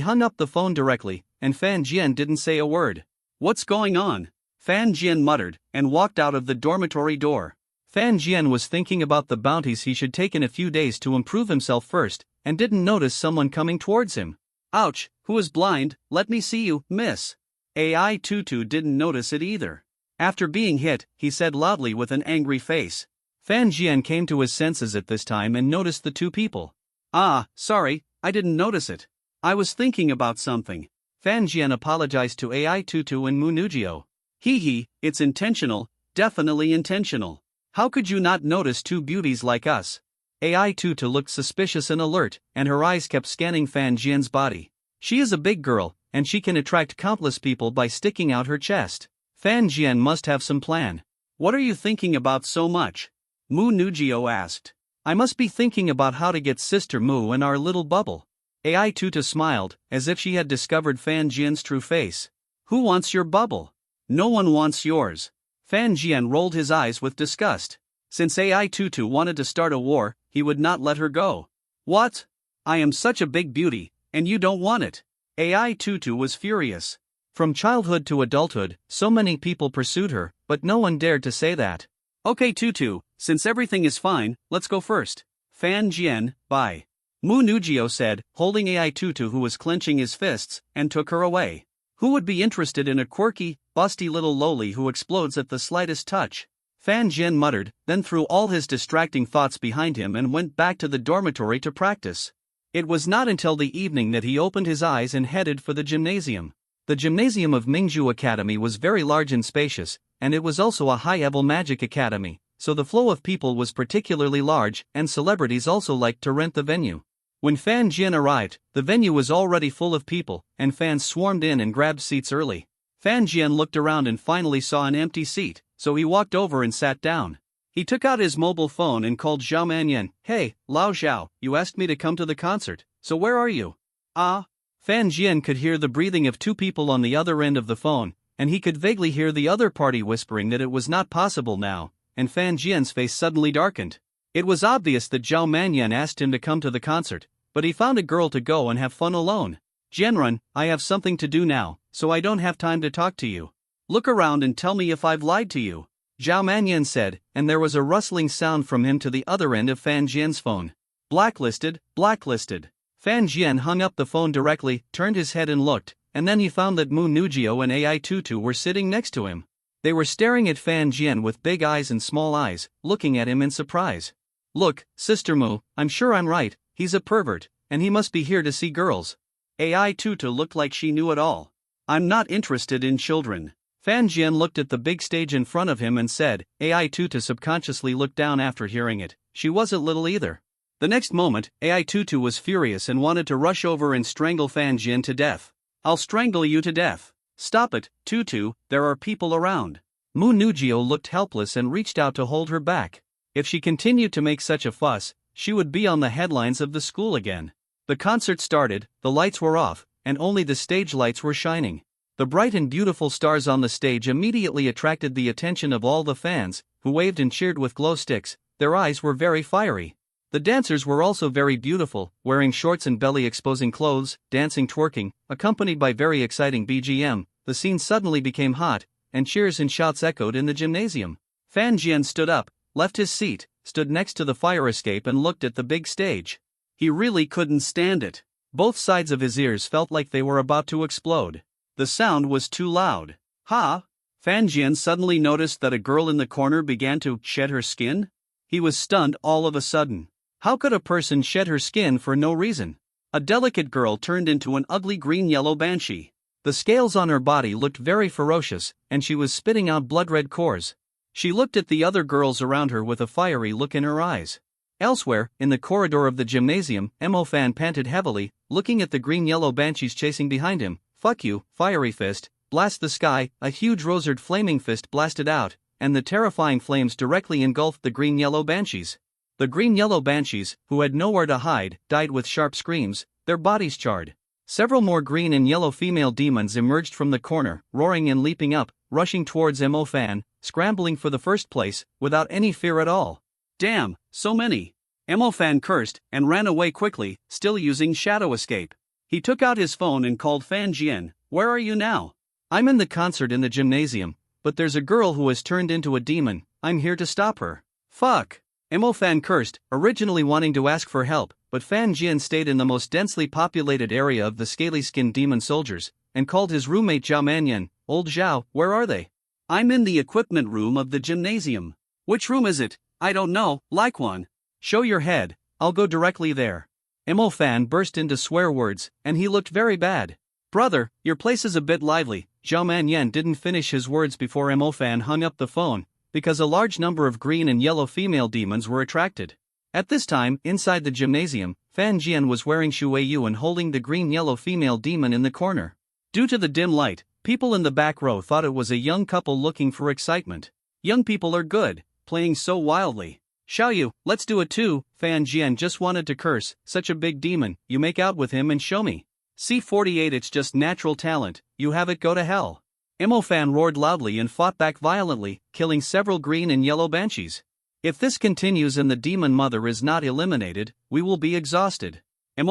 S1: hung up the phone directly, and Fan Jian didn't say a word.
S2: What's going on? Fan Jian muttered, and walked out of the dormitory door.
S1: Fan Jian was thinking about the bounties he should take in a few days to improve himself first, and didn't notice someone coming towards him.
S2: Ouch, who is blind? Let me see you, miss. AI Tutu didn't notice it either.
S1: After being hit, he said loudly with an angry face. Fan Jian came to his senses at this time and noticed the two people.
S2: Ah, sorry, I didn't notice it. I was thinking about something.
S1: Fan Jian apologized to AI Tutu and Mu Nugio.
S2: Hee, it's intentional, definitely intentional. How could you not notice two beauties like us?
S1: AI Tutu looked suspicious and alert, and her eyes kept scanning Fan Jian's body. She is a big girl, and she can attract countless people by sticking out her chest. Fan Jian must have some plan.
S2: What are you thinking about so much? Mu Nugio asked.
S1: I must be thinking about how to get Sister Mu and our little bubble. AI Tutu smiled, as if she had discovered Fan Jian's true face.
S2: Who wants your bubble? No one wants yours.
S1: Fan Jian rolled his eyes with disgust. Since AI Tutu wanted to start a war, he would not let her go.
S2: What? I am such a big beauty, and you don't want it. AI Tutu was furious.
S1: From childhood to adulthood, so many people pursued her, but no one dared to say that.
S2: Okay Tutu, since everything is fine, let's go first. Fan Jian, bye. Mu Nugio said, holding AI Tutu who was clenching his fists, and took her away. Who would be interested in a quirky, busty little loli who explodes at the slightest touch? Fan Jian muttered, then threw all his distracting thoughts behind him and went back to the dormitory to practice. It was not until the evening that he opened his eyes and headed for the gymnasium. The gymnasium of Mingzhu Academy was very large and spacious, and it was also a high-level magic academy, so the flow of people was particularly large, and celebrities also liked to rent the venue. When Fan Jian arrived, the venue was already full of people, and fans swarmed in and grabbed seats early. Fan Jian looked around and finally saw an empty seat, so he walked over and sat down. He took out his mobile phone and called Zhao Manyan. Hey, Lao Zhao, you asked me to come to the concert, so where are you? Ah? Fan Jian could hear the breathing of two people on the other end of the phone, and he could vaguely hear the other party whispering that it was not possible now, and Fan Jian's face suddenly darkened. It was obvious that Zhao Manyan asked him to come to the concert, but he found a girl to go and have fun alone. Jianrun, I have something to do now, so I don't have time to talk to you. Look around and tell me if I've lied to you, Zhao Manyan said, and there was a rustling sound from him to the other end of Fan Jian's phone. Blacklisted, blacklisted. Fan Jian hung up the phone directly, turned his head and looked, and then he found that Mu Nugio and AI Tutu were sitting next to him. They were staring at Fan Jian with big eyes and small eyes, looking at him in surprise. Look, Sister Mu, I'm sure I'm right, he's a pervert, and he must be here to see girls. AI Tutu looked like she knew it all. I'm not interested in children. Fan Jian looked at the big stage in front of him and said. AI Tutu subconsciously looked down after hearing it. She wasn't little either. The next moment, AI Tutu was furious and wanted to rush over and strangle Fan Jian to death. I'll strangle you to death. Stop it, Tutu, there are people around. Mu Nugio looked helpless and reached out to hold her back. If she continued to make such a fuss, she would be on the headlines of the school again. The concert started, the lights were off, and only the stage lights were shining. The bright and beautiful stars on the stage immediately attracted the attention of all the fans, who waved and cheered with glow sticks. Their eyes were very fiery. The dancers were also very beautiful, wearing shorts and belly-exposing clothes, dancing twerking, accompanied by very exciting BGM. The scene suddenly became hot, and cheers and shouts echoed in the gymnasium. Fan Jian stood up, left his seat, stood next to the fire escape and looked at the big stage. He really couldn't stand it. Both sides of his ears felt like they were about to explode. The sound was too loud. Ha! Fan Jian suddenly noticed that a girl in the corner began to shed her skin. He was stunned all of a sudden. How could a person shed her skin for no reason? A delicate girl turned into an ugly green-yellow banshee. The scales on her body looked very ferocious, and she was spitting out blood-red cores. She looked at the other girls around her with a fiery look in her eyes. Elsewhere, in the corridor of the gymnasium, Mo Fan panted heavily, looking at the green-yellow banshees chasing behind him. Fuck you, fiery fist, blast the sky. A huge rosered flaming fist blasted out, and the terrifying flames directly engulfed the green-yellow banshees. The green-yellow banshees, who had nowhere to hide, died with sharp screams, their bodies charred. Several more green and yellow female demons emerged from the corner, roaring and leaping up, rushing towards Mo Fan, scrambling for the first place, without any fear at all. Damn, so many. Mo Fan cursed, and ran away quickly, still using Shadow Escape. He took out his phone and called Fan Jian. Where are you now? I'm in the concert in the gymnasium, but there's a girl who has turned into a demon. I'm here to stop her. Fuck. Mo Fan cursed, originally wanting to ask for help, but Fan Jian stayed in the most densely populated area of the scaly-skinned demon soldiers, and called his roommate Zhao Manyan. Old Zhao, where are they? I'm in the equipment room of the gymnasium. Which room is it? I don't know, like one. Show your head, I'll go directly there. Mo Fan burst into swear words, and he looked very bad. Brother, your place is a bit lively. Zhao Manyan didn't finish his words before Mo Fan hung up the phone, because a large number of green and yellow female demons were attracted. At this time, inside the gymnasium, Fan Jian was wearing Shuiyu and holding the green-yellow female demon in the corner. Due to the dim light, people in the back row thought it was a young couple looking for excitement. Young people are good, playing so wildly. Xiaoyu, let's do it too. Fan Jian just wanted to curse, such a big demon, you make out with him and show me. C48 it's just natural talent, you have it go to hell. Mo Fan roared loudly and fought back violently, killing several green and yellow banshees. If this continues and the demon mother is not eliminated, we will be exhausted.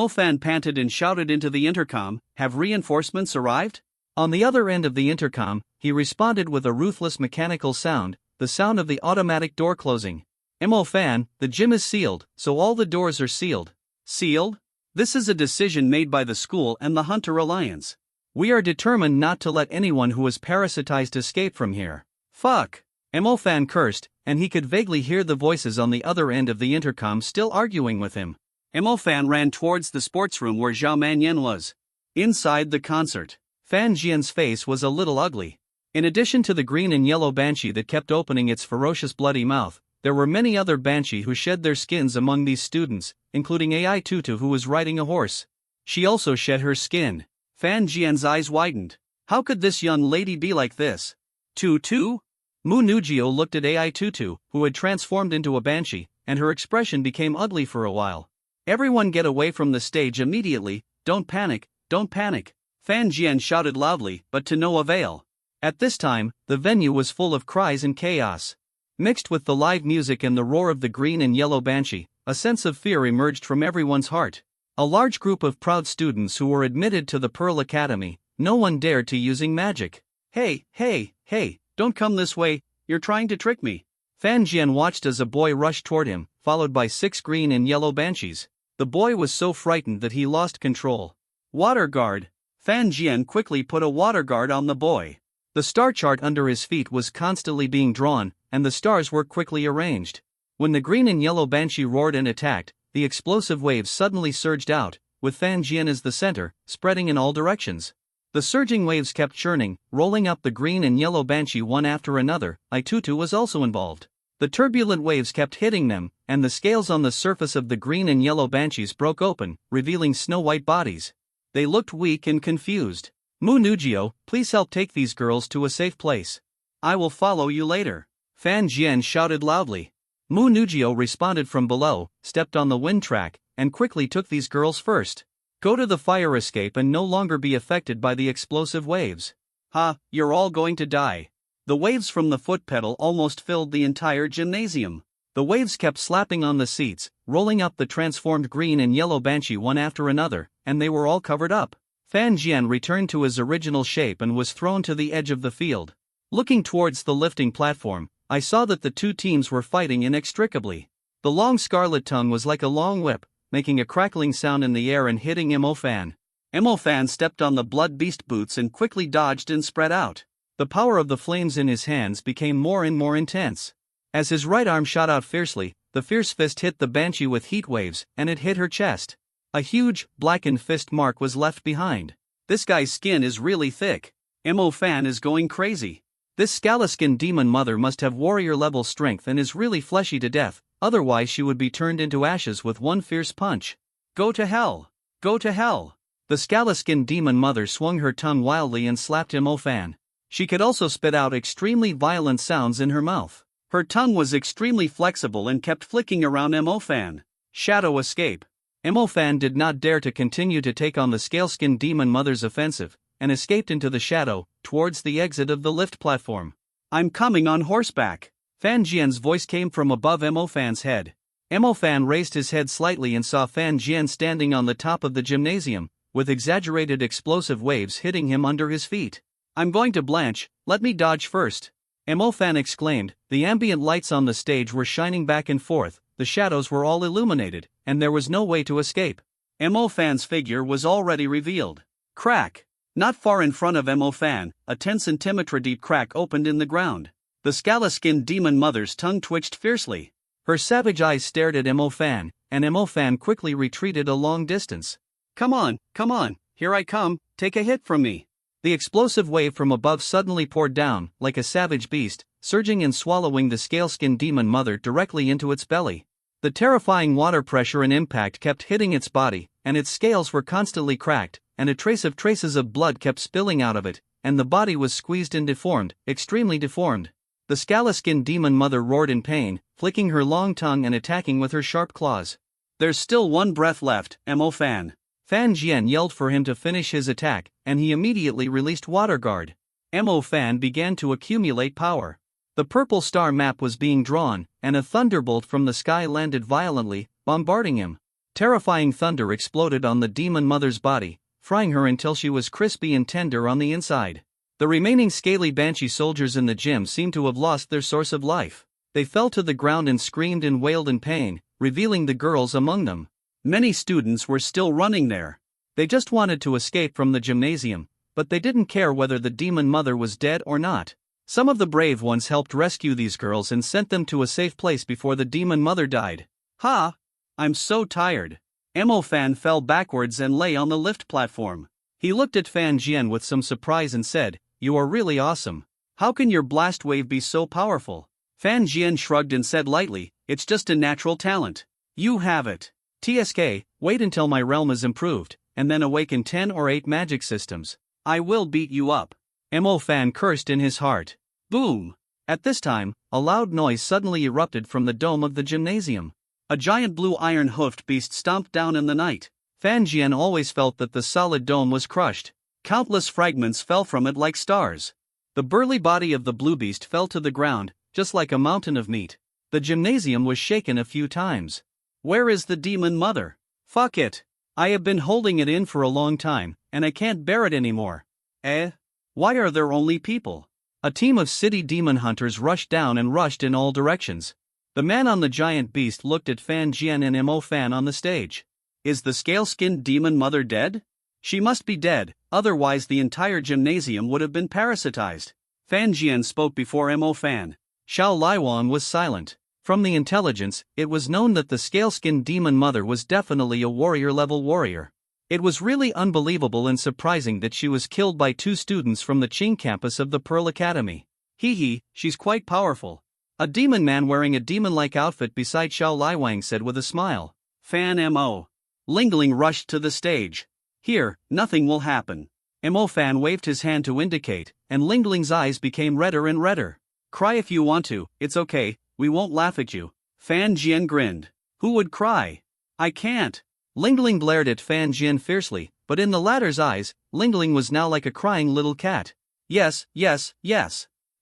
S2: Fan panted and shouted into the intercom, "Have reinforcements arrived?"
S1: On the other end of the intercom, he responded with a ruthless mechanical sound, the sound of the automatic door closing. Fan, the gym is sealed, so all the doors are sealed.
S2: Sealed? This is a decision made by the school and the Hunter Alliance.
S1: We are determined not to let anyone who is parasitized escape from here.
S2: Fuck!
S1: Fan cursed, and he could vaguely hear the voices on the other end of the intercom still arguing with him.
S2: Fan ran towards the sports room where Zhao Manyan was. Inside the concert,
S1: Fan Jian's face was a little ugly. In addition to the green and yellow banshee that kept opening its ferocious bloody mouth, there were many other banshee who shed their skins among these students, including Ai Tutu who was riding a horse. She also shed her skin.
S2: Fan Jian's eyes widened. How could this young lady be like this? Tutu?
S1: Mu Nugio looked at Ai Tutu, who had transformed into a banshee, and her expression became ugly for a while.
S2: Everyone get away from the stage immediately, don't panic, don't panic. Fan Jian shouted loudly, but to no avail.
S1: At this time, the venue was full of cries and chaos. Mixed with the live music and the roar of the green and yellow banshee, a sense of fear emerged from everyone's heart. A large group of proud students who were admitted to the Pearl Academy, no one dared to using magic.
S2: Hey, don't come this way, you're trying to trick me.
S1: Fan Jian watched as a boy rushed toward him, followed by 6 green and yellow banshees. The boy was so frightened that he lost control.
S2: Water guard. Fan Jian quickly put a water guard on the boy.
S1: The star chart under his feet was constantly being drawn, and the stars were quickly arranged. When the green and yellow banshee roared and attacked, the explosive waves suddenly surged out, with Fan Jian as the center, spreading in all directions. The surging waves kept churning, rolling up the green and yellow banshee one after another. Ai Tutu was also involved. The turbulent waves kept hitting them, and the scales on the surface of the green and yellow banshees broke open, revealing snow-white bodies. They looked weak and confused. Mu Nugio, please help take these girls to a safe place.
S2: I will follow you later.
S1: Fan Jian shouted loudly. Mu Nugio responded from below, stepped on the wind track, and quickly took these girls first. Go to the fire escape and no longer be affected by the explosive waves.
S2: Ha, you're all going to die. The waves from the foot pedal almost filled the entire gymnasium.
S1: The waves kept slapping on the seats, rolling up the transformed green and yellow banshee one after another, and they were all covered up. Fan Jian returned to his original shape and was thrown to the edge of the field. Looking towards the lifting platform, I saw that the two teams were fighting inextricably. The long scarlet tongue was like a long whip, making a crackling sound in the air and hitting Fan.
S2: Fan stepped on the blood beast boots and quickly dodged and spread out.
S1: The power of the flames in his hands became more and more intense. As his right arm shot out fiercely, the fierce fist hit the banshee with heat waves, and it hit her chest. A huge, blackened fist mark was left behind.
S2: This guy's skin is really thick. Fan is going crazy.
S1: This Scaliskin demon mother must have warrior-level strength and is really fleshy to death, otherwise she would be turned into ashes with one fierce punch.
S2: Go to hell! Go to hell!
S1: The Scaliskin demon mother swung her tongue wildly and slapped Fan. She could also spit out extremely violent sounds in her mouth.
S2: Her tongue was extremely flexible and kept flicking around Fan. Shadow escape.
S1: Fan did not dare to continue to take on the Scaleskin demon mother's offensive, and escaped into the shadow, towards the exit of the lift platform.
S2: I'm coming on horseback.
S1: Fan Jian's voice came from above Fan's head. Fan raised his head slightly and saw Fan Jian standing on the top of the gymnasium, with exaggerated explosive waves hitting him under his feet.
S2: I'm going to blanch, let me dodge first.
S1: Fan exclaimed. The ambient lights on the stage were shining back and forth, the shadows were all illuminated, and there was no way to escape.
S2: Fan's figure was already revealed. Crack! Not far in front of Fan, a 10 centimeter deep crack opened in the ground. The Scaliskin demon mother's tongue twitched fiercely.
S1: Her savage eyes stared at Fan, and Fan quickly retreated a long distance.
S2: Come on, here I come, take a hit from me.
S1: The explosive wave from above suddenly poured down, like a savage beast, surging and swallowing the Scaleskin demon mother directly into its belly. The terrifying water pressure and impact kept hitting its body, and its scales were constantly cracked, and traces of blood kept spilling out of it, and the body was squeezed and deformed, extremely deformed. The Scaliskin demon mother roared in pain, flicking her long tongue and attacking with her sharp claws.
S2: There's still one breath left, Fan.
S1: Fan Jian yelled for him to finish his attack, and he immediately released Water Guard. Fan began to accumulate power. The purple star map was being drawn, and a thunderbolt from the sky landed violently, bombarding him. Terrifying thunder exploded on the demon mother's body, frying her until she was crispy and tender on the inside. The remaining scaly banshee soldiers in the gym seemed to have lost their source of life. They fell to the ground and screamed and wailed in pain, revealing the girls among them.
S2: Many students were still running there.
S1: They just wanted to escape from the gymnasium, but they didn't care whether the demon mother was dead or not. Some of the brave ones helped rescue these girls and sent them to a safe place before the demon mother died.
S2: Ha! I'm so tired. Emo Fan fell backwards and lay on the lift platform.
S1: He looked at Fan Jian with some surprise and said, "You are really awesome.
S2: How can your blast wave be so powerful?" Fan Jian shrugged and said lightly, "It's just a natural talent. You have it.
S1: TSK, wait until my realm is improved, and then awaken 10 or 8 magic systems.
S2: I will beat you up."
S1: Emo Fan cursed in his heart.
S2: Boom!
S1: At this time, a loud noise suddenly erupted from the dome of the gymnasium.
S2: A giant blue iron-hoofed beast stomped down in the night.
S1: Fan Jian always felt that the solid dome was crushed.
S2: Countless fragments fell from it like stars.
S1: The burly body of the blue beast fell to the ground, just like a mountain of meat. The gymnasium was shaken a few times.
S2: Where is the demon mother?
S1: Fuck it. I have been holding it in for a long time, and I can't bear it anymore.
S2: Why are there only people?
S1: A team of city demon hunters rushed down and rushed in all directions. The man on the giant beast looked at Fan Jian and Emo Fan on the stage.
S2: Is the scale-skinned demon mother dead? She must be dead, otherwise the entire gymnasium would have been parasitized. Fan Jian spoke before Emo Fan.
S1: Xiao Laiwan was silent. From the intelligence, it was known that the scale-skinned demon mother was definitely a warrior-level warrior. It was really unbelievable and surprising that she was killed by 2 students from the Qing campus of the Pearl Academy.
S2: She's quite powerful.
S1: A demon man wearing a demon-like outfit beside Xiao Laiwang said with a smile.
S2: Fan Mo. Lingling rushed to the stage.
S1: Here, nothing will happen. Emo Fan waved his hand to indicate, and Lingling's eyes became redder and redder.
S2: Cry if you want to, it's okay, we won't laugh at you. Fan Jian grinned. Who would cry? I can't.
S1: Lingling glared at Fan Jian fiercely, but in the latter's eyes, Lingling was now like a crying little cat.
S2: Yes.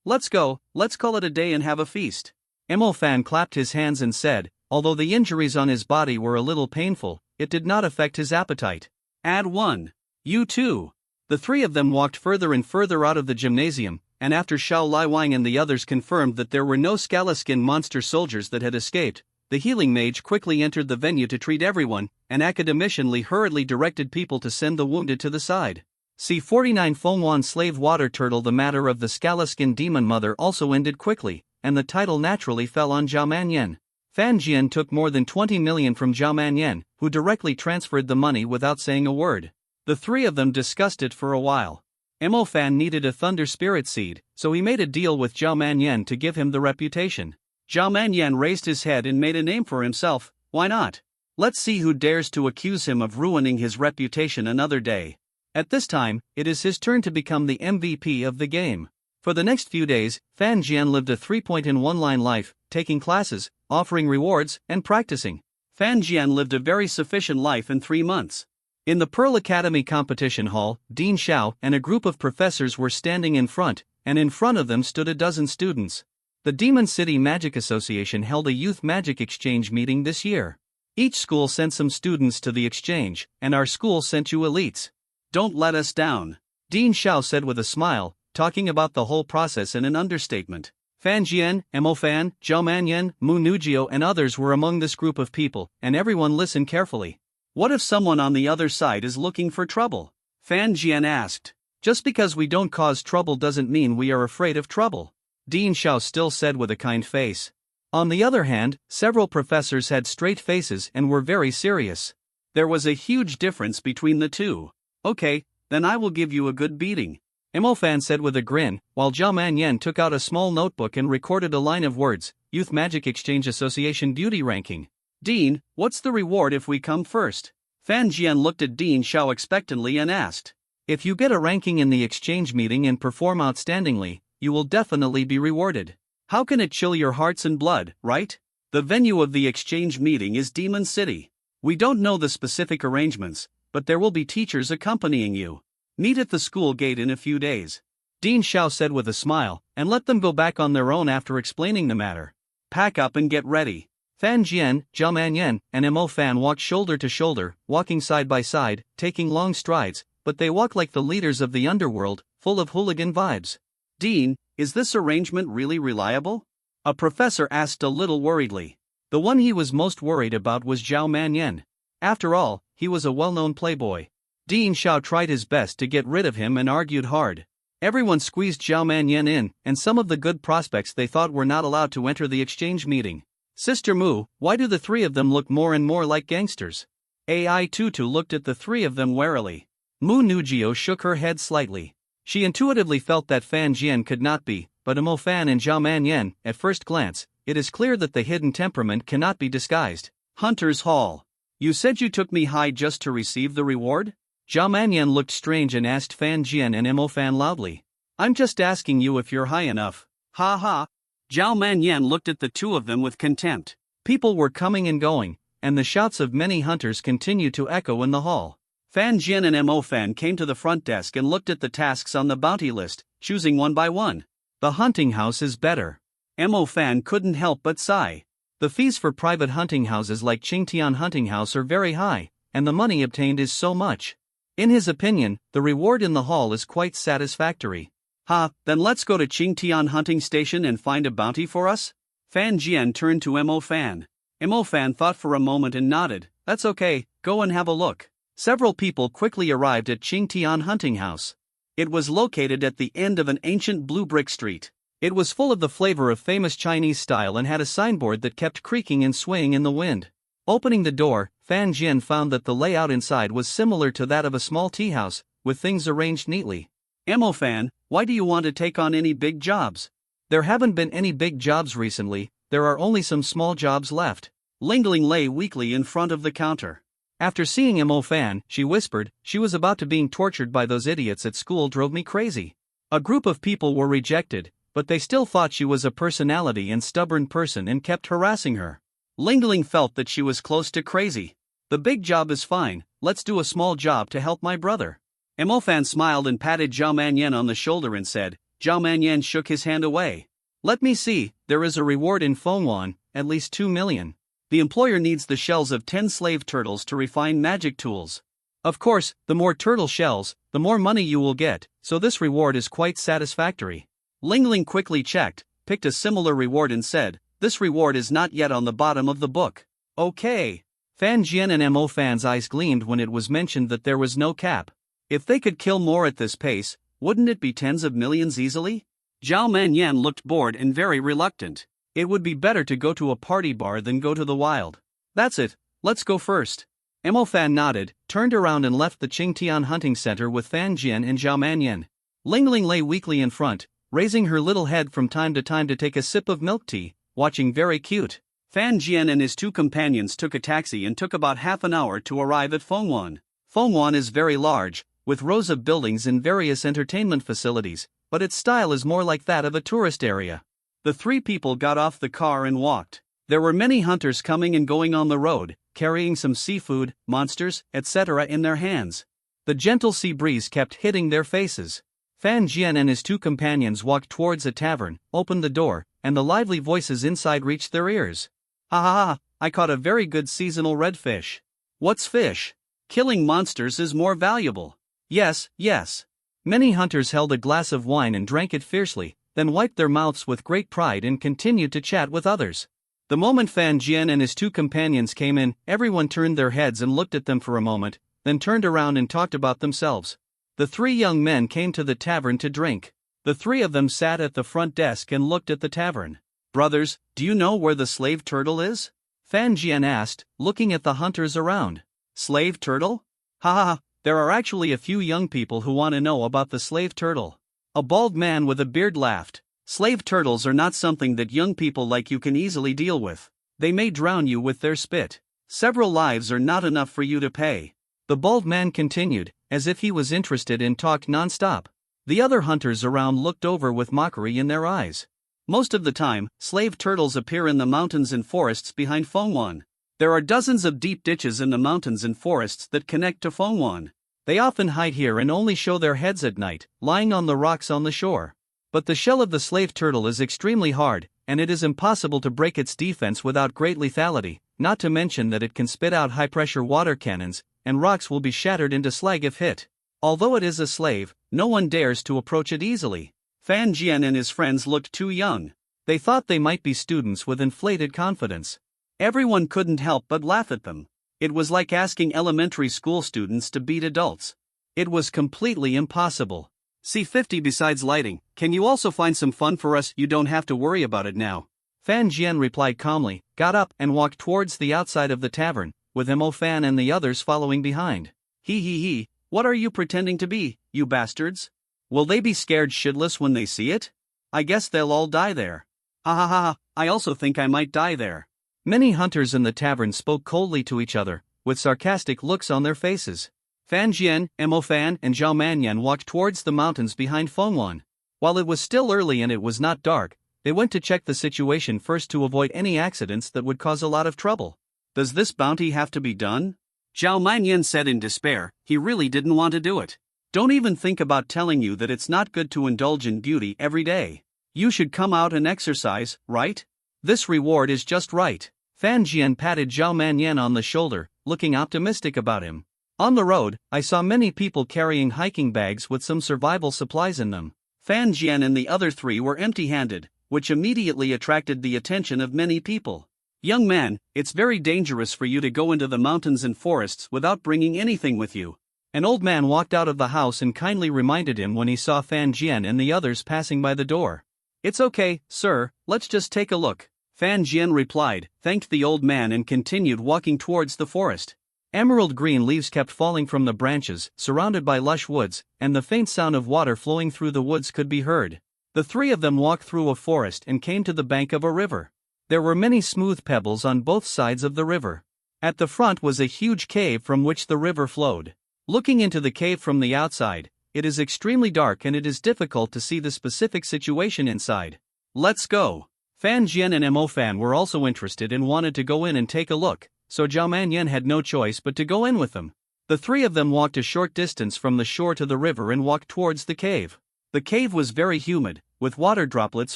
S2: Let's go, let's call it a day and have a feast.
S1: Emo Fan clapped his hands and said, although the injuries on his body were a little painful, it did not affect his appetite.
S2: Add 1. You too.
S1: The 3 of them walked further and further out of the gymnasium, and after Xiao Laiwang and the others confirmed that there were no scala-skin monster soldiers that had escaped, the healing mage quickly entered the venue to treat everyone, and academician Li hurriedly directed people to send the wounded to the side. C49 Fengwan Slave Water Turtle. The matter of the scala-skin demon mother also ended quickly, and the title naturally fell on Zhao Manyan. Fan Jian took more than 20 million from Zhao Manyan, who directly transferred the money without saying a word. The 3 of them discussed it for a while. Emo Fan needed a Thunder Spirit Seed, so he made a deal with Zhao Manyan to give him the reputation.
S2: Zhao Manyan raised his head and made a name for himself. Why not? Let's see who dares to accuse him of ruining his reputation another day.
S1: At this time, it is his turn to become the MVP of the game. For the next few days, Fan Jian lived a 3-point-in-1-line life, taking classes, offering rewards, and practicing.
S2: Fan Jian lived a very sufficient life in 3 months.
S1: In the Pearl Academy competition hall, Dean Xiao and a group of professors were standing in front, and in front of them stood a dozen students. The Demon City Magic Association held a youth magic exchange meeting this year. Each school sent some students to the exchange, and our school sent you elites.
S2: Don't let us down,
S1: Dean Xiao said with a smile, talking about the whole process in an understatement. Fan Jian, Emo Fan, Zhao Manyan, Mu Nujio and others were among this group of people, and everyone listened carefully.
S2: What if someone on the other side is looking for trouble? Fan Jian asked.
S1: Just because we don't cause trouble doesn't mean we are afraid of trouble, Dean Xiao still said with a kind face. On the other hand, several professors had straight faces and were very serious.
S2: There was a huge difference between the two. Okay, then I will give you a good beating,
S1: Emo Fan said with a grin, while Zhao Manyan took out a small notebook and recorded a line of words, Youth Magic Exchange Association Beauty Ranking.
S2: Dean, what's the reward if we come first? Fan Jian looked at Dean Xiao expectantly and asked.
S1: If you get a ranking in the exchange meeting and perform outstandingly, you will definitely be rewarded.
S2: How can it chill your hearts and blood, right? The venue of the exchange meeting is Demon City. We don't know the specific arrangements, but there will be teachers accompanying you. Meet at the school gate in a few days,
S1: Dean Xiao said with a smile, and let them go back on their own after explaining the matter.
S2: Pack up and get ready.
S1: Fan Jian, Zhao Manyan, and Mo Fan walked shoulder to shoulder, walking side by side, taking long strides, but they walk like the leaders of the underworld, full of hooligan vibes.
S2: Dean, is this arrangement really reliable? A professor asked a little worriedly.
S1: The one he was most worried about was Zhao Manyan. After all, he was a well-known playboy. Dean Xiao tried his best to get rid of him and argued hard. Everyone squeezed Zhao Manyan in, and some of the good prospects they thought were not allowed to enter the exchange meeting. Sister Mu, why do the three of them look more and more like gangsters? Ai Tutu looked at the three of them warily. Mu Nujio shook her head slightly. She intuitively felt that Fan Jian could not be, but Mo Fan and Zhao Manyan, at first glance, it is clear that the hidden temperament cannot be disguised.
S2: Hunter's Hall. You said you took me high just to receive the reward?
S1: Zhao Manyan looked strange and asked Fan Jian and Mo Fan loudly.
S2: I'm just asking you if you're high enough. Ha ha. Zhao Manyan looked at the two of them with contempt.
S1: People were coming and going, and the shouts of many hunters continued to echo in the hall.
S2: Fan Jian and Mo Fan came to the front desk and looked at the tasks on the bounty list, choosing one by one.
S1: The hunting house is better.
S2: Mo Fan couldn't help but sigh.
S1: The fees for private hunting houses like Qingtian Hunting House are very high, and the money obtained is so much. In his opinion, the reward in the hall is quite satisfactory.
S2: Then let's go to Qingtian Hunting Station and find a bounty for us? Fan Jian turned to Mo Fan. Mo Fan thought for a moment and nodded. That's okay, go and have a look. Several people quickly arrived at Qingtian Hunting House. It was located at the end of an ancient blue brick street.
S1: It was full of the flavor of famous Chinese style and had a signboard that kept creaking and swaying in the wind. Opening the door, Fan Jian found that the layout inside was similar to that of a small tea house, with things arranged neatly.
S2: Mo Fan, why do you want to take on any big jobs?
S1: There haven't been any big jobs recently, there are only some small jobs left.
S2: Lingling lay weakly in front of the counter.
S1: After seeing Mo Fan, she whispered, she was about to being tortured by those idiots at school drove me crazy. A group of people were rejected, but they still thought she was a personality and stubborn person and kept harassing her.
S2: Lingling felt that she was close to crazy. The big job is fine, let's do a small job to help my brother. Mo Fan smiled and patted Zhao Manyan on the shoulder and said. Zhao Manyan shook his hand away.
S1: Let me see, there is a reward in Fengwan, at least 2 million.
S2: The employer needs the shells of 10 slave turtles to refine magic tools.
S1: Of course, the more turtle shells, the more money you will get, so this reward is quite satisfactory.
S2: Lingling quickly checked, picked a similar reward and said, this reward is not yet on the bottom of the book. Okay.
S1: Fan Jian and Mo Fan's eyes gleamed when it was mentioned that there was no cap.
S2: If they could kill more at this pace, wouldn't it be tens of millions easily? Zhao Manyan looked bored and very reluctant.
S1: It would be better to go to a party bar than go to the wild.
S2: That's it, let's go first.
S1: Mo Fan nodded, turned around and left the Qingtian Hunting Center with Fan Jian and Zhao Manyan. Lingling lay weakly in front, raising her little head from time to time to take a sip of milk tea, watching very cute.
S2: Fan Jian and his two companions took a taxi and took about half an hour to arrive at Fengwan.
S1: Fengwan is very large, with rows of buildings and various entertainment facilities, but its style is more like that of a tourist area.
S2: The three people got off the car and walked. There were many hunters coming and going on the road, carrying some seafood, monsters, etc. in their hands.
S1: The gentle sea breeze kept hitting their faces. Fan Jian and his two companions walked towards a tavern, opened the door, and the lively voices inside reached their ears.
S2: Ha ha ha, I caught a very good seasonal redfish. What's fish? Killing monsters is more valuable.
S1: Yes, yes. Many hunters held a glass of wine and drank it fiercely, then wiped their mouths with great pride and continued to chat with others. The moment Fan Jian and his two companions came in, everyone turned their heads and looked at them for a moment, then turned around and talked about themselves. The three young men came to the tavern to drink. The three of them sat at the front desk and looked at the tavern.
S2: Brothers, do you know where the slave turtle is?
S1: Fan Jian asked, looking at the hunters around.
S2: Slave turtle?
S1: Ha ha ha, there are actually a few young people who want to know about the slave turtle. A bald man with a beard laughed.
S2: Slave turtles are not something that young people like you can easily deal with. They may drown you with their spit. Several lives are not enough for you to pay.
S1: The bald man continued, as if he was interested and talked non-stop. The other hunters around looked over with mockery in their eyes.
S2: Most of the time, slave turtles appear in the mountains and forests behind Fengwan. There are dozens of deep ditches in the mountains and forests that connect to Fengwan.
S1: They often hide here and only show their heads at night, lying on the rocks on the shore. But the shell of the slave turtle is extremely hard, and it is impossible to break its defense without great lethality, not to mention that it can spit out high-pressure water cannons, and rocks will be shattered into slag if hit. Although it is a slave, no one dares to approach it easily.
S2: Fan Jian and his friends looked too young.
S1: They thought they might be students with inflated confidence.
S2: Everyone couldn't help but laugh at them. It was like asking elementary school students to beat adults.
S1: It was completely impossible.
S2: C50 besides lighting, can you also find some fun for us? You don't have to worry about it now.
S1: Fan Jian replied calmly, got up and walked towards the outside of the tavern, with Mo Fan and the others following behind.
S2: He, what are you pretending to be, you bastards? Will they be scared shitless when they see it? I guess they'll all die there. Ha ha ha, I also think I might die there.
S1: Many hunters in the tavern spoke coldly to each other, with sarcastic looks on their faces. Fan Jian, Mo Fan, and Zhao Manyan walked towards the mountains behind Fengwan. While it was still early and it was not dark, they went to check the situation first to avoid any accidents that would cause a lot of trouble.
S2: Does this bounty have to be done? Zhao Manyan said in despair. He really didn't want to do it. Don't even think about telling you that it's not good to indulge in beauty every day. You should come out and exercise, right?
S1: This reward is just right. Fan Jian patted Zhao Manyan on the shoulder, looking optimistic about him. On the road, I saw many people carrying hiking bags with some survival supplies in them.
S2: Fan Jian and the other three were empty-handed, which immediately attracted the attention of many people. Young man, it's very dangerous for you to go into the mountains and forests without bringing anything with you.
S1: An old man walked out of the house and kindly reminded him when he saw Fan Jian and the others passing by the door.
S2: It's okay, sir, let's just take a look. Fan Jian replied, thanked the old man and continued walking towards the forest.
S1: Emerald green leaves kept falling from the branches, surrounded by lush woods, and the faint sound of water flowing through the woods could be heard. The three of them walked through a forest and came to the bank of a river. There were many smooth pebbles on both sides of the river. At the front was a huge cave from which the river flowed. Looking into the cave from the outside, it is extremely dark and it is difficult to see the specific situation inside.
S2: Let's go.
S1: Fan Jian and Mo Fan were also interested and wanted to go in and take a look, so Zhao Manyan had no choice but to go in with them. The three of them walked a short distance from the shore to the river and walked towards the cave. The cave was very humid, with water droplets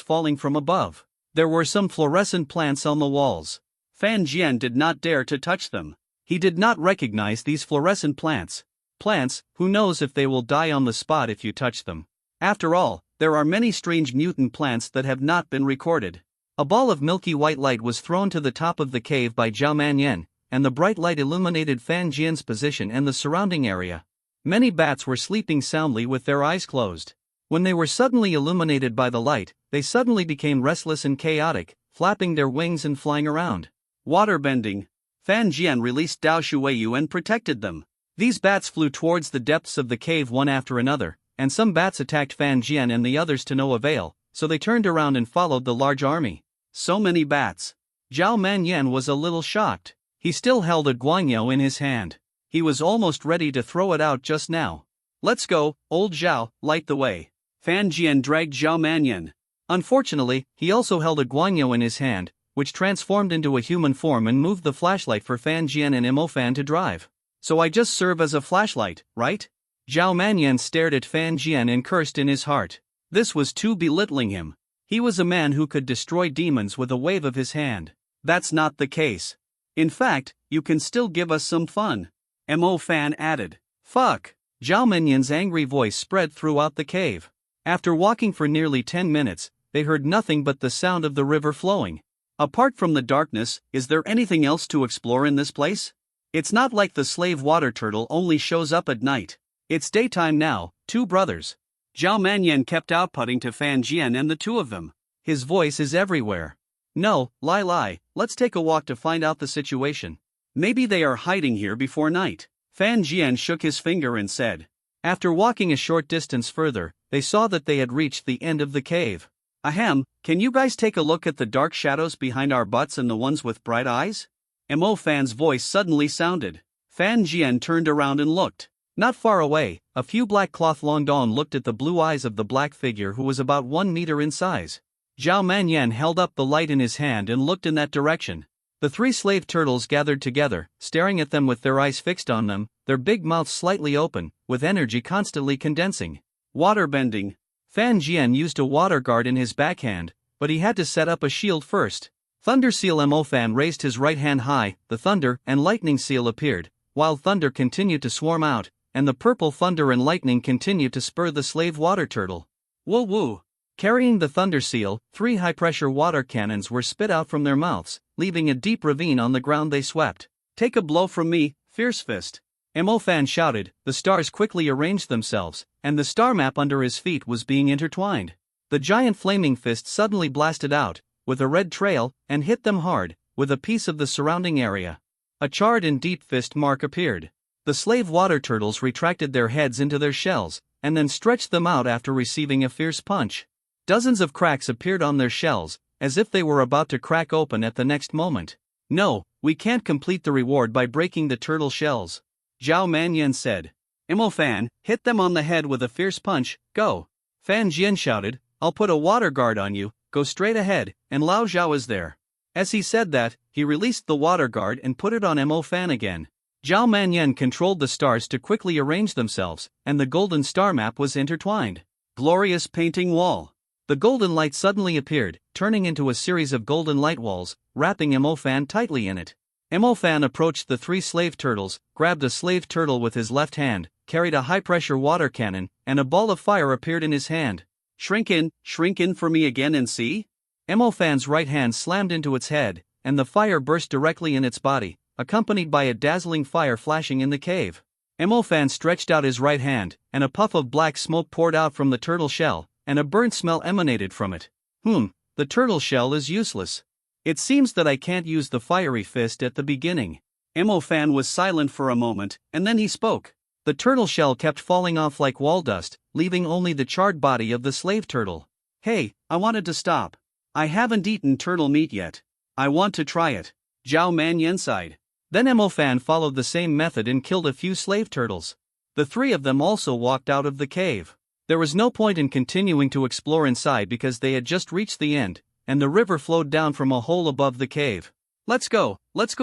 S1: falling from above. There were some fluorescent plants on the walls.
S2: Fan Jian did not dare to touch them.
S1: He did not recognize these fluorescent plants. Plants, who knows if they will die on the spot if you touch them. After all, there are many strange mutant plants that have not been recorded. A ball of milky white light was thrown to the top of the cave by Zhao Manyan, and the bright light illuminated Fan Jian's position and the surrounding area. Many bats were sleeping soundly with their eyes closed. When they were suddenly illuminated by the light, they suddenly became restless and chaotic, flapping their wings and flying around.
S2: Waterbending. Fan Jian released Dao Shuiyu and protected them.
S1: These bats flew towards the depths of the cave one after another, and some bats attacked Fan Jian and the others to no avail, so they turned around and followed the large army.
S2: So many bats.
S1: Zhao Manyan was a little shocked. He still held a guanyo in his hand. He was almost ready to throw it out just now.
S2: Let's go, old Zhao, light the way. Fan Jian dragged Zhao Manyan.
S1: Unfortunately, he also held a guanyo in his hand, which transformed into a human form and moved the flashlight for Fan Jian and Mo Fan to drive.
S2: So I just serve as a flashlight, right?
S1: Zhao Manyan stared at Fan Jian and cursed in his heart. This was too belittling him. He was a man who could destroy demons with a wave of his hand.
S2: That's not the case. In fact, you can still give us some fun. Mo Fan added.
S1: Fuck! Zhao Manyan's angry voice spread throughout the cave. After walking for nearly 10 minutes, they heard nothing but the sound of the river flowing.
S2: Apart from the darkness, is there anything else to explore in this place? It's not like the slave water turtle only shows up at night.
S1: It's daytime now, two brothers.
S2: Zhao Manyan kept outputting to Fan Jian and the two of them.
S1: His voice is everywhere. No, lie, let's take a walk to find out the situation.
S2: Maybe they are hiding here before night. Fan Jian shook his finger and said.
S1: After walking a short distance further, they saw that they had reached the end of the cave.
S2: Ahem, can you guys take a look at the dark shadows behind our butts and the ones with bright eyes? Mo Fan's voice suddenly sounded. Fan Jian turned around and looked.
S1: Not far away, a few black cloth Longdong looked at the blue eyes of the black figure who was about 1 meter in size. Zhao Manyan held up the light in his hand and looked in that direction. The three slave turtles gathered together, staring at them with their eyes fixed on them, their big mouths slightly open, with energy constantly condensing.
S2: Waterbending.
S1: Fan Jian used a water guard in his backhand, but he had to set up a shield first. Thunder Seal Mo Fan raised his right hand high, the Thunder and Lightning Seal appeared, while Thunder continued to swarm out, and the purple Thunder and Lightning continued to spur the slave water turtle. Woo woo! Carrying the Thunder Seal, 3 high-pressure water cannons were spit out from their mouths, leaving a deep ravine on the ground they swept.
S2: Take a blow from me, Fierce Fist!
S1: Mo Fan shouted. The stars quickly arranged themselves, and the star map under his feet was being intertwined. The giant flaming fist suddenly blasted out, with a red trail, and hit them hard, with a piece of the surrounding area. A charred and deep fist mark appeared. The slave water turtles retracted their heads into their shells, and then stretched them out after receiving a fierce punch. Dozens of cracks appeared on their shells, as if they were about to crack open at the next moment. No, we can't complete the reward by breaking the turtle shells, Zhao Manyan said.
S2: Mo Fan, hit them on the head with a fierce punch, go!
S1: Fan Jian shouted, I'll put a water guard on you, go straight ahead, and Lao Zhao is there. As he said that, he released the water guard and put it on Mo Fan again. Zhao Manyan controlled the stars to quickly arrange themselves, and the golden star map was intertwined.
S2: Glorious painting wall.
S1: The golden light suddenly appeared, turning into a series of golden light walls, wrapping Mo Fan tightly in it. Mo Fan approached the 3 slave turtles, grabbed a slave turtle with his left hand, carried a high-pressure water cannon, and a ball of fire appeared in his hand.
S2: Shrink in for me again and see?
S1: Mo Fan's right hand slammed into its head, and the fire burst directly in its body, accompanied by a dazzling fire flashing in the cave. Mo Fan stretched out his right hand, and a puff of black smoke poured out from the turtle shell, and a burnt smell emanated from it. The turtle shell is useless. It seems that I can't use the fiery fist at the beginning.
S2: Mo Fan was silent for a moment, and then he spoke.
S1: The turtle shell kept falling off like wall dust, leaving only the charred body of the slave turtle.
S2: Hey, I wanted to stop. I haven't eaten turtle meat yet. I want to try it, Zhao Manyan sighed.
S1: Then Mo Fan followed the same method and killed a few slave turtles. The 3 of them also walked out of the cave. There was no point in continuing to explore inside because they had just reached the end, and the river flowed down from a hole above the cave.
S2: Let's go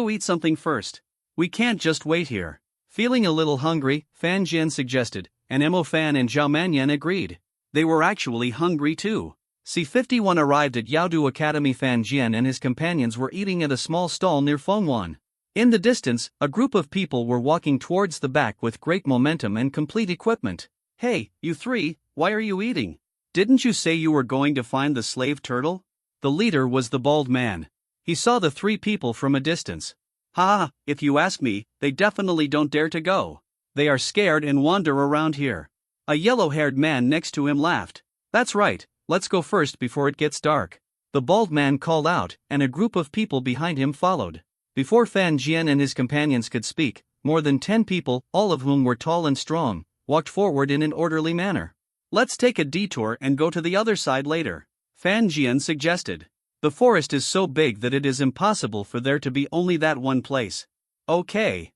S2: eat something first. We can't just wait here.
S1: Feeling a little hungry, Fan Jian suggested, and Mo Fan and Zhao Manyan agreed.
S2: They were actually hungry too.
S1: C-51 arrived at Yaodu Academy. Fan Jian and his companions were eating at a small stall near Fengwan. In the distance, a group of people were walking towards the back with great momentum and complete equipment.
S2: Hey, you 3, why are you eating? Didn't you say you were going to find the slave turtle?
S1: The leader was the bald man. He saw the 3 people from a distance.
S2: Ha, if you ask me, they definitely don't dare to go. They are scared and wander around here.
S1: A yellow-haired man next to him laughed. That's right, let's go first before it gets dark. The bald man called out, and a group of people behind him followed. Before Fan Jian and his companions could speak, more than 10 people, all of whom were tall and strong, walked forward in an orderly manner.
S2: Let's take a detour and go to the other side later, Fan Jian suggested.
S1: The forest is so big that it is impossible for there to be only that one place.
S2: Okay,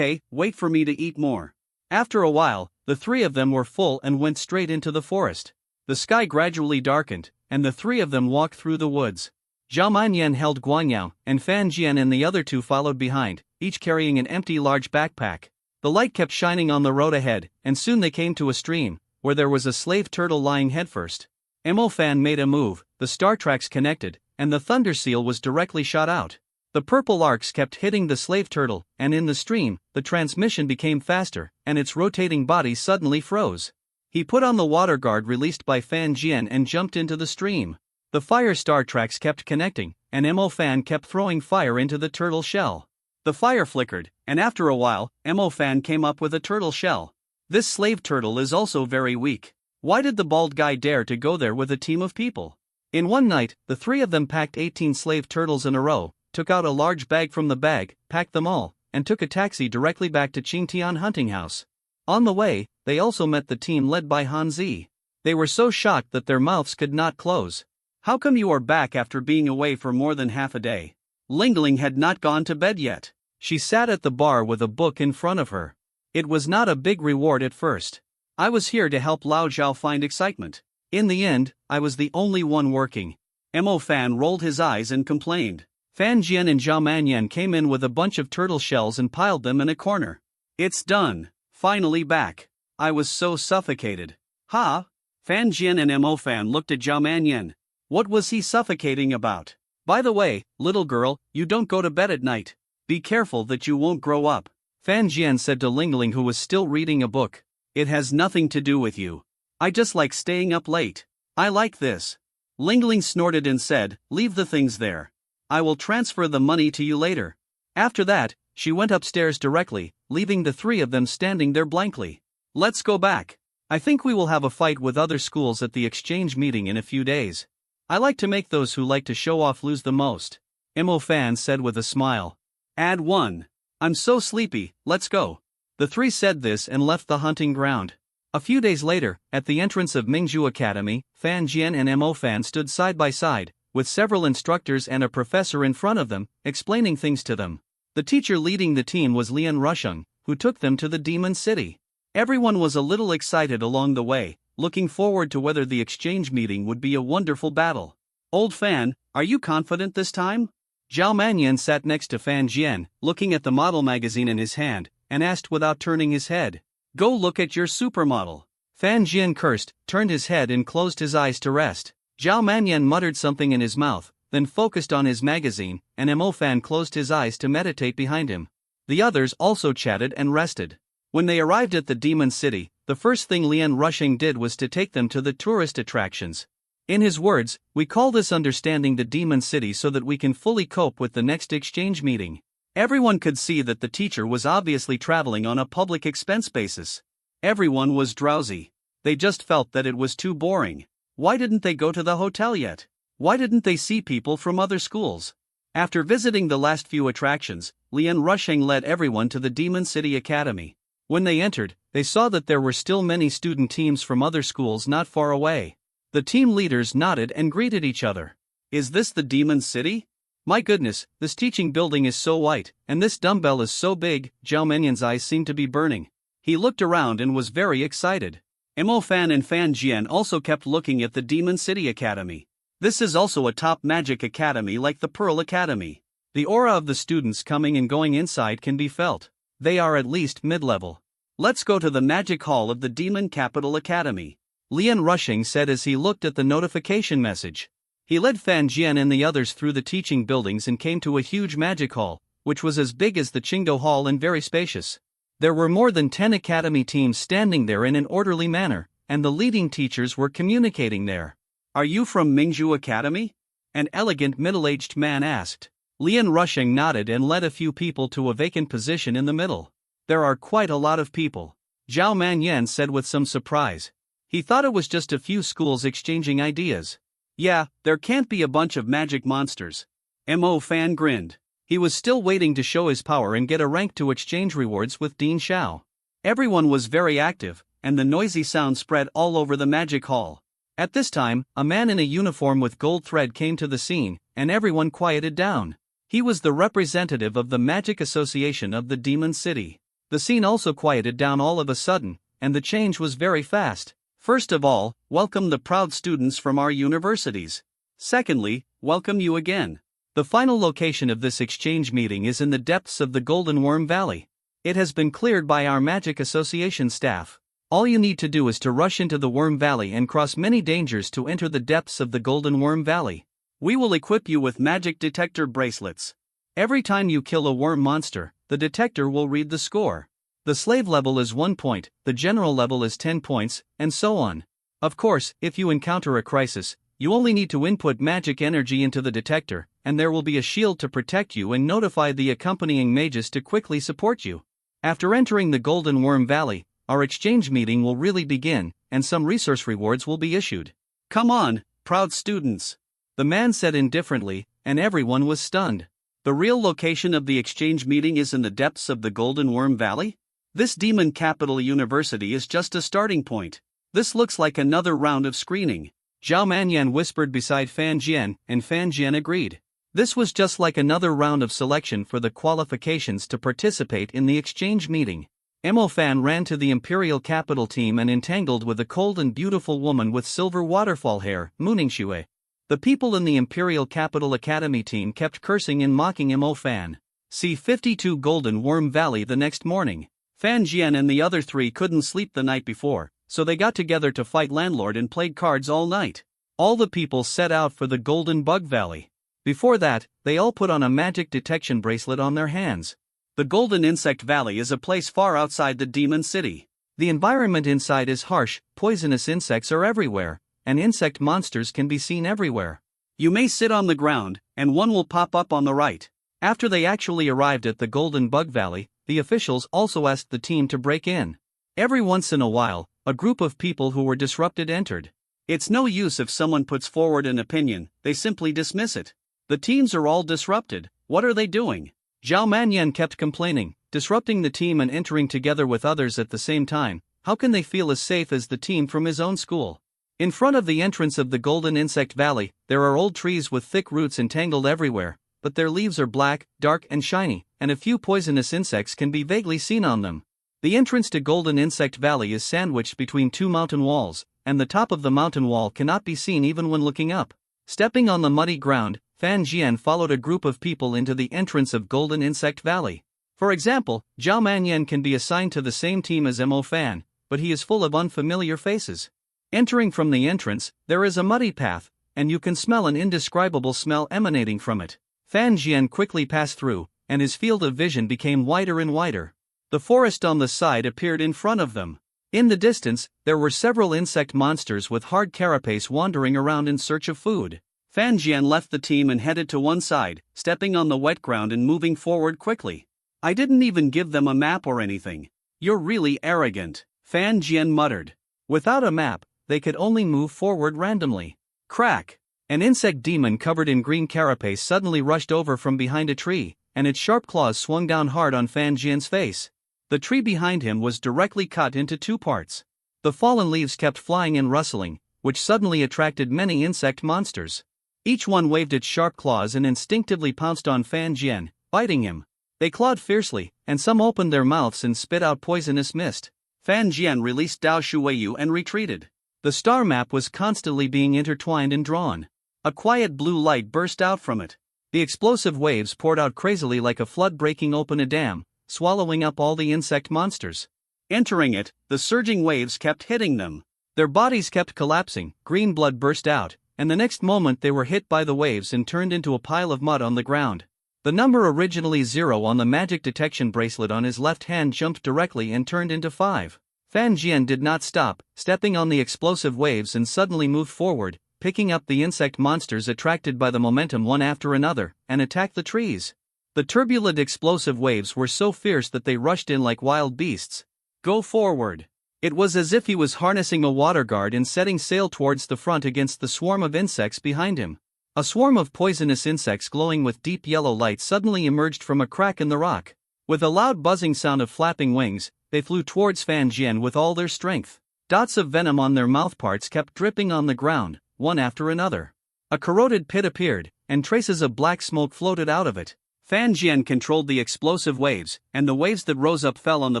S2: wait for me to eat more.
S1: After a while, the 3 of them were full and went straight into the forest. The sky gradually darkened, and the 3 of them walked through the woods. Zhao Manyan held Guanyao, and Fan Jian and the other 2 followed behind, each carrying an empty large backpack. The light kept shining on the road ahead, and soon they came to a stream, where there was a slave turtle lying headfirst. Mo Fan made a move, the star tracks connected, and the Thunder Seal was directly shot out. The purple arcs kept hitting the slave turtle, and in the stream, the transmission became faster, and its rotating body suddenly froze. He put on the water guard released by Fan Jian and jumped into the stream. The fire star tracks kept connecting, and Mo Fan kept throwing fire into the turtle shell. The fire flickered, and after a while, Mo Fan came up with a turtle shell. This slave turtle is also very weak. Why did the bald guy dare to go there with a team of people? In one night, the 3 of them packed 18 slave turtles in a row, took out a large bag from the bag, packed them all, and took a taxi directly back to Qingtian hunting house. On the way, they also met the team led by Han Zi. They were so shocked that their mouths could not close.
S2: How come you are back after being away for more than half a day? Ling Ling had not gone to bed yet.
S1: She sat at the bar with a book in front of her. It was not a big reward at first.
S2: I was here to help Lao Zhao find excitement.
S1: In the end, I was the only one working.
S2: Mo Fan rolled his eyes and complained.
S1: Fan Jian and Zhao Manyan came in with a bunch of turtle shells and piled them in a corner.
S2: It's done. Finally back. I was so suffocated. Ha! Fan Jian and Mo Fan looked at Zhao Manyan. What was he suffocating about? By the way, little girl, you don't go to bed at night. Be careful that you won't grow up,
S1: Fan Jian said to Lingling, who was still reading a book.
S2: It has nothing to do with you. I just like staying up late. I like this. Lingling snorted and said, leave the things there. I will transfer the money to you later. After that, she went upstairs directly, leaving the three of them standing there blankly. Let's go back. I think we will have a fight with other schools at the exchange meeting in a few days. I like to make those who like to show off lose the most, Mo Fan said with a smile. Add 1. I'm so sleepy, let's go. The three said this and left the hunting ground. A few days later, at the entrance of Mingzhu Academy, Fan Jian and Mo Fan stood side by side, with several instructors and a professor in front of them, explaining things to them. The teacher leading the team was Lian Rusheng, who took them to the Demon City. Everyone was a little excited along the way, looking forward to whether the exchange meeting would be a wonderful battle. Old Fan, are you confident this time? Zhao Manyan sat next to Fan Jian, looking at the model magazine in his hand, and asked without turning his head. Go look at your supermodel.
S1: Fan Jian cursed, turned his head and closed his eyes to rest. Zhao Manyan muttered something in his mouth, then focused on his magazine, and Mo Fan closed his eyes to meditate behind him. The others also chatted and rested. When they arrived at the Demon City, the first thing Lian Rusheng did was to take them to the tourist attractions. In his words, we call this understanding the Demon City so that we can fully cope with the next exchange meeting. Everyone could see that the teacher was obviously traveling on a public expense basis. Everyone was drowsy. They just felt that it was too boring. Why didn't they go to the hotel yet? Why didn't they see people from other schools? After visiting the last few attractions, Lian Rusheng led everyone to the Demon City Academy. When they entered, they saw that there were still many student teams from other schools not far away. The team leaders nodded and greeted each other. Is this the Demon City? My goodness, this teaching building is so white, and this dumbbell is so big. Zhao Menyan's eyes seemed to be burning. He looked around and was very excited. Mo Fan and Fan Jian also kept looking at the Demon City Academy. This is also a top magic academy like the Pearl Academy. The aura of the students coming and going inside can be felt. They are at least mid-level. Let's go to the Magic Hall of the Demon Capital Academy, Lian Rusheng said as he looked at the notification message. He led Fan Jian and the others through the teaching buildings and came to a huge magic hall, which was as big as the Qingdao Hall and very spacious. There were more than 10 academy teams standing there in an orderly manner, and the leading teachers were communicating there. Are you from Mingzhu Academy? An elegant middle-aged man asked. Lian Rusheng nodded and led a few people to a vacant position in the middle. There are quite a lot of people, Zhao Manyan said with some surprise. He thought it was just a few schools exchanging ideas. Yeah, there can't be a bunch of magic monsters. Mo Fan grinned. He was still waiting to show his power and get a rank to exchange rewards with Dean Xiao. Everyone was very active, and the noisy sound spread all over the magic hall. At this time, a man in a uniform with gold thread came to the scene, and everyone quieted down. He was the representative of the Magic Association of the Demon City. The scene also quieted down all of a sudden, and the change was very fast. First of all, welcome the proud students from our universities. Secondly, welcome you again. The final location of this exchange meeting is in the depths of the Golden Worm Valley. It has been cleared by our Magic Association staff. All you need to do is to rush into the Worm Valley and cross many dangers to enter the depths of the Golden Worm Valley. We will equip you with magic detector bracelets. Every time you kill a worm monster, the detector will read the score. The slave level is 1 point, the general level is 10 points, and so on. Of course, if you encounter a crisis, you only need to input magic energy into the detector, and there will be a shield to protect you and notify the accompanying mages to quickly support you. After entering the Golden Worm Valley, our exchange meeting will really begin, and some resource rewards will be issued. Come on, proud students, the man said indifferently, and everyone was stunned. The real location of the exchange meeting is in the depths of the Golden Worm Valley? This Demon Capital University is just a starting point. This looks like another round of screening. Zhao Manyan whispered beside Fan Jian, and Fan Jian agreed. This was just like another round of selection for the qualifications to participate in the exchange meeting. Mo Fan ran to the Imperial Capital team and entangled with a cold and beautiful woman with silver waterfall hair, Muningshui. The people in the Imperial Capital Academy team kept cursing and mocking Mo Fan. See 52 Golden Worm Valley the next morning. Fan Jian and the other three couldn't sleep the night before, so they got together to fight landlord and played cards all night. All the people set out for the Golden Bug Valley. Before that, they all put on a magic detection bracelet on their hands.
S2: The Golden Insect Valley is a place far outside the Demon City.
S1: The environment inside is harsh, poisonous insects are everywhere, and insect monsters can be seen everywhere.
S2: You may sit on the ground, and one will pop up on the right.
S1: After they actually arrived at the Golden Bug Valley, the officials also asked the team to break in. Every once in a while, a group of people who were disrupted entered.
S2: It's no use if someone puts forward an opinion, they simply dismiss it. The teams are all disrupted, what are they doing?
S1: Zhao Manyan kept complaining, disrupting the team and entering together with others at the same time. How can they feel as safe as the team from his own school? In front of the entrance of the Golden Insect Valley, there are old trees with thick roots entangled everywhere, but their leaves are black, dark and shiny, and a few poisonous insects can be vaguely seen on them. The entrance to Golden Insect Valley is sandwiched between two mountain walls, and the top of the mountain wall cannot be seen even when looking up. Stepping on the muddy ground, Fan Jian followed a group of people into the entrance of Golden Insect Valley. For example, Zhao Manyan can be assigned to the same team as Mo Fan, but he is full of unfamiliar faces. Entering from the entrance, there is a muddy path, and you can smell an indescribable smell emanating from it. Fan Jian quickly passed through, and his field of vision became wider and wider. The forest on the side appeared in front of them. In the distance, there were several insect monsters with hard carapace wandering around in search of food.
S2: Fan Jian left the team and headed to one side, stepping on the wet ground and moving forward quickly. I didn't even give them a map or anything. You're really arrogant, Fan Jian muttered.
S1: Without a map, they could only move forward randomly. Crack! An insect demon covered in green carapace suddenly rushed over from behind a tree, and its sharp claws swung down hard on Fan Jian's face. The tree behind him was directly cut into two parts. The fallen leaves kept flying and rustling, which suddenly attracted many insect monsters. Each one waved its sharp claws and instinctively pounced on Fan Jian, biting him. They clawed fiercely, and some opened their mouths and spit out poisonous mist.
S2: Fan Jian released Dao Shuiyu and retreated.
S1: The star map was constantly being intertwined and drawn. A quiet blue light burst out from it. The explosive waves poured out crazily like a flood breaking open a dam, swallowing up all the insect monsters.
S2: Entering it, the surging waves kept hitting them.
S1: Their bodies kept collapsing, green blood burst out, and the next moment they were hit by the waves and turned into a pile of mud on the ground. The number originally 0 on the magic detection bracelet on his left hand jumped directly and turned into 5. Fan Jian did not stop, stepping on the explosive waves and suddenly moved forward, picking up the insect monsters attracted by the momentum one after another, and attacked the trees. The turbulent explosive waves were so fierce that they rushed in like wild beasts.
S2: Go forward!
S1: It was as if he was harnessing a water guard and setting sail towards the front against the swarm of insects behind him. A swarm of poisonous insects glowing with deep yellow light suddenly emerged from a crack in the rock. With a loud buzzing sound of flapping wings, they flew towards Fan Jian with all their strength. Dots of venom on their mouthparts kept dripping on the ground, one after another. A corroded pit appeared, and traces of black smoke floated out of it.
S2: Fan Jian controlled the explosive waves, and the waves that rose up fell on the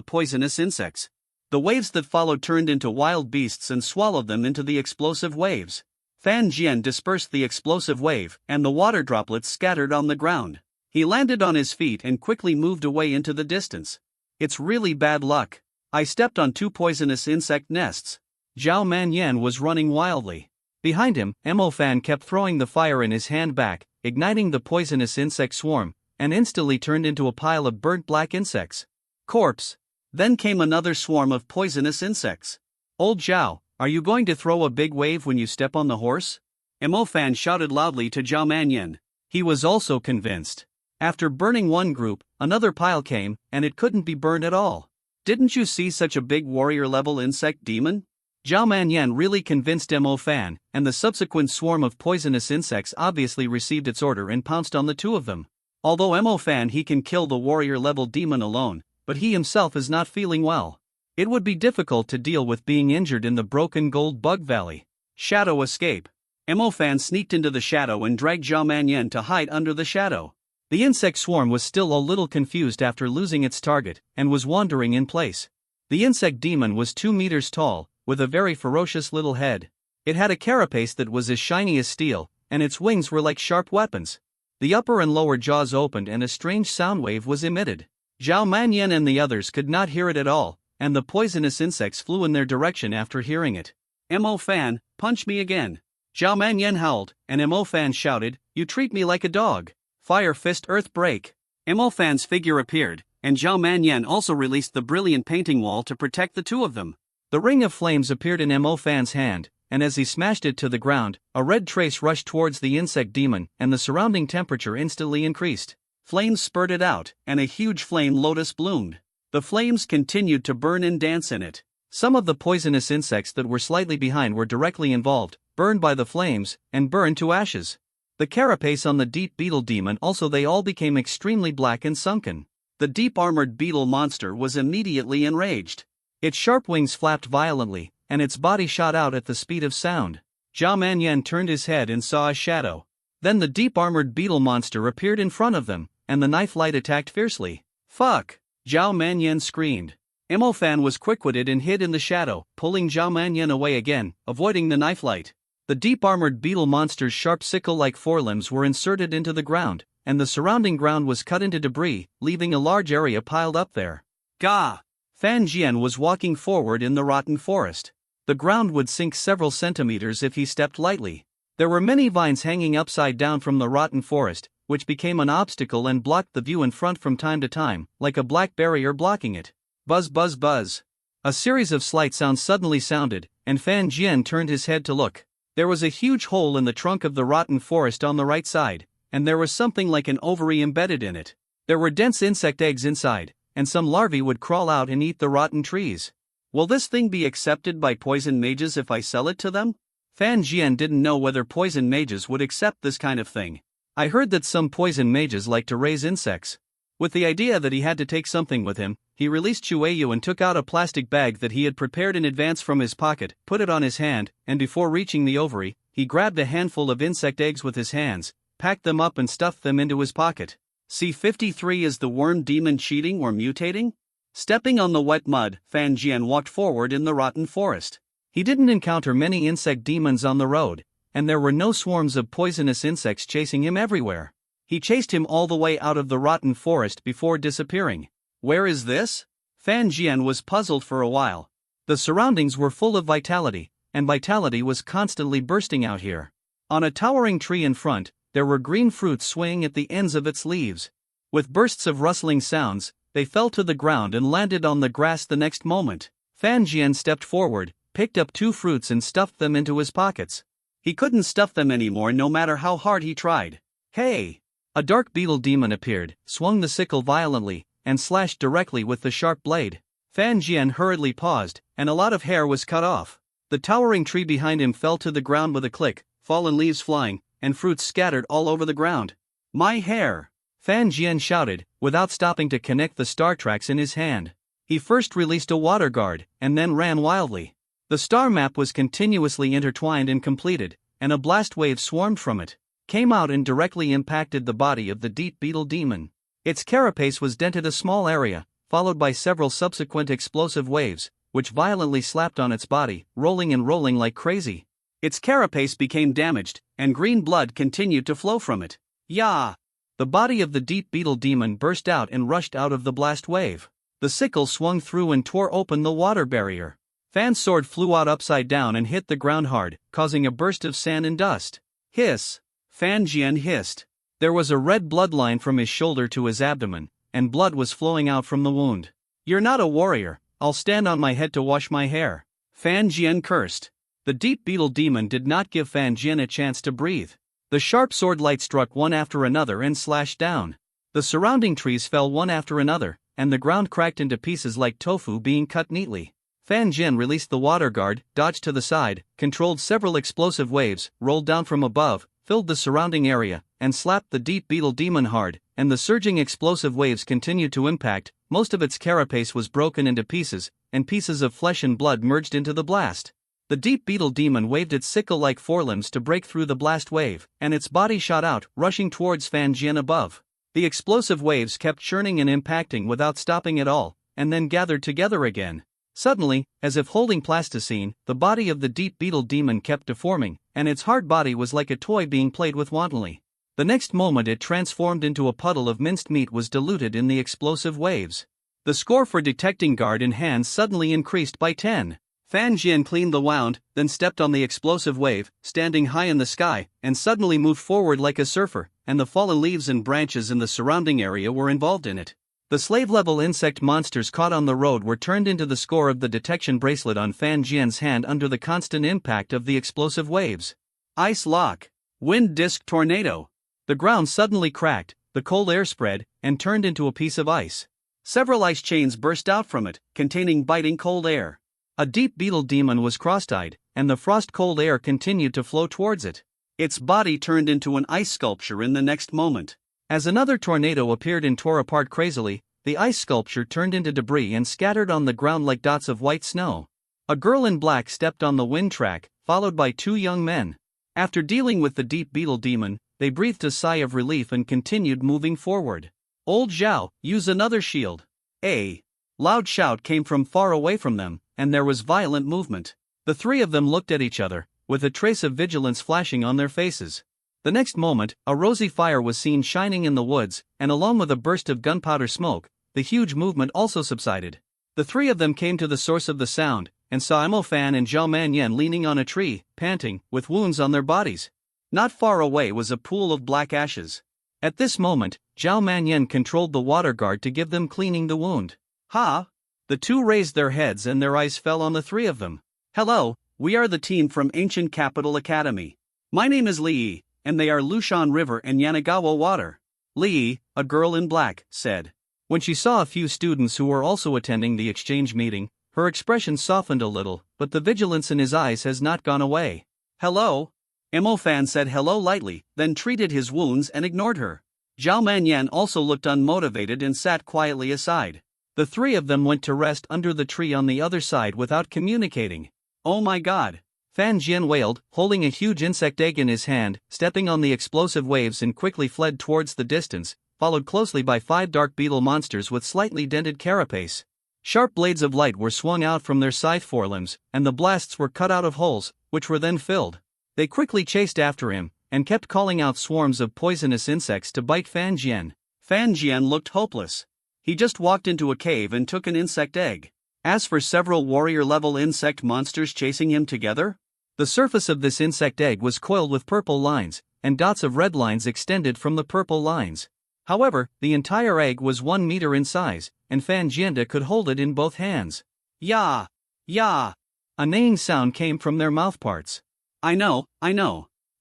S2: poisonous insects. The waves that followed turned into wild beasts and swallowed them into the explosive waves. Fan Jian dispersed the explosive wave, and the water droplets scattered on the ground. He landed on his feet and quickly moved away into the distance. It's really bad luck. I stepped on 2 poisonous insect nests.
S1: Zhao Manyan was running wildly. Behind him, Mo Fan kept throwing the fire in his hand back, igniting the poisonous insect swarm, and instantly turned into a pile of burnt black insects. Corpse!
S2: Then came another swarm of poisonous insects.
S1: Old Zhao, are you going to throw a big wave when you step on the horse?
S2: Mo Fan shouted loudly to Zhao Manyan.
S1: He was also convinced. After burning one group, another pile came, and it couldn't be burned at all.
S2: Didn't you see such a big warrior-level insect demon?
S1: Zhao Manyan really convinced Mo Fan, and the subsequent swarm of poisonous insects obviously received its order and pounced on the 2 of them. Although Mo Fan he can kill the warrior-level demon alone, but he himself is not feeling well. It would be difficult to deal with being injured in the broken Gold Bug Valley.
S2: Shadow escape. Mo Fan sneaked into the shadow and dragged Zhao Manyan to hide under the shadow.
S1: The insect swarm was still a little confused after losing its target, and was wandering in place. The insect demon was 2 meters tall, with a very ferocious little head. It had a carapace that was as shiny as steel, and its wings were like sharp weapons. The upper and lower jaws opened and a strange sound wave was emitted. Zhao Manyan and the others could not hear it at all, and the poisonous insects flew in their direction after hearing it.
S2: Mo Fan, punch me again. Zhao Manyan howled, and Mo Fan shouted, "You treat me like a dog." Fire Fist Earth Break. Mo Fan's figure appeared, and Zhao Manyan also released the brilliant painting wall to protect the two of them.
S1: The ring of flames appeared in Mo Fan's hand, and as he smashed it to the ground, a red trace rushed towards the insect demon, and the surrounding temperature instantly increased.
S2: Flames spurted out, and a huge flame lotus bloomed. The flames continued to burn and dance in it.
S1: Some of the poisonous insects that were slightly behind were directly involved, burned by the flames, and burned to ashes. The carapace on the deep beetle demon also, they all became extremely black and sunken.
S2: The deep-armored beetle monster was immediately enraged.
S1: Its sharp wings flapped violently, and its body shot out at the speed of sound.
S2: Zhao Manyan turned his head and saw a shadow.
S1: Then the deep-armored beetle monster appeared in front of them, and the knife light attacked fiercely.
S2: "Fuck!" Zhao Manyan screamed. Mo Fan was quick-witted and hid in the shadow, pulling Zhao Manyan away again, avoiding the knife light.
S1: The deep-armored beetle monster's sharp sickle-like forelimbs were inserted into the ground, and the surrounding ground was cut into debris, leaving a large area piled up there.
S2: Gah! Fan Jian was walking forward in the rotten forest.
S1: The ground would sink several centimeters if he stepped lightly. There were many vines hanging upside down from the rotten forest, which became an obstacle and blocked the view in front from time to time, like a black barrier blocking it.
S2: Buzz buzz buzz.
S1: A series of slight sounds suddenly sounded, and Fan Jian turned his head to look. There was a huge hole in the trunk of the rotten forest on the right side, and there was something like an ovary embedded in it. There were dense insect eggs inside, and some larvae would crawl out and eat the rotten trees.
S2: Will this thing be accepted by poison mages if I sell it to them?
S1: Fan Jian didn't know whether poison mages would accept this kind of thing. I heard that some poison mages like to raise insects. With the idea that he had to take something with him, he released Chueyu and took out a plastic bag that he had prepared in advance from his pocket, put it on his hand, and before reaching the ovary, he grabbed a handful of insect eggs with his hands, packed them up and stuffed them into his pocket.
S2: C-53 is the worm demon cheating or mutating? Stepping on the wet mud, Fan Jian walked forward in the rotten forest.
S1: He didn't encounter many insect demons on the road, and there were no swarms of poisonous insects chasing him everywhere. He chased him all the way out of the rotten forest before disappearing.
S2: Where is this?
S1: Fan Jian was puzzled for a while. The surroundings were full of vitality, and vitality was constantly bursting out here. On a towering tree in front, there were green fruits swaying at the ends of its leaves. With bursts of rustling sounds, they fell to the ground and landed on the grass the next moment. Fan Jian stepped forward, picked up 2 fruits and stuffed them into his pockets.
S2: He couldn't stuff them anymore no matter how hard he tried.
S1: Hey! A dark beetle demon appeared, swung the sickle violently, and slashed directly with the sharp blade. Fan Jian hurriedly paused, and a lot of hair was cut off. The towering tree behind him fell to the ground with a click, fallen leaves flying, and fruits scattered all over the ground.
S2: "My hair!"
S1: Fan Jian shouted, without stopping to connect the star tracks in his hand. He first released a water guard, and then ran wildly. The star map was continuously intertwined and completed, and a blast wave swarmed from it, came out and directly impacted the body of the deep beetle demon. Its carapace was dented a small area, followed by several subsequent explosive waves, which violently slapped on its body, rolling and rolling like crazy.
S2: Its carapace became damaged, and green blood continued to flow from it. Yah!
S1: The body of the deep beetle demon burst out and rushed out of the blast wave. The sickle swung through and tore open the water barrier. Fan's sword flew out upside down and hit the ground hard, causing a burst of sand and dust.
S2: Hiss! Fan Jian hissed.
S1: There was a red bloodline from his shoulder to his abdomen, and blood was flowing out from the wound.
S2: "You're not a warrior,
S1: I'll stand on my head to wash my hair,"
S2: Fan Jian cursed.
S1: The deep beetle demon did not give Fan Jian a chance to breathe. The sharp sword light struck one after another and slashed down. The surrounding trees fell one after another, and the ground cracked into pieces like tofu being cut neatly. Fan Jian released the water guard, dodged to the side, controlled several explosive waves, rolled down from above, filled the surrounding area, and slapped the deep beetle demon hard, and the surging explosive waves continued to impact. Most of its carapace was broken into pieces, and pieces of flesh and blood merged into the blast. The deep beetle demon waved its sickle-like forelimbs to break through the blast wave, and its body shot out, rushing towards Fan Jian above. The explosive waves kept churning and impacting without stopping at all, and then gathered together again. Suddenly, as if holding plasticine, the body of the deep beetle demon kept deforming, and its hard body was like a toy being played with wantonly. The next moment it transformed into a puddle of minced meat was diluted in the explosive waves. The score for detecting guard in hand suddenly increased by 10.
S2: Fan Jian cleaned the wound, then stepped on the explosive wave, standing high in the sky, and suddenly moved forward like a surfer, and the fallen leaves and branches in the surrounding area were involved in it. The slave-level insect monsters caught on the road were turned into the score of the detection bracelet on Fan Jian's hand under the constant impact of the explosive waves. Ice lock. Wind disk tornado. The ground suddenly cracked, the cold air spread, and turned into a piece of ice. Several ice chains burst out from it, containing biting cold air. A deep beetle demon was cross-eyed, and the frost-cold air continued to flow towards it. Its body turned into an ice sculpture in the next moment. As another tornado appeared and tore apart crazily, the ice sculpture turned into debris and scattered on the ground like dots of white snow. A girl in black stepped on the wind track, followed by two young men. After dealing with the deep beetle demon, they breathed a sigh of relief and continued moving forward. Old Zhao, use another shield. A loud shout came from far away from them, and there was violent movement. The three of them looked at each other, with a trace of vigilance flashing on their faces. The next moment, a rosy fire was seen shining in the woods, and along with a burst of gunpowder smoke, the huge movement also subsided. The three of them came to the source of the sound, and saw Imo Fan and Zhao Manyan leaning on a tree, panting, with wounds on their bodies. Not far away was a pool of black ashes. At this moment, Zhao Manyan controlled the water guard to give them cleaning the wound. Ha! The two raised their heads and their eyes fell on the three of them. Hello, we are the team from Ancient Capital Academy. My name is Li, and they are Lushan River and Yanagawa Water. Li, a girl in black, said. When she saw a few students who were also attending the exchange meeting, her expression softened a little, but the vigilance in his eyes has not gone away. Hello? Imo Fan said hello lightly, then treated his wounds and ignored her. Zhao Manyan also looked unmotivated and sat quietly aside. The three of them went to rest under the tree on the other side without communicating. Oh my god! Fan Jian wailed, holding a huge insect egg in his hand, stepping on the explosive waves and quickly fled towards the distance, followed closely by 5 dark beetle monsters with slightly dented carapace. Sharp blades of light were swung out from their scythe forelimbs, and the blasts were cut out of holes, which were then filled. They quickly chased after him, and kept calling out swarms of poisonous insects to bite Fan Jian. Fan Jian looked hopeless. He just walked into a cave and took an insect egg. As for several warrior-level insect monsters chasing him together, the surface of this insect egg was coiled with purple lines, and dots of red lines extended from the purple lines. However, the entire egg was 1 meter in size, and Fan Jian could hold it in both hands. Ya! Ya! A neighing sound came from their mouthparts. I know.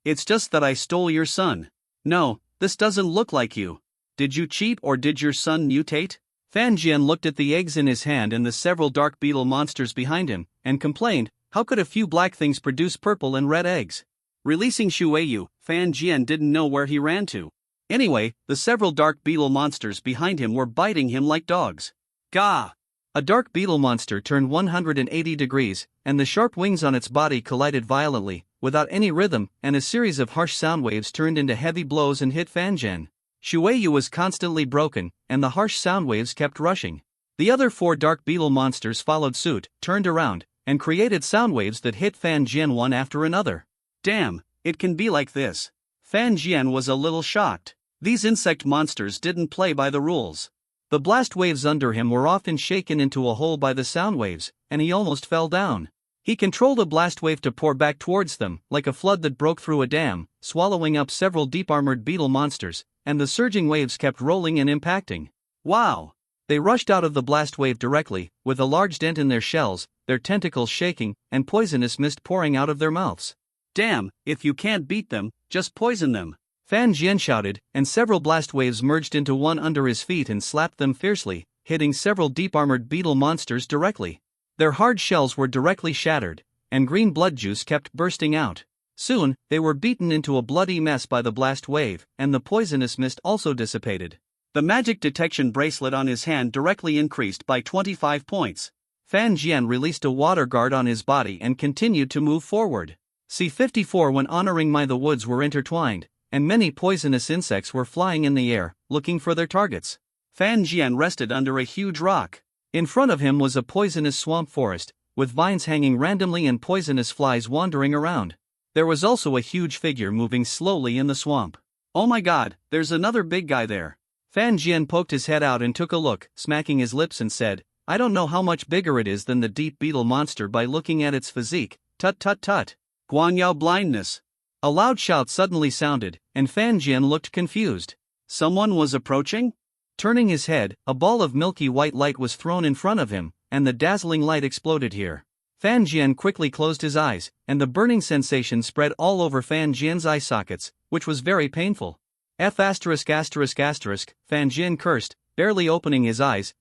S2: It's just that I stole your son. No, this doesn't look like you. Did you cheat or did your son mutate? Fan Jian looked at the eggs in his hand and the several dark beetle monsters behind him, and complained, how could a few black things produce purple and red eggs? Releasing Shueyu, Fan Jian didn't know where he ran to. Anyway, the several dark beetle monsters behind him were biting him like dogs. Gah! A dark beetle monster turned 180 degrees, and the sharp wings on its body collided violently, without any rhythm, and a series of harsh sound waves turned into heavy blows and hit Fan Jian. Shueyu was constantly broken, and the harsh sound waves kept rushing. The other 4 dark beetle monsters followed suit, turned around, and created sound waves that hit Fan Jian one after another. Damn, it can be like this. Fan Jian was a little shocked. These insect monsters didn't play by the rules. The blast waves under him were often shaken into a hole by the sound waves, and he almost fell down. He controlled a blast wave to pour back towards them, like a flood that broke through a dam, swallowing up several deep-armored beetle monsters, and the surging waves kept rolling and impacting. Wow! They rushed out of the blast wave directly, with a large dent in their shells, their tentacles shaking, and poisonous mist pouring out of their mouths. Damn, if you can't beat them, just poison them. Fan Jian shouted, and several blast waves merged into one under his feet and slapped them fiercely, hitting several deep-armored beetle monsters directly. Their hard shells were directly shattered, and green blood juice kept bursting out. Soon, they were beaten into a bloody mess by the blast wave, and the poisonous mist also dissipated. The magic detection bracelet on his hand directly increased by 25 points. Fan Jian released a water guard on his body and continued to move forward. C-54 when honoring the woods were intertwined, and many poisonous insects were flying in the air, looking for their targets. Fan Jian rested under a huge rock. In front of him was a poisonous swamp forest, with vines hanging randomly and poisonous flies wandering around. There was also a huge figure moving slowly in the swamp. Oh my god, there's another big guy there. Fan Jian poked his head out and took a look, smacking his lips and said,
S1: I don't know how much bigger it is than the deep beetle monster by looking at its physique. Tut tut tut.
S2: Guanyao blindness.
S1: A loud shout suddenly sounded, and Fan Jian looked confused.
S2: Someone was approaching?
S1: Turning his head, a ball of milky white light was thrown in front of him, and the dazzling light exploded here. Fan Jian quickly closed his eyes, and the burning sensation spread all over Fan Jian's eye sockets, which was very painful. Fan Jian cursed, barely opening his eyes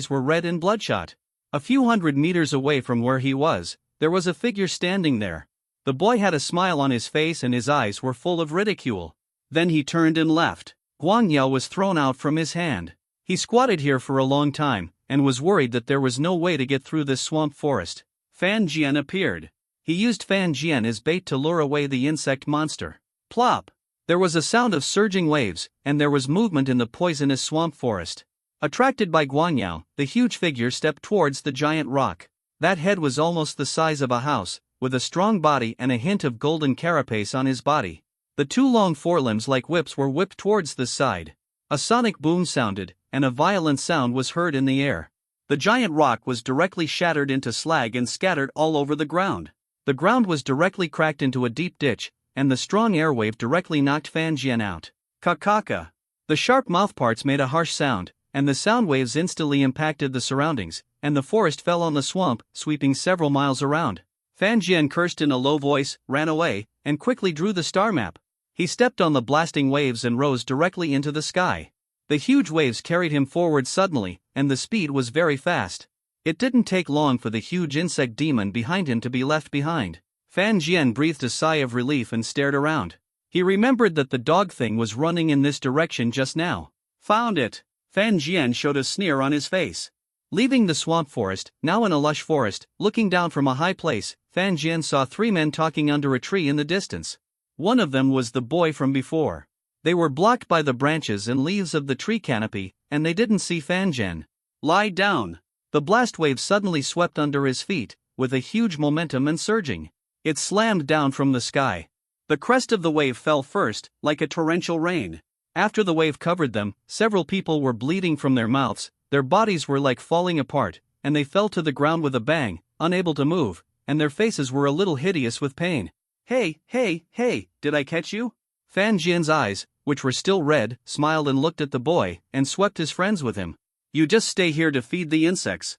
S1: were red and bloodshot. A few hundred meters away from where he was, there was a figure standing there. The boy had a smile on his face and his eyes were full of ridicule.
S2: Then he turned and left.
S1: Guanyao was thrown out from his hand. He squatted here for a long time, and was worried that there was no way to get through this swamp forest.
S2: Fan Jian appeared.
S1: He used Fan Jian as bait to lure away the insect monster. Plop! There was a sound of surging waves, and there was movement in the poisonous swamp forest. Attracted by Guanyao, the huge figure stepped towards the giant rock. That head was almost the size of a house, with a strong body and a hint of golden carapace on his body. The two long forelimbs like whips were whipped towards the side. A sonic boom sounded, and a violent sound was heard in the air.
S2: The giant rock was directly shattered into slag and scattered all over the ground.
S1: The ground was directly cracked into a deep ditch, and the strong air wave directly knocked Fan Jian out.
S2: Kakaka.
S1: The sharp mouthparts made a harsh sound, and the sound waves instantly impacted the surroundings, and the forest fell on the swamp, sweeping several miles around.
S2: Fan Jian cursed in a low voice, ran away, and quickly drew the star map.
S1: He stepped on the blasting waves and rose directly into the sky. The huge waves carried him forward suddenly, and the speed was very fast. It didn't take long for the huge insect demon behind him to be left behind. Fan Jian breathed a sigh of relief and stared around. He remembered that the dog thing was running in this direction just now.
S2: Found it! Fan Jian showed a sneer on his face.
S1: Leaving the swamp forest, now in a lush forest, looking down from a high place, Fan Jian saw three men talking under a tree in the distance. One of them was the boy from before. They were blocked by the branches and leaves of the tree canopy, and they didn't see Fan Jian.
S2: Lie down!
S1: The blast wave suddenly swept under his feet, with a huge momentum and surging. It slammed down from the sky.
S2: The crest of the wave fell first, like a torrential rain.
S1: After the wave covered them, several people were bleeding from their mouths, their bodies were like falling apart, and they fell to the ground with a bang, unable to move, and their faces were a little hideous with pain.
S2: Hey, did I catch you?
S1: Fan Jian's eyes, which were still red, smiled and looked at the boy, and swept his friends with him.
S2: You just stay here to feed the insects,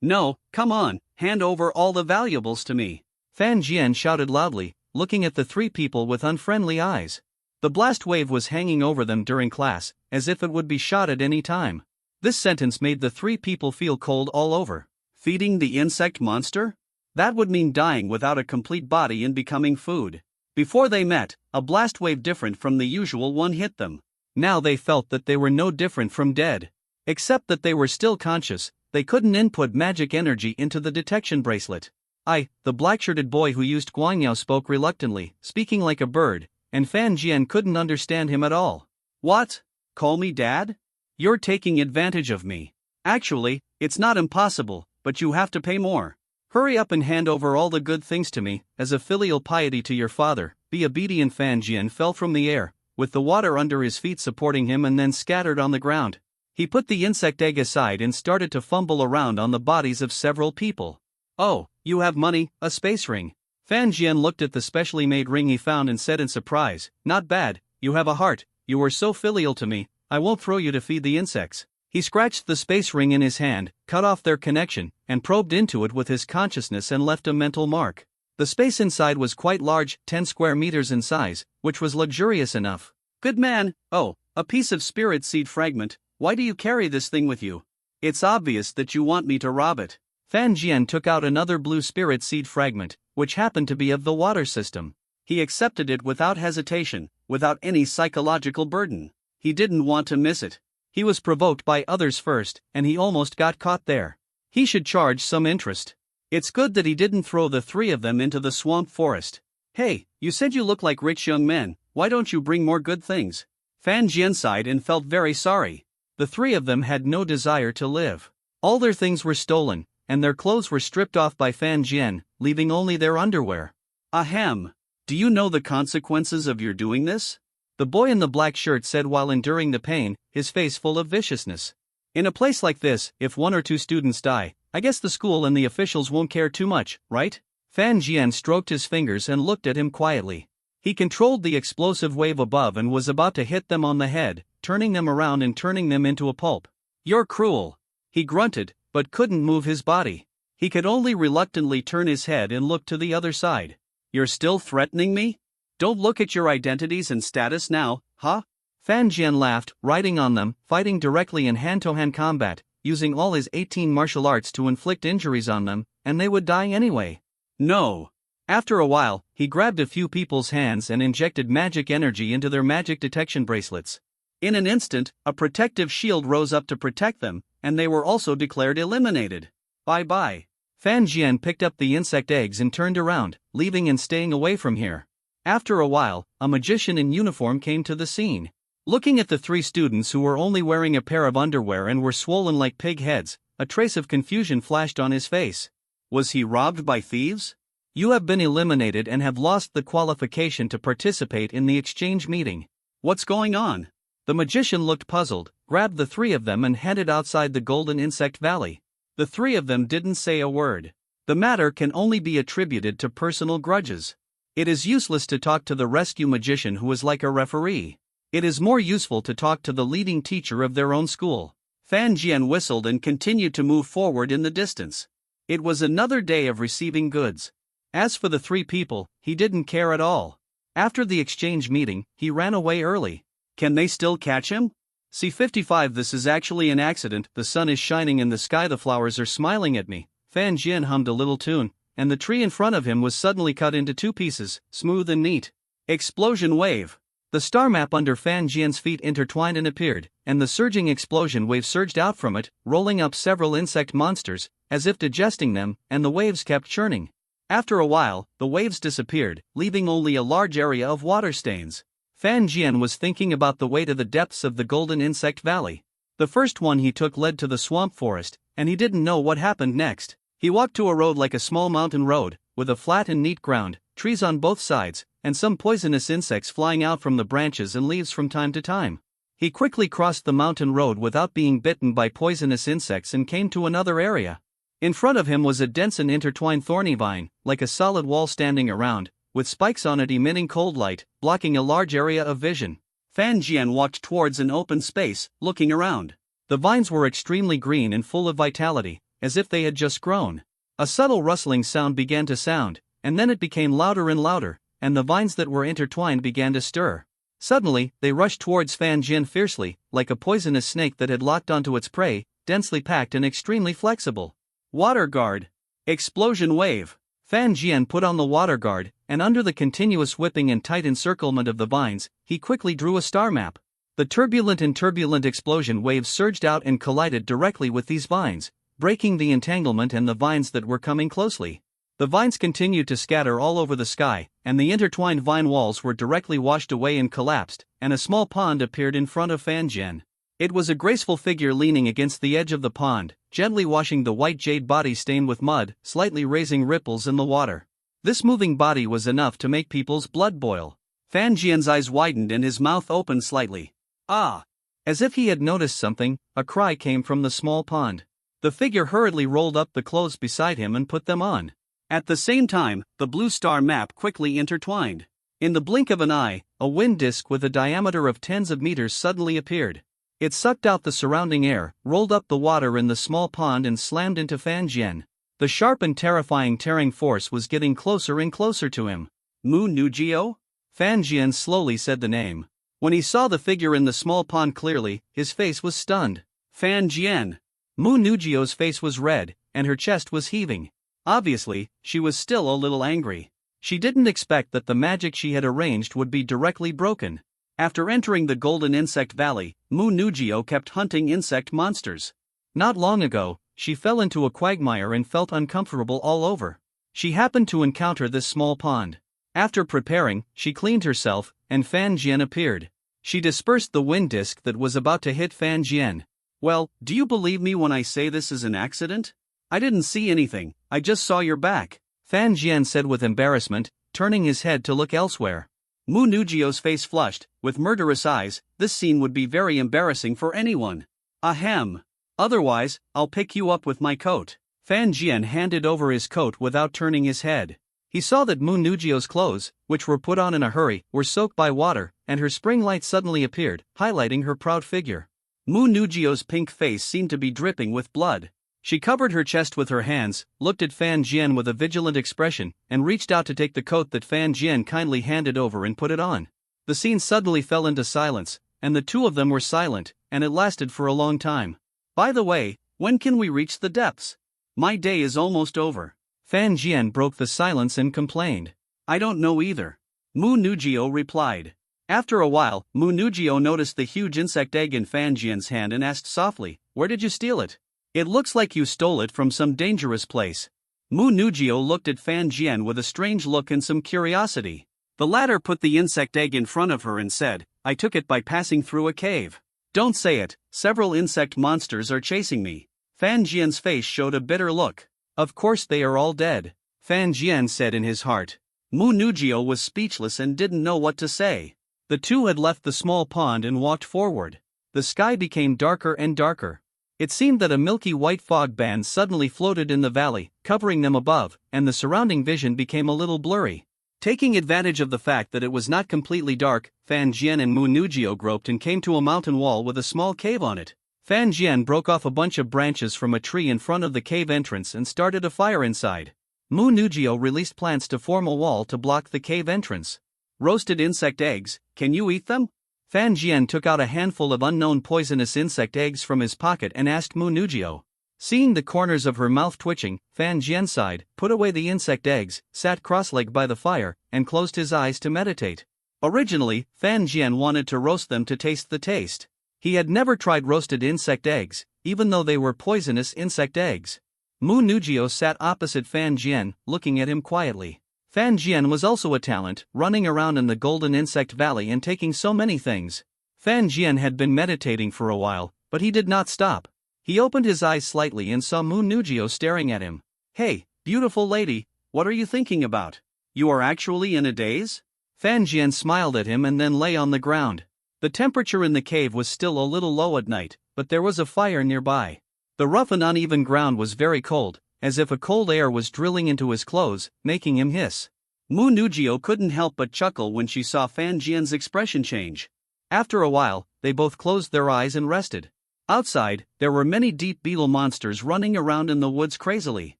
S2: No, come on, hand over all the valuables to me.
S1: Fan Jian shouted loudly, looking at the three people with unfriendly eyes. The blast wave was hanging over them during class, as if it would be shot at any time. This sentence made the three people feel cold all over.
S2: Feeding the insect monster? That would mean dying without a complete body and becoming food. Before they met, a blast wave different from the usual one hit them.
S1: Now they felt that they were no different from dead. Except that they were still conscious, they couldn't input magic energy into the detection bracelet. The black-shirted boy who used Guanyao spoke reluctantly, speaking like a bird, and Fan Jian couldn't understand him at all.
S2: What? Call me dad? You're taking advantage of me. Actually, it's not impossible, but you have to pay more.
S1: Hurry up and hand over all the good things to me, as a filial piety to your father. Be obedient. Fan Jian fell from the air, with the water under his feet supporting him and then scattered on the ground. He put the insect egg aside and started to fumble around on the bodies of several people.
S2: Oh, you have money, a space ring.
S1: Fan Jian looked at the specially made ring he found and said in surprise, not bad, you have a heart, you were so filial to me, I won't throw you to feed the insects. He scratched the space ring in his hand, cut off their connection, and probed into it with his consciousness and left a mental mark. The space inside was quite large, 10 square meters in size, which was luxurious enough.
S2: Good man. Oh, a piece of spirit seed fragment. Why do you carry this thing with you? It's obvious that you want me to rob it.
S1: Fan Jian took out another blue spirit seed fragment, which happened to be of the water system.
S2: He accepted it without hesitation, without any psychological burden. He didn't want to miss it.
S1: He was provoked by others first, and he almost got caught there. He should charge some interest. It's good that he didn't throw the three of them into the swamp forest.
S2: Hey, you said you look like rich young men, why don't you bring more good things? Fan Jian sighed and felt very sorry.
S1: The three of them had no desire to live. All their things were stolen, and their clothes were stripped off by Fan Jian, leaving only their underwear.
S2: Ahem. Do you know the consequences of your doing this?
S1: The boy in the black shirt said while enduring the pain, his face full of viciousness.
S2: In a place like this, if 1 or 2 students die, I guess the school and the officials won't care too much, right?
S1: Fan Jian stroked his fingers and looked at him quietly. He controlled the explosive wave above and was about to hit them on the head, turning them around and turning them into a pulp.
S2: You're cruel. He grunted, but couldn't move his body. He could only reluctantly turn his head and look to the other side. You're still threatening me? Don't look at your identities and status now, huh?
S1: Fan Jian laughed, riding on them, fighting directly in hand-to-hand combat, using all his 18 martial arts to inflict injuries on them, and they would die anyway.
S2: No.
S1: After a while, he grabbed a few people's hands and injected magic energy into their magic detection bracelets.
S2: In an instant, a protective shield rose up to protect them, and they were also declared eliminated. Bye-bye.
S1: Fan Jian picked up the insect eggs and turned around, leaving and staying away from here. After a while, a magician in uniform came to the scene. Looking at the 3 students who were only wearing a pair of underwear and were swollen like pig heads, a trace of confusion flashed on his face.
S2: Was he robbed by thieves?
S1: You have been eliminated and have lost the qualification to participate in the exchange meeting.
S2: What's going on?
S1: The magician looked puzzled, grabbed the 3 of them and headed outside the Golden Insect Valley.
S2: The 3 of them didn't say a word. The matter can only be attributed to personal grudges. It is useless to talk to the rescue magician who is like a referee. It is more useful to talk to the leading teacher of their own school. Fan Jian whistled and continued to move forward in the distance. It was another day of receiving goods.
S1: As for the 3 people, he didn't care at all. After the exchange meeting, he ran away early.
S2: Can they still catch him?
S1: C55 This is actually an accident. The sun is shining in the sky, the flowers are smiling at me. Fan Jian hummed a little tune, and the tree in front of him was suddenly cut into 2 pieces, smooth and neat.
S2: Explosion wave.
S1: The star map under Fan Jian's feet intertwined and appeared, and the surging explosion wave surged out from it, rolling up several insect monsters, as if digesting them, and the waves kept churning. After a while, the waves disappeared, leaving only a large area of water stains. Fan Jian was thinking about the way to the depths of the Golden Insect Valley. The first one he took led to the swamp forest, and he didn't know what happened next. He walked to a road like a small mountain road, with a flat and neat ground, trees on both sides, and some poisonous insects flying out from the branches and leaves from time to time. He quickly crossed the mountain road without being bitten by poisonous insects and came to another area. In front of him was a dense and intertwined thorny vine, like a solid wall standing around, with spikes on it emitting cold light, blocking a large area of vision.
S2: Fan Jian walked towards an open space, looking around.
S1: The vines were extremely green and full of vitality, as if they had just grown. A subtle rustling sound began to sound, and then it became louder and louder, and the vines that were intertwined began to stir. Suddenly, they rushed towards Fan Jian fiercely, like a poisonous snake that had locked onto its prey, densely packed and extremely flexible.
S2: Water guard. Explosion wave.
S1: Fan Jian put on the water guard, and under the continuous whipping and tight encirclement of the vines, he quickly drew a star map. The turbulent explosion waves surged out and collided directly with these vines, breaking the entanglement and the vines that were coming closely. The vines continued to scatter all over the sky, and the intertwined vine walls were directly washed away and collapsed, and a small pond appeared in front of Fan Jian. It was a graceful figure leaning against the edge of the pond, gently washing the white jade body stained with mud, slightly raising ripples in the water. This moving body was enough to make people's blood boil.
S2: Fan Jian's eyes widened and his mouth opened slightly. Ah!
S1: As if he had noticed something, a cry came from the small pond. The figure hurriedly rolled up the clothes beside him and put them on.
S2: At the same time, the blue star map quickly intertwined.
S1: In the blink of an eye, a wind disk with a diameter of tens of meters suddenly appeared. It sucked out the surrounding air, rolled up the water in the small pond and slammed into Fan Jian. The sharp and terrifying tearing force was getting closer and closer to him.
S2: Mu Nugio?
S1: Fan Jian slowly said the name. When he saw the figure in the small pond clearly, his face was stunned.
S2: Fan Jian.
S1: Mu Nugio's face was red, and her chest was heaving. Obviously, she was still a little angry. She didn't expect that the magic she had arranged would be directly broken.
S2: After entering the Golden Insect Valley, Mu Nugio kept hunting insect monsters.
S1: Not long ago, she fell into a quagmire and felt uncomfortable all over. She happened to encounter this small pond. After preparing, she cleaned herself, and Fan Jian appeared. She dispersed the wind disk that was about to hit Fan Jian.
S2: Well, do you believe me when I say this is an accident? I didn't see anything, I just saw your back,
S1: Fan Jian said with embarrassment, turning his head to look elsewhere.
S2: Mu Nugio's face flushed, with murderous eyes. This scene would be very embarrassing for anyone. Ahem. Otherwise, I'll pick you up with my coat. Fan Jian handed over his coat without turning his head. He saw that Mu Nugio's clothes, which were put on in a hurry, were soaked by water, and her spring light suddenly appeared, highlighting her proud figure. Mu Nugio's pink face seemed to be dripping with blood. She covered her chest with her hands, looked at Fan Jian with a vigilant expression, and reached out to take the coat that Fan Jian kindly handed over and put it on. The scene suddenly fell into silence, and the two of them were silent, and it lasted for a long time. By the way, when can we reach the depths? My day is almost over.
S1: Fan Jian broke the silence and complained.
S2: I don't know either. Mu Nugio replied. After a while, Mu Nugio noticed the huge insect egg in Fan Jian's hand and asked softly, "Where did you steal it? It looks like you stole it from some dangerous place." Mu Nugio looked at Fan Jian with a strange look and some curiosity. The latter put the insect egg in front of her and said, "I took it by passing through a cave." Don't say it, several insect monsters are chasing me. Fan Jian's face showed a bitter look.
S1: Of course they are all dead, Fan Jian said in his heart.
S2: Mu Nugio was speechless and didn't know what to say.
S1: The two had left the small pond and walked forward. The sky became darker and darker. It seemed that a milky white fog band suddenly floated in the valley, covering them above, and the surrounding vision became a little blurry. Taking advantage of the fact that it was not completely dark, Fan Jian and Mu Nugio groped and came to a mountain wall with a small cave on it. Fan Jian broke off a bunch of branches from a tree in front of the cave entrance and started a fire inside. Mu Nugio released plants to form a wall to block the cave entrance.
S2: Roasted insect eggs, can you eat them?
S1: Fan Jian took out a handful of unknown poisonous insect eggs from his pocket and asked Mu Nugio. Seeing the corners of her mouth twitching, Fan Jian sighed, put away the insect eggs, sat cross-legged by the fire, and closed his eyes to meditate. Originally, Fan Jian wanted to roast them to taste the taste. He had never tried roasted insect eggs, even though they were poisonous insect eggs. Mu Nugio sat opposite Fan Jian, looking at him quietly. Fan Jian was also a talent, running around in the Golden Insect Valley and taking so many things. Fan Jian had been meditating for a while, but he did not stop. He opened his eyes slightly and saw Mu Nugio staring at him.
S2: Hey, beautiful lady, what are you thinking about? You are actually in a daze?
S1: Fan Jian smiled at him and then lay on the ground. The temperature in the cave was still a little low at night, but there was a fire nearby. The rough and uneven ground was very cold, as if a cold air was drilling into his clothes, making him hiss.
S2: Mu Nugio couldn't help but chuckle when she saw Fan Jian's expression change.
S1: After a while, they both closed their eyes and rested.
S2: Outside, there were many deep beetle monsters running around in the woods crazily.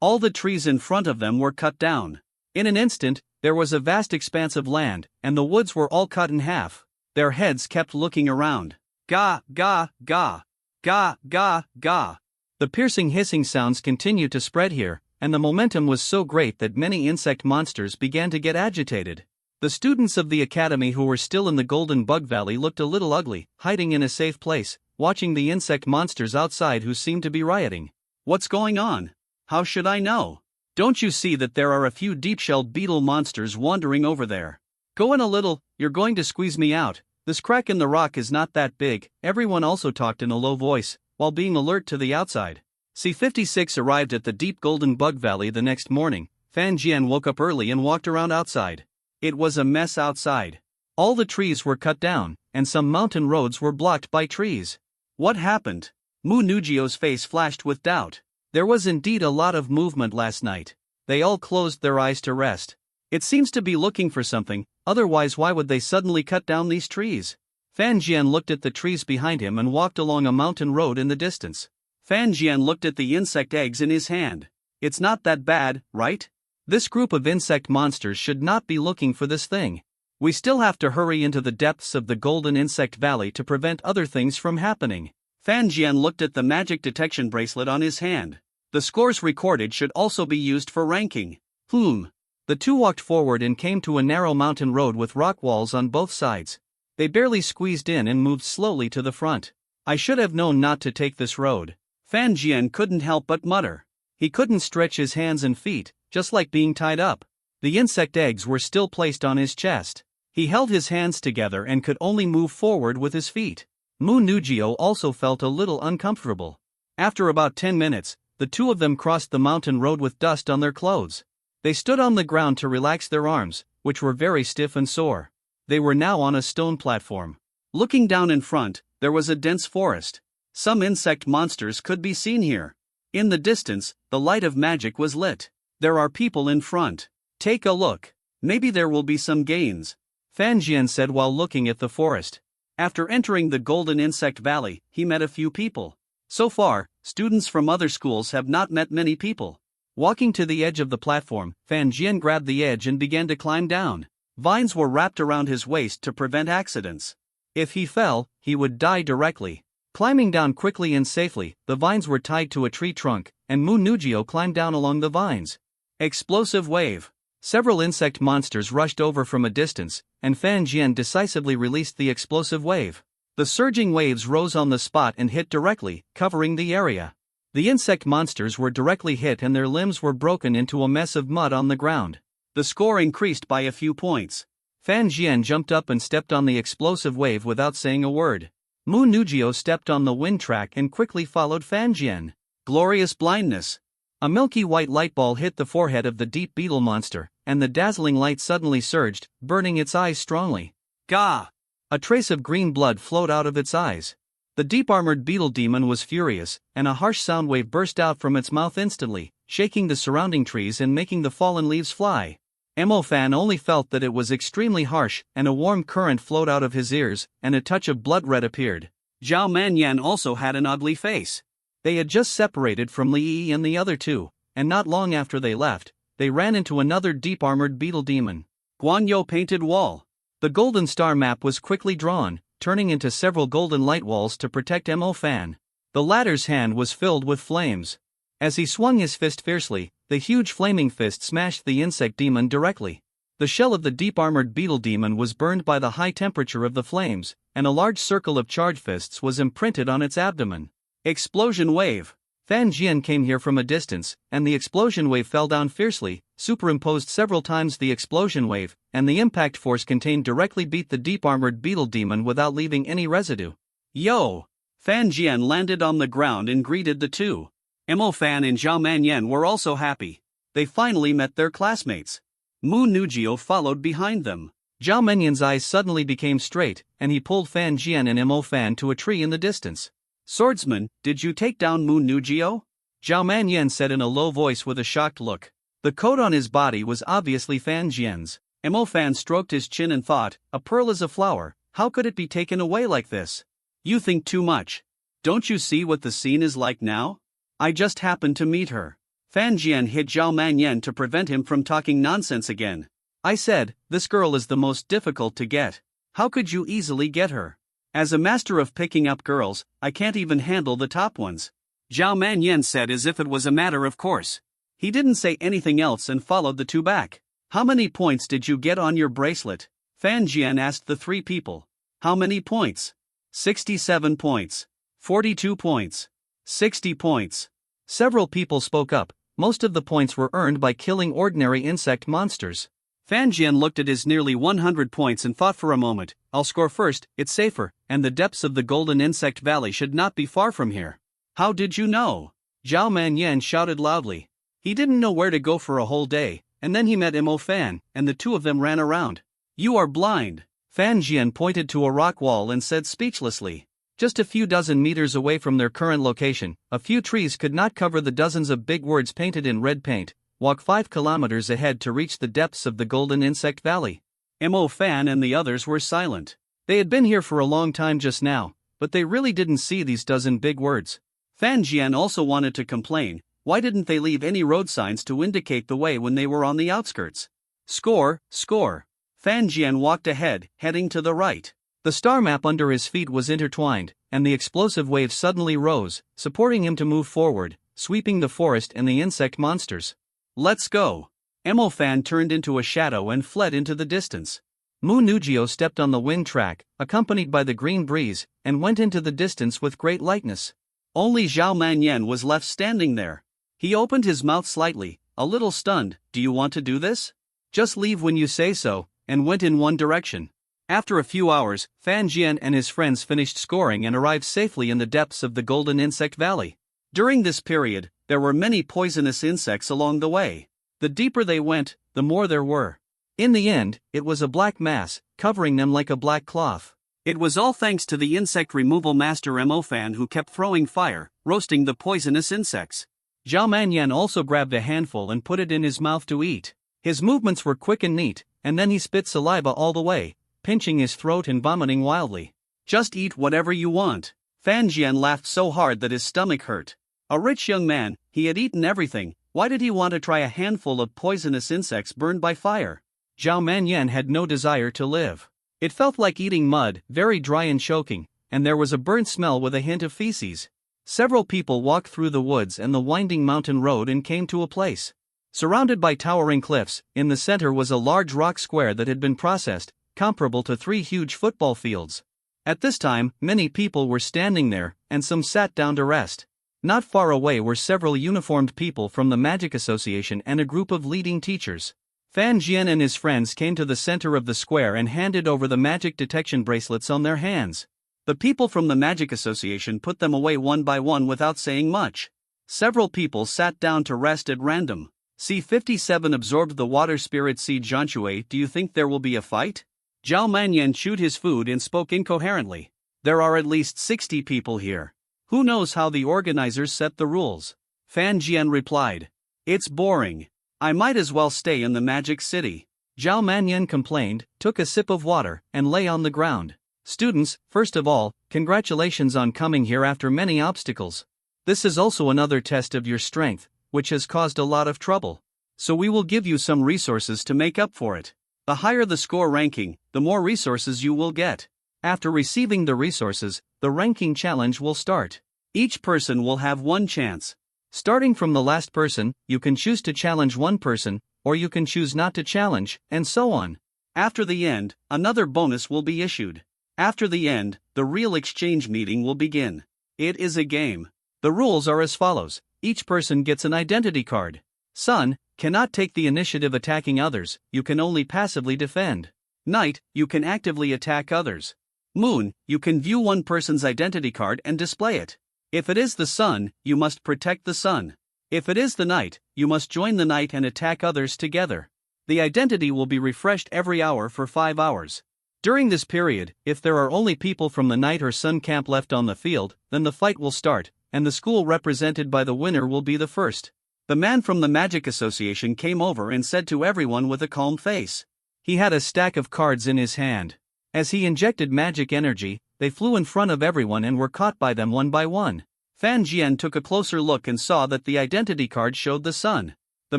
S2: All the trees in front of them were cut down.
S1: In an instant, there was a vast expanse of land, and the woods were all cut in half.
S2: Their heads kept looking around. Ga, ga, ga. Ga, ga, ga.
S1: The piercing hissing sounds continued to spread here, and the momentum was so great that many insect monsters began to get agitated. The students of the academy who were still in the Golden Bug Valley looked a little ugly, hiding in a safe place, watching the insect monsters outside who seemed to be rioting.
S2: What's going on? How should I know? Don't you see that there are a few deep-shelled beetle monsters wandering over there?
S1: Go in a little, you're going to squeeze me out. This crack in the rock is not that big. Everyone also talked in a low voice, while being alert to the outside. C-56 arrived at the deep Golden Bug Valley the next morning. Fan Jian woke up early and walked around outside. It was a mess outside. All the trees were cut down, and some mountain roads were blocked by trees.
S2: What happened? Mu Nugio's face flashed with doubt.
S1: There was indeed a lot of movement last night. They all closed their eyes to rest. It seems to be looking for something, otherwise why would they suddenly cut down these trees? Fan Jian looked at the trees behind him and walked along a mountain road in the distance.
S2: Fan Jian looked at the insect eggs in his hand. It's not that bad, right?
S1: This group of insect monsters should not be looking for this thing. We still have to hurry into the depths of the Golden Insect Valley to prevent other things from happening.
S2: Fan Jian looked at the magic detection bracelet on his hand. The scores recorded should also be used for ranking.
S1: The two walked forward and came to a narrow mountain road with rock walls on both sides. They barely squeezed in and moved slowly to the front. I should have known not to take this road.
S2: Fan Jian couldn't help but mutter.
S1: He couldn't stretch his hands and feet, just like being tied up. The insect eggs were still placed on his chest. He held his hands together and could only move forward with his feet. Mu Nugio also felt a little uncomfortable. After about 10 minutes, the two of them crossed the mountain road with dust on their clothes. They stood on the ground to relax their arms, which were very stiff and sore. They were now on a stone platform.
S2: Looking down in front, there was a dense forest. Some insect monsters could be seen here. In the distance, the light of magic was lit. There are people in front. Take a look. Maybe there will be some gains,
S1: Fan Jian said while looking at the forest.
S2: After entering the Golden Insect Valley, he met a few people. So far, students from other schools have not met many people.
S1: Walking to the edge of the platform, Fan Jian grabbed the edge and began to climb down.
S2: Vines were wrapped around his waist to prevent accidents.
S1: If he fell, he would die directly. Climbing down quickly and safely, the vines were tied to a tree trunk, and Mu Nugio climbed down along the vines.
S2: Explosive wave.
S1: Several insect monsters rushed over from a distance, and Fan Jian decisively released the explosive wave. The surging waves rose on the spot and hit directly, covering the area. The insect monsters were directly hit and their limbs were broken into a mess of mud on the ground.
S2: The score increased by a few points.
S1: Fan Jian jumped up and stepped on the explosive wave without saying a word. Mu Nugio stepped on the wind track and quickly followed Fan Jian.
S2: Glorious blindness.
S1: A milky white light ball hit the forehead of the deep beetle monster, and the dazzling light suddenly surged, burning its eyes strongly.
S2: Gah!
S1: A trace of green blood flowed out of its eyes. The deep-armored beetle demon was furious, and a harsh sound wave burst out from its mouth instantly, shaking the surrounding trees and making the fallen leaves fly. Mo Fan only felt that it was extremely harsh, and a warm current flowed out of his ears, and a touch of blood red appeared.
S2: Zhao Manyan also had an ugly face.
S1: They had just separated from Li Yi and the other two, and not long after they left, they ran into another deep-armored beetle demon.
S2: Guanyu painted wall.
S1: The golden star map was quickly drawn, turning into several golden light walls to protect Mo Fan. The latter's hand was filled with flames. As he swung his fist fiercely, the huge flaming fist smashed the insect demon directly. The shell of the deep-armored beetle demon was burned by the high temperature of the flames, and a large circle of charged fists was imprinted on its abdomen.
S2: Explosion wave.
S1: Fan Jian came here from a distance, and the explosion wave fell down fiercely, superimposed several times the explosion wave, and the impact force contained directly beat the deep-armored beetle demon without leaving any residue.
S2: Yo! Fan Jian landed on the ground and greeted the two. Mo Fan and Zhao Manyan were also happy. They finally met their classmates. Mu Nugio followed behind them.
S1: Zhao Manyan's eyes suddenly became straight, and he pulled Fan Jian and Mo Fan to a tree in the distance.
S2: Swordsman, did you take down Mu Nugio?
S1: Zhao Manyan said in a low voice with a shocked look. The coat on his body was obviously Fan Jian's.
S2: Mo Fan stroked his chin and thought, a pearl is a flower, how could it be taken away like this? You think too much. Don't you see what the scene is like now? I just happened to meet her. Fan Jian hit Zhao Manyan to prevent him from talking nonsense again.
S1: I said, this girl is the most difficult to get.
S2: How could you easily get her? As a master of picking up girls, I can't even handle the top ones. Zhao Manyan said as if it was a matter of course. He didn't say anything else and followed the two back. How many points did you get on your bracelet? Fan Jian asked the three people. How many points? 67 points. 42 points. 60 points.
S1: Several people spoke up. Most of the points were earned by killing ordinary insect monsters.
S2: Fan Jian looked at his nearly 100 points and thought for a moment, I'll score first, it's safer, and the depths of the Golden Insect Valley should not be far from here. How did you know?
S1: Zhao Manyan shouted loudly. He didn't know where to go for a whole day, and then he met Mo Fan, and the two of them ran around.
S2: You are blind.
S1: Fan Jian pointed to a rock wall and said speechlessly. Just a few dozen meters away from their current location, a few trees could not cover the dozens of big words painted in red paint. Walk 5 kilometers ahead to reach the depths of the Golden Insect Valley.
S2: Mo Fan and the others were silent.
S1: They had been here for a long time just now, but they really didn't see these dozen big words.
S2: Fan Jian also wanted to complain, why didn't they leave any road signs to indicate the way when they were on the outskirts? Score, score. Fan Jian walked ahead, heading to the right.
S1: The star map under his feet was intertwined, and the explosive wave suddenly rose, supporting him to move forward, sweeping the forest and the insect monsters.
S2: Let's go. Mo Fan turned into a shadow and fled into the distance.
S1: Mu Nugio stepped on the wind track, accompanied by the green breeze, and went into the distance with great lightness.
S2: Only Zhao Manyan was left standing there. He opened his mouth slightly, a little stunned. Do you want to do this?
S1: Just leave when you say so, and went in one direction. After a few hours, Fan Jian and his friends finished scoring and arrived safely in the depths of the Golden Insect Valley.
S2: During this period, there were many poisonous insects along the way. The deeper they went, the more there were.
S1: In the end, it was a black mass, covering them like a black cloth.
S2: It was all thanks to the insect removal master Mo Fan, who kept throwing fire, roasting the poisonous insects.
S1: Zhao Manyan also grabbed a handful and put it in his mouth to eat. His movements were quick and neat, and then he spit saliva all the way, pinching his throat and vomiting wildly.
S2: Just eat whatever you want. Fan Jian laughed so hard that his stomach hurt. A rich young man, he had eaten everything. Why did he want to try a handful of poisonous insects burned by fire?
S1: Zhao Manyan had no desire to live. It felt like eating mud, very dry and choking, and there was a burnt smell with a hint of feces. Several people walked through the woods and the winding mountain road and came to a place. Surrounded by towering cliffs, in the center was a large rock square that had been processed, comparable to 3 huge football fields. At this time, many people were standing there, and some sat down to rest. Not far away were several uniformed people from the Magic Association and a group of leading teachers. Fan Jian and his friends came to the center of the square and handed over the magic detection bracelets on their hands. The people from the Magic Association put them away one by one without saying much. Several people sat down to rest at random. C-57 absorbed the water spirit seed. Zhanshui, do you think there will be a fight? Zhao Manyan chewed his food and spoke incoherently. There are at least 60 people here. Who knows how the organizers set the rules? Fan Jian replied. It's boring. I might as well stay in the Magic City. Zhao Manyan complained, took a sip of water, and lay on the ground. Students, first of all, congratulations on coming here after many obstacles. This is also another test of your strength, which has caused a lot of trouble. So we will give you some resources to make up for it. The higher the score ranking, the more resources you will get. After receiving the resources, the ranking challenge will start. Each person will have one chance. Starting from the last person, you can choose to challenge one person, or you can choose not to challenge, and so on.
S2: After the end, another bonus will be issued. After the end, the real exchange meeting will begin. It is a game.
S1: The rules are as follows. Each person gets an identity card. Sun, cannot take the initiative attacking others, you can only passively defend.
S2: Night, you can actively attack others. Moon, you can view one person's identity card and display it. If it is the sun, you must protect the sun. If it is the night, you must join the night and attack others together. The identity will be refreshed every hour for 5 hours. During this period, if there are only people from the night or sun camp left on the field, then the fight will start, and the school represented by the winner will be the first. The man from the Magic Association came over and said to everyone with a calm face. He had a stack of cards in his hand. As he injected magic energy, they flew in front of everyone and were caught by them one by one. Fan Jian took a closer look and saw that the identity card showed the sun. The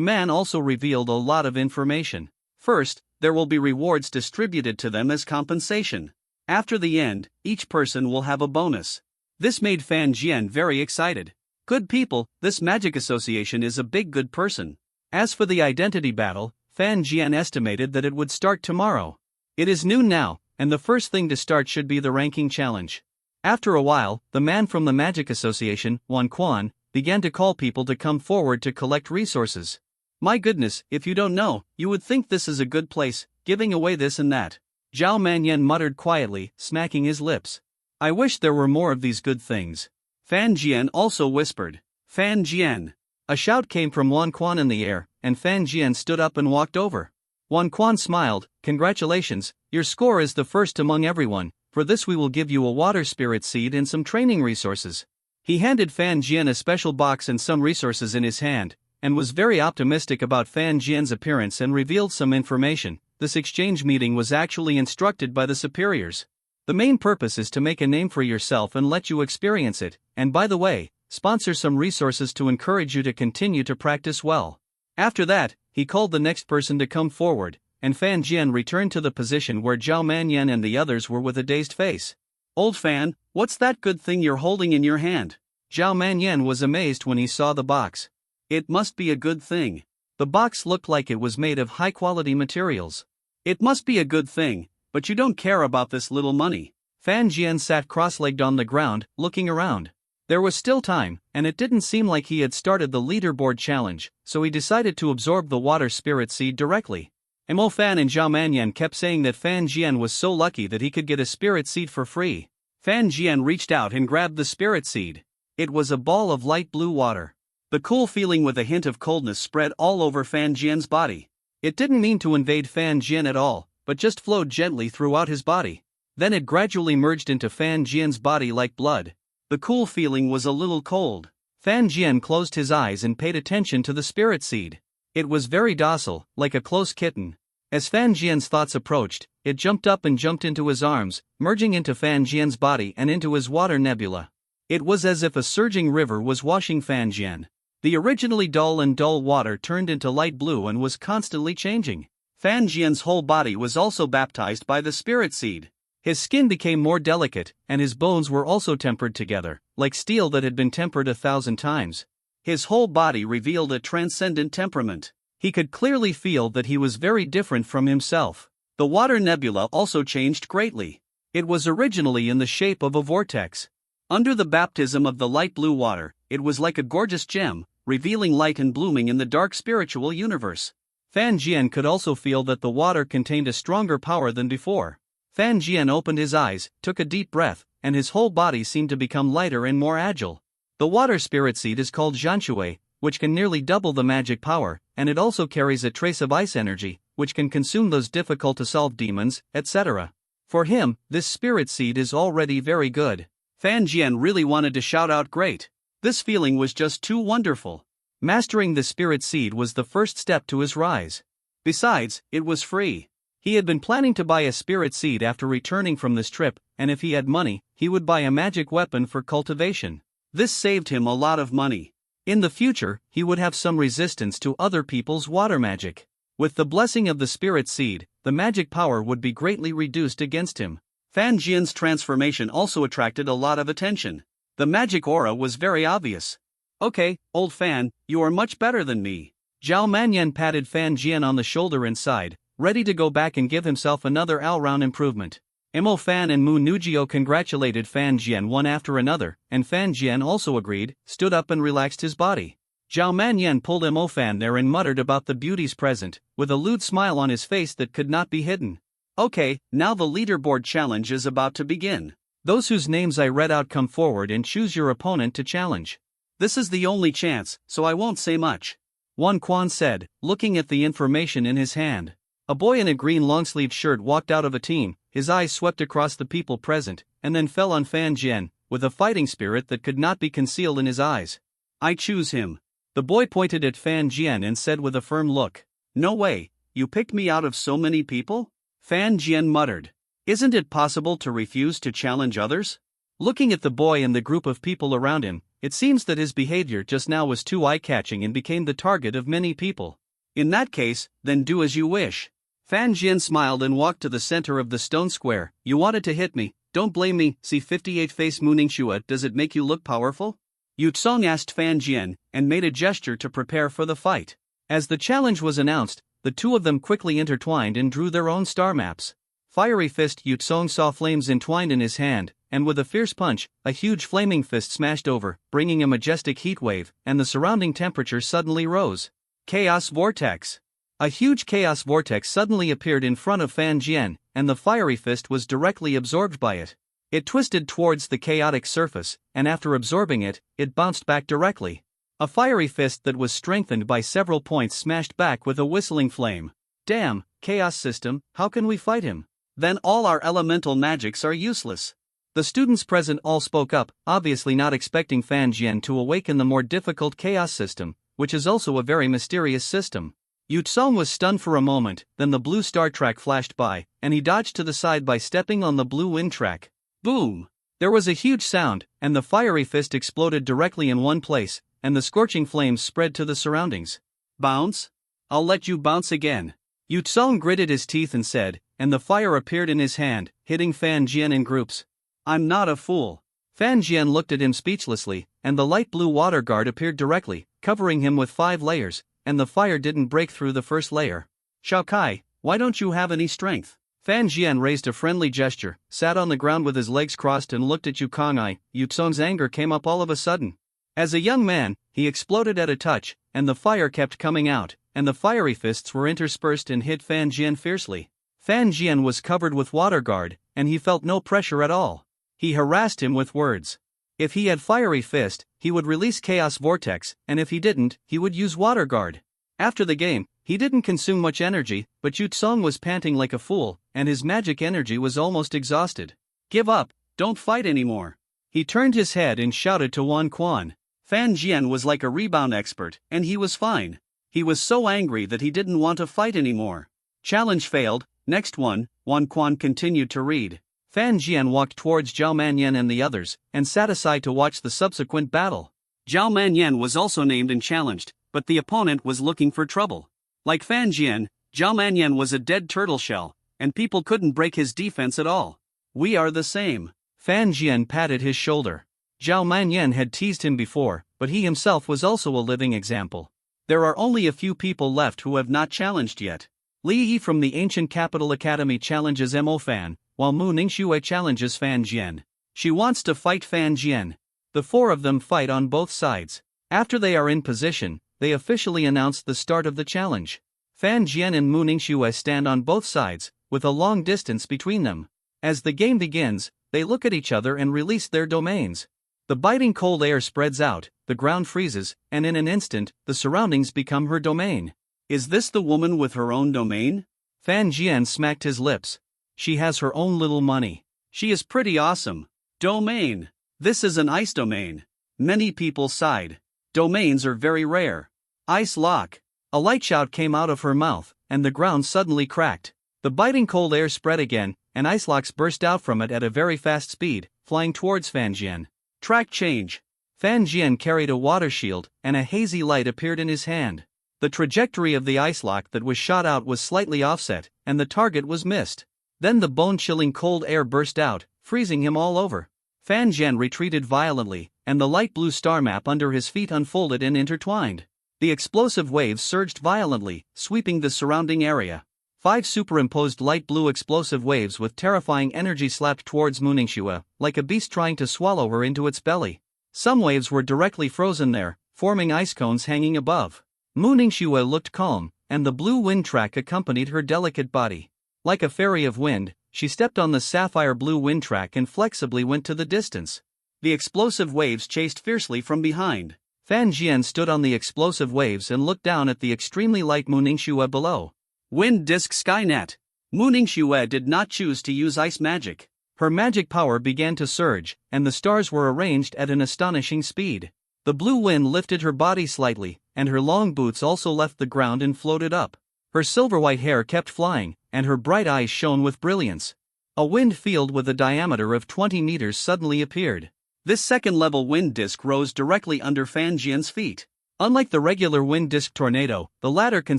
S2: man also revealed a lot of information. First, there will be rewards distributed to them as compensation. After the end, each person will have a bonus. This made Fan Jian very excited. Good people, this Magic Association is a big good person. As for the identity battle, Fan Jian estimated that it would start tomorrow. It is noon now, and the first thing to start should be the ranking challenge. After a while, the man from the Magic Association, Wan Quan, began to call people to come forward to collect resources. My goodness, if you don't know, you would think this is a good place, giving away this and that. Zhao Manyan muttered quietly, smacking his lips. I wish there were more of these good things. Fan Jian also whispered. Fan Jian. A shout came from Wan Quan in the air, and Fan Jian stood up and walked over. Wan Quan smiled. Congratulations, your score is the first among everyone. For this we will give you a water spirit seed and some training resources. He handed Fan Jian a special box and some resources in his hand, and was very optimistic about Fan Jian's appearance and revealed some information. This exchange meeting was actually instructed by the superiors. The main purpose is to make a name for yourself and let you experience it, and by the way, sponsor some resources to encourage you to continue to practice well. After that, he called the next person to come forward, and Fan Jian returned to the position where Zhao Manyan and the others were with a dazed face. Old Fan, what's that good thing you're holding in your hand? Zhao Manyan was amazed when he saw the box. It must be a good thing. The box looked like it was made of high-quality materials. It must be a good thing, but you don't care about this little money. Fan Jian sat cross-legged on the ground, looking around. There was still time, and it didn't seem like he had started the leaderboard challenge, so he decided to absorb the water spirit seed directly. Mo Fan and Zhao Manyan kept saying that Fan Jian was so lucky that he could get a spirit seed for free. Fan Jian reached out and grabbed the spirit seed. It was a ball of light blue water. The cool feeling with a hint of coldness spread all over Fan Jian's body. It didn't mean to invade Fan Jian at all, but just flowed gently throughout his body.
S1: Then it gradually merged into Fan Jian's body like blood.
S2: The cool feeling was a little cold.
S1: Fan Jian closed his eyes and paid attention to the spirit seed. It was very docile, like a close kitten. As Fan Jian's thoughts approached, it jumped up and jumped into his arms, merging into Fan Jian's body and into his water nebula. It was as if a surging river was washing Fan Jian. The originally dull water turned into light blue and was constantly changing.
S2: Fan Jian's whole body was also baptized by the spirit seed.
S1: His skin became more delicate, and his bones were also tempered together, like steel that had been tempered 1,000 times.
S2: His whole body revealed a transcendent temperament.
S1: He could clearly feel that he was very different from himself.
S2: The water nebula also changed greatly.
S1: It was originally in the shape of a vortex.
S2: Under the baptism of the light blue water, it was like a gorgeous gem, revealing light and blooming in the dark spiritual universe.
S1: Fan Jian could also feel that the water contained a stronger power than before. Fan Jian opened his eyes, took a deep breath, and his whole body seemed to become lighter and more agile. The water spirit seed is called Zhanshui, which can nearly double the magic power, and it also carries a trace of ice energy, which can consume those difficult-to-solve demons, etc. For him, this spirit seed is already very good.
S2: Fan Jian really wanted to shout out great. This feeling was just too wonderful.
S1: Mastering the spirit seed was the first step to his rise.
S2: Besides, it was free.
S1: He had been planning to buy a spirit seed after returning from this trip, and if he had money, he would buy a magic weapon for cultivation.
S2: This saved him a lot of money.
S1: In the future, he would have some resistance to other people's water magic. With the blessing of the spirit seed, the magic power would be greatly reduced against him.
S2: Fan Jian's transformation also attracted a lot of attention. The magic aura was very obvious.
S1: Okay, old Fan, you are much better than me. Zhao Manyan patted Fan Jian on the shoulder and sighed, ready to go back and give himself another all-round improvement. Mo Fan and Mu Nujio congratulated Fan Jian one after another, and Fan Jian also agreed, stood up and relaxed his body. Zhao Manyan pulled Mo Fan there and muttered about the beauties present, with a lewd smile on his face that could not be hidden.
S2: Okay, now the leaderboard challenge is about to begin.
S1: Those whose names I read out come forward and choose your opponent to challenge.
S2: This is the only chance, so I won't say much.
S1: Wan Quan said, looking at the information in his hand. A boy in a green long-sleeved shirt walked out of a team, his eyes swept across the people present, and then fell on Fan Jian, with a fighting spirit that could not be concealed in his eyes.
S2: I choose him.
S1: The boy pointed at Fan Jian and said with a firm look.
S2: No way, you picked me out of so many people?
S1: Fan Jian muttered.
S2: Isn't it possible to refuse to challenge others?
S1: Looking at the boy and the group of people around him, it seems that his behavior just now was too eye-catching and became the target of many people.
S2: In that case, then do as you wish.
S1: Fan Jian smiled and walked to the center of the stone square.
S2: You wanted to hit me, don't blame me. See 58 face Mooning Shua, does it make you look powerful?
S1: Yu Tsong asked Fan Jian, and made a gesture to prepare for the fight. As the challenge was announced, the two of them quickly intertwined and drew their own star maps. Fiery Fist Yu Tsong saw flames entwined in his hand, and with a fierce punch, a huge flaming fist smashed over, bringing a majestic heat wave, and the surrounding temperature suddenly rose. Chaos Vortex. A huge chaos vortex suddenly appeared in front of Fan Jian, and the fiery fist was directly absorbed by it. It twisted towards the chaotic surface, and after absorbing it, it bounced back directly. A fiery fist that was strengthened by several points smashed back with a whistling flame. Damn, chaos system, how can we fight him?
S2: Then all our elemental magics are useless.
S1: The students present all spoke up, obviously not expecting Fan Jian to awaken the more difficult chaos system, which is also a very mysterious system. Yu Tsong was stunned for a moment, then the blue star track flashed by, and he dodged to the side by stepping on the blue wind track. Boom! There was a huge sound, and the fiery fist exploded directly in one place, and the scorching flames spread to the surroundings.
S2: Bounce? I'll let you bounce again.
S1: Yu Tsong gritted his teeth and said, and the fire appeared in his hand, hitting Fan Jian in groups.
S2: I'm not a fool.
S1: Fan Jian looked at him speechlessly, and the light blue water guard appeared directly, covering him with 5 layers, and the fire didn't break through the first layer.
S2: Shao Kai, why don't you have any strength?
S1: Fan Jian raised a friendly gesture, sat on the ground with his legs crossed and looked at Yu Kongai. Yu Tsong's anger came up all of a sudden. As a young man, he exploded at a touch, and the fire kept coming out, and the fiery fists were interspersed and hit Fan Jian fiercely. Fan Jian was covered with water guard, and he felt no pressure at all. He harassed him with words. If he had fiery fist, he would release chaos vortex, and if he didn't, he would use water guard. After the game, he didn't consume much energy, but Yu Tsong was panting like a fool,
S2: and his magic energy was almost exhausted. Give up, don't fight anymore. He turned his head and shouted to Wan Quan. Fan Jian was like a rebound expert, and he was fine. He was so angry that he didn't want to fight anymore. Challenge failed, next one, Wan Quan continued to read. Fan Jian walked towards Zhao Manyan and the others, and sat aside to watch the subsequent battle. Zhao Manyan was also named and challenged, but the opponent was looking for trouble. Like Fan Jian, Zhao Manyan was a dead turtle shell, and people couldn't break his defense at all. We are the same. Fan Jian patted his shoulder. Zhao Manyan had teased him before, but he himself was also a living example. There are only a few people left who have not challenged yet. Li Yi from the Ancient Capital Academy challenges Mo Fan, while Mu Ningxue challenges Fan Jian. She wants to fight Fan Jian. The four of them fight on both sides. After they are in position, they officially announce the start of the challenge. Fan Jian and Mu Ningxue stand on both sides, with a long distance between them. As the game begins, they look at each other and release their domains. The biting cold air spreads out, the ground freezes, and in an instant, the surroundings become her domain. Is this the woman with her own domain? Fan Jian smacked his lips. She has her own little money. She is pretty awesome. Domain. This is an ice domain. Many people sighed. Domains are very rare. Ice lock. A light shout came out of her mouth, and the ground suddenly cracked. The biting cold air spread again, and ice locks burst out from it at a very fast speed, flying towards Fan Jian. Track change. Fan Jian carried a water shield, and a hazy light appeared in his hand. The trajectory of the ice lock that was shot out was slightly offset, and the target was missed. Then the bone-chilling cold air burst out, freezing him all over. Fan Jian retreated violently, and the light blue star map under his feet unfolded and intertwined. The explosive waves surged violently, sweeping the surrounding area. 5 superimposed light blue explosive waves with terrifying energy slapped towards Mu Ningxue, like a beast trying to swallow her into its belly. Some waves were directly frozen there, forming ice cones hanging above. Mu Ningxue looked calm, and the blue wind track accompanied her delicate body. Like a fairy of wind, she stepped on the sapphire blue wind track and flexibly went to the distance. The explosive waves chased fiercely from behind. Fan Jian stood on the explosive waves and looked down at the extremely light Mu Ningxue below. Wind Disc Skynet. Mu Ningxue did not choose to use ice magic. Her magic power began to surge, and the stars were arranged at an astonishing speed. The blue wind lifted her body slightly, and her long boots also left the ground and floated up. Her silver-white hair kept flying, and her bright eyes shone with brilliance. A wind field with a diameter of 20 meters suddenly appeared. This second-level wind disc rose directly under Fan Jian's feet. Unlike the regular wind disc tornado, the latter can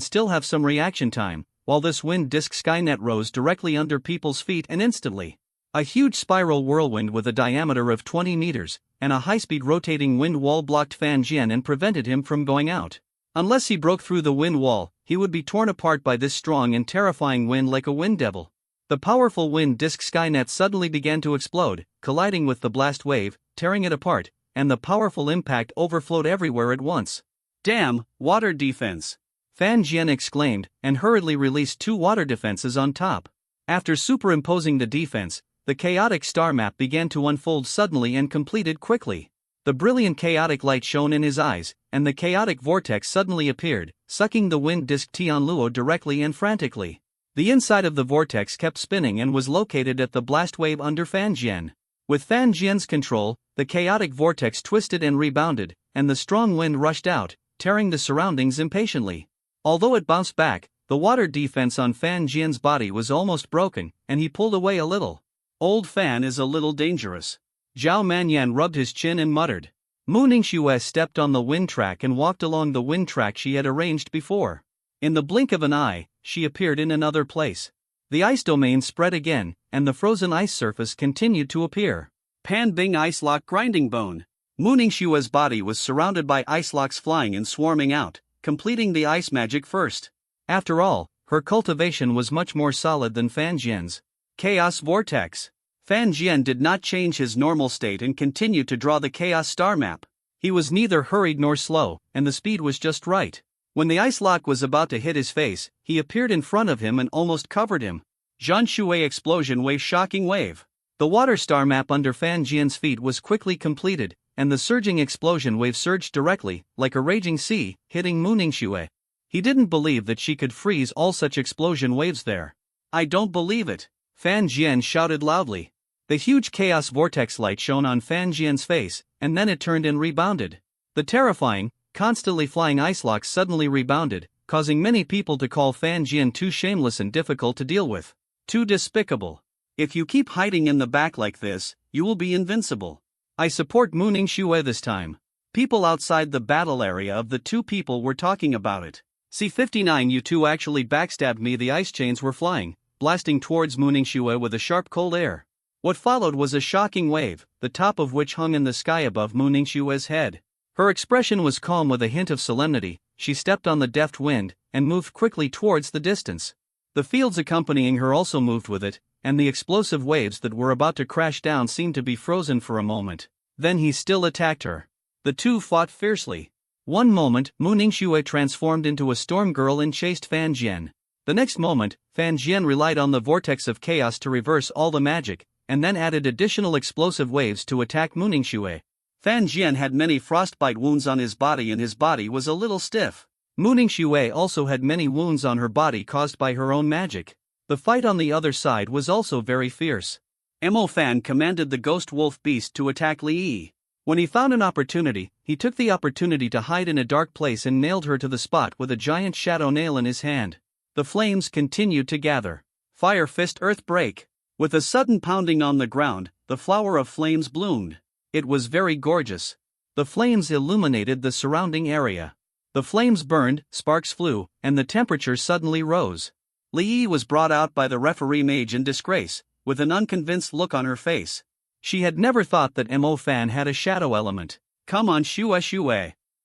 S2: still have some reaction time, while this wind disc Skynet rose directly under people's feet and instantly. A huge spiral whirlwind with a diameter of 20 meters, and a high-speed rotating wind wall blocked Fan Jian and prevented him from going out. Unless he broke through the wind wall, he would be torn apart by this strong and terrifying wind like a wind devil. The powerful wind disc Skynet suddenly began to explode, colliding with the blast wave, tearing it apart, and the powerful impact overflowed everywhere at once. Damn, water defense! Fan Jian exclaimed, and hurriedly released 2 water defenses on top. After superimposing the defense, the chaotic star map began to unfold suddenly and completed quickly. The brilliant chaotic light shone in his eyes, and the chaotic vortex suddenly appeared, sucking the wind disc Tianluo directly and frantically. The inside of the vortex kept spinning and was located at the blast wave under Fan Jian. With Fan Jian's control, the chaotic vortex twisted and rebounded, and the strong wind rushed out, tearing the surroundings impatiently. Although it bounced back, the water defense on Fan Jian's body was almost broken, and he pulled away a little. Old Fan is a little dangerous. Zhao Manyan rubbed his chin and muttered. Mu Ningxue stepped on the wind track and walked along the wind track she had arranged before. In the blink of an eye, she appeared in another place. The ice domain spread again, and the frozen ice surface continued to appear. Pan Bing Ice Lock Grinding Bone. Mu Ningxue's body was surrounded by ice locks flying and swarming out, completing the ice magic first. After all, her cultivation was much more solid than Fan Jian's. Chaos Vortex. Fan Jian did not change his normal state and continued to draw the Chaos Star Map. He was neither hurried nor slow, and the speed was just right. When the ice lock was about to hit his face, he appeared in front of him and almost covered him. Zhan Shui Explosion Wave Shocking Wave. The water star map under Fan Jian's feet was quickly completed, and the surging explosion wave surged directly, like a raging sea, hitting Mu Ningxue. He didn't believe that she could freeze all such explosion waves there. I don't believe it.
S1: Fan Jian shouted loudly. The huge chaos vortex light shone on Fan Jian's face, and then it turned and rebounded. The terrifying, constantly flying ice locks suddenly rebounded, causing many people to call Fan Jian too shameless and difficult to deal with.
S2: Too despicable. If you keep hiding in the back like this, you will be invincible.
S1: I support Mu Ningxue this time.
S2: People outside the battle area of the two people were talking about it.
S1: C-59, you two actually backstabbed me. The ice chains were flying, blasting towards Mu Ningxue with a sharp cold air. What followed was a shocking wave, the top of which hung in the sky above Mu Ningxue's head. Her expression was calm with a hint of solemnity. She stepped on the deft wind, and moved quickly towards the distance. The fields accompanying her also moved with it, and the explosive waves that were about to crash down seemed to be frozen for a moment. Then he still attacked her. The two fought fiercely. One moment, Mu Ningxue transformed into a storm girl and chased Fan Jian. The next moment, Fan Jian relied on the vortex of chaos to reverse all the magic, and then added additional explosive waves to attack Mu Ningxue.
S2: Fan Jian had many frostbite wounds on his body and his body was a little stiff.
S1: Mu Ningxue also had many wounds on her body caused by her own magic. The fight on the other side was also very fierce.
S2: Mo Fan commanded the ghost wolf beast to attack Li Yi.
S1: When he found an opportunity, he took the opportunity to hide in a dark place and nailed her to the spot with a giant shadow nail in his hand. The flames continued to gather.
S2: Fire fist earth break. With a sudden pounding on the ground, the flower of flames bloomed.
S1: It was very gorgeous. The flames illuminated the surrounding area. The flames burned, sparks flew, and the temperature suddenly rose.
S2: Li Yi was brought out by the referee mage in disgrace, with an unconvinced look on her face.
S1: She had never thought that Mo Fan had a shadow element.
S2: Come on, Shue.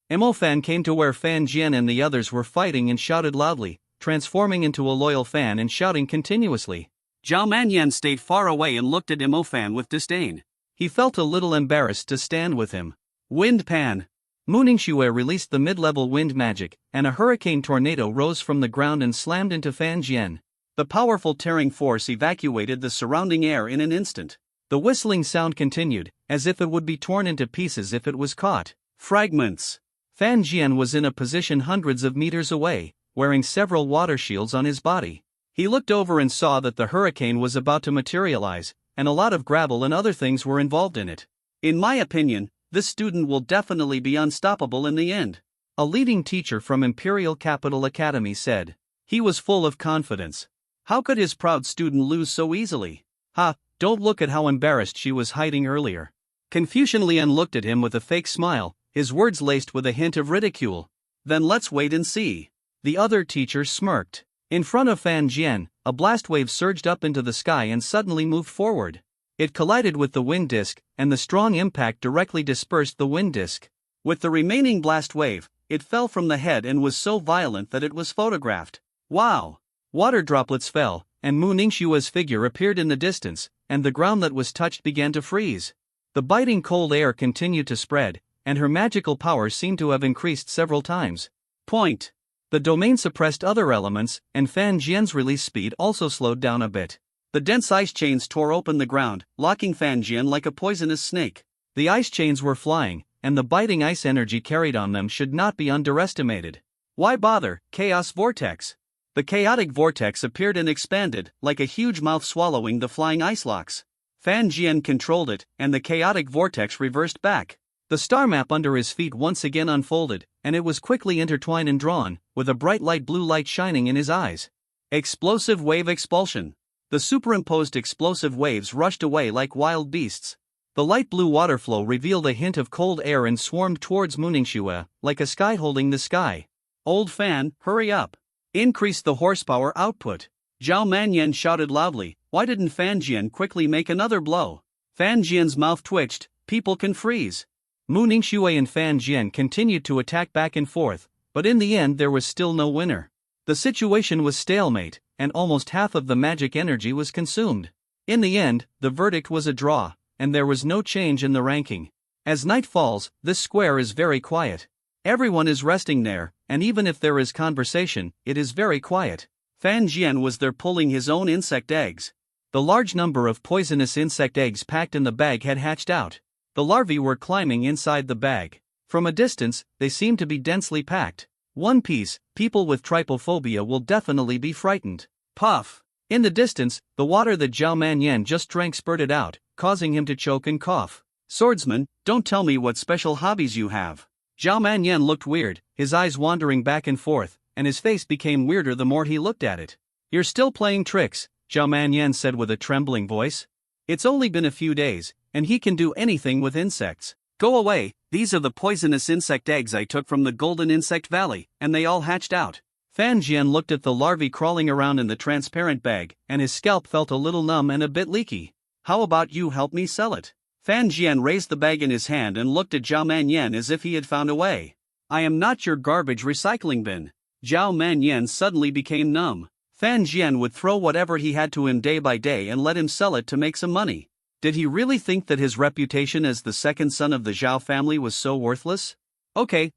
S1: Mo Fan came to where Fan Jian and the others were fighting and shouted loudly, transforming into a loyal fan and shouting continuously.
S2: Zhao Manyan stayed far away and looked at Mo Fan with disdain.
S1: He felt a little embarrassed to stand with him.
S2: Wind Pan.
S1: Mu Ningxue released the mid-level wind magic, and a hurricane tornado rose from the ground and slammed into Fan Jian.
S2: The powerful tearing force evacuated the surrounding air in an instant.
S1: The whistling sound continued, as if it would be torn into pieces if it was caught.
S2: Fragments.
S1: Fan Jian was in a position hundreds of meters away, wearing several water shields on his body. He looked over and saw that the hurricane was about to materialize, and a lot of gravel and other things were involved in it.
S2: In my opinion, this student will definitely be unstoppable in the end.
S1: A leading teacher from Imperial Capital Academy said. He was full of confidence.
S2: How could his proud student lose so easily?
S1: Ha, don't look at how embarrassed she was hiding earlier. Confucian Lian looked at him with a fake smile, his words laced with a hint of ridicule.
S2: Then let's wait and see.
S1: The other teacher smirked. In front of Fan Jian, a blast wave surged up into the sky and suddenly moved forward. It collided with the wind disk, and the strong impact directly dispersed the wind disk.
S2: With the remaining blast wave, it fell from the head and was so violent that it was photographed. Wow!
S1: Water droplets fell, and Mu Ningxue's figure appeared in the distance, and the ground that was touched began to freeze. The biting cold air continued to spread, and her magical powers seemed to have increased several times.
S2: Point.
S1: The domain suppressed other elements, and Fan Jian's release speed also slowed down a bit.
S2: The dense ice chains tore open the ground, locking Fan Jian like a poisonous snake.
S1: The ice chains were flying, and the biting ice energy carried on them should not be underestimated.
S2: Why bother? Chaos Vortex. The chaotic vortex appeared and expanded, like a huge mouth swallowing the flying ice locks. Fan Jian controlled it, and the chaotic vortex reversed back.
S1: The star map under his feet once again unfolded, and it was quickly intertwined and drawn, with a bright light blue light shining in his eyes.
S2: Explosive wave expulsion. The superimposed explosive waves rushed away like wild beasts.
S1: The light blue water flow revealed a hint of cold air and swarmed towards Mu Ningxue, like a sky holding the sky.
S2: Old Fan, hurry up. Increase the horsepower output. Zhao Manyan shouted loudly. Why didn't Fan Jian quickly make another blow? Fan Jian's mouth twitched. People can freeze.
S1: Mu Ningxue and Fan Jian continued to attack back and forth, but in the end there was still no winner. The situation was stalemate, and almost half of the magic energy was consumed. In the end, the verdict was a draw, and there was no change in the ranking. As night falls, this square is very quiet. Everyone is resting there, and even if there is conversation, it is very quiet.
S2: Fan Jian was there pulling his own insect eggs.
S1: The large number of poisonous insect eggs packed in the bag had hatched out. The larvae were climbing inside the bag. From a distance, they seemed to be densely packed. One Piece, people with trypophobia will definitely be frightened.
S2: Puff!
S1: In the distance, the water that Zhao Manyan just drank spurted out, causing him to choke and cough.
S2: Swordsman, don't tell me what special hobbies you have.
S1: Zhao Manyan looked weird, his eyes wandering back and forth, and his face became weirder the more he looked at it. You're still playing tricks, Zhao Manyan said with a trembling voice. It's only been a few days, and he can do anything with insects.
S2: Go away, these are the poisonous insect eggs I took from the Golden Insect Valley, and they all hatched out.
S1: Fan Jian looked at the larvae crawling around in the transparent bag, and his scalp felt a little numb and a bit leaky.
S2: How about you help me sell it? Fan Jian raised the bag in his hand and looked at Zhao Manyan as if he had found a way. I am not your garbage recycling bin. Zhao Manyan suddenly became numb. Fan Jian would throw whatever he had to him day by day and let him sell it to make some money. Did he really think that his reputation as the second son of the Zhao family was so worthless? Okay,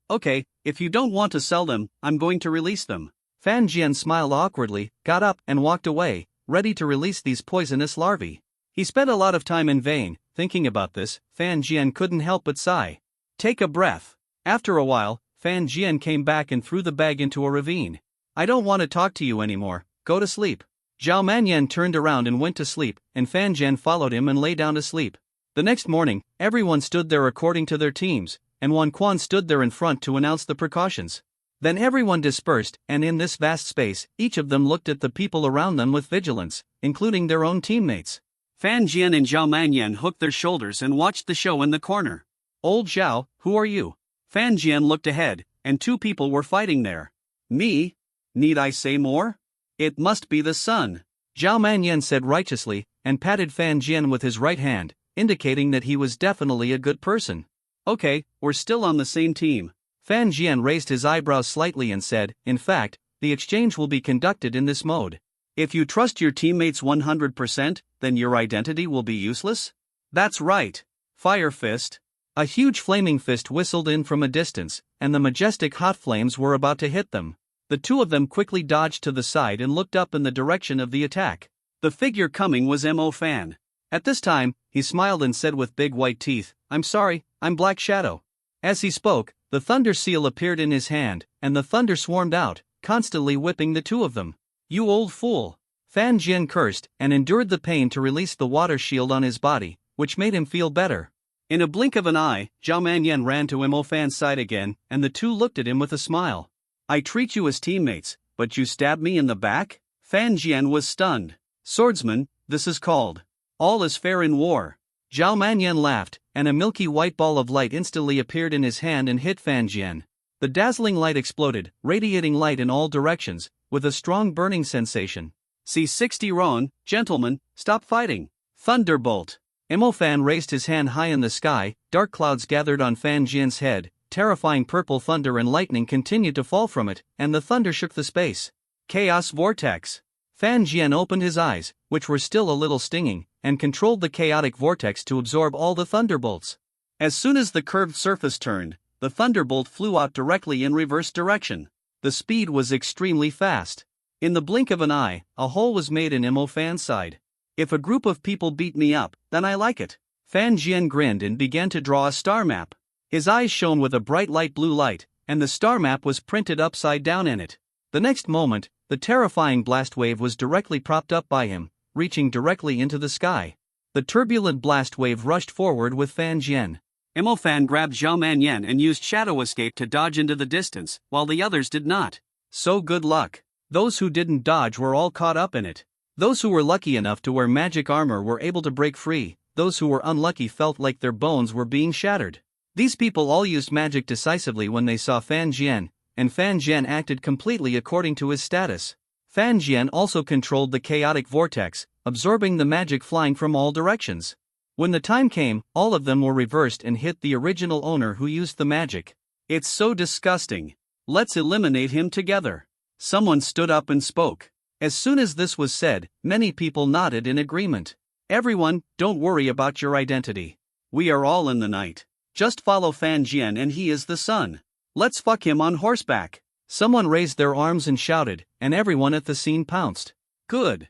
S2: if you don't want to sell them, I'm going to release them.
S1: Fan Jian smiled awkwardly, got up and walked away, ready to release these poisonous larvae. He spent a lot of time in vain, thinking about this. Fan Jian couldn't help but sigh. Take a breath. After a while, Fan Jian came back and threw the bag into a ravine. I don't want to talk to you anymore, go to sleep. Zhao Manyan turned around and went to sleep, and Fan Jian followed him and lay down to sleep. The next morning, everyone stood there according to their teams, and Wan Quan stood there in front to announce the precautions. Then everyone dispersed, and in this vast space, each of them looked at the people around them with vigilance, including their own teammates.
S2: Fan Jian and Zhao Manyan hooked their shoulders and watched the show in the corner.
S1: Old Zhao, who are you?
S2: Fan Jian looked ahead, and two people were fighting there. Me? Need I say more? It must be the sun.
S1: Zhao Manyan said righteously, and patted Fan Jian with his right hand, indicating that he was definitely a good person.
S2: Okay, we're still on the same team.
S1: Fan Jian raised his eyebrows slightly and said, in fact, the exchange will be conducted in this mode.
S2: If you trust your teammates 100%, then your identity will be useless? That's right. Fire Fist.
S1: A huge flaming fist whistled in from a distance, and the majestic hot flames were about to hit them. The two of them quickly dodged to the side and looked up in the direction of the attack.
S2: The figure coming was Mo Fan.
S1: At this time, he smiled and said with big white teeth, I'm sorry, I'm Black Shadow. As he spoke, the thunder seal appeared in his hand, and the thunder swarmed out, constantly whipping the two of them. You old fool! Fan Jian cursed, and endured the pain to release the water shield on his body, which made him feel better.
S2: In a blink of an eye, Zhao Manyan ran to Mo Fan's side again, and the two looked at him with a smile. I treat you as teammates, but you stabbed me in the back? Fan Jian was stunned. Swordsman, this is called all is fair in war.
S1: Zhao Manyan laughed, and a milky white ball of light instantly appeared in his hand and hit Fan Jian. The dazzling light exploded, radiating light in all directions, with a strong burning sensation.
S2: C60 Ron, gentlemen, stop fighting. Thunderbolt.
S1: Mo Fan raised his hand high in the sky, dark clouds gathered on Fan Jian's head, terrifying purple thunder and lightning continued to fall from it, and the thunder shook the space. Chaos Vortex. Fan Jian opened his eyes, which were still a little stinging, and controlled the chaotic vortex to absorb all the thunderbolts.
S2: As soon as the curved surface turned, the thunderbolt flew out directly in reverse direction. The speed was extremely fast. In the blink of an eye, a hole was made in Mo Fan's side. If a group of people beat me up, then I like it. Fan Jian grinned and began to draw a star map. His eyes shone with a bright light blue light, and the star map was printed upside down in it. The next moment, the terrifying blast wave was directly propped up by him, reaching directly into the sky. The turbulent blast wave rushed forward with Fan Jian. Mo Fan grabbed Zhao Manyan and used Shadow Escape to dodge into the distance, while the others did not. So good luck. Those who didn't dodge were all caught up in it. Those who were lucky enough to wear magic armor were able to break free, those who were unlucky felt like their bones were being shattered. These people all used magic decisively when they saw Fan Jian, and Fan Jian acted completely according to his status. Fan Jian also controlled the chaotic vortex, absorbing the magic flying from all directions. When the time came, all of them were reversed and hit the original owner who used the magic. It's so disgusting. Let's eliminate him together. Someone stood up and spoke. As soon as this was said, many people nodded in agreement. Everyone, don't worry about your identity. We are all in the night. Just follow Fan Jian and he is the sun. Let's fuck him on horseback. Someone raised their arms and shouted, and everyone at the scene pounced. Good.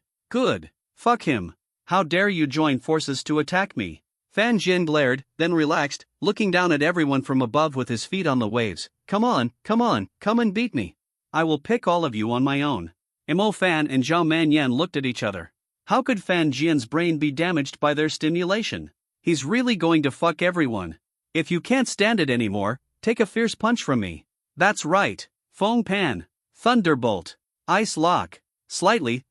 S2: Fuck him. How dare you join forces to attack me? Fan Jian glared, then relaxed, looking down at everyone from above with his feet on the waves. Come on, come and beat me. I will pick all of you on my own. Mo Fan and Zhao Manyan looked at each other. How could Fan Jian's brain be damaged by their stimulation? He's really going to fuck everyone. If you can't stand it anymore, take a fierce punch from me. That's right. Feng Pan. Thunderbolt. Ice Lock. Slightly.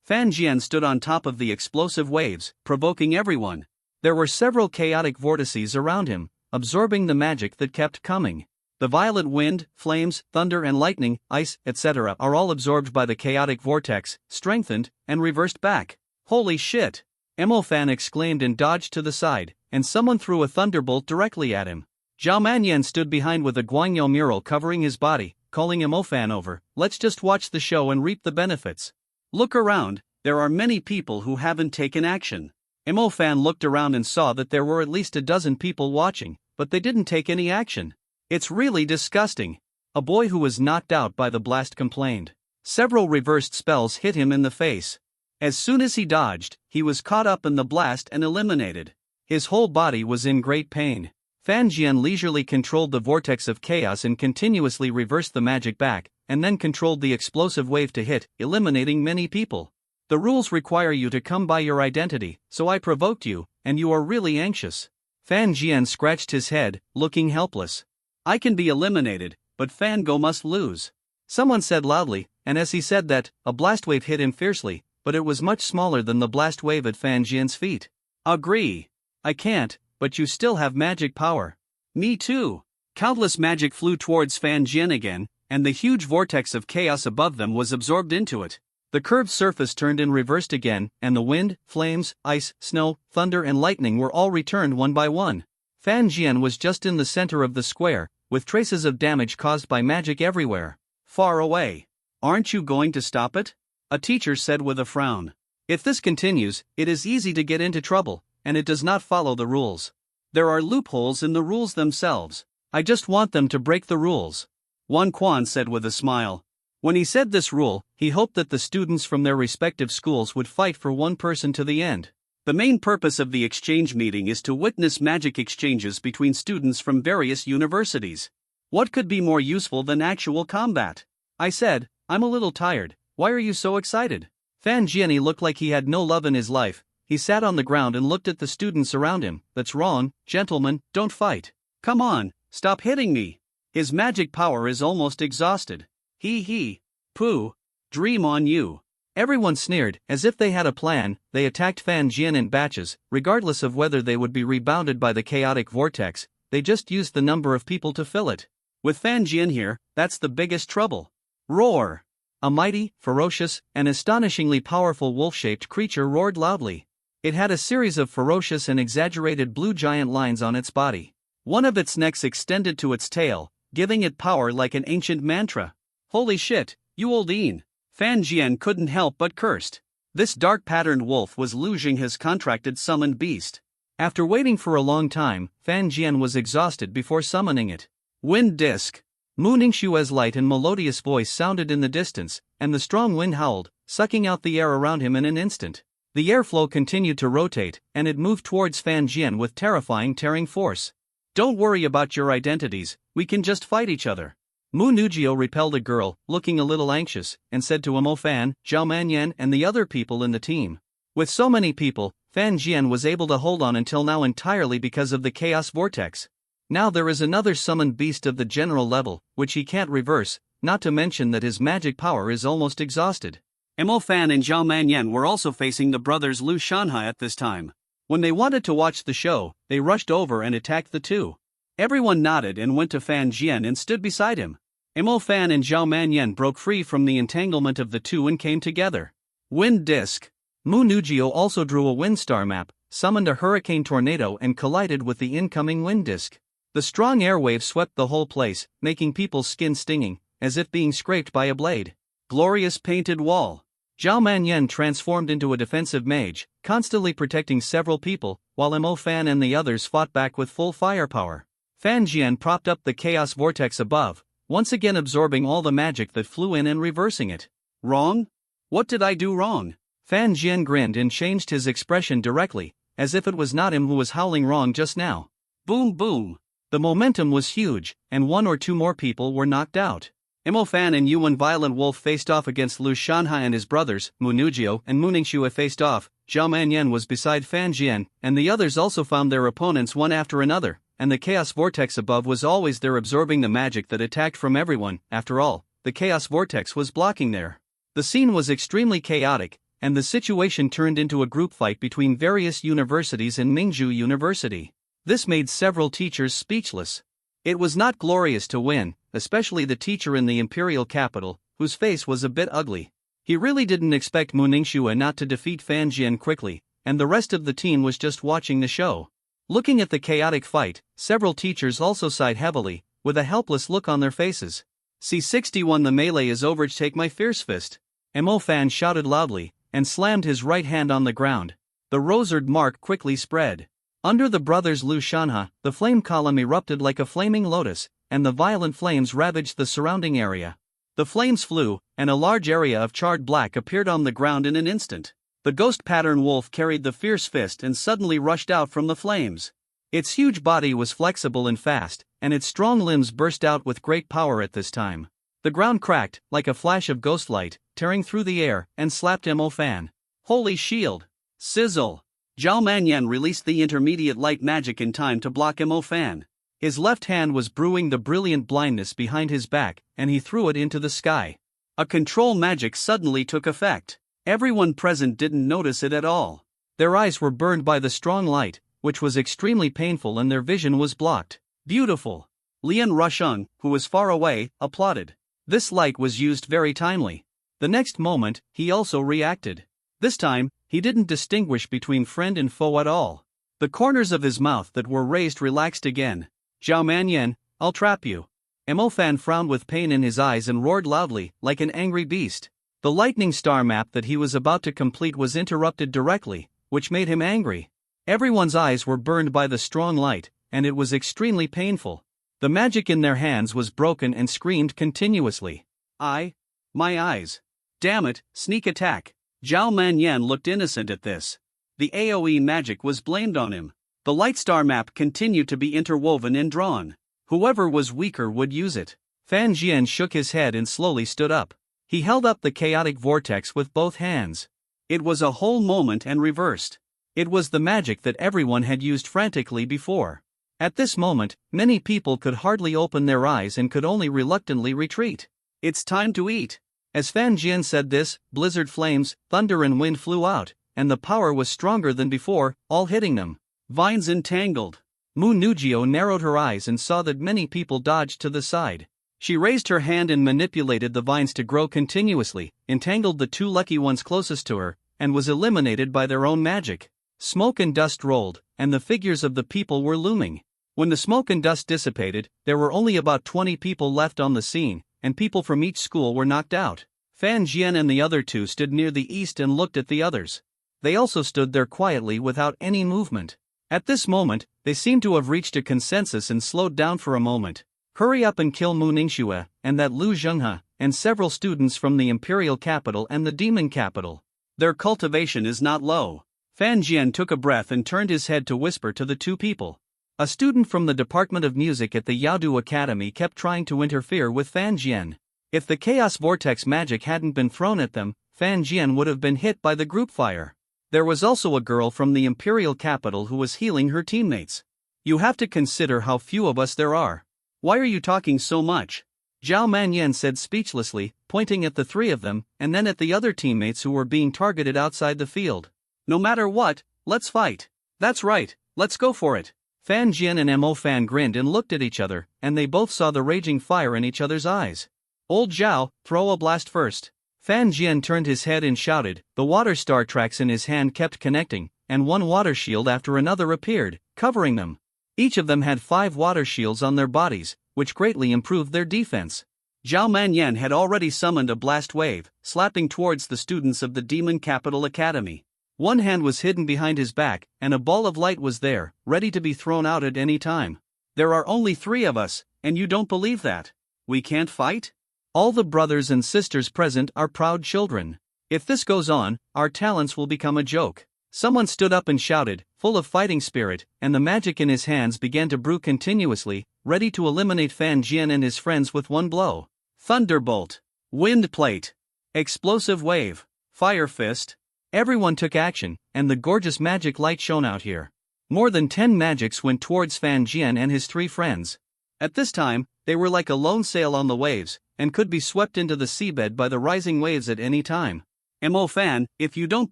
S2: Fan Jian stood on top of the explosive waves, provoking everyone. There were several chaotic vortices around him, absorbing the magic that kept coming. The violet wind, flames, thunder and lightning, ice, etc. are all absorbed by the chaotic vortex, strengthened, and reversed back. Holy shit! Mo Fan exclaimed and dodged to the side, and someone threw a thunderbolt directly at him. Zhao Manyan stood behind with a Guangyou mural covering his body, calling Mo Fan over. Let's just watch the show and reap the benefits. Look around, there are many people who haven't taken action. Mo Fan looked around and saw that there were at least a dozen people watching, but they didn't take any action. It's really disgusting. A boy who was knocked out by the blast complained. Several reversed spells hit him in the face. As soon as he dodged, he was caught up in the blast and eliminated. His whole body was in great pain. Fan Jian leisurely controlled the vortex of chaos and continuously reversed the magic back, and then controlled the explosive wave to hit, eliminating many people. The rules require you to come by your identity, so I provoked you, and you are really anxious. Fan Jian scratched his head, looking helpless. I can be eliminated, but Fan Go must lose. Someone said loudly, and as he said that, a blast wave hit him fiercely, but it was much smaller than the blast wave at Fan Jian's feet. Agree. I can't, but you still have magic power. Me too. Countless magic flew towards Fan Jian again, and the huge vortex of chaos above them was absorbed into it. The curved surface turned and reversed again, and the wind, flames, ice, snow, thunder and lightning were all returned one by one. Fan Jian was just in the center of the square, with traces of damage caused by magic everywhere. Far away. Aren't you going to stop it? A teacher said with a frown. If this continues, it is easy to get into trouble, and it does not follow the rules. There are loopholes in the rules themselves. I just want them to break the rules. Wan Quan said with a smile. When he said this rule, he hoped that the students from their respective schools would fight for one person to the end. The main purpose of the exchange meeting is to witness magic exchanges between students from various universities. What could be more useful than actual combat? I said, I'm a little tired. Why are you so excited? Fan Jian looked like he had no love in his life. He sat on the ground and looked at the students around him. That's wrong, gentlemen, don't fight. Come on, stop hitting me. His magic power is almost exhausted. He. Pooh. Dream on you. Everyone sneered, as if they had a plan. They attacked Fan Jian in batches, regardless of whether they would be rebounded by the chaotic vortex. They just used the number of people to fill it. With Fan Jian here, that's the biggest trouble. Roar! A mighty, ferocious, and astonishingly powerful wolf-shaped creature roared loudly. It had a series of ferocious and exaggerated blue giant lines on its body. One of its necks extended to its tail, giving it power like an ancient mantra. Holy shit, you old Ian! Fan Jian couldn't help but cursed. This dark-patterned wolf was Lu Jing, his contracted summoned beast. After waiting for a long time, Fan Jian was exhausted before summoning it. Wind Disc. Mu Ningxue's light and melodious voice sounded in the distance, and the strong wind howled, sucking out the air around him in an instant. The airflow continued to rotate, and it moved towards Fan Jian with terrifying tearing force. Don't worry about your identities, we can just fight each other. Mu Nugio repelled a girl, looking a little anxious, and said to Mo Fan, Zhao Manyan and the other people in the team. With so many people, Fan Jian was able to hold on until now entirely because of the chaos vortex. Now there is another summoned beast of the general level, which he can't reverse, not to mention that his magic power is almost exhausted. Mo Fan and Zhao Manyan were also facing the brothers Lu Shanhai at this time. When they wanted to watch the show, they rushed over and attacked the two. Everyone nodded and went to Fan Jian and stood beside him. Mo Fan and Zhao Manyan broke free from the entanglement of the two and came together. Wind Disc. Mu Nugio also drew a wind star map, summoned a hurricane tornado and collided with the incoming wind disc. The strong airwave swept the whole place, making people's skin stinging, as if being scraped by a blade. Glorious painted wall. Zhao Manyan transformed into a defensive mage, constantly protecting several people, while Mo Fan and the others fought back with full firepower. Fan Jian propped up the chaos vortex above, once again absorbing all the magic that flew in and reversing it. Wrong? What did I do wrong? Fan Jian grinned and changed his expression directly, as if it was not him who was howling wrong just now. Boom boom. The momentum was huge, and one or two more people were knocked out. Imo Fan and Yuan Violent Wolf faced off against Lu Shanhai and his brothers, Mu Nujio and Mu Ningxue faced off. Zhao Manyan was beside Fan Jian, and the others also found their opponents one after another, and the chaos vortex above was always there absorbing the magic that attacked from everyone. After all, the chaos vortex was blocking there. The scene was extremely chaotic, and the situation turned into a group fight between various universities and Mingzhu University. This made several teachers speechless. It was not glorious to win, especially the teacher in the imperial capital, whose face was a bit ugly. He really didn't expect Mu Ningxue not to defeat Fan Jian quickly, and the rest of the team was just watching the show. Looking at the chaotic fight, several teachers also sighed heavily, with a helpless look on their faces. C61 The melee is over, take my fierce fist. Mo Fan shouted loudly, and slammed his right hand on the ground. The rosered mark quickly spread. Under the brothers Lu Shanha, the flame column erupted like a flaming lotus, and the violent flames ravaged the surrounding area. The flames flew, and a large area of charred black appeared on the ground in an instant. The ghost pattern wolf carried the fierce fist and suddenly rushed out from the flames. Its huge body was flexible and fast, and its strong limbs burst out with great power at this time. The ground cracked, like a flash of ghost light, tearing through the air, and slapped Mo Fan. Holy shield! Sizzle! Zhao Manyan released the intermediate light magic in time to block Mo Fan. His left hand was brewing the brilliant blindness behind his back, and he threw it into the sky. A control magic suddenly took effect. Everyone present didn't notice it at all. Their eyes were burned by the strong light, which was extremely painful, and their vision was blocked. Beautiful! Lian Rusheng, who was far away, applauded. This light was used very timely. The next moment, he also reacted. This time, he didn't distinguish between friend and foe at all. The corners of his mouth that were raised relaxed again. Zhao Manyan, I'll trap you. Mo Fan frowned with pain in his eyes and roared loudly, like an angry beast. The lightning star map that he was about to complete was interrupted directly, which made him angry. Everyone's eyes were burned by the strong light, and it was extremely painful. The magic in their hands was broken and screamed continuously. My eyes. Damn it, sneak attack. Zhao Manyan looked innocent at this. The AoE magic was blamed on him. The light star map continued to be interwoven and drawn. Whoever was weaker would use it. Fan Jian shook his head and slowly stood up. He held up the chaotic vortex with both hands. It was a whole moment and reversed. It was the magic that everyone had used frantically before. At this moment, many people could hardly open their eyes and could only reluctantly retreat. It's time to eat. As Fan Jian said this, blizzard flames, thunder and wind flew out, and the power was stronger than before, all hitting them. Vines entangled. Mu Nujio narrowed her eyes and saw that many people dodged to the side. She raised her hand and manipulated the vines to grow continuously, entangled the two lucky ones closest to her, and was eliminated by their own magic. Smoke and dust rolled, and the figures of the people were looming. When the smoke and dust dissipated, there were only about 20 people left on the scene, and people from each school were knocked out. Fan Jian and the other two stood near the east and looked at the others. They also stood there quietly without any movement. At this moment, they seemed to have reached a consensus and slowed down for a moment. Hurry up and kill Mu Ningxue, and that Lu Zhenghe, and several students from the imperial capital and the demon capital. Their cultivation is not low. Fan Jian took a breath and turned his head to whisper to the two people. A student from the Department of Music at the Yaodu Academy kept trying to interfere with Fan Jian. If the Chaos Vortex magic hadn't been thrown at them, Fan Jian would have been hit by the group fire. There was also a girl from the Imperial capital who was healing her teammates. You have to consider how few of us there are. Why are you talking so much? Zhao Manyan said speechlessly, pointing at the three of them, and then at the other teammates who were being targeted outside the field. No matter what, let's fight. That's right, let's go for it. Fan Jian and Mo Fan grinned and looked at each other, and they both saw the raging fire in each other's eyes. Old Zhao, throw a blast first. Fan Jian turned his head and shouted. The water star tracks in his hand kept connecting, and one water shield after another appeared, covering them. Each of them had 5 water shields on their bodies, which greatly improved their defense. Zhao Manyan had already summoned a blast wave, slapping towards the students of the Demon Capital Academy. One hand was hidden behind his back, and a ball of light was there, ready to be thrown out at any time. There are only 3 of us, and you don't believe that? We can't fight? All the brothers and sisters present are proud children. If this goes on, our talents will become a joke. Someone stood up and shouted, full of fighting spirit, and the magic in his hands began to brew continuously, ready to eliminate Fan Jian and his friends with one blow. Thunderbolt, Wind Plate, Explosive Wave, Fire Fist.
S1: Everyone took action, and the gorgeous magic light shone out here. More than 10 magics went towards Fan Jian and his 3 friends.
S2: At this time, they were like a lone sail on the waves, and could be swept into the seabed by the rising waves at any time. Mo Fan, if you don't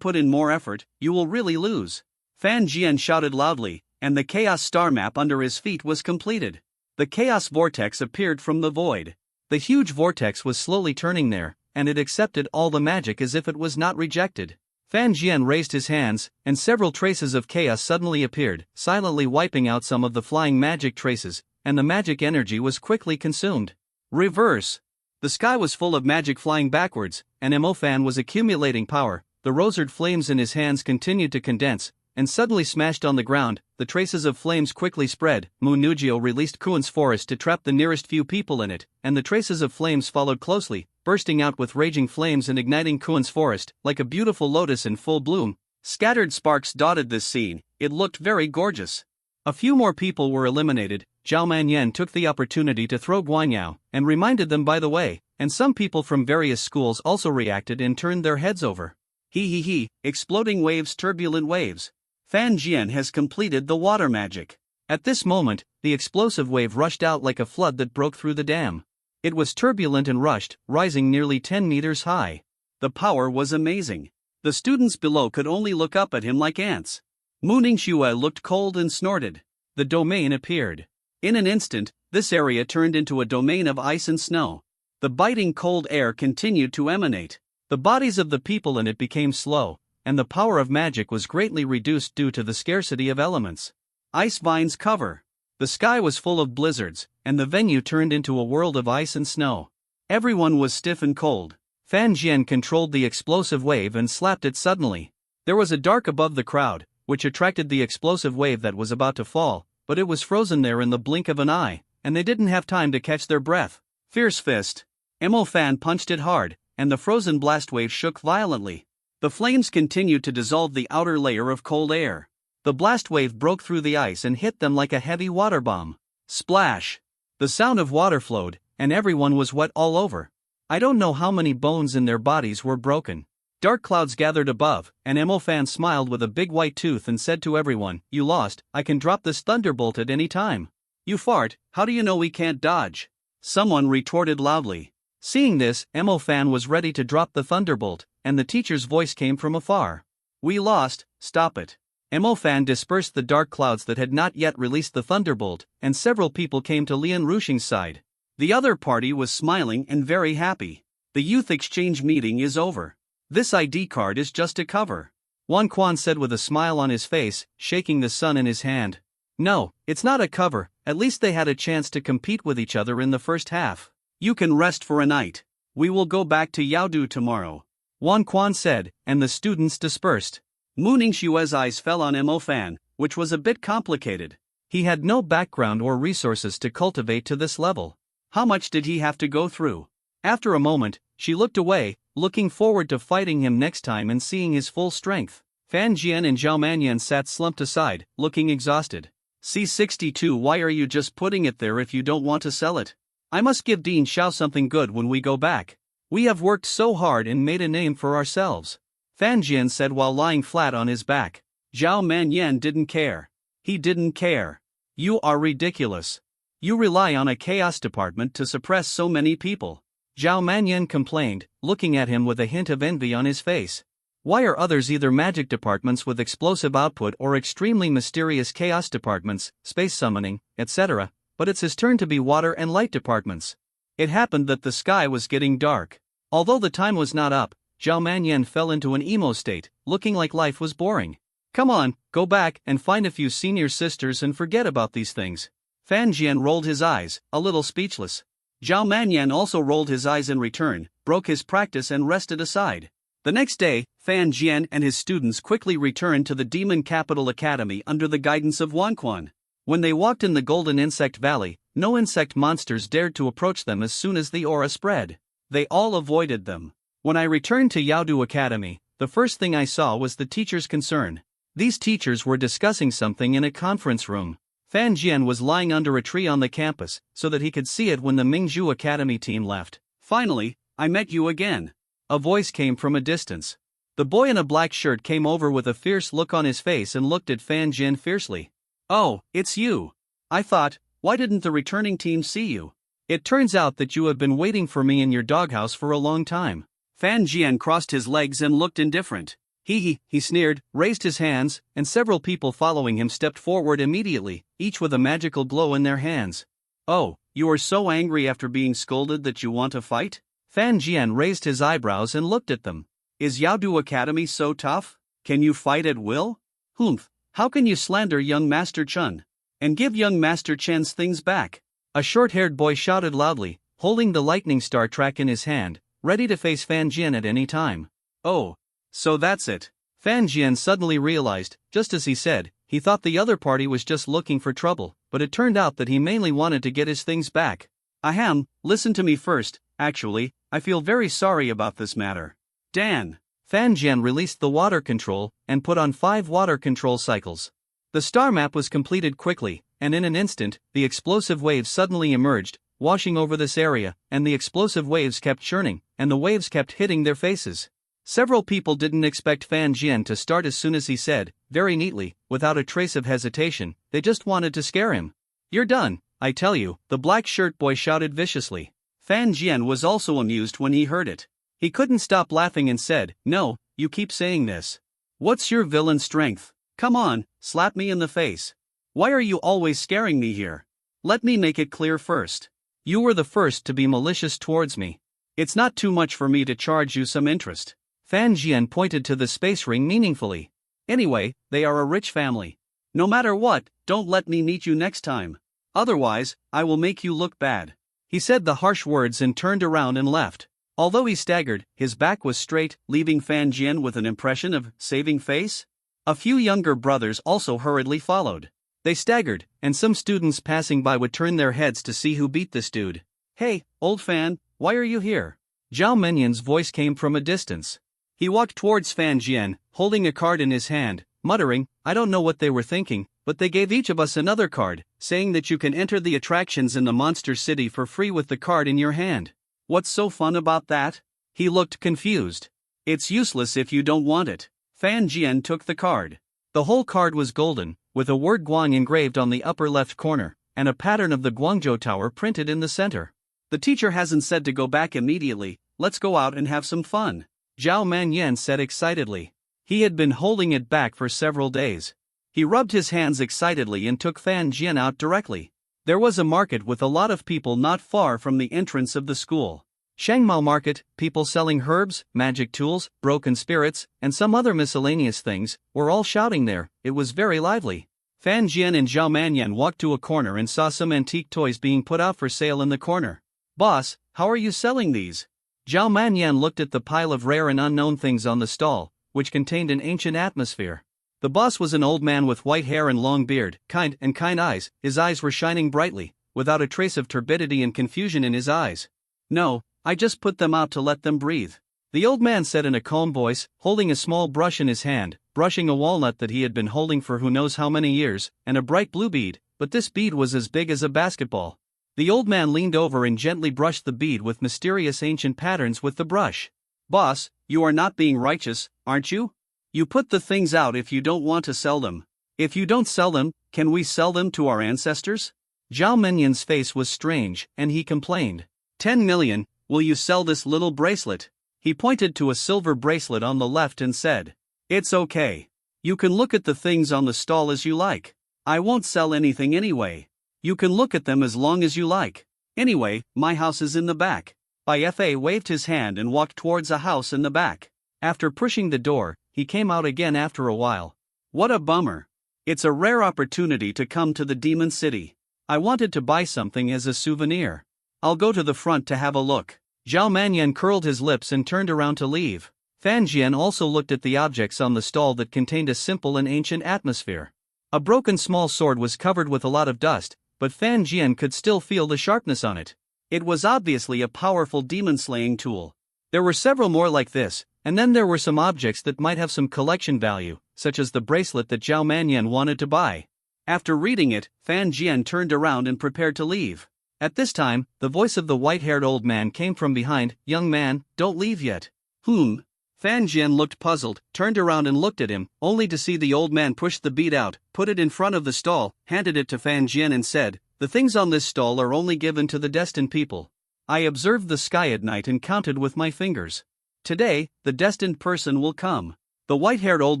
S2: put in more effort, you will really lose. Fan Jian shouted loudly, and the Chaos Star map under his feet was completed. The Chaos Vortex appeared from the void.
S1: The huge vortex was slowly turning there, and it accepted all the magic as if it was not rejected. Fan Jian raised his hands, and several traces of chaos suddenly appeared, silently wiping out some of the flying magic traces, and the magic energy was quickly consumed.
S2: Reverse. The sky was full of magic flying backwards, and Mo Fan was accumulating power. The rosered flames in his hands continued to condense, and suddenly smashed on the ground. The traces of flames quickly spread. Mu Nugio released Kuan's forest to trap the nearest few people in it, and the traces of flames followed closely, bursting out with raging flames and igniting Kuan's forest, like a beautiful lotus in full bloom. Scattered sparks dotted this scene. It looked very gorgeous.
S1: A few more people were eliminated. Zhao Manyan took the opportunity to throw Guanyao, and reminded them by the way, and some people from various schools also reacted and turned their heads over.
S2: He, exploding waves, turbulent waves. Fan Jian has completed the water magic.
S1: At this moment, the explosive wave rushed out like a flood that broke through the dam. It was turbulent and rushed, rising nearly 10 meters high.
S2: The power was amazing. The students below could only look up at him like ants. Mu Ningxue looked cold and snorted.
S1: The domain appeared.
S2: In an instant, this area turned into a domain of ice and snow. The biting cold air continued to emanate.
S1: The bodies of the people in it became slow, and the power of magic was greatly reduced due to the scarcity of elements.
S2: Ice vines cover.
S1: The sky was full of blizzards, and the venue turned into a world of ice and snow.
S2: Everyone was stiff and cold.
S1: Fan Jian controlled the explosive wave and slapped it suddenly. There was a dark above the crowd, which attracted the explosive wave that was about to fall, but it was frozen there in the blink of an eye, and they didn't have time to catch their breath.
S2: Fierce Fist. Mo Fan punched it hard, and the frozen blast wave shook violently. The flames continued to dissolve the outer layer of cold air.
S1: The blast wave broke through the ice and hit them like a heavy water bomb.
S2: Splash!
S1: The sound of water flowed, and everyone was wet all over. I don't know how many bones in their bodies were broken. Dark clouds gathered above, and Mo Fan smiled with a big white tooth and said to everyone, "You lost, I can drop this thunderbolt at any time."
S2: "You fart, how do you know we can't dodge?" someone retorted loudly.
S1: Seeing this, Mo Fan was ready to drop the thunderbolt, and the teacher's voice came from afar.
S2: "We lost, stop it."
S1: Mo Fan dispersed the dark clouds that had not yet released the thunderbolt, and several people came to Lian Ruxing's side.
S2: The other party was smiling and very happy. The youth exchange meeting is over. This ID card is just a cover.
S1: Wan Quan said with a smile on his face, shaking the sun in his hand. No, it's not a cover, at least they had a chance to compete with each other in the first half.
S2: You can rest for a night. We will go back to Yaodu tomorrow.
S1: Wan Quan said, and the students dispersed.
S2: Mu Ningxue's eyes fell on Mo Fan, which was a bit complicated.
S1: He had no background or resources to cultivate to this level.
S2: How much did he have to go through?
S1: After a moment, she looked away, looking forward to fighting him next time and seeing his full strength. Fan Jian and Zhao Manyan sat slumped aside, looking exhausted.
S2: C62, why are you just putting it there if you don't want to sell it? I must give Dean Xiao something good when we go back.
S1: We have worked so hard and made a name for ourselves. Fan Jian said while lying flat on his back.
S2: Zhao Manyan didn't care. He didn't care.
S1: You are ridiculous. You rely on a chaos department to suppress so many people. Zhao Manyan complained, looking at him with a hint of envy on his face. Why are others either magic departments with explosive output or extremely mysterious chaos departments, space summoning, etc., but it's his turn to be water and light departments? It happened that the sky was getting dark. Although the time was not up, Zhao Manyan fell into an emo state, looking like life was boring. Come on, go back and find a few senior sisters and forget about these things. Fan Jian rolled his eyes, a little speechless.
S2: Zhao Manyan also rolled his eyes in return, broke his practice and rested aside. The next day, Fan Jian and his students quickly returned to the Demon Capital Academy under the guidance of Wan Quan.
S1: When they walked in the Golden Insect Valley, no insect monsters dared to approach them as soon as the aura spread. They all avoided them. When I returned to Yaodu Academy, the first thing I saw was the teachers' concern. These teachers were discussing something in a conference room. Fan Jian was lying under a tree on the campus, so that he could see it when the Mingzhu Academy team left.
S2: Finally, I met you again.
S1: A voice came from a distance. The boy in a black shirt came over with a fierce look on his face and looked at Fan Jian fiercely.
S2: Oh, it's you. I thought, why didn't the returning team see you?
S1: It turns out that you have been waiting for me in your doghouse for a long time.
S2: Fan Jian crossed his legs and looked indifferent.
S1: He sneered, raised his hands, and several people following him stepped forward immediately, each with a magical glow in their hands.
S2: Oh, you are so angry after being scolded that you want to fight?
S1: Fan Jian raised his eyebrows and looked at them.
S2: Is Yaodu Academy so tough? Can you fight at will? Humph, how can you slander young Master Chen? And give young Master Chen's things back?
S1: A short-haired boy shouted loudly, holding the lightning star track in his hand, ready to face Fan Jian at any time.
S2: Oh, so that's it.
S1: Fan Jian suddenly realized, just as he said, he thought the other party was just looking for trouble, but it turned out that he mainly wanted to get his things back.
S2: Ahem, listen to me first. Actually, I feel very sorry about this matter. Dan.
S1: Fan Jian released the water control and put on 5 water control cycles. The star map was completed quickly, and in an instant, the explosive waves suddenly emerged, washing over this area, and the explosive waves kept churning, and the waves kept hitting their faces. Several people didn't expect Fan Jian to start as soon as he said, very neatly, without a trace of hesitation, they just wanted to scare him. You're done, I tell you, the black shirt boy shouted viciously.
S2: Fan Jian was also amused when he heard it.
S1: He couldn't stop laughing and said, no, you keep saying this.
S2: What's your villain strength? Come on, slap me in the face. Why are you always scaring me here? Let me make it clear first.
S1: You were the first to be malicious towards me.
S2: It's not too much for me to charge you some interest.
S1: Fan Jian pointed to the space ring meaningfully.
S2: Anyway, they are a rich family. No matter what, don't let me meet you next time. Otherwise, I will make you look bad.
S1: He said the harsh words and turned around and left. Although he staggered, his back was straight, leaving Fan Jian with an impression of saving face. A few younger brothers also hurriedly followed. They staggered, and some students passing by would turn their heads to see who beat this dude.
S2: Hey, old Fan, why are you here?
S1: Zhao Menyan's voice came from a distance. He walked towards Fan Jian, holding a card in his hand, muttering, I don't know what they were thinking, but they gave each of us another card, saying that you can enter the attractions in the Monster City for free with the card in your hand.
S2: What's so fun about that?
S1: He looked confused.
S2: It's useless if you don't want it. Fan Jian took the card.
S1: The whole card was golden, with a word Guang engraved on the upper left corner, and a pattern of the Guangzhou Tower printed in the center.
S2: The teacher hasn't said to go back immediately, let's go out and have some fun.
S1: Zhao Manyan said excitedly. He had been holding it back for several days. He rubbed his hands excitedly and took Fan Jian out directly. There was a market with a lot of people not far from the entrance of the school. Shangmao Market, people selling herbs, magic tools, broken spirits, and some other miscellaneous things, were all shouting there. It was very lively. Fan Jian and Zhao Manyan walked to a corner and saw some antique toys being put out for sale in the corner. Boss, how are you selling these? Zhao Manyan looked at the pile of rare and unknown things on the stall, which contained an ancient atmosphere. The boss was an old man with white hair and long beard, kind eyes. His eyes were shining brightly, without a trace of turbidity and confusion in his eyes.
S2: No, I just put them out to let them breathe.
S1: The old man said in a calm voice, holding a small brush in his hand, brushing a walnut that he had been holding for who knows how many years, and a bright blue bead, but this bead was as big as a basketball. The old man leaned over and gently brushed the bead with mysterious ancient patterns with the brush.
S2: Boss, you are not being righteous, aren't you? You put the things out if you don't want to sell them. If you don't sell them, can we sell them to our ancestors?
S1: Zhao Menyan's face was strange, and he complained.
S2: 10 million, will you sell this little bracelet? He pointed to a silver bracelet on the left and said, it's okay. You can look at the things on the stall as you like. I won't sell anything anyway. You can look at them as long as you like. Anyway, my house is in the back. Fa waved his hand and walked towards a house in the back.
S1: After pushing the door, he came out again after a while.
S2: What a bummer. It's a rare opportunity to come to the Demon City. I wanted to buy something as a souvenir. I'll go to the front to have a look.
S1: Zhao Manyan curled his lips and turned around to leave. Fan Jian also looked at the objects on the stall that contained a simple and ancient atmosphere. A broken small sword was covered with a lot of dust, but Fan Jian could still feel the sharpness on it.
S2: It was obviously a powerful demon-slaying tool.
S1: There were several more like this, and then there were some objects that might have some collection value, such as the bracelet that Zhao Manyan wanted to buy.
S2: After reading it, Fan Jian turned around and prepared to leave.
S1: At this time, the voice of the white-haired old man came from behind. "Young man, don't leave yet."
S2: Fan Jian looked puzzled, turned around and looked at him, only to see the old man push the bead out, put it in front of the stall, handed it to Fan Jian and said, "The things on this stall are only given to the destined people." I observed the sky at night and counted with my fingers. Today, the destined person will come. The white-haired old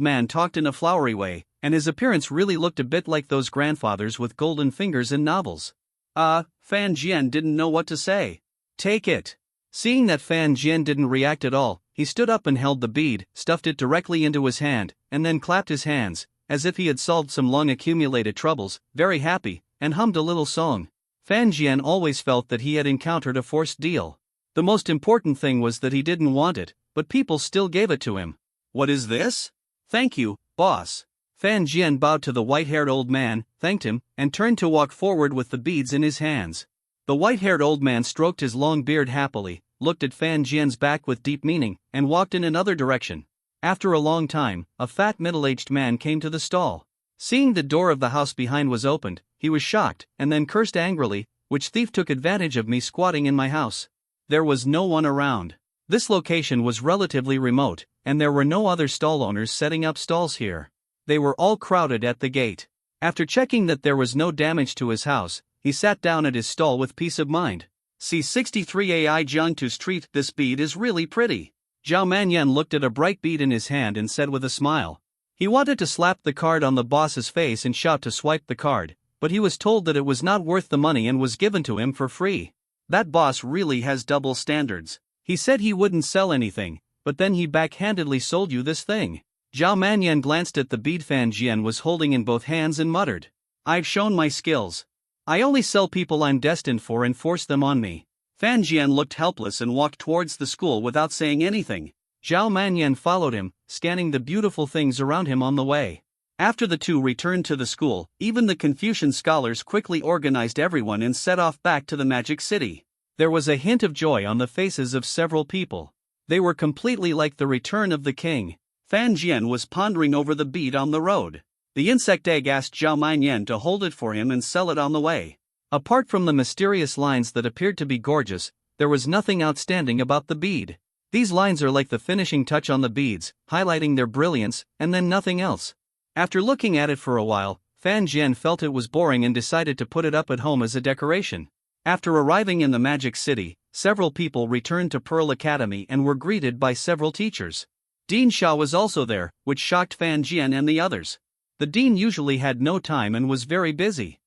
S2: man talked in a flowery way, and his appearance really looked a bit like those grandfathers with golden fingers in novels.
S1: Fan Jian didn't know what to say. "Take it." Seeing that Fan Jian didn't react at all, he stood up and held the bead, stuffed it directly into his hand, and then clapped his hands, as if he had solved some long-accumulated troubles, very happy, and hummed a little song. Fan Jian always felt that he had encountered a forced deal. The most important thing was that he didn't want it, but people still gave it to him.
S2: "What is this?" "Thank you, boss."
S1: Fan Jian bowed to the white-haired old man, thanked him, and turned to walk forward with the beads in his hands. The white-haired old man stroked his long beard happily, looked at Fan Jian's back with deep meaning, and walked in another direction. After a long time, a fat middle-aged man came to the stall. Seeing the door of the house behind was opened, he was shocked, and then cursed angrily, "Which thief took advantage of me squatting in my house?" There was no one around. This location was relatively remote, and there were no other stall owners setting up stalls here. They were all crowded at the gate. After checking that there was no damage to his house, he sat down at his stall with peace of mind.
S2: C63AI Jiangtu Street. This bead is really pretty. Zhao Manyan looked at a bright bead in his hand and said with a smile.
S1: He wanted to slap the card on the boss's face and shout to swipe the card, but he was told that it was not worth the money and was given to him for free.
S2: That boss really has double standards.
S1: He said he wouldn't sell anything, but then he backhandedly sold you this thing. Zhao Manyan glanced at the bead Fan Jian was holding in both hands and muttered, "I've shown my skills. I only sell people I'm destined for and force them on me."
S2: Fan Jian looked helpless and walked towards the school without saying anything.
S1: Zhao Manyan followed him, scanning the beautiful things around him on the way. After the two returned to the school, even the Confucian scholars quickly organized everyone and set off back to the Magic City. There was a hint of joy on the faces of several people. They were completely like the return of the king.
S2: Fan Jian was pondering over the bead on the road. The insect egg asked Zhao Manyan to hold it for him and sell it on the way.
S1: Apart from the mysterious lines that appeared to be gorgeous, there was nothing outstanding about the bead. These lines are like the finishing touch on the beads, highlighting their brilliance, and then nothing else. After looking at it for a while, Fan Jian felt it was boring and decided to put it up at home as a decoration. After arriving in the Magic City, several people returned to Pearl Academy and were greeted by several teachers. Dean Xiao was also there, which shocked Fan Jian and the others. The dean usually had no time and was very busy.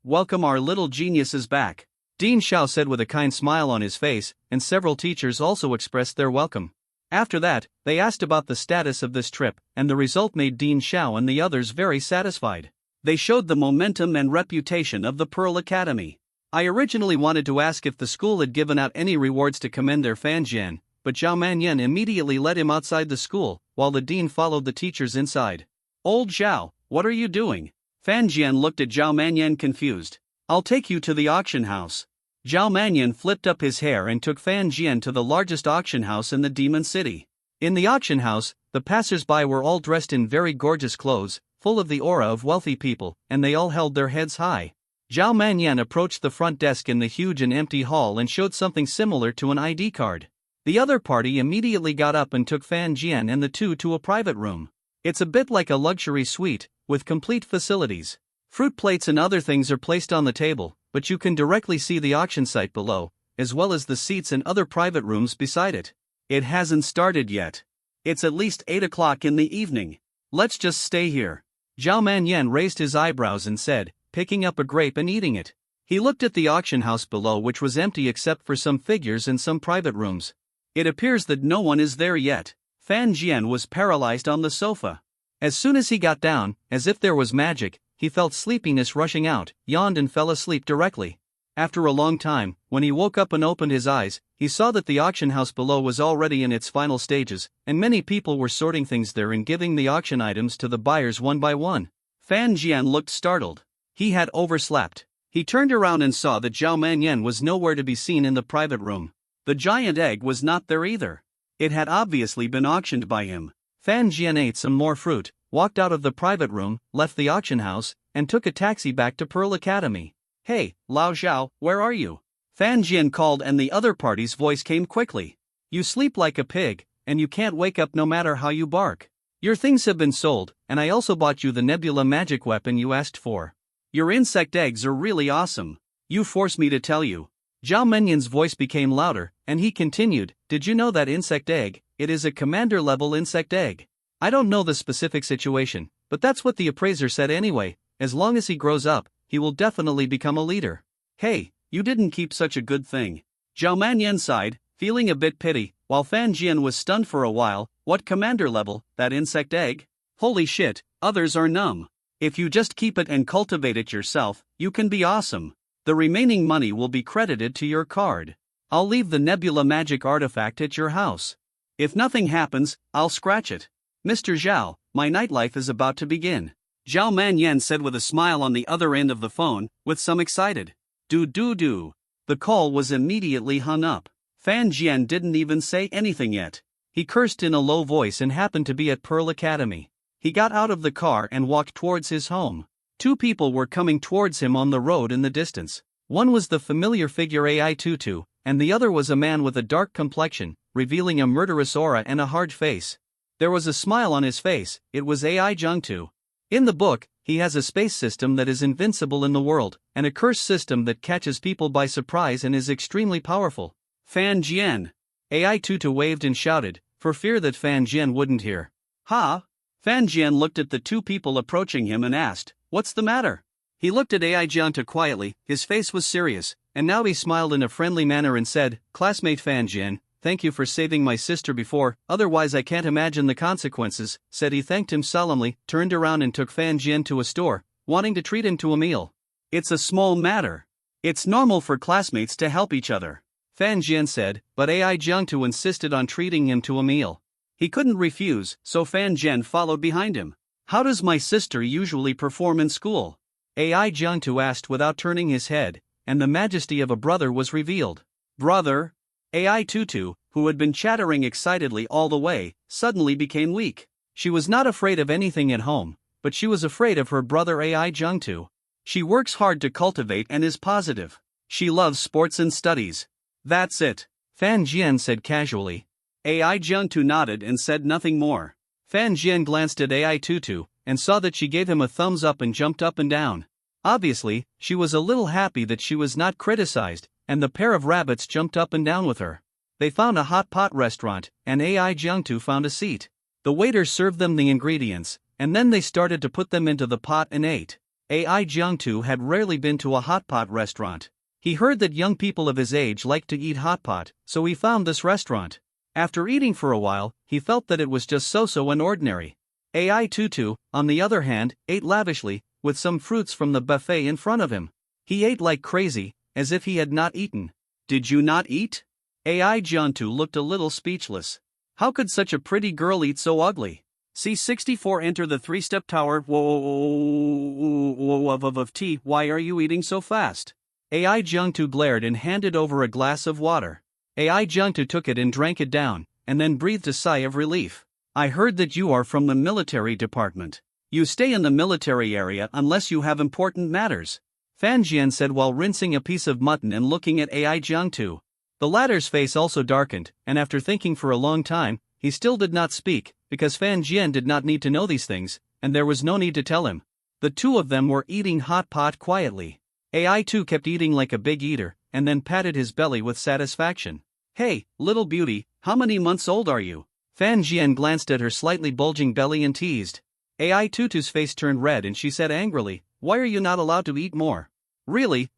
S2: Welcome, our little genius is back,"
S1: Dean Xiao said with a kind smile on his face, and several teachers also expressed their welcome. After that, they asked about the status of this trip, and the result made Dean Xiao and the others very satisfied.
S2: They showed the momentum and reputation of the Pearl Academy.
S1: I originally wanted to ask if the school had given out any rewards to commend their Fan Jian, but Zhao Manyan immediately led him outside the school, while the dean followed the teachers inside.
S2: "Old Zhao, what are you doing?" Fan Jian looked at Zhao Manyan confused.
S1: "I'll take you to the auction house."
S2: Zhao Manyan flipped up his hair and took Fan Jian to the largest auction house in the Demon City.
S1: In the auction house, the passers-by were all dressed in very gorgeous clothes, full of the aura of wealthy people, and they all held their heads high. Zhao Manyan approached the front desk in the huge and empty hall and showed something similar to an ID card. The other party immediately got up and took Fan Jian and the two to a private room. It's a bit like a luxury suite, with complete facilities. Fruit plates and other things are placed on the table, but you can directly see the auction site below, as well as the seats and other private rooms beside it.
S2: It hasn't started yet. It's at least 8 o'clock in the evening. Let's just stay here.
S1: Zhao Manyan raised his eyebrows and said, picking up a grape and eating it. He looked at the auction house below, which was empty except for some figures and some private rooms.
S2: It appears that no one is there yet. Fan Jian was paralyzed on the sofa.
S1: As soon as he got down, as if there was magic, he felt sleepiness rushing out, yawned and fell asleep directly. After a long time, when he woke up and opened his eyes, he saw that the auction house below was already in its final stages, and many people were sorting things there and giving the auction items to the buyers one by one.
S2: Fan Jian looked startled. He had overslept. He turned around and saw that Zhao Manyan was nowhere to be seen in the private room. The giant egg was not there either. It had obviously been auctioned by him.
S1: Fan Jian ate some more fruit, walked out of the private room, left the auction house, and took a taxi back to Pearl Academy.
S2: Hey, Lao Zhao, where are you? Fan Jian called and the other party's voice came quickly. You sleep like a pig, and you can't wake up no matter how you bark. Your things have been sold, and I also bought you the Nebula magic weapon you asked for. Your insect eggs are really awesome. You forced me to tell you. Zhao Menyan's voice became louder, and he continued, did you know that insect egg? It is a commander-level insect egg. I don't know the specific situation, but that's what the appraiser said anyway. As long as he grows up, he will definitely become a leader. Hey, you didn't keep such a good thing. Zhao Manyan sighed, feeling a bit pity, while Fan Jian was stunned for a while. What commander level, that insect egg? Holy shit, others are numb. If you just keep it and cultivate it yourself, you can be awesome. The remaining money will be credited to your card. I'll leave the Nebula magic artifact at your house. If nothing happens, I'll scratch it. Mr. Zhao, my nightlife is about to begin. Zhao Manyan said with a smile on the other end of the phone, with some excited. Do. The call was immediately hung up. Fan Jian didn't even say anything yet. He cursed in a low voice and happened to be at Pearl Academy. He got out of the car and walked towards his home. Two people were coming towards him on the road in the distance. One was the familiar figure AI Tutu, and the other was a man with a dark complexion, revealing a murderous aura and a hard face. There was a smile on his face. It was AI Zhengtu. In the book, he has a space system that is invincible in the world, and a curse system that catches people by surprise and is extremely powerful. Fan Jian. AI Tutu waved and shouted, for fear that Fan Jian wouldn't hear. Ha! Fan Jian looked at the two people approaching him and asked, what's the matter? He looked at AI Jiantu quietly, his face was serious, and now he smiled in a friendly manner and said, classmate Fan Jian, thank you for saving my sister before, otherwise I can't imagine the consequences, said he thanked him solemnly, turned around and took Fan Jian to a store, wanting to treat him to a meal. It's a small matter. It's normal for classmates to help each other. Fan Jian said, but AI Jiangtu insisted on treating him to a meal. He couldn't refuse, so Fan Jian followed behind him. How does my sister usually perform in school? AI Jiangtu asked without turning his head, and the majesty of a brother was revealed. Brother? AI Tutu, who had been chattering excitedly all the way, suddenly became weak. She was not afraid of anything at home, but she was afraid of her brother AI Jiangtu. She works hard to cultivate and is positive. She loves sports and studies. That's it, Fan Jian said casually. AI Jiangtu nodded and said nothing more. Fan Jian glanced at AI Tutu, and saw that she gave him a thumbs up and jumped up and down. Obviously, she was a little happy that she was not criticized, and the pair of rabbits jumped up and down with her. They found a hot pot restaurant, and AI Jiangtu found a seat. The waiter served them the ingredients, and then they started to put them into the pot and ate. AI Jiangtu had rarely been to a hot pot restaurant. He heard that young people of his age liked to eat hot pot, so he found this restaurant. After eating for a while, he felt that it was just so and ordinary. AI Tutu, on the other hand, ate lavishly, with some fruits from the buffet in front of him. He ate like crazy, as if he had not eaten. Did you not eat? AI Jiangtu looked a little speechless. How could such a pretty girl eat so ugly? C64 enter the three-step tower. Whoa of tea. Why are you eating so fast? AI Jiangtu glared and handed over a glass of water. AI Jiangtu took it and drank it down, and then breathed a sigh of relief. I heard that you are from the military department. You stay in the military area unless you have important matters, Fan Jian said while rinsing a piece of mutton and looking at AI Jiangtu. The latter's face also darkened, and after thinking for a long time, he still did not speak, because Fan Jian did not need to know these things, and there was no need to tell him. The two of them were eating hot pot quietly. AI too kept eating like a big eater, and then patted his belly with satisfaction. Hey, little beauty, how many months old are you? Fan Jian glanced at her slightly bulging belly and teased. AI Tutu's face turned red and she said angrily, why are you not allowed to eat more? Really,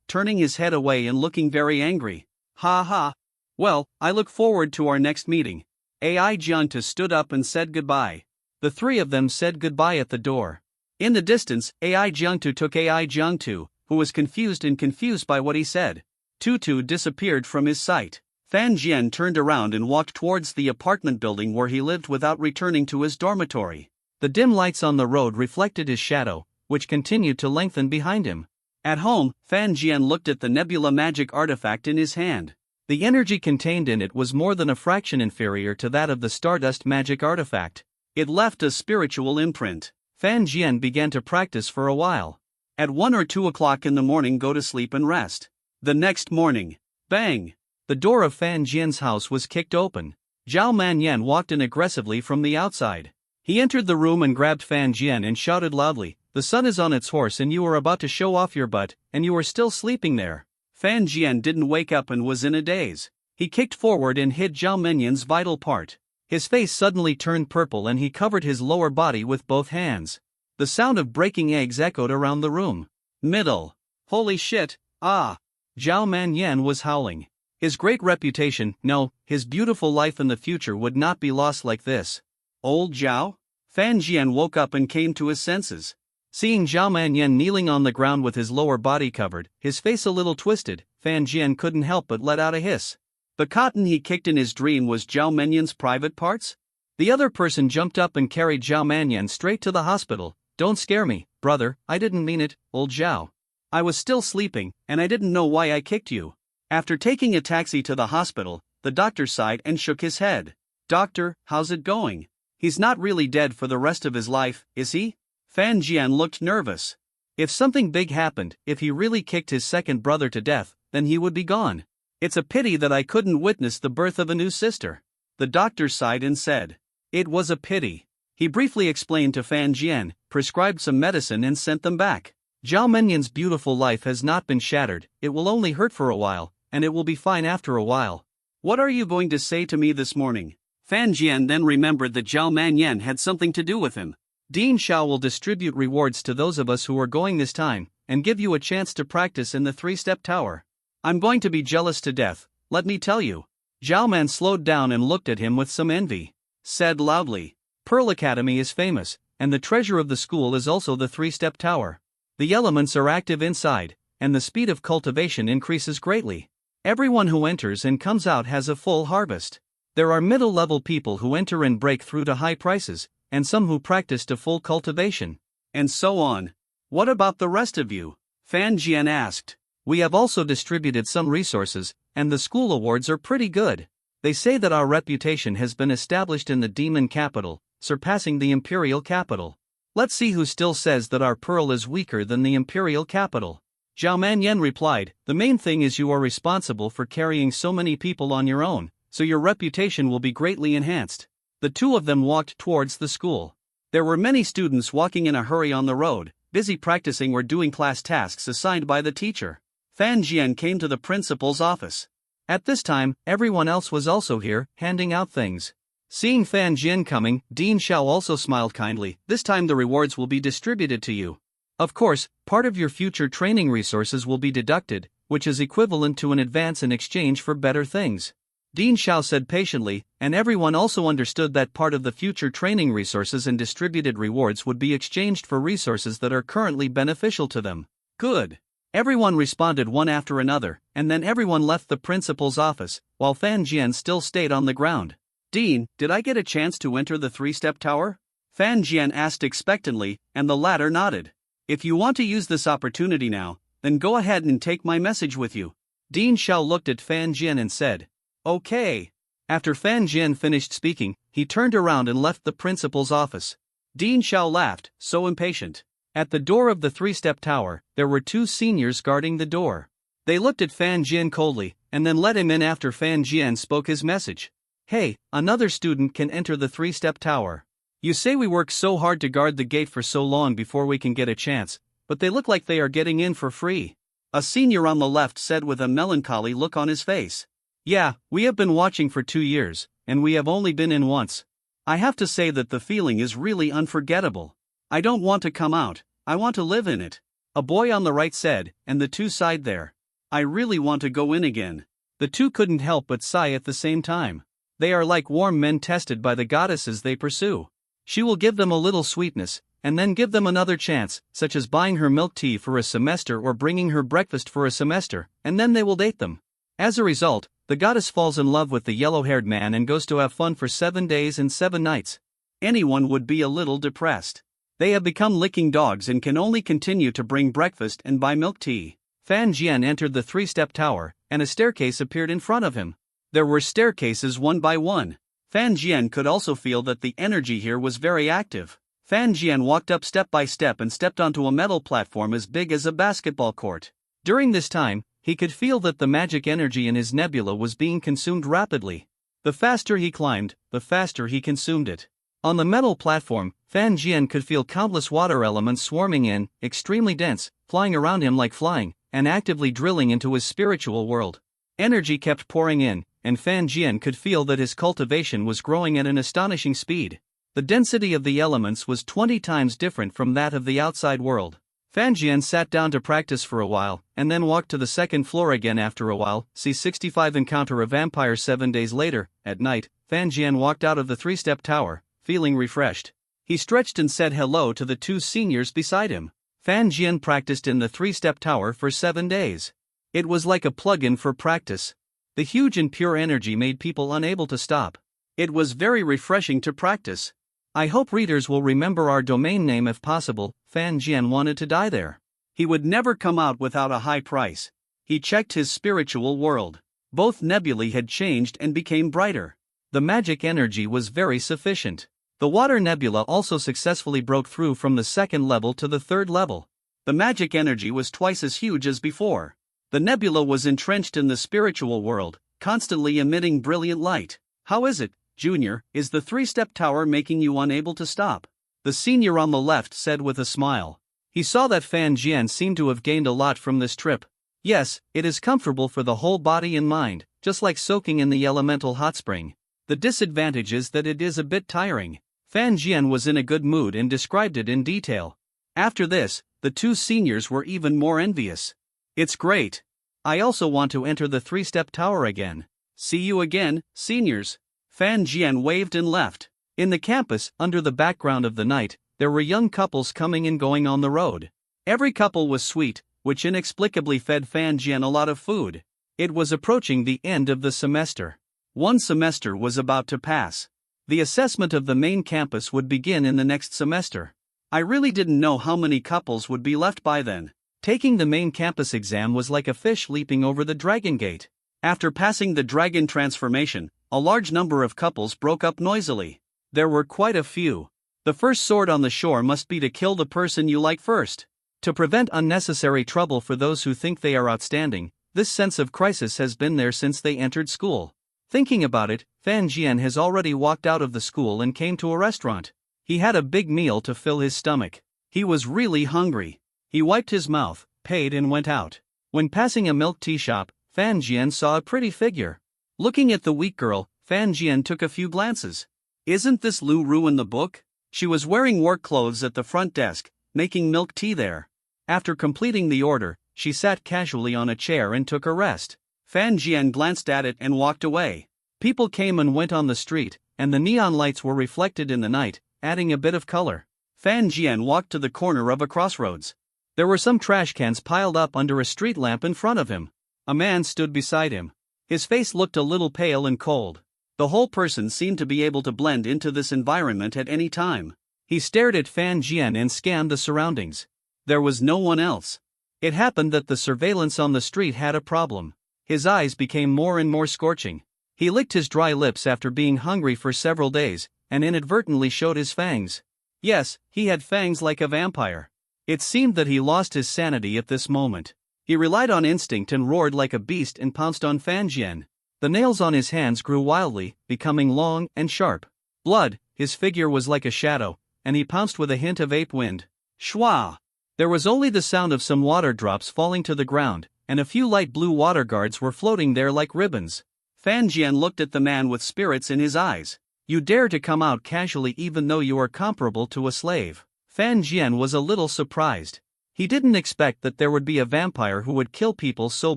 S2: turning his head away and looking very angry. Ha ha. Well, I look forward to our next meeting. AI Jiangtu stood up and said goodbye. The three of them said goodbye at the door. In the distance, AI Jiangtu took AI Jiangtu, who was confused by what he said. Tutu disappeared from his sight. Fan Jian turned around and walked towards the apartment building where he lived without returning to his dormitory. The dim lights on the road reflected his shadow, which continued to lengthen behind him. At home, Fan Jian looked at the Nebula magic artifact in his hand. The energy contained in it was more than a fraction inferior to that of the Stardust magic artifact. It left a spiritual imprint. Fan Jian began to practice for a while. At 1 or 2 o'clock in the morning, go to sleep and rest. The next morning, bang!
S1: The door of Fan Jian's house was kicked open. Zhao Manyan walked in aggressively from the outside. He entered the room and grabbed Fan Jian and shouted loudly, "The sun is on its horse and you are about to show off your butt, and you are still sleeping there."
S2: Fan Jian didn't wake up and was in a daze. He kicked forward and hit Zhao Manyan's vital part.
S1: His face suddenly turned purple and he covered his lower body with both hands. The sound of breaking eggs echoed around the room.
S2: Middle. Holy shit, ah!
S1: Zhao Manyan was howling. His great reputation, no, his beautiful life in the future would not be lost like this.
S2: Old Zhao? Fan Jian woke up and came to his senses.
S1: Seeing Zhao Manyan kneeling on the ground with his lower body covered, his face a little twisted, Fan Jian couldn't help but let out a hiss.
S2: The cotton he kicked in his dream was Zhao Manyan's private parts?
S1: The other person jumped up and carried Zhao Manyan straight to the hospital. "Don't scare me, brother, I didn't mean it, old Zhao.
S2: I was still sleeping, and I didn't know why I kicked you." After taking a taxi to the hospital, the doctor sighed and shook his head. "Doctor, how's it going? He's not really dead for the rest of his life, is he?" Fan Jian looked nervous.
S1: If something big happened, if he really kicked his second brother to death, then he would be gone.
S2: It's a pity that I couldn't witness the birth of a new sister. The doctor sighed and said, "It was a pity." He briefly explained to Fan Jian, prescribed some medicine and sent them back.
S1: Zhao Manyan's beautiful life has not been shattered, it will only hurt for a while, and it will be fine after a while.
S2: "What are you going to say to me this morning?" Fan Jian then remembered that Zhao Manyan had something to do with him.
S1: "Dean Xiao will distribute rewards to those of us who are going this time, and give you a chance to practice in the 3-step tower. I'm going to be jealous to death, let me tell you."
S2: Zhao Man slowed down and looked at him with some envy. Said loudly,
S1: "Pearl Academy is famous, and the treasure of the school is also the 3-step tower. The elements are active inside, and the speed of cultivation increases greatly. Everyone who enters and comes out has a full harvest. There are middle-level people who enter and break through to high prices, and some who practice to full cultivation.
S2: And so on. What about the rest of you?" Fan Jian asked.
S1: "We have also distributed some resources, and the school awards are pretty good. They say that our reputation has been established in the demon capital, surpassing the imperial capital. Let's see who still says that our pearl is weaker than the imperial capital." Zhao Manyan replied, "The main thing is you are responsible for carrying so many people on your own, so your reputation will be greatly enhanced." The two of them walked towards the school. There were many students walking in a hurry on the road, busy practicing or doing class tasks assigned by the teacher. Fan Jian came to the principal's office. At this time, everyone else was also here, handing out things. Seeing Fan Jian coming, Dean Xiao also smiled kindly. "This time the rewards will be distributed to you. Of course, part of your future training resources will be deducted, which is equivalent to an advance in exchange for better things." Dean Xiao said patiently, and everyone also understood that part of the future training resources and distributed rewards would be exchanged for resources that are currently beneficial to them.
S2: Good.
S1: Everyone responded one after another, and then everyone left the principal's office, while Fan Jian still stayed on the ground.
S2: "Dean, did I get a chance to enter the 3-step tower?" Fan Jian asked expectantly, and the latter nodded. "If you want to use this opportunity now, then go ahead and take my message with you."
S1: Dean Xiao looked at Fan Jian and said, "Okay." After Fan Jian finished speaking, he turned around and left the principal's office.
S2: Dean Xiao laughed, so impatient.
S1: At the door of the 3-step tower, there were 2 seniors guarding the door. They looked at Fan Jian coldly, and then let him in after Fan Jian spoke his message. "Hey, another student can enter the 3-step tower. You say we work so hard to guard the gate for so long before we can get a chance, but they look like they are getting in for free,"
S2: a senior on the left said with a melancholy look on his face.
S1: "Yeah, we have been watching for 2 years, and we have only been in once. I have to say that the feeling is really unforgettable. I don't want to come out, I want to live in it," a boy on the right said, and the two sighed there.
S2: "I really want to go in again."
S1: The two couldn't help but sigh at the same time. They are like warm men tested by the goddesses they pursue. She will give them a little sweetness, and then give them another chance, such as buying her milk tea for a semester or bringing her breakfast for a semester, and then they will date them. As a result, the goddess falls in love with the yellow-haired man and goes to have fun for 7 days and 7 nights.
S2: Anyone would be a little depressed. They have become licking dogs and can only continue to bring breakfast and buy milk tea.
S1: Fan Jian entered the 3-step tower, and a staircase appeared in front of him.
S2: There were staircases one by one. Fan Jian could also feel that the energy here was very active. Fan Jian walked up step by step and stepped onto a metal platform as big as a basketball court. During this time, he could feel that the magic energy in his nebula was being consumed rapidly. The faster he climbed, the faster he consumed it. On the metal platform, Fan Jian could feel countless water elements swarming in, extremely dense, flying around him like flying, and actively drilling into his spiritual world. Energy kept pouring in, and Fan Jian could feel that his cultivation was growing at an astonishing speed. The density of the elements was 20 times different from that of the outside world. Fan Jian sat down to practice for a while, and then walked to the second floor again after a while. C65 Encounter a Vampire 7 days later, at night, Fan Jian walked out of the 3-step tower, feeling refreshed. He stretched and said hello to the 2 seniors beside him. Fan Jian practiced in the 3-step tower for 7 days. It was like a plug-in for practice. The huge and pure energy made people unable to stop. It was very refreshing to practice. I hope readers will remember our domain name if possible. Fan Jian wanted to die there. He would never come out without a high price. He checked his spiritual world. Both nebulae had changed and became brighter. The magic energy was very sufficient. The water nebula also successfully broke through from the 2nd level to the 3rd level. The magic energy was twice as huge as before. The nebula was entrenched in the spiritual world, constantly emitting brilliant light. How is it, Junior, is the 3-step tower making you unable to stop? The senior on the left said with a smile. He saw that Fan Jian seemed to have gained a lot from this trip. Yes, it is comfortable for the whole body and mind, just like soaking in the elemental hot spring. The disadvantage is that it is a bit tiring. Fan Jian was in a good mood and described it in detail. After this, the 2 seniors were even more envious. It's great. I also want to enter the 3-step tower again. See you again, seniors. Fan Jian waved and left. In the campus, under the background of the night, there were young couples coming and going on the road. Every couple was sweet, which inexplicably fed Fan Jian a lot of food. It was approaching the end of the semester. One semester was about to pass. The assessment of the main campus would begin in the next semester. I really didn't know how many couples would be left by then. Taking the main campus exam was like a fish leaping over the Dragon Gate. After passing the dragon transformation, a large number of couples broke up noisily. There were quite a few. The first sword on the shore must be to kill the person you like first. To prevent unnecessary trouble for those who think they are outstanding, this sense of crisis has been there since they entered school. Thinking about it, Fan Jian has already walked out of the school and came to a restaurant. He had a big meal to fill his stomach. He was really hungry. He wiped his mouth, paid and went out. When passing a milk tea shop, Fan Jian saw a pretty figure. Looking at the weak girl, Fan Jian took a few glances. Isn't this Lu Ru in the book? She was wearing work clothes at the front desk, making milk tea there. After completing the order, she sat casually on a chair and took a rest. Fan Jian glanced at it and walked away. People came and went on the street, and the neon lights were reflected in the night, adding a bit of color. Fan Jian walked to the corner of a crossroads. There were some trash cans piled up under a street lamp in front of him. A man stood beside him. His face looked a little pale and cold. The whole person seemed to be able to blend into this environment at any time. He stared at Fan Jian and scanned the surroundings. There was no one else. It happened that the surveillance on the street had a problem. His eyes became more and more scorching. He licked his dry lips after being hungry for several days, and inadvertently showed his fangs. Yes, he had fangs like a vampire. It seemed that he lost his sanity at this moment. He relied on instinct and roared like a beast and pounced on Fan Jian. The nails on his hands grew wildly, becoming long and sharp. Blood, his figure was like a shadow, and he pounced with a hint of ape wind. Shwa! There was only the sound of some water drops falling to the ground, and a few light blue water guards were floating there like ribbons. Fan Jian looked at the man with spirits in his eyes. You dare to come out casually even though you are comparable to a slave. Fan Jian was a little surprised. He didn't expect that there would be a vampire who would kill people so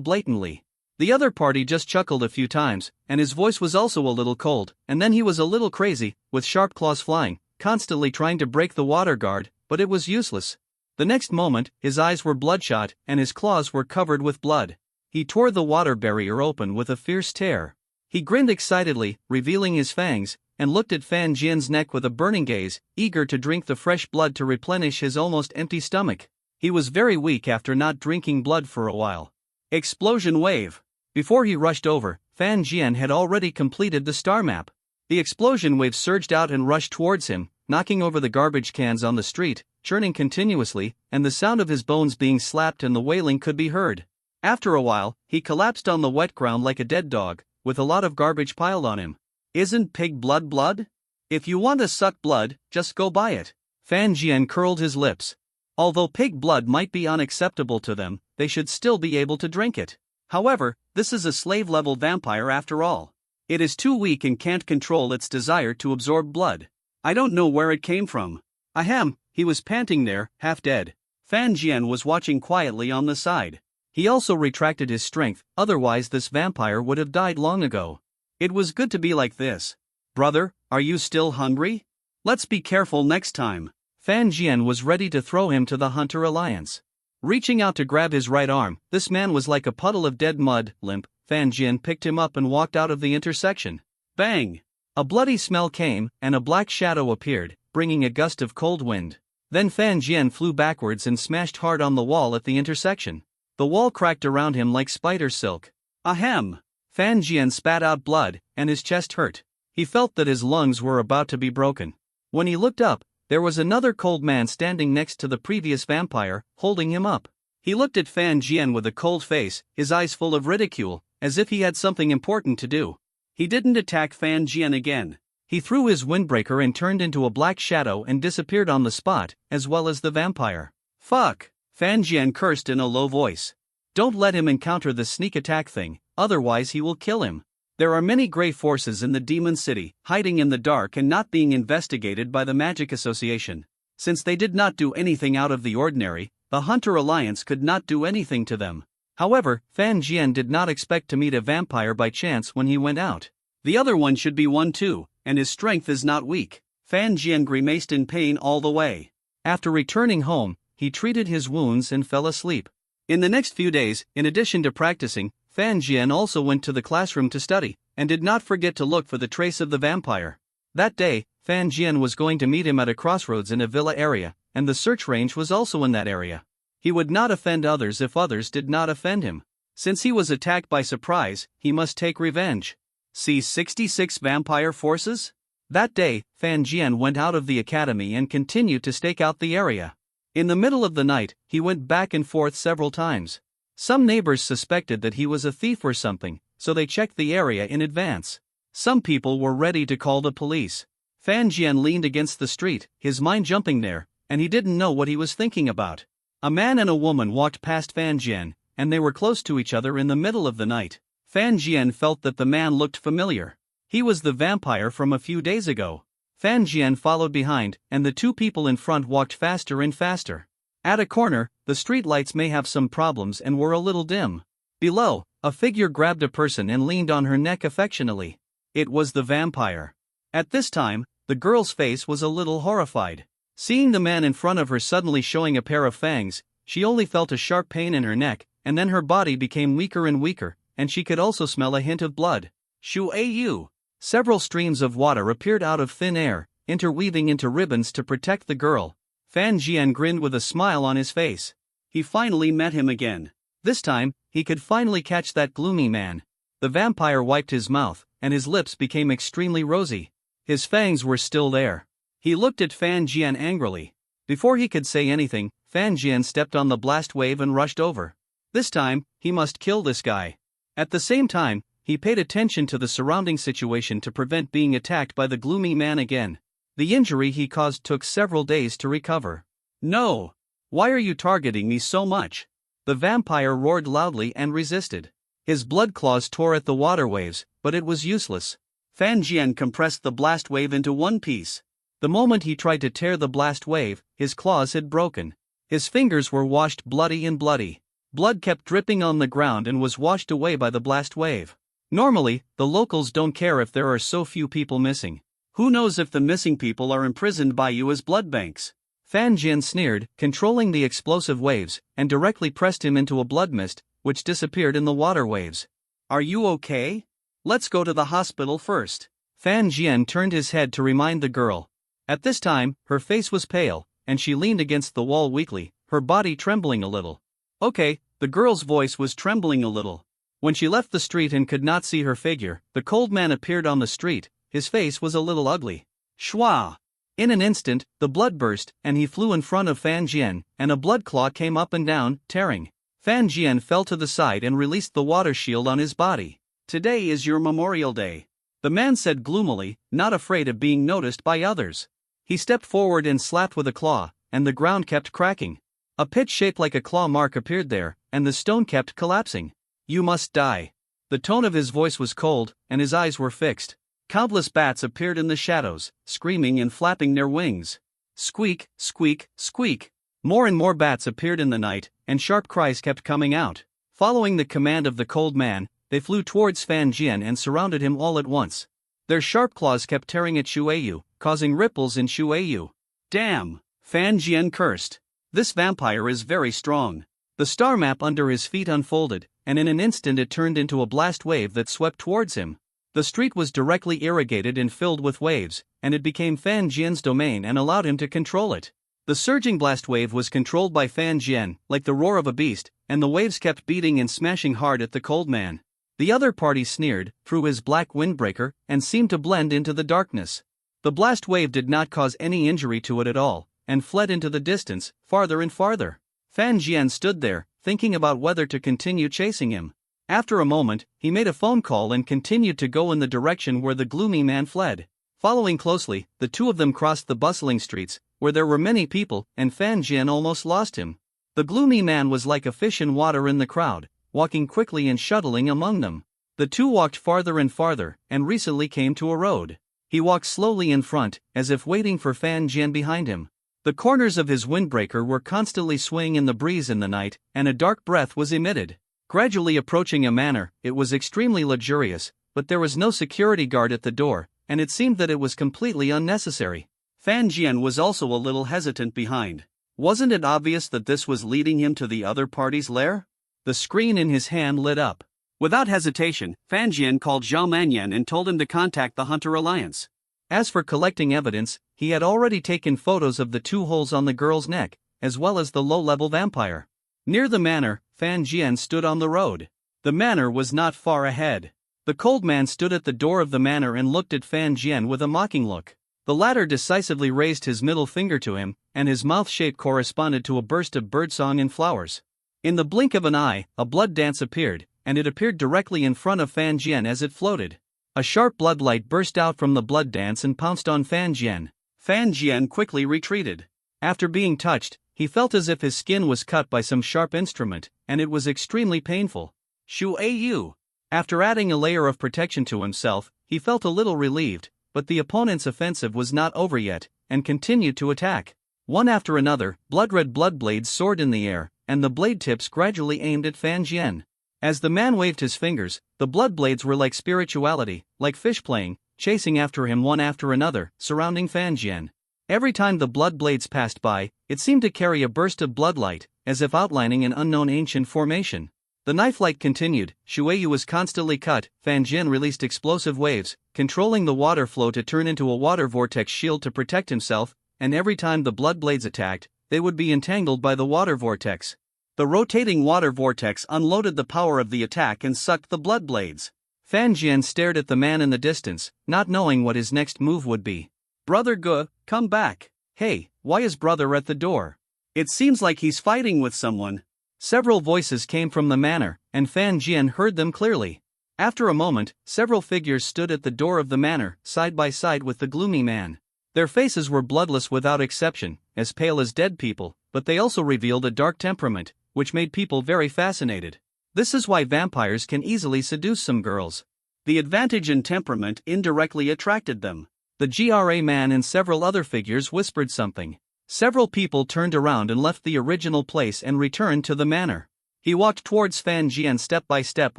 S2: blatantly. The other party just chuckled a few times, and his voice was also a little cold, and then he was a little crazy, with sharp claws flying, constantly trying to break the water guard, but it was useless. The next moment, his eyes were bloodshot, and his claws were covered with blood. He tore the water barrier open with a fierce tear. He grinned excitedly, revealing his fangs, and looked at Fan Jian's neck with a burning gaze, eager to drink the fresh blood to replenish his almost empty stomach. He was very weak after not drinking blood for a while. Explosion wave. Before he rushed over, Fan Jian had already completed the star map. The explosion wave surged out and rushed towards him,
S1: knocking over the garbage cans on the street, churning continuously, and the sound of his bones being slapped and the wailing could be heard. After a while, he collapsed on the wet ground like a dead dog, with a lot of garbage piled on him. Isn't pig blood blood? If you want to suck blood, just go buy it. Fan Jian curled his lips. Although pig blood might be unacceptable to them, they should still be able to drink it. However, this is a slave-level vampire after all. It is too weak and can't control its desire to absorb blood. I don't know where it came from. Ahem, he was panting there, half dead. Fan Jian was watching quietly on the side. He also retracted his strength, otherwise this vampire would have died long ago. It was good to be like this. Brother, are you still hungry? Let's be careful next time. Fan Jian was ready to throw him to the Hunter Alliance. Reaching out to grab his right arm, this man was like a puddle of dead mud. Limp, Fan Jian picked him up and walked out of the intersection. Bang! A bloody smell came, and a black shadow appeared, bringing a gust of cold wind. Then Fan Jian flew backwards and smashed hard on the wall at the intersection. The wall cracked around him like spider silk. Ahem! Fan Jian spat out blood, and his chest hurt. He felt that his lungs were about to be broken. When he looked up, there was another cold man standing next to the previous vampire, holding him up. He looked at Fan Jian with a cold face, his eyes full of ridicule, as if he had something important to do. He didn't attack Fan Jian again. He threw his windbreaker and turned into a black shadow and disappeared on the spot, as well as the vampire. Fuck! Fan Jian cursed in a low voice. Don't let him encounter the sneak attack thing, otherwise he will kill him. There are many gray forces in the Demon City, hiding in the dark and not being investigated by the Magic Association. Since they did not do anything out of the ordinary, the Hunter Alliance could not do anything to them. However, Fan Jian did not expect to meet a vampire by chance when he went out. The other one should be one too, and his strength is not weak. Fan Jian grimaced in pain all the way. After returning home, he treated his wounds and fell asleep. In the next few days, in addition to practicing, Fan Jian also went to the classroom to study, and did not forget to look for the trace of the vampire. That day, Fan Jian was going to meet him at a crossroads in a villa area, and the search range was also in that area. He would not offend others if others did not offend him. Since he was attacked by surprise, he must take revenge. See 66 vampire forces? That day, Fan Jian went out of the academy and continued to stake out the area. In the middle of the night, he went back and forth several times. Some neighbors suspected that he was a thief or something, so they checked the area in advance. Some people were ready to call the police. Fan Jian leaned against the street, his mind jumping there, and he didn't know what he was thinking about. A man and a woman walked past Fan Jian, and they were close to each other in the middle of the night. Fan Jian felt that the man looked familiar. He was the vampire from a few days ago. Fan Jian followed behind, and the two people in front walked faster and faster. At a corner, the street lights may have some problems and were a little dim. Below, a figure grabbed a person and leaned on her neck affectionately. It was the vampire. At this time, the girl's face was a little horrified. Seeing the man in front of her suddenly showing a pair of fangs, she only felt a sharp pain in her neck, and then her body became weaker and weaker, and she could also smell a hint of blood. Shu-a-yu! Several streams of water appeared out of thin air, interweaving into ribbons to protect the girl. Fan Jian grinned with a smile on his face. He finally met him again. This time, he could finally catch that gloomy man. The vampire wiped his mouth, and his lips became extremely rosy. His fangs were still there. He looked at Fan Jian angrily. Before he could say anything, Fan Jian stepped on the blast wave and rushed over. This time, he must kill this guy. At the same time, he paid attention to the surrounding situation to prevent being attacked by the gloomy man again. The injury he caused took several days to recover. No! Why are you targeting me so much? The vampire roared loudly and resisted. His blood claws tore at the water waves, but it was useless. Fan Jian compressed the blast wave into one piece. The moment he tried to tear the blast wave, his claws had broken. His fingers were washed bloody and bloody. Blood kept dripping on the ground and was washed away by the blast wave. Normally, the locals don't care if there are so few people missing. Who knows if the missing people are imprisoned by you as blood banks? Fan Jian sneered, controlling the explosive waves, and directly pressed him into a blood mist, which disappeared in the water waves. Are you okay? Let's go to the hospital first. Fan Jian turned his head to remind the girl. At this time, her face was pale, and she leaned against the wall weakly, her body trembling a little. Okay, the girl's voice was trembling a little. When she left the street and could not see her figure, the cold man appeared on the street. His face was a little ugly. Shwa! In an instant, the blood burst, and he flew in front of Fan Jian, and a blood claw came up and down, tearing. Fan Jian fell to the side and released the water shield on his body.
S2: Today is your Memorial Day, the man said gloomily, not afraid of being noticed by others.
S1: He stepped forward and slapped with a claw, and the ground kept cracking. A pit shaped like a claw mark appeared there, and the stone kept collapsing. You must die. The tone of his voice was cold, and his eyes were fixed. Countless bats appeared in the shadows, screaming and flapping their wings. Squeak, squeak, squeak. More and more bats appeared in the night, and sharp cries kept coming out. Following the command of the cold man, they flew towards Fan Jian and surrounded him all at once. Their sharp claws kept tearing at Shueyu, causing ripples in Shueyu.
S2: Damn! Fan Jian cursed. This vampire is very strong.
S1: The star map under his feet unfolded, and in an instant it turned into a blast wave that swept towards him. The street was directly irrigated and filled with waves, and it became Fan Jian's domain and allowed him to control it. The surging blast wave was controlled by Fan Jian, like the roar of a beast, and the waves kept beating and smashing hard at the cold man. The other party sneered, through his black windbreaker, and seemed to blend into the darkness. The blast wave did not cause any injury to it at all, and fled into the distance, farther and farther. Fan Jian stood there, thinking about whether to continue chasing him. After a moment, he made a phone call and continued to go in the direction where the gloomy man fled. Following closely, the two of them crossed the bustling streets, where there were many people, and Fan Jian almost lost him. The gloomy man was like a fish in water in the crowd, walking quickly and shuttling among them. The two walked farther and farther, and recently came to a road. He walked slowly in front, as if waiting for Fan Jian behind him. The corners of his windbreaker were constantly swaying in the breeze in the night, and a dark breath was emitted. Gradually approaching a manor, it was extremely luxurious, but there was no security guard at the door, and it seemed that it was completely unnecessary.
S2: Fan Jian was also a little hesitant behind. Wasn't it obvious that this was leading him to the other party's lair?
S1: The screen in his hand lit up.
S2: Without hesitation, Fan Jian called Zhao Manyan and told him to contact the Hunter Alliance.
S1: As for collecting evidence, he had already taken photos of the 2 holes on the girl's neck, as well as the low-level vampire. Near the manor, Fan Jian stood on the road. The manor was not far ahead. The cold man stood at the door of the manor and looked at Fan Jian with a mocking look. The latter decisively raised his middle finger to him, and his mouth shape corresponded to a burst of birdsong and flowers. In the blink of an eye, a blood dance appeared, and it appeared directly in front of Fan Jian as it floated. A sharp blood light burst out from the blood dance and pounced on Fan Jian.
S2: Fan Jian quickly retreated.
S1: After being touched, he felt as if his skin was cut by some sharp instrument, and it was extremely painful.
S2: Shueyu.
S1: After adding a layer of protection to himself, he felt a little relieved, but the opponent's offensive was not over yet, and continued to attack. One after another, blood-red blood blades soared in the air, and the blade tips gradually aimed at Fan Jian. As the man waved his fingers, the blood blades were like spirituality, like fish playing, chasing after him one after another, surrounding Fan Jian. Every time the blood blades passed by, it seemed to carry a burst of bloodlight, as if outlining an unknown ancient formation. The knife light continued, Shueyu was constantly cut, Fan Jian released explosive waves, controlling the water flow to turn into a water vortex shield to protect himself, and every time the blood blades attacked, they would be entangled by the water vortex.
S2: The rotating water vortex unloaded the power of the attack and sucked the blood blades.
S1: Fan Jian stared at the man in the distance, not knowing what his next move would be.
S2: Brother Ge, come back.
S1: Hey, why is brother at the door?
S2: It seems like he's fighting with someone.
S1: Several voices came from the manor, and Fan Jian heard them clearly. After a moment, several figures stood at the door of the manor, side by side with the gloomy man. Their faces were bloodless without exception, as pale as dead people, but they also revealed a dark temperament, which made people very fascinated. This is why vampires can easily seduce some girls.
S2: The advantage in temperament indirectly attracted them.
S1: The GRA man and several other figures whispered something. Several people turned around and left the original place and returned to the manor. He walked towards Fan Jian step by step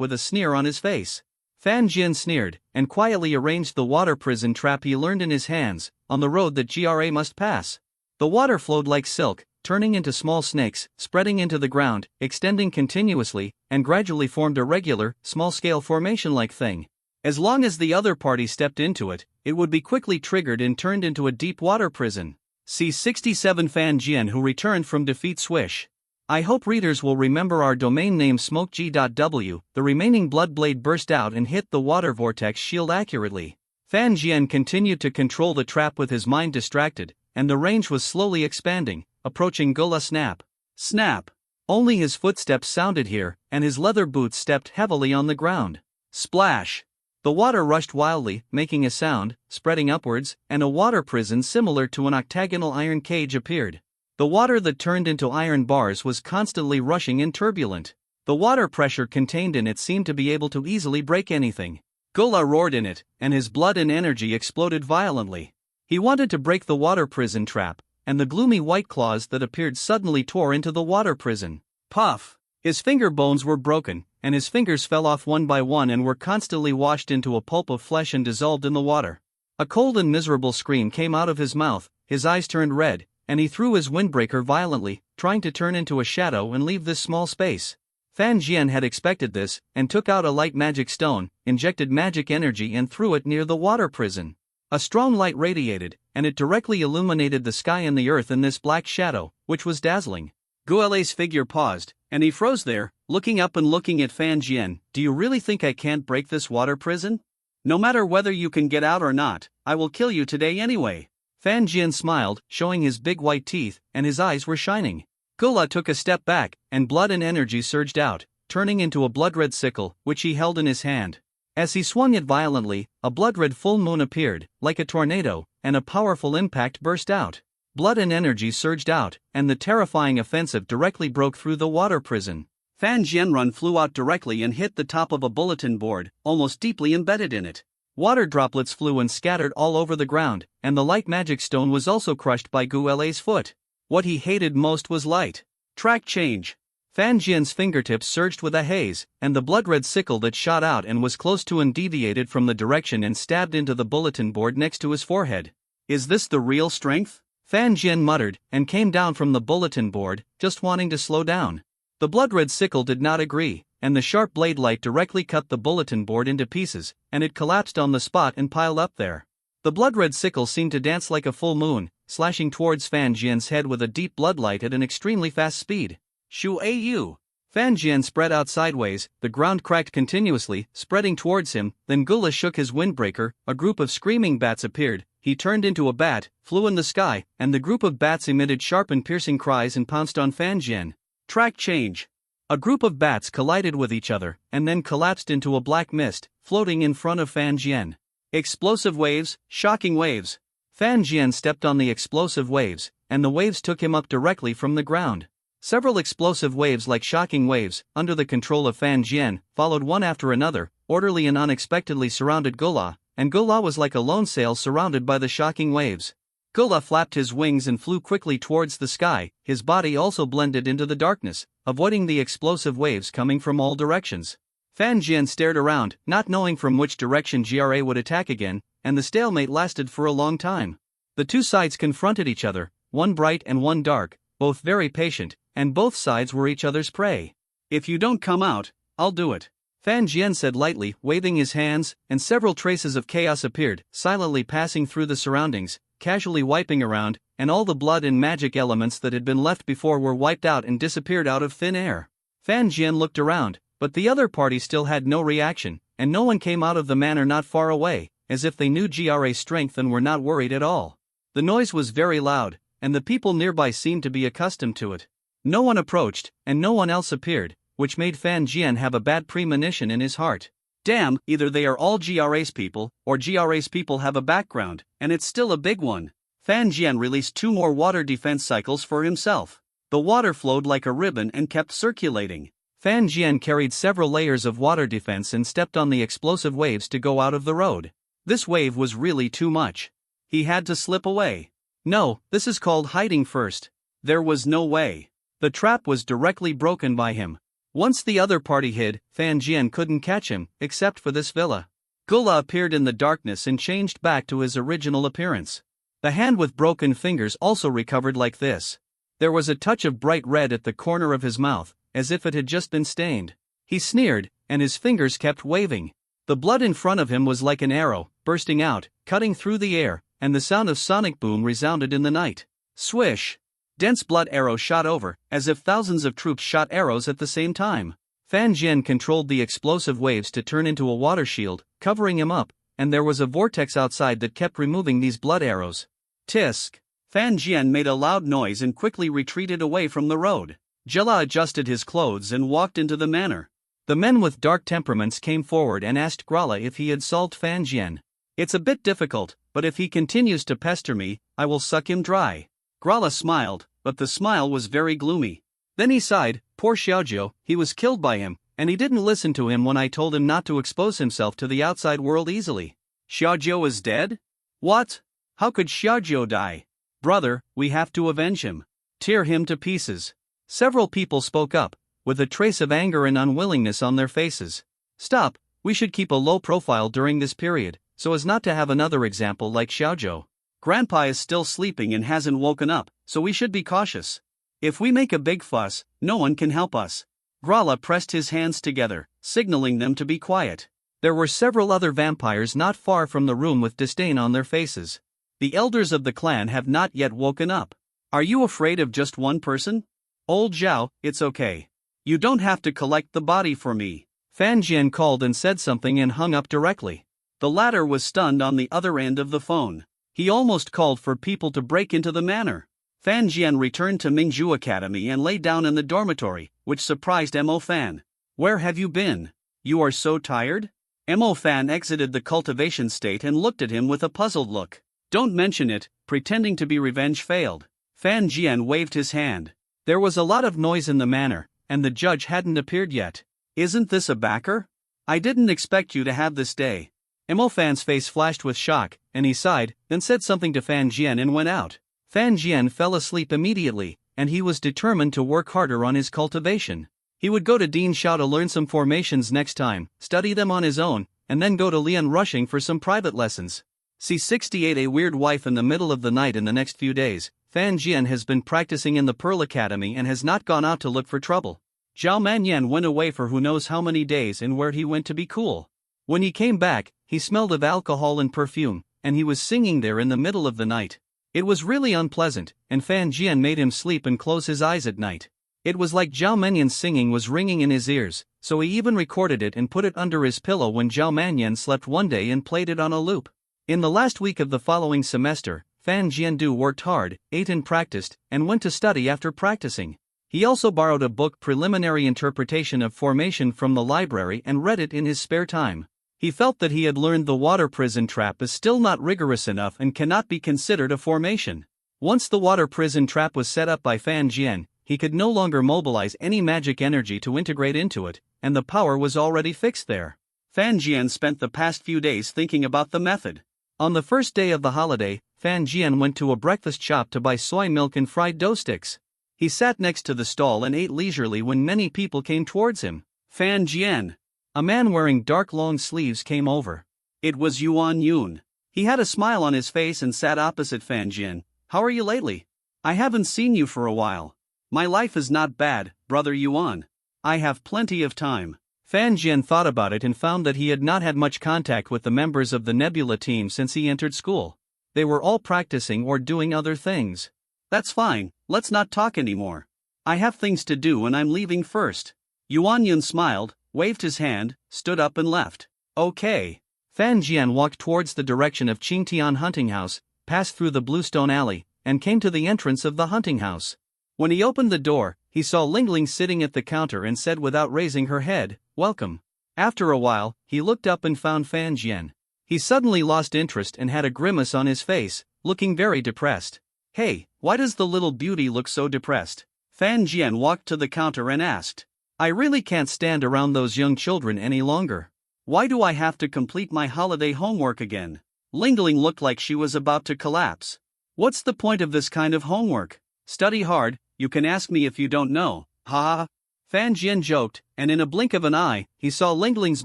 S1: with a sneer on his face. Fan Jian sneered, and quietly arranged the water prison trap he learned in his hands, on the road that GRA must pass. The water flowed like silk, turning into small snakes, spreading into the ground, extending continuously, and gradually formed a regular, small-scale formation-like thing. As long as the other party stepped into it, it would be quickly triggered and turned into a deep water prison. See 67 Fan Jian who returned from defeat Swish. I hope readers will remember our domain name smokeg.w. The remaining blood blade burst out and hit the water vortex shield accurately. Fan Jian continued to control the trap with his mind distracted, and the range was slowly expanding, approaching Gula. Snap.
S2: Snap.
S1: Only his footsteps sounded here, and his leather boots stepped heavily on the ground.
S2: Splash.
S1: The water rushed wildly, making a sound, spreading upwards, and a water prison similar to an octagonal iron cage appeared. The water that turned into iron bars was constantly rushing and turbulent. The water pressure contained in it seemed to be able to easily break anything.
S2: Gula roared in it, and his blood and energy exploded violently.
S1: He wanted to break the water prison trap, and the gloomy white claws that appeared suddenly tore into the water prison.
S2: Puff!
S1: His finger bones were broken, and his fingers fell off one by one and were constantly washed into a pulp of flesh and dissolved in the water. A cold and miserable scream came out of his mouth, his eyes turned red, and he threw his windbreaker violently, trying to turn into a shadow and leave this small space. Fan Jian had expected this, and took out a light magic stone, injected magic energy and threw it near the water prison. A strong light radiated, and it directly illuminated the sky and the earth in this black shadow, which was dazzling.
S2: Guolei's figure paused, and he froze there, looking up and looking at Fan Jian. Do you really think I can't break this water prison? No matter whether you can get out or not, I will kill you today anyway.
S1: Fan Jian smiled, showing his big white teeth, and his eyes were shining. Gula took a step back, and blood and energy surged out, turning into a blood-red sickle, which he held in his hand. As he swung it violently, a blood-red full moon appeared, like a tornado, and a powerful impact burst out. Blood and energy surged out, and the terrifying offensive directly broke through the water prison.
S2: Fan Jianrun flew out directly and hit the top of a bulletin board, almost deeply embedded in it.
S1: Water droplets flew and scattered all over the ground, and the light magic stone was also crushed by Guolei's foot. What he hated most was light.
S2: Track change.
S1: Fan Jian's fingertips surged with a haze, and the blood-red sickle that shot out and was close to and deviated from the direction and stabbed into the bulletin board next to his forehead.
S2: Is this the real strength?
S1: Fan Jian muttered, and came down from the bulletin board, just wanting to slow down. The blood-red sickle did not agree, and the sharp blade light directly cut the bulletin board into pieces, and it collapsed on the spot and piled up there. The blood-red sickle seemed to dance like a full moon, slashing towards Fan Jian's head with a deep bloodlight at an extremely fast speed.
S2: Shu Au!
S1: Fan Jian spread out sideways, the ground cracked continuously, spreading towards him. Then Gula shook his windbreaker, a group of screaming bats appeared, he turned into a bat, flew in the sky, and the group of bats emitted sharp and piercing cries and pounced on Fan Jian.
S2: Track change.
S1: A group of bats collided with each other, and then collapsed into a black mist, floating in front of Fan Jian.
S2: Explosive waves, shocking waves.
S1: Fan Jian stepped on the explosive waves, and the waves took him up directly from the ground. Several explosive waves like shocking waves, under the control of Fan Jian, followed one after another, orderly and unexpectedly surrounded Gula, and Gula was like a lone sail surrounded by the shocking waves. Gula flapped his wings and flew quickly towards the sky, his body also blended into the darkness, avoiding the explosive waves coming from all directions. Fan Jian stared around, not knowing from which direction GRA would attack again, and the stalemate lasted for a long time. The two sides confronted each other, one bright and one dark, both very patient, and both sides were each other's prey.
S2: If you don't come out, I'll do it.
S1: Fan Jian said lightly, waving his hands, and several traces of chaos appeared, silently passing through the surroundings, casually wiping around, and all the blood and magic elements that had been left before were wiped out and disappeared out of thin air. Fan Jian looked around, but the other party still had no reaction, and no one came out of the manor not far away, as if they knew GRA's strength and were not worried at all. The noise was very loud, and the people nearby seemed to be accustomed to it. No one approached, and no one else appeared, which made Fan Jian have a bad premonition in his heart.
S2: Damn, either they are all GRA's people, or GRA's people have a background, and it's still a big one. Fan Jian released 2 more water defense cycles for himself. The water flowed like a ribbon and kept circulating.
S1: Fan Jian carried several layers of water defense and stepped on the explosive waves to go out of the road. This wave was really too much. He had to slip away. No, this is called hiding first.
S2: There was no way.
S1: The trap was directly broken by him. Once the other party hid, Fan Jian couldn't catch him, except for this villa. Gula appeared in the darkness and changed back to his original appearance. The hand with broken fingers also recovered like this. There was a touch of bright red at the corner of his mouth, as if it had just been stained. He sneered, and his fingers kept waving. The blood in front of him was like an arrow, bursting out, cutting through the air, and the sound of sonic boom resounded in the night. Swish! Dense blood arrows shot over, as if thousands of troops shot arrows at the same time. Fan Jian controlled the explosive waves to turn into a water shield, covering him up, and there was a vortex outside that kept removing these blood arrows.
S2: Tisk! Fan Jian made a loud noise and quickly retreated away from the road. Jella adjusted his clothes and walked into the manor.
S1: The men with dark temperaments came forward and asked Grala if he had solved Fan Jian.
S2: It's a bit difficult, but if he continues to pester me, I will suck him dry. Grala smiled, but the smile was very gloomy.
S1: Then he sighed, poor Xiaojiu, he was killed by him, and he didn't listen to him when I told him not to expose himself to the outside world easily.
S2: Xiaojiu is dead? What? How could Xiaojiu die? Brother, we have to avenge him. Tear him to pieces.
S1: Several people spoke up, with a trace of anger and unwillingness on their faces. Stop, we should keep a low profile during this period, so as not to have another example like Xiaojiu.
S2: Grandpa is still sleeping and hasn't woken up, so we should be cautious. If we make a big fuss, no one can help us. Grala pressed his hands together, signaling them to be quiet.
S1: There were several other vampires not far from the room with disdain on their faces.
S2: The elders of the clan have not yet woken up. Are you afraid of just one person? Old Zhao, it's okay. You don't have to collect the body for me.
S1: Fan Jian called and said something and hung up directly.
S2: The latter was stunned on the other end of the phone. He almost called for people to break into the manor. Fan Jian returned to Mingzhu Academy and lay down in the dormitory, which surprised Mo Fan. Where have you been? You are so tired? Mo Fan exited the cultivation state and looked at him with a puzzled look. Don't mention it, pretending to be revenge failed. Fan Jian waved his hand.
S1: There was a lot of noise in the manor, and the judge hadn't appeared yet.
S2: Isn't this a backer? I didn't expect you to have this day.
S1: Mo Fan's face flashed with shock, and he sighed, then said something to Fan Jian and went out. Fan Jian fell asleep immediately, and he was determined to work harder on his cultivation. He would go to Dean Shao to learn some formations next time, study them on his own, and then go to Lian Rushing for some private lessons. C68 A weird wife in the middle of the night. In the next few days, Fan Jian has been practicing in the Pearl Academy and has not gone out to look for trouble. Zhao Manyan went away for who knows how many days, and where he went to be cool. When he came back, he smelled of alcohol and perfume, and he was singing there in the middle of the night. It was really unpleasant, and Fan Jian made him sleep and close his eyes at night. It was like Zhao Manyan's singing was ringing in his ears, so he even recorded it and put it under his pillow when Zhao Manyan slept one day and played it on a loop. In the last week of the following semester, Fan Jiandu worked hard, ate and practiced, and went to study after practicing. He also borrowed a book, Preliminary Interpretation of Formation, from the library and read it in his spare time. He felt that he had learned the water prison trap is still not rigorous enough and cannot be considered a formation. Once the water prison trap was set up by Fan Jian, he could no longer mobilize any magic energy to integrate into it, and the power was already fixed there. Fan Jian spent the past few days thinking about the method. On the first day of the holiday, Fan Jian went to a breakfast shop to buy soy milk and fried dough sticks. He sat next to the stall and ate leisurely when many people came towards him.
S2: Fan Jian.
S1: A man wearing dark long sleeves came over.
S2: It was Yuan Yun. He had a smile on his face and sat opposite Fan Jian. How are you lately? I haven't seen you for a while. My life is not bad, brother Yuan. I have plenty of time.
S1: Fan Jian thought about it and found that he had not had much contact with the members of the Nebula team since he entered school. They were all practicing or doing other things.
S2: That's fine, let's not talk anymore. I have things to do and I'm leaving first. Yuan Yun smiled, waved his hand, stood up and left.
S1: Okay. Fan Jian walked towards the direction of Qingtian hunting house, passed through the Bluestone Alley, and came to the entrance of the hunting house. When he opened the door, he saw Lingling sitting at the counter and said without raising her head, "Welcome." After a while, he looked up and found Fan Jian. He suddenly lost interest and had a grimace on his face, looking very depressed. "Hey, why does the little beauty look so depressed?"
S2: Fan Jian walked to the counter and asked.
S1: "I really can't stand around those young children any longer.
S2: Why do I have to complete my holiday homework again?" Lingling looked like she was about to collapse. "What's the point of this kind of homework? Study hard, you can ask me if you don't know, ha ha." Fan Jian joked, and in a blink of an eye, he saw Lingling's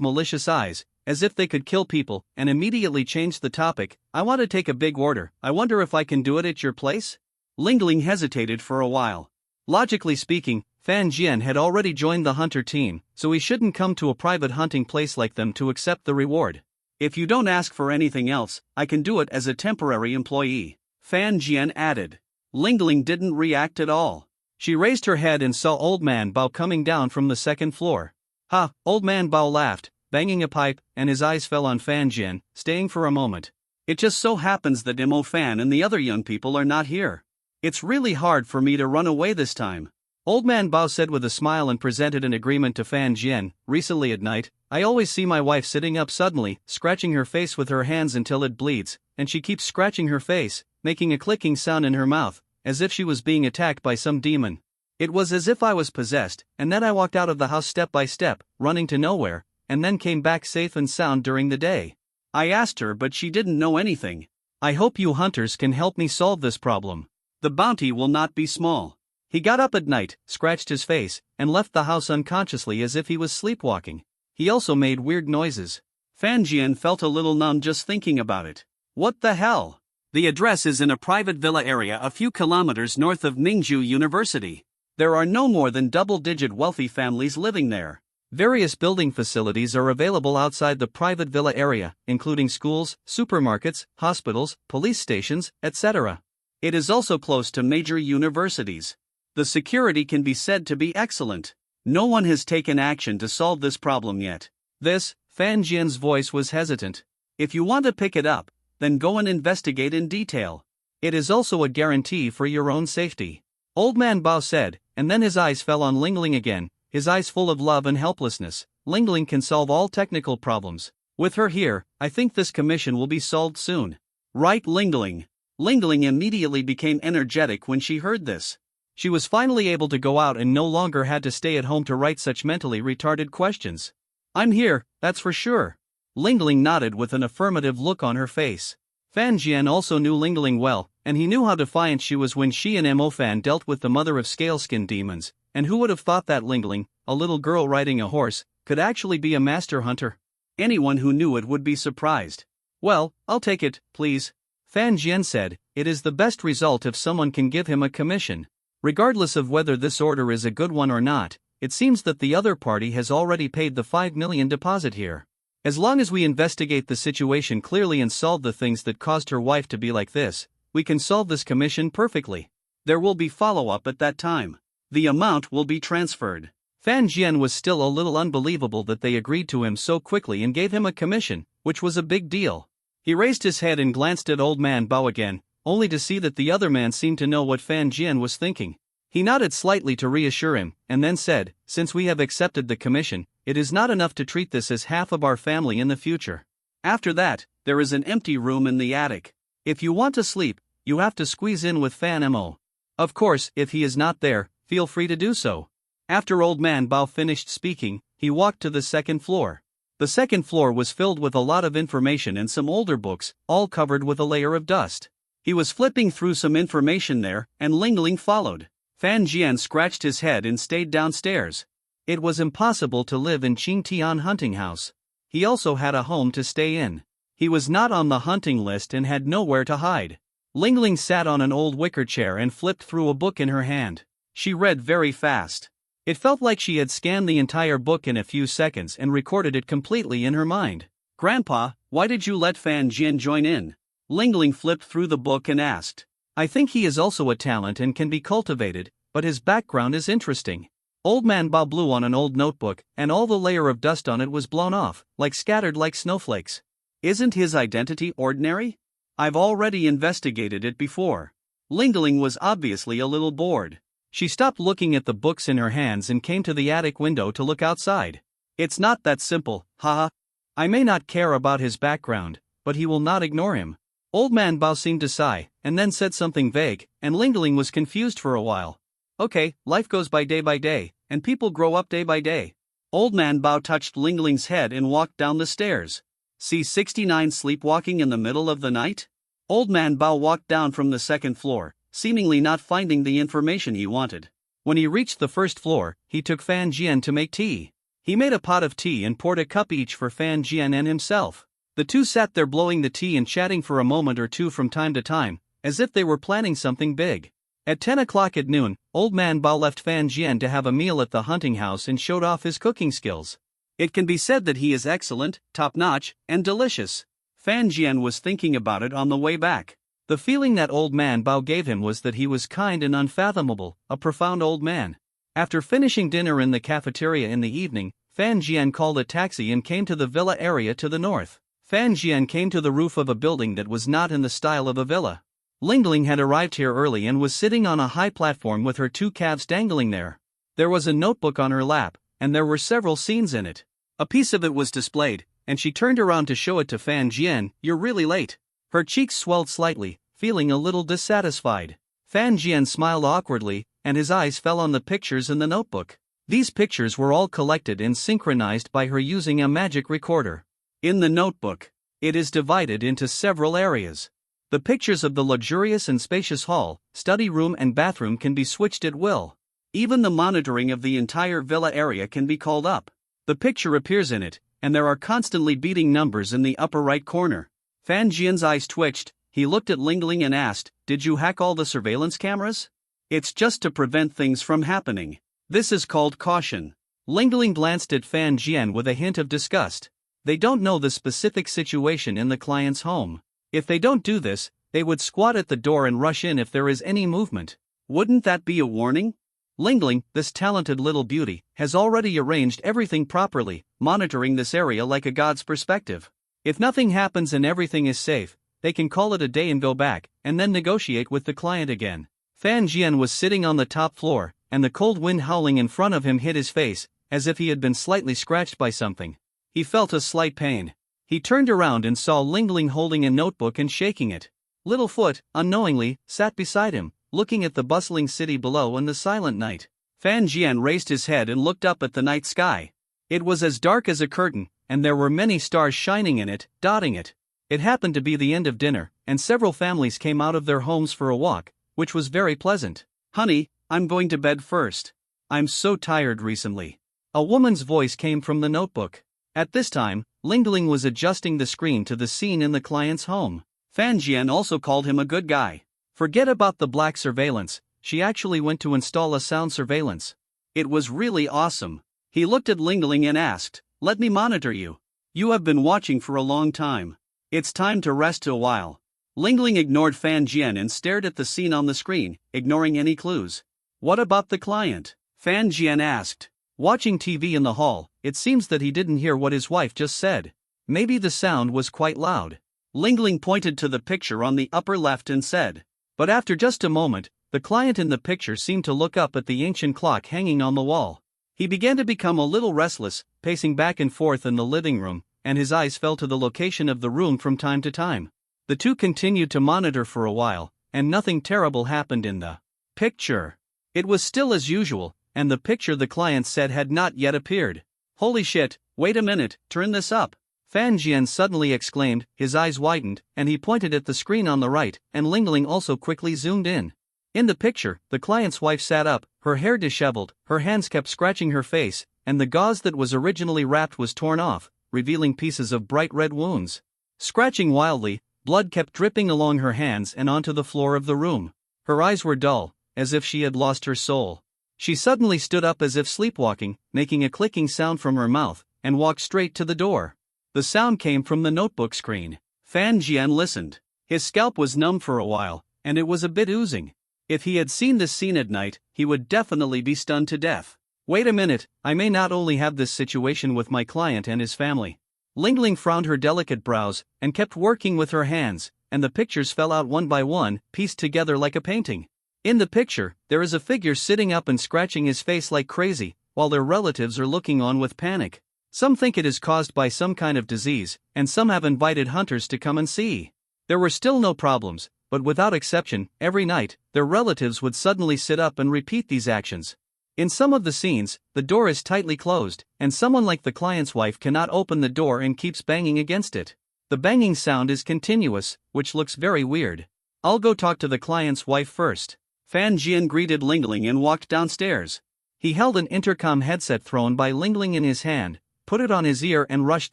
S2: malicious eyes, as if they could kill people, and immediately changed the topic. "I want to take a big order, I wonder if I can do it at your place?" Lingling hesitated for a while. Logically speaking, Fan Jian had already joined the hunter team, so he shouldn't come to a private hunting place like them to accept the reward. "If you don't ask for anything else, I can do it as a temporary employee," Fan Jian added. Lingling didn't react at all.
S1: She raised her head and saw Old Man Bao coming down from the second floor. "Ha!" Old Man Bao laughed, banging a pipe, and his eyes fell on Fan Jian, staying for a moment.
S2: It just so happens that Mo Fan and the other young people are not here. It's really hard for me to run away this time.
S1: Old Man Bao said with a smile and presented an agreement to Fan Jian. Recently at night, I always see my wife sitting up suddenly, scratching her face with her hands until it bleeds, and she keeps scratching her face, making a clicking sound in her mouth, as if she was being attacked by some demon. It was as if I was possessed, and then I walked out of the house step by step, running to nowhere, and then came back safe and sound during the day.
S2: I asked her, but she didn't know anything.
S1: I hope you hunters can help me solve this problem.
S2: The bounty will not be small.
S1: He got up at night, scratched his face, and left the house unconsciously as if he was sleepwalking. He also made weird noises.
S2: Fan Jian felt a little numb just thinking about it. What the hell? The address is in a private villa area a few kilometers north of Mingzhu University. There are no more than double-digit wealthy families living there.
S1: Various building facilities are available outside the private villa area, including schools, supermarkets, hospitals, police stations, etc.
S2: It is also close to major universities. The security can be said to be excellent. No one has taken action to solve this problem yet.
S1: Fan Jian's voice was hesitant.
S2: If you want to pick it up, then go and investigate in detail.
S1: It is also a guarantee for your own safety. Old Man Bao said, and then his eyes fell on Ling Ling again, his eyes full of love and helplessness. Ling Ling can solve all technical problems. With her here, I think this commission will be solved soon.
S2: Right, Ling Ling. Ling Ling immediately became energetic when she heard this.
S1: She was finally able to go out and no longer had to stay at home to write such mentally retarded questions. I'm here, that's for sure. Ling Ling nodded with an affirmative look on her face. Fan Jian also knew Ling Ling well, and he knew how defiant she was when she and Mo Fan dealt with the mother of scaleskin demons, and who would have thought that Ling Ling, a little girl riding a horse, could actually be a master hunter?
S2: Anyone who knew it would be surprised.
S1: Well, I'll take it, please. Fan Jian said, it is the best result if someone can give him a commission. Regardless of whether this order is a good one or not, it seems that the other party has already paid the 5 million deposit here. As long as we investigate the situation clearly and solve the things that caused her wife to be like this, we can solve this commission perfectly.
S2: There will be follow-up at that time. The amount will be transferred.
S1: Fan Jian was still a little unbelievable that they agreed to him so quickly and gave him a commission, which was a big deal. He raised his head and glanced at Old Man Bao again, only to see that the other man seemed to know what Fan Jian was thinking. He nodded slightly to reassure him, and then said, since we have accepted the commission, it is not enough to treat this as half of our family in the future.
S2: After that, there is an empty room in the attic.
S1: If you want to sleep, you have to squeeze in with Fan Mo. Of course, if he is not there, feel free to do so. After Old Man Bao finished speaking, he walked to the second floor. The second floor was filled with a lot of information and some older books, all covered with a layer of dust. He was flipping through some information there, and Ling Ling followed. Fan Jian scratched his head and stayed downstairs. It was impossible to live in Qingtian hunting house. He also had a home to stay in. He was not on the hunting list and had nowhere to hide. Ling Ling sat on an old wicker chair and flipped through a book in her hand. She read very fast. It felt like she had scanned the entire book in a few seconds and recorded it completely in her mind.
S2: Grandpa, why did you let Fan Jian join in? Ling Ling flipped through the book and asked.
S1: I think he is also a talent and can be cultivated, but his background is interesting. Old Man Bao blew on an old notebook, and all the layer of dust on it was blown off, scattered like snowflakes.
S2: Isn't his identity ordinary? I've already investigated it before. Ling Ling was obviously a little bored.
S1: She stopped looking at the books in her hands and came to the attic window to look outside.
S2: It's not that simple, haha.
S1: I may not care about his background, but he will not ignore him. Old Man Bao seemed to sigh, and then said something vague, and Ling Ling was confused for a while. Okay, life goes by day, and people grow up day by day.
S2: Old Man Bao touched Ling Ling's head and walked down the stairs. See 69 sleepwalking in the middle of the night? Old Man Bao walked down from the second floor, seemingly not finding the information he wanted.
S1: When he reached the first floor, he took Fan Jian to make tea. He made a pot of tea and poured a cup each for Fan Jian and himself. The two sat there blowing the tea and chatting for a moment or two from time to time, as if they were planning something big. At 10 o'clock at noon, Old Man Bao left Fan Jian to have a meal at the hunting house and showed off his cooking skills.
S2: It can be said that he is excellent, top-notch, and delicious. Fan Jian was thinking about it on the way back.
S1: The feeling that Old Man Bao gave him was that he was kind and unfathomable, a profound old man. After finishing dinner in the cafeteria in the evening, Fan Jian called a taxi and came to the villa area to the north. Fan Jian came to the roof of a building that was not in the style of a villa. Lingling had arrived here early and was sitting on a high platform with her two calves dangling there. There was a notebook on her lap, and there were several scenes in it. A piece of it was displayed, and she turned around to show it to Fan Jian. "You're really late." Her cheeks swelled slightly, feeling a little dissatisfied. Fan Jian smiled awkwardly, and his eyes fell on the pictures in the notebook. These pictures were all collected and synchronized by her using a magic recorder. In the notebook, it is divided into several areas. The pictures of the luxurious and spacious hall, study room and bathroom can be switched at will. Even the monitoring of the entire villa area can be called up. The picture appears in it, and there are constantly beating numbers in the upper right corner. Fan Jian's eyes twitched. He looked at Lingling and asked, "Did you hack all the surveillance cameras?" "It's just to prevent things from happening. This is called caution." Lingling glanced at Fan Jian with a hint of disgust. They don't know the specific situation in the client's home. If they don't do this, they would squat at the door and rush in if there is any movement. Wouldn't that be a warning? Lingling, this talented little beauty, has already arranged everything properly, monitoring this area like a god's perspective. If nothing happens and everything is safe, they can call it a day and go back, and then negotiate with the client again. Fan Jian was sitting on the top floor, and the cold wind howling in front of him hit his face, as if he had been slightly scratched by something. He felt a slight pain. He turned around and saw Lingling holding a notebook and shaking it. Littlefoot, unknowingly, sat beside him, looking at the bustling city below and the silent night. Fan Jian raised his head and looked up at the night sky. It was as dark as a curtain, and there were many stars shining in it, dotting it. It happened to be the end of dinner, and several families came out of their homes for a walk, which was very pleasant. "Honey, I'm going to bed first. I'm so tired recently." A woman's voice came from the notebook. At this time, Lingling was adjusting the screen to the scene in the client's home. Fan Jian also called him a good guy. Forget about the black surveillance, she actually went to install a sound surveillance. It was really awesome. He looked at Lingling and asked, "Let me monitor you. You have been watching for a long time. It's time to rest a while." Lingling ignored Fan Jian and stared at the scene on the screen, ignoring any clues. "What about the client?" Fan Jian asked. Watching TV in the hall, it seems that he didn't hear what his wife just said. Maybe the sound was quite loud. Lingling pointed to the picture on the upper left and said. But after just a moment, the client in the picture seemed to look up at the ancient clock hanging on the wall. He began to become a little restless, pacing back and forth in the living room, and his eyes fell to the location of the room from time to time. The two continued to monitor for a while, and nothing terrible happened in the picture. It was still as usual, and the picture the client said had not yet appeared. "Holy shit, wait a minute, turn this up." Fan Jian suddenly exclaimed, his eyes widened, and he pointed at the screen on the right, and Lingling also quickly zoomed in. In the picture, the client's wife sat up, her hair disheveled, her hands kept scratching her face, and the gauze that was originally wrapped was torn off, revealing pieces of bright red wounds. Scratching wildly, blood kept dripping along her hands and onto the floor of the room. Her eyes were dull, as if she had lost her soul. She suddenly stood up as if sleepwalking, making a clicking sound from her mouth, and walked straight to the door. The sound came from the notebook screen. Fan Jian listened. His scalp was numb for a while, and it was a bit oozing. If he had seen this scene at night, he would definitely be stunned to death. "Wait a minute, I may not only have this situation with my client and his family." Lingling frowned her delicate brows, and kept working with her hands, and the pictures fell out one by one, pieced together like a painting. In the picture, there is a figure sitting up and scratching his face like crazy, while their relatives are looking on with panic. Some think it is caused by some kind of disease, and some have invited hunters to come and see. There were still no problems, but without exception, every night, their relatives would suddenly sit up and repeat these actions. In some of the scenes, the door is tightly closed, and someone like the client's wife cannot open the door and keeps banging against it. The banging sound is continuous, which looks very weird. "I'll go talk to the client's wife first." Fan Jian greeted Lingling and walked downstairs. He held an intercom headset thrown by Lingling in his hand, put it on his ear and rushed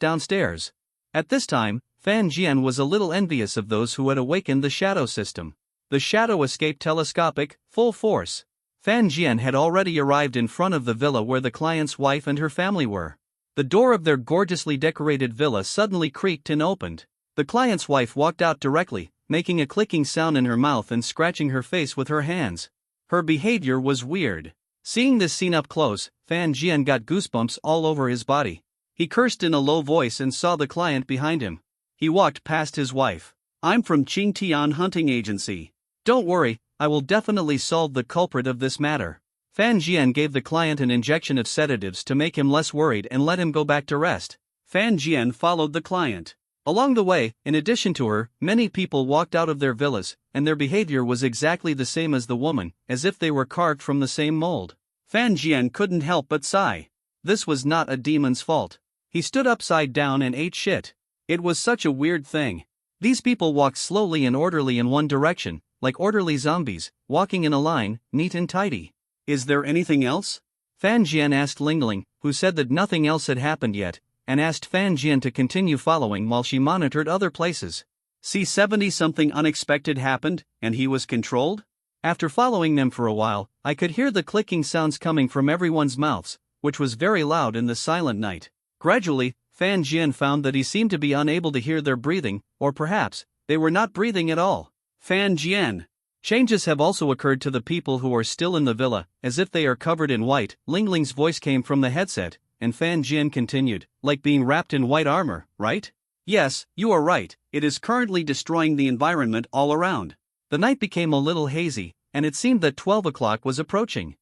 S1: downstairs. At this time, Fan Jian was a little envious of those who had awakened the shadow system. The shadow escaped telescopic, full force. Fan Jian had already arrived in front of the villa where the client's wife and her family were. The door of their gorgeously decorated villa suddenly creaked and opened. The client's wife walked out directly, making a clicking sound in her mouth and scratching her face with her hands. Her behavior was weird. Seeing this scene up close, Fan Jian got goosebumps all over his body. He cursed in a low voice and saw the client behind him. He walked past his wife. "I'm from Qingtian Hunting Agency. Don't worry, I will definitely solve the culprit of this matter." Fan Jian gave the client an injection of sedatives to make him less worried and let him go back to rest. Fan Jian followed the client. Along the way, in addition to her, many people walked out of their villas, and their behavior was exactly the same as the woman, as if they were carved from the same mold. Fan Jian couldn't help but sigh. This was not a demon's fault. He stood upside down and ate shit. It was such a weird thing. These people walked slowly and orderly in one direction, like orderly zombies, walking in a line, neat and tidy. "Is there anything else?" Fan Jian asked Lingling, who said that nothing else had happened yet, and asked Fan Jian to continue following while she monitored other places. See, 70-something unexpected happened, and he was controlled? After following them for a while, I could hear the clicking sounds coming from everyone's mouths, which was very loud in the silent night. Gradually, Fan Jian found that he seemed to be unable to hear their breathing, or perhaps, they were not breathing at all. Fan Jian. Changes have also occurred to the people who are still in the villa, as if they are covered in white. Lingling's voice came from the headset, and Fan Jian continued, "Like being wrapped in white armor, right?" "Yes, you are right, it is currently destroying the environment all around." The night became a little hazy, and it seemed that 12 o'clock was approaching.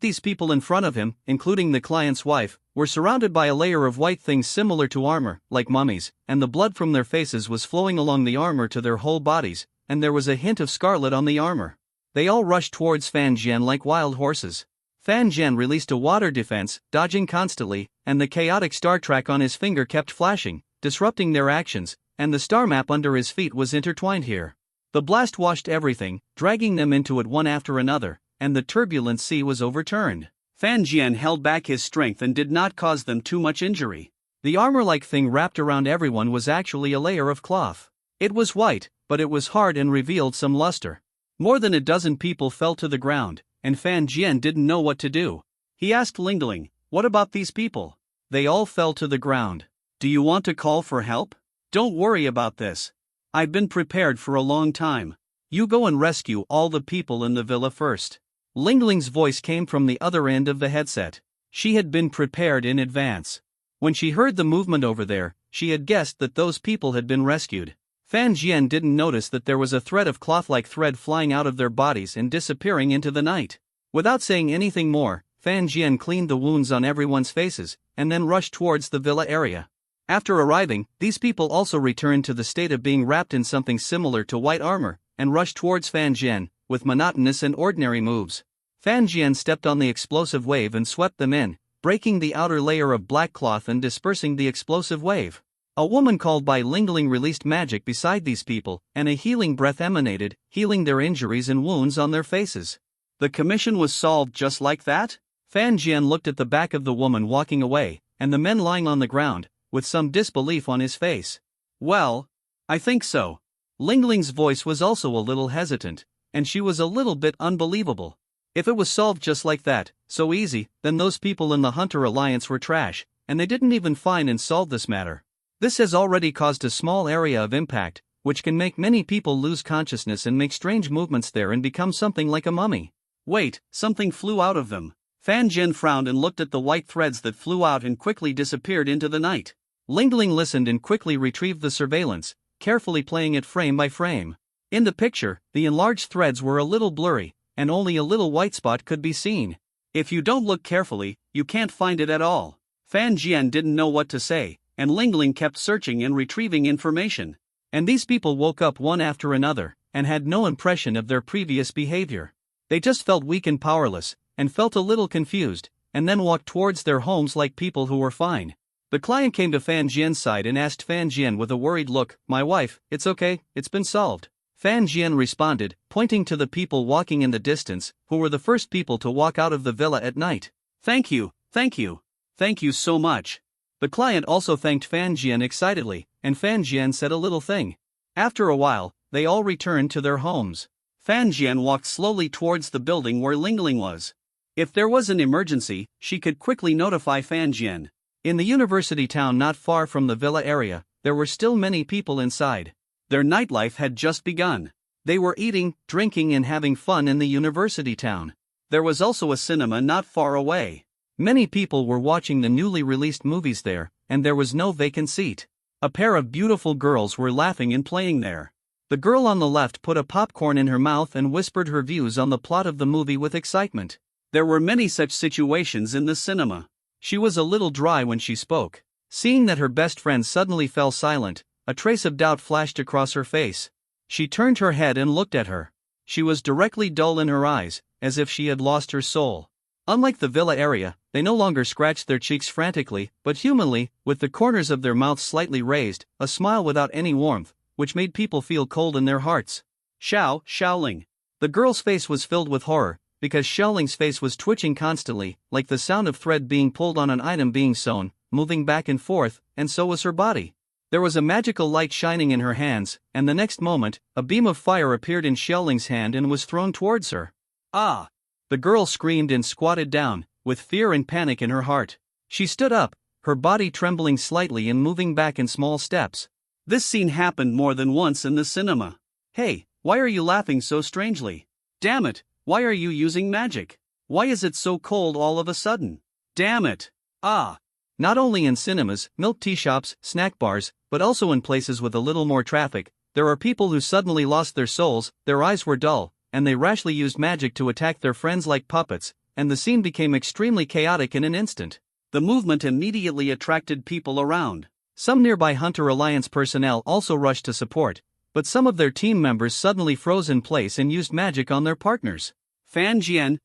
S1: These people in front of him, including the client's wife, were surrounded by a layer of white things similar to armor, like mummies, and the blood from their faces was flowing along the armor to their whole bodies, and there was a hint of scarlet on the armor. They all rushed towards Fan Jian like wild horses. Fan Jian released a water defense, dodging constantly, and the chaotic star track on his finger kept flashing, disrupting their actions, and the star map under his feet was intertwined here. The blast washed everything, dragging them into it one after another, and the turbulent sea was overturned. Fan Jian held back his strength and did not cause them too much injury. The armor-like thing wrapped around everyone was actually a layer of cloth. It was white, but it was hard and revealed some luster. More than a dozen people fell to the ground, and Fan Jian didn't know what to do. He asked Lingling, "What about these people?" They all fell to the ground. "Do you want to call for help?" "Don't worry about this. I've been prepared for a long time. You go and rescue all the people in the villa first." Lingling's voice came from the other end of the headset. She had been prepared in advance. When she heard the movement over there, she had guessed that those people had been rescued. Fan Jian didn't notice that there was a thread of cloth-like thread flying out of their bodies and disappearing into the night. Without saying anything more, Fan Jian cleaned the wounds on everyone's faces, and then rushed towards the villa area. After arriving, these people also returned to the state of being wrapped in something similar to white armor, and rushed towards Fan Jian, with monotonous and ordinary moves. Fan Jian stepped on the explosive wave and swept them in, breaking the outer layer of black cloth and dispersing the explosive wave. A woman called by Lingling released magic beside these people, and a healing breath emanated, healing their injuries and wounds on their faces. The commission was solved just like that? Fan Jian looked at the back of the woman walking away, and the men lying on the ground, with some disbelief on his face. "Well, I think so." Lingling's voice was also a little hesitant, and she was a little bit unbelievable. If it was solved just like that, so easy, then those people in the Hunter Alliance were trash, and they didn't even find and solve this matter. This has already caused a small area of impact, which can make many people lose consciousness and make strange movements there and become something like a mummy. Wait, something flew out of them. Fan Jian frowned and looked at the white threads that flew out and quickly disappeared into the night. Lingling listened and quickly retrieved the surveillance, carefully playing it frame by frame. In the picture, the enlarged threads were a little blurry, and only a little white spot could be seen. If you don't look carefully, you can't find it at all. Fan Jian didn't know what to say, and Lingling kept searching and retrieving information. And these people woke up one after another, and had no impression of their previous behavior. They just felt weak and powerless, and felt a little confused, and then walked towards their homes like people who were fine. The client came to Fan Jian's side and asked Fan Jian with a worried look, "My wife, it's okay, it's been solved." Fan Jian responded, pointing to the people walking in the distance, who were the first people to walk out of the villa at night. "Thank you, thank you. Thank you so much." The client also thanked Fan Jian excitedly, and Fan Jian said a little thing. After a while, they all returned to their homes. Fan Jian walked slowly towards the building where Lingling was. If there was an emergency, she could quickly notify Fan Jian. In the university town not far from the villa area, there were still many people inside. Their nightlife had just begun. They were eating, drinking and having fun in the university town. There was also a cinema not far away. Many people were watching the newly released movies there, and there was no vacant seat. A pair of beautiful girls were laughing and playing there. The girl on the left put a popcorn in her mouth and whispered her views on the plot of the movie with excitement.
S2: There were many such situations in the cinema.
S1: She was a little dry when she spoke. Seeing that her best friend suddenly fell silent, a trace of doubt flashed across her face. She turned her head and looked at her. She was directly dull in her eyes, as if she had lost her soul. Unlike the villa area, they no longer scratched their cheeks frantically, but humanly, with the corners of their mouths slightly raised, a smile without any warmth, which made people feel cold in their hearts.
S2: Xiaoling.
S1: The girl's face was filled with horror, because Xiaoling's face was twitching constantly, like the sound of thread being pulled on an item being sewn, moving back and forth, and so was her body. There was a magical light shining in her hands, and the next moment, a beam of fire appeared in Xiaoling's hand and was thrown towards her.
S2: Ah!
S1: The girl screamed and squatted down, with fear and panic in her heart. She stood up, her body trembling slightly and moving back in small steps.
S2: This scene happened more than once in the cinema. Hey, why are you laughing so strangely? Damn it, why are you using magic? Why is it so cold all of a sudden? Damn it! Ah!
S1: Not only in cinemas, milk tea shops, snack bars, but also in places with a little more traffic, there are people who suddenly lost their souls, their eyes were dull, and they rashly used magic to attack their friends like puppets, and the scene became extremely chaotic in an instant.
S2: The movement immediately attracted people around.
S1: Some nearby Hunter Alliance personnel also rushed to support, but some of their team members suddenly froze in place and used magic on their partners.
S2: Fan Jian.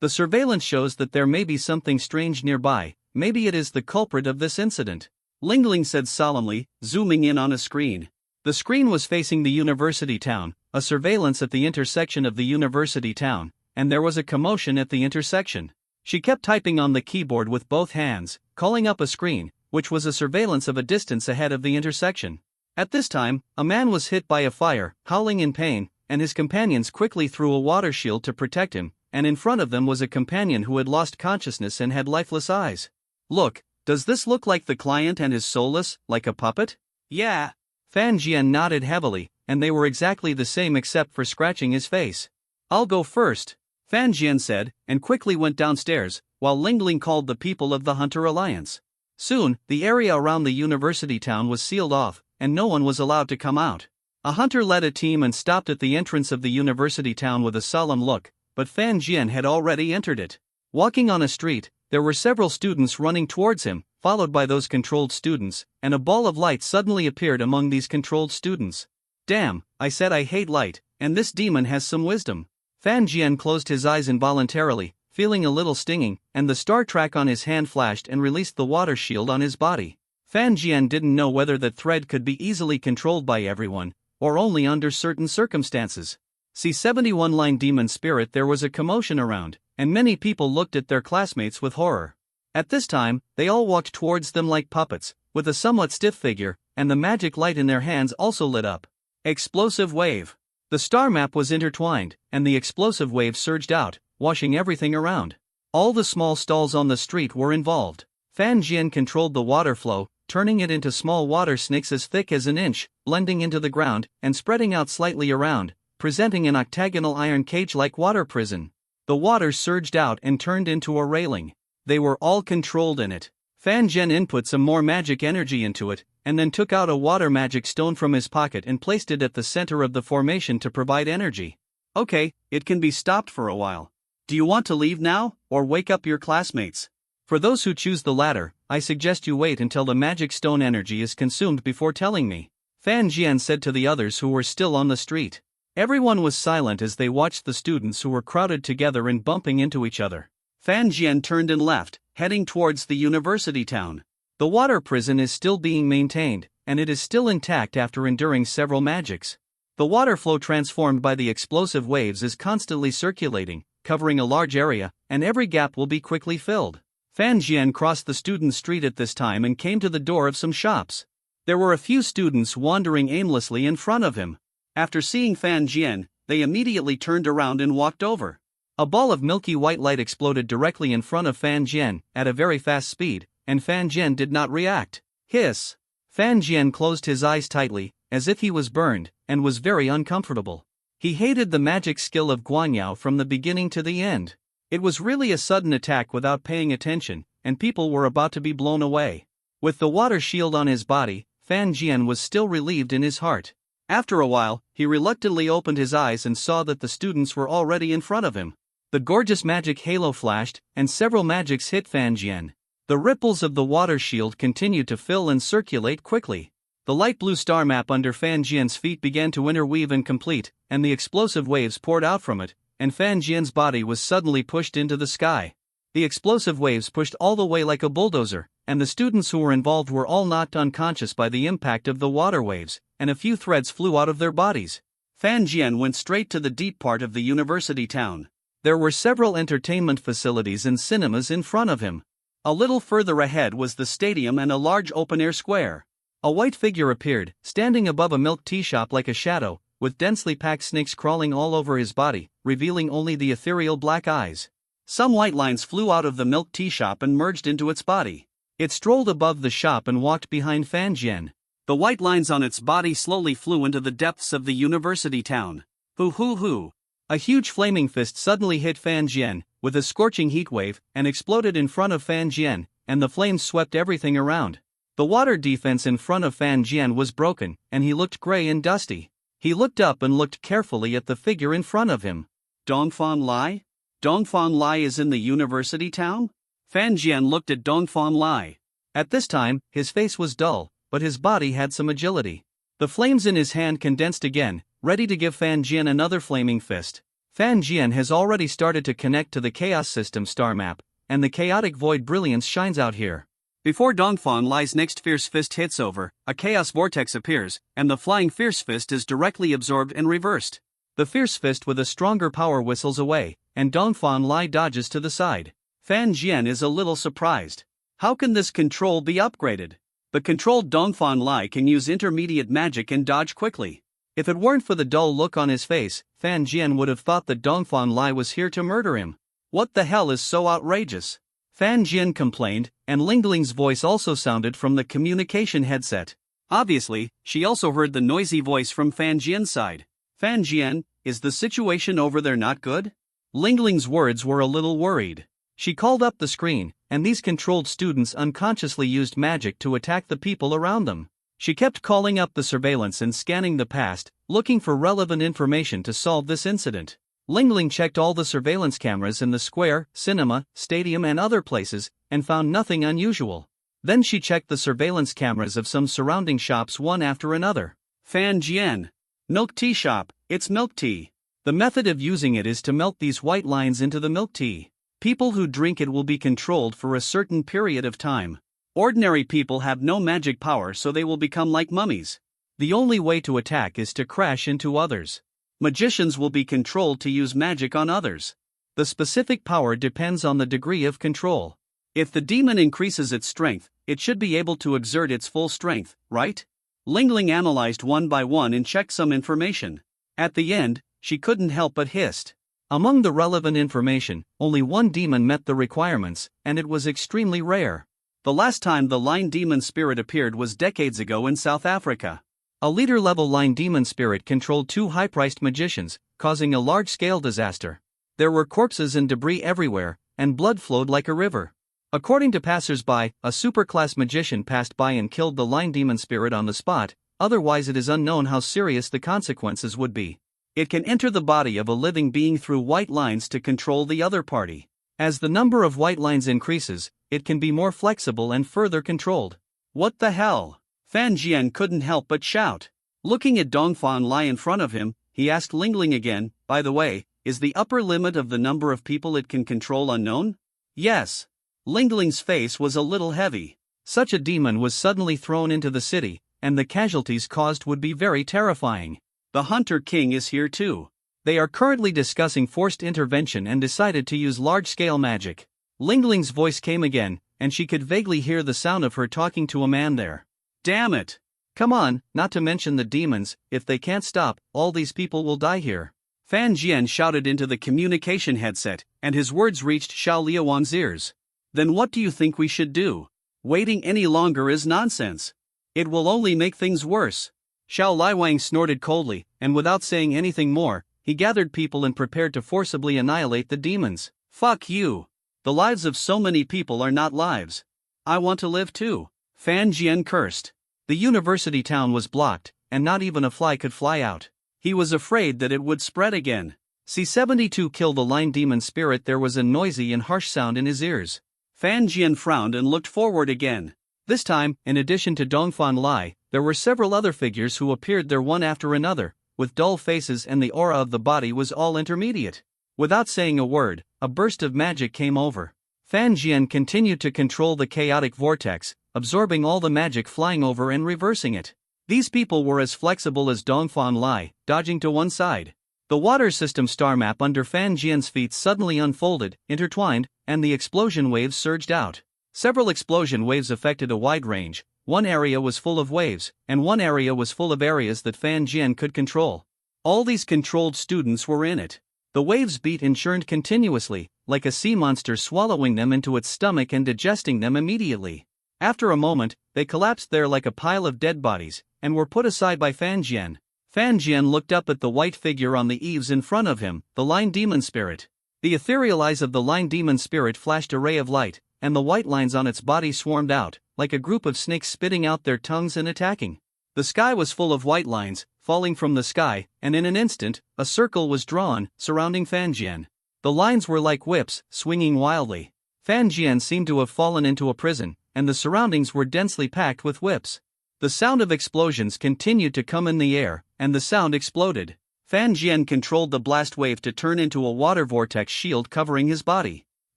S1: The surveillance shows that there may be something strange nearby, maybe it is the culprit of this incident,
S2: Lingling said solemnly, zooming in on a screen.
S1: The screen was facing the university town, a surveillance at the intersection of the university town, and there was a commotion at the intersection. She kept typing on the keyboard with both hands, calling up a screen, which was a surveillance of a distance ahead of the intersection. At this time, a man was hit by a fire, howling in pain, and his companions quickly threw a water shield to protect him, and in front of them was a companion who had lost consciousness and had lifeless eyes.
S2: Look, does this look like the client and his soulless, like a puppet?
S1: Yeah. Fan Jian nodded heavily, and they were exactly the same except for scratching his face.
S2: I'll go first, Fan Jian said, and quickly went downstairs, while Lingling called the people of the Hunter Alliance.
S1: Soon, the area around the university town was sealed off, and no one was allowed to come out. A hunter led a team and stopped at the entrance of the university town with a solemn look, but Fan Jian had already entered it. Walking on a street, there were several students running towards him, followed by those controlled students, and a ball of light suddenly appeared among these controlled students. Damn, I said I hate light, and this demon has some wisdom. Fan Jian closed his eyes involuntarily, feeling a little stinging, and the star track on his hand flashed and released the water shield on his body. Fan Jian didn't know whether that thread could be easily controlled by everyone, or only under certain circumstances. C71 line demon spirit. There was a commotion around, and many people looked at their classmates with horror. At this time, they all walked towards them like puppets, with a somewhat stiff figure, and the magic light in their hands also lit up. Explosive wave. The star map was intertwined, and the explosive wave surged out, washing everything around. All the small stalls on the street were involved. Fan Jian controlled the water flow, turning it into small water snakes as thick as an inch, blending into the ground, and spreading out slightly around, presenting an octagonal iron cage-like water prison. The water surged out and turned into a railing. They were all controlled in it. Fan Jian input some more magic energy into it, and then took out a water magic stone from his pocket and placed it at the center of the formation to provide energy.
S2: Okay, it can be stopped for a while. Do you want to leave now, or wake up your classmates?
S1: For those who choose the latter, I suggest you wait until the magic stone energy is consumed before telling me, Fan Jian said to the others who were still on the street. Everyone was silent as they watched the students who were crowded together and bumping into each other.
S2: Fan Jian turned and left, heading towards the university town.
S1: The water prison is still being maintained, and it is still intact after enduring several magics. The water flow transformed by the explosive waves is constantly circulating, covering a large area, and every gap will be quickly filled. Fan Jian crossed the student street at this time and came to the door of some shops. There were a few students wandering aimlessly in front of him.
S2: After seeing Fan Jian, they immediately turned around and walked over.
S1: A ball of milky white light exploded directly in front of Fan Jian, at a very fast speed, and Fan Jian did not react. Hiss! Fan Jian closed his eyes tightly, as if he was burned, and was very uncomfortable. He hated the magic skill of Guanyao from the beginning to the end. It was really a sudden attack without paying attention, and people were about to be blown away. With the water shield on his body, Fan Jian was still relieved in his heart. After a while, he reluctantly opened his eyes and saw that the students were already in front of him. The gorgeous magic halo flashed, and several magics hit Fan Jian. The ripples of the water shield continued to fill and circulate quickly. The light blue star map under Fan Jian's feet began to interweave and complete, and the explosive waves poured out from it, and Fan Jian's body was suddenly pushed into the sky. The explosive waves pushed all the way like a bulldozer, and the students who were involved were all knocked unconscious by the impact of the water waves, and a few threads flew out of their bodies. Fan Jian went straight to the deep part of the university town. There were several entertainment facilities and cinemas in front of him. A little further ahead was the stadium and a large open-air square. A white figure appeared, standing above a milk tea shop like a shadow, with densely packed snakes crawling all over his body, revealing only the ethereal black eyes. Some white lines flew out of the milk tea shop and merged into its body. It strolled above the shop and walked behind Fan Jian. The white lines on its body slowly flew into the depths of the university town. Hoo. A huge flaming fist suddenly hit Fan Jian, with a scorching heat wave, and exploded in front of Fan Jian, and the flames swept everything around. The water defense in front of Fan Jian was broken, and he looked gray and dusty. He looked up and looked carefully at the figure in front of him. Dongfang Lai? Dongfang Lai is in the university town? Fan Jian looked at Dongfang Lai. At this time, his face was dull, but his body had some agility. The flames in his hand condensed again, ready to give Fan Jian another flaming fist. Fan Jian has already started to connect to the Chaos System star map, and the chaotic void brilliance shines out here. Before Dongfang Lai's next fierce fist hits over, a chaos vortex appears, and the flying fierce fist is directly absorbed and reversed. The fierce fist with a stronger power whistles away, and Dongfang Lai dodges to the side. Fan Jian is a little surprised. How can this control be upgraded? The controlled Dongfang Lai can use intermediate magic and dodge quickly. If it weren't for the dull look on his face, Fan Jian would have thought that Dongfang Lai was here to murder him. What the hell is so outrageous? Fan Jian complained, and Lingling's voice also sounded from the communication headset. Obviously, she also heard the noisy voice from Fan Jian's side. Fan Jian, is the situation over there not good? Lingling's words were a little worried. She called up the screen, and these controlled students unconsciously used magic to attack the people around them. She kept calling up the surveillance and scanning the past, looking for relevant information to solve this incident. Lingling checked all the surveillance cameras in the square, cinema, stadium and other places, and found nothing unusual. Then she checked the surveillance cameras of some surrounding shops one after another. Fan Jian. Milk tea shop, it's milk tea. The method of using it is to melt these white lines into the milk tea. People who drink it will be controlled for a certain period of time. Ordinary people have no magic power, so they will become like mummies. The only way to attack is to crash into others. Magicians will be controlled to use magic on others. The specific power depends on the degree of control. If the demon increases its strength, it should be able to exert its full strength, right? Lingling analyzed one by one and checked some information. At the end, she couldn't help but hissed. Among the relevant information, only one demon met the requirements, and it was extremely rare. The last time the Line Demon Spirit appeared was decades ago in South Africa. A leader-level Line Demon Spirit controlled two high-priced magicians, causing a large-scale disaster. There were corpses and debris everywhere, and blood flowed like a river. According to passers-by, a super-class magician passed by and killed the Line Demon Spirit on the spot, otherwise it is unknown how serious the consequences would be. It can enter the body of a living being through white lines to control the other party. As the number of white lines increases, it can be more flexible and further controlled. What the hell? Fan Jian couldn't help but shout. Looking at Dongfang Lai in front of him, he asked Lingling again, by the way, is the upper limit of the number of people it can control unknown? Yes. Lingling's face was a little heavy. Such a demon was suddenly thrown into the city, and the casualties caused would be very terrifying. The Hunter King is here too. They are currently discussing forced intervention and decided to use large-scale magic. Lingling's voice came again, and she could vaguely hear the sound of her talking to a man there. Damn it! Come on, not to mention the demons, if they can't stop, all these people will die here. Fan Jian shouted into the communication headset, and his words reached Xiao Liawan's ears. Then what do you think we should do? Waiting any longer is nonsense. It will only make things worse. Xiao Liwang snorted coldly, and without saying anything more, he gathered people and prepared to forcibly annihilate the demons.
S2: Fuck you. The lives of so many people are not lives. I want to live too. Fan Jian cursed.
S1: The university town was blocked, and not even a fly could fly out.
S2: He was afraid that it would spread again.
S1: C-72 killed the line demon spirit. There was a noisy and harsh sound in his ears.
S2: Fan Jian frowned and looked forward again.
S1: This time, in addition to Dongfan Lai, there were several other figures who appeared there one after another, with dull faces, and the aura of the body was all intermediate. Without saying a word, a burst of magic came over. Fan Jian continued to control the chaotic vortex, absorbing all the magic flying over and reversing it. These people were as flexible as Dongfan Lai, dodging to one side. The water system star map under Fan Jian's feet suddenly unfolded, intertwined, and the explosion waves surged out. Several explosion waves affected a wide range. One area was full of waves, and one area was full of areas that Fan Jian could control. All these controlled students were in it. The waves beat and churned continuously, like a sea monster swallowing them into its stomach and digesting them immediately. After a moment, they collapsed there like a pile of dead bodies, and were put aside by Fan Jian. Fan Jian looked up at the white figure on the eaves in front of him, the line demon spirit. The ethereal eyes of the line demon spirit flashed a ray of light, and the white lines on its body swarmed out, like a group of snakes spitting out their tongues and attacking. The sky was full of white lines, falling from the sky, and in an instant, a circle was drawn, surrounding Fan Jian. The lines were like whips, swinging wildly. Fan Jian seemed to have fallen into a prison, and the surroundings were densely packed with whips. The sound of explosions continued to come in the air, and the sound exploded. Fan Jian controlled the blast wave to turn into a water vortex shield covering his body.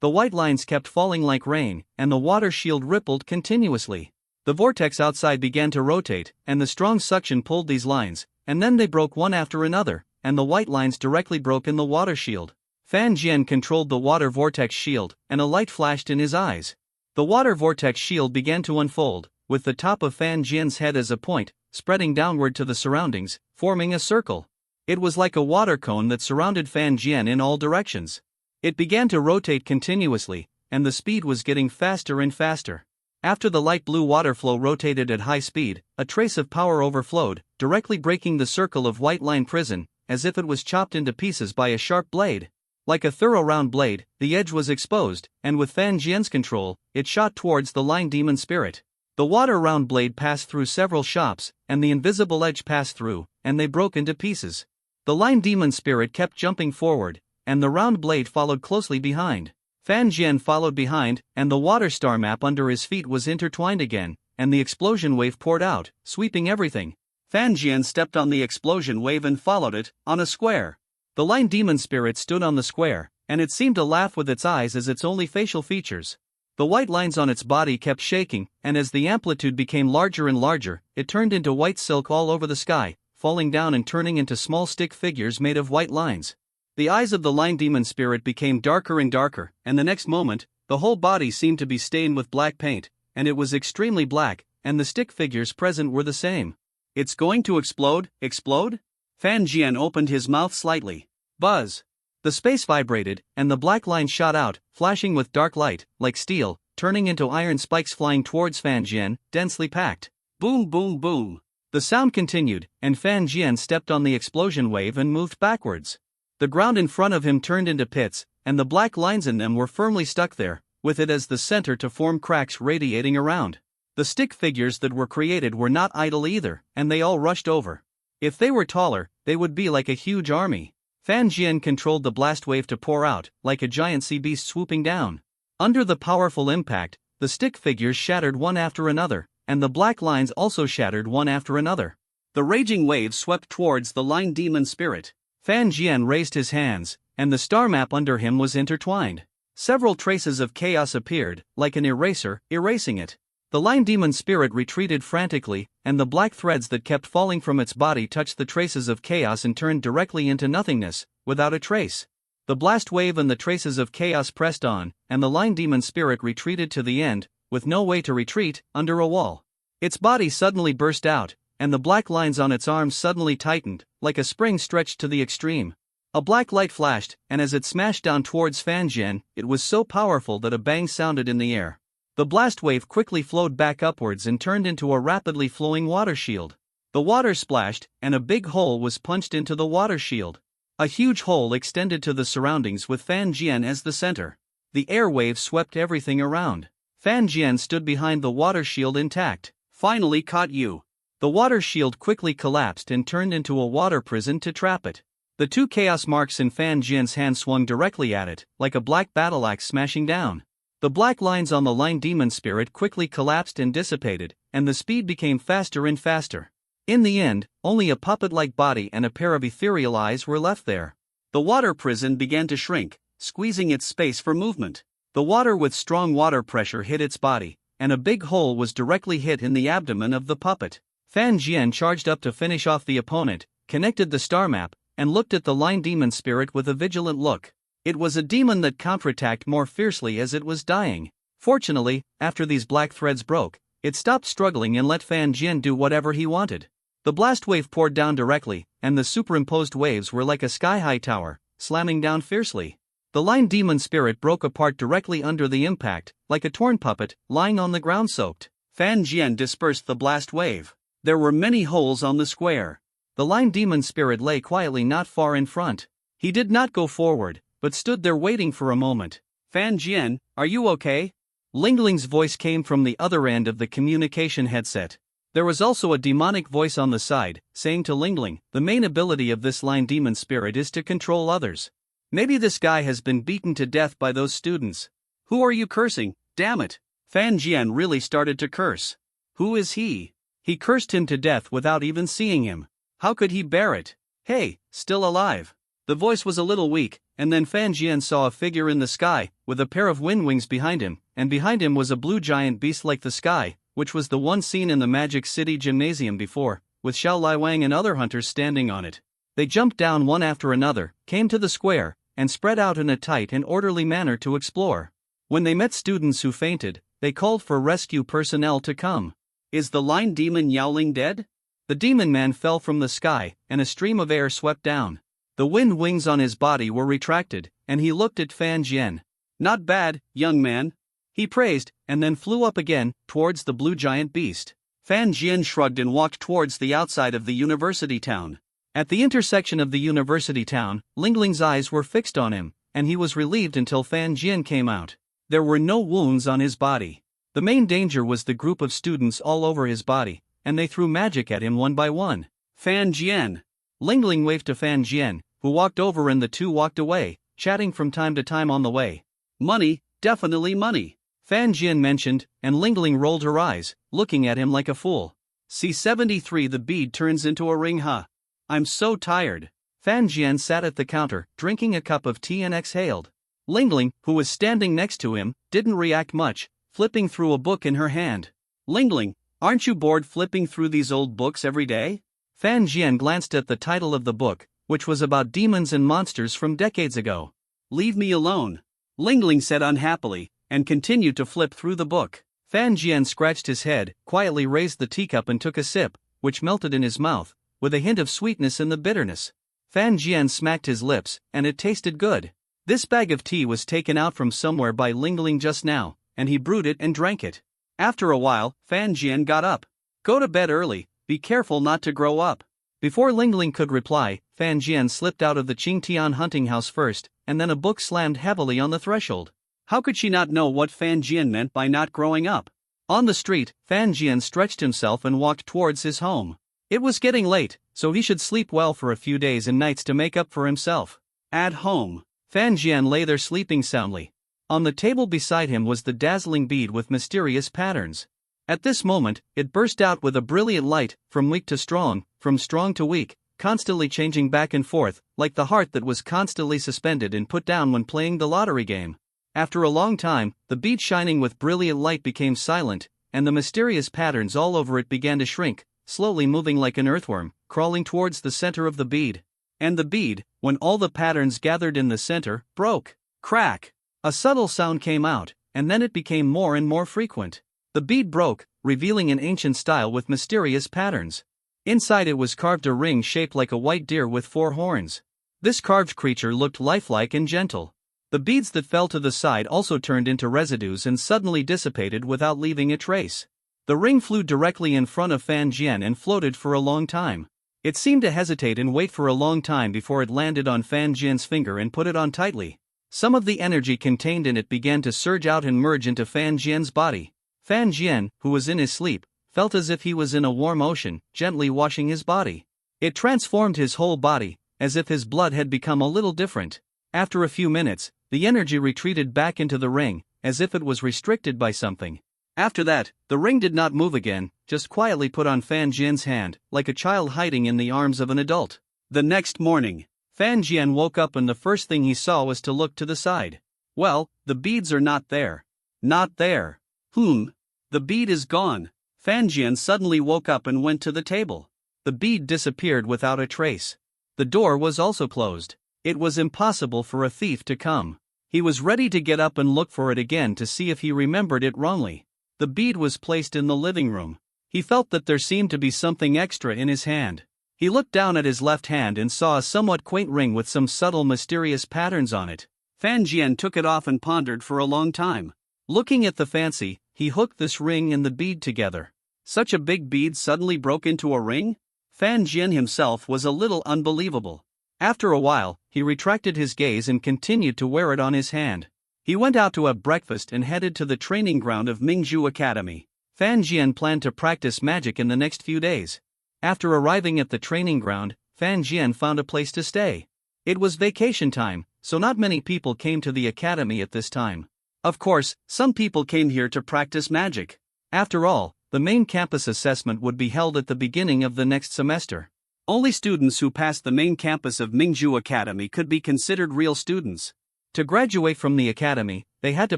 S1: The white lines kept falling like rain, and the water shield rippled continuously. The vortex outside began to rotate, and the strong suction pulled these lines, and then they broke one after another, and the white lines directly broke in the water shield. Fan Jian controlled the water vortex shield, and a light flashed in his eyes. The water vortex shield began to unfold, with the top of Fan Jian's head as a point, spreading downward to the surroundings, forming a circle. It was like a water cone that surrounded Fan Jian in all directions. It began to rotate continuously, and the speed was getting faster and faster. After the light blue water flow rotated at high speed, a trace of power overflowed, directly breaking the circle of white line prison, as if it was chopped into pieces by a sharp blade. Like a thorough round blade, the edge was exposed, and with Fan Jian's control, it shot towards the line demon spirit. The water round blade passed through several shops, and the invisible edge passed through, and they broke into pieces. The line demon spirit kept jumping forward, and the round blade followed closely behind. Fan Jian followed behind, and the water star map under his feet was intertwined again, and the explosion wave poured out, sweeping everything. Fan Jian stepped on the explosion wave and followed it, on a square. The line demon spirit stood on the square, and it seemed to laugh with its eyes as its only facial features. The white lines on its body kept shaking, and as the amplitude became larger and larger, it turned into white silk all over the sky, falling down and turning into small stick figures made of white lines. The eyes of the line demon spirit became darker and darker, and the next moment, the whole body seemed to be stained with black paint, and it was extremely black, and the stick figures present were the same. It's going to explode? Explode? Fan Jian opened his mouth slightly. Buzz! The space vibrated, and the black line shot out, flashing with dark light, like steel, turning into iron spikes flying towards Fan Jian, densely packed. Boom, boom, boom. The sound continued, and Fan Jian stepped on the explosion wave and moved backwards. The ground in front of him turned into pits, and the black lines in them were firmly stuck there, with it as the center to form cracks radiating around. The stick figures that were created were not idle either, and they all rushed over. If they were taller, they would be like a huge army. Fan Jian controlled the blast wave to pour out, like a giant sea beast swooping down. Under the powerful impact, the stick figures shattered one after another, and the black lines also shattered one after another. The raging waves swept towards the line demon spirit. Fan Jian raised his hands, and the star map under him was intertwined. Several traces of chaos appeared, like an eraser, erasing it. The line demon spirit retreated frantically, and the black threads that kept falling from its body touched the traces of chaos and turned directly into nothingness, without a trace. The blast wave and the traces of chaos pressed on, and the line demon spirit retreated to the end, with no way to retreat, under a wall. Its body suddenly burst out, and the black lines on its arms suddenly tightened, like a spring stretched to the extreme. A black light flashed, and as it smashed down towards Fan Jian, it was so powerful that a bang sounded in the air. The blast wave quickly flowed back upwards and turned into a rapidly flowing water shield. The water splashed, and a big hole was punched into the water shield.
S2: A huge hole extended to the surroundings with Fan Jian as the center. The air waves swept everything around. Fan Jian stood behind the water shield intact. Finally caught you. The water shield quickly collapsed and turned into a water prison to trap it. The two chaos marks in Fan Jian's hand swung directly at it, like a black battle axe smashing down. The black lines on the line demon spirit quickly collapsed and dissipated, and the speed became faster and faster. In the end, only a puppet-like body and a pair of ethereal eyes were left there. The water prison began to shrink, squeezing its space for movement. The water with strong water pressure hit its body, and a big hole was directly hit in the abdomen of the puppet. Fan Jian charged up to finish off the opponent, connected the star map, and looked at the line demon spirit with a vigilant look. It was a demon that counterattacked more fiercely as it was dying. Fortunately, after these black threads broke, it stopped struggling and let Fan Jian do whatever he wanted. The blast wave poured down directly, and the superimposed waves were like a sky-high tower, slamming down fiercely. The line demon spirit broke apart directly under the impact, like a torn puppet, lying on the ground soaked. Fan Jian dispersed the blast wave. There were many holes on the square. The line demon spirit lay quietly not far in front. He did not go forward, but stood there waiting for a moment. Fan Jian, are you okay? Lingling's voice came from the other end of the communication headset. There was also a demonic voice on the side, saying to Lingling, the main ability of this line demon spirit is to control others. Maybe this guy has been beaten to death by those students. Who are you cursing, damn it? Fan Jian really started to curse. Who is he? He cursed him to death without even seeing him. How could he bear it? Hey, still alive. The voice was a little weak, and then Fan Jian saw a figure in the sky, with a pair of wind wings behind him, and behind him was a blue giant beast like the sky, which was the one seen in the Magic City Gymnasium before, with Xiao Liwang and other hunters standing on it. They jumped down one after another, came to the square, and spread out in a tight and orderly manner to explore. When they met students who fainted, they called for rescue personnel to come. Is the line demon Yaoling dead? The demon man fell from the sky, and a stream of air swept down. The wind wings on his body were retracted, and he looked at Fan Jian. Not bad, young man. He praised, and then flew up again, towards the blue giant beast. Fan Jian shrugged and walked towards the outside of the university town. At the intersection of the university town, Lingling's eyes were fixed on him, and he was relieved until Fan Jian came out. There were no wounds on his body. The main danger was the group of students all over his body, and they threw magic at him one by one. Fan Jian. Lingling waved to Fan Jian, who walked over, and the two walked away, chatting from time to time on the way. Money, definitely money. Fan Jian mentioned, and Lingling rolled her eyes, looking at him like a fool. C73 the bead turns into a ring, huh? I'm so tired. Fan Jian sat at the counter, drinking a cup of tea, and exhaled. Lingling, who was standing next to him, didn't react much, flipping through a book in her hand. Lingling, aren't you bored flipping through these old books every day? Fan Jian glanced at the title of the book, which was about demons and monsters from decades ago. Leave me alone. Lingling said unhappily, and continued to flip through the book. Fan Jian scratched his head, quietly raised the teacup and took a sip, which melted in his mouth, with a hint of sweetness in the bitterness. Fan Jian smacked his lips, and it tasted good. This bag of tea was taken out from somewhere by Lingling just now, and he brewed it and drank it. After a while, Fan Jian got up. Go to bed early, be careful not to grow up. Before Lingling could reply, Fan Jian slipped out of the Qingtian hunting house first, and then a book slammed heavily on the threshold. How could she not know what Fan Jian meant by not growing up? On the street, Fan Jian stretched himself and walked towards his home. It was getting late, so he should sleep well for a few days and nights to make up for himself. At home, Fan Jian lay there sleeping soundly. On the table beside him was the dazzling bead with mysterious patterns. At this moment, it burst out with a brilliant light, from weak to strong, from strong to weak, constantly changing back and forth, like the heart that was constantly suspended and put down when playing the lottery game. After a long time, the bead shining with brilliant light became silent, and the mysterious patterns all over it began to shrink, slowly moving like an earthworm, crawling towards the center of the bead. And the bead, when all the patterns gathered in the center, broke. Crack! A subtle sound came out, and then it became more and more frequent. The bead broke, revealing an ancient style with mysterious patterns. Inside it was carved a ring shaped like a white deer with 4 horns. This carved creature looked lifelike and gentle. The beads that fell to the side also turned into residues and suddenly dissipated without leaving a trace. The ring flew directly in front of Fan Jian and floated for a long time.
S1: It seemed to hesitate and wait for a long time before it landed on Fan Jian's finger and put it on tightly. Some of the energy contained in it began to surge out and merge into Fan Jian's body. Fan Jian, who was in his sleep, felt as if he was in a warm ocean, gently washing his body. It transformed his whole body, as if his blood had become a little different. After a few minutes, the energy retreated back into the ring, as if it was restricted by something. After that, the ring did not move again, just quietly put on Fan Jian's hand, like a child hiding in the arms of an adult. The next morning, Fan Jian woke up and the first thing he saw was to look to the side. Well, the beads are not there. Not there. The bead is gone. Fan Jian suddenly woke up and went to the table. The bead disappeared without a trace. The door was also closed. It was impossible for a thief to come. He was ready to get up and look for it again to see if he remembered it wrongly. The bead was placed in the living room. He felt that there seemed to be something extra in his hand. He looked down at his left hand and saw a somewhat quaint ring with some subtle mysterious patterns on it. Fan Jian took it off and pondered for a long time. Looking at the fancy, he hooked this ring and the bead together. Such a big bead suddenly broke into a ring? Fan Jian himself was a little unbelievable. After a while, he retracted his gaze and continued to wear it on his hand. He went out to have breakfast and headed to the training ground of Mingzhu Academy. Fan Jian planned to practice magic in the next few days. After arriving at the training ground, Fan Jian found a place to stay. It was vacation time, so not many people came to the academy at this time. Of course, some people came here to practice magic. After all, the main campus assessment would be held at the beginning of the next semester. Only students who passed the main campus of Mingzhu Academy could be considered real students. To graduate from the academy, they had to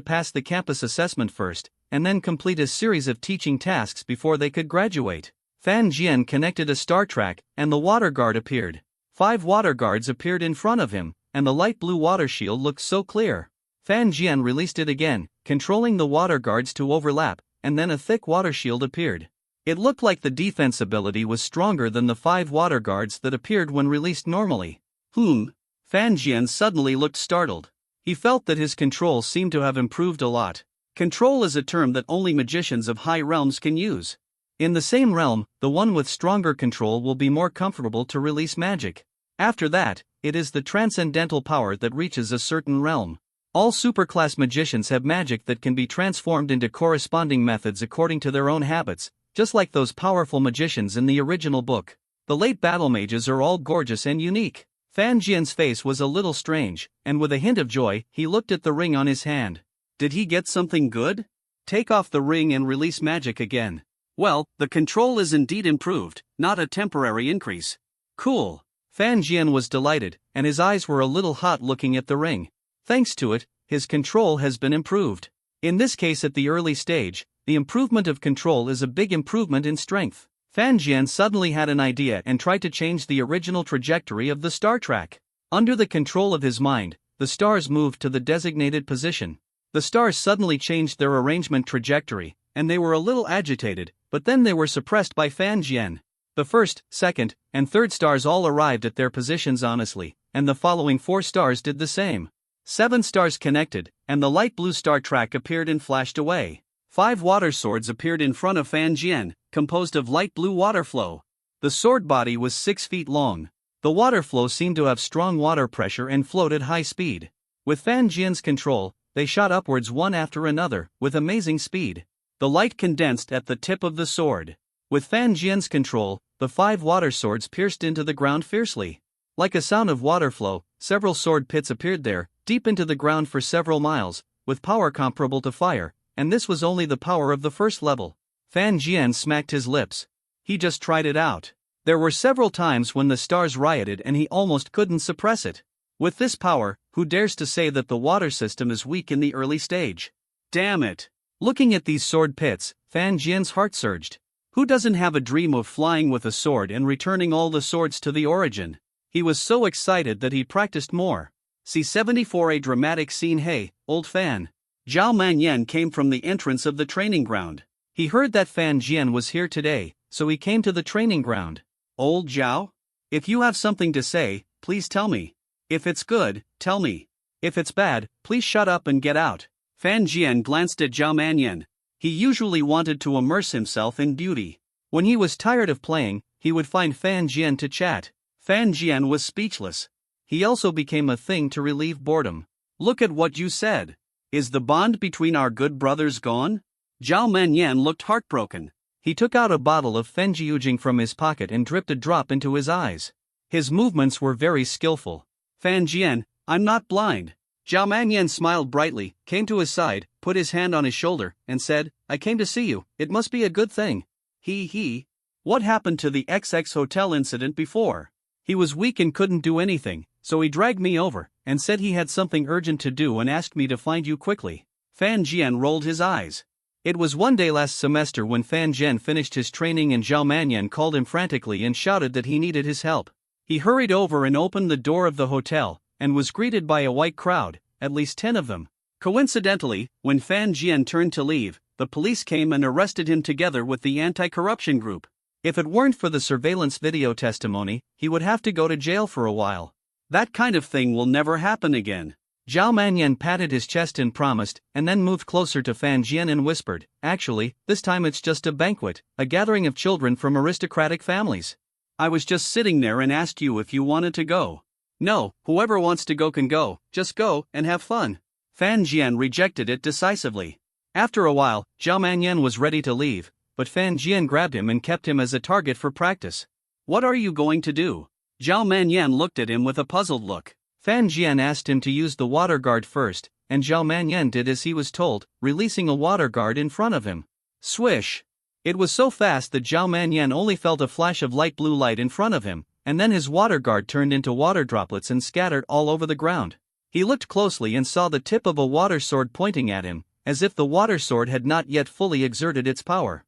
S1: pass the campus assessment first, and then complete a series of teaching tasks before they could graduate. Fan Jian connected a star track, and the water guard appeared. 5 water guards appeared in front of him, and the light blue water shield looked so clear. Fan Jian released it again, controlling the water guards to overlap, and then a thick water shield appeared. It looked like the defense ability was stronger than the 5 water guards that appeared when released normally. Fan Jian suddenly looked startled. He felt that his control seemed to have improved a lot. Control is a term that only magicians of high realms can use. In the same realm, the one with stronger control will be more comfortable to release magic. After that, it is the transcendental power that reaches a certain realm. All superclass magicians have magic that can be transformed into corresponding methods according to their own habits, just like those powerful magicians in the original book. The late battle mages are all gorgeous and unique. Fan Jian's face was a little strange, and with a hint of joy, he looked at the ring on his hand. Did he get something good? Take off the ring and release magic again. Well, the control is indeed improved, not a temporary increase. Cool. Fan Jian was delighted, and his eyes were a little hot looking at the ring. Thanks to it, his control has been improved. In this case, at the early stage, the improvement of control is a big improvement in strength. Fan Jian suddenly had an idea and tried to change the original trajectory of the star track. Under the control of his mind, the stars moved to the designated position. The stars suddenly changed their arrangement trajectory, and they were a little agitated, but then they were suppressed by Fan Jian. The first, second, and third stars all arrived at their positions honestly, and the following 4 stars did the same. 7 stars connected, and the light blue star track appeared and flashed away. 5 water swords appeared in front of Fan Jian, composed of light blue water flow. The sword body was 6 feet long. The water flow seemed to have strong water pressure and flowed at high speed. With Fan Jian's control, they shot upwards one after another, with amazing speed. The light condensed at the tip of the sword. With Fan Jian's control, the 5 water swords pierced into the ground fiercely. Like a sound of water flow, several sword pits appeared there, deep into the ground for several miles, with power comparable to fire, and this was only the power of the first level. Fan Jian smacked his lips. He just tried it out. There were several times when the stars rioted and he almost couldn't suppress it. With this power, who dares to say that the water system is weak in the early stage? Damn it! Looking at these sword pits, Fan Jian's heart surged. Who doesn't have a dream of flying with a sword and returning all the swords to the origin? He was so excited that he practiced more. C74 A dramatic scene. Hey, old Fan. Zhao Manyan came from the entrance of the training ground. He heard that Fan Jian was here today, so he came to the training ground. Old Zhao? If you have something to say, please tell me. If it's good, tell me. If it's bad, please shut up and get out. Fan Jian glanced at Zhao Manyan. He usually wanted to immerse himself in beauty. When he was tired of playing, he would find Fan Jian to chat.
S2: Fan Jian was speechless.
S1: He also became a thing to relieve boredom.
S2: Look at what you said. Is the bond between our good brothers gone? Zhao Manyan looked heartbroken.
S1: He took out a bottle of Fenjiujing from his pocket and dripped a drop into his eyes. His movements were very skillful.
S2: Fan Jian, I'm not blind. Zhao Manyan smiled brightly, came to his side, put his hand on his shoulder, and said, I came to see you, it must be a good thing. What happened to the XX hotel incident before?
S1: He was weak and couldn't do anything, so he dragged me over, and said he had something urgent to do and asked me to find you quickly.
S2: Fan Jian rolled his eyes.
S1: It was one day last semester when Fan Jian finished his training and Zhao Manyan called him frantically and shouted that he needed his help. He hurried over and opened the door of the hotel, and was greeted by a white crowd, at least 10 of them.
S2: Coincidentally, when Fan Jian turned to leave, the police came and arrested him together with the anti-corruption group.
S1: If it weren't for the surveillance video testimony, he would have to go to jail for a while.
S2: That kind of thing will never happen again.
S1: Zhao Manyan patted his chest and promised, and then moved closer to Fan Jian and whispered, actually, this time it's just a banquet, a gathering of children from aristocratic families.
S2: I was just sitting there and asked you if you wanted to go. No, whoever wants to go can go, just go and have fun.
S1: Fan Jian rejected it decisively. After a while, Zhao Manyan was ready to leave, but Fan Jian grabbed him and kept him as a target for practice.
S2: What are you going to do? Zhao Manyan looked at him with a puzzled look.
S1: Fan Jian asked him to use the water guard first, and Zhao Manyan did as he was told, releasing a water guard in front of him. Swish! It was so fast that Zhao Manyan only felt a flash of light blue light in front of him, and then his water guard turned into water droplets and scattered all over the ground. He looked closely and saw the tip of a water sword pointing at him, as if the water sword had not yet fully exerted its power.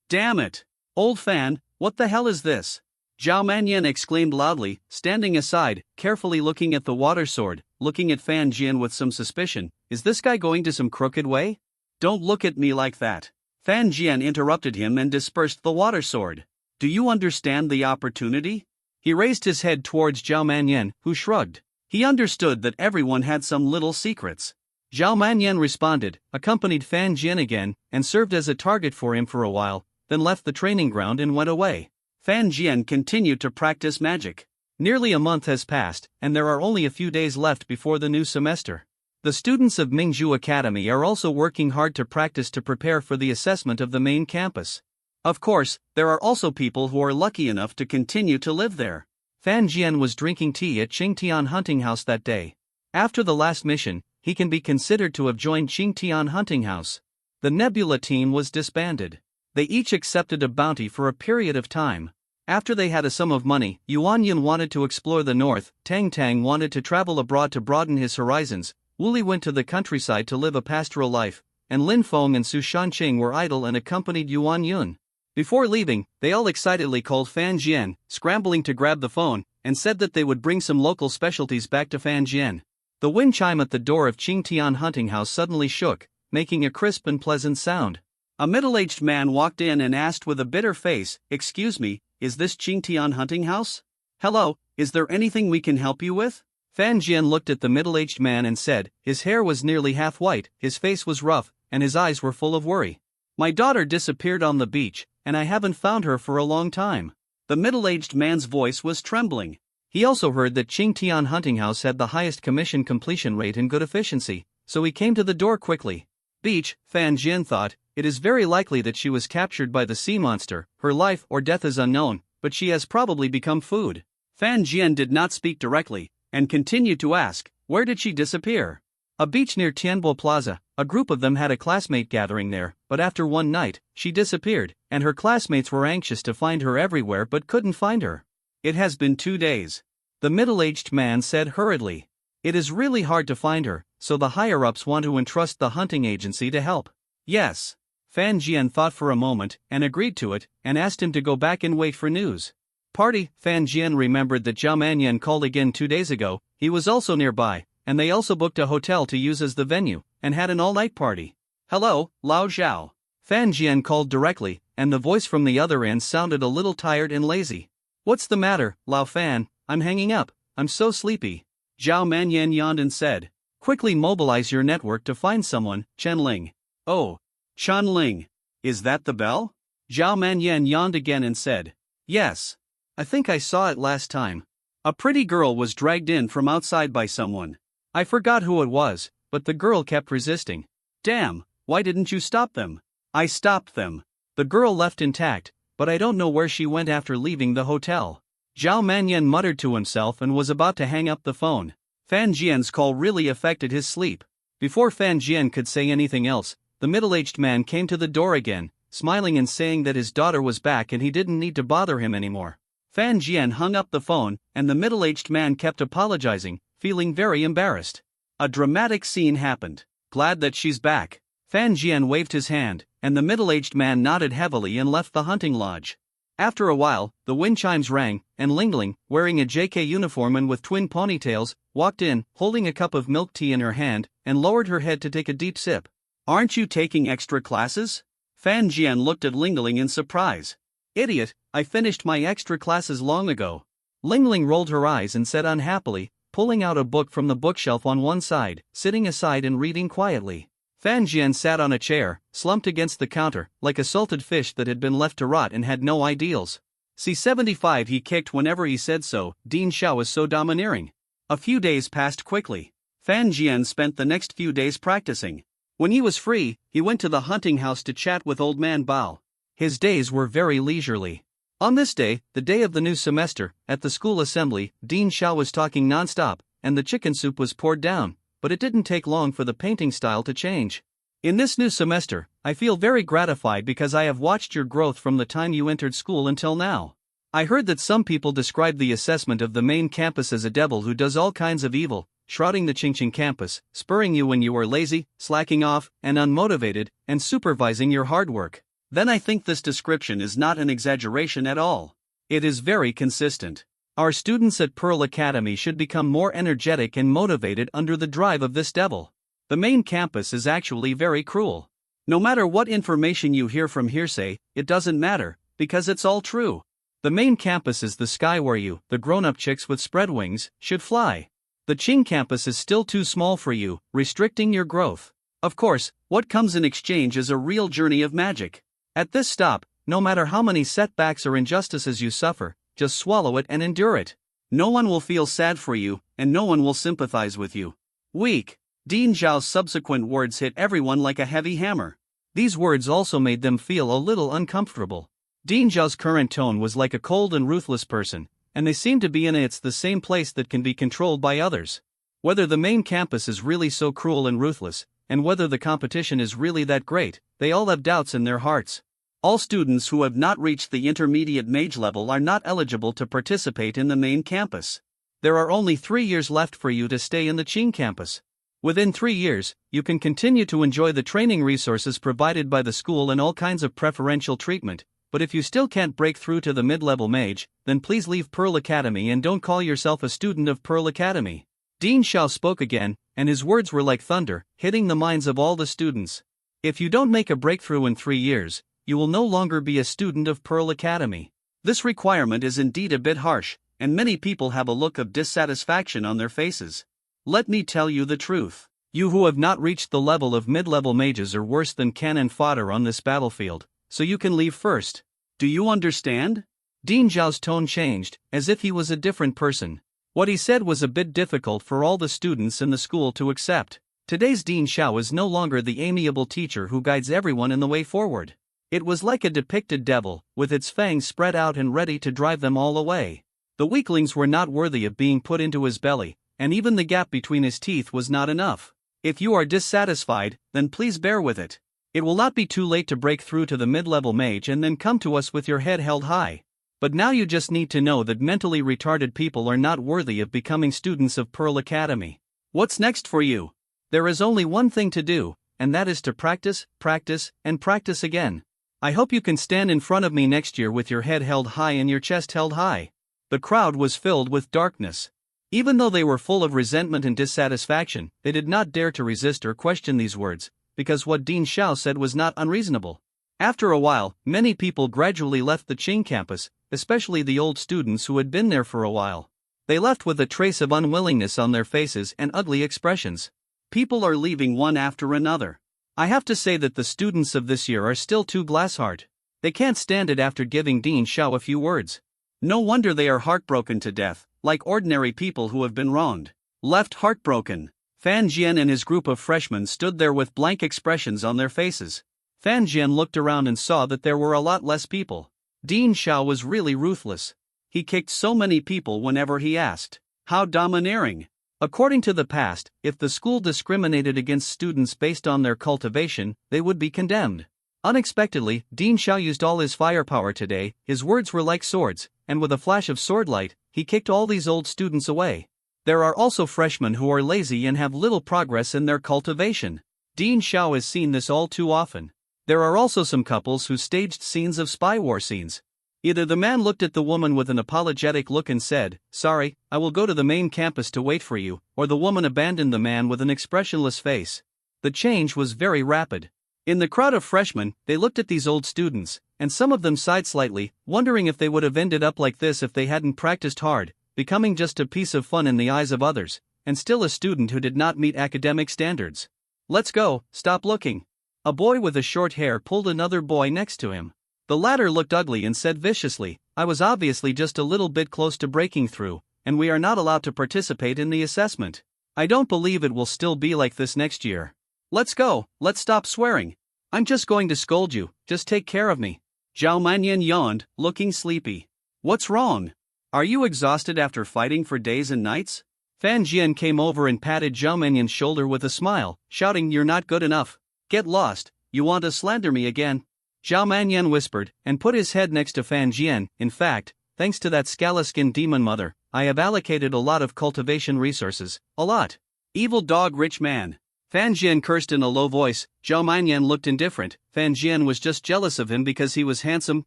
S2: Damn it! Old Fan, what the hell is this? Zhao Manyan exclaimed loudly, standing aside, carefully looking at the water sword, looking at Fan Jian with some suspicion. Is this guy going to some crooked way? Don't look at me like that. Fan Jian interrupted him and dispersed the water sword. Do you understand the opportunity?
S1: He raised his head towards Zhao Manyan, who shrugged.
S2: He understood that everyone had some little secrets.
S1: Zhao Manyan responded, accompanied Fan Jian again, and served as a target for him for a while, then left the training ground and went away.
S2: Fan Jian continued to practice magic.
S1: Nearly a month has passed, and there are only a few days left before the new semester. The students of Mingzhu Academy are also working hard to practice to prepare for the assessment of the main campus.
S2: Of course, there are also people who are lucky enough to continue to live there.
S1: Fan Jian was drinking tea at Qingtian Hunting House that day. After the last mission, he can be considered to have joined Qingtian Hunting House. The Nebula team was disbanded. They each accepted a bounty for a period of time. After they had a sum of money, Yuan Yun wanted to explore the north, Tang Tang wanted to travel abroad to broaden his horizons, Wuli went to the countryside to live a pastoral life, and Lin Feng and Su Shanqing were idle and accompanied Yuan Yun. Before leaving, they all excitedly called Fan Jian, scrambling to grab the phone, and said that they would bring some local specialties back to Fan Jian. The wind chime at the door of Qingtian Hunting House suddenly shook, making a crisp and pleasant sound.
S2: A middle-aged man walked in and asked with a bitter face, "Excuse me, is this Qingtian Hunting House? Hello, is there anything we can help you with?"
S1: Fan Jian looked at the middle-aged man and said, his hair was nearly half white, his face was rough, and his eyes were full of worry. "My daughter disappeared on the beach, and I haven't found her for a long time."
S2: The middle-aged man's voice was trembling.
S1: He also heard that Qingtian Hunting House had the highest commission completion rate and good efficiency, so he came to the door quickly. Beach, Fan Jian thought, it is very likely that she was captured by the sea monster, her life or death is unknown, but she has probably become food.
S2: Fan Jian did not speak directly, and continued to ask, where did she disappear?
S1: A beach near Tianbo Plaza, a group of them had a classmate gathering there, but after one night, she disappeared, and her classmates were anxious to find her everywhere but couldn't find her.
S2: It has been 2 days.
S1: The middle-aged man said hurriedly. It is really hard to find her, so the higher-ups want to entrust the hunting agency to help.
S2: Yes.
S1: Fan Jian thought for a moment, and agreed to it, and asked him to go back and wait for news. Party, Fan Jian remembered that Zhao Manyan called again 2 days ago, he was also nearby, and they also booked a hotel to use as the venue, and had an all-night party.
S2: Hello, Lao Zhao.
S1: Fan Jian called directly, and the voice from the other end sounded a little tired and lazy. What's the matter, Lao Fan? I'm hanging up, I'm so sleepy.
S2: Zhao Manyan yawned and said,
S1: quickly mobilize your network to find someone, Chen Ling.
S2: Oh, Chen Ling. Is that the bell?
S1: Zhao Manyan yawned again and said,
S2: Yes. I think I saw it last time. A pretty girl was dragged in from outside by someone. I forgot who it was, but the girl kept resisting. Damn, why didn't you stop them? I stopped them. The girl left intact, but I don't know where she went after leaving the hotel. Zhao Manyan muttered to himself and was about to hang up the phone. Fan Jian's call really affected his sleep. Before Fan Jian could say anything else, the middle-aged man came to the door again, smiling and saying that his daughter was back and he didn't need to bother him anymore. Fan Jian hung up the phone, and the middle-aged man kept apologizing, feeling very embarrassed. A dramatic scene happened. Glad that she's back. Fan Jian waved his hand, and the middle-aged man nodded heavily and left the hunting lodge. After a while, the wind chimes rang, and Lingling, wearing a JK uniform and with twin ponytails, walked in, holding a cup of milk tea in her hand, and lowered her head to take a deep sip. Aren't you taking extra classes? Fan Jian looked at Lingling in surprise. Idiot, I finished my extra classes long ago. Lingling rolled her eyes and said unhappily, pulling out a book from the bookshelf on one side, sitting aside and reading quietly. Fan Jian sat on a chair, slumped against the counter, like a salted fish that had been left to rot and had no ideals. C-75 he kicked whenever he said so. Dean Xiao was so domineering. A few days passed quickly. Fan Jian spent the next few days practicing. When he was free, he went to the hunting house to chat with Old Man Bao. His days were very leisurely. On this day, the day of the new semester, at the school assembly, Dean Xiao was talking non-stop, and the chicken soup was poured down, but it didn't take long for the painting style to change. In this new semester, I feel very gratified because I have watched your growth from the time you entered school until now. I heard that some people describe the assessment of the main campus as a devil who does all kinds of evil, shrouding the Qingqing campus, spurring you when you are lazy, slacking off, and unmotivated, and supervising your hard work. Then I think this description is not an exaggeration at all. It is very consistent. Our students at Pearl Academy should become more energetic and motivated under the drive of this devil. The main campus is actually very cruel. No matter what information you hear from hearsay, it doesn't matter, because it's all true. The main campus is the sky where you, the grown-up chicks with spread wings, should fly. The Qing campus is still too small for you, restricting your growth. Of course, what comes in exchange is a real journey of magic. At this stop, no matter how many setbacks or injustices you suffer, just swallow it and endure it. No one will feel sad for you, and no one will sympathize with you. Weak. Dean Zhao's subsequent words hit everyone like a heavy hammer. These words also made them feel a little uncomfortable. Dean Zhao's current tone was like a cold and ruthless person, and they seem to be in the same place that can be controlled by others. Whether the main campus is really so cruel and ruthless, and whether the competition is really that great, they all have doubts in their hearts. All students who have not reached the intermediate mage level are not eligible to participate in the main campus. There are only 3 years left for you to stay in the Qing campus. Within 3 years, you can continue to enjoy the training resources provided by the school and all kinds of preferential treatment, but if you still can't break through to the mid-level mage, then please leave Pearl Academy and don't call yourself a student of Pearl Academy. Dean Xiao spoke again, and his words were like thunder, hitting the minds of all the students. If you don't make a breakthrough in 3 years, you will no longer be a student of Pearl Academy. This requirement is indeed a bit harsh, and many people have a look of dissatisfaction on their faces. Let me tell you the truth. You who have not reached the level of mid-level mages are worse than cannon fodder on this battlefield, so you can leave first. Do you understand? Dean Zhao's tone changed, as if he was a different person. What he said was a bit difficult for all the students in the school to accept. Today's Dean Xiao is no longer the amiable teacher who guides everyone in the way forward. It was like a depicted devil, with its fangs spread out and ready to drive them all away. The weaklings were not worthy of being put into his belly, and even the gap between his teeth was not enough. If you are dissatisfied, then please bear with it. It will not be too late to break through to the mid-level mage and then come to us with your head held high. But now you just need to know that mentally retarded people are not worthy of becoming students of Pearl Academy. What's next for you? There is only one thing to do, and that is to practice, practice, and practice again. I hope you can stand in front of me next year with your head held high and your chest held high. The crowd was filled with darkness. Even though they were full of resentment and dissatisfaction, they did not dare to resist or question these words, because what Dean Xiao said was not unreasonable. After a while, many people gradually left the Qing campus, especially the old students who had been there for a while. They left with a trace of unwillingness on their faces and ugly expressions. People are leaving one after another. I have to say that the students of this year are still too glass-heart. They can't stand it after giving Dean Xiao a few words. No wonder they are heartbroken to death, like ordinary people who have been wronged. Left heartbroken. Fan Jian and his group of freshmen stood there with blank expressions on their faces. Fan Jian looked around and saw that there were a lot less people. Dean Xiao was really ruthless. He kicked so many people whenever he asked. How domineering. According to the past, if the school discriminated against students based on their cultivation, they would be condemned. Unexpectedly, Dean Xiao used all his firepower today. His words were like swords, and with a flash of swordlight, he kicked all these old students away. There are also freshmen who are lazy and have little progress in their cultivation. Dean Xiao has seen this all too often. There are also some couples who staged scenes of spy war scenes. Either the man looked at the woman with an apologetic look and said, "Sorry, I will go to the main campus to wait for you," or the woman abandoned the man with an expressionless face. The change was very rapid. In the crowd of freshmen, they looked at these old students, and some of them sighed slightly, wondering if they would have ended up like this if they hadn't practiced hard, becoming just a piece of fun in the eyes of others, and still a student who did not meet academic standards. "Let's go, stop looking." A boy with a short hair pulled another boy next to him. The latter looked ugly and said viciously, "I was obviously just a little bit close to breaking through, and we are not allowed to participate in the assessment. I don't believe it will still be like this next year. Let's go, let's stop swearing. I'm just going to scold you, just take care of me." Zhao Manyan yawned, looking sleepy. "What's wrong? Are you exhausted after fighting for days and nights?" Fan Jian came over and patted Zhao Manyan's shoulder with a smile, shouting, "You're not good enough. Get lost, you want to slander me again?" Zhao Manyan whispered, and put his head next to Fan Jian. "In fact, thanks to that scala-skinned demon mother, I have allocated a lot of cultivation resources, a lot." Evil dog rich man. Fan Jian cursed in a low voice. Zhao Manyan looked indifferent. Fan Jian was just jealous of him because he was handsome,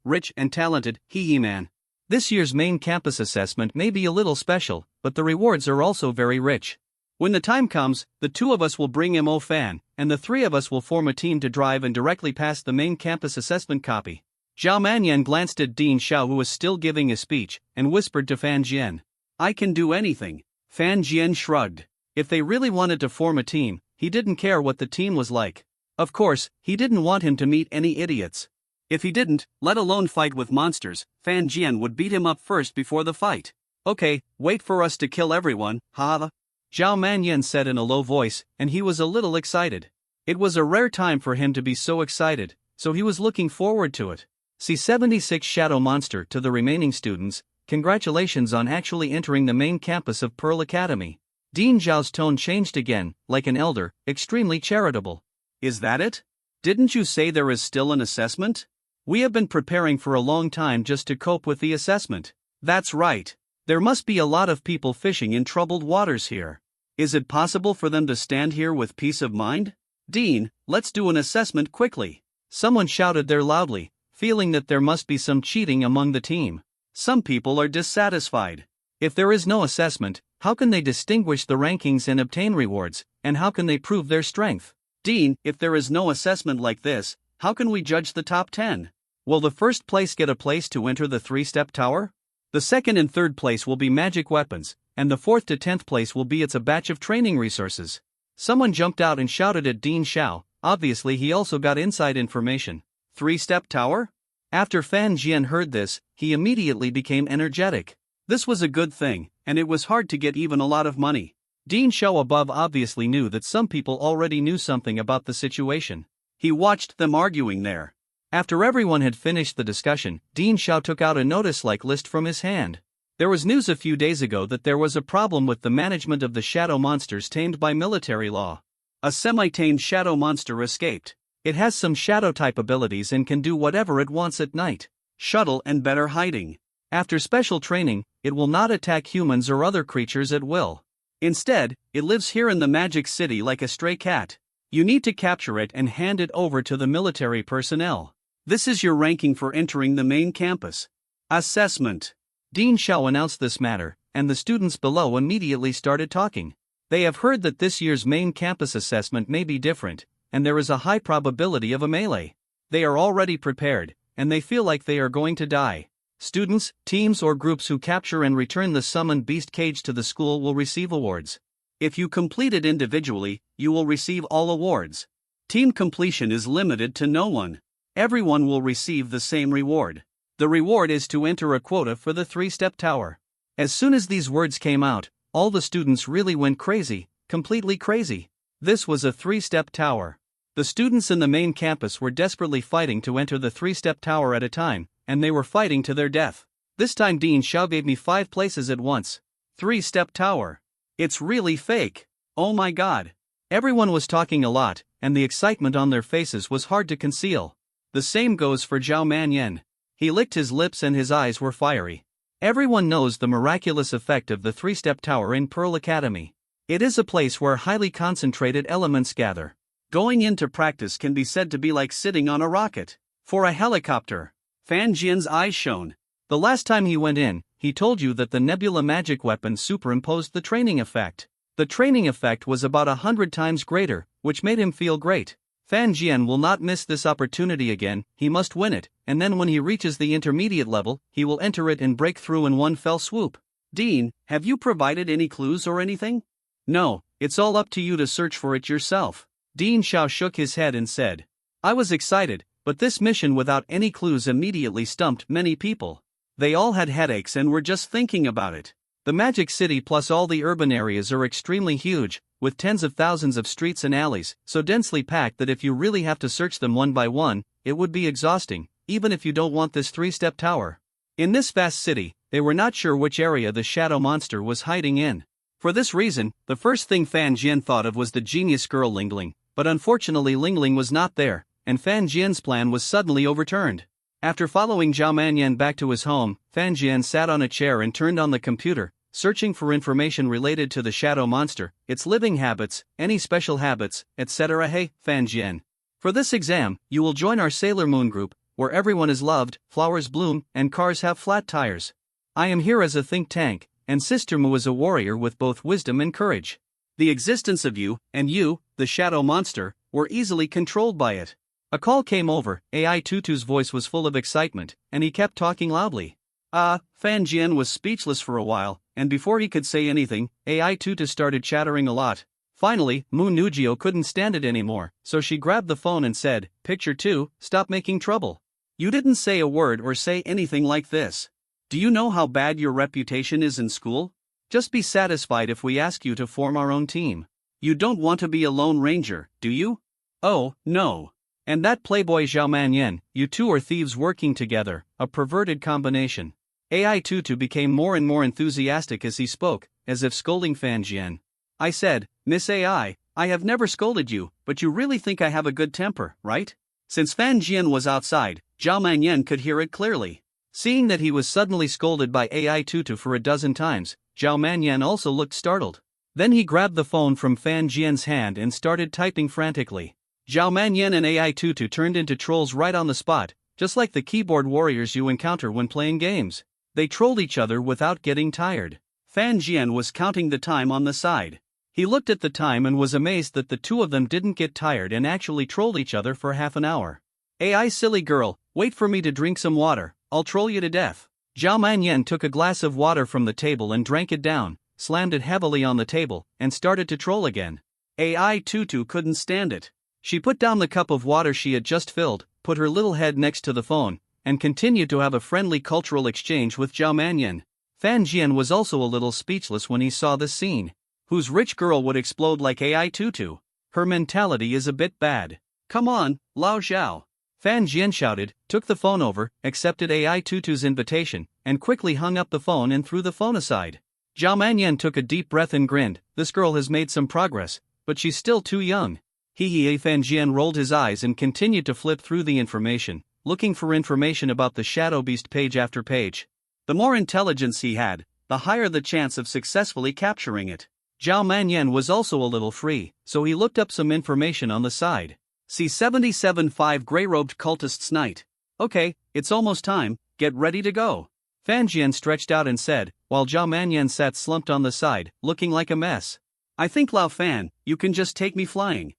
S2: rich and talented. Hee man. This year's main campus assessment may be a little special, but the rewards are also very rich. When the time comes, the two of us will bring Mo Fan, and the three of us will form a team to drive and directly pass the main campus assessment copy. Zhao Manyan glanced at Dean Xiao, who was still giving a speech, and whispered to Fan Jian, "I can do anything." Fan Jian shrugged. If they really wanted to form a team, he didn't care what the team was like. Of course, he didn't want him to meet any idiots. If he didn't, let alone fight with monsters, Fan Jian would beat him up first before the fight. "Okay, wait for us to kill everyone, ha." Zhao Manyan said in a low voice, and he was a little excited. It was a rare time for him to be so excited, so he was looking forward to it. C76 Shadow Monster. To the remaining students, congratulations on actually entering the main campus of Pearl Academy. Dean Zhao's tone changed again, like an elder, extremely charitable. "Is that it? Didn't you say there is still an assessment? We have been preparing for a long time just to cope with the assessment." "That's right. There must be a lot of people fishing in troubled waters here. Is it possible for them to stand here with peace of mind? Dean, let's do an assessment quickly." Someone shouted there loudly, feeling that there must be some cheating among the team. Some people are dissatisfied. If there is no assessment, how can they distinguish the rankings and obtain rewards, and how can they prove their strength? "Dean, if there is no assessment like this, how can we judge the top 10? Will the first place get a place to enter the 3-step tower? The second and third place will be magic weapons, and the 4th to 10th place will be a batch of training resources." Someone jumped out and shouted at Dean Xiao. Obviously he also got inside information. 3-step tower? After Fan Jian heard this, he immediately became energetic. This was a good thing, and it was hard to get even a lot of money. Dean Xiao above obviously knew that some people already knew something about the situation. He watched them arguing there. After everyone had finished the discussion, Dean Xiao took out a notice-like list from his hand. There was news a few days ago that there was a problem with the management of the shadow monsters tamed by military law. A semi-tamed shadow monster escaped. It has some shadow-type abilities and can do whatever it wants at night. Shuttle and better hiding. After special training, it will not attack humans or other creatures at will. Instead, it lives here in the Magic City like a stray cat. You need to capture it and hand it over to the military personnel. This is your ranking for entering the main campus. Assessment. Dean Xiao announced this matter, and the students below immediately started talking. They have heard that this year's main campus assessment may be different, and there is a high probability of a melee. They are already prepared, and they feel like they are going to die. Students, teams or groups who capture and return the summoned beast cage to the school will receive awards. If you complete it individually, you will receive all awards. Team completion is limited to no one. Everyone will receive the same reward. The reward is to enter a quota for the 3-step tower. As soon as these words came out, all the students really went crazy, completely crazy. This was a 3-step tower. The students in the main campus were desperately fighting to enter the 3-step tower at a time, and they were fighting to their death. This time Dean Xiao gave me 5 places at once. 3-step tower. It's really fake. Oh my god. Everyone was talking a lot, and the excitement on their faces was hard to conceal. The same goes for Zhao Manyan. He licked his lips and his eyes were fiery. Everyone knows the miraculous effect of the 3-step tower in Pearl Academy. It is a place where highly concentrated elements gather. Going into practice can be said to be like sitting on a rocket. For a helicopter. Fan Jian's eyes shone. The last time he went in, he told you that the Nebula magic weapon superimposed the training effect. The training effect was about 100 times greater, which made him feel great. Fan Jian will not miss this opportunity again, he must win it, and then when he reaches the intermediate level, he will enter it and break through in one fell swoop. Dean, have you provided any clues or anything? No, it's all up to you to search for it yourself. Dean Xiao shook his head and said. I was excited, but this mission without any clues immediately stumped many people. They all had headaches and were just thinking about it. The Magic City plus all the urban areas are extremely huge, with tens of thousands of streets and alleys, so densely packed that if you really have to search them one by one, it would be exhausting, even if you don't want this 3-step tower. In this vast city, they were not sure which area the shadow monster was hiding in. For this reason, the first thing Fan Jian thought of was the genius girl Lingling, but unfortunately Lingling was not there, and Fan Jian's plan was suddenly overturned. After following Zhao Manyan back to his home, Fan Jian sat on a chair and turned on the computer, searching for information related to the shadow monster, its living habits, any special habits, etc. Hey, Fan Jian. For this exam, you will join our Sailor Moon group, where everyone is loved, flowers bloom, and cars have flat tires. I am here as a think tank, and Sister Mu is a warrior with both wisdom and courage. The existence of you, and you, the shadow monster, were easily controlled by it. A call came over, AI Tutu's voice was full of excitement, and he kept talking loudly. Fan Jian was speechless for a while, and before he could say anything, AI Tutu started chattering a lot. Finally, Mu Nujio couldn't stand it anymore, so she grabbed the phone and said, Picture 2, stop making trouble. You didn't say a word or say anything like this. Do you know how bad your reputation is in school? Just be satisfied if we ask you to form our own team. You don't want to be a lone ranger, do you? Oh, no. And that playboy Zhao Manyan, you two are thieves working together, a perverted combination. AI Tutu became more and more enthusiastic as he spoke, as if scolding Fan Jian. I said, Miss AI, I have never scolded you, but you really think I have a good temper, right? Since Fan Jian was outside, Zhao Manyan could hear it clearly. Seeing that he was suddenly scolded by AI Tutu for a dozen times, Zhao Manyan also looked startled. Then he grabbed the phone from Fan Jian's hand and started typing frantically. Zhao Manyan and AI Tutu turned into trolls right on the spot, just like the keyboard warriors you encounter when playing games. They trolled each other without getting tired. Fan Jian was counting the time on the side. He looked at the time and was amazed that the two of them didn't get tired and actually trolled each other for half an hour. AI silly girl, wait for me to drink some water, I'll troll you to death. Zhao Manyan took a glass of water from the table and drank it down, slammed it heavily on the table, and started to troll again. AI Tutu couldn't stand it. She put down the cup of water she had just filled, put her little head next to the phone, and continued to have a friendly cultural exchange with Zhao Manyan. Fan Jian was also a little speechless when he saw this scene. Whose rich girl would explode like AI Tutu? Her mentality is a bit bad. Come on, Lao Zhao. Fan Jian shouted, took the phone over, accepted AI Tutu's invitation, and quickly hung up the phone and threw the phone aside. Zhao Manyan took a deep breath and grinned. This girl has made some progress, but she's still too young. Fan Jian rolled his eyes and continued to flip through the information, looking for information about the Shadow Beast page after page. The more intelligence he had, the higher the chance of successfully capturing it. Zhao Manyan was also a little free, so he looked up some information on the side. See 77-5 Grey-Robed Cultist's Night. Okay, it's almost time, get ready to go. Fan Jian stretched out and said, while Zhao Manyan sat slumped on the side, looking like a mess. I think Lao Fan, you can just take me flying.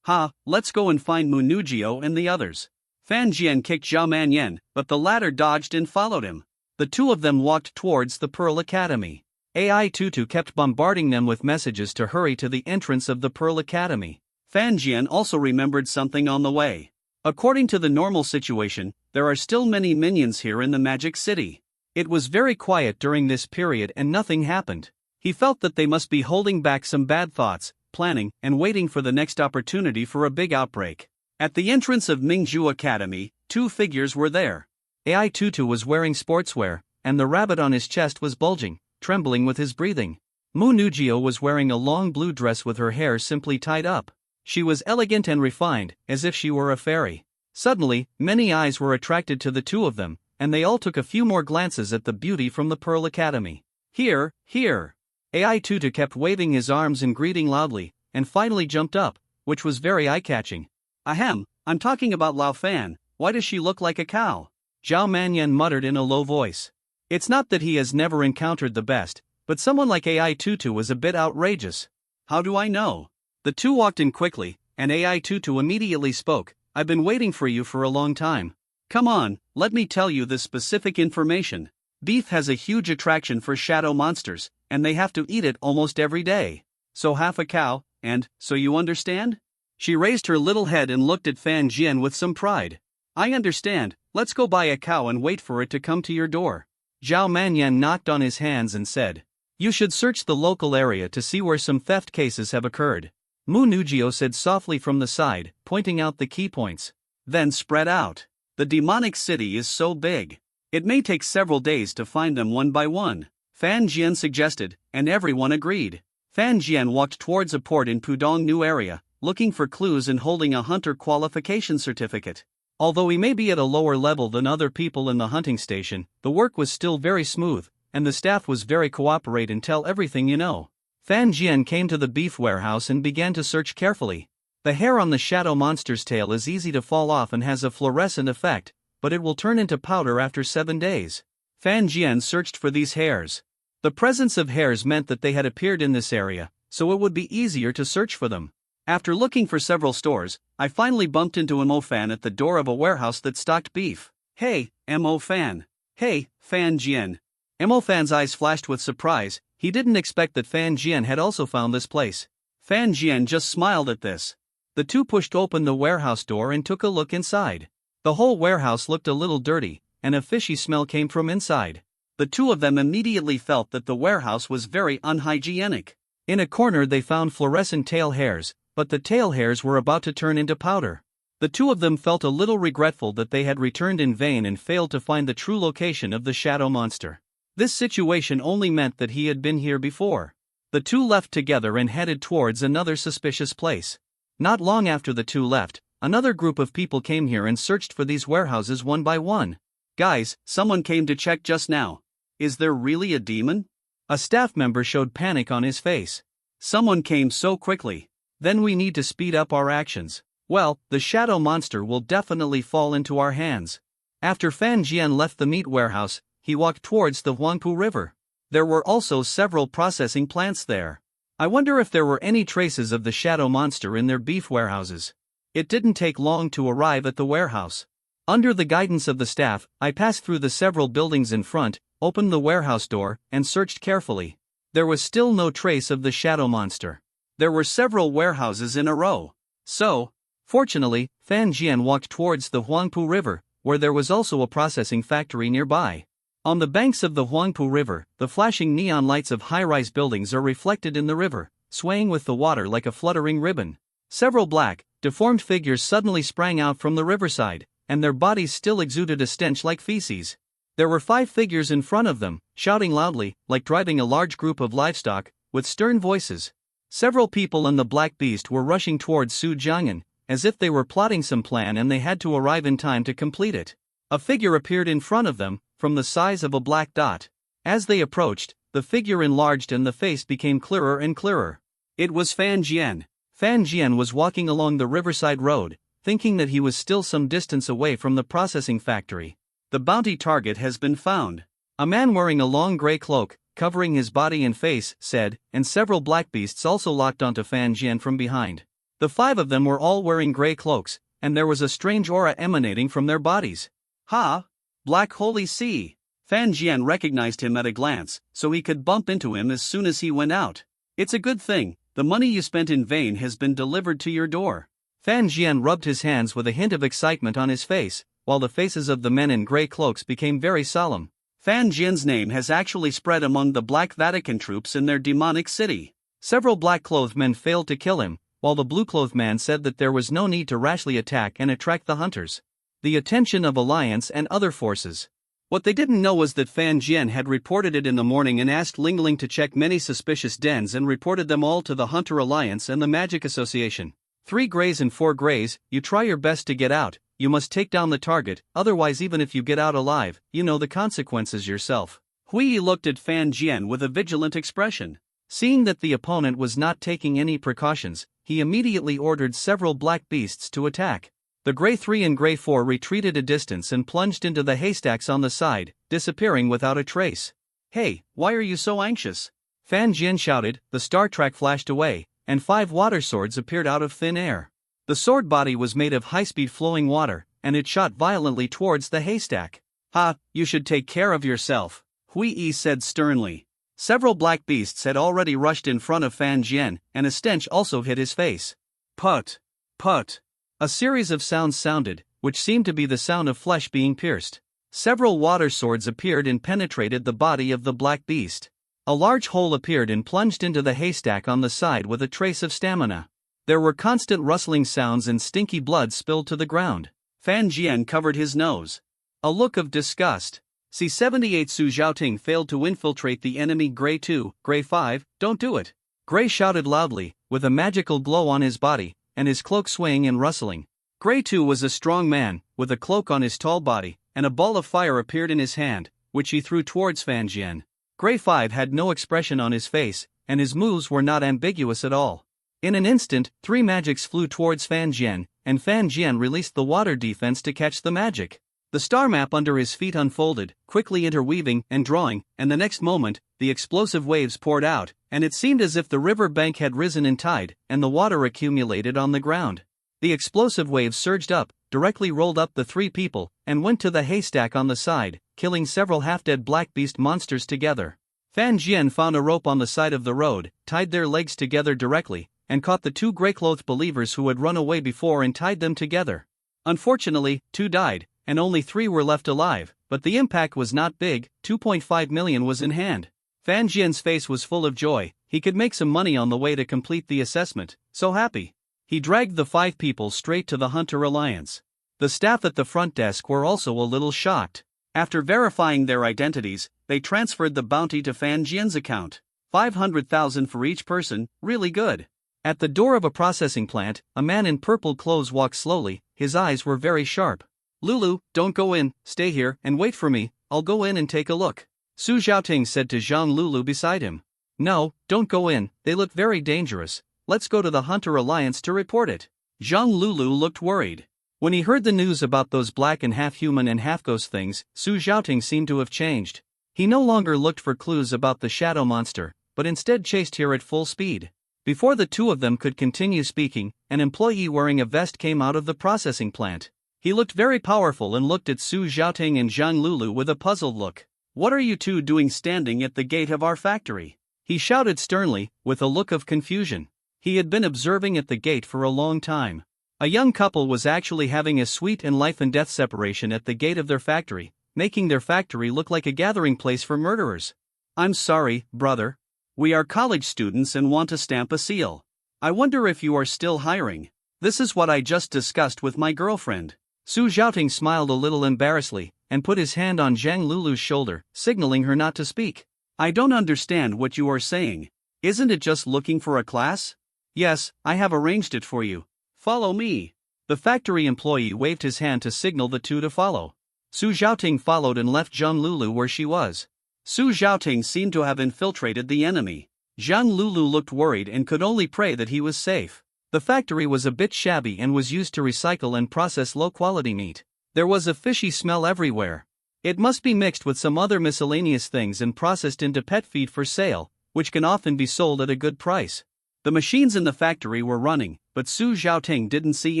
S2: Let's go and find Mu Nujio and the others. Fan Jian kicked Zhao Manyan, but the latter dodged and followed him. The two of them walked towards the Pearl Academy. AI Tutu kept bombarding them with messages to hurry to the entrance of the Pearl Academy. Fan Jian also remembered something on the way. According to the normal situation, there are still many minions here in the Magic City. It was very quiet during this period and nothing happened. He felt that they must be holding back some bad thoughts, planning, and waiting for the next opportunity for a big outbreak. At the entrance of Mingzhu Academy, two figures were there. AI Tutu was wearing sportswear, and the rabbit on his chest was bulging, trembling with his breathing. Mu Nugio was wearing a long blue dress with her hair simply tied up. She was elegant and refined, as if she were a fairy. Suddenly, many eyes were attracted to the two of them, and they all took a few more glances at the beauty from the Pearl Academy. Here, here! AI Tutu kept waving his arms and greeting loudly, and finally jumped up, which was very eye-catching. Ahem, I'm talking about Lao Fan. Why does she look like a cow? Zhao Manyan muttered in a low voice. It's not that he has never encountered the best, but someone like AI Tutu was a bit outrageous. How do I know? The two walked in quickly, and AI Tutu immediately spoke. I've been waiting for you for a long time. Come on, let me tell you this specific information. Beef has a huge attraction for shadow monsters, and they have to eat it almost every day. So half a cow, and, so you understand? She raised her little head and looked at Fan Jian with some pride. I understand, let's go buy a cow and wait for it to come to your door. Zhao Manyan knocked on his hands and said, You should search the local area to see where some theft cases have occurred. Mu Nugio said softly from the side, pointing out the key points. Then spread out. The demonic city is so big. It may take several days to find them one by one. Fan Jian suggested, and everyone agreed. Fan Jian walked towards a port in Pudong New area, looking for clues and holding a hunter qualification certificate. Although he may be at a lower level than other people in the hunting station, the work was still very smooth, and the staff was very cooperate and tell everything you know. Fan Jian came to the beef warehouse and began to search carefully. The hair on the shadow monster's tail is easy to fall off and has a fluorescent effect, but it will turn into powder after 7 days. Fan Jian searched for these hairs. The presence of hairs meant that they had appeared in this area, so it would be easier to search for them. After looking for several stores, I finally bumped into Mo Fan at the door of a warehouse that stocked beef. Hey, Mo Fan. Hey, Fan Jian. Mo Fan's eyes flashed with surprise. He didn't expect that Fan Jian had also found this place. Fan Jian just smiled at this. The two pushed open the warehouse door and took a look inside. The whole warehouse looked a little dirty, and a fishy smell came from inside. The two of them immediately felt that the warehouse was very unhygienic. In a corner they found fluorescent tail hairs, but the tail hairs were about to turn into powder. The two of them felt a little regretful that they had returned in vain and failed to find the true location of the shadow monster. This situation only meant that he had been here before. The two left together and headed towards another suspicious place. Not long after the two left, another group of people came here and searched for these warehouses one by one. Guys, someone came to check just now. Is there really a demon? A staff member showed panic on his face. Someone came so quickly. Then we need to speed up our actions. Well, the shadow monster will definitely fall into our hands. After Fan Jian left the meat warehouse, he walked towards the Huangpu River. There were also several processing plants there. I wonder if there were any traces of the shadow monster in their beef warehouses. It didn't take long to arrive at the warehouse. Under the guidance of the staff, I passed through the several buildings in front, opened the warehouse door, and searched carefully. There was still no trace of the shadow monster. There were several warehouses in a row. So, fortunately, Fan Jian walked towards the Huangpu River, where there was also a processing factory nearby. On the banks of the Huangpu River, the flashing neon lights of high-rise buildings are reflected in the river, swaying with the water like a fluttering ribbon. Several black, deformed figures suddenly sprang out from the riverside, and their bodies still exuded a stench like feces. There were 5 figures in front of them, shouting loudly, like driving a large group of livestock, with stern voices. Several people and the black beast were rushing towards Su Jiangyan, as if they were plotting some plan and they had to arrive in time to complete it. A figure appeared in front of them, from the size of a black dot. As they approached, the figure enlarged and the face became clearer and clearer. It was Fan Jian. Fan Jian was walking along the riverside road, thinking that he was still some distance away from the processing factory. The bounty target has been found. A man wearing a long gray cloak, covering his body and face, said, and several black beasts also locked onto Fan Jian from behind. The 5 of them were all wearing gray cloaks, and there was a strange aura emanating from their bodies. Ha! Black Holy Sea! Fan Jian recognized him at a glance, so he could bump into him as soon as he went out. It's a good thing, the money you spent in vain has been delivered to your door.
S1: Fan Jian rubbed his hands with a hint of excitement on his face, while the faces of the men in gray cloaks became very solemn.
S2: Fan Jian's name has actually spread among the Black Vatican troops in their demonic city.
S1: Several black-clothed men failed to kill him, while the blue-clothed man said that there was no need to rashly attack and attract the hunters. The attention of Alliance and other forces.
S2: What they didn't know was that Fan Jian had reported it in the morning and asked Ling Ling to check many suspicious dens and reported them all to the Hunter Alliance and the Magic Association.
S1: 3 grays and 4 grays, you try your best to get out, you must take down the target, otherwise even if you get out alive, you know the consequences yourself.
S2: Hui Yi looked at Fan Jian with a vigilant expression.
S1: Seeing that the opponent was not taking any precautions, he immediately ordered several black beasts to attack. The Gray 3 and Gray 4 retreated a distance and plunged into the haystacks on the side, disappearing without a trace.
S2: Hey, why are you so anxious?
S1: Fan Jian shouted, the star track flashed away, and 5 water swords appeared out of thin air. The sword body was made of high-speed flowing water, and it shot violently towards the haystack.
S2: Ha, you should take care of yourself, Hui Yi said sternly. Several black beasts had already rushed in front of Fan Jian, and a stench also hit his face. Put! Put!
S1: A series of sounds sounded, which seemed to be the sound of flesh being pierced. Several water swords appeared and penetrated the body of the black beast. A large hole appeared and plunged into the haystack on the side with a trace of stamina. There were constant rustling sounds and stinky blood spilled to the ground.
S2: Fan Jian covered his nose.
S1: A look of disgust.
S2: C-78 Su Zhaoting failed to infiltrate the enemy Gray 2, Gray 5, don't do it.
S1: Gray shouted loudly, with a magical glow on his body, and his cloak swaying and rustling.
S2: Gray 2 was a strong man, with a cloak on his tall body, and a ball of fire appeared in his hand, which he threw towards Fan Jian.
S1: Gray 5 had no expression on his face, and his moves were not ambiguous at all. In an instant, 3 magics flew towards Fan Jian, and Fan Jian released the water defense to catch the magic. The star map under his feet unfolded, quickly interweaving and drawing, and the next moment, the explosive waves poured out, and it seemed as if the river bank had risen in tide, and the water accumulated on the ground. The explosive waves surged up, directly rolled up the 3 people, and went to the haystack on the side, killing several half-dead black beast monsters together. Fan Jian found a rope on the side of the road, tied their legs together directly, and caught the 2 gray-clothed believers who had run away before and tied them together. Unfortunately, 2 died, and only 3 were left alive, but the impact was not big, 2.5 million was in hand. Fan Jian's face was full of joy, he could make some money on the way to complete the assessment, so happy. He dragged the 5 people straight to the Hunter Alliance. The staff at the front desk were also a little shocked. After verifying their identities, they transferred the bounty to Fan Jian's account. 500,000 for each person, really good. At the door of a processing plant, a man in purple clothes walked slowly, his eyes were very sharp. Lulu, don't go in, stay here and wait for me, I'll go in and take a look. Su Zhaoting said to Zhang Lulu beside him. No, don't go in, they look very dangerous, let's go to the Hunter Alliance to report it. Zhang Lulu looked worried. When he heard the news about those black and half-human and half-ghost things, Su Zhaoting seemed to have changed. He no longer looked for clues about the shadow monster, but instead chased her at full speed. Before the 2 of them could continue speaking, an employee wearing a vest came out of the processing plant. He looked very powerful and looked at Su Zhaoting and Zhang Lulu with a puzzled look. What are you 2 doing standing at the gate of our factory? He shouted sternly, with a look of confusion. He had been observing at the gate for a long time. A young couple was actually having a sweet and life and death separation at the gate of their factory, making their factory look like a gathering place for murderers. I'm sorry, brother. We are college students and want to stamp a seal. I wonder if you are still hiring. This is what I just discussed with my girlfriend. Su Zhaoting smiled a little embarrassedly, and put his hand on Zhang Lulu's shoulder, signaling her not to speak. I don't understand what you are saying. Isn't it just looking for a class? Yes, I have arranged it for you. Follow me. The factory employee waved his hand to signal the 2 to follow. Su Zhaoting followed and left Zhang Lulu where she was. Su Zhaoting seemed to have infiltrated the enemy. Zhang Lulu looked worried and could only pray that he was safe. The factory was a bit shabby and was used to recycle and process low-quality meat. There was a fishy smell everywhere. It must be mixed with some other miscellaneous things and processed into pet feed for sale, which can often be sold at a good price. The machines in the factory were running, but Su Zhaoting didn't see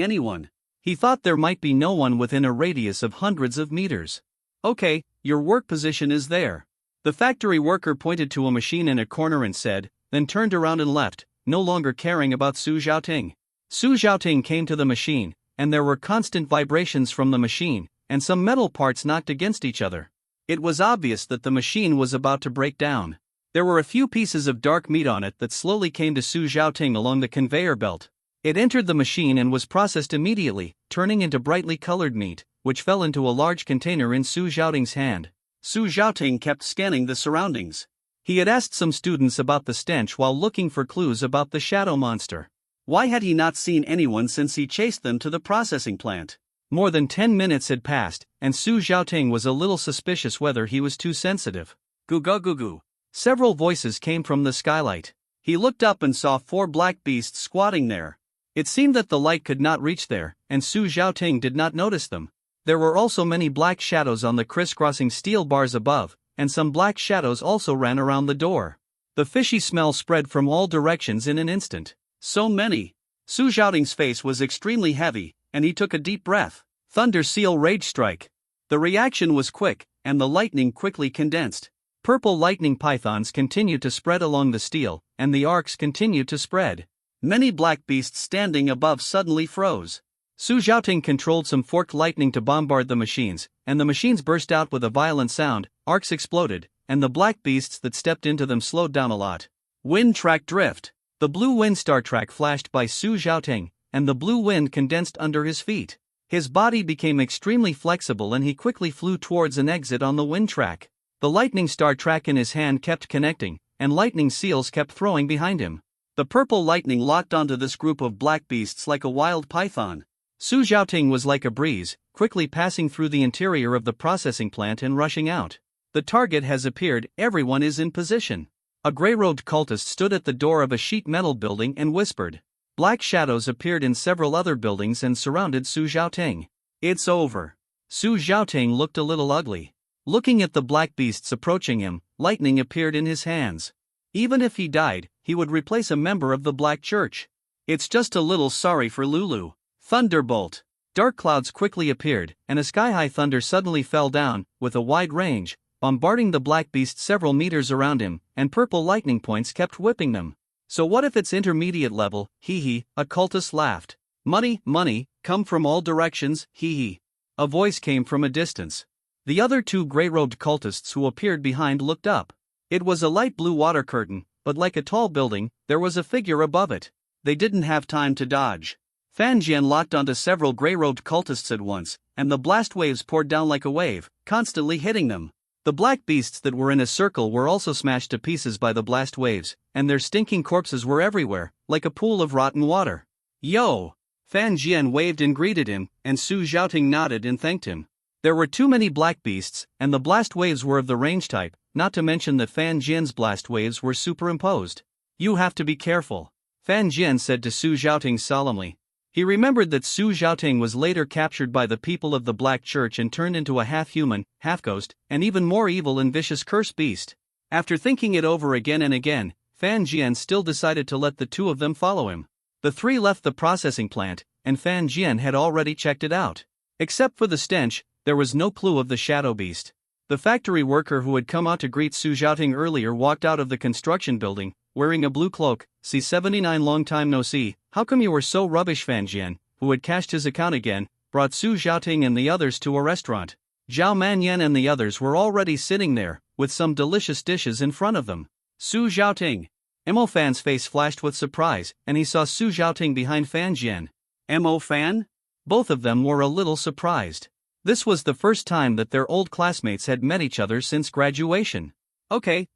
S1: anyone. He thought there might be no one within a radius of hundreds of meters. Okay, your work position is there. The factory worker pointed to a machine in a corner and said, then turned around and left, no longer caring about Su Zhaoting. Su Xiaoting came to the machine, and there were constant vibrations from the machine, and some metal parts knocked against each other. It was obvious that the machine was about to break down. There were a few pieces of dark meat on it that slowly came to Su Xiaoting along the conveyor belt. It entered the machine and was processed immediately, turning into brightly colored meat, which fell into a large container in Su Xiaoting's hand.
S2: Su Xiaoting kept scanning the surroundings.
S1: He had asked some students about the stench while looking for clues about the shadow monster.
S2: Why had he not seen anyone since he chased them to the processing plant?
S1: More than 10 minutes had passed, and Su Xiaoting was a little suspicious whether he was too sensitive.
S2: Goo goo goo goo.
S1: Several voices came from the skylight.
S2: He looked up and saw 4 black beasts squatting there.
S1: It seemed that the light could not reach there, and Su Xiaoting did not notice them. There were also many black shadows on the crisscrossing steel bars above, and some black shadows also ran around the door. The fishy smell spread from all directions in an instant.
S2: So many. Su Xiaoting's face was extremely heavy, and he took a deep breath.
S1: Thunder Seal Rage Strike.
S2: The reaction was quick, and the lightning quickly condensed.
S1: Purple lightning pythons continued to spread along the steel, and the arcs continued to spread.
S2: Many black beasts standing above suddenly froze.
S1: Su Xiaoting controlled some forked lightning to bombard the machines, and the machines burst out with a violent sound, arcs exploded, and the black beasts that stepped into them slowed down a lot.
S2: Wind track drift.
S1: The blue wind star track flashed by Su Xiaoting, and the blue wind condensed under his feet. His body became extremely flexible and he quickly flew towards an exit on the wind track. The lightning star track in his hand kept connecting, and lightning seals kept throwing behind him.
S2: The purple lightning locked onto this group of black beasts like a wild python.
S1: Su Xiaoting was like a breeze, quickly passing through the interior of the processing plant and rushing out. The target has appeared, everyone is in position. A grey-robed cultist stood at the door of a sheet metal building and whispered. Black shadows appeared in several other buildings and surrounded Su Xiaoting.
S2: It's over.
S1: Su Xiaoting looked a little ugly. Looking at the black beasts approaching him, lightning appeared in his hands. Even if he died, he would replace a member of the Black Church.
S2: It's just a little sorry for Lulu.
S1: Thunderbolt. Dark clouds quickly appeared, and a sky-high thunder suddenly fell down, with a wide range, bombarding the black beast several meters around him, and purple lightning points kept whipping them. So what if it's intermediate level, hee, a cultist laughed.
S2: Money, money, come from all directions, hee.
S1: A voice came from a distance. The other 2 grey-robed cultists who appeared behind looked up. It was a light blue water curtain, but like a tall building, there was a figure above it.
S2: They didn't have time to dodge. Fan Jian locked onto several grey-robed cultists at once, and the blast waves poured down like a wave, constantly hitting them.
S1: The black beasts that were in a circle were also smashed to pieces by the blast waves, and their stinking corpses were everywhere, like a pool of rotten water.
S2: Yo! Fan Jian waved and greeted him, and Su Xiaoting nodded and thanked him.
S1: There were too many black beasts, and the blast waves were of the range type, not to mention that Fan Jian's blast waves were superimposed. You have to be careful, Fan Jian said to Su Xiaoting solemnly. He remembered that Su Xiaoting was later captured by the people of the Black Church and turned into a half-human, half-ghost, and even more evil and vicious curse beast. After thinking it over again and again, Fan Jian still decided to let the 2 of them follow him. The 3 left the processing plant, and Fan Jian had already checked it out. Except for the stench, there was no clue of the shadow beast. The factory worker who had come out to greet Su Xiaoting earlier walked out of the construction building, wearing a blue cloak. C79 long time no see, how come you were so rubbish? Fan Jian, who had cashed his account again, brought Su Xiaoting and the others to a restaurant. Zhao Manyan and the others were already sitting there, with some delicious dishes in front of them.
S2: Su Xiaoting.
S1: Mo Fan's face flashed with surprise, and he saw Su Xiaoting behind Fan Jian.
S2: Mo Fan?
S1: Both of them were a little surprised. This was the first time that their old classmates had met each other since graduation.
S2: Okay,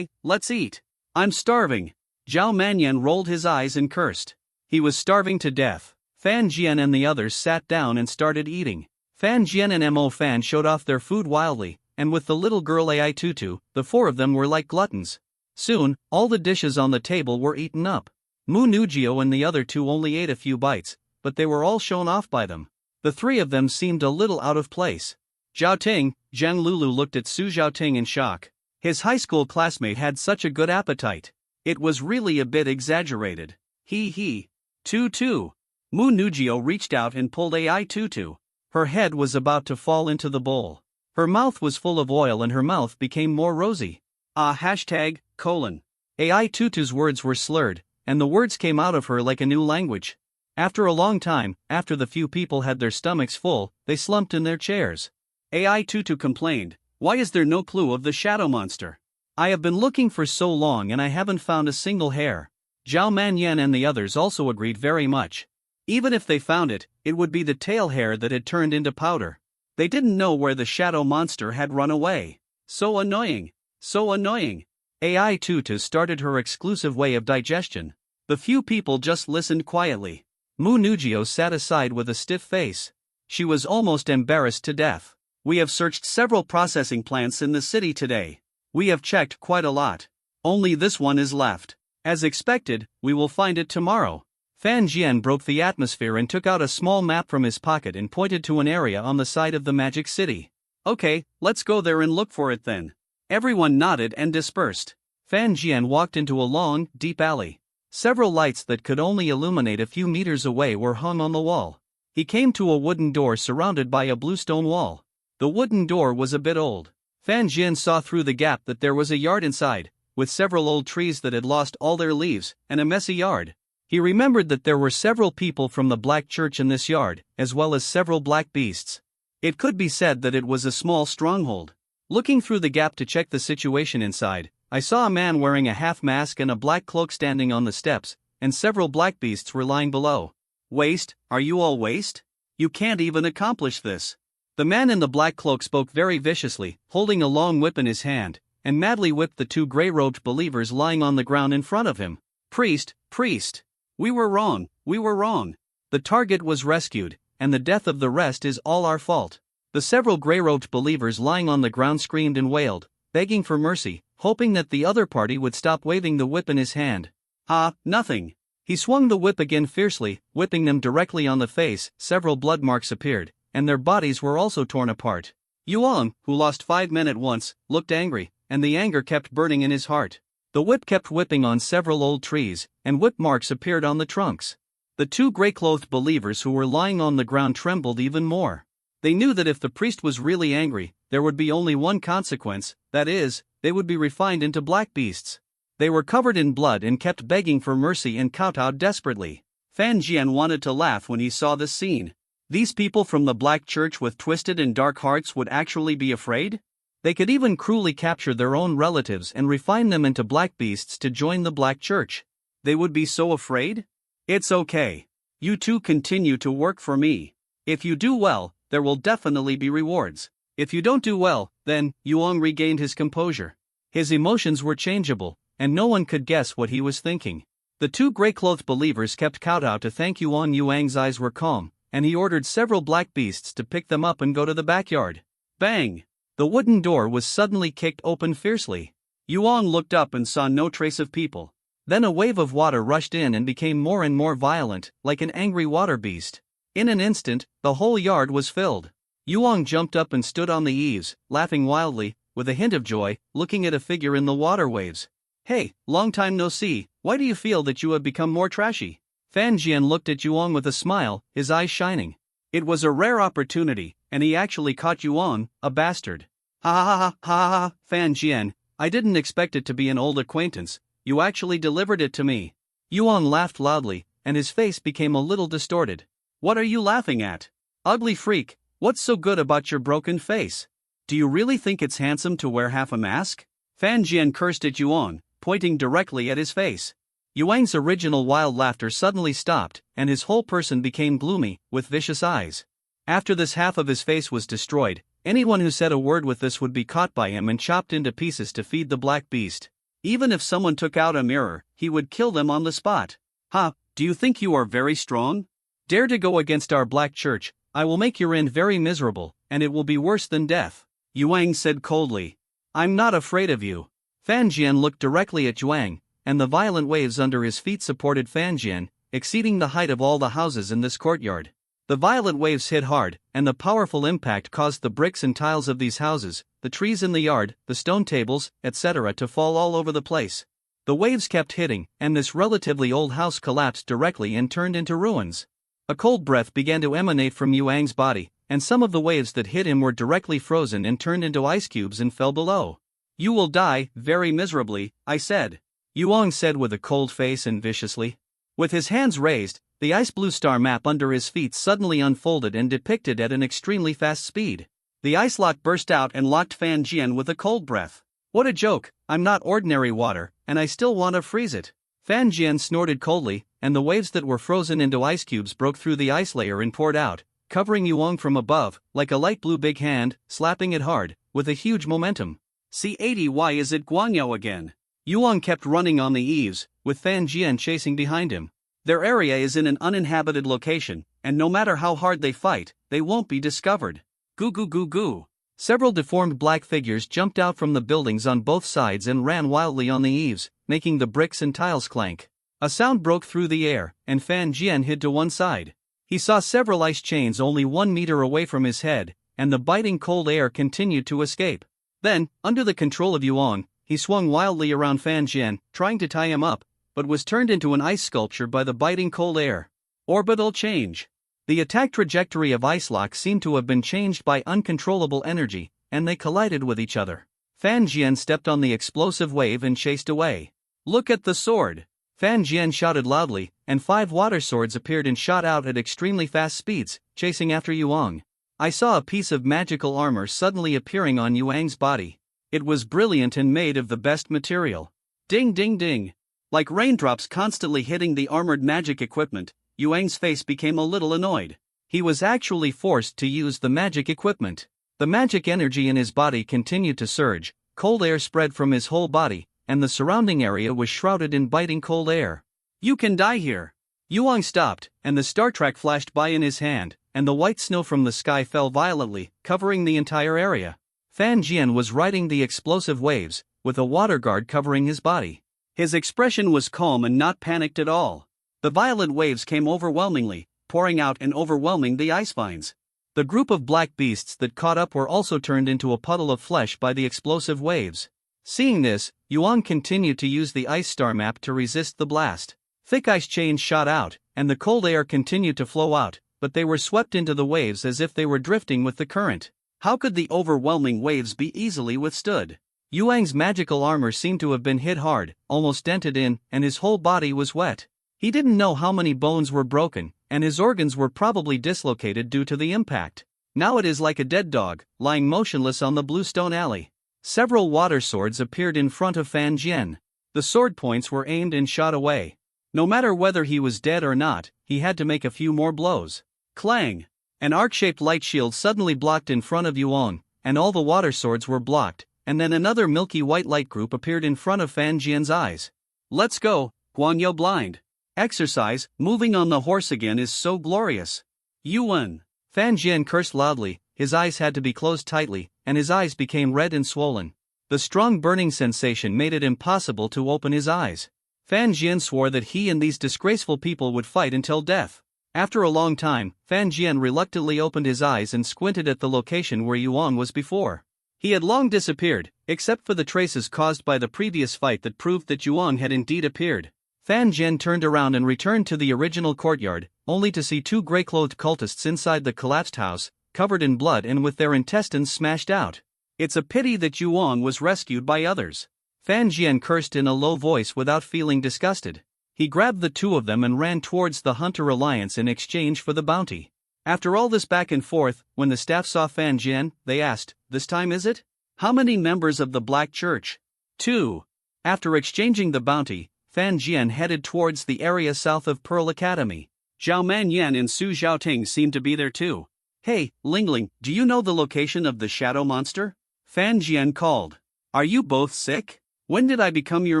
S2: let's eat. I'm starving. Zhao Manyan rolled his eyes and cursed.
S1: He was starving to death. Fan Jian and the others sat down and started eating. Fan Jian and Mo Fan showed off their food wildly, and with the little girl Ai Tutu, the 4 of them were like gluttons. Soon, all the dishes on the table were eaten up. Mu Nujio and the other 2 only ate a few bites, but they were all shown off by them. The 3 of them seemed a little out of place.
S2: Zhao Ting, Zhang Lulu looked at Su Xiaoting in shock.
S1: His high school classmate had such a good appetite.
S2: It was really a bit exaggerated. Hee. Tutu. Mu Nujio reached out and pulled Ai Tutu.
S1: Her head was about to fall into the bowl. Her mouth was full of oil and her mouth became more rosy.
S2: #:.
S1: Ai Tutu's words were slurred, and the words came out of her like a new language. After a long time, after the few people had their stomachs full, they slumped in their chairs.
S2: AI Tutu complained, "Why is there no clue of the shadow monster?
S1: I have been looking for so long and I haven't found a single hair." Zhao Manyan and the others also agreed very much. Even if they found it, it would be the tail hair that had turned into powder.
S2: They didn't know where the shadow monster had run away. So annoying! So annoying!
S1: AI Tutu started her exclusive way of digestion.
S2: The few people just listened quietly.
S1: Mu Nugio sat aside with a stiff face. She was almost embarrassed to death.
S2: We have searched several processing plants in the city today. We have checked quite a lot. Only this one is left. As expected, we will find it tomorrow.
S1: Fan Jian broke the atmosphere and took out a small map from his pocket and pointed to an area on the side of the magic city.
S2: Okay, let's go there and look for it then. Everyone nodded and dispersed.
S1: Fan Jian walked into a long, deep alley. Several lights that could only illuminate a few meters away were hung on the wall. He came to a wooden door surrounded by a blue stone wall. The wooden door was a bit old. Fan Jian saw through the gap that there was a yard inside, with several old trees that had lost all their leaves, and a messy yard. He remembered that there were several people from the Black Church in this yard, as well as several black beasts. It could be said that it was a small stronghold. Looking through the gap to check the situation inside, I saw a man wearing a half mask and a black cloak standing on the steps, and several black beasts were lying below.
S2: Waste, are you all waste? You can't even accomplish this.
S1: The man in the black cloak spoke very viciously, holding a long whip in his hand, and madly whipped the two gray-robed believers lying on the ground in front of him.
S2: Priest, priest! We were wrong, we were wrong.
S1: The target was rescued, and the death of the rest is all our fault. The several gray-robed believers lying on the ground screamed and wailed, begging for mercy, hoping that the other party would stop waving the whip in his hand.
S2: Ah, nothing.
S1: He swung the whip again fiercely, whipping them directly on the face. Several blood marks appeared, and their bodies were also torn apart.
S2: Yuan, who lost 5 men at once, looked angry, and the anger kept burning in his heart.
S1: The whip kept whipping on several old trees, and whip marks appeared on the trunks. The two gray-clothed believers who were lying on the ground trembled even more. They knew that if the priest was really angry, there would be only one consequence, that is, they would be refined into black beasts. They were covered in blood and kept begging for mercy and kowtowed desperately.
S2: Fan Jian wanted to laugh when he saw this scene. These people from the Black Church with twisted and dark hearts would actually be afraid?
S1: They could even cruelly capture their own relatives and refine them into black beasts to join the Black Church.
S2: They would be so afraid? It's okay. You two continue to work for me. If you do well, there will definitely be rewards. If you don't do well, then, Yuan regained his composure.
S1: His emotions were changeable, and no one could guess what he was thinking. The two gray-clothed believers kept kowtow to thank Yuan. Yuang's eyes were calm, and he ordered several black beasts to pick them up and go to the backyard.
S2: Bang!
S1: The wooden door was suddenly kicked open fiercely.
S2: Yuan looked up and saw no trace of people.
S1: Then a wave of water rushed in and became more and more violent, like an angry water beast. In an instant, the whole yard was filled. Yuan jumped up and stood on the eaves, laughing wildly, with a hint of joy, looking at a figure in the water waves.
S2: Hey, long time no see, why do you feel that you have become more trashy?
S1: Fan Jian looked at Yuan with a smile, his eyes shining.
S2: It was a rare opportunity, and he actually caught Yuan, a bastard.
S1: Ha ha ha ha ha, Fan Jian, I didn't expect it to be an old acquaintance, you actually delivered it to me. Yuan laughed loudly, and his face became a little distorted.
S2: What are you laughing at?
S1: Ugly freak, what's so good about your broken face?
S2: Do you really think it's handsome to wear half a mask?
S1: Fan Jian cursed at Yuan, pointing directly at his face. Yuan's original wild laughter suddenly stopped, and his whole person became gloomy, with vicious eyes. After this half of his face was destroyed, anyone who said a word with this would be caught by him and chopped into pieces to feed the black beast.
S2: Even if someone took out a mirror, he would kill them on the spot.
S1: Ha, do you think you are very strong? Dare to go against our Black Church, I will make your end very miserable, and it will be worse than death.
S2: Yuan said coldly.
S1: I'm not afraid of you. Fan Jian looked directly at Yuan, and the violent waves under his feet supported Fan Jian, exceeding the height of all the houses in this courtyard. The violent waves hit hard, and the powerful impact caused the bricks and tiles of these houses, the trees in the yard, the stone tables, etc. to fall all over the place. The waves kept hitting, and this relatively old house collapsed directly and turned into ruins. A cold breath began to emanate from Yuang's body, and some of the waves that hit him were directly frozen and turned into ice cubes and fell below.
S2: You will die, very miserably, I said.
S1: Yuan said with a cold face and viciously. With his hands raised, The ice blue star map under his feet suddenly unfolded and depicted at an extremely fast speed.
S2: The ice lock burst out and locked Fan Jian with a cold breath.
S1: What a joke, I'm not ordinary water, and I still want to freeze it. Fan Jian snorted coldly, and the waves that were frozen into ice cubes broke through the ice layer and poured out, covering Yuang from above, like a light blue big hand, slapping it hard, with a huge momentum.
S2: C80, why is it Guanyu again?
S1: Yuang kept running on the eaves, with Fan Jian chasing behind him.
S2: Their area is in an uninhabited location, and no matter how hard they fight, they won't be discovered. Goo goo goo goo.
S1: Several deformed black figures jumped out from the buildings on both sides and ran wildly on the eaves, making the bricks and tiles clank. A sound broke through the air, and Fan Jian hid to one side. He saw several ice chains only 1 meter away from his head, and the biting cold air continued to escape. Then, under the control of Yuang, he swung wildly around Fan Jian, trying to tie him up, but was turned into an ice sculpture by the biting cold air.
S2: Orbital change.
S1: The attack trajectory of Ice Lock seemed to have been changed by uncontrollable energy, and they collided with each other. Fan Jian stepped on the explosive wave and chased away.
S2: Look at the sword!
S1: Fan Jian shouted loudly, and 5 water swords appeared and shot out at extremely fast speeds, chasing after Yuang. I saw a piece of magical armor suddenly appearing on Yuang's body. It was brilliant and made of the best material.
S2: Ding ding ding! Like raindrops constantly hitting the armored magic equipment, Yuang's face became a little annoyed.
S1: He was actually forced to use the magic equipment. The magic energy in his body continued to surge, cold air spread from his whole body, and the surrounding area was shrouded in biting cold air.
S2: You can die here.
S1: Yuang stopped, and the star track flashed by in his hand, and the white snow from the sky fell violently, covering the entire area. Fan Jian was riding the explosive waves, with a water guard covering his body.
S2: His expression was calm and not panicked at all. The violent waves came overwhelmingly, pouring out and overwhelming the ice vines.
S1: The group of black beasts that caught up were also turned into a puddle of flesh by the explosive waves. Seeing this, Yuang continued to use the ice star map to resist the blast. Thick ice chains shot out, and the cold air continued to flow out, but they were swept into the waves as if they were drifting with the current.
S2: How could the overwhelming waves be easily withstood?
S1: Yuang's magical armor seemed to have been hit hard, almost dented in, and his whole body was wet. He didn't know how many bones were broken, and his organs were probably dislocated due to the impact. Now it is like a dead dog, lying motionless on the blue stone alley. Several water swords appeared in front of Fan Jian. The sword points were aimed and shot away. No matter whether he was dead or not, he had to make a few more blows.
S2: Clang!
S1: An arc-shaped light shield suddenly blocked in front of Yuang, and all the water swords were blocked, and then another milky white light group appeared in front of Fan Jian's eyes.
S2: Let's go, Guanyu blind. Exercise, moving on the horse again is so glorious. Yuan.
S1: Fan Jian cursed loudly, his eyes had to be closed tightly, and his eyes became red and swollen. The strong burning sensation made it impossible to open his eyes. Fan Jian swore that he and these disgraceful people would fight until death. After a long time, Fan Jian reluctantly opened his eyes and squinted at the location where Yuang was before. He had long disappeared, except for the traces caused by the previous fight that proved that Yuang had indeed appeared. Fan Jian turned around and returned to the original courtyard, only to see 2 gray-clothed cultists inside the collapsed house, covered in blood and with their intestines smashed out.
S2: It's a pity that Yuang was rescued by others.
S1: Fan Jian cursed in a low voice without feeling disgusted. He grabbed the 2 of them and ran towards the Hunter Alliance in exchange for the bounty. After all this back and forth, when the staff saw Fan Jian, they asked, "This time is it?
S2: How many members of the Black Church?"
S1: 2. After exchanging the bounty, Fan Jian headed towards the area south of Pearl Academy.
S2: Zhao Manyan and Su Xiaoting seemed to be there too.
S1: "Hey, Lingling, do you know the location of the shadow monster?"
S2: Fan Jian called. "Are you both sick? When did I become your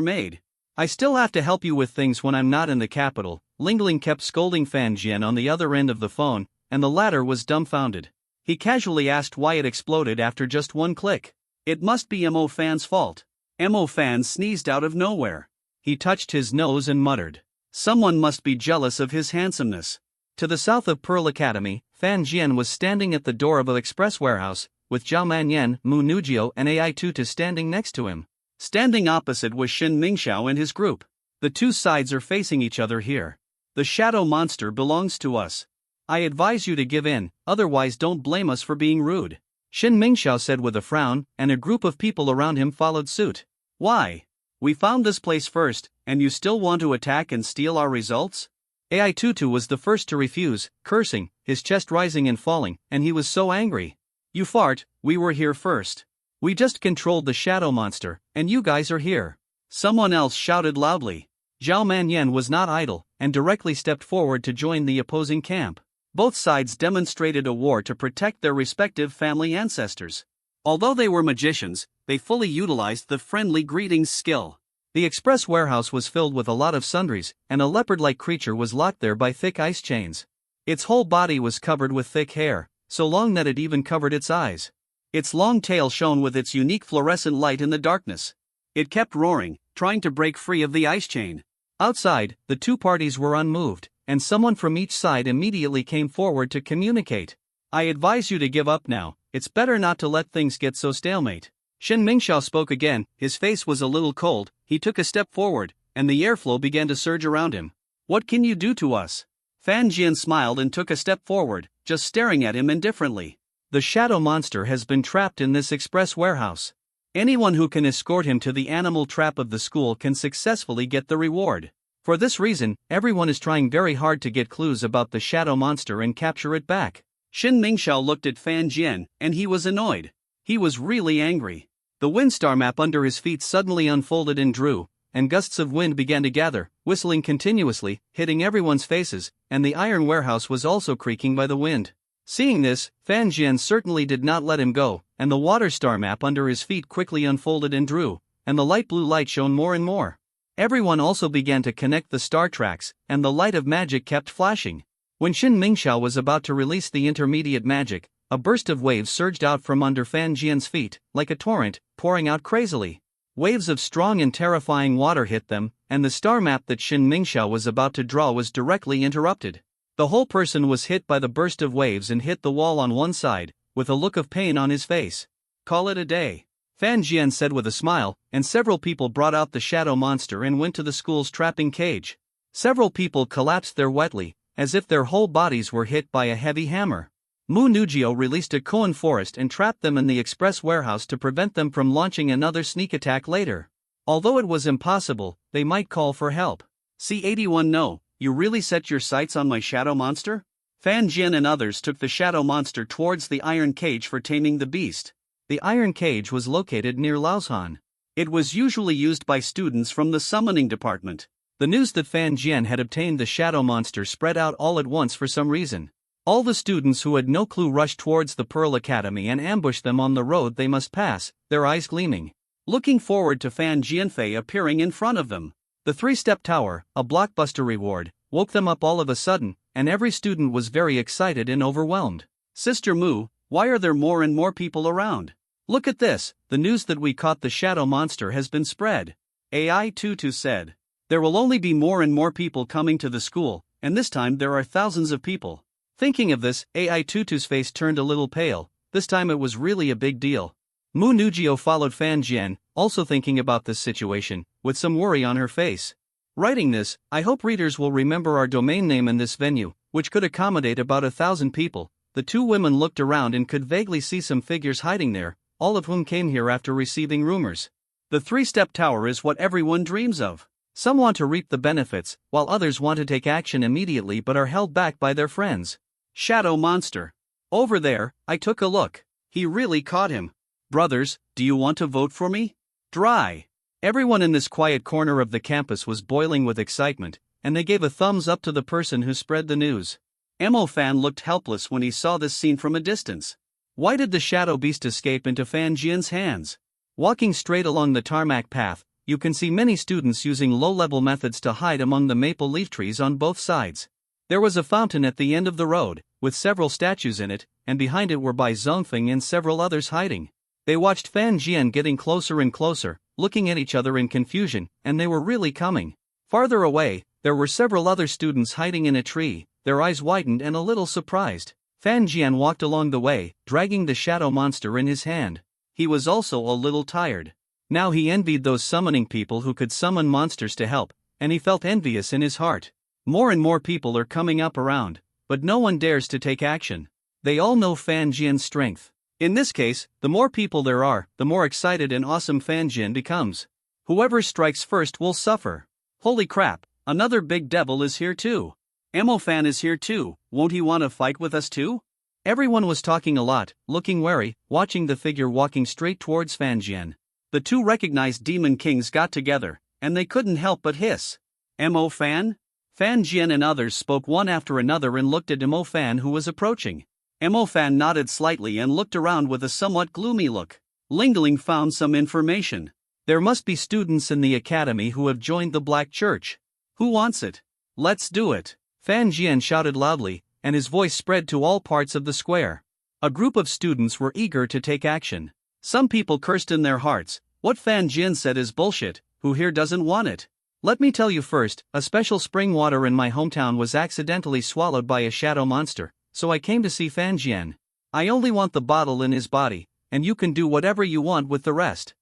S2: maid?"
S1: "I still have to help you with things when I'm not in the capital." Lingling kept scolding Fan Jian on the other end of the phone, and the latter was dumbfounded. He casually asked why it exploded after just 1 click.
S2: "It must be Mo Fan's fault." Mo Fan sneezed out of nowhere.
S1: He touched his nose and muttered,
S2: "Someone must be jealous of his handsomeness."
S1: To the south of Pearl Academy, Fan Jian was standing at the door of an express warehouse, with Zhao Manyan, Mu Nujio and AI Tuta standing next to him.
S2: Standing opposite was Shin Mingxiao and his group.
S1: "The 2 sides are facing each other here.
S2: The shadow monster belongs to us.
S1: I advise you to give in, otherwise don't blame us for being rude," Shin Mingxiao said with a frown, and a group of people around him followed suit.
S2: "Why? We found this place first, and you still want to attack and steal our results?"
S1: AI Tutu was the first to refuse, cursing, his chest rising and falling, and he was so angry. You fart, we were here first. We just controlled the shadow monster, and you guys are here. Someone else shouted loudly. Zhao Manyan was not idle, and directly stepped forward to join the opposing camp. Both sides demonstrated a war to protect their respective family ancestors. Although they were magicians, they fully utilized the friendly greetings skill. The express warehouse was filled with a lot of sundries, and a leopard-like creature was locked there by thick ice chains. Its whole body was covered with thick hair, so long that it even covered its eyes. Its long tail shone with its unique fluorescent light in the darkness. It kept roaring, trying to break free of the ice chain. Outside, the two parties were unmoved, and someone from each side immediately came forward to communicate. I advise you to give up now, it's better not to let things get so stalemate. Shen Mingxiao spoke again, his face was a little cold, he took a step forward, and the airflow began to surge around him. What can you do to us? Fan Jian smiled and took a step forward, just staring at him indifferently. The shadow monster has been trapped in this express warehouse. Anyone who can escort him to the animal trap of the school can successfully get the reward. For this reason, everyone is trying very hard to get clues about the shadow monster and capture it back. Shen Mingxiao looked at Fan Jian, and he was annoyed. He was really angry. The windstar map under his feet suddenly unfolded and drew, and gusts of wind began to gather, whistling continuously, hitting everyone's faces, and the iron warehouse was also creaking by the wind. Seeing this, Fan Jian certainly did not let him go, and the water star map under his feet quickly unfolded and drew, and the light blue light shone more and more. Everyone also began to connect the star tracks, and the light of magic kept flashing. When Shen Mingxiao was about to release the intermediate magic, a burst of waves surged out from under Fan Jian's feet, like a torrent, pouring out crazily. Waves of strong and terrifying water hit them, and the star map that Shen Mingxiao was about to draw was directly interrupted. The whole person was hit by the burst of waves and hit the wall on one side, with a look of pain on his face. Call it a day. Fan Jian said with a smile, and several people brought out the shadow monster and went to the school's trapping cage. Several people collapsed there wetly, as if their whole bodies were hit by a heavy hammer. Mu Nugio released a Koan forest and trapped them in the express warehouse to prevent them from launching another sneak attack later. Although it was impossible, they might call for help. C81 No, you really set your sights on my shadow monster? Fan Jian and others took the shadow monster towards the iron cage for taming the beast. The iron cage was located near Laoshan. It was usually used by students from the summoning department. The news that Fan Jian had obtained the shadow monster spread out all at once for some reason. All the students who had no clue rushed towards the Pearl Academy and ambushed them on the road they must pass, their eyes gleaming, looking forward to Fan Jianfei appearing in front of them. The three-step tower, a blockbuster reward, woke them up all of a sudden, and every student was very excited and overwhelmed. Sister Mu, why are there more and more people around? Look at this, the news that we caught the shadow monster has been spread. AI Tutu said. There will only be more and more people coming to the school, and this time there are thousands of people. Thinking of this, AI Tutu's face turned a little pale. This time it was really a big deal. Mu Nugio followed Fan Jian, also thinking about this situation, with some worry on her face. Writing this, I hope readers will remember our domain name in this venue, which could accommodate about 1,000 people. The two women looked around and could vaguely see some figures hiding there, all of whom came here after receiving rumors. The three-step tower is what everyone dreams of. Some want to reap the benefits, while others want to take action immediately but are held back by their friends. Shadow monster. Over there, I took a look. He really caught him. Brothers, do you want to vote for me? Dry. Everyone in this quiet corner of the campus was boiling with excitement, and they gave a thumbs up to the person who spread the news. Mo Fan looked helpless when he saw this scene from a distance. Why did the shadow beast escape into Fan Jian's hands? Walking straight along the tarmac path, you can see many students using low-level methods to hide among the maple leaf trees on both sides. There was a fountain at the end of the road, with several statues in it, and behind it were Bai Zongfeng and several others hiding. They watched Fan Jian getting closer and closer, looking at each other in confusion, and they were really coming. Farther away, there were several other students hiding in a tree, their eyes widened and a little surprised. Fan Jian walked along the way, dragging the shadow monster in his hand. He was also a little tired. Now he envied those summoning people who could summon monsters to help, and he felt envious in his heart. More and more people are coming up around, but no one dares to take action. They all know Fan Jian's strength. In this case, the more people there are, the more excited and awesome Fan Jian becomes. Whoever strikes first will suffer. Holy crap, another big devil is here too.
S2: Fan is here too, won't he want to fight with us too?
S1: Everyone was talking a lot, looking wary, watching the figure walking straight towards Fan Jian.
S2: The two recognized demon kings got together, and they couldn't help but hiss. Fan? Fan Jian and others spoke one after another and looked at Fan who was approaching. Fan nodded slightly and looked around with a somewhat gloomy look. Ling Ling found some information.
S1: There must be students in the academy who have joined the Black Church.
S2: Who wants it? Let's do it.
S1: Fan Jian shouted loudly, and his voice spread to all parts of the square. A group of students were eager to take action.
S2: Some people cursed in their hearts, what Fan Jian said is bullshit, who here doesn't want it?
S1: Let me tell you first, a special spring water in my hometown was accidentally swallowed by a shadow monster, so I came to see Fan Jian. I only want the bottle in his body, and you can do whatever you want with the rest.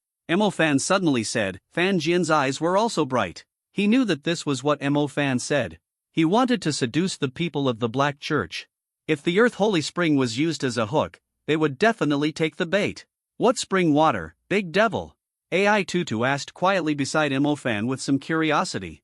S2: Fan suddenly said. Fan Jian's eyes were also bright.
S1: He knew that this was what Fan said. He wanted to seduce the people of the Black Church.
S2: If the Earth Holy Spring was used as a hook, they would definitely take the bait. What spring water, big devil? AI Tutu asked quietly beside Fan with some curiosity.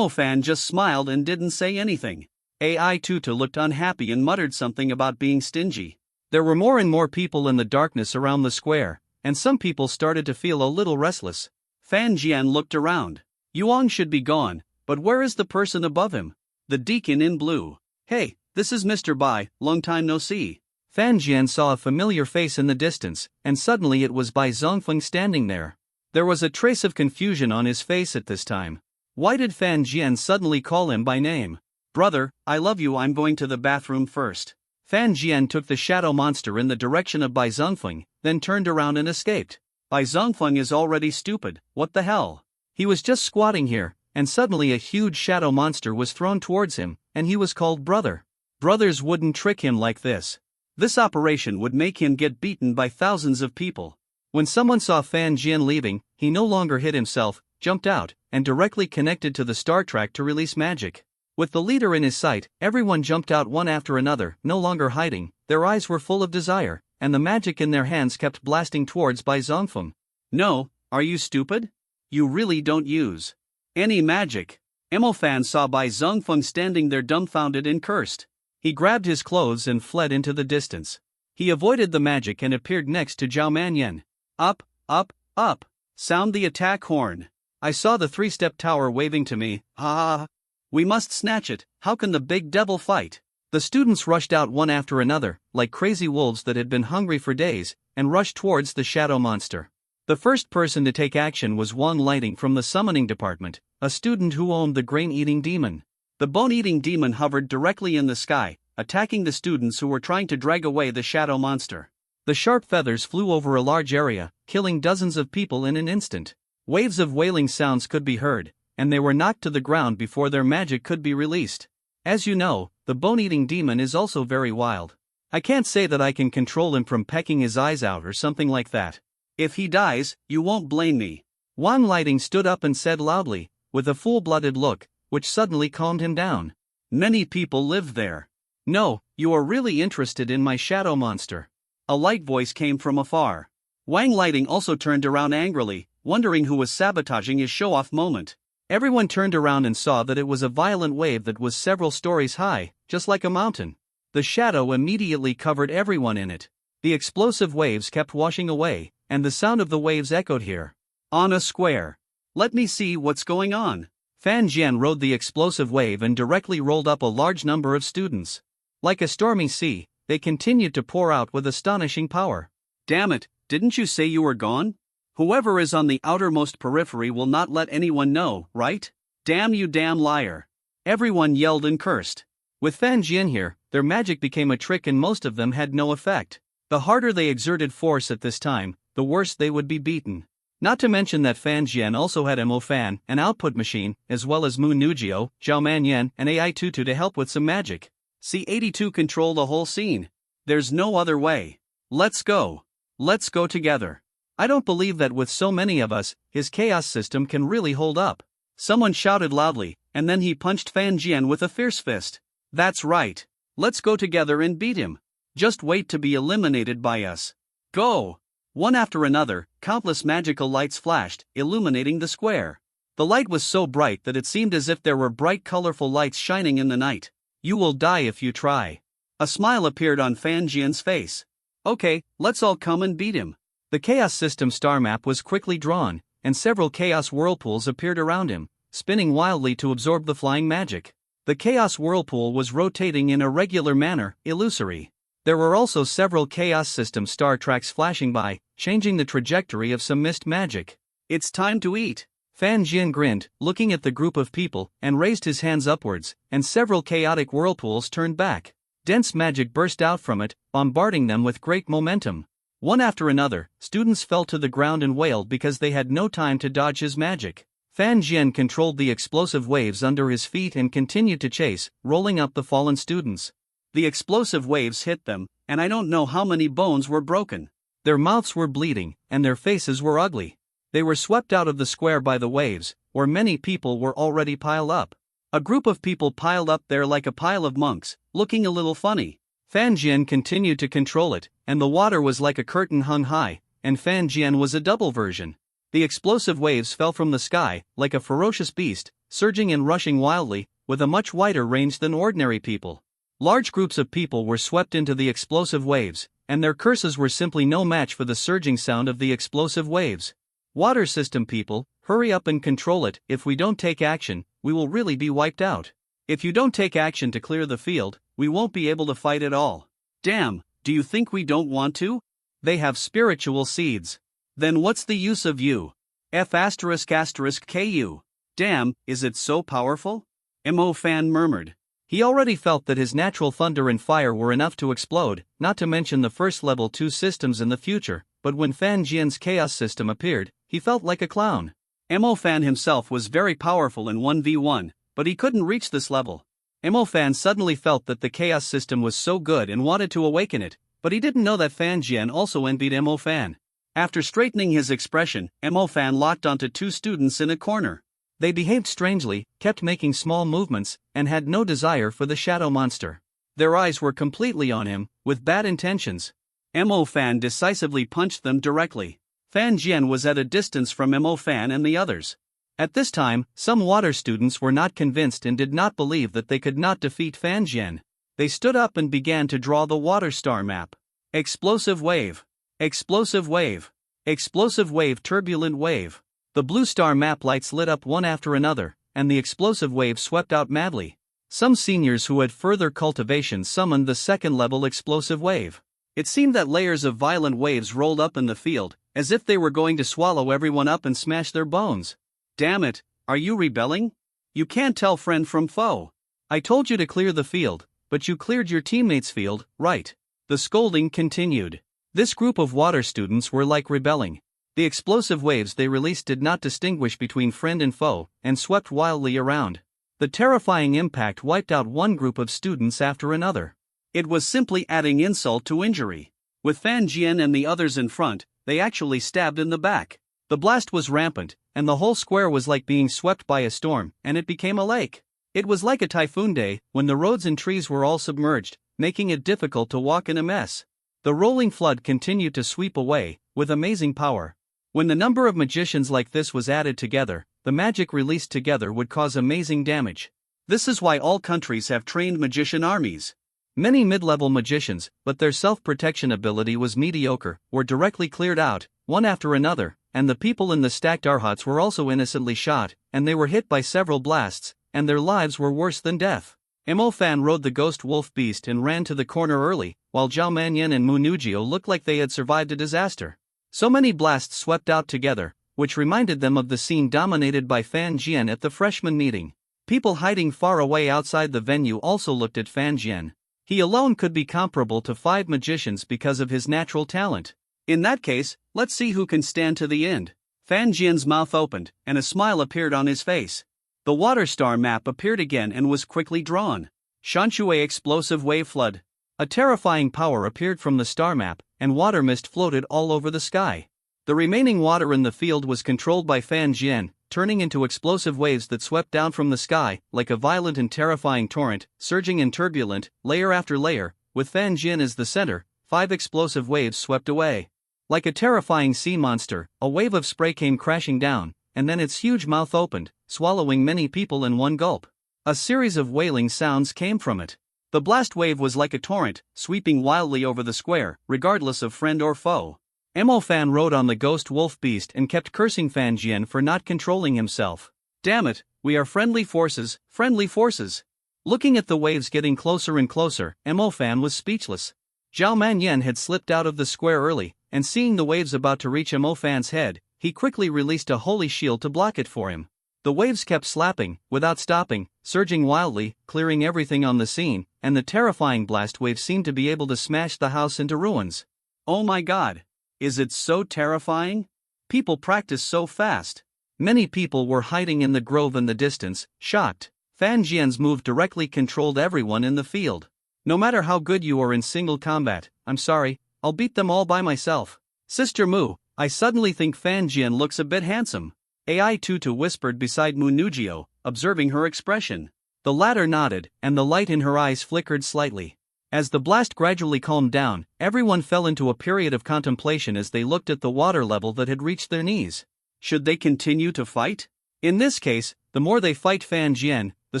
S2: Fan just smiled and didn't say anything. AI Tutu looked unhappy and muttered something about being stingy.
S1: There were more and more people in the darkness around the square, and some people started to feel a little restless.
S2: Fan Jian looked around. Yuang should be gone, but where is the person above him? The deacon in blue. Hey, this is Mr. Bai, long time no see.
S1: Fan Jian saw a familiar face in the distance, and suddenly it was Bai Zongfeng standing there. There was a trace of confusion on his face at this time. Why did Fan Jian suddenly call him by name?
S2: Brother, I love you, I'm going to the bathroom first.
S1: Fan Jian took the shadow monster in the direction of Bai Zongfeng, then turned around and escaped.
S2: Bai Zongfeng is already stupid, what the hell?
S1: He was just squatting here, and suddenly a huge shadow monster was thrown towards him, and he was called brother. Brothers wouldn't trick him like this.
S2: This operation would make him get beaten by thousands of people.
S1: When someone saw Fan Jian leaving, he no longer hid himself, jumped out, and directly connected to the star track to release magic. With the leader in his sight, everyone jumped out one after another, no longer hiding, their eyes were full of desire, and the magic in their hands kept blasting towards Bai Zongfeng.
S2: No, are you stupid? You really don't use any magic. Fan saw Bai Zongfeng standing there dumbfounded and cursed.
S1: He grabbed his clothes and fled into the distance. He avoided the magic and appeared next to Zhao Manyan.
S2: Up, up, up. Sound the attack horn.
S1: I saw the three-step tower waving to me.
S2: Ah! We must snatch it, how can the big devil fight?
S1: The students rushed out one after another, like crazy wolves that had been hungry for days, and rushed towards the shadow monster. The first person to take action was Wang Lighting from the summoning department, a student who owned the grain-eating demon.
S2: The bone-eating demon hovered directly in the sky, attacking the students who were trying to drag away the shadow monster.
S1: The sharp feathers flew over a large area, killing dozens of people in an instant. Waves of wailing sounds could be heard, and they were knocked to the ground before their magic could be released. As you know, the bone-eating demon is also very wild. I can't say that I can control him from pecking his eyes out or something like that.
S2: If he dies, you won't blame me.
S1: Wang Lighting stood up and said loudly, with a full-blooded look, which suddenly calmed him down.
S2: Many people live there.
S1: No, you are really interested in my shadow monster.
S2: A light voice came from afar. Wang Lighting also turned around angrily, wondering who was sabotaging his show-off moment.
S1: Everyone turned around and saw that it was a violent wave that was several stories high, just like a mountain. The shadow immediately covered everyone in it. The explosive waves kept washing away, and the sound of the waves echoed here.
S2: On a square. Let me see what's going on.
S1: Fan Jian rode the explosive wave and directly rolled up a large number of students. Like a stormy sea, they continued to pour out with astonishing power.
S2: Damn it, didn't you say you were gone? Whoever is on the outermost periphery will not let anyone know, right? Damn you damn liar. Everyone yelled and cursed.
S1: With Fan Jian here, their magic became a trick and most of them had no effect. The harder they exerted force at this time, the worse they would be beaten. Not to mention that Fan Jian also had Fan, an output machine, as well as Mu Nugio, Zhao Manyan, and AI Tutu to help with some magic.
S2: C82 control the whole scene. There's no other way. Let's go. Let's go together.
S1: I don't believe that with so many of us, his chaos system can really hold up.
S2: Someone shouted loudly, and then he punched Fan Jian with a fierce fist. That's right. Let's go together and beat him. Just wait to be eliminated by us. Go! One after another, countless magical lights flashed, illuminating the square. The light was so bright that it seemed as if there were bright colorful lights shining in the night. You will die if you try. A smile appeared on Fan Jian's face. Okay, let's all come and beat him.
S1: The Chaos System star map was quickly drawn, and several Chaos Whirlpools appeared around him, spinning wildly to absorb the flying magic. The Chaos Whirlpool was rotating in a regular manner, illusory. There were also several Chaos System star tracks flashing by, changing the trajectory of some mist magic.
S2: It's time to eat.
S1: Fan Jian grinned, looking at the group of people, and raised his hands upwards, and several chaotic whirlpools turned back. Dense magic burst out from it, bombarding them with great momentum. One after another, students fell to the ground and wailed because they had no time to dodge his magic. Fan Jian controlled the explosive waves under his feet and continued to chase, rolling up the fallen students.
S2: The explosive waves hit them, and I don't know how many bones were broken.
S1: Their mouths were bleeding, and their faces were ugly. They were swept out of the square by the waves, where many people were already piled up. A group of people piled up there like a pile of monks, looking a little funny. Fan Jian continued to control it, and the water was like a curtain hung high, and Fan Jian was a double version. The explosive waves fell from the sky, like a ferocious beast, surging and rushing wildly, with a much wider range than ordinary people. Large groups of people were swept into the explosive waves, and their curses were simply no match for the surging sound of the explosive waves. Water system people, hurry up and control it. If we don't take action, we will really be wiped out. If you don't take action to clear the field, we won't be able to fight at all.
S2: Damn, do you think we don't want to?
S1: They have spiritual seeds.
S2: Then what's the use of you? F***ku. Damn, is it so powerful? Mo Fan murmured.
S1: He already felt that his natural thunder and fire were enough to explode, not to mention the first level 2 systems in the future, but when Fan Jian's chaos system appeared, he felt like a clown.
S2: Mo Fan himself was very powerful in 1v1, but he couldn't reach this level.
S1: Mo Fan suddenly felt that the chaos system was so good and wanted to awaken it, but he didn't know that Fan Jian also envied Mo Fan.
S2: After straightening his expression, Mo Fan locked onto 2 students in a corner.
S1: They behaved strangely, kept making small movements, and had no desire for the shadow monster. Their eyes were completely on him, with bad intentions.
S2: Mo Fan decisively punched them directly. Fan Jian was at a distance from Mo Fan and the others.
S1: At this time, some water students were not convinced and did not believe that they could not defeat Fan Jian. They stood up and began to draw the water star map.
S2: Explosive wave. Explosive wave. Explosive wave. Turbulent wave.
S1: The blue star map lights lit up one after another, and the explosive wave swept out madly. Some seniors who had further cultivation summoned the second-level explosive wave.
S2: It seemed that layers of violent waves rolled up in the field, as if they were going to swallow everyone up and smash their bones. Damn it, are you rebelling? You can't tell friend from foe.
S1: I told you to clear the field, but you cleared your teammates' field, right? The scolding continued. This group of water students were like rebelling. The explosive waves they released did not distinguish between friend and foe, and swept wildly around. The terrifying impact wiped out one group of students after another.
S2: It was simply adding insult to injury. With Fan Jian and the others in front, they actually stabbed in the back.
S1: The blast was rampant, and the whole square was like being swept by a storm, and it became a lake. It was like a typhoon day, when the roads and trees were all submerged, making it difficult to walk in a mess. The rolling flood continued to sweep away, with amazing power. When the number of magicians like this was added together, the magic released together would cause amazing damage.
S2: This is why all countries have trained magician armies.
S1: Many mid-level magicians, but their self-protection ability was mediocre, were directly cleared out, one after another, and the people in the stacked arhats were also innocently shot, and they were hit by several blasts, and their lives were worse than death. Mo Fan rode the ghost wolf beast and ran to the corner early, while Zhao Manyan and Mu Nujio looked like they had survived a disaster. So many blasts swept out together, which reminded them of the scene dominated by Fan Jian at the freshman meeting. People hiding far away outside the venue also looked at Fan Jian. He alone could be comparable to 5 magicians because of his natural talent.
S2: In that case, let's see who can stand to the end. Fan Jian's mouth opened, and a smile appeared on his face. The water star map appeared again and was quickly drawn. Shanshui explosive wave flood.
S1: A terrifying power appeared from the star map, and water mist floated all over the sky. The remaining water in the field was controlled by Fan Jian, turning into explosive waves that swept down from the sky, like a violent and terrifying torrent, surging and turbulent, layer after layer, with Fan Jian as the center. 5 explosive waves swept away. Like a terrifying sea monster, a wave of spray came crashing down, and then its huge mouth opened, swallowing many people in one gulp.
S2: A series of wailing sounds came from it. The blast wave was like a torrent, sweeping wildly over the square, regardless of friend or foe. Mo Fan rode on the ghost wolf beast and kept cursing Fan Jian for not controlling himself. Damn it, we are friendly forces, friendly forces. Looking at the waves getting closer and closer, Mo Fan was speechless. Zhao Manyan had slipped out of the square early, and seeing the waves about to reach Mo Fan's head, he quickly released a holy shield to block it for him. The waves kept slapping, without stopping, surging wildly, clearing everything on the scene, and the terrifying blast wave seemed to be able to smash the house into ruins. Oh my god! Is it so terrifying? People practice so fast. Many people were hiding in the grove in the distance, shocked. Fan Jian's move directly controlled everyone in the field. No matter how good you are in single combat, I'm sorry, I'll beat them all by myself. Sister Mu, I suddenly think Fan Jian looks a bit handsome. Ai Tutu whispered beside Mu Nujio, observing her expression. The latter nodded, and the light in her eyes flickered slightly. As the blast gradually calmed down, everyone fell into a period of contemplation as they looked at the water level that had reached their knees. Should they continue to fight? In this case, the more they fight Fan Jian, the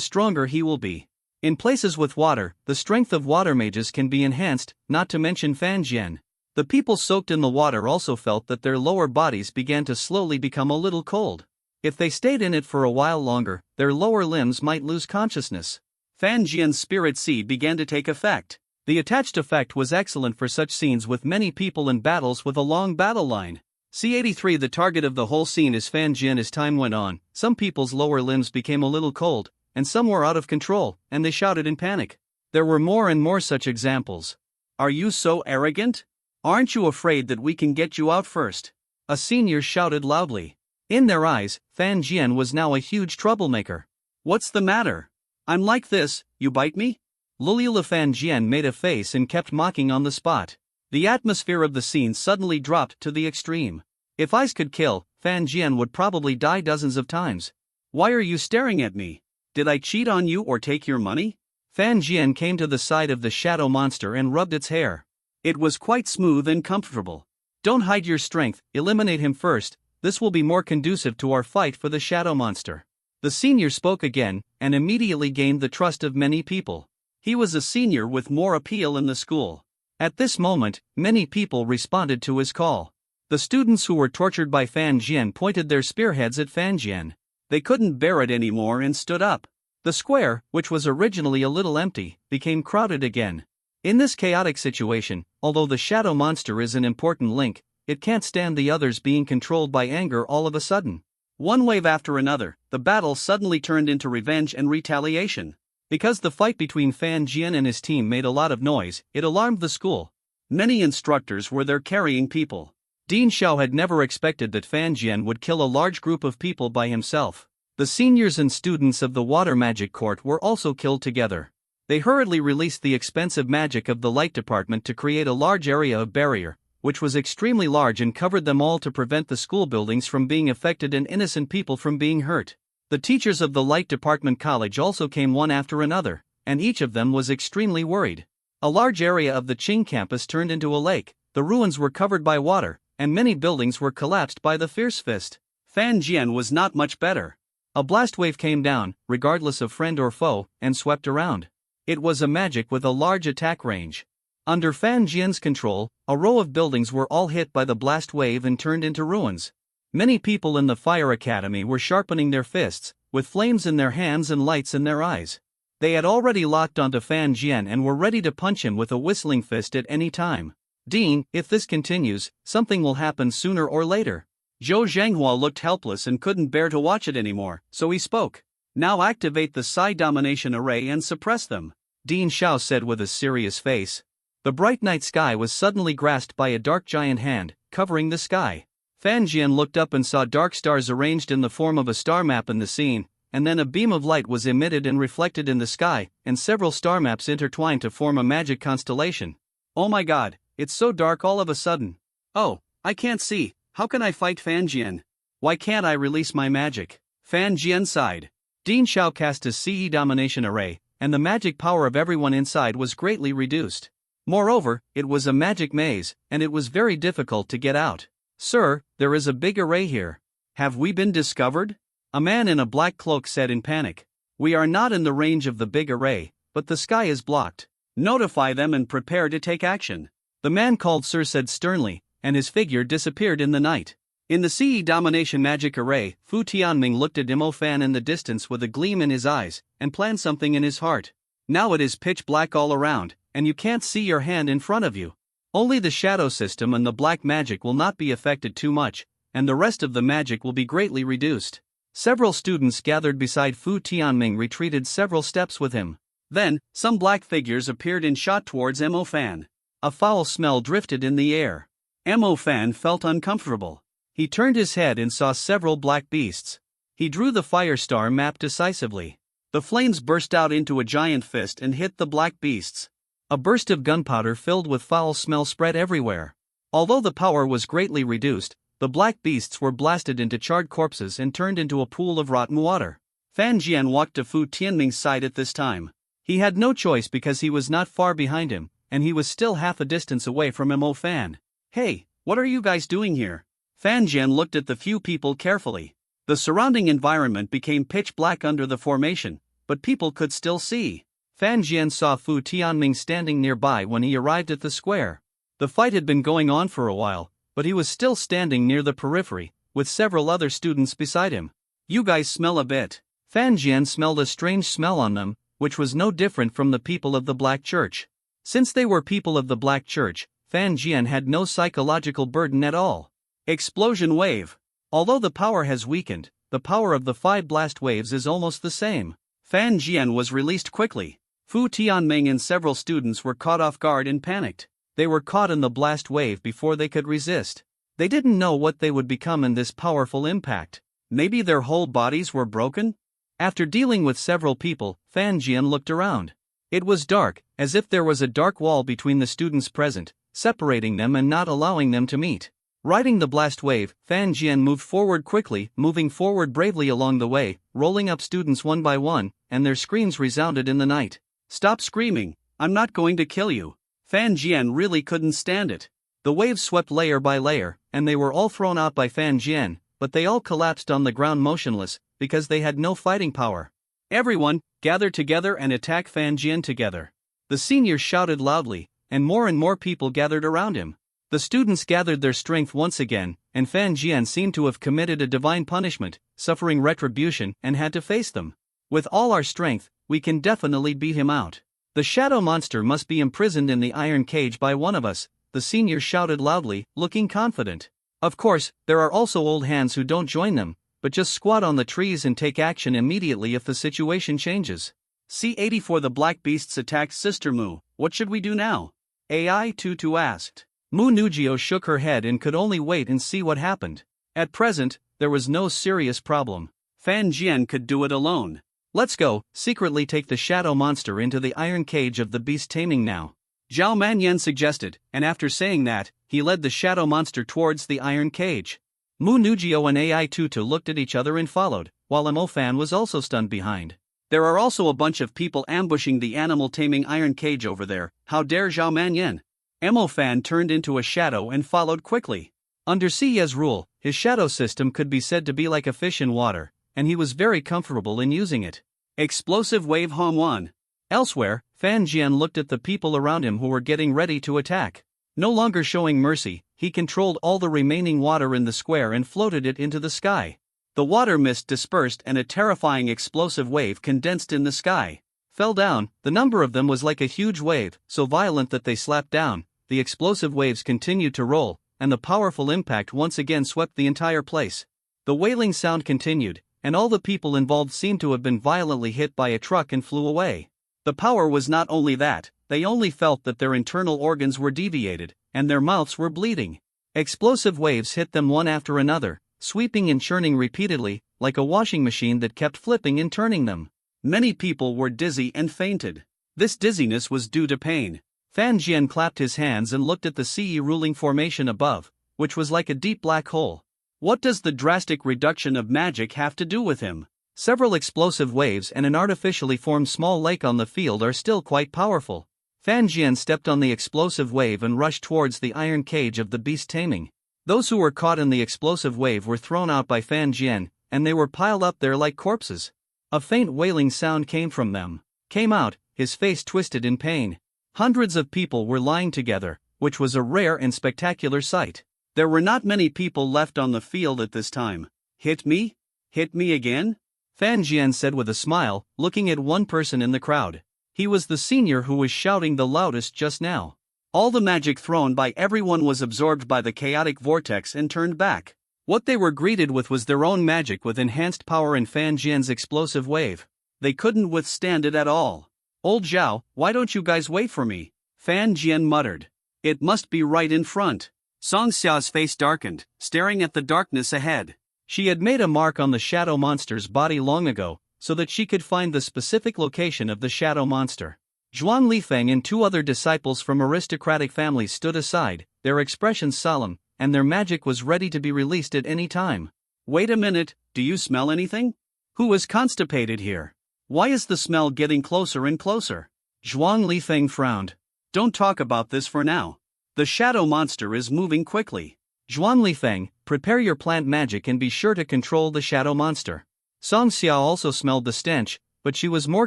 S2: stronger he will be. In places with water, the strength of water mages can be enhanced, not to mention Fan Jian. The people soaked in the water also felt that their lower bodies began to slowly become a little cold. If they stayed in it for a while longer, their lower limbs might lose consciousness. Fan Jian's spirit seed began to take effect. The attached effect was excellent for such scenes with many people and battles with a long battle line. C83 The target of the whole scene is Fan Jian. As time went on, some people's lower limbs became a little cold, and some were out of control, and they shouted in panic. There were more and more such examples. Are you so arrogant? Aren't you afraid that we can get you out first? A senior shouted loudly. In their eyes, Fan Jian was now a huge troublemaker. What's the matter? I'm like this, you bite me? Lulula Fan Jian made a face and kept mocking on the spot. The atmosphere of the scene suddenly dropped to the extreme. If ice could kill, Fan Jian would probably die dozens of times. Why are you staring at me? Did I cheat on you or take your money? Fan Jian came to the side of the shadow monster and rubbed its hair. It was quite smooth and comfortable. Don't hide your strength, eliminate him first, this will be more conducive to our fight for the shadow monster. The senior spoke again, and immediately gained the trust of many people. He was a senior with more appeal in the school. At this moment, many people responded to his call. The students who were tortured by Fan Jian pointed their spearheads at Fan Jian. They couldn't bear it anymore and stood up. The square, which was originally a little empty, became crowded again. In this chaotic situation, although the shadow monster is an important link, it can't stand the others being controlled by anger all of a sudden. One wave after another, the battle suddenly turned into revenge and retaliation. Because the fight between Fan Jian and his team made a lot of noise, it alarmed the school. Many instructors were there carrying people. Dean Xiao had never expected that Fan Jian would kill a large group of people by himself. The seniors and students of the water magic court were also killed together. They hurriedly released the expensive magic of the light department to create a large area of barrier, which was extremely large and covered them all to prevent the school buildings from being affected and innocent people from being hurt. The teachers of the light department college also came one after another, and each of them was extremely worried. A large area of the Qing campus turned into a lake, the ruins were covered by water, and many buildings were collapsed by the fierce fist. Fan Jian was not much better. A blast wave came down, regardless of friend or foe, and swept around. It was a magic with a large attack range. Under Fan Jian's control, a row of buildings were all hit by the blast wave and turned into ruins. Many people in the fire academy were sharpening their fists, with flames in their hands and lights in their eyes. They had already locked onto Fan Jian and were ready to punch him with a whistling fist at any time. Dean, if this continues, something will happen sooner or later. Zhou Zhanghua looked helpless and couldn't bear to watch it anymore, so he spoke. Now activate the Psi Domination Array and suppress them, Dean Xiao said with a serious face. The bright night sky was suddenly grasped by a dark giant hand, covering the sky. Fan Jian looked up and saw dark stars arranged in the form of a star map in the scene, and then a beam of light was emitted and reflected in the sky, and several star maps intertwined to form a magic constellation. Oh my god, it's so dark all of a sudden. Oh, I can't see, how can I fight Fan Jian? Why can't I release my magic? Fan Jian sighed. Dean Xiao cast a CE Domination Array, and the magic power of everyone inside was greatly reduced. Moreover, it was a magic maze, and it was very difficult to get out. Sir, there is a big array here. Have we been discovered? A man in a black cloak said in panic. We are not in the range of the big array, but the sky is blocked. Notify them and prepare to take action.
S1: The man called Sir said sternly, and his figure disappeared in the night.
S2: In the CE Domination Magic Array, Fu Tianming looked at Imo Fan in the distance with a gleam in his eyes, and planned something in his heart. Now it is pitch black all around, and you can't see your hand in front of you. Only the shadow system and the black magic will not be affected too much, and the rest of the magic will be greatly reduced. Several students gathered beside Fu Tianming retreated several steps with him. Then, some black figures appeared and shot towards Imo Fan. A foul smell drifted in the air. Imo Fan felt uncomfortable. He turned his head and saw several black beasts. He drew the fire star map decisively. The flames burst out into a giant fist and hit the black beasts. A burst of gunpowder filled with foul smell spread everywhere. Although the power was greatly reduced, the black beasts were blasted into charred corpses and turned into a pool of rotten water. Fan Jian walked to Fu Tianming's side at this time. He had no choice because he was not far behind him, and he was still half a distance away from Imo Fan. "Hey, what are you guys doing here?" Fan Jian looked at the few people carefully. The surrounding environment became pitch black under the formation, but people could still see. Fan Jian saw Fu Tianming standing nearby when he arrived at the square. The fight had been going on for a while, but he was still standing near the periphery, with several other students beside him. "You guys smell a bit." Fan Jian smelled a strange smell on them, which was no different from the people of the Black Church. Since they were people of the Black Church, Fan Jian had no psychological burden at all. Explosion wave. Although the power has weakened, the power of the 5 blast waves is almost the same. Fan Jian was released quickly. Fu Tianming and several students were caught off guard and panicked. They were caught in the blast wave before they could resist. They didn't know what they would become in this powerful impact. Maybe their whole bodies were broken? After dealing with several people, Fan Jian looked around. It was dark, as if there was a dark wall between the students present, separating them and not allowing them to meet. Riding the blast wave, Fan Jian moved forward quickly, moving forward bravely along the way, rolling up students one by one, and their screams resounded in the night. "Stop screaming, I'm not going to kill you." Fan Jian really couldn't stand it. The waves swept layer by layer, and they were all thrown out by Fan Jian, but they all collapsed on the ground motionless, because they had no fighting power. "Everyone, gather together and attack Fan Jian together." The seniors shouted loudly, and more people gathered around him. The students gathered their strength once again, and Fan Jian seemed to have committed a divine punishment, suffering retribution, and had to face them. "With all our strength, we can definitely beat him out. The shadow monster must be imprisoned in the iron cage by one of us," the seniors shouted loudly, looking confident. Of course, there are also old hands who don't join them, but just squat on the trees and take action immediately if the situation changes. C84 The black beasts attacked Sister Mu. What should we do now? AI22 asked. Mu Nugio shook her head and could only wait and see what happened. At present, there was no serious problem. Fan Jian could do it alone. "Let's go, secretly take the shadow monster into the iron cage of the beast taming now," Zhao Manyan suggested, and after saying that, he led the shadow monster towards the iron cage. Mu Nugio and AI22 looked at each other and followed, while Imo Fan was also stunned behind. "There are also a bunch of people ambushing the animal taming iron cage over there, how dare Zhao Manyan?" Imo Fan turned into a shadow and followed quickly. Under Siye's rule, his shadow system could be said to be like a fish in water, and he was very comfortable in using it. Explosive wave Hong 1. Elsewhere, Fan Jian looked at the people around him who were getting ready to attack. No longer showing mercy, he controlled all the remaining water in the square and floated it into the sky. The water mist dispersed and a terrifying explosive wave condensed in the sky. Fell down. The number of them was like a huge wave, so violent that they slapped down. The explosive waves continued to roll, and the powerful impact once again swept the entire place. The wailing sound continued, and all the people involved seemed to have been violently hit by a truck and flew away. The power was not only that, they only felt that their internal organs were deviated, and their mouths were bleeding. Explosive waves hit them one after another, sweeping and churning repeatedly, like a washing machine that kept flipping and turning them. Many people were dizzy and fainted. This dizziness was due to pain. Fan Jian clapped his hands and looked at the CE ruling formation above, which was like a deep black hole. What does the drastic reduction of magic have to do with him? Several explosive waves and an artificially formed small lake on the field are still quite powerful. Fan Jian stepped on the explosive wave and rushed towards the iron cage of the beast taming. Those who were caught in the explosive wave were thrown out by Fan Jian, and they were piled up there like corpses.
S1: A faint wailing sound came from them. Came out, his face twisted in pain. Hundreds of people were lying together, which was a rare and spectacular sight.
S2: There were not many people left on the field at this time. Hit me? Hit me again?
S1: Fan Jian said with a smile, looking at one person in the crowd. He was the senior who was shouting the loudest just now.
S2: All the magic thrown by everyone was absorbed by the chaotic vortex and turned back. What they were greeted with was their own magic with enhanced power in Fan Jian's explosive wave. They couldn't withstand it at all. Old Zhao, why don't you guys wait for me? Fan Jian muttered. It must be right in front. Song Xia's face darkened, staring at the darkness ahead.
S1: She had made a mark on the shadow monster's body long ago, so that she could find the specific location of the shadow monster. Zhuang Lifeng and two other disciples from aristocratic families stood aside, their expressions solemn, and their magic was ready to be released at any time.
S2: Wait a minute, do you smell anything? Who is constipated here? Why is the smell getting closer and closer?
S1: Zhuang Lifeng frowned.
S2: Don't talk about this for now. The shadow monster is moving quickly.
S1: Zhuang Lifeng, prepare your plant magic and be sure to control the shadow monster. Song Xia also smelled the stench, but she was more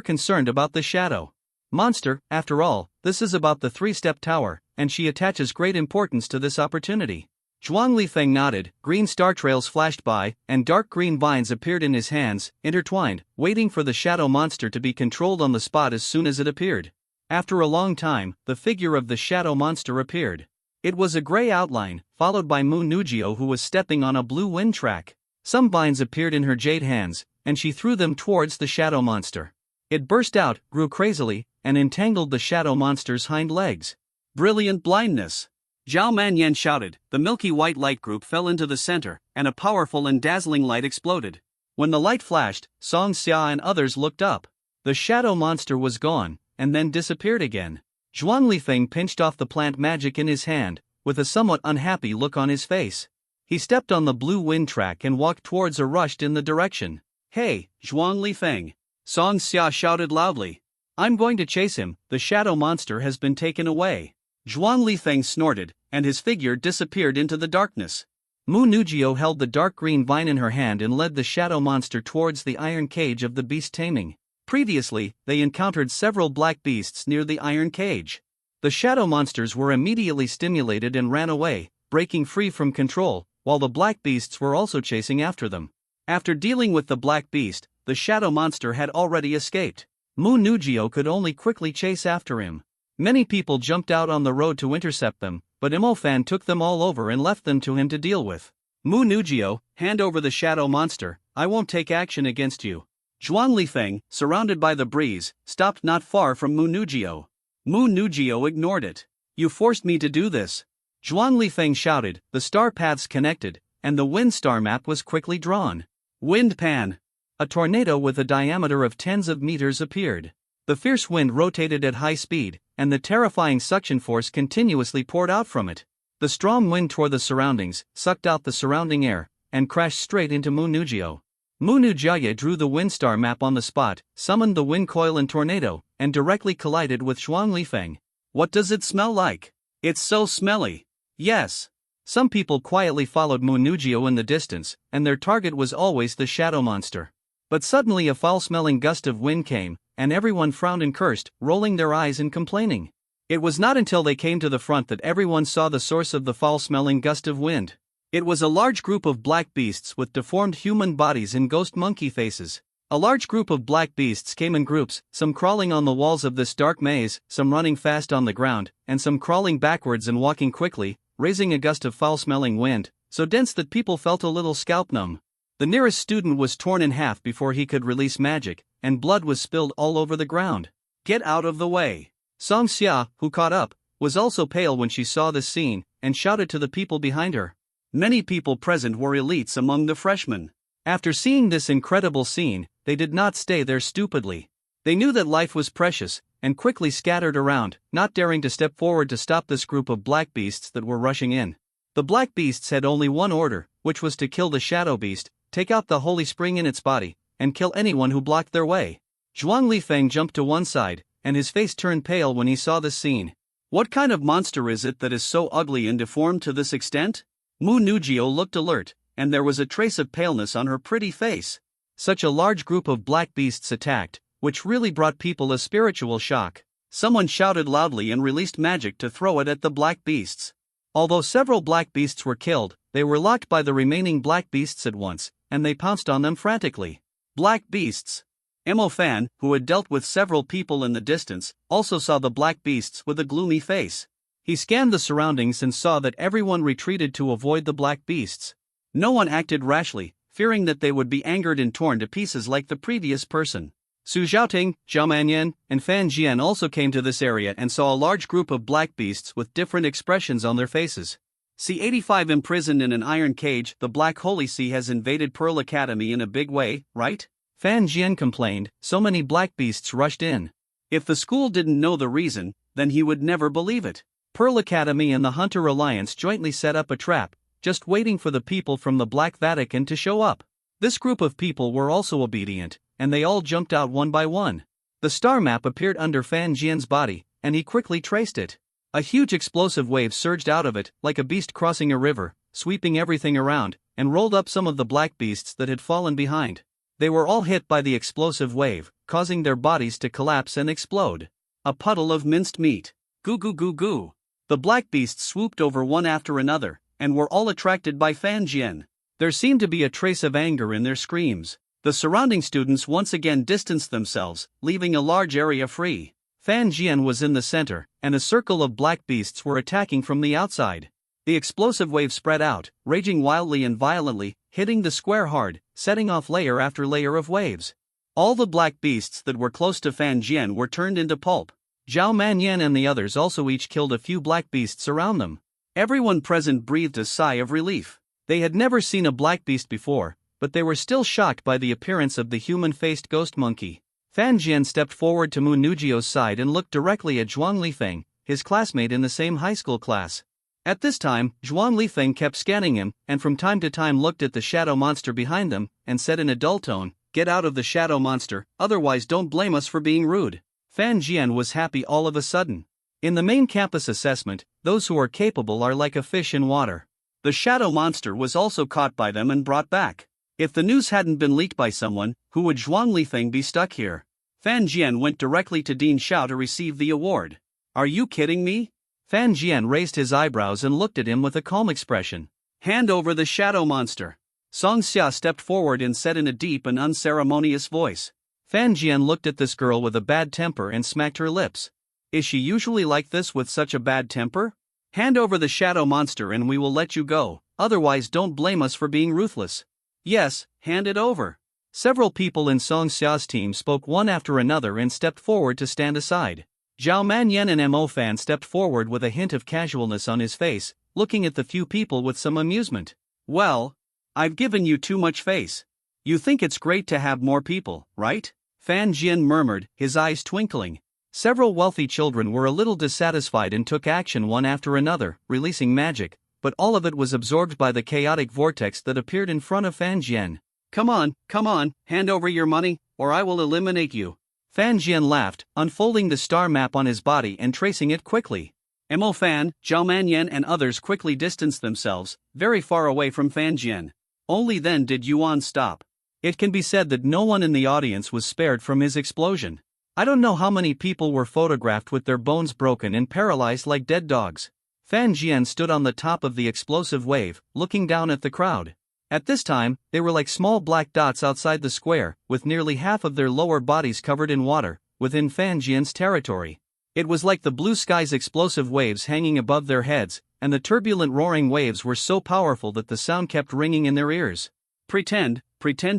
S1: concerned about the shadow monster. After all, this is about the three-step tower, and she attaches great importance to this opportunity. Zhuang Lifeng nodded, green star trails flashed by, and dark green vines appeared in his hands, intertwined, waiting for the shadow monster to be controlled on the spot as soon as it appeared. After a long time, the figure of the shadow monster appeared. It was a gray outline, followed by Mu Nujio, who was stepping on a blue wind track. Some vines appeared in her jade hands, and she threw them towards the shadow monster. It burst out, grew crazily, and entangled the shadow monster's hind legs.
S2: Brilliant blindness! Zhao Manyan shouted. The milky white light group fell into the center, and a powerful and dazzling light exploded.
S1: When the light flashed, Song Xia and others looked up. The shadow monster was gone, and then disappeared again. Zhuang Lifeng pinched off the plant magic in his hand, with a somewhat unhappy look on his face. He stepped on the blue wind track and walked towards or rushed in the direction.
S2: Hey, Zhuang Lifeng! Song Xia shouted loudly. I'm going to chase him, the shadow monster has been taken away. Zhuang Lifeng snorted, and his figure disappeared into the darkness.
S1: Mu Nujio held the dark green vine in her hand and led the shadow monster towards the iron cage of the beast taming. Previously, they encountered several black beasts near the iron cage. The shadow monsters were immediately stimulated and ran away, breaking free from control, while the black beasts were also chasing after them. After dealing with the black beast, the shadow monster had already escaped. Mu Nujio could only quickly chase after him. Many people jumped out on the road to intercept them, but Imofan took them all over and left them to him to deal with.
S2: Mu Nujio, hand over the shadow monster, I won't take action against you. Zhuang Lifeng, surrounded by the breeze, stopped not far from Mu Nujio. Mu Nujio ignored it. You forced me to do this.
S1: Zhuang Lifeng shouted, the star paths connected, and the wind star map was quickly drawn.
S2: Wind pan.
S1: A tornado with a diameter of tens of meters appeared. The fierce wind rotated at high speed, and the terrifying suction force continuously poured out from it. The strong wind tore the surroundings, sucked out the surrounding air, and crashed straight into Mu Nujio. Mu Nujia drew the wind star map on the spot, summoned the wind coil and tornado, and directly collided with Zhuang Lifeng.
S2: What does it smell like? It's so smelly. Yes.
S1: Some people quietly followed Mu Nujio in the distance, and their target was always the shadow monster. But suddenly a foul-smelling gust of wind came, and everyone frowned and cursed, rolling their eyes and complaining. It was not until they came to the front that everyone saw the source of the foul-smelling gust of wind. It was a large group of black beasts with deformed human bodies and ghost monkey faces. A large group of black beasts came in groups, some crawling on the walls of this dark maze, some running fast on the ground, and some crawling backwards and walking quickly, raising a gust of foul-smelling wind, so dense that people felt a little scalp numb. The nearest student was torn in half before he could release magic, and blood was spilled all over the ground.
S2: Get out of the way.
S1: Song Xia, who caught up, was also pale when she saw this scene, and shouted to the people behind her.
S2: Many people present were elites among the freshmen.
S1: After seeing this incredible scene, they did not stay there stupidly. They knew that life was precious, and quickly scattered around, not daring to step forward to stop this group of black beasts that were rushing in. The black beasts had only one order, which was to kill the shadow beast, take out the holy spring in its body, and kill anyone who blocked their way. Zhuang Lifeng jumped to one side, and his face turned pale when he saw this scene.
S2: What kind of monster is it that is so ugly and deformed to this extent? Mu Nujio looked alert, and there was a trace of paleness on her pretty face.
S1: Such a large group of black beasts attacked, which really brought people a spiritual shock. Someone shouted loudly and released magic to throw it at the black beasts. Although several black beasts were killed, they were locked by the remaining black beasts at once, and they pounced on them frantically. Black beasts. Mo Fan, who had dealt with several people in the distance, also saw the black beasts with a gloomy face. He scanned the surroundings and saw that everyone retreated to avoid the black beasts. No one acted rashly, fearing that they would be angered and torn to pieces like the previous person. Su Xiaoting, Zhao Manyan, and Fan Jian also came to this area and saw a large group of black beasts with different expressions on their faces. C-85 imprisoned in an iron cage. The Black Holy Sea has invaded Pearl Academy in a big way, right? Fan Jian complained. So many black beasts rushed in. If the school didn't know the reason, then he would never believe it. Pearl Academy and the Hunter Alliance jointly set up a trap, just waiting for the people from the Black Vatican to show up. This group of people were also obedient, and they all jumped out one by one. The star map appeared under Fan Jian's body, and he quickly traced it. A huge explosive wave surged out of it, like a beast crossing a river, sweeping everything around, and rolled up some of the black beasts that had fallen behind. They were all hit by the explosive wave, causing their bodies to collapse and explode. A puddle of minced meat. Goo goo goo goo. The black beasts swooped over one after another, and were all attracted by Fan Jian. There seemed to be a trace of anger in their screams. The surrounding students once again distanced themselves, leaving a large area free. Fan Jian was in the center, and a circle of black beasts were attacking from the outside. The explosive wave spread out, raging wildly and violently, hitting the square hard, setting off layer after layer of waves. All the black beasts that were close to Fan Jian were turned into pulp. Zhao Manyan and the others also each killed a few black beasts around them. Everyone present breathed a sigh of relief. They had never seen a black beast before, but they were still shocked by the appearance of the human-faced ghost monkey. Fan Jian stepped forward to Mu Nujio's side and looked directly at Zhuang Lifeng, his classmate in the same high school class. At this time, Zhuang Lifeng kept scanning him, and from time to time looked at the shadow monster behind them, and said in a dull tone, "Get out of the shadow monster, otherwise don't blame us for being rude." Fan Jian was happy all of a sudden. In the main campus assessment, those who are capable are like a fish in water. The shadow monster was also caught by them and brought back. If the news hadn't been leaked by someone, who would Zhuang Lifeng be stuck here? Fan Jian went directly to Dean Xiao to receive the award. Are you kidding me? Fan Jian raised his eyebrows and looked at him with a calm expression. Hand over the shadow monster. Song Xia stepped forward and said in a deep and unceremonious voice. Fan Jian looked at this girl with a bad temper and smacked her lips. Is she usually like this with such a bad temper? Hand over the shadow monster and we will let you go, otherwise don't blame us for being ruthless. Yes, hand it over. Several people in Song Xia's team spoke one after another and stepped forward to stand aside. Zhao Manyan and Mo Fan stepped forward with a hint of casualness on his face, looking at the few people with some amusement. Well, I've given you too much face. You think it's great to have more people, right? Fan Jian murmured, his eyes twinkling. Several wealthy children were a little dissatisfied and took action one after another, releasing magic, but all of it was absorbed by the chaotic vortex that appeared in front of Fan Jian. Come on, hand over your money, or I will eliminate you. Fan Jian laughed, unfolding the star map on his body and tracing it quickly. Mo Fan, Zhao Manyan and others quickly distanced themselves, very far away from Fan Jian. Only then did Yuan stop. It can be said that no one in the audience was spared from his explosion. I don't know how many people were photographed with their bones broken and paralyzed like dead dogs. Fan Jian stood on the top of the explosive wave, looking down at the crowd. At this time, they were like small black dots outside the square, with nearly half of their lower bodies covered in water, within Fan Jian's territory. It was like the blue sky's explosive waves hanging above their heads, and the turbulent roaring waves were so powerful that the sound kept ringing in their ears. Pretend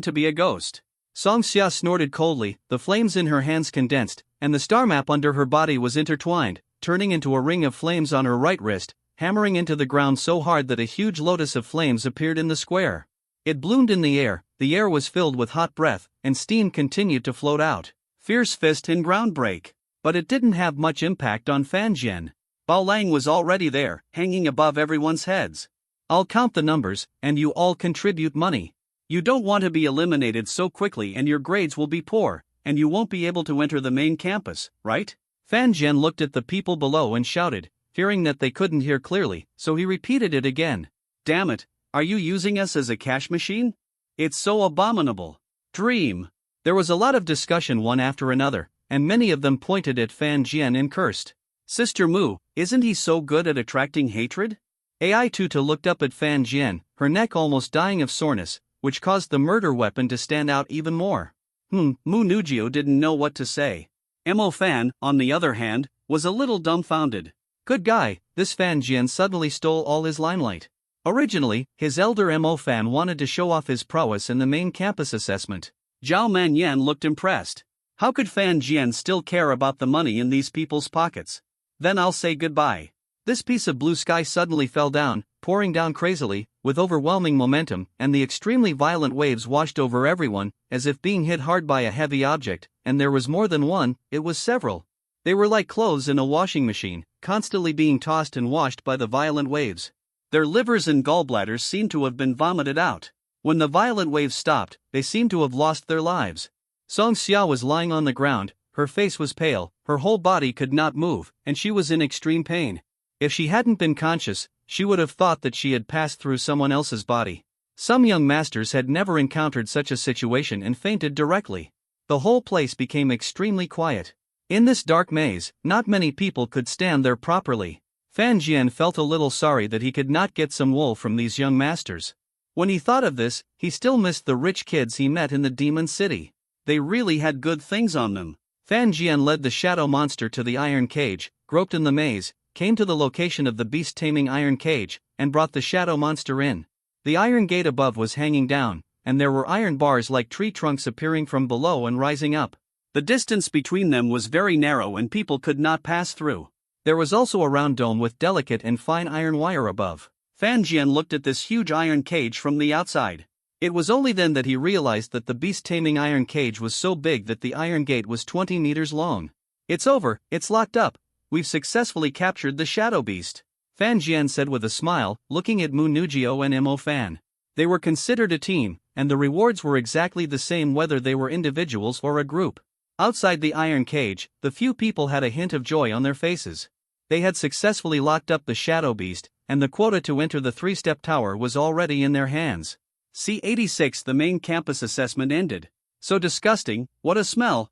S1: to be a ghost. Song Xia snorted coldly, the flames in her hands condensed, and the star map under her body was intertwined, turning into a ring of flames on her right wrist, hammering into the ground so hard that a huge lotus of flames appeared in the square. It bloomed in the air was filled with hot breath, and steam continued to float out. Fierce fist and ground break. But it didn't have much impact on Fan Jian. Bao Lang was already there, hanging above everyone's heads. I'll count the numbers, and you all contribute money. You don't want to be eliminated so quickly and your grades will be poor, and you won't be able to enter the main campus, right? Fan Jian looked at the people below and shouted, fearing that they couldn't hear clearly, so he repeated it again. Damn it, are you using us as a cash machine? It's so abominable.
S2: Dream. There was a lot of discussion one after another, and many of them pointed at Fan Jian and cursed. Sister Mu, isn't he so good at attracting hatred? Ai Tuta looked up at Fan Jian, her neck almost dying of soreness, which caused the murder weapon to stand out even more. Mu Nugio didn't know what to say. Mo Fan, on the other hand, was a little dumbfounded. Good guy, this Fan Jian suddenly stole all his limelight. Originally, his elder Mo Fan wanted to show off his prowess in the main campus assessment. Zhao Manyan looked impressed. How could Fan Jian still care about the money in these people's pockets? Then I'll say goodbye. This piece of blue sky suddenly fell down, pouring down crazily, with overwhelming momentum, and the extremely violent waves washed over everyone, as if being hit hard by a heavy object, and there was more than one, it was several. They were like clothes in a washing machine, constantly being tossed and washed by the violent waves. Their livers and gallbladders seemed to have been vomited out. When the violent waves stopped, they seemed to have lost their lives. Song Xia was lying on the ground, her face was pale, her whole body could not move, and she was in extreme pain. If she hadn't been conscious, she would have thought that she had passed through someone else's body. Some young masters had never encountered such a situation and fainted directly. The whole place became extremely quiet. In this dark maze, not many people could stand there properly. Fan Jian felt a little sorry that he could not get some wool from these young masters. When he thought of this, he still missed the rich kids he met in the Demon City. They really had good things on them. Fan Jian led the shadow monster to the iron cage, groped in the maze, came to the location of the beast-taming iron cage, and brought the shadow monster in. The iron gate above was hanging down, and there were iron bars like tree trunks appearing from below and rising up. The distance between them was very narrow and people could not pass through. There was also a round dome with delicate and fine iron wire above. Fan Jian looked at this huge iron cage from the outside. It was only then that he realized that the beast-taming iron cage was so big that the iron gate was 20 meters long. It's over, it's locked up. We've successfully captured the Shadow Beast, Fan Jian said with a smile, looking at Mu Nugio and Mo Fan. They were considered a team, and the rewards were exactly the same whether they were individuals or a group. Outside the iron cage, the few people had a hint of joy on their faces. They had successfully locked up the Shadow Beast, and the quota to enter the three-step tower was already in their hands. C-86 The main campus assessment ended. So disgusting, what a smell,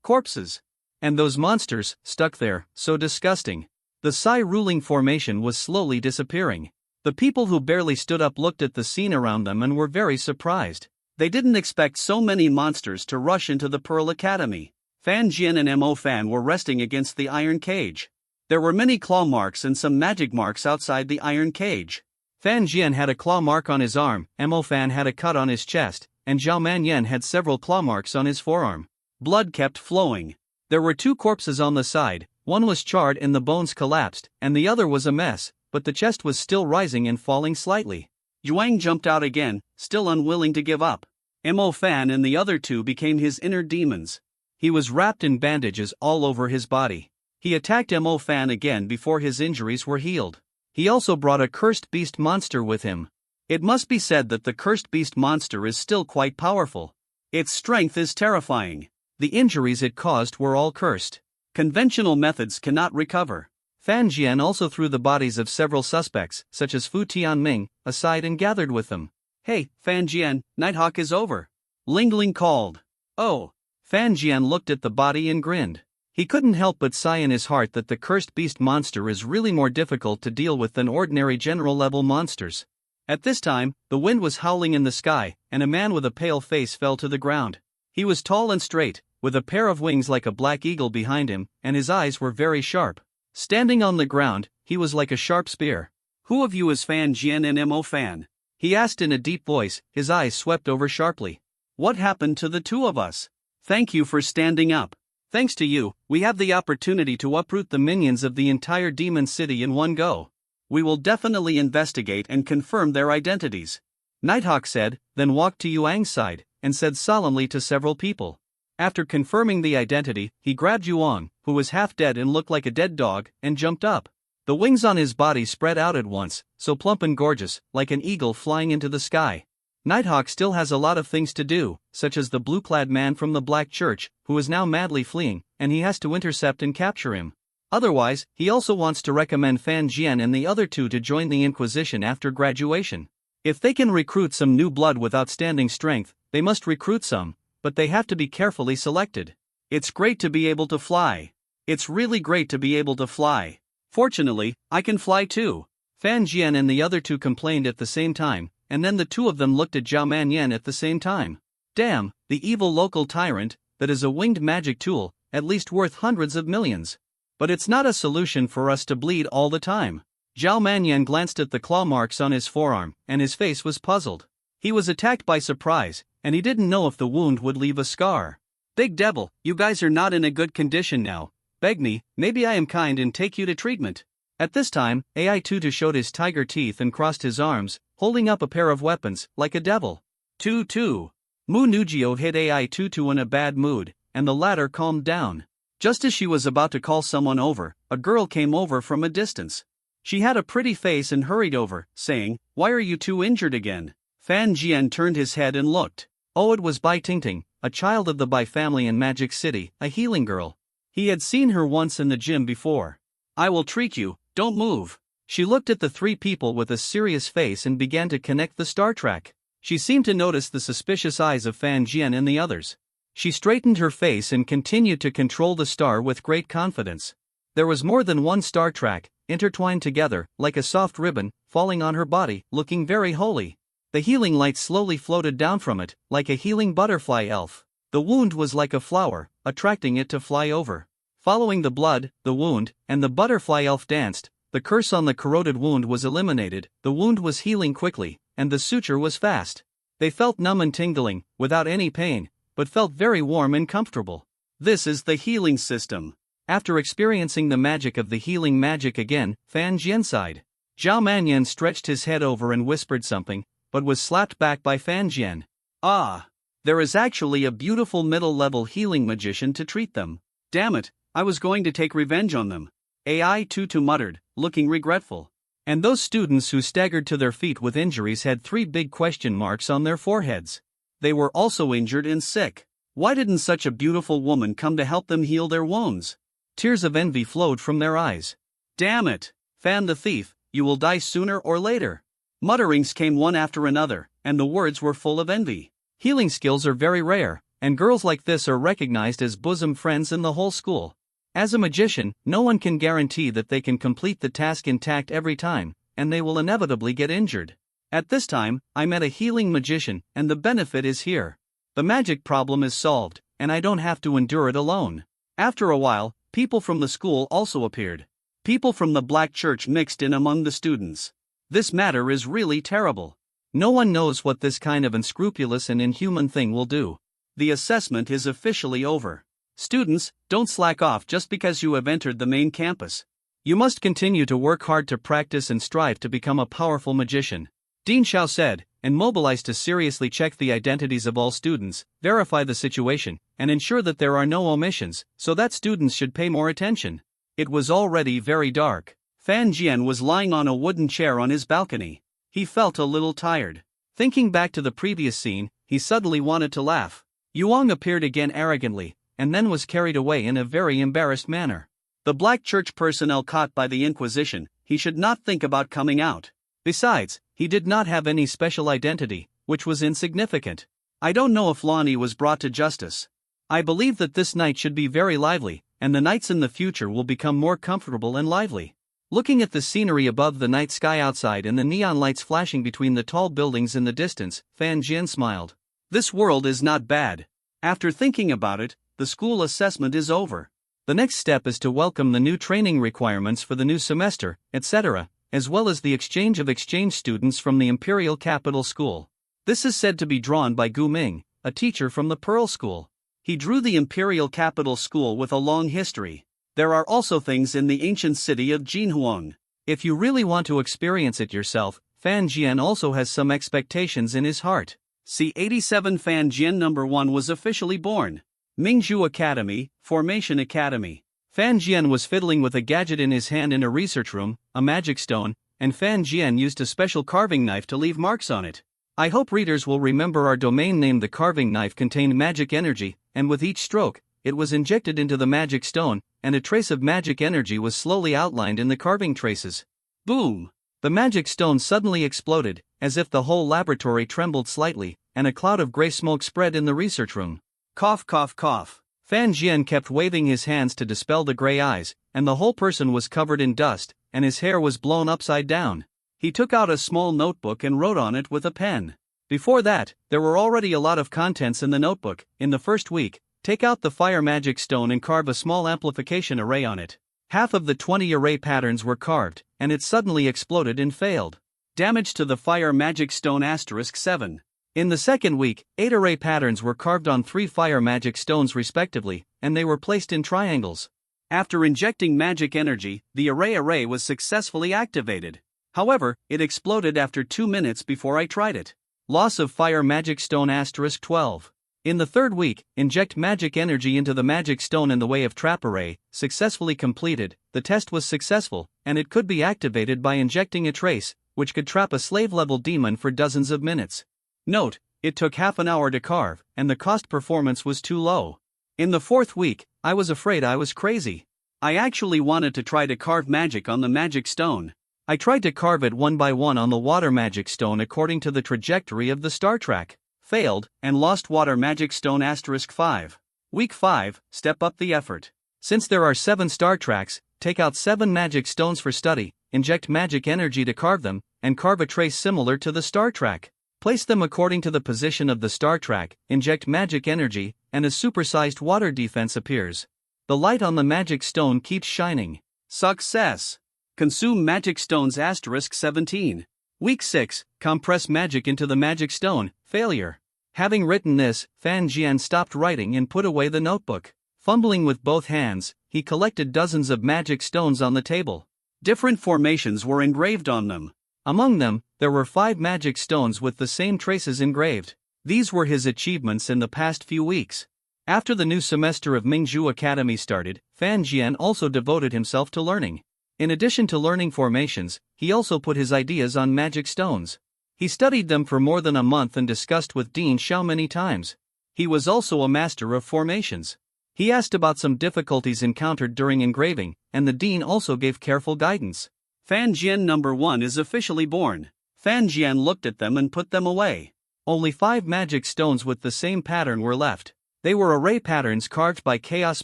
S2: corpses. And those monsters, stuck there, so disgusting. The Psi ruling formation was slowly disappearing. The people who barely stood up looked at the scene around them and were very surprised. They didn't expect so many monsters to rush into the Pearl Academy. Fan Jian and Mo Fan were resting against the iron cage. There were many claw marks and some magic marks outside the iron cage. Fan Jian had a claw mark on his arm, Mo Fan had a cut on his chest, and Zhao Manyan had several claw marks on his forearm. Blood kept flowing. There were two corpses on the side, one was charred and the bones collapsed, and the other was a mess, but the chest was still rising and falling slightly. Yuang jumped out again, still unwilling to give up. Mo Fan and the other two became his inner demons. He was wrapped in bandages all over his body. He attacked Mo Fan again before his injuries were healed. He also brought a cursed beast monster with him. It must be said that the cursed beast monster is still quite powerful. Its strength is terrifying. The injuries it caused were all cursed. Conventional methods cannot recover. Fan Jian also threw the bodies of several suspects, such as Fu Tianming, aside and gathered with them. Hey, Fan Jian, Nighthawk is over. Ling Ling called. Oh. Fan Jian looked at the body and grinned. He couldn't help but sigh in his heart that the cursed beast monster is really more difficult to deal with than ordinary general-level monsters. At this time, the wind was howling in the sky, and a man with a pale face fell to the ground. He was tall and straight, with a pair of wings like a black eagle behind him, and his eyes were very sharp. Standing on the ground, he was like a sharp spear. Who of you is Fan Jian and Mo Fan? He asked in a deep voice, his eyes swept over sharply. What happened to the two of us? Thank you for standing up. Thanks to you, we have the opportunity to uproot the minions of the entire Demon City in one go. We will definitely investigate and confirm their identities. Nighthawk said, then walked to Yuang's side, and said solemnly to several people. After confirming the identity, he grabbed Yuang, who was half dead and looked like a dead dog, and jumped up. The wings on his body spread out at once, so plump and gorgeous, like an eagle flying into the sky. Nighthawk still has a lot of things to do, such as the blue-clad man from the Black Church, who is now madly fleeing, and he has to intercept and capture him. Otherwise, he also wants to recommend Fan Jian and the other two to join the Inquisition after graduation. If they can recruit some new blood with outstanding strength, they must recruit some, but they have to be carefully selected. It's great to be able to fly. It's really great to be able to fly. Fortunately, I can fly too. Fan Jian and the other two complained at the same time, and then the two of them looked at Zhao Manyan at the same time. Damn, the evil local tyrant, that is a winged magic tool, at least worth hundreds of millions. But it's not a solution for us to bleed all the time. Zhao Manyan glanced at the claw marks on his forearm, and his face was puzzled. He was attacked by surprise, and he didn't know if the wound would leave a scar. Big Devil, you guys are not in a good condition now. Beg me, maybe I am kind and take you to treatment. At this time, AI Tutu showed his tiger teeth and crossed his arms, holding up a pair of weapons, like a devil. Tutu. Mu Nugio hit AI Tutu in a bad mood, and the latter calmed down. Just as she was about to call someone over, a girl came over from a distance. She had a pretty face and hurried over, saying, "Why are you two injured again?" Fan Jian turned his head and looked. Oh, it was Bai Tingting, a child of the Bai family in Magic City, a healing girl. He had seen her once in the gym before. "I will treat you, don't move." She looked at the three people with a serious face and began to connect the star track. She seemed to notice the suspicious eyes of Fan Jian and the others. She straightened her face and continued to control the star with great confidence. There was more than one star track, intertwined together, like a soft ribbon, falling on her body, looking very holy. The healing light slowly floated down from it, like a healing butterfly elf. The wound was like a flower, attracting it to fly over. Following the blood, the wound, and the butterfly elf danced. The curse on the corroded wound was eliminated, the wound was healing quickly, and the suture was fast. They felt numb and tingling, without any pain, but felt very warm and comfortable. This is the healing system. After experiencing the magic of the healing magic again, Fan Jian sighed. Zhao Manyan stretched his head over and whispered something, but was slapped back by Fan Jian. Ah! There is actually a beautiful middle-level healing magician to treat them. Damn it, I was going to take revenge on them. AI Tutu muttered, looking regretful. And those students who staggered to their feet with injuries had 3 big question marks on their foreheads. They were also injured and sick. Why didn't such a beautiful woman come to help them heal their wounds? Tears of envy flowed from their eyes. Damn it! Fan the thief, you will die sooner or later. Mutterings came one after another, and the words were full of envy. Healing skills are very rare, and girls like this are recognized as bosom friends in the whole school. As a magician, no one can guarantee that they can complete the task intact every time, and they will inevitably get injured. At this time, I met a healing magician, and the benefit is here. The magic problem is solved, and I don't have to endure it alone. After a while, people from the school also appeared. People from the Black Church mixed in among the students. This matter is really terrible. No one knows what this kind of unscrupulous and inhuman thing will do. The assessment is officially over. Students, don't slack off just because you have entered the main campus. You must continue to work hard to practice and strive to become a powerful magician. Dean Xiao said, and mobilized to seriously check the identities of all students, verify the situation, and ensure that there are no omissions, so that students should pay more attention. It was already very dark. Fan Jian was lying on a wooden chair on his balcony. He felt a little tired. Thinking back to the previous scene, he suddenly wanted to laugh. Yuang appeared again arrogantly, and then was carried away in a very embarrassed manner. The Black Church personnel caught by the Inquisition, he should not think about coming out. Besides, he did not have any special identity, which was insignificant. I don't know if Lonnie was brought to justice. I believe that this night should be very lively, and the nights in the future will become more comfortable and lively. Looking at the scenery above the night sky outside and the neon lights flashing between the tall buildings in the distance, Fan Jian smiled. This world is not bad. After thinking about it, the school assessment is over. The next step is to welcome the new training requirements for the new semester, etc., as well as the exchange of exchange students from the Imperial Capital School. This is said to be drawn by Gu Ming, a teacher from the Pearl School. He drew the Imperial Capital School with a long history. There are also things in the ancient city of Jinhuang. If you really want to experience it yourself, Fan Jian also has some expectations in his heart. C87 Fan Jian number 1 was officially born. Mingzhu Academy, Formation Academy. Fan Jian was fiddling with a gadget in his hand in a research room, a magic stone, and Fan Jian used a special carving knife to leave marks on it. I hope readers will remember our domain name. The carving knife contained magic energy, and with each stroke, it was injected into the magic stone, and a trace of magic energy was slowly outlined in the carving traces. Boom! The magic stone suddenly exploded, as if the whole laboratory trembled slightly, and a cloud of gray smoke spread in the research room. Cough, cough, cough.
S1: Fan Jian kept waving his hands to dispel the gray eyes, and the whole person was covered in dust, and his hair was blown upside down.
S2: He took out a small notebook and wrote on it with a pen. Before that, there were already a lot of contents in the notebook. In the first week, take out the fire magic stone and carve a small amplification array on it. Half of the 20 array patterns were carved, and it suddenly exploded and failed. Damage to the fire magic stone *7.
S1: In the second week, 8 array patterns were carved on 3 fire magic stones respectively, and they were placed in triangles.
S2: After injecting magic energy, the array was successfully activated. However, it exploded after 2 minutes before I tried it.
S1: Loss of fire magic stone *12. In the third week, inject magic energy into the magic stone in the way of trap array, successfully completed. The test was successful, and it could be activated by injecting a trace, which could trap a slave-level demon for dozens of minutes. Note, it took half an hour to carve, and the cost performance was too low. In the fourth week, I was afraid I was crazy.
S2: I actually wanted to try to carve magic on the magic stone.
S1: I tried to carve it one by one on the water magic stone according to the trajectory of the star track.
S2: Failed, and lost water magic stone *5. Week 5, step up the effort.
S1: Since there are 7 star tracks, take out 7 magic stones for study, inject magic energy to carve them, and carve a trace similar to the star track. Place them according to the position of the star track, inject magic energy, and a supersized water defense appears. The light on the magic stone keeps shining.
S2: Success! Consume magic stones *17.
S1: Week 6, compress magic into the magic stone. Failure. Having written this, Fan Jian stopped writing and put away the notebook. Fumbling with both hands, he collected dozens of magic stones on the table.
S2: Different formations were engraved on them.
S1: Among them, there were 5 magic stones with the same traces engraved. These were his achievements in the past few weeks. After the new semester of Mingzhu Academy started, Fan Jian also devoted himself to learning. In addition to learning formations, he also put his ideas on magic stones. He studied them for more than a month and discussed with Dean Xiao many times. He was also a master of formations. He asked about some difficulties encountered during engraving, and the dean also gave careful guidance.
S2: Fan Jian number 1 is officially born. Fan Jian looked at them and put them away.
S1: Only 5 magic stones with the same pattern were left. They were array patterns carved by chaos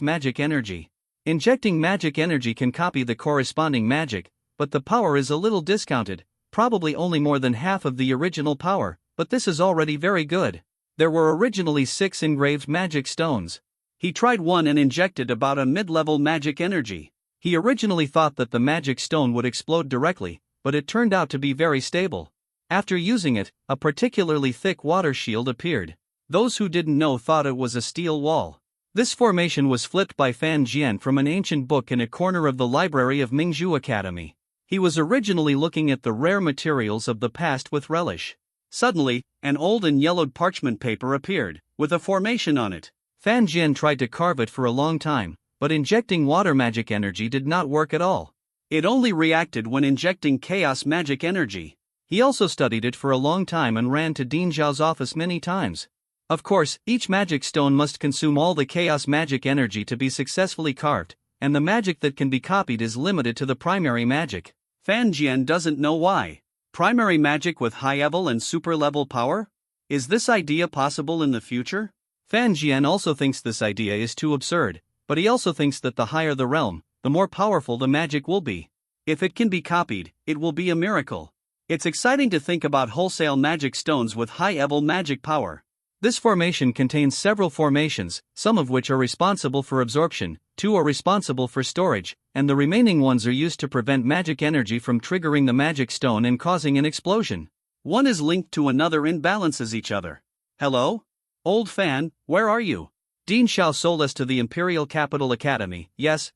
S1: magic energy. Injecting magic energy can copy the corresponding magic, but the power is a little discounted, probably only more than half of the original power, but this is already very good. There were originally 6 engraved magic stones.
S2: He tried one and injected about a mid-level magic energy.
S1: He originally thought that the magic stone would explode directly, but it turned out to be very stable. After using it, a particularly thick water shield appeared. Those who didn't know thought it was a steel wall. This formation was flipped by Fan Jian from an ancient book in a corner of the library of Mingzhu Academy. He was originally looking at the rare materials of the past with relish.
S2: Suddenly, an old and yellowed parchment paper appeared, with a formation on it.
S1: Fan Jian tried to carve it for a long time, but injecting water magic energy did not work at all.
S2: It only reacted when injecting chaos magic energy.
S1: He also studied it for a long time and ran to Dean Xiao's office many times. Of course, each magic stone must consume all the chaos magic energy to be successfully carved, and the magic that can be copied is limited to the primary magic.
S2: Fan Jian doesn't know why. Primary magic with high-level and super-level power? Is this idea possible in the future?
S1: Fan Jian also thinks this idea is too absurd, but he also thinks that the higher the realm, the more powerful the magic will be.
S2: If it can be copied, it will be a miracle. It's exciting to think about wholesale magic stones with high-level magic power.
S1: This formation contains several formations, some of which are responsible for absorption, 2 are responsible for storage, and the remaining ones are used to prevent magic energy from triggering the magic stone and causing an explosion.
S2: One is linked to another and balances each other. Hello? Old Fan, where are you?
S1: Dean Xiao sold us to the Imperial Capital Academy, yes,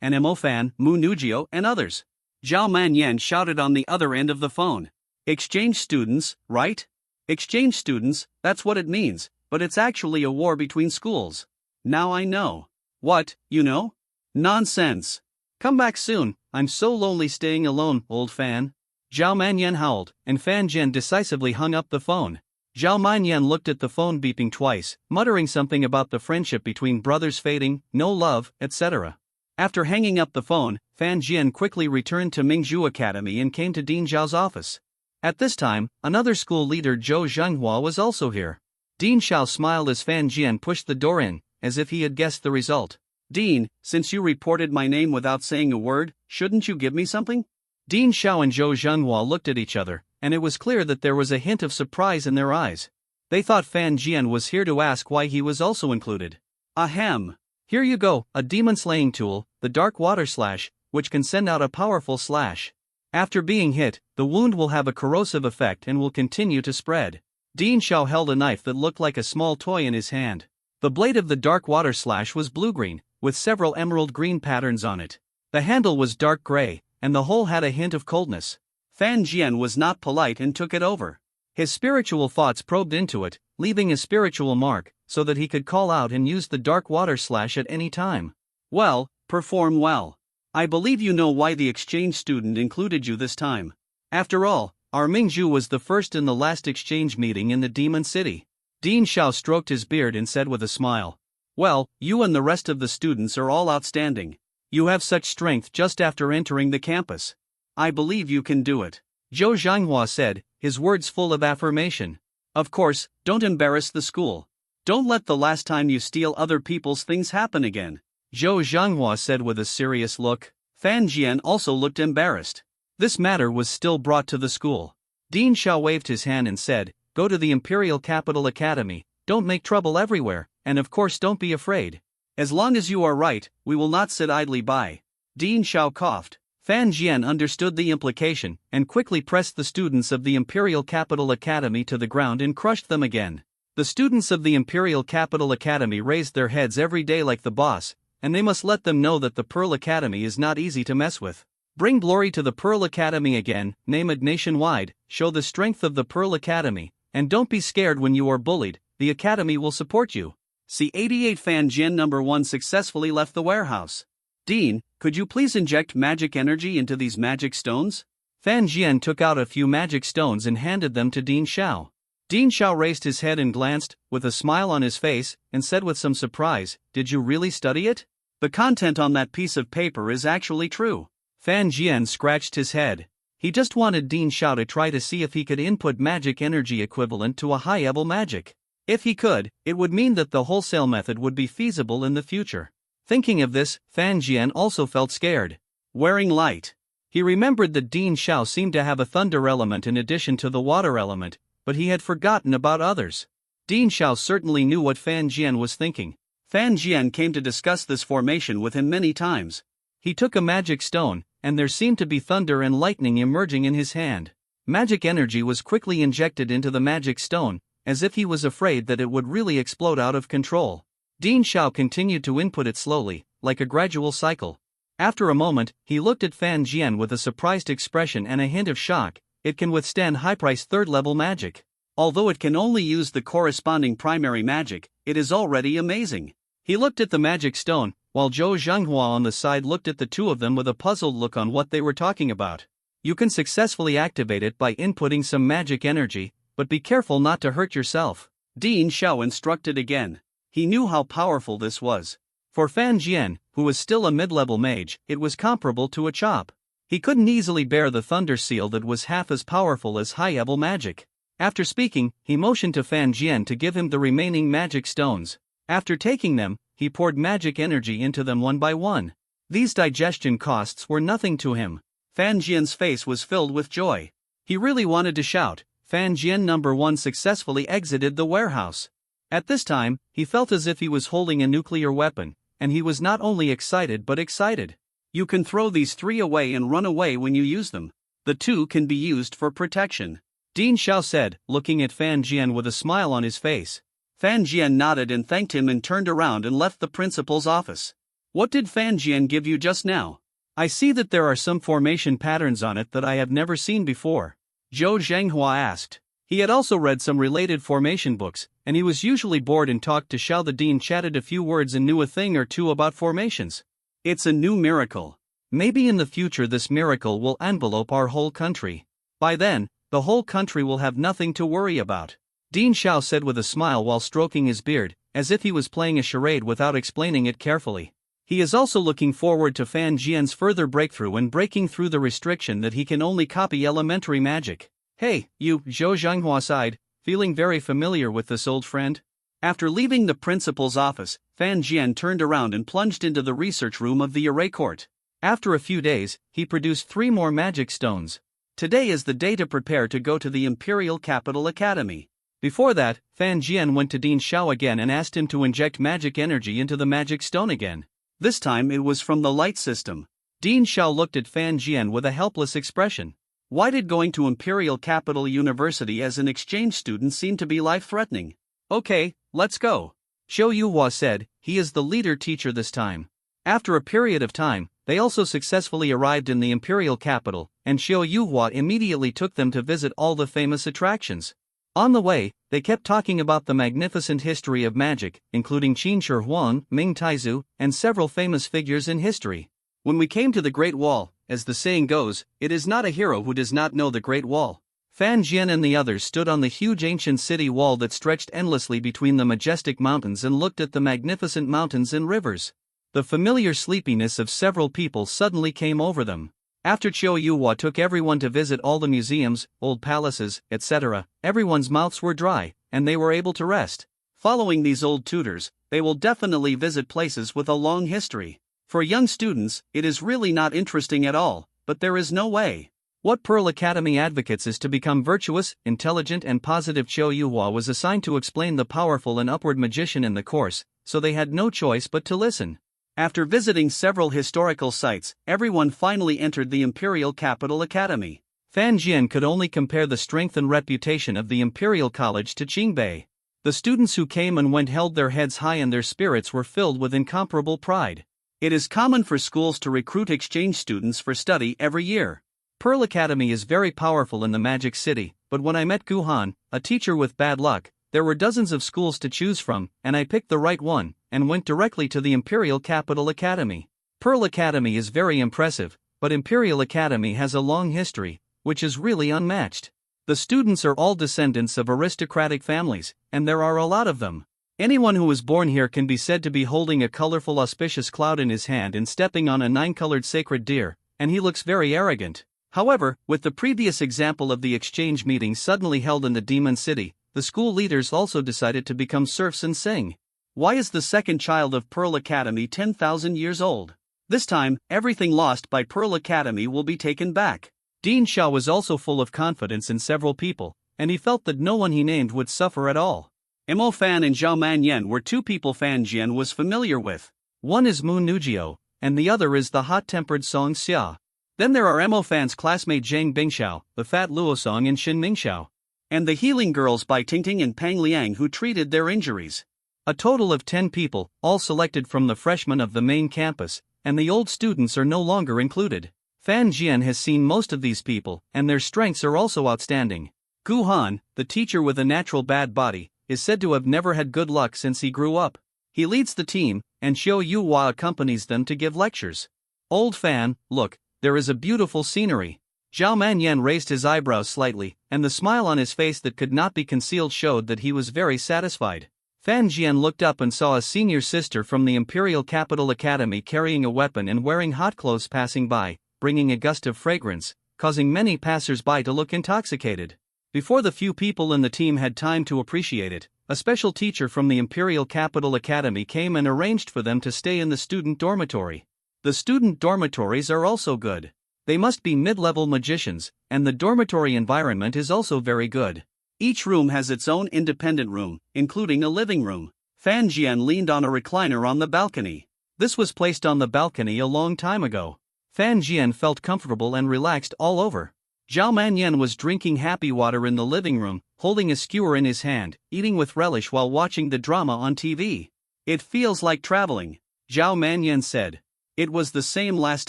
S1: and Mo Fan, Mu Nugio, and others.
S2: Zhao Manyan shouted on the other end of the phone. Exchange students, right? Exchange students, that's what it means, but it's actually a war between schools. Now I know. What, you know? Nonsense.
S1: Come back soon, I'm so lonely staying alone, old Fan. Zhao Manyan howled, and Fan Jian decisively hung up the phone. Zhao Manyan looked at the phone beeping twice, muttering something about the friendship between brothers fading, no love, etc. After hanging up the phone, Fan Jian quickly returned to Mingzhu Academy and came to Dean Xiao's office. At this time, another school leader Zhou Zhenghua was also here. Dean Xiao smiled as Fan Jian pushed the door in, as if he had guessed the result.
S2: Dean, since you reported my name without saying a word, shouldn't you give me something?
S1: Dean Xiao and Zhou Zhenghua looked at each other, and it was clear that there was a hint of surprise in their eyes. They thought Fan Jian was here to ask why he was also included.
S2: Ahem.
S1: Here you go, a demon-slaying tool, the Dark Water Slash, which can send out a powerful slash. After being hit, the wound will have a corrosive effect and will continue to spread. Dean Xiao held a knife that looked like a small toy in his hand. The blade of the Dark Water Slash was blue-green, with several emerald green patterns on it. The handle was dark gray, and the whole had a hint of coldness.
S2: Fan Jian was not polite and took it over.
S1: His spiritual thoughts probed into it, leaving a spiritual mark, so that he could call out and use the Dark Water Slash at any time.
S2: Well, perform well. I believe you know why the exchange student included you this time. After all, our Mingzhu was the first in the last exchange meeting in the Demon City. Dean Xiao stroked his beard and said with a smile, "Well, you and the rest of the students are all outstanding. You have such strength just after entering the campus. I believe you can do it,"
S1: Zhou Zhenghua said, his words full of affirmation.
S2: "Of course, don't embarrass the school. Don't let the last time you steal other people's things happen again,"
S1: Zhou Zhenghua said with a serious look.
S2: Fan Jian also looked embarrassed.
S1: This matter was still brought to the school. Dean Xiao waved his hand and said, "Go to the Imperial Capital Academy, don't make trouble everywhere, and of course don't be afraid.
S2: As long as you are right, we will not sit idly by." Dean Xiao coughed.
S1: Fan Jian understood the implication, and quickly pressed the students of the Imperial Capital Academy to the ground and crushed them again. The students of the Imperial Capital Academy raised their heads every day like the boss, and they must let them know that the Pearl Academy is not easy to mess with. Bring glory to the Pearl Academy again, name it nationwide, show the strength of the Pearl Academy, and don't be scared when you are bullied, the Academy will support you.
S2: C88 Fan Jian number 1 successfully left the warehouse. Dean, could you please inject magic energy into these magic stones?
S1: Fan Jian took out a few magic stones and handed them to Dean Xiao. Dean Xiao raised his head and glanced, with a smile on his face, and said with some surprise, "Did you really study it?
S2: The content on that piece of paper is actually true."
S1: Fan Jian scratched his head. He just wanted Dean Xiao to try to see if he could input magic energy equivalent to a high-level magic. If he could, it would mean that the wholesale method would be feasible in the future. Thinking of this, Fan Jian also felt scared.
S2: Wearing light.
S1: He remembered that Dean Xiao seemed to have a thunder element in addition to the water element, but he had forgotten about others. Dean Xiao certainly knew what Fan Jian was thinking.
S2: Fan Jian came to discuss this formation with him many times.
S1: He took a magic stone, and there seemed to be thunder and lightning emerging in his hand. Magic energy was quickly injected into the magic stone, as if he was afraid that it would really explode out of control. Dean Xiao continued to input it slowly, like a gradual cycle. After a moment, he looked at Fan Jian with a surprised expression and a hint of shock. It can withstand high-priced third-level magic.
S2: Although it can only use the corresponding primary magic, it is already amazing.
S1: He looked at the magic stone, while Zhou Zhenghua on the side looked at the two of them with a puzzled look on what they were talking about. You can successfully activate it by inputting some magic energy, but be careful not to hurt yourself.
S2: Dean Xiao instructed again. He knew how powerful this was.
S1: For Fan Jian, who was still a mid-level mage, it was comparable to a chop. He couldn't easily bear the thunder seal that was half as powerful as high-level magic. After speaking, he motioned to Fan Jian to give him the remaining magic stones. After taking them, he poured magic energy into them one by one. These digestion costs were nothing to him.
S2: Fan Jian's face was filled with joy.
S1: He really wanted to shout. Fan Jian number 1 successfully exited the warehouse. At this time, he felt as if he was holding a nuclear weapon, and he was not only excited but excited.
S2: You can throw these 3 away and run away when you use them. The 2 can be used for protection,
S1: Dean Xiao said, looking at Fan Jian with a smile on his face.
S2: Fan Jian nodded and thanked him and turned around and left the principal's office. What did Fan Jian give you just now?
S1: I see that there are some formation patterns on it that I have never seen before,
S2: Zhou Zhenghua asked.
S1: He had also read some related formation books, and he was usually bored and talked to Xiao. The dean chatted a few words and knew a thing or two about formations.
S2: It's a new miracle.
S1: Maybe in the future this miracle will envelope our whole country. By then, the whole country will have nothing to worry about, Dean Xiao said with a smile while stroking his beard, as if he was playing a charade without explaining it carefully. He is also looking forward to Fan Jian's further breakthrough in breaking through the restriction that he can only copy elementary magic. Hey, you, Zhou Zhenghua sighed,
S2: feeling very familiar with this old friend? After leaving the principal's office, Fan Jian turned around and plunged into the research room of the array court. After a few days, he produced 3 more magic stones. Today is the day to prepare to go to the Imperial Capital Academy. Before that, Fan Jian went to Dean Xiao again and asked him to inject magic energy into the magic stone again. This time it was from the light system. Dean Xiao looked at Fan Jian with a helpless expression. Why did going to Imperial Capital University as an exchange student seem to be life-threatening? Okay, let's go. Xiao Yuhua said. He is the leader teacher this time. After a period of time, they also successfully arrived in the Imperial Capital, and Xiao Yuhua immediately took them to visit all the famous attractions. On the way, they kept talking about the magnificent history of magic, including Qin Shi Huang, Ming Taizu, and several famous figures in history. When we came to the Great Wall, as the saying goes, it is not a hero who does not know the Great Wall. Fan Jian and the others stood on the huge ancient city wall that stretched endlessly between the majestic mountains and looked at the magnificent mountains and rivers. The familiar sleepiness of several people suddenly came over them. After Qiu Yuhua took everyone to visit all the museums, old palaces, etc., everyone's mouths were dry, and they were able to rest. Following these old tutors, they will definitely visit places with a long history. For young students, it is really not interesting at all, but there is no way. What Pearl Academy advocates is to become virtuous, intelligent and positive. Qiu Yuhua was assigned to explain the powerful and upward magician in the course, so they had no choice but to listen. After visiting several historical sites, everyone finally entered the Imperial Capital Academy. Fan Jian could only compare the strength and reputation of the Imperial College to Qingbei. The students who came and went held their heads high and their spirits were filled with incomparable pride. It is common for schools to recruit exchange students for study every year. Pearl Academy is very powerful in the Magic City, but when I met Gu Han, a teacher with bad luck, there were dozens of schools to choose from, and I picked the right one, and went directly to the Imperial Capital Academy. Pearl Academy is very impressive, but Imperial Academy has a long history, which is really unmatched. The students are all descendants of aristocratic families, and there are a lot of them. Anyone who is born here can be said to be holding a colorful auspicious cloud in his hand and stepping on a 9-colored sacred deer, and he looks very arrogant. However, with the previous example of the exchange meeting suddenly held in the Demon City, the school leaders also decided to become serfs and sing. Why is the second child of Pearl Academy 10,000 years old? This time, everything lost by Pearl Academy will be taken back. Dean Xiao was also full of confidence in several people, and he felt that no one he named would suffer at all. Mo Fan and Zhao Manyan were 2 people Fan Jian was familiar with. One is Mu Nujio, and the other is the hot-tempered Song Xia. Then there are Mo Fan's classmate Zhang Bingxiao, the fat Luosong and Xin Mingxiao. And the healing girls by Tingting and Pang Liang who treated their injuries. A total of 10 people, all selected from the freshmen of the main campus, and the old students are no longer included. Fan Jian has seen most of these people, and their strengths are also outstanding. Gu Han, the teacher with a natural bad body, is said to have never had good luck since he grew up. He leads the team, and Xiao Yuhua accompanies them to give lectures. Old Fan, look, there is a beautiful scenery. Zhao Manyan raised his eyebrows slightly, and the smile on his face that could not be concealed showed that he was very satisfied. Fan Jian looked up and saw a senior sister from the Imperial Capital Academy carrying a weapon and wearing hot clothes passing by, bringing a gust of fragrance, causing many passers-by to look intoxicated. Before the few people in the team had time to appreciate it, a special teacher from the Imperial Capital Academy came and arranged for them to stay in the student dormitory. The student dormitories are also good. They must be mid-level magicians, and the dormitory environment is also very good. Each room has its own independent room, including a living room. Fan Jian leaned on a recliner on the balcony. This was placed on the balcony a long time ago. Fan Jian felt comfortable and relaxed all over. Zhao Manyan was drinking happy water in the living room, holding a skewer in his hand, eating with relish while watching the drama on TV. It feels like traveling, Zhao Manyan said. It was the same last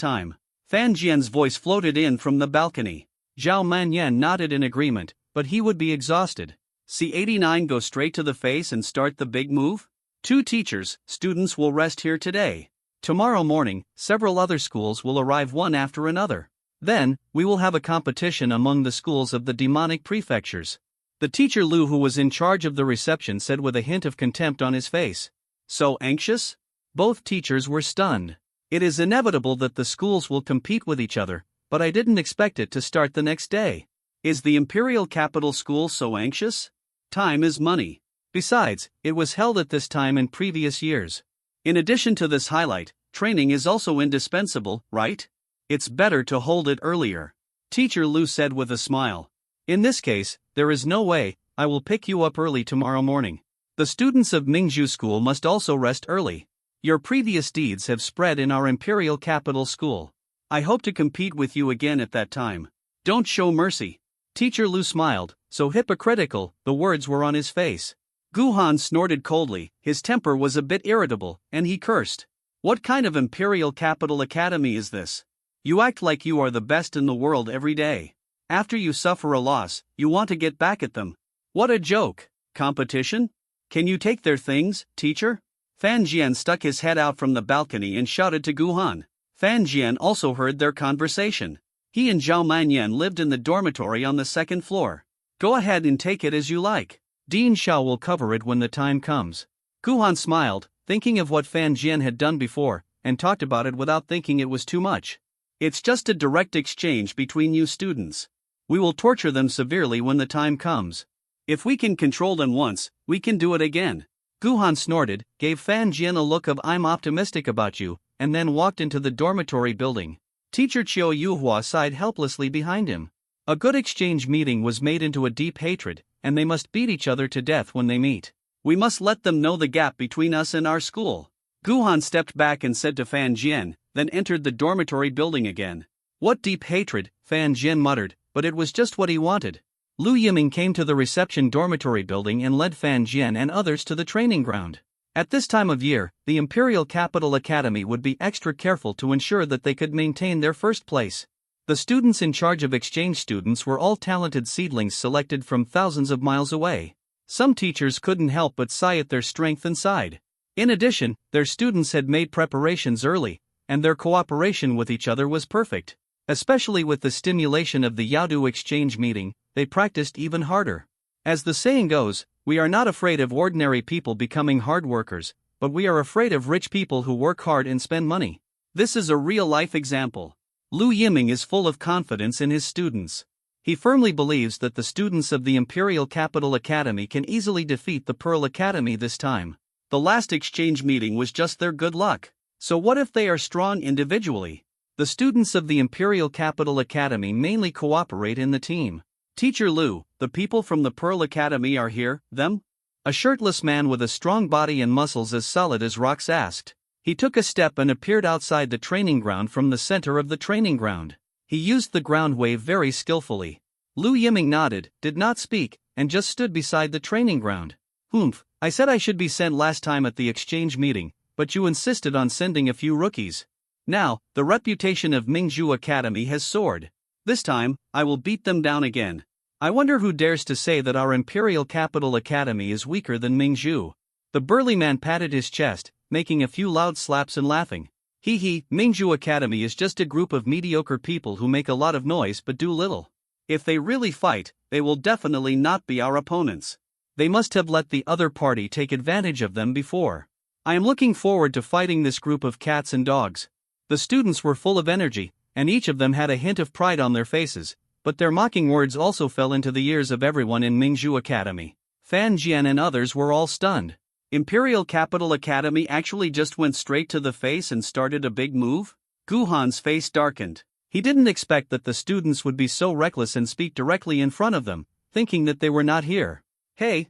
S2: time. Fan Jian's voice floated in from the balcony. Zhao Manyan nodded in agreement, but he would be exhausted. C89 go straight to the face and start the big move? 2 teachers, students will rest here today. Tomorrow morning, several other schools will arrive one after another. Then, we will have a competition among the schools of the demonic prefectures. The teacher Lu who was in charge of the reception said with a hint of contempt on his face. So anxious? Both teachers were stunned. It is inevitable that the schools will compete with each other, but I didn't expect it to start the next day. Is the Imperial Capital School so anxious? Time is money. Besides, it was held at this time in previous years. In addition to this highlight, training is also indispensable, right? It's better to hold it earlier. Teacher Lu said with a smile. In this case, there is no way. I will pick you up early tomorrow morning. The students of Mingzhu School must also rest early. Your previous deeds have spread in our imperial capital school. I hope to compete with you again at that time. Don't show mercy. Teacher Lu smiled, so hypocritical, the words were on his face. Gu Han snorted coldly, his temper was a bit irritable, and he cursed. What kind of imperial capital academy is this? You act like you are the best in the world every day. After you suffer a loss, you want to get back at them. What a joke! Competition? Can you take their things, teacher? Fan Jian stuck his head out from the balcony and shouted to Gu Han. Fan Jian also heard their conversation. He and Zhao Manyan lived in the dormitory on the second floor. Go ahead and take it as you like. Dean Xiao will cover it when the time comes. Gu Han smiled, thinking of what Fan Jian had done before, and talked about it without thinking it was too much. It's just a direct exchange between you students. We will torture them severely when the time comes. If we can control them once, we can do it again. Gu Han snorted, gave Fan Jian a look of I'm optimistic about you, and then walked into the dormitory building. Teacher Qiu Yuhua sighed helplessly behind him. A good exchange meeting was made into a deep hatred, and they must beat each other to death when they meet. We must let them know the gap between us and our school. Gu Han stepped back and said to Fan Jian, then entered the dormitory building again. What deep hatred, Fan Jian muttered, but it was just what he wanted. Lu Yiming came to the reception dormitory building and led Fan Jian and others to the training ground. At this time of year, the Imperial Capital Academy would be extra careful to ensure that they could maintain their first place. The students in charge of exchange students were all talented seedlings selected from thousands of miles away. Some teachers couldn't help but sigh at their strength and sighed. In addition, their students had made preparations early, and their cooperation with each other was perfect. Especially with the stimulation of the Yaodu exchange meeting, they practiced even harder. As the saying goes, we are not afraid of ordinary people becoming hard workers, but we are afraid of rich people who work hard and spend money. This is a real-life example. Lu Yiming is full of confidence in his students. He firmly believes that the students of the Imperial Capital Academy can easily defeat the Pearl Academy this time. The last exchange meeting was just their good luck. So what if they are strong individually? The students of the Imperial Capital Academy mainly cooperate in the team. Teacher Lu, the people from the Pearl Academy are here, them? A shirtless man with a strong body and muscles as solid as rocks asked. He took a step and appeared outside the training ground from the center of the training ground. He used the ground wave very skillfully. Lu Yiming nodded, did not speak, and just stood beside the training ground. Humph, I said I should be sent last time at the exchange meeting, but you insisted on sending a few rookies. Now, the reputation of Mingzhu Academy has soared. This time, I will beat them down again. I wonder who dares to say that our Imperial Capital Academy is weaker than Mingzhu. The burly man patted his chest, making a few loud slaps and laughing. Hee, Mingzhu Academy is just a group of mediocre people who make a lot of noise but do little. If they really fight, they will definitely not be our opponents. They must have let the other party take advantage of them before. I am looking forward to fighting this group of cats and dogs. The students were full of energy, and each of them had a hint of pride on their faces, but their mocking words also fell into the ears of everyone in Mingzhu Academy. Fan Jian and others were all stunned. Imperial Capital Academy actually just went straight to the face and started a big move? Gu Han's face darkened. He didn't expect that the students would be so reckless and speak directly in front of them, thinking that they were not here. Hey,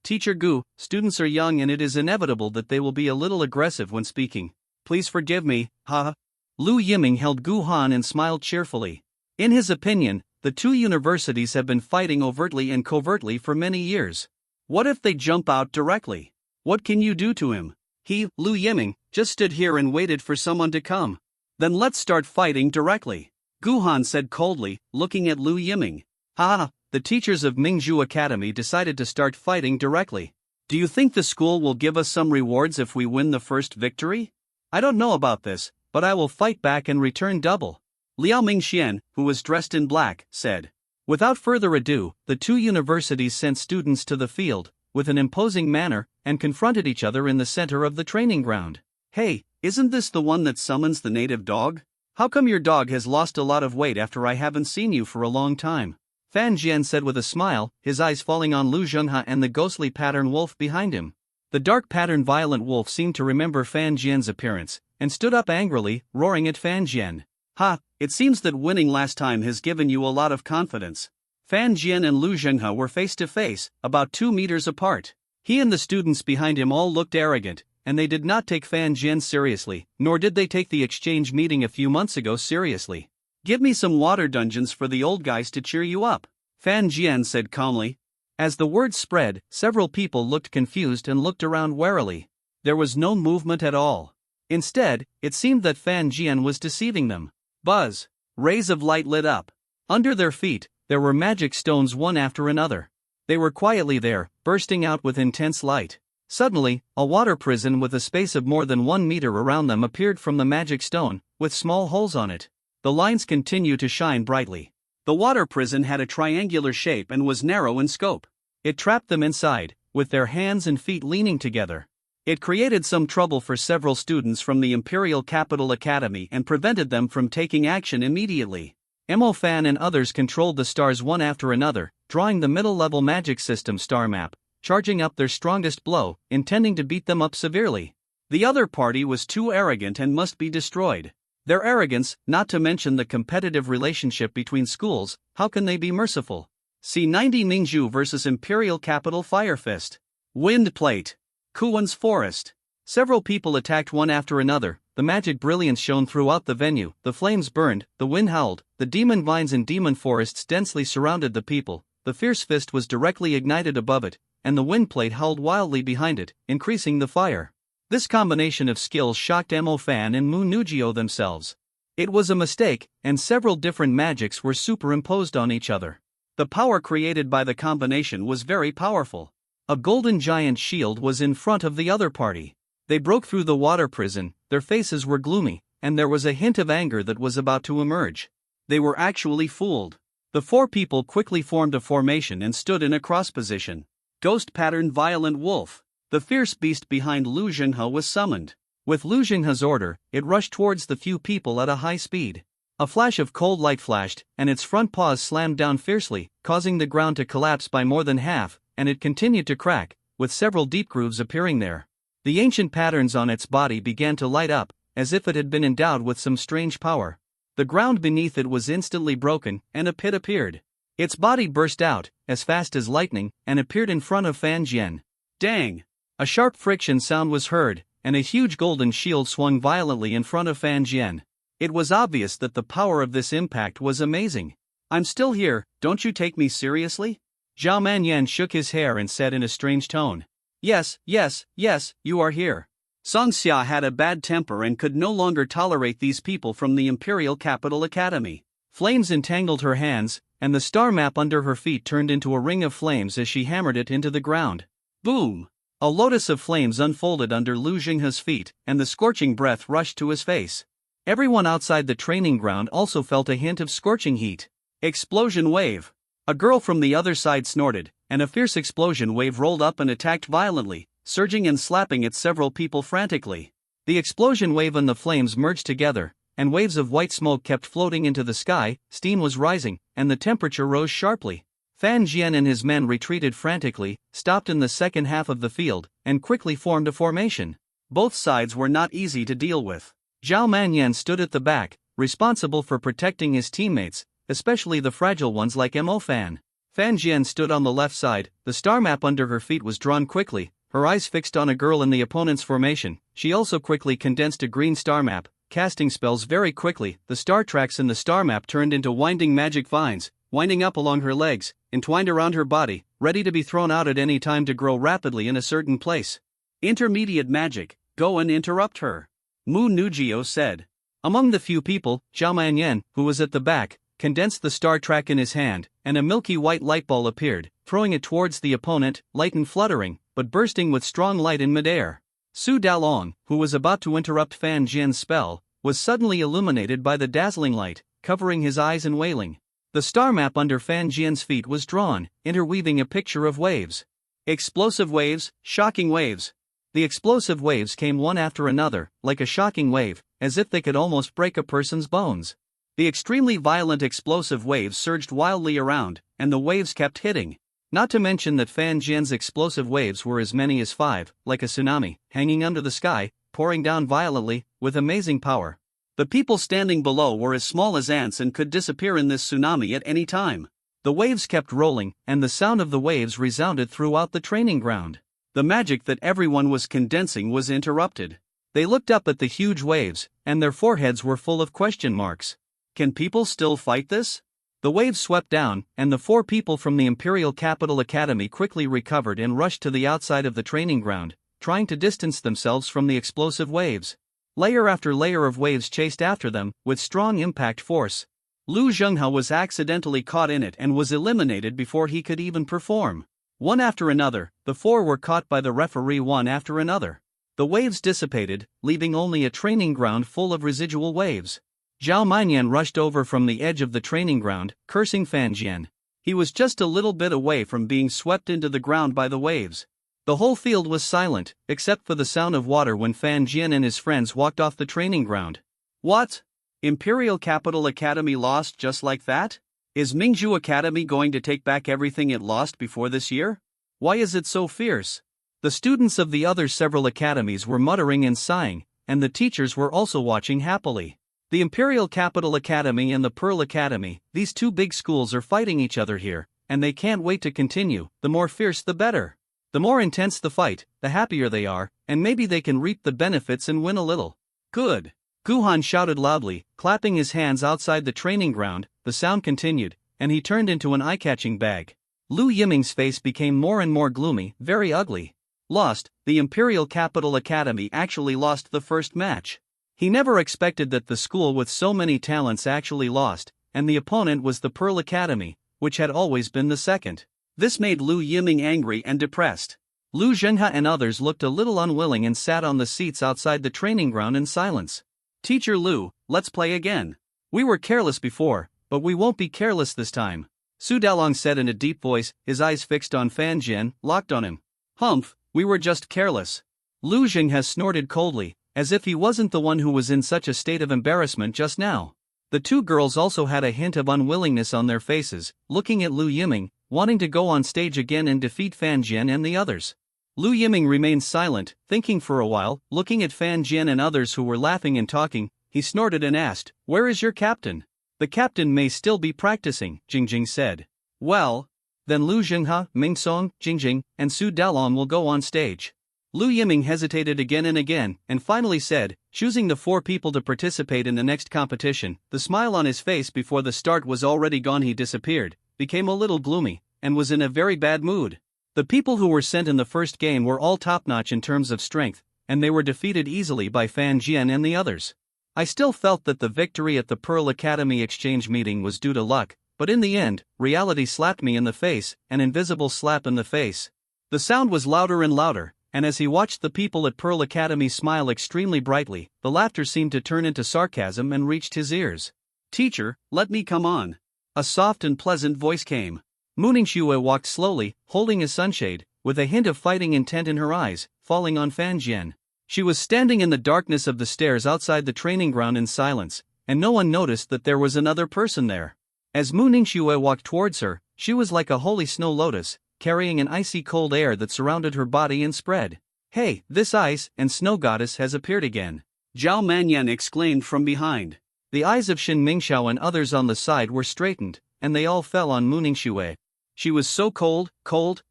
S2: Teacher Gu, students are young and it is inevitable that they will be a little aggressive when speaking. Please forgive me, haha. Lu Yiming held Gu Han and smiled cheerfully. In his opinion, the two universities have been fighting overtly and covertly for many years. What if they jump out directly? What can you do to him? He, Lu Yiming, just stood here and waited for someone to come. Then let's start fighting directly. Gu Han said coldly, looking at Lu Yiming. The teachers of Mingzhu Academy decided to start fighting directly. Do you think the school will give us some rewards if we win the first victory? I don't know about this, but I will fight back and return double. Liao Mingxian, who was dressed in black, said. Without further ado, the two universities sent students to the field, with an imposing manner, and confronted each other in the center of the training ground. Hey, isn't this the one that summons the native dog? How come your dog has lost a lot of weight after I haven't seen you for a long time?
S1: Fan Jian said with a smile, his eyes falling on Lu Zhenghe and the ghostly pattern wolf behind him. The dark pattern violent wolf seemed to remember Fan Jian's appearance, and stood up angrily, roaring at Fan Jian.
S2: Ha, it seems that winning last time has given you a lot of confidence. Fan Jian and Lu Zhenghe were face to face, about 2 meters apart. He and the students behind him all looked arrogant, and they did not take Fan Jian seriously, nor did they take the exchange meeting a few months ago seriously.
S1: Give me some water dungeons for the old guys to cheer you up, Fan Jian said calmly. As the word spread, several people looked confused and looked around warily. There was no movement at all. Instead, it seemed that Fan Jian was deceiving them. Buzz! Rays of light lit up. Under their feet, there were magic stones one after another. They were quietly there, bursting out with intense light. Suddenly, a water prison with a space of more than 1 meter around them appeared from the magic stone, with small holes on it. The lines continued to shine brightly.
S2: The water prison had a triangular shape and was narrow in scope.
S1: It trapped them inside, with their hands and feet leaning together. It created some trouble for several students from the Imperial Capital Academy and prevented them from taking action immediately. Mo Fan and others controlled the stars one after another, drawing the middle-level magic system star map, charging up their strongest blow, intending to beat them up severely.
S2: The other party was too arrogant and must be destroyed.
S1: Their arrogance, not to mention the competitive relationship between schools, how can they be merciful?
S2: See 90 Mingzhu vs Imperial Capital Fire Fist. Wind Plate. Kuan's Forest.
S1: Several people attacked one after another, the magic brilliance shone throughout the venue, the flames burned, the wind howled, the demon vines and demon forests densely surrounded the people, the fierce fist was directly ignited above it, and the wind plate howled wildly behind it, increasing the fire. This combination of skills shocked Mo Fan and Mu Nujio themselves. It was a mistake, and several different magics were superimposed on each other.
S2: The power created by the combination was very powerful.
S1: A golden giant shield was in front of the other party. They broke through the water prison, their faces were gloomy, and there was a hint of anger that was about to emerge.
S2: They were actually fooled.
S1: The 4 people quickly formed a formation and stood in a cross position.
S2: Ghost Pattern Violent Wolf. The fierce beast behind Lu Zhenghe was summoned.
S1: With Lu Zhenghe's order, it rushed towards the few people at a high speed. A flash of cold light flashed, and its front paws slammed down fiercely, causing the ground to collapse by more than half, and it continued to crack, with several deep grooves appearing there. The ancient patterns on its body began to light up, as if it had been endowed with some strange power. The ground beneath it was instantly broken, and a pit appeared. Its body burst out, as fast as lightning, and appeared in front of Fan Jian.
S2: Dang!
S1: A sharp friction sound was heard, and a huge golden shield swung violently in front of Fan Jian. It was obvious that the power of this impact was amazing.
S2: I'm still here, don't you take me seriously?
S1: Zhao Manyan shook his hair and said in a strange tone.
S2: Yes, you are here. Song Xia had a bad temper and could no longer tolerate these people from the Imperial Capital Academy.
S1: Flames entangled her hands, and the star map under her feet turned into a ring of flames as she hammered it into the ground.
S2: Boom!
S1: A lotus of flames unfolded under Lu Zhenghe's feet, and the scorching breath rushed to his face. Everyone outside the training ground also felt a hint of scorching heat.
S2: Explosion wave!
S1: A girl from the other side snorted, and a fierce explosion wave rolled up and attacked violently, surging and slapping at several people frantically. The explosion wave and the flames merged together, and waves of white smoke kept floating into the sky, steam was rising, and the temperature rose sharply. Fan Jian and his men retreated frantically, stopped in the second half of the field, and quickly formed a formation.
S2: Both sides were not easy to deal with.
S1: Zhao Manyan stood at the back, responsible for protecting his teammates, especially the fragile ones like Mo Fan. Fan Jian stood on the left side, the star map under her feet was drawn quickly, her eyes fixed on a girl in the opponent's formation. She also quickly condensed a green star map, casting spells very quickly. The star tracks in the star map turned into winding magic vines, winding up along her legs, entwined around her body, ready to be thrown out at any time to grow rapidly in a certain place.
S2: Intermediate magic, go and interrupt her, Mu Nujio said.
S1: Among the few people, Zhao Manyan, who was at the back, condensed the star track in his hand, and a milky white light ball appeared, throwing it towards the opponent, light and fluttering, but bursting with strong light in midair. Su Dalong, who was about to interrupt Fan Jian's spell, was suddenly illuminated by the dazzling light, covering his eyes and wailing. The star map under Fan Jian's feet was drawn, interweaving a picture of waves.
S2: Explosive waves, shocking waves.
S1: The explosive waves came one after another, like a shocking wave, as if they could almost break a person's bones.
S2: The extremely violent explosive waves surged wildly around, and the waves kept hitting. Not to mention that Fan Jian's explosive waves were as many as 5, like a tsunami, hanging under the sky, pouring down violently, with amazing power. The people standing below were as small as ants and could disappear in this tsunami at any time. The waves kept rolling, and the sound of the waves resounded throughout the training ground. The magic that everyone was condensing was interrupted. They looked up at the huge waves, and their foreheads were full of question marks. Can people still fight this? The waves swept down, and the 4 people from the Imperial Capital Academy quickly recovered and rushed to the outside of the training ground, trying to distance themselves from the explosive waves. Layer after layer of waves chased after them, with strong impact force. Lu Zhenghe was accidentally caught in it and was eliminated before he could even perform. One after another, the 4 were caught by the referee one after another. The waves dissipated, leaving only a training ground full of residual waves. Zhao Mainyan rushed over from the edge of the training ground, cursing Fan Jian. He was just a little bit away from being swept into the ground by the waves. The whole field was silent, except for the sound of water when Fan Jian and his friends walked off the training ground. What? Imperial Capital Academy lost just like that? Is Mingzhu Academy going to take back everything it lost before this year? Why is it so fierce? The students of the other several academies were muttering and sighing, and the teachers were also watching happily. The Imperial Capital Academy and the Pearl Academy, these 2 big schools are fighting each other here, and they can't wait to continue. The more fierce the better. The more intense the fight, the happier they are, and maybe they can reap the benefits and win a little. Good. Guhan shouted loudly, clapping his hands outside the training ground. The sound continued, and he turned into an eye-catching bag. Lu Yiming's face became more and more gloomy, very ugly. Lost, the Imperial Capital Academy actually lost the first match. He never expected that the school with so many talents actually lost, and the opponent was the Pearl Academy, which had always been the second. This made Lu Yiming angry and depressed. Lu Zhenghe and others looked a little unwilling and sat on the seats outside the training ground in silence. Teacher Lu, let's play again. We were careless before, but we won't be careless this time. Su Dalong said in a deep voice, his eyes fixed on Fan Jian, locked on him. Humph, we were just careless. Lu Zhenghe snorted coldly, as if he wasn't the one who was in such a state of embarrassment just now. The 2 girls also had a hint of unwillingness on their faces, looking at Lu Yiming, wanting to go on stage again and defeat Fan Jian and the others. Lu Yiming remained silent, thinking for a while, looking at Fan Jian and others who were laughing and talking. He snorted and asked, "Where is your captain?" "The captain may still be practicing," Jingjing said. "Well, then Lu Zhenghe, Mingsong, Jingjing, and Su Dalong will go on stage." Lu Yiming hesitated again and finally said, choosing the 4 people to participate in the next competition. The smile on his face before the start was already gone. He disappeared, became a little gloomy, and was in a very bad mood. The people who were sent in the first game were all top-notch in terms of strength, and they were defeated easily by Fan Jian and the others. I still felt that the victory at the Pearl Academy exchange meeting was due to luck, but in the end, reality slapped me in the face, an invisible slap in the face. The sound was louder and louder, and as he watched the people at Pearl Academy smile extremely brightly, the laughter seemed to turn into sarcasm and reached his ears. "Teacher, let me come on." A soft and pleasant voice came. Mu Ningxue walked slowly, holding a sunshade, with a hint of fighting intent in her eyes, falling on Fan Jian. She was standing in the darkness of the stairs outside the training ground in silence, and no one noticed that there was another person there. As Mu Ningxue walked towards her, she was like a holy snow lotus, carrying an icy cold air that surrounded her body and spread. "Hey, this ice and snow goddess has appeared again," Zhao Manyan exclaimed from behind. The eyes of Shen Mingxiao and others on the side were straightened, and they all fell on Mu Ningxue. She was so cold,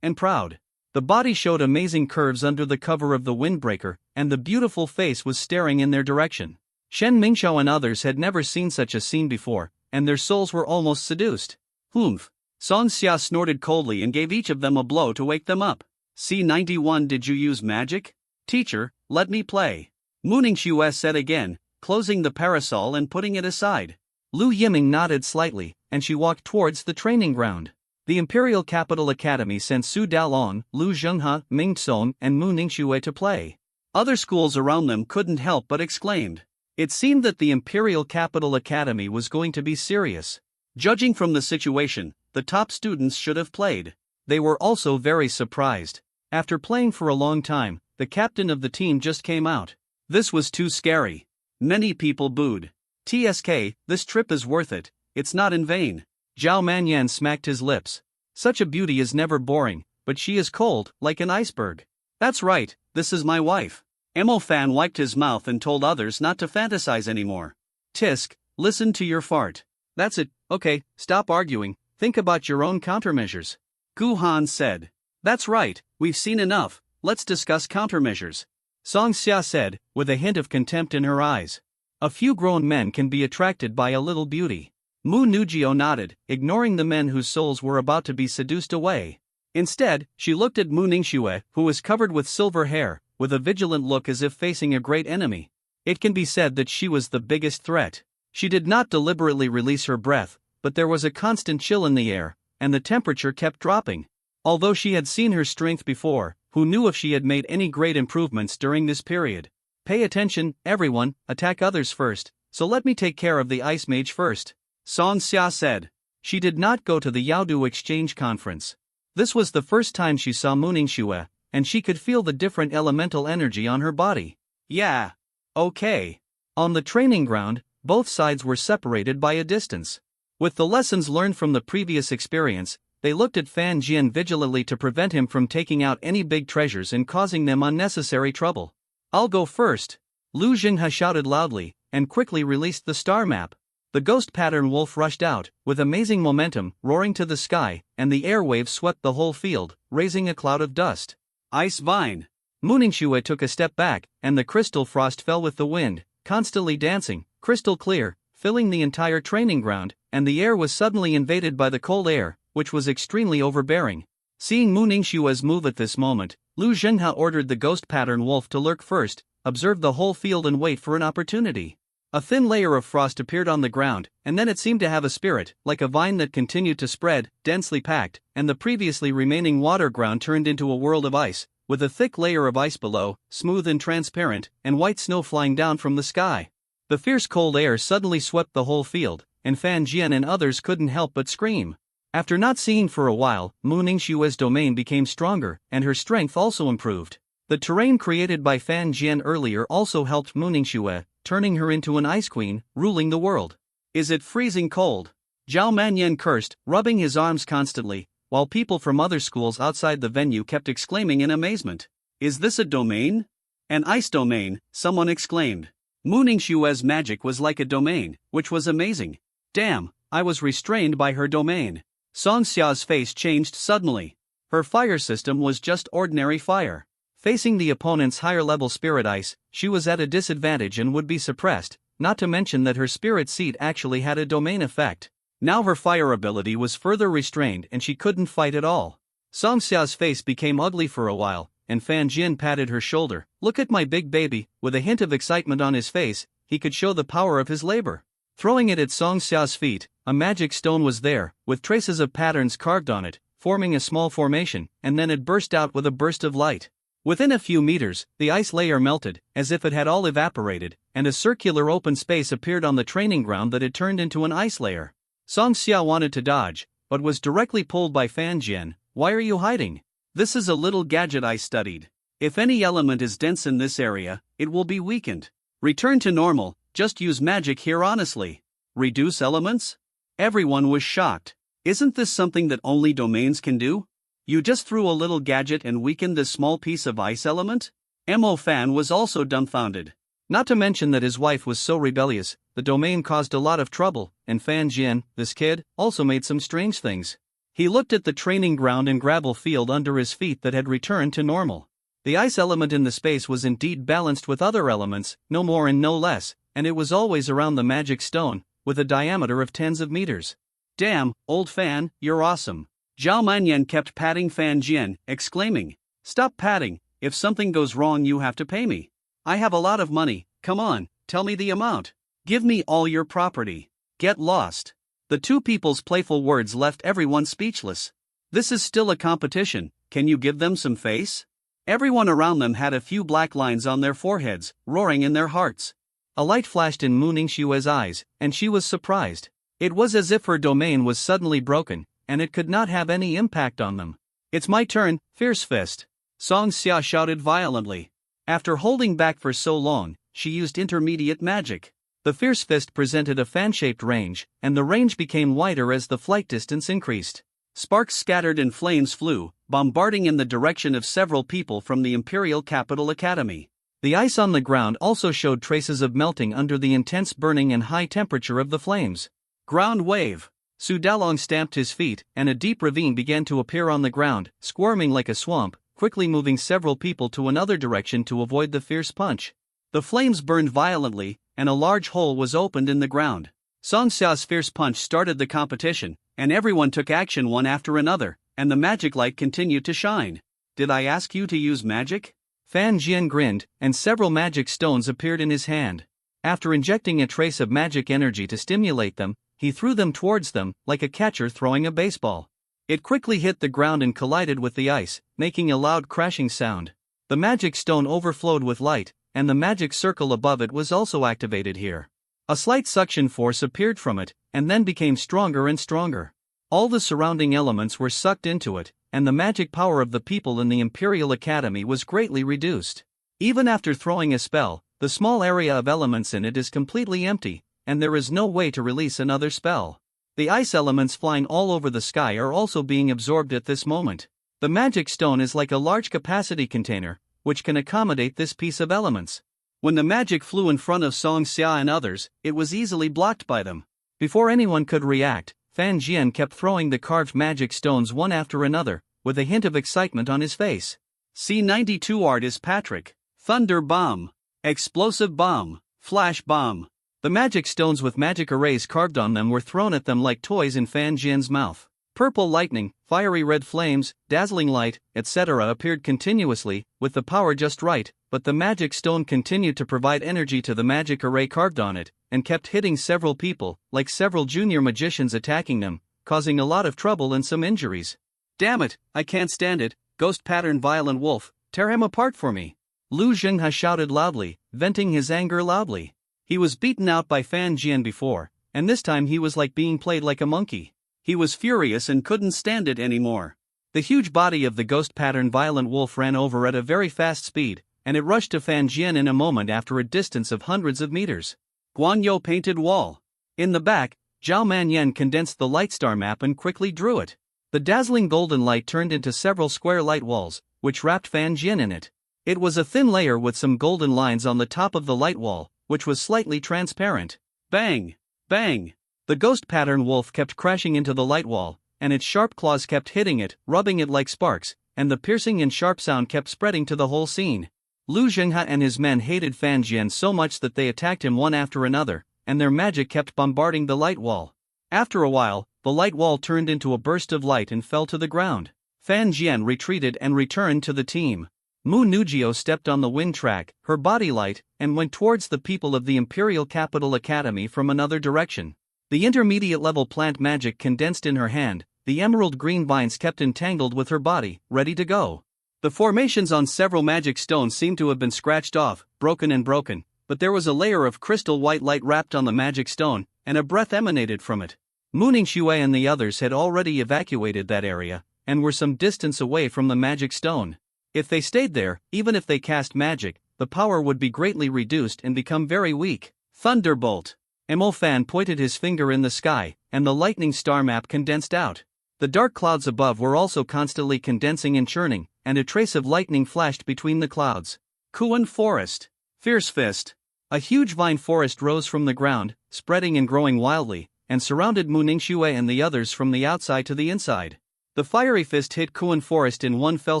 S2: and proud. The body showed amazing curves under the cover of the windbreaker, and the beautiful face was staring in their direction. Shen Mingxiao and others had never seen such a scene before, and their souls were almost seduced. "Humph." Song Xia snorted coldly and gave each of them a blow to wake them up. "C91, did you use magic?" "Teacher, let me play," Mu Ningxue said again, closing the parasol and putting it aside. Lu Yiming nodded slightly, and she walked towards the training ground. The Imperial Capital Academy sent Su Dalong, Lu Zhenghe, Ming Song, and Mu Ningxue to play. Other schools around them couldn't help but exclaimed. It seemed that the Imperial Capital Academy was going to be serious. Judging from the situation, the top students should have played. They were also very surprised. After playing for a long time, the captain of the team just came out. This was too scary. Many people booed. TSK, this trip is worth it, it's not in vain.
S1: Zhao Manyan smacked his lips. Such a beauty is never boring, but she is cold, like an iceberg.
S2: That's right, this is my wife. Mo Fan wiped his mouth and told others not to fantasize anymore. Tisk, listen to your fart.
S1: That's it, okay, stop arguing, think about your own countermeasures.
S2: Gu Han said. That's right, we've seen enough, let's discuss countermeasures.
S1: Song Xia said, with a hint of contempt in her eyes. A few grown men can be attracted by a little beauty. Mu Nugio nodded, ignoring the men whose souls were about to be seduced away. Instead, she looked at Mu Ningxue, who was covered with silver hair, with a vigilant look as if facing a great enemy. It can be said that she was the biggest threat. She did not deliberately release her breath, but there was a constant chill in the air, and the temperature kept dropping. Although she had seen her strength before, who knew if she had made any great improvements during this period? Pay attention, everyone, attack others first, so let me take care of the Ice Mage first. Song Xia said. She did not go to the Yaodu exchange conference. This was the first time she saw Mu Ningxue, and she could feel the different elemental energy on her body.
S2: Yeah. Okay.
S1: On the training ground, both sides were separated by a distance. With the lessons learned from the previous experience, they looked at Fan Jian vigilantly to prevent him from taking out any big treasures and causing them unnecessary trouble. I'll go first. Lu Jinghe shouted loudly, and quickly released the star map. The ghost pattern wolf rushed out, with amazing momentum, roaring to the sky, and the airwaves swept the whole field, raising a cloud of dust.
S2: Ice Vine.
S1: Mu Ningxue took a step back, and the crystal frost fell with the wind, constantly dancing, crystal clear, filling the entire training ground, and the air was suddenly invaded by the cold air, which was extremely overbearing. Seeing Mu Ningxue's move at this moment, Lu Jinghe ordered the ghost pattern wolf to lurk first, observe the whole field and wait for an opportunity. A thin layer of frost appeared on the ground, and then it seemed to have a spirit, like a vine that continued to spread, densely packed, and the previously remaining water ground turned into a world of ice, with a thick layer of ice below, smooth and transparent, and white snow flying down from the sky. The fierce cold air suddenly swept the whole field, and Fan Jian and others couldn't help but scream. After not seeing for a while, Mu Ningxue's domain became stronger, and her strength also improved. The terrain created by Fan Jian earlier also helped Mu Ningxue, turning her into an ice queen, ruling the world.
S2: Is it freezing cold? Zhao Manyan cursed, rubbing his arms constantly, while people from other schools outside the venue kept exclaiming in amazement. Is this a domain? An ice domain, someone exclaimed. Mu Ningxue's magic was like a domain, which was amazing. Damn, I was restrained by her domain. Song Xia's face changed suddenly. Her fire system was just ordinary fire. Facing the opponent's higher-level spirit ice, she was at a disadvantage and would be suppressed, not to mention that her spirit seed actually had a domain effect. Now her fire ability was further restrained and she couldn't fight at all. Song Xia's face became ugly for a while, and Fan Jian patted her shoulder. Look at my big baby, with a hint of excitement on his face, he could show the power of his labor. Throwing it at Song Xia's feet, a magic stone was there, with traces of patterns carved on it, forming a small formation, and then it burst out with a burst of light. Within a few meters, the ice layer melted, as if it had all evaporated, and a circular open space appeared on the training ground that had turned into an ice layer. Song Xia wanted to dodge, but was directly pulled by Fan Jian. Why are you hiding? This is a little gadget I studied. If any element is dense in this area, it will be weakened. Return to normal, just use magic here honestly. Reduce elements? Everyone was shocked. Isn't this something that only domains can do? You just threw a little gadget and weakened this small piece of ice element? Mo Fan was also dumbfounded. Not to mention that his wife was so rebellious, the domain caused a lot of trouble, and Fan Jian, this kid, also made some strange things. He looked at the training ground and gravel field under his feet that had returned to normal. The ice element in the space was indeed balanced with other elements, no more and no less, and it was always around the magic stone, with a diameter of tens of meters. Damn, old Fan, you're awesome. Zhao Manyan kept patting Fan Jian, exclaiming, Stop patting, if something goes wrong you have to pay me. I have a lot of money, come on, tell me the amount. Give me all your property. Get lost. The two people's playful words left everyone speechless. This is still a competition, can you give them some face? Everyone around them had a few black lines on their foreheads, roaring in their hearts. A light flashed in Mu Ningxue's eyes, and she was surprised. It was as if her domain was suddenly broken, and it could not have any impact on them. It's my turn, Fierce Fist. Song Xia shouted violently. After holding back for so long, she used intermediate magic.
S1: The fierce fist presented a fan-shaped range, and the range became wider as the flight distance increased.
S2: Sparks scattered and flames flew, bombarding in the direction of several people from the Imperial Capital Academy.
S1: The ice on the ground also showed traces of melting under the intense burning and high temperature of the flames.
S2: Ground wave.
S1: Su Dalong stamped his feet, and a deep ravine began to appear on the ground, squirming like a swamp, quickly moving several people to another direction to avoid the fierce punch.
S2: The flames burned violently, and a large hole was opened in the ground. Song Xia's fierce punch started the competition, and everyone took action one after another, and the magic light continued to shine. Did I ask you to use magic?
S1: Fan Jian grinned, and several magic stones appeared in his hand. After injecting a trace of magic energy to stimulate them, he threw them towards them, like a catcher throwing a baseball. It quickly hit the ground and collided with the ice, making a loud crashing sound. The magic stone overflowed with light, and the magic circle above it was also activated here. A slight suction force appeared from it, and then became stronger and stronger. All the surrounding elements were sucked into it, and the magic power of the people in the Imperial Academy was greatly reduced. Even after throwing a spell, the small area of elements in it is completely empty, and there is no way to release another spell. The ice elements flying all over the sky are also being absorbed at this moment. The magic stone is like a large capacity container, which can accommodate this piece of elements. When the magic flew in front of Song Xia and others, it was easily blocked by them. Before anyone could react, Fan Jian kept throwing the carved magic stones one after another, with a hint of excitement on his face.
S2: C92 art is Patrick. Thunder bomb. Explosive bomb. Flash bomb.
S1: The magic stones with magic arrays carved on them were thrown at them like toys in Fan Jian's mouth. Purple lightning, fiery red flames, dazzling light, etc. appeared continuously, with the power just right, but the magic stone continued to provide energy to the magic array carved on it, and kept hitting several people, like several junior magicians attacking them, causing a lot of trouble and some injuries.
S2: Damn it, I can't stand it, ghost pattern violent wolf, tear him apart for me.
S1: Lu Zhenghe shouted loudly, venting his anger loudly. He was beaten out by Fan Jian before, and this time he was like being played like a monkey.
S2: He was furious and couldn't stand it anymore.
S1: The huge body of the ghost pattern violent wolf ran over at a very fast speed, and it rushed to Fan Jian in a moment after a distance of hundreds of meters.
S2: Guanyu painted wall.
S1: In the back, Zhao Manyan condensed the light star map and quickly drew it. The dazzling golden light turned into several square light walls, which wrapped Fan Jian in it. It was a thin layer with some golden lines on the top of the light wall, which was slightly transparent.
S2: Bang! Bang!
S1: The ghost pattern wolf kept crashing into the light wall, and its sharp claws kept hitting it, rubbing it like sparks, and the piercing and sharp sound kept spreading to the whole scene. Lu Zhenghe and his men hated Fan Jian so much that they attacked him one after another, and their magic kept bombarding the light wall. After a while, the light wall turned into a burst of light and fell to the ground. Fan Jian retreated and returned to the team. Mu Nujio stepped on the wind track, her body light, and went towards the people of the Imperial Capital Academy from another direction. The intermediate level plant magic condensed in her hand, the emerald green vines kept entangled with her body, ready to go. The formations on several magic stones seemed to have been scratched off, broken, but there was a layer of crystal white light wrapped on the magic stone, and a breath emanated from it. Mu Ningxue and the others had already evacuated that area, and were some distance away from the magic stone. If they stayed there, even if they cast magic, the power would be greatly reduced and become very weak.
S2: Thunderbolt.
S1: Mo Fan pointed his finger in the sky, and the lightning star map condensed out. The dark clouds above were also constantly condensing and churning, and a trace of lightning flashed between the clouds.
S2: Kuan Forest. Fierce Fist.
S1: A huge vine forest rose from the ground, spreading and growing wildly, and surrounded Mu Ningxue and the others from the outside to the inside. The fiery fist hit Kuan Forest in one fell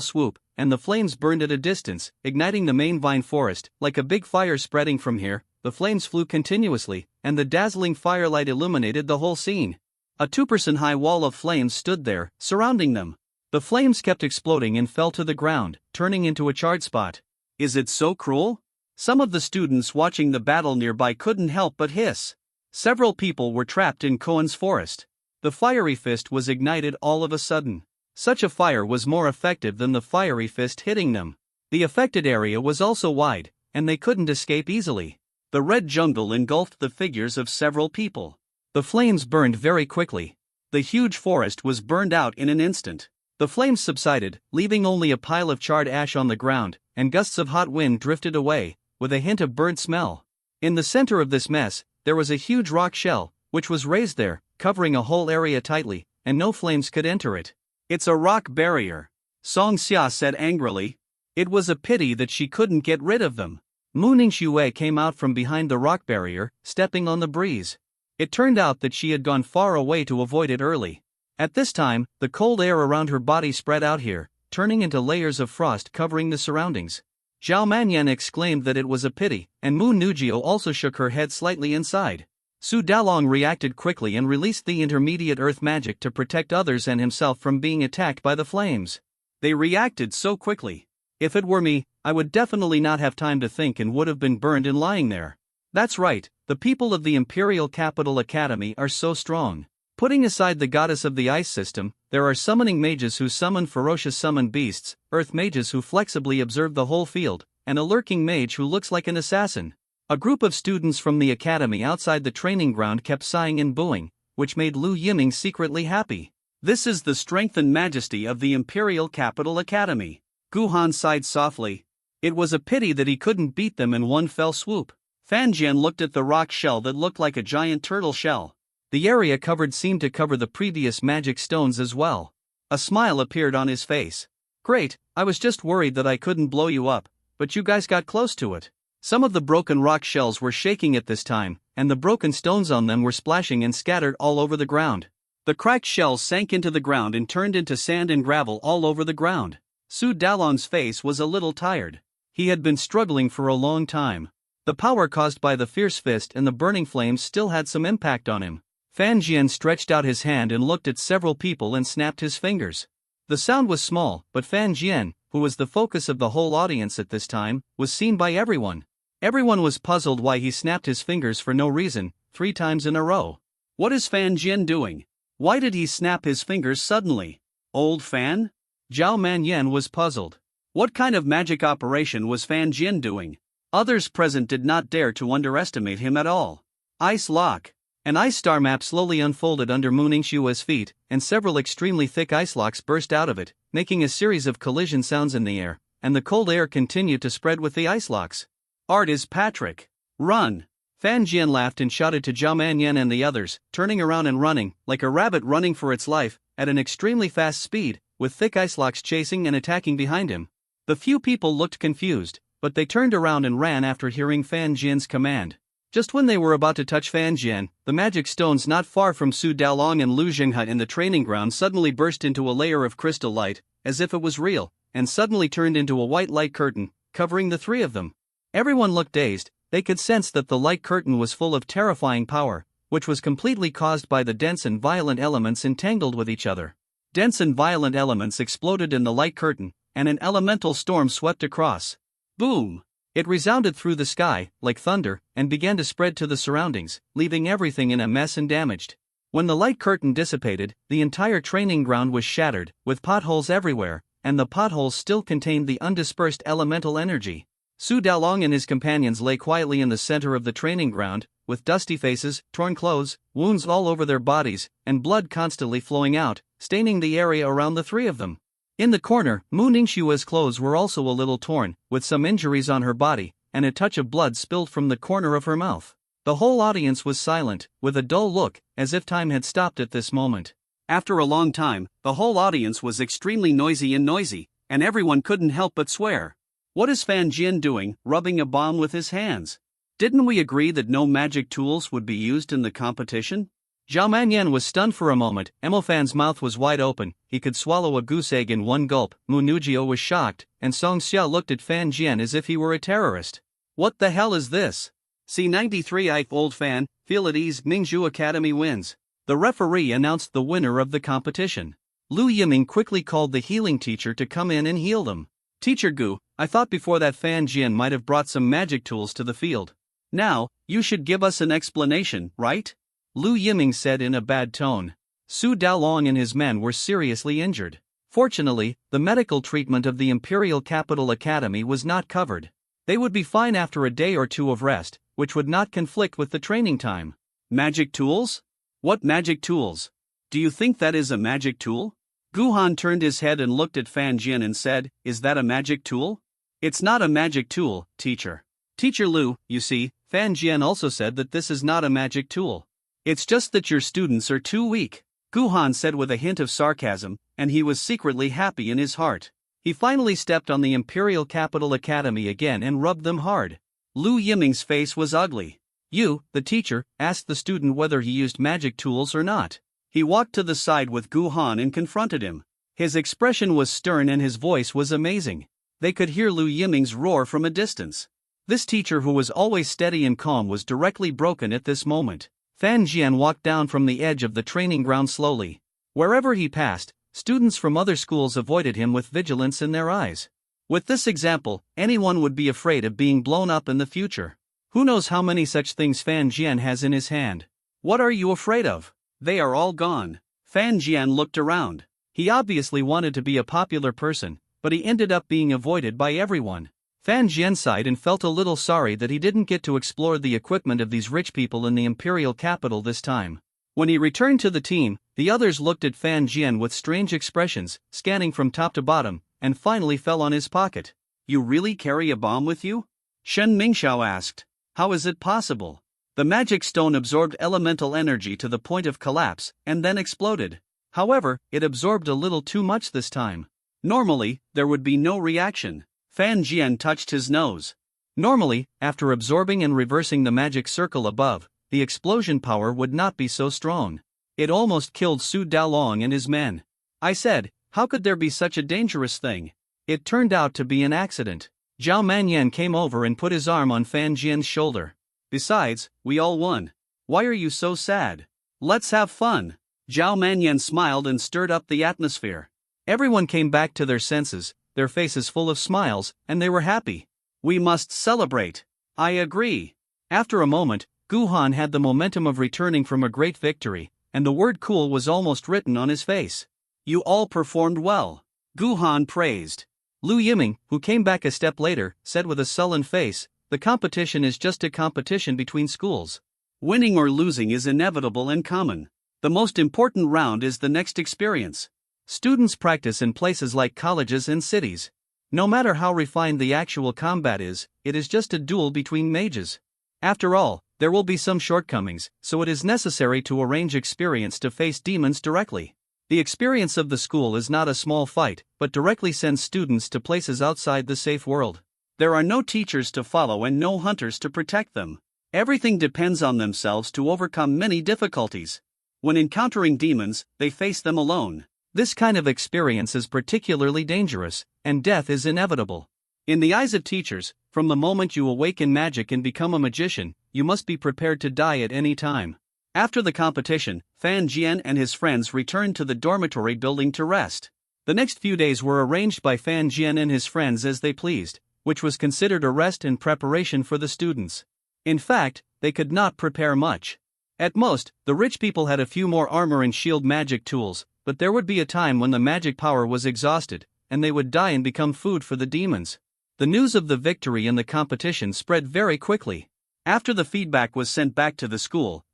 S1: swoop, and the flames burned at a distance, igniting the main vine forest. Like a big fire spreading from here, the flames flew continuously, and the dazzling firelight illuminated the whole scene. A 2% high wall of flames stood there, surrounding them. The flames kept exploding and fell to the ground, turning into a charred spot.
S2: Is it so cruel? Some of the students watching the battle nearby couldn't help but hiss. Several people were trapped in Kuan's forest. The fiery fist was ignited all of a sudden. Such a fire was more effective than the fiery fist hitting them. The affected area was also wide, and they couldn't escape easily. The red jungle engulfed the figures of several people. The flames burned very quickly. The huge forest was burned out in an instant. The flames subsided, leaving only a pile of charred ash on the ground, and gusts of hot wind drifted away, with a hint of burnt smell. In the center of this mess,
S1: there was a huge rock shell, which was raised there, covering a whole area tightly, and no flames could enter it.
S2: It's a rock barrier, Song Xia said angrily. It was a pity that she couldn't get rid of them.
S1: Mu Ningxue came out from behind the rock barrier, stepping on the breeze. It turned out that she had gone far away to avoid it early. At this time, the cold air around her body spread out here, turning into layers of frost covering the surroundings. Zhao Manyan exclaimed that it was a pity, and Mu Nujio also shook her head slightly inside. Su Dalong reacted quickly and released the intermediate earth magic to protect others and himself from being attacked by the flames.
S2: They reacted so quickly. If it were me, I would definitely not have time to think and would have been burned in lying there.
S1: That's right, the people of the Imperial Capital Academy are so strong. Putting aside the goddess of the ice system, there are summoning mages who summon ferocious summoned beasts, earth mages who flexibly observe the whole field, and a lurking mage who looks like an assassin. A group of students from the academy outside the training ground kept sighing and booing, which made Lu Yiming secretly happy.
S2: This is the strength and majesty of the Imperial Capital Academy. Gu Han sighed softly. It was a pity that he couldn't beat them in one fell swoop. Fan Jian looked at the rock shell that looked like a giant turtle shell.
S1: The area covered seemed to cover the previous magic stones as well.
S2: A smile appeared on his face.
S1: Great, I was just worried that I couldn't blow you up, but you guys got close to it. Some of the broken rock shells were shaking at this time, and the broken stones on them were splashing and scattered all over the ground.
S2: The cracked shells sank into the ground and turned into sand and gravel all over the ground. Su Dalong's face was a little tired.
S1: He had been struggling for a long time. The power caused by the fierce fist and the burning flames still had some impact on him. Fan Jian stretched out his hand and looked at several people and snapped his fingers. The sound was small, but Fan Jian, who was the focus of the whole audience at this time, was seen by everyone. Everyone was puzzled why he snapped his fingers for no reason, 3 times in a row.
S2: What is Fan Jian doing? Why did he snap his fingers suddenly? Old Fan?
S1: Zhao Manyan was puzzled.
S2: What kind of magic operation was Fan Jian doing? Others present did not dare to underestimate him at all. Ice lock.
S1: An ice star map slowly unfolded under Mu Ningxue's feet, and several extremely thick ice locks burst out of it, making a series of collision sounds in the air, and the cold air continued to spread with the ice locks.
S2: Art is Patrick. Run!
S1: Fan Jian laughed and shouted to Zhao Manyan and the others, turning around and running, like a rabbit running for its life, at an extremely fast speed, with thick ice locks chasing and attacking behind him. The few people looked confused, but they turned around and ran after hearing Fan Jian's command. Just when they were about to touch Fan Jian, the magic stones not far from Su Dalong and Lu Jinghe in the training ground suddenly burst into a layer of crystal light, as if it was real, and suddenly turned into a white light curtain, covering the 3 of them. Everyone looked dazed. They could sense that the light curtain was full of terrifying power, which was completely caused by the dense and violent elements entangled with each other. Dense and violent elements exploded in the light curtain, and an elemental storm swept across.
S2: Boom!
S1: It resounded through the sky, like thunder, and began to spread to the surroundings, leaving everything in a mess and damaged. When the light curtain dissipated, the entire training ground was shattered, with potholes everywhere, and the potholes still contained the undispersed elemental energy. Su Dalong and his companions lay quietly in the center of the training ground, with dusty faces, torn clothes, wounds all over their bodies, and blood constantly flowing out, staining the area around the 3 of them. In the corner, Mu Ningxue's clothes were also a little torn, with some injuries on her body, and a touch of blood spilled from the corner of her mouth. The whole audience was silent, with a dull look, as if time had stopped at this moment.
S2: After a long time, the whole audience was extremely noisy, and everyone couldn't help but swear. What is Fan Jian doing, rubbing a bomb with his hands? Didn't we agree that no magic tools would be used in the competition?
S1: Zhao Manyan was stunned for a moment. Emofan's mouth was wide open, he could swallow a goose egg in one gulp. Mu Nujio was shocked, and Song Xia looked at Fan Jian as if he were a terrorist.
S2: What the hell is this? C93 Old Fan, feel at ease, Ningxu Academy wins.
S1: The referee announced the winner of the competition. Lu Yiming quickly called the healing teacher to come in and heal them. Teacher Gu, I thought before that Fan Jian might have brought some magic tools to the field.
S2: Now, you should give us an explanation, right?
S1: Lu Yiming said in a bad tone. Su Dalong and his men were seriously injured. Fortunately, the medical treatment of the Imperial Capital Academy was not covered. They would be fine after a day or 2 of rest, which would not conflict with the training time.
S2: Magic tools? What magic tools? Do you think that is a magic tool? Gu Han turned his head and looked at Fan Jian and said, is that a magic tool? It's not a magic tool, teacher. Teacher Lu, you see, Fan Jian also said that this is not a magic tool. It's just that your students are too weak, Gu Han said with a hint of sarcasm, and he was secretly happy in his heart. He finally stepped on the Imperial Capital Academy again and rubbed them hard. Lu Yiming's face was ugly. You, the teacher, asked the student whether he used magic tools or not. He walked to the side with Gu Han and confronted him. His expression was stern and his voice was amazing. They could hear Lu Yiming's roar from a distance. This teacher, who was always steady and calm, was directly broken at this moment. Fan Jian walked down from the edge of the training ground slowly. Wherever he passed, students from other schools avoided him with vigilance in their eyes. With this example, anyone would be afraid of being blown up in the future. Who knows how many such things Fan Jian has in his hand? What are you afraid of? They are all gone. Fan Jian looked around. He obviously wanted to be a popular person, but he ended up being avoided by everyone. Fan Jian sighed and felt a little sorry that he didn't get to explore the equipment of these rich people in the imperial capital this time. When he returned to the team, the others looked at Fan Jian with strange expressions, scanning from top to bottom, and finally fell on his pocket. You really carry a bomb with you? Shen Mingxiao asked. How is it possible? The magic stone absorbed elemental energy to the point of collapse, and then exploded. However, it absorbed a little too much this time. Normally, there would be no reaction. Fan Jian touched his nose. Normally, after absorbing and reversing the magic circle above, the explosion power would not be so strong. It almost killed Su Daolong and his men. I said, how could there be such a dangerous thing? It turned out to be an accident. Zhao Manyan came over and put his arm on Fan Jian's shoulder. Besides, we all won. Why are you so sad? Let's have fun. Zhao Manyan smiled and stirred up the atmosphere. Everyone came back to their senses, their faces full of smiles, and they were happy. We must celebrate. I agree. After a moment, Gu Han had the momentum of returning from a great victory, and the word cool was almost written on his face. You all performed well. Gu Han praised. Lu Yiming, who came back a step later, said with a sullen face, the competition is just a competition between schools. Winning or losing is inevitable and common. The most important round is the next experience. Students practice in places like colleges and cities. No matter how refined the actual combat is, it is just a duel between mages. After all, there will be some shortcomings, so it is necessary to arrange experience to face demons directly. The experience of the school is not a small fight, but directly sends students to places outside the safe world. There are no teachers to follow and no hunters to protect them. Everything depends on themselves to overcome many difficulties. When encountering demons, they face them alone. This kind of experience is particularly dangerous, and death is inevitable. In the eyes of teachers, from the moment you awaken magic and become a magician, you must be prepared to die at any time. After the competition, Fan Jian and his friends returned to the dormitory building to rest. The next few days were arranged by Fan Jian and his friends as they pleased, which was considered a rest and preparation for the students. In fact, they could not prepare much. At most, the rich people had a few more armor and shield magic tools, but there would be a time when the magic power was exhausted, and they would die and become food for the demons. The news of the victory in the competition spread very quickly. After the feedback was sent back to the school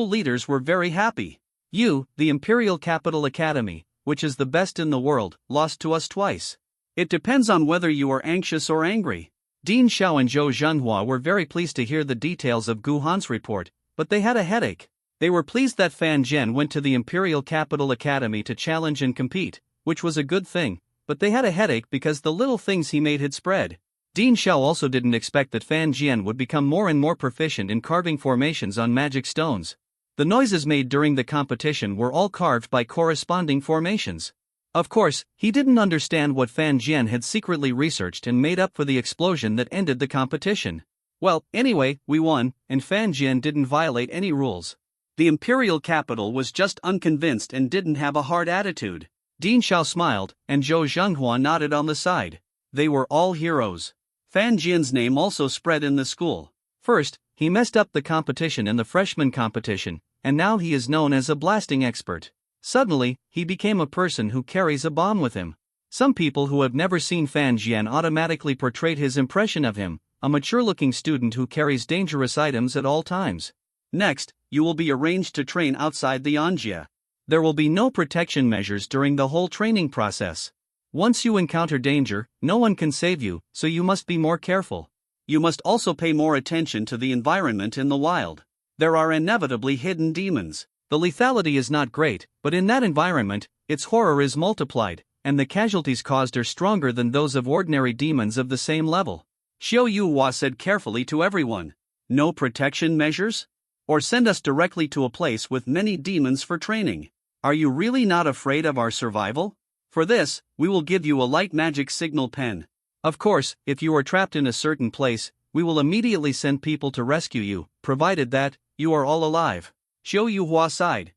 S2: leaders were very happy. You, the Imperial Capital Academy, which is the best in the world, lost to us twice. It depends on whether you are anxious or angry. Dean Xiao and Zhou Zhenhua were very pleased to hear the details of Gu Han's report, but they had a headache. They were pleased that Fan Jian went to the Imperial Capital Academy to challenge and compete, which was a good thing, but they had a headache because the little things he made had spread. Dean Xiao also didn't expect that Fan Jian would become more and more proficient in carving formations on magic stones. The noises made during the competition were all carved by corresponding formations. Of course, he didn't understand what Fan Jian had secretly researched and made up for the explosion that ended the competition. Well, anyway, we won, and Fan Jian didn't violate any rules. The imperial capital was just unconvinced and didn't have a hard attitude. Dean Xiao smiled, and Zhou Zhenhua nodded on the side. They were all heroes. Fan Jian's name also spread in the school. First, he messed up the competition in the freshman competition, and now he is known as a blasting expert. Suddenly, he became a person who carries a bomb with him. Some people who have never seen Fan Jian automatically portrayed his impression of him, a mature-looking student who carries dangerous items at all times. Next, you will be arranged to train outside the Anjia. There will be no protection measures during the whole training process. Once you encounter danger, no one can save you, so you must be more careful. you must also pay more attention to the environment in the wild. There are inevitably hidden demons.
S1: The lethality is not great, but in that environment, its horror is multiplied, and the casualties caused are stronger than those of ordinary demons of the same level.
S2: Xiao Yuhua said carefully to everyone. No protection measures? Or send us directly to a place with many demons for training. Are you really not afraid of our survival? For this, we will give you a light magic signal pen.
S1: Of course, if you are trapped in a certain place, we will immediately send people to rescue you, provided that you are all alive.
S2: Xiao Yuhua sighed.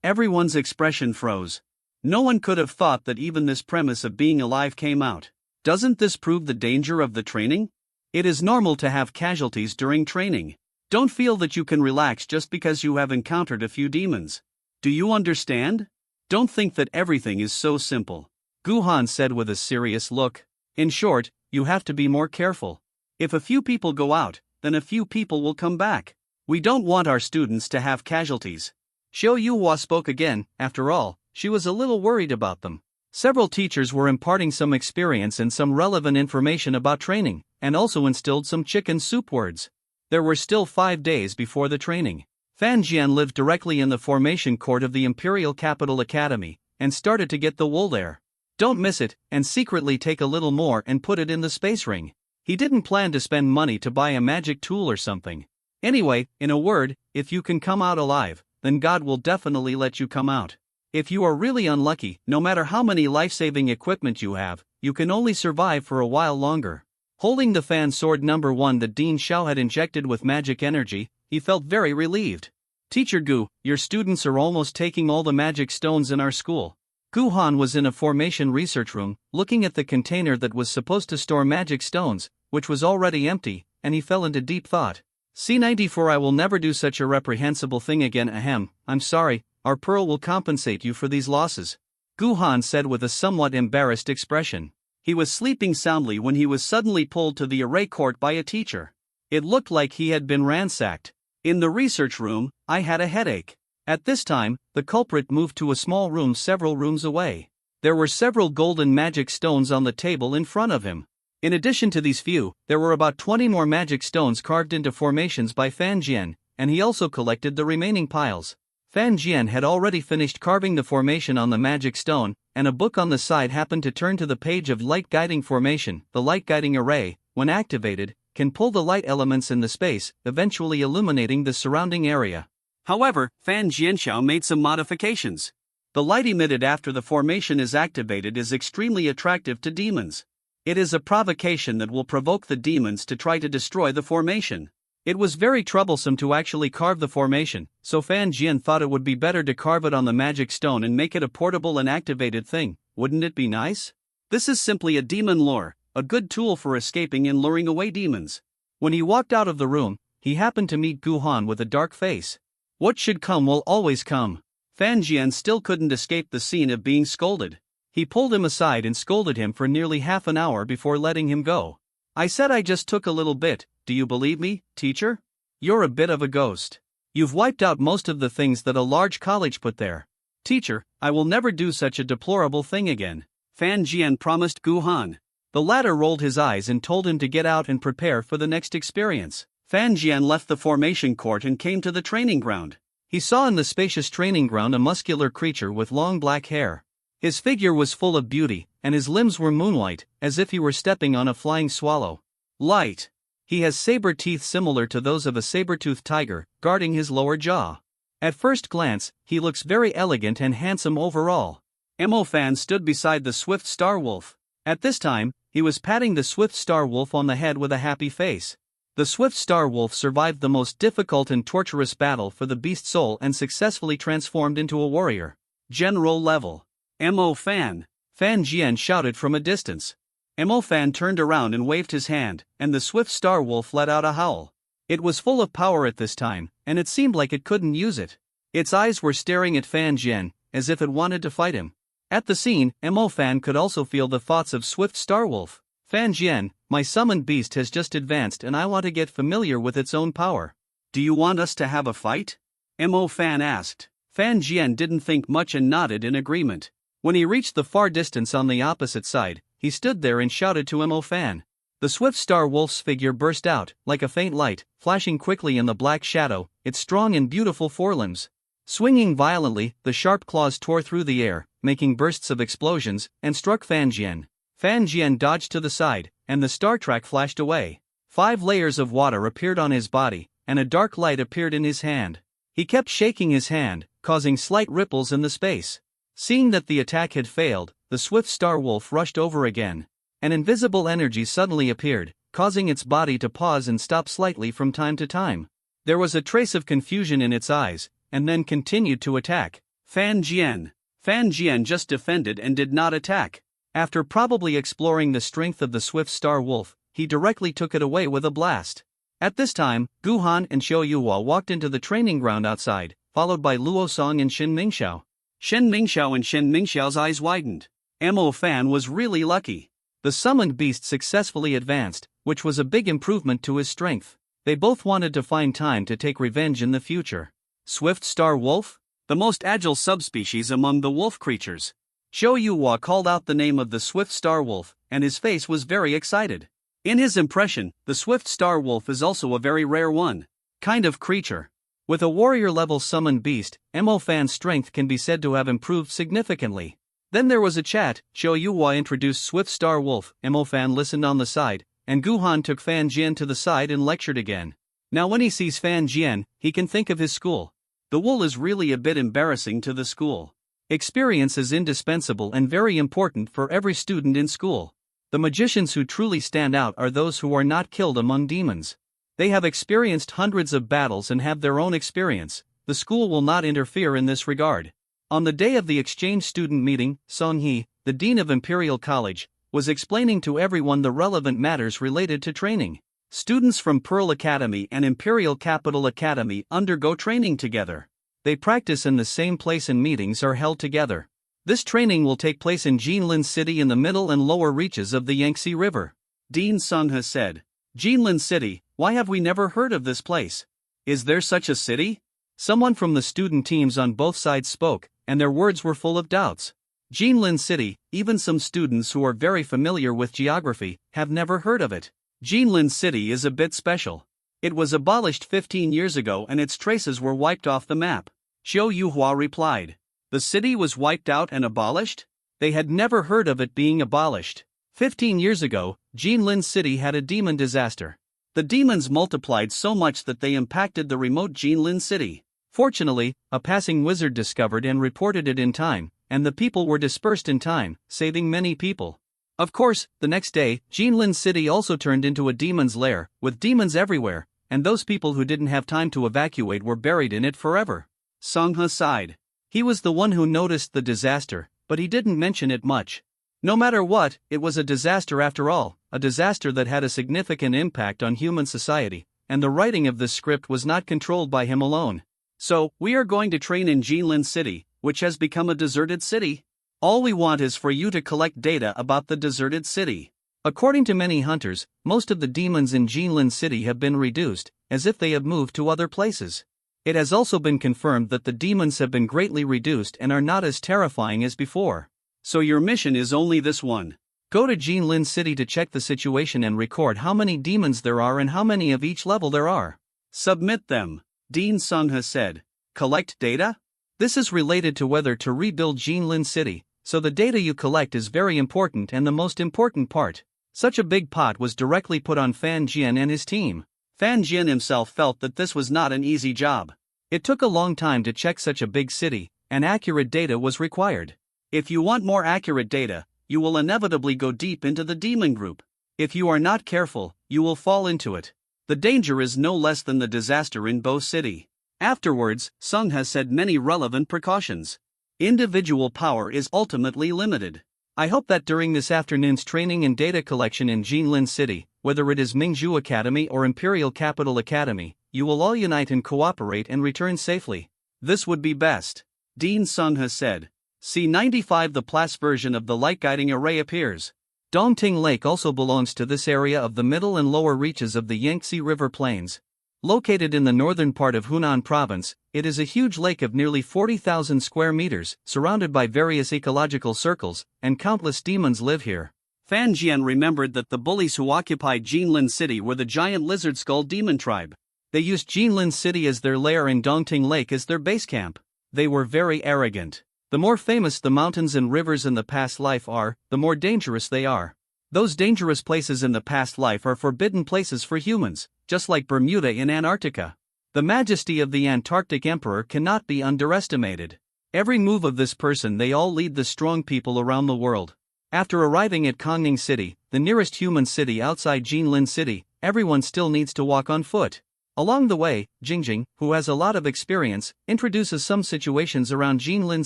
S2: Everyone's expression froze. No one could have thought that even this premise of being alive came out. Doesn't this prove the danger of the training? It is normal to have casualties during training. Don't feel that you can relax just because you have encountered a few demons. Do you understand? Don't think that everything is so simple.
S1: Gu Han said with a serious look. In short, you have to be more careful.
S2: If a few people go out, then a few people will come back. We don't want our students to have casualties.
S1: Xiao Yuhua spoke again. After all, she was a little worried about them. Several teachers were imparting some experience and some relevant information about training, and also instilled some chicken soup words. There were still 5 days before the training. Fan Jian lived directly in the formation court of the Imperial Capital Academy, and started to get the wool there. Don't miss it, and secretly take a little more and put it in the space ring. He didn't plan to spend money to buy a magic tool or something. Anyway, in a word, if you can come out alive, then God will definitely let you come out. If you are really unlucky, no matter how many life-saving equipment you have, you can only survive for a while longer. Holding the fan sword number 1 that Dean Xiao had injected with magic energy, he felt very relieved. Teacher Gu, your students are almost taking all the magic stones in our school. Gu Han was in a formation research room, looking at the container that was supposed to store magic stones, which was already empty, and he fell into deep thought. C94 I will never do such a reprehensible thing again. Ahem, I'm sorry, our pearl will compensate you for these losses. Gu Han said with a somewhat embarrassed expression. He was sleeping soundly when he was suddenly pulled to the array court by a teacher. It looked like he had been ransacked. In the research room, I had a headache. At this time, the culprit moved to a small room several rooms away. There were several golden magic stones on the table in front of him. In addition to these few, there were about 20 more magic stones carved into formations by Fan Jian, and he also collected the remaining piles. Fan Jian had already finished carving the formation on the magic stone, and a book on the side happened to turn to the page of light guiding formation. The light guiding array, when activated, can pull the light elements in the space, eventually illuminating the surrounding area.
S2: However, Fan Jianxiao made some modifications. The light emitted after the formation is activated is extremely attractive to demons. It is a provocation that will provoke the demons to try to destroy the formation. It was very troublesome to actually carve the formation, so Fan Jian thought it would be better to carve it on the magic stone and make it a portable and activated thing. Wouldn't it be nice? This is simply a demon lure, a good tool for escaping and luring away demons.
S1: When he walked out of the room, he happened to meet Gu Han with a dark face. What should come will always come.
S2: Fan Jian still couldn't escape the scene of being scolded.
S1: He pulled him aside and scolded him for nearly half an hour before letting him go. I said I just took a little bit, do you believe me, teacher? You're a bit of a ghost. You've wiped out most of the things that a large college put there. Teacher, I will never do such a deplorable thing again.
S2: Fan Jian promised Gu Han.
S1: The latter rolled his eyes and told him to get out and prepare for the next experience.
S2: Fan Jian left the formation court and came to the training ground.
S1: He saw in the spacious training ground a muscular creature with long black hair. His figure was full of beauty, and his limbs were moonlight, as if he were stepping on a flying swallow. Light. He has saber teeth similar to those of a saber-toothed tiger, guarding his lower jaw. At first glance, he looks very elegant and handsome overall.
S2: Mo Fan stood beside the swift Star Wolf.
S1: At this time, he was patting the swift Star Wolf on the head with a happy face. The swift Star Wolf survived the most difficult and torturous battle for the beast soul and successfully transformed into a warrior.
S2: General level. Mo Fan.
S1: Fan Jian shouted from a distance.
S2: Mo Fan turned around and waved his hand, and the swift Star Wolf let out a howl.
S1: It was full of power at this time, and it seemed like it couldn't use it. Its eyes were staring at Fan Jian, as if it wanted to fight him. At the scene, Mo Fan could also feel the thoughts of swift Star Wolf. Fan Jian, my summoned beast has just advanced and I want to get familiar with its own power.
S2: Do you want us to have a fight? Mo Fan asked.
S1: Fan Jian didn't think much and nodded in agreement. When he reached the far distance on the opposite side, he stood there and shouted to Mo Fan. The swift star wolf's figure burst out, like a faint light, flashing quickly in the black shadow, its strong and beautiful forelimbs. Swinging violently, the sharp claws tore through the air, making bursts of explosions, and struck Fan Jian. Fan Jian dodged to the side, and the star track flashed away. 5 layers of water appeared on his body, and a dark light appeared in his hand. He kept shaking his hand, causing slight ripples in the space. Seeing that the attack had failed, the swift star wolf rushed over again. An invisible energy suddenly appeared, causing its body to pause and stop slightly from time to time. There was a trace of confusion in its eyes, and then continued to attack. Fan Jian. Fan Jian just defended and did not attack. After probably exploring the strength of the swift star wolf, he directly took it away with a blast. At this time, Gu Han and Xiao Yuhua walked into the training ground outside, followed by Luo Song and Shen Mingxiao. Shen Mingxiao and Shen Mingxiao's eyes widened. Mo Fan was really lucky. The summoned beast successfully advanced, which was a big improvement to his strength. They both wanted to find time to take revenge in the future. Swift star wolf? The most agile subspecies among the wolf creatures. Xiao Yuhua called out the name of the swift star wolf, and his face was very excited. In his impression, the swift star wolf is also a very rare one. Kind of creature. With a warrior-level summoned beast, Mo Fan's strength can be said to have improved significantly. Then there was a chat. Xiao Yuhua introduced Swift Star Wolf, Mo Fan listened on the side, and Gu Han took Fan Jian to the side and lectured again. Now when he sees Fan Jian, he can think of his school. The wool is really a bit embarrassing to the school. Experience is indispensable and very important for every student in school. The magicians who truly stand out are those who are not killed among demons. They have experienced hundreds of battles and have their own experience. The school will not interfere in this regard. On the day of the exchange student meeting, Song He, the dean of Imperial College, was explaining to everyone the relevant matters related to training. Students from Pearl Academy and Imperial Capital Academy undergo training together. They practice in the same place and meetings are held together. This training will take place in Jinlin City in the middle and lower reaches of the Yangtze River. Dean Sung has said, Jinlin City, why have we never heard of this place? Is there such a city? Someone from the student teams on both sides spoke, and their words were full of doubts. Jinlin City, even some students who are very familiar with geography, have never heard of it. Jinlin City is a bit special. It was abolished 15 years ago and its traces were wiped off the map. Xiao Yuhua replied. The city was wiped out and abolished? They had never heard of it being abolished. 15 years ago, Jinlin City had a demon disaster. The demons multiplied so much that they impacted the remote Jinlin City. Fortunately, a passing wizard discovered and reported it in time, and the people were dispersed in time, saving many people. Of course, the next day, Jinlin City also turned into a demon's lair, with demons everywhere, and those people who didn't have time to evacuate were buried in it forever. Song He sighed. He was the one who noticed the disaster, but he didn't mention it much. No matter what, it was a disaster after all, a disaster that had a significant impact on human society, and the writing of this script was not controlled by him alone. So, we are going to train in Jinlin City, which has become a deserted city. All we want is for you to collect data about the deserted city. According to many hunters, most of the demons in Jinlin City have been reduced, as if they have moved to other places. It has also been confirmed that the demons have been greatly reduced and are not as terrifying as before. So your mission is only this one. Go to Jinlin City to check the situation and record how many demons there are and how many of each level there are. Submit them, Dean Sung has said. Collect data? This is related to whether to rebuild Jinlin City, so the data you collect is very important and the most important part. Such a big pot was directly put on Fan Jian and his team. Fan Jian himself felt that this was not an easy job. It took a long time to check such a big city, and accurate data was required. If you want more accurate data, you will inevitably go deep into the demon group. If you are not careful, you will fall into it. The danger is no less than the disaster in Bo City. Afterwards, Sung has said many relevant precautions. Individual power is ultimately limited. I hope that during this afternoon's training and data collection in Jinlin City, whether it is Mingzhu Academy or Imperial Capital Academy, you will all unite and cooperate and return safely. This would be best. Dean Sung has said. C95 The PLAS version of the light guiding array appears. Dongting Lake also belongs to this area of the middle and lower reaches of the Yangtze River Plains. Located in the northern part of Hunan Province, it is a huge lake of nearly 40,000 square meters, surrounded by various ecological circles, and countless demons live here.
S2: Fan Jian remembered that the bullies who occupied Jinlin City were the giant lizard skull demon tribe.
S1: They used Jinlin City as their lair and Dongting Lake as their base camp. They were very arrogant. The more famous the mountains and rivers in the past life are, the more dangerous they are. Those dangerous places in the past life are forbidden places for humans, just like Bermuda in Antarctica. The majesty of the Antarctic Emperor cannot be underestimated. Every move of this person, they all lead the strong people around the world. After arriving at Kongning City, the nearest human city outside Jinlin City, everyone still needs to walk on foot. Along the way, Jingjing, who has a lot of experience, introduces some situations around Jinlin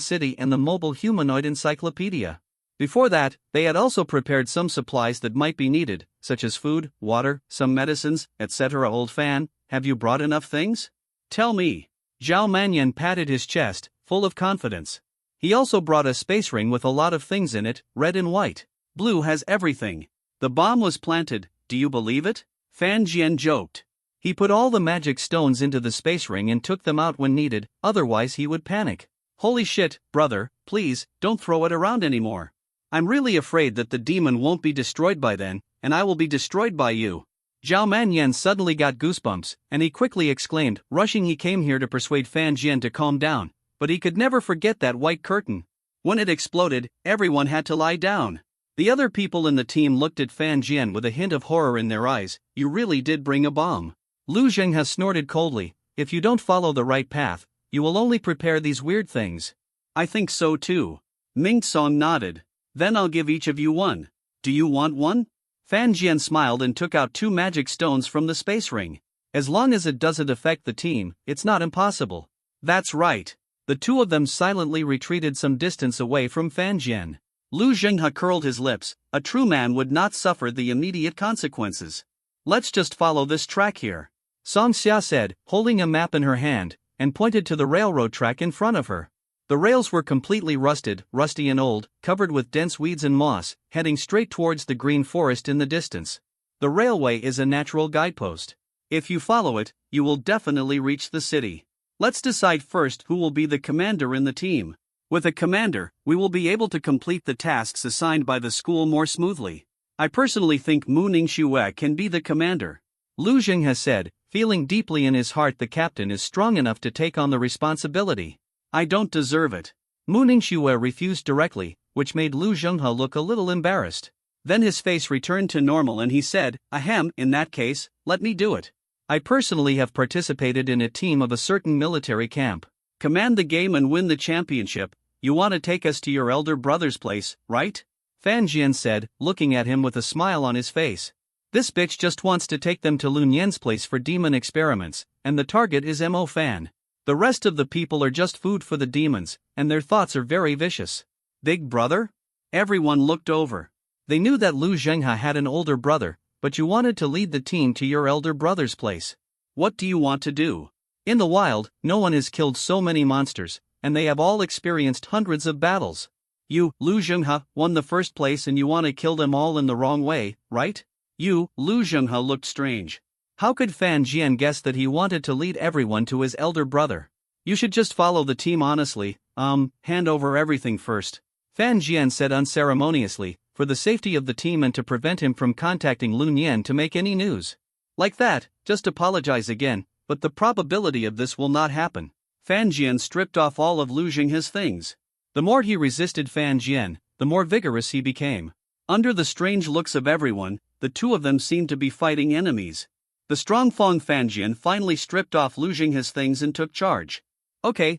S1: City and the mobile humanoid encyclopedia. Before that, they had also prepared some supplies that might be needed, such as food, water, some medicines, etc. Old Fan, have you brought enough things? Tell me. Zhao Manyan patted his chest, full of confidence. He also brought a space ring with a lot of things in it, red and white. Blue has everything. The bomb was planted, do you believe it? Fan Jian joked. He put all the magic stones into the space ring and took them out when needed, otherwise he would panic. Holy shit, brother, please, don't throw it around anymore. I'm really afraid that the demon won't be destroyed by then, and I will be destroyed by you. Zhao Manyan suddenly got goosebumps, and he quickly exclaimed, rushing he came here to persuade Fan Jian to calm down, but he could never forget that white curtain. When it exploded, everyone had to lie down. The other people in the team looked at Fan Jian with a hint of horror in their eyes. You really did bring a bomb. Lu Zheng snorted coldly, if you don't follow the right path, you will only prepare these weird things. I think so too. Ming Song nodded. Then I'll give each of you one. Do you want one? Fan Jian smiled and took out 2 magic stones from the space ring. As long as it doesn't affect the team, it's not impossible. That's right. The 2 of them silently retreated some distance away from Fan Jian. Lu Zhenghe curled his lips. A true man would not suffer the immediate consequences. Let's just follow this track here. Song Xia said, holding a map in her hand, and pointed to the railroad track in front of her. The rails were completely rusty and old, covered with dense weeds and moss, heading straight towards the green forest in the distance. The railway is a natural guidepost. If you follow it, you will definitely reach the city. Let's decide first who will be the commander in the team. With a commander, we will be able to complete the tasks assigned by the school more smoothly. I personally think Mu Ningxue can be the commander. Lu Zheng has said, feeling deeply in his heart the captain is strong enough to take on the responsibility. I don't deserve it. Mu Ningxue refused directly, which made Lu Zhenghe look a little embarrassed. Then his face returned to normal and he said, ahem, in that case, let me do it. I personally have participated in a team of a certain military camp. Command the game and win the championship. You want to take us to your elder brother's place, right? Fan Jian said, looking at him with a smile on his face. This bitch just wants to take them to Lun Yan's place for demon experiments, and the target is Mo Fan. The rest of the people are just food for the demons, and their thoughts are very vicious. Big brother? Everyone looked over. They knew that Lu Zhenghe had an older brother, but you wanted to lead the team to your elder brother's place. What do you want to do? In the wild, no one has killed so many monsters, and they have all experienced hundreds of battles. You, Lu Zhenghe, won the first place and you want to kill them all in the wrong way, right? You, Lu Zhenghe looked strange. How could Fan Jian guess that he wanted to lead everyone to his elder brother? You should just follow the team honestly, hand over everything first. Fan Jian said unceremoniously, for the safety of the team and to prevent him from contacting Lun Yan to make any news. Like that, just apologize again, but the probability of this will not happen. Fan Jian stripped off all of Lu Zhenghe's things. The more he resisted Fan Jian, the more vigorous he became. Under the strange looks of everyone, the 2 of them seemed to be fighting enemies. The strong Fong Fan Jian finally stripped off Lu Zhenghe's things and took charge. Okay,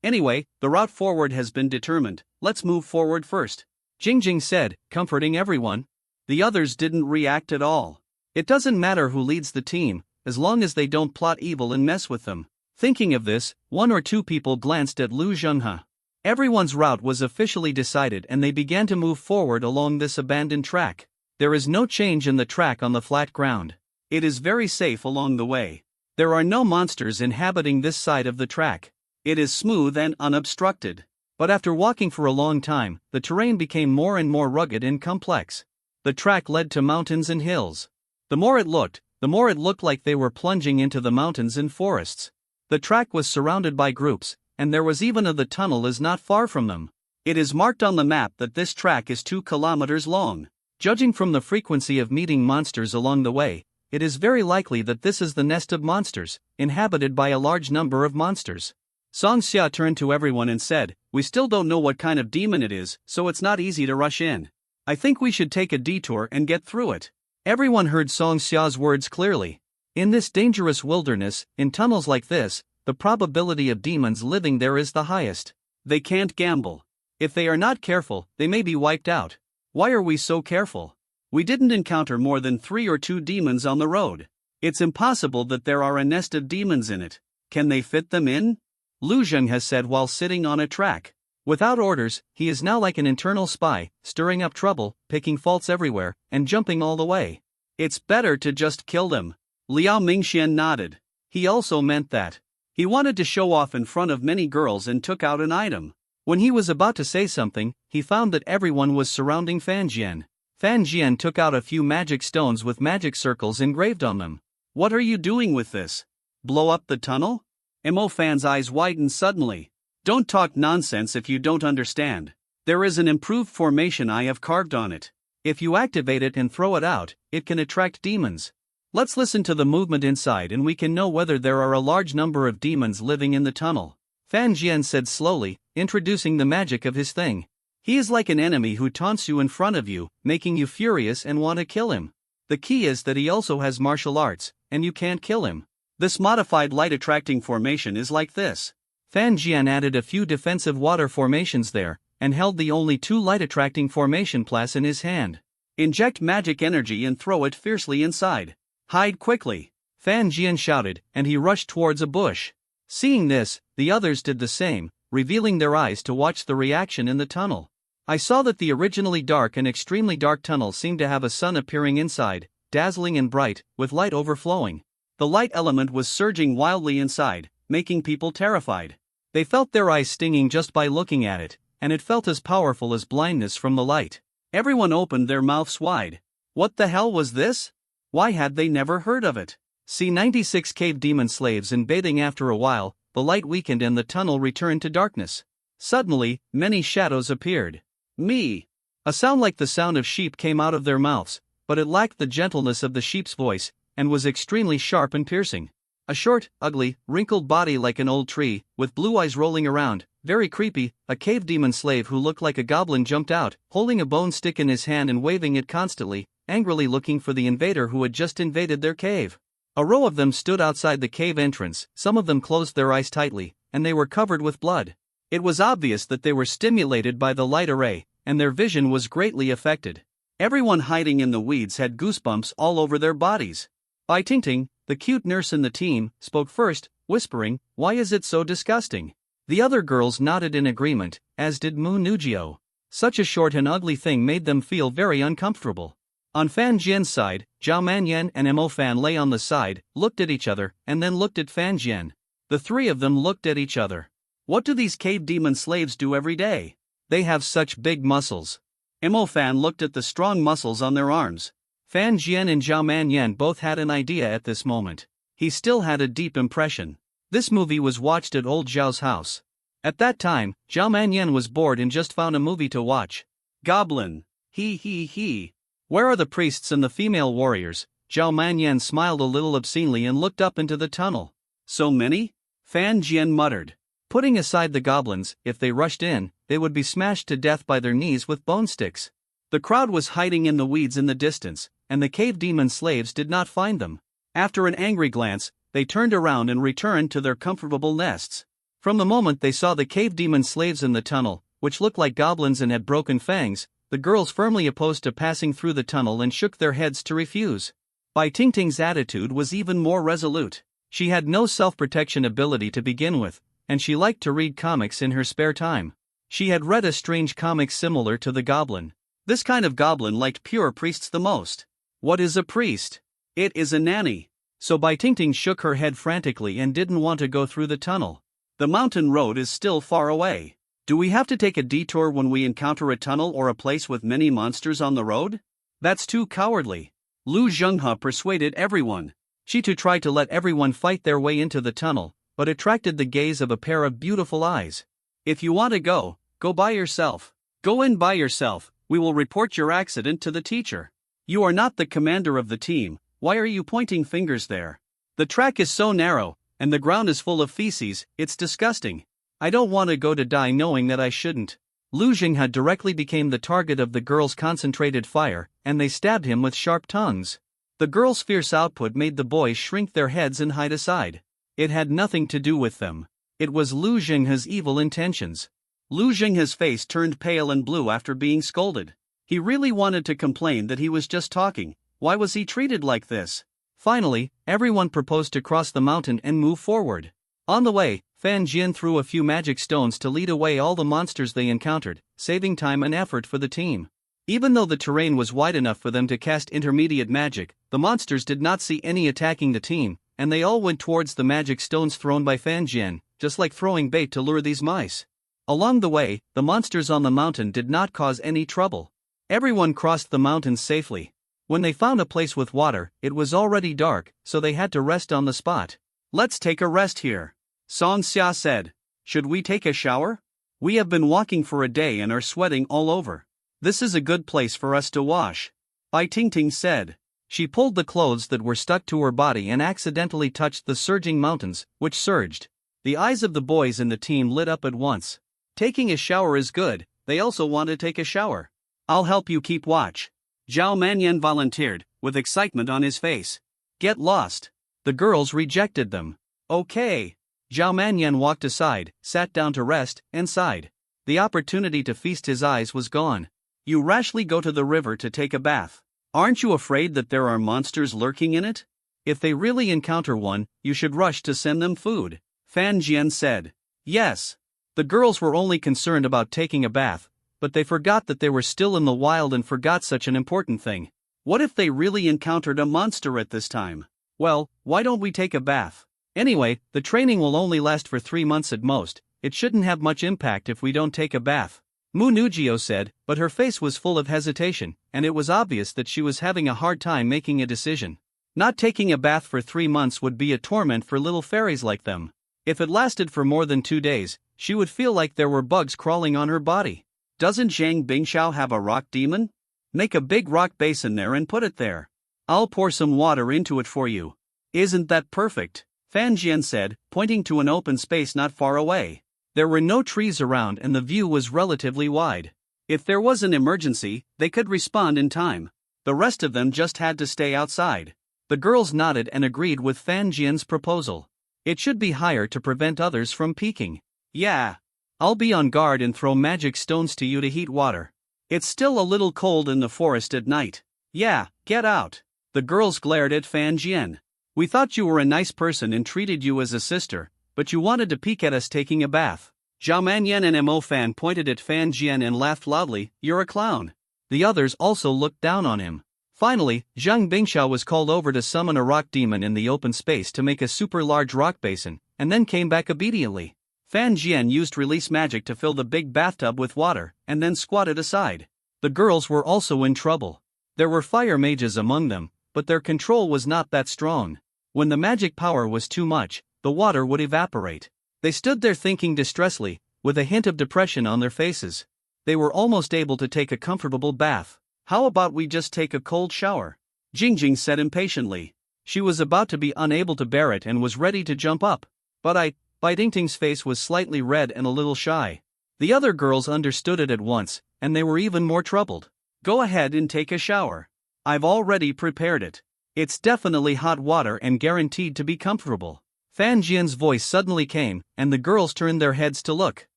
S1: anyway, the route forward has been determined, let's move forward first. Jingjing said, comforting everyone. The others didn't react at all. It doesn't matter who leads the team, as long as they don't plot evil and mess with them. Thinking of this, 1 or 2 people glanced at Lu Zhenghe. Everyone's route was officially decided and they began to move forward along this abandoned track. There is no change in the track on the flat ground. It is very safe along the way. There are no monsters inhabiting this side of the track. It is smooth and unobstructed. But after walking for a long time, the terrain became more and more rugged and complex. The track led to mountains and hills. The more it looked like they were plunging into the mountains and forests. The track was surrounded by groups, and there was even the tunnel is not far from them. It is marked on the map that this track is 2 kilometers long. Judging from the frequency of meeting monsters along the way, it is very likely that this is the nest of monsters, inhabited by a large number of monsters.
S2: Song Xia turned to everyone and said, "We still don't know what kind of demon it is, so it's not easy to rush in. I think we should take a detour and get through it."
S1: Everyone heard Song Xia's words clearly. In this dangerous wilderness, in tunnels like this, the probability of demons living there is the highest.
S2: They can't gamble. If they are not careful, they may be wiped out. Why are we so careful? We didn't encounter more than 3 or 2 demons on the road. It's impossible that there are a nest of demons in it. Can they fit them in?
S1: Lu Zheng has said while sitting on a track. Without orders, he is now like an internal spy, stirring up trouble, picking faults everywhere, and jumping all the way.
S2: It's better to just kill them. Liao Mingxian nodded. He also meant that. He wanted to show off in front of many girls and took out an item.
S1: When he was about to say something, he found that everyone was surrounding Fan Jian. Fan Jian took out a few magic stones with magic circles engraved on them.
S2: "What are you doing with this? Blow up the tunnel?" Mo Fan's eyes widened suddenly. "Don't talk nonsense if you don't understand. There is an improved formation I have carved on it.
S1: If you activate it and throw it out, it can attract demons. Let's listen to the movement inside and we can know whether there are a large number of demons living in the tunnel," Fan Jian said slowly, introducing the magic of his thing. He is like an enemy who taunts you in front of you, making you furious and want to kill him. The key is that he also has martial arts, and you can't kill him.
S2: This modified light-attracting formation is like this.
S1: Fan Jian added a few defensive water formations there, and held the only 2 light-attracting formation plus in his hand.
S2: "Inject magic energy and throw it fiercely inside. Hide quickly,"
S1: Fan Jian shouted, and he rushed towards a bush. Seeing this, the others did the same, revealing their eyes to watch the reaction in the tunnel. I saw that the originally dark and extremely dark tunnel seemed to have a sun appearing inside, dazzling and bright, with light overflowing. The light element was surging wildly inside, making people terrified. They felt their eyes stinging just by looking at it, and it felt as powerful as blindness from the light.
S2: Everyone opened their mouths wide. What the hell was this? Why had they never heard of it?
S1: C-96 cave demon slaves invading. After a while, the light weakened and the tunnel returned to darkness. Suddenly, many shadows appeared.
S2: Me.
S1: A sound like the sound of sheep came out of their mouths, but it lacked the gentleness of the sheep's voice, and was extremely sharp and piercing. A short, ugly, wrinkled body like an old tree, with blue eyes rolling around, very creepy, a cave demon slave who looked like a goblin jumped out, holding a bone stick in his hand and waving it constantly, angrily looking for the invader who had just invaded their cave. A row of them stood outside the cave entrance, some of them closed their eyes tightly, and they were covered with blood. It was obvious that they were stimulated by the light array, and their vision was greatly affected.
S2: Everyone hiding in the weeds had goosebumps all over their bodies.
S1: Bai Tingting, the cute nurse in the team, spoke first, whispering, "Why is it so disgusting?" The other girls nodded in agreement, as did Mu Nujio. Such a short and ugly thing made them feel very uncomfortable. On Fan Jian's side, Zhao Manyan and Mo Fan lay on the side, looked at each other, and then looked at Fan Jian. The 3 of them looked at each other.
S2: What do these cave demon slaves do every day?
S1: They have such big muscles.
S2: Mo Fan looked at the strong muscles on their arms.
S1: Fan Jian and Zhao Manyan both had an idea at this moment. He still had a deep impression. This movie was watched at old Zhao's house. At that time, Zhao Manyan was bored and just found a movie to watch.
S2: Goblin. He.
S1: Where are the priests and the female warriors? Zhao Manyan smiled a little obscenely and looked up into the tunnel.
S2: So many? Fan Jian muttered.
S1: Putting aside the goblins, if they rushed in, they would be smashed to death by their knees with bone sticks. The crowd was hiding in the weeds in the distance, and the cave demon slaves did not find them. After an angry glance, they turned around and returned to their comfortable nests. From the moment they saw the cave demon slaves in the tunnel, which looked like goblins and had broken fangs, the girls firmly opposed to passing through the tunnel and shook their heads to refuse. Bai Tingting's attitude was even more resolute. She had no self-protection ability to begin with, and she liked to read comics in her spare time. She had read a strange comic similar to the goblin.
S2: This kind of goblin liked pure priests the most.
S1: What is a priest?
S2: It is a nanny.
S1: So Bai Tingting shook her head frantically and didn't want to go through the tunnel.
S2: The mountain road is still far away. Do we have to take a detour when we encounter a tunnel or a place with many monsters on the road?
S1: That's too cowardly.
S2: Lu Zhenghe persuaded everyone.
S1: She too tried to let everyone fight their way into the tunnel, but attracted the gaze of a pair of beautiful eyes.
S2: If you want to go, go by yourself. Go in by yourself, We will report your accident to the teacher. You are not the commander of the team, why are you pointing fingers there? The track is so narrow, and the ground is full of feces, it's disgusting. I don't want to go to die knowing that I shouldn't. Lu Xinghe directly became the target of the girls' concentrated fire, and they stabbed him with sharp tongues. The girls' fierce output made the boys shrink their heads and hide aside. It had nothing to do with them. It was Lu Xinghe's evil intentions. Lu Xinghe's face turned pale and blue after being scolded. He really wanted to complain that he was just talking. Why was he treated like this? Finally, everyone proposed to cross the mountain and move forward. On the way, Fan Jian threw a few magic stones to lead away all the monsters they encountered, saving time and effort for the team. Even though the terrain was wide enough for them to cast intermediate magic, the monsters did not see any attacking the team, and they all went towards the magic stones thrown by Fan Jian, just like throwing bait to lure these mice. Along the way, the monsters on the mountain did not cause any trouble. Everyone crossed the mountains safely. When they found a place with water, it was already dark, so they had to rest on the spot. Let's take a rest here, Song Xia said. Should we take a shower? We have been walking for a day and are sweating all over. This is a good place for us to wash, Bai Tingting said. She pulled the clothes that were stuck to her body and accidentally touched the surging mountains, which surged. The eyes of the boys in the team lit up at once. Taking a shower is good, they also want to take a shower. I'll help you keep watch, Zhao Manyan volunteered, with excitement on his face. Get lost. The girls rejected them. Okay. Zhao Manyan walked aside, sat down to rest, and sighed. The opportunity to feast his eyes was gone. You rashly go to the river to take a bath. Aren't you afraid that there are monsters lurking in it? If they really encounter one, you should rush to send them food, Fan Jian said. Yes. The girls were only concerned about taking a bath, but they forgot that they were still in the wild and forgot such an important thing. What if they really encountered a monster at this time? Well, why don't we take a bath? Anyway, the training will only last for 3 months at most, it shouldn't have much impact if we don't take a bath, Mu Nugio said, but her face was full of hesitation, and it was obvious that she was having a hard time making a decision. Not taking a bath for 3 months would be a torment for little fairies like them. If it lasted for more than 2 days, she would feel like there were bugs crawling on her body. Doesn't Zhang Bingxiao have a rock demon? Make a big rock basin there and put it there. I'll pour some water into it for you. Isn't that perfect? Fan Jian said, pointing to an open space not far away. There were no trees around and the view was relatively wide. If there was an emergency, they could respond in time. The rest of them just had to stay outside. The girls nodded and agreed with Fan Jian's proposal. It should be higher to prevent others from peeking. Yeah. I'll be on guard and throw magic stones to you to heat water. It's still a little cold in the forest at night. Yeah, get out. The girls glared at Fan Jian. We thought you were a nice person and treated you as a sister, but you wanted to peek at us taking a bath. Zhao Manyan and Mo Fan pointed at Fan Jian and laughed loudly. You're a clown. The others also looked down on him. Finally, Zhang Bingxiao was called over to summon a rock demon in the open space to make a super large rock basin, and then came back obediently. Fan Jian used release magic to fill the big bathtub with water, and then squatted aside. The girls were also in trouble. There were fire mages among them, but their control was not that strong. When the magic power was too much, the water would evaporate. They stood there thinking distressfully, with a hint of depression on their faces. They were almost able to take a comfortable bath. How about we just take a cold shower? Jingjing said impatiently. She was about to be unable to bear it and was ready to jump up. But Bai Tingting's face was slightly red and a little shy. The other girls understood it at once, and they were even more troubled. Go ahead and take a shower. I've already prepared it. It's definitely hot water and guaranteed to be comfortable. Fan Jian's voice suddenly came, and the girls turned their heads to look.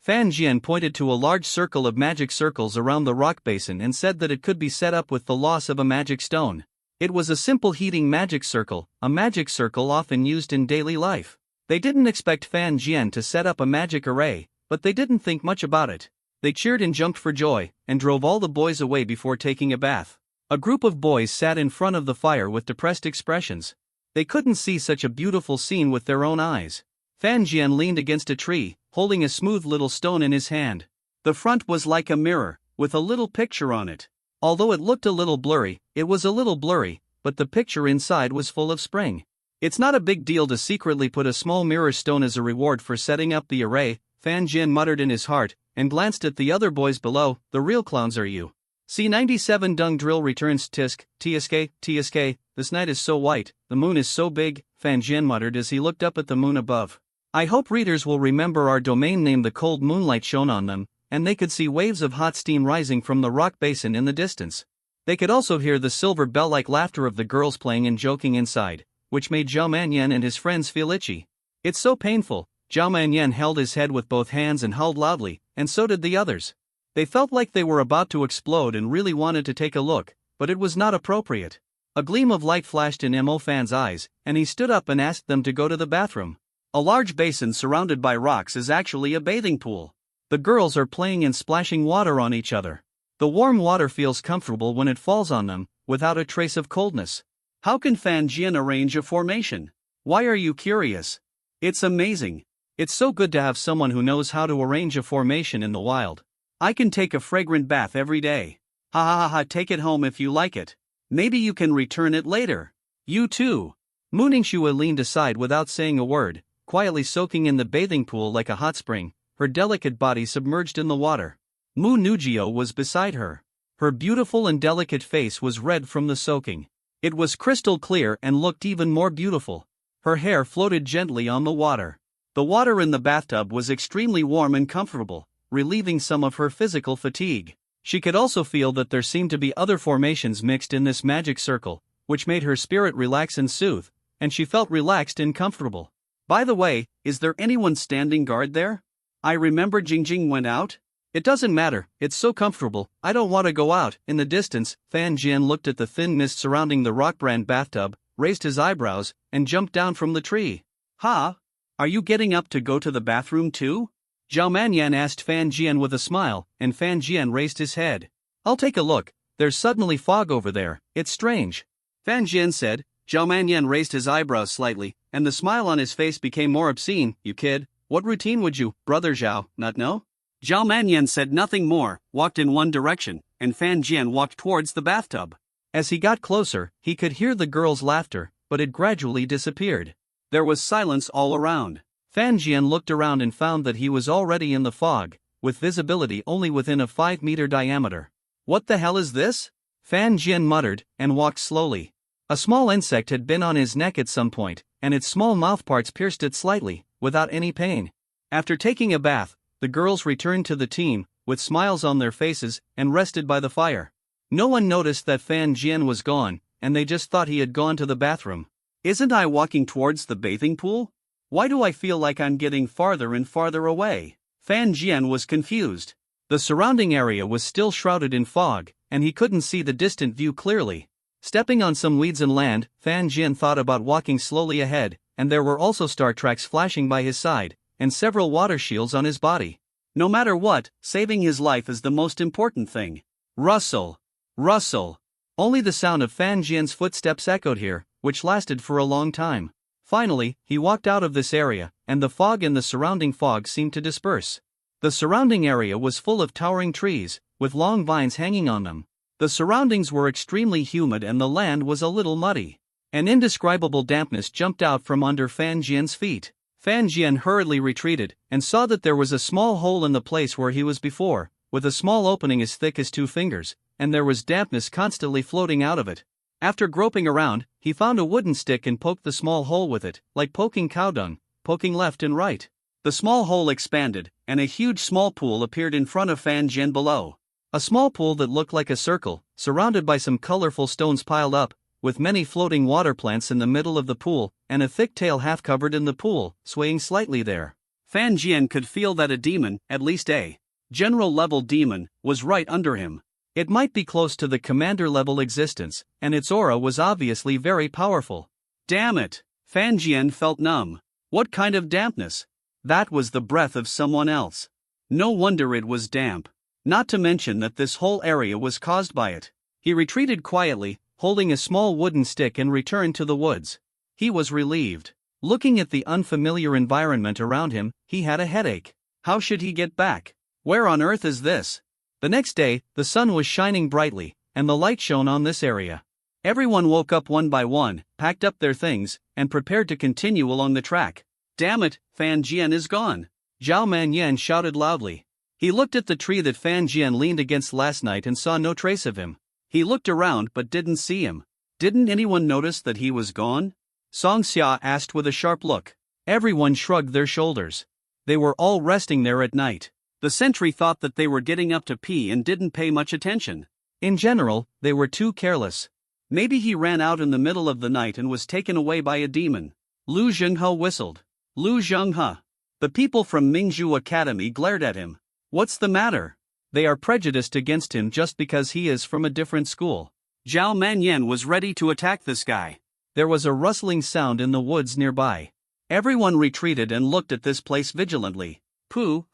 S2: Fan Jian pointed to a large circle of magic circles around the rock basin and said that it could be set up with the loss of a magic stone. It was a simple heating magic circle, a magic circle often used in daily life. They didn't expect Fan Jian to set up a magic array, but they didn't think much about it. They cheered and jumped for joy, and drove all the boys away before taking a bath. A group of boys sat in front of the fire with depressed expressions. They couldn't see such a beautiful scene with their own eyes. Fan Jian leaned against a tree, holding a smooth little stone in his hand. The front was like a mirror, with a little picture on it. Although it looked a little blurry, but the picture inside was full of spring. It's not a big deal to secretly put a small mirror stone as a reward for setting up the array, Fan Jian muttered in his heart, and glanced at the other boys below. The real clowns are you.
S1: C97 Dung Drill returns Tisk, TSK, this night is so white, the moon is so big, Fan Jian muttered as he looked up at the moon above. I hope readers will remember our domain name. The cold moonlight shone on them, and they could see waves of hot steam rising from the rock basin in the distance. They could also hear the silver bell-like laughter of the girls playing and joking inside, which made Zhao Manyan and his friends feel itchy. It's so painful. Zhao Manyan held his head with both hands and howled loudly, and so did the others. They felt like they were about to explode and really wanted to take a look, but it was not appropriate. A gleam of light flashed in Mo Fan's eyes, and he stood up and asked them to go to the bathroom. A large basin surrounded by rocks is actually a bathing pool. The girls are playing and splashing water on each other. The warm water feels comfortable when it falls on them, without a trace of coldness. How can Fan Jian arrange a formation? Why are you curious? It's amazing. It's so good to have someone who knows how to arrange a formation in the wild. I can take a fragrant bath every day. Ha ha ha ha, take it home if you like it. Maybe you can return it later. You too. Mu Ningxue leaned aside without saying a word, quietly soaking in the bathing pool like a hot spring, her delicate body submerged in the water. Mu Nujio was beside her. Her beautiful and delicate face was red from the soaking. It was crystal clear and looked even more beautiful. Her hair floated gently on the water. The water in the bathtub was extremely warm and comfortable, relieving some of her physical fatigue. She could also feel that there seemed to be other formations mixed in this magic circle, which made her spirit relax and soothe, and she felt relaxed and comfortable. By the way, is there anyone standing guard there? I remember Jingjing went out. It doesn't matter, it's so comfortable, I don't want to go out. In the distance, Fan Jian looked at the thin mist surrounding the rock brand bathtub, raised his eyebrows, and jumped down from the tree. Ha? Are you getting up to go to the bathroom too? Zhao Manyan asked Fan Jian with a smile, and Fan Jian raised his head. I'll take a look. There's suddenly fog over there, it's strange. Fan Jian said. Zhao Manyan raised his eyebrows slightly, and the smile on his face became more obscene. You kid, what routine would you, Brother Zhao, not know? Zhao Manyan said nothing more, walked in one direction, and Fan Jian walked towards the bathtub. As he got closer, he could hear the girls' laughter, but it gradually disappeared. There was silence all around. Fan Jian looked around and found that he was already in the fog, with visibility only within a 5-meter diameter. What the hell is this? Fan Jian muttered, and walked slowly. A small insect had been on his neck at some point, and its small mouthparts pierced it slightly, without any pain. After taking a bath, the girls returned to the team, with smiles on their faces, and rested by the fire. No one noticed that Fan Jian was gone, and they just thought he had gone to the bathroom. Isn't I walking towards the bathing pool? Why do I feel like I'm getting farther and farther away? Fan Jian was confused. The surrounding area was still shrouded in fog, and he couldn't see the distant view clearly. Stepping on some weeds and land, Fan Jian thought about walking slowly ahead, and there were also star tracks flashing by his side, and several water shields on his body. No matter what, saving his life is the most important thing. Rustle! Rustle! Only the sound of Fan Jian's footsteps echoed here, which lasted for a long time. Finally, he walked out of this area, and the fog and the surrounding fog seemed to disperse. The surrounding area was full of towering trees, with long vines hanging on them. The surroundings were extremely humid and the land was a little muddy. An indescribable dampness jumped out from under Fan Jian's feet. Fan Jian hurriedly retreated, and saw that there was a small hole in the place where he was before, with a small opening as thick as 2 fingers, and there was dampness constantly floating out of it. After groping around, he found a wooden stick and poked the small hole with it, like poking cow dung, poking left and right. The small hole expanded, and a huge small pool appeared in front of Fan Jian below. A small pool that looked like a circle, surrounded by some colorful stones piled up, with many floating water plants in the middle of the pool, and a thick tail half covered in the pool, swaying slightly there. Fan Jian could feel that a demon, at least a general-level demon, was right under him. It might be close to the commander-level existence, and its aura was obviously very powerful. Damn it! Fan Jian felt numb. What kind of dampness? That was the breath of someone else. No wonder it was damp. Not to mention that this whole area was caused by it. He retreated quietly, holding a small wooden stick, and returned to the woods. He was relieved. Looking at the unfamiliar environment around him, he had a headache. How should he get back? Where on earth is this? The next day, the sun was shining brightly, and the light shone on this area. Everyone woke up one by one, packed up their things, and prepared to continue along the track. Damn it, Fan Jian is gone! Zhao Manyan shouted loudly.
S2: He looked at the tree that Fan Jian leaned against last night and saw no trace of him. He looked around but didn't see him. Didn't anyone notice that he was gone? Song Xia asked with a sharp look. Everyone shrugged their shoulders. They were all resting there at night. The sentry thought that they were getting up to pee and didn't pay much attention.
S1: In general, they were too careless.
S2: Maybe he ran out in the middle of the night and was taken away by a demon. Lu Zhenghe whistled. Lu Zhenghe. The people from Mingzhu Academy glared at him. What's the matter?
S1: They are prejudiced against him just because he is from a different school.
S2: Zhao Manyan was ready to attack this guy.
S1: There was a rustling sound in the woods nearby.
S2: Everyone retreated and looked at this place vigilantly. Fu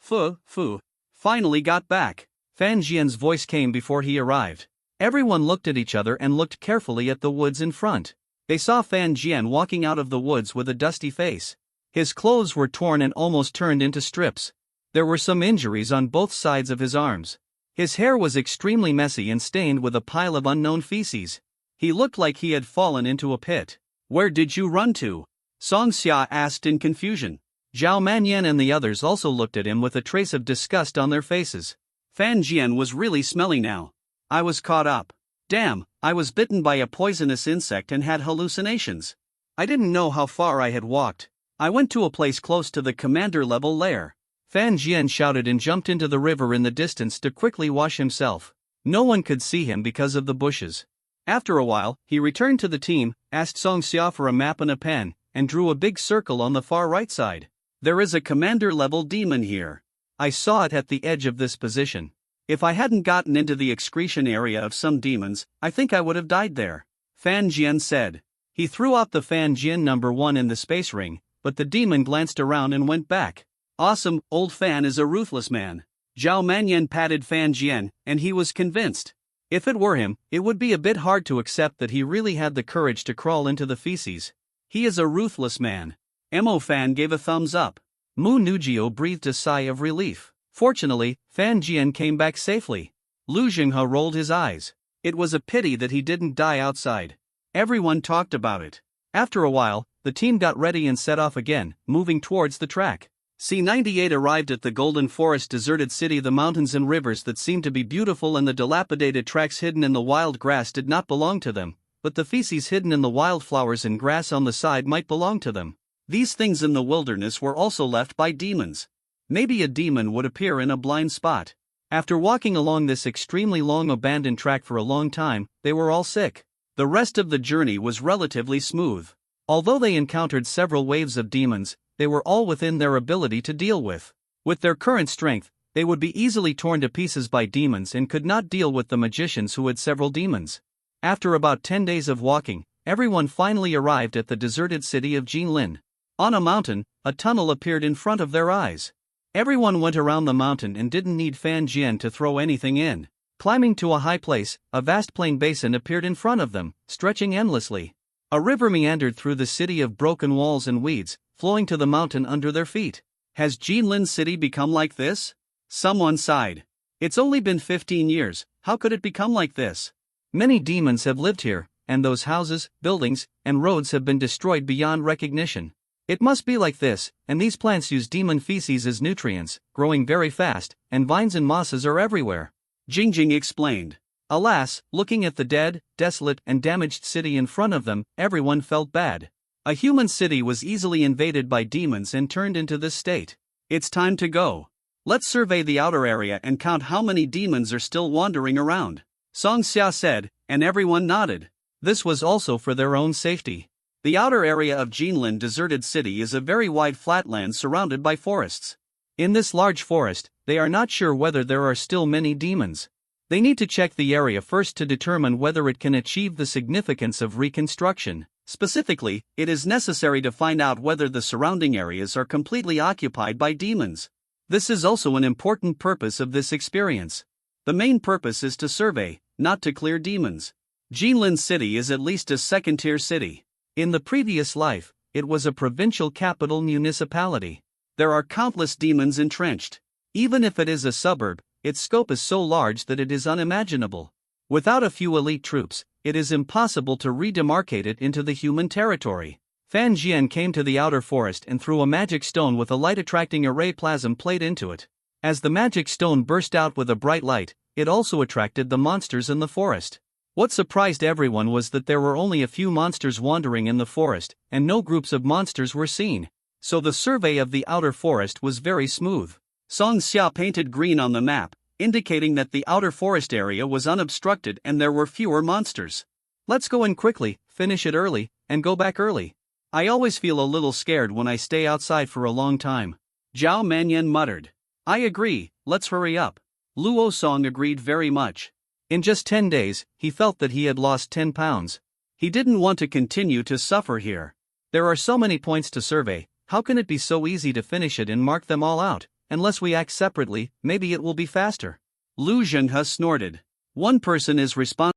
S2: finally got back.
S1: Fan Jian's voice came before he arrived. Everyone looked at each other and looked carefully at the woods in front. They saw Fan Jian walking out of the woods with a dusty face. His clothes were torn and almost turned into strips. There were some injuries on both sides of his arms. His hair was extremely messy and stained with a pile of unknown feces. He looked like he had fallen into a pit.
S2: Where did you run to? Song Xia asked in confusion.
S1: Zhao Manyan and the others also looked at him with a trace of disgust on their faces.
S2: Fan Jian was really smelly now. I was caught up. Damn, I was bitten by a poisonous insect and had hallucinations. I didn't know how far I had walked. I went to a place close to the commander-level lair.
S1: Fan Jian shouted and jumped into the river in the distance to quickly wash himself. No one could see him because of the bushes.
S2: After a while, he returned to the team, asked Song Xia for a map and a pen, and drew a big circle on the far right side. There is a commander-level demon here.
S1: I saw it at the edge of this position.
S2: If I hadn't gotten into the excretion area of some demons, I think I would have died there. Fan Jian said.
S1: He threw out the Fan Jian number 1 in the space ring, but the demon glanced around and went back.
S2: Awesome, old Fan is a ruthless man. Zhao Manyan patted Fan Jian, and he was convinced.
S1: If it were him, it would be a bit hard to accept that he really had the courage to crawl into the feces.
S2: He is a ruthless man. Mo Fan gave a thumbs up.
S1: Mu Nujio breathed a sigh of relief. Fortunately, Fan Jian came back safely.
S2: Lu Zhenghe rolled his eyes. It was a pity that he didn't die outside. Everyone talked about it.
S1: After a while, the team got ready and set off again, moving towards the track.
S2: C-98 arrived at the Golden Forest deserted city. The mountains and rivers that seemed to be beautiful and the dilapidated tracks hidden in the wild grass did not belong to them, but the feces hidden in the wildflowers and grass on the side might belong to them. These things in the wilderness were also left by demons. Maybe a demon would appear in a blind spot.
S1: After walking along this extremely long abandoned track for a long time, they were all sick.
S2: The rest of the journey was relatively smooth.
S1: Although they encountered several waves of demons, they were all within their ability to deal with. With their current strength, they would be easily torn to pieces by demons and could not deal with the magicians who had several demons. After about 10 days of walking, everyone finally arrived at the deserted city of Jinlin. On a mountain, a tunnel appeared in front of their eyes. Everyone went around the mountain and didn't need Fan Jian to throw anything in. Climbing to a high place, a vast plain basin appeared in front of them, stretching endlessly. A river meandered through the city of broken walls and weeds, flowing to the mountain under their feet.
S2: Has Jinlin City become like this? Someone sighed. It's only been 15 years, how could it become like this?
S1: Many demons have lived here, and those houses, buildings, and roads have been destroyed beyond recognition. It must be like this, and these plants use demon feces as nutrients, growing very fast, and vines and mosses are everywhere.
S2: Jingjing explained.
S1: Alas, looking at the dead, desolate, and damaged city in front of them, everyone felt bad. A human city was easily invaded by demons and turned into this state.
S2: It's time to go. Let's survey the outer area and count how many demons are still wandering around. Song Xia said, and everyone nodded.
S1: This was also for their own safety.
S2: The outer area of Jinlin deserted city is a very wide flatland surrounded by forests.
S1: In this large forest, they are not sure whether there are still many demons. They need to check the area first to determine whether it can achieve the significance of reconstruction.
S2: Specifically, it is necessary to find out whether the surrounding areas are completely occupied by demons. This is also an important purpose of this experience. The main purpose is to survey, not to clear demons. Jinlin City is at least a second-tier city.
S1: In the previous life, it was a provincial capital municipality.
S2: There are countless demons entrenched.
S1: Even if it is a suburb, its scope is so large that it is unimaginable. Without a few elite troops, it is impossible to redemarcate it into the human territory. Fan Jian came to the outer forest and threw a magic stone with a light-attracting array plasm plate into it. As the magic stone burst out with a bright light, it also attracted the monsters in the forest. What surprised everyone was that there were only a few monsters wandering in the forest, and no groups of monsters were seen. So the survey of the outer forest was very smooth.
S2: Song Xia painted green on the map, indicating that the outer forest area was unobstructed and there were fewer monsters.
S1: Let's go in quickly, finish it early, and go back early.
S2: I always feel a little scared when I stay outside for a long time. Zhao Manyan muttered. I agree, let's hurry up. Luo Song agreed very much.
S1: In just 10 days, he felt that he had lost 10 pounds.
S2: He didn't want to continue to suffer here.
S1: There are so many points to survey, how can it be so easy to finish it and mark them all out? Unless we act separately, maybe it will be faster.
S2: Lu Zhenghe snorted. One person is responsible.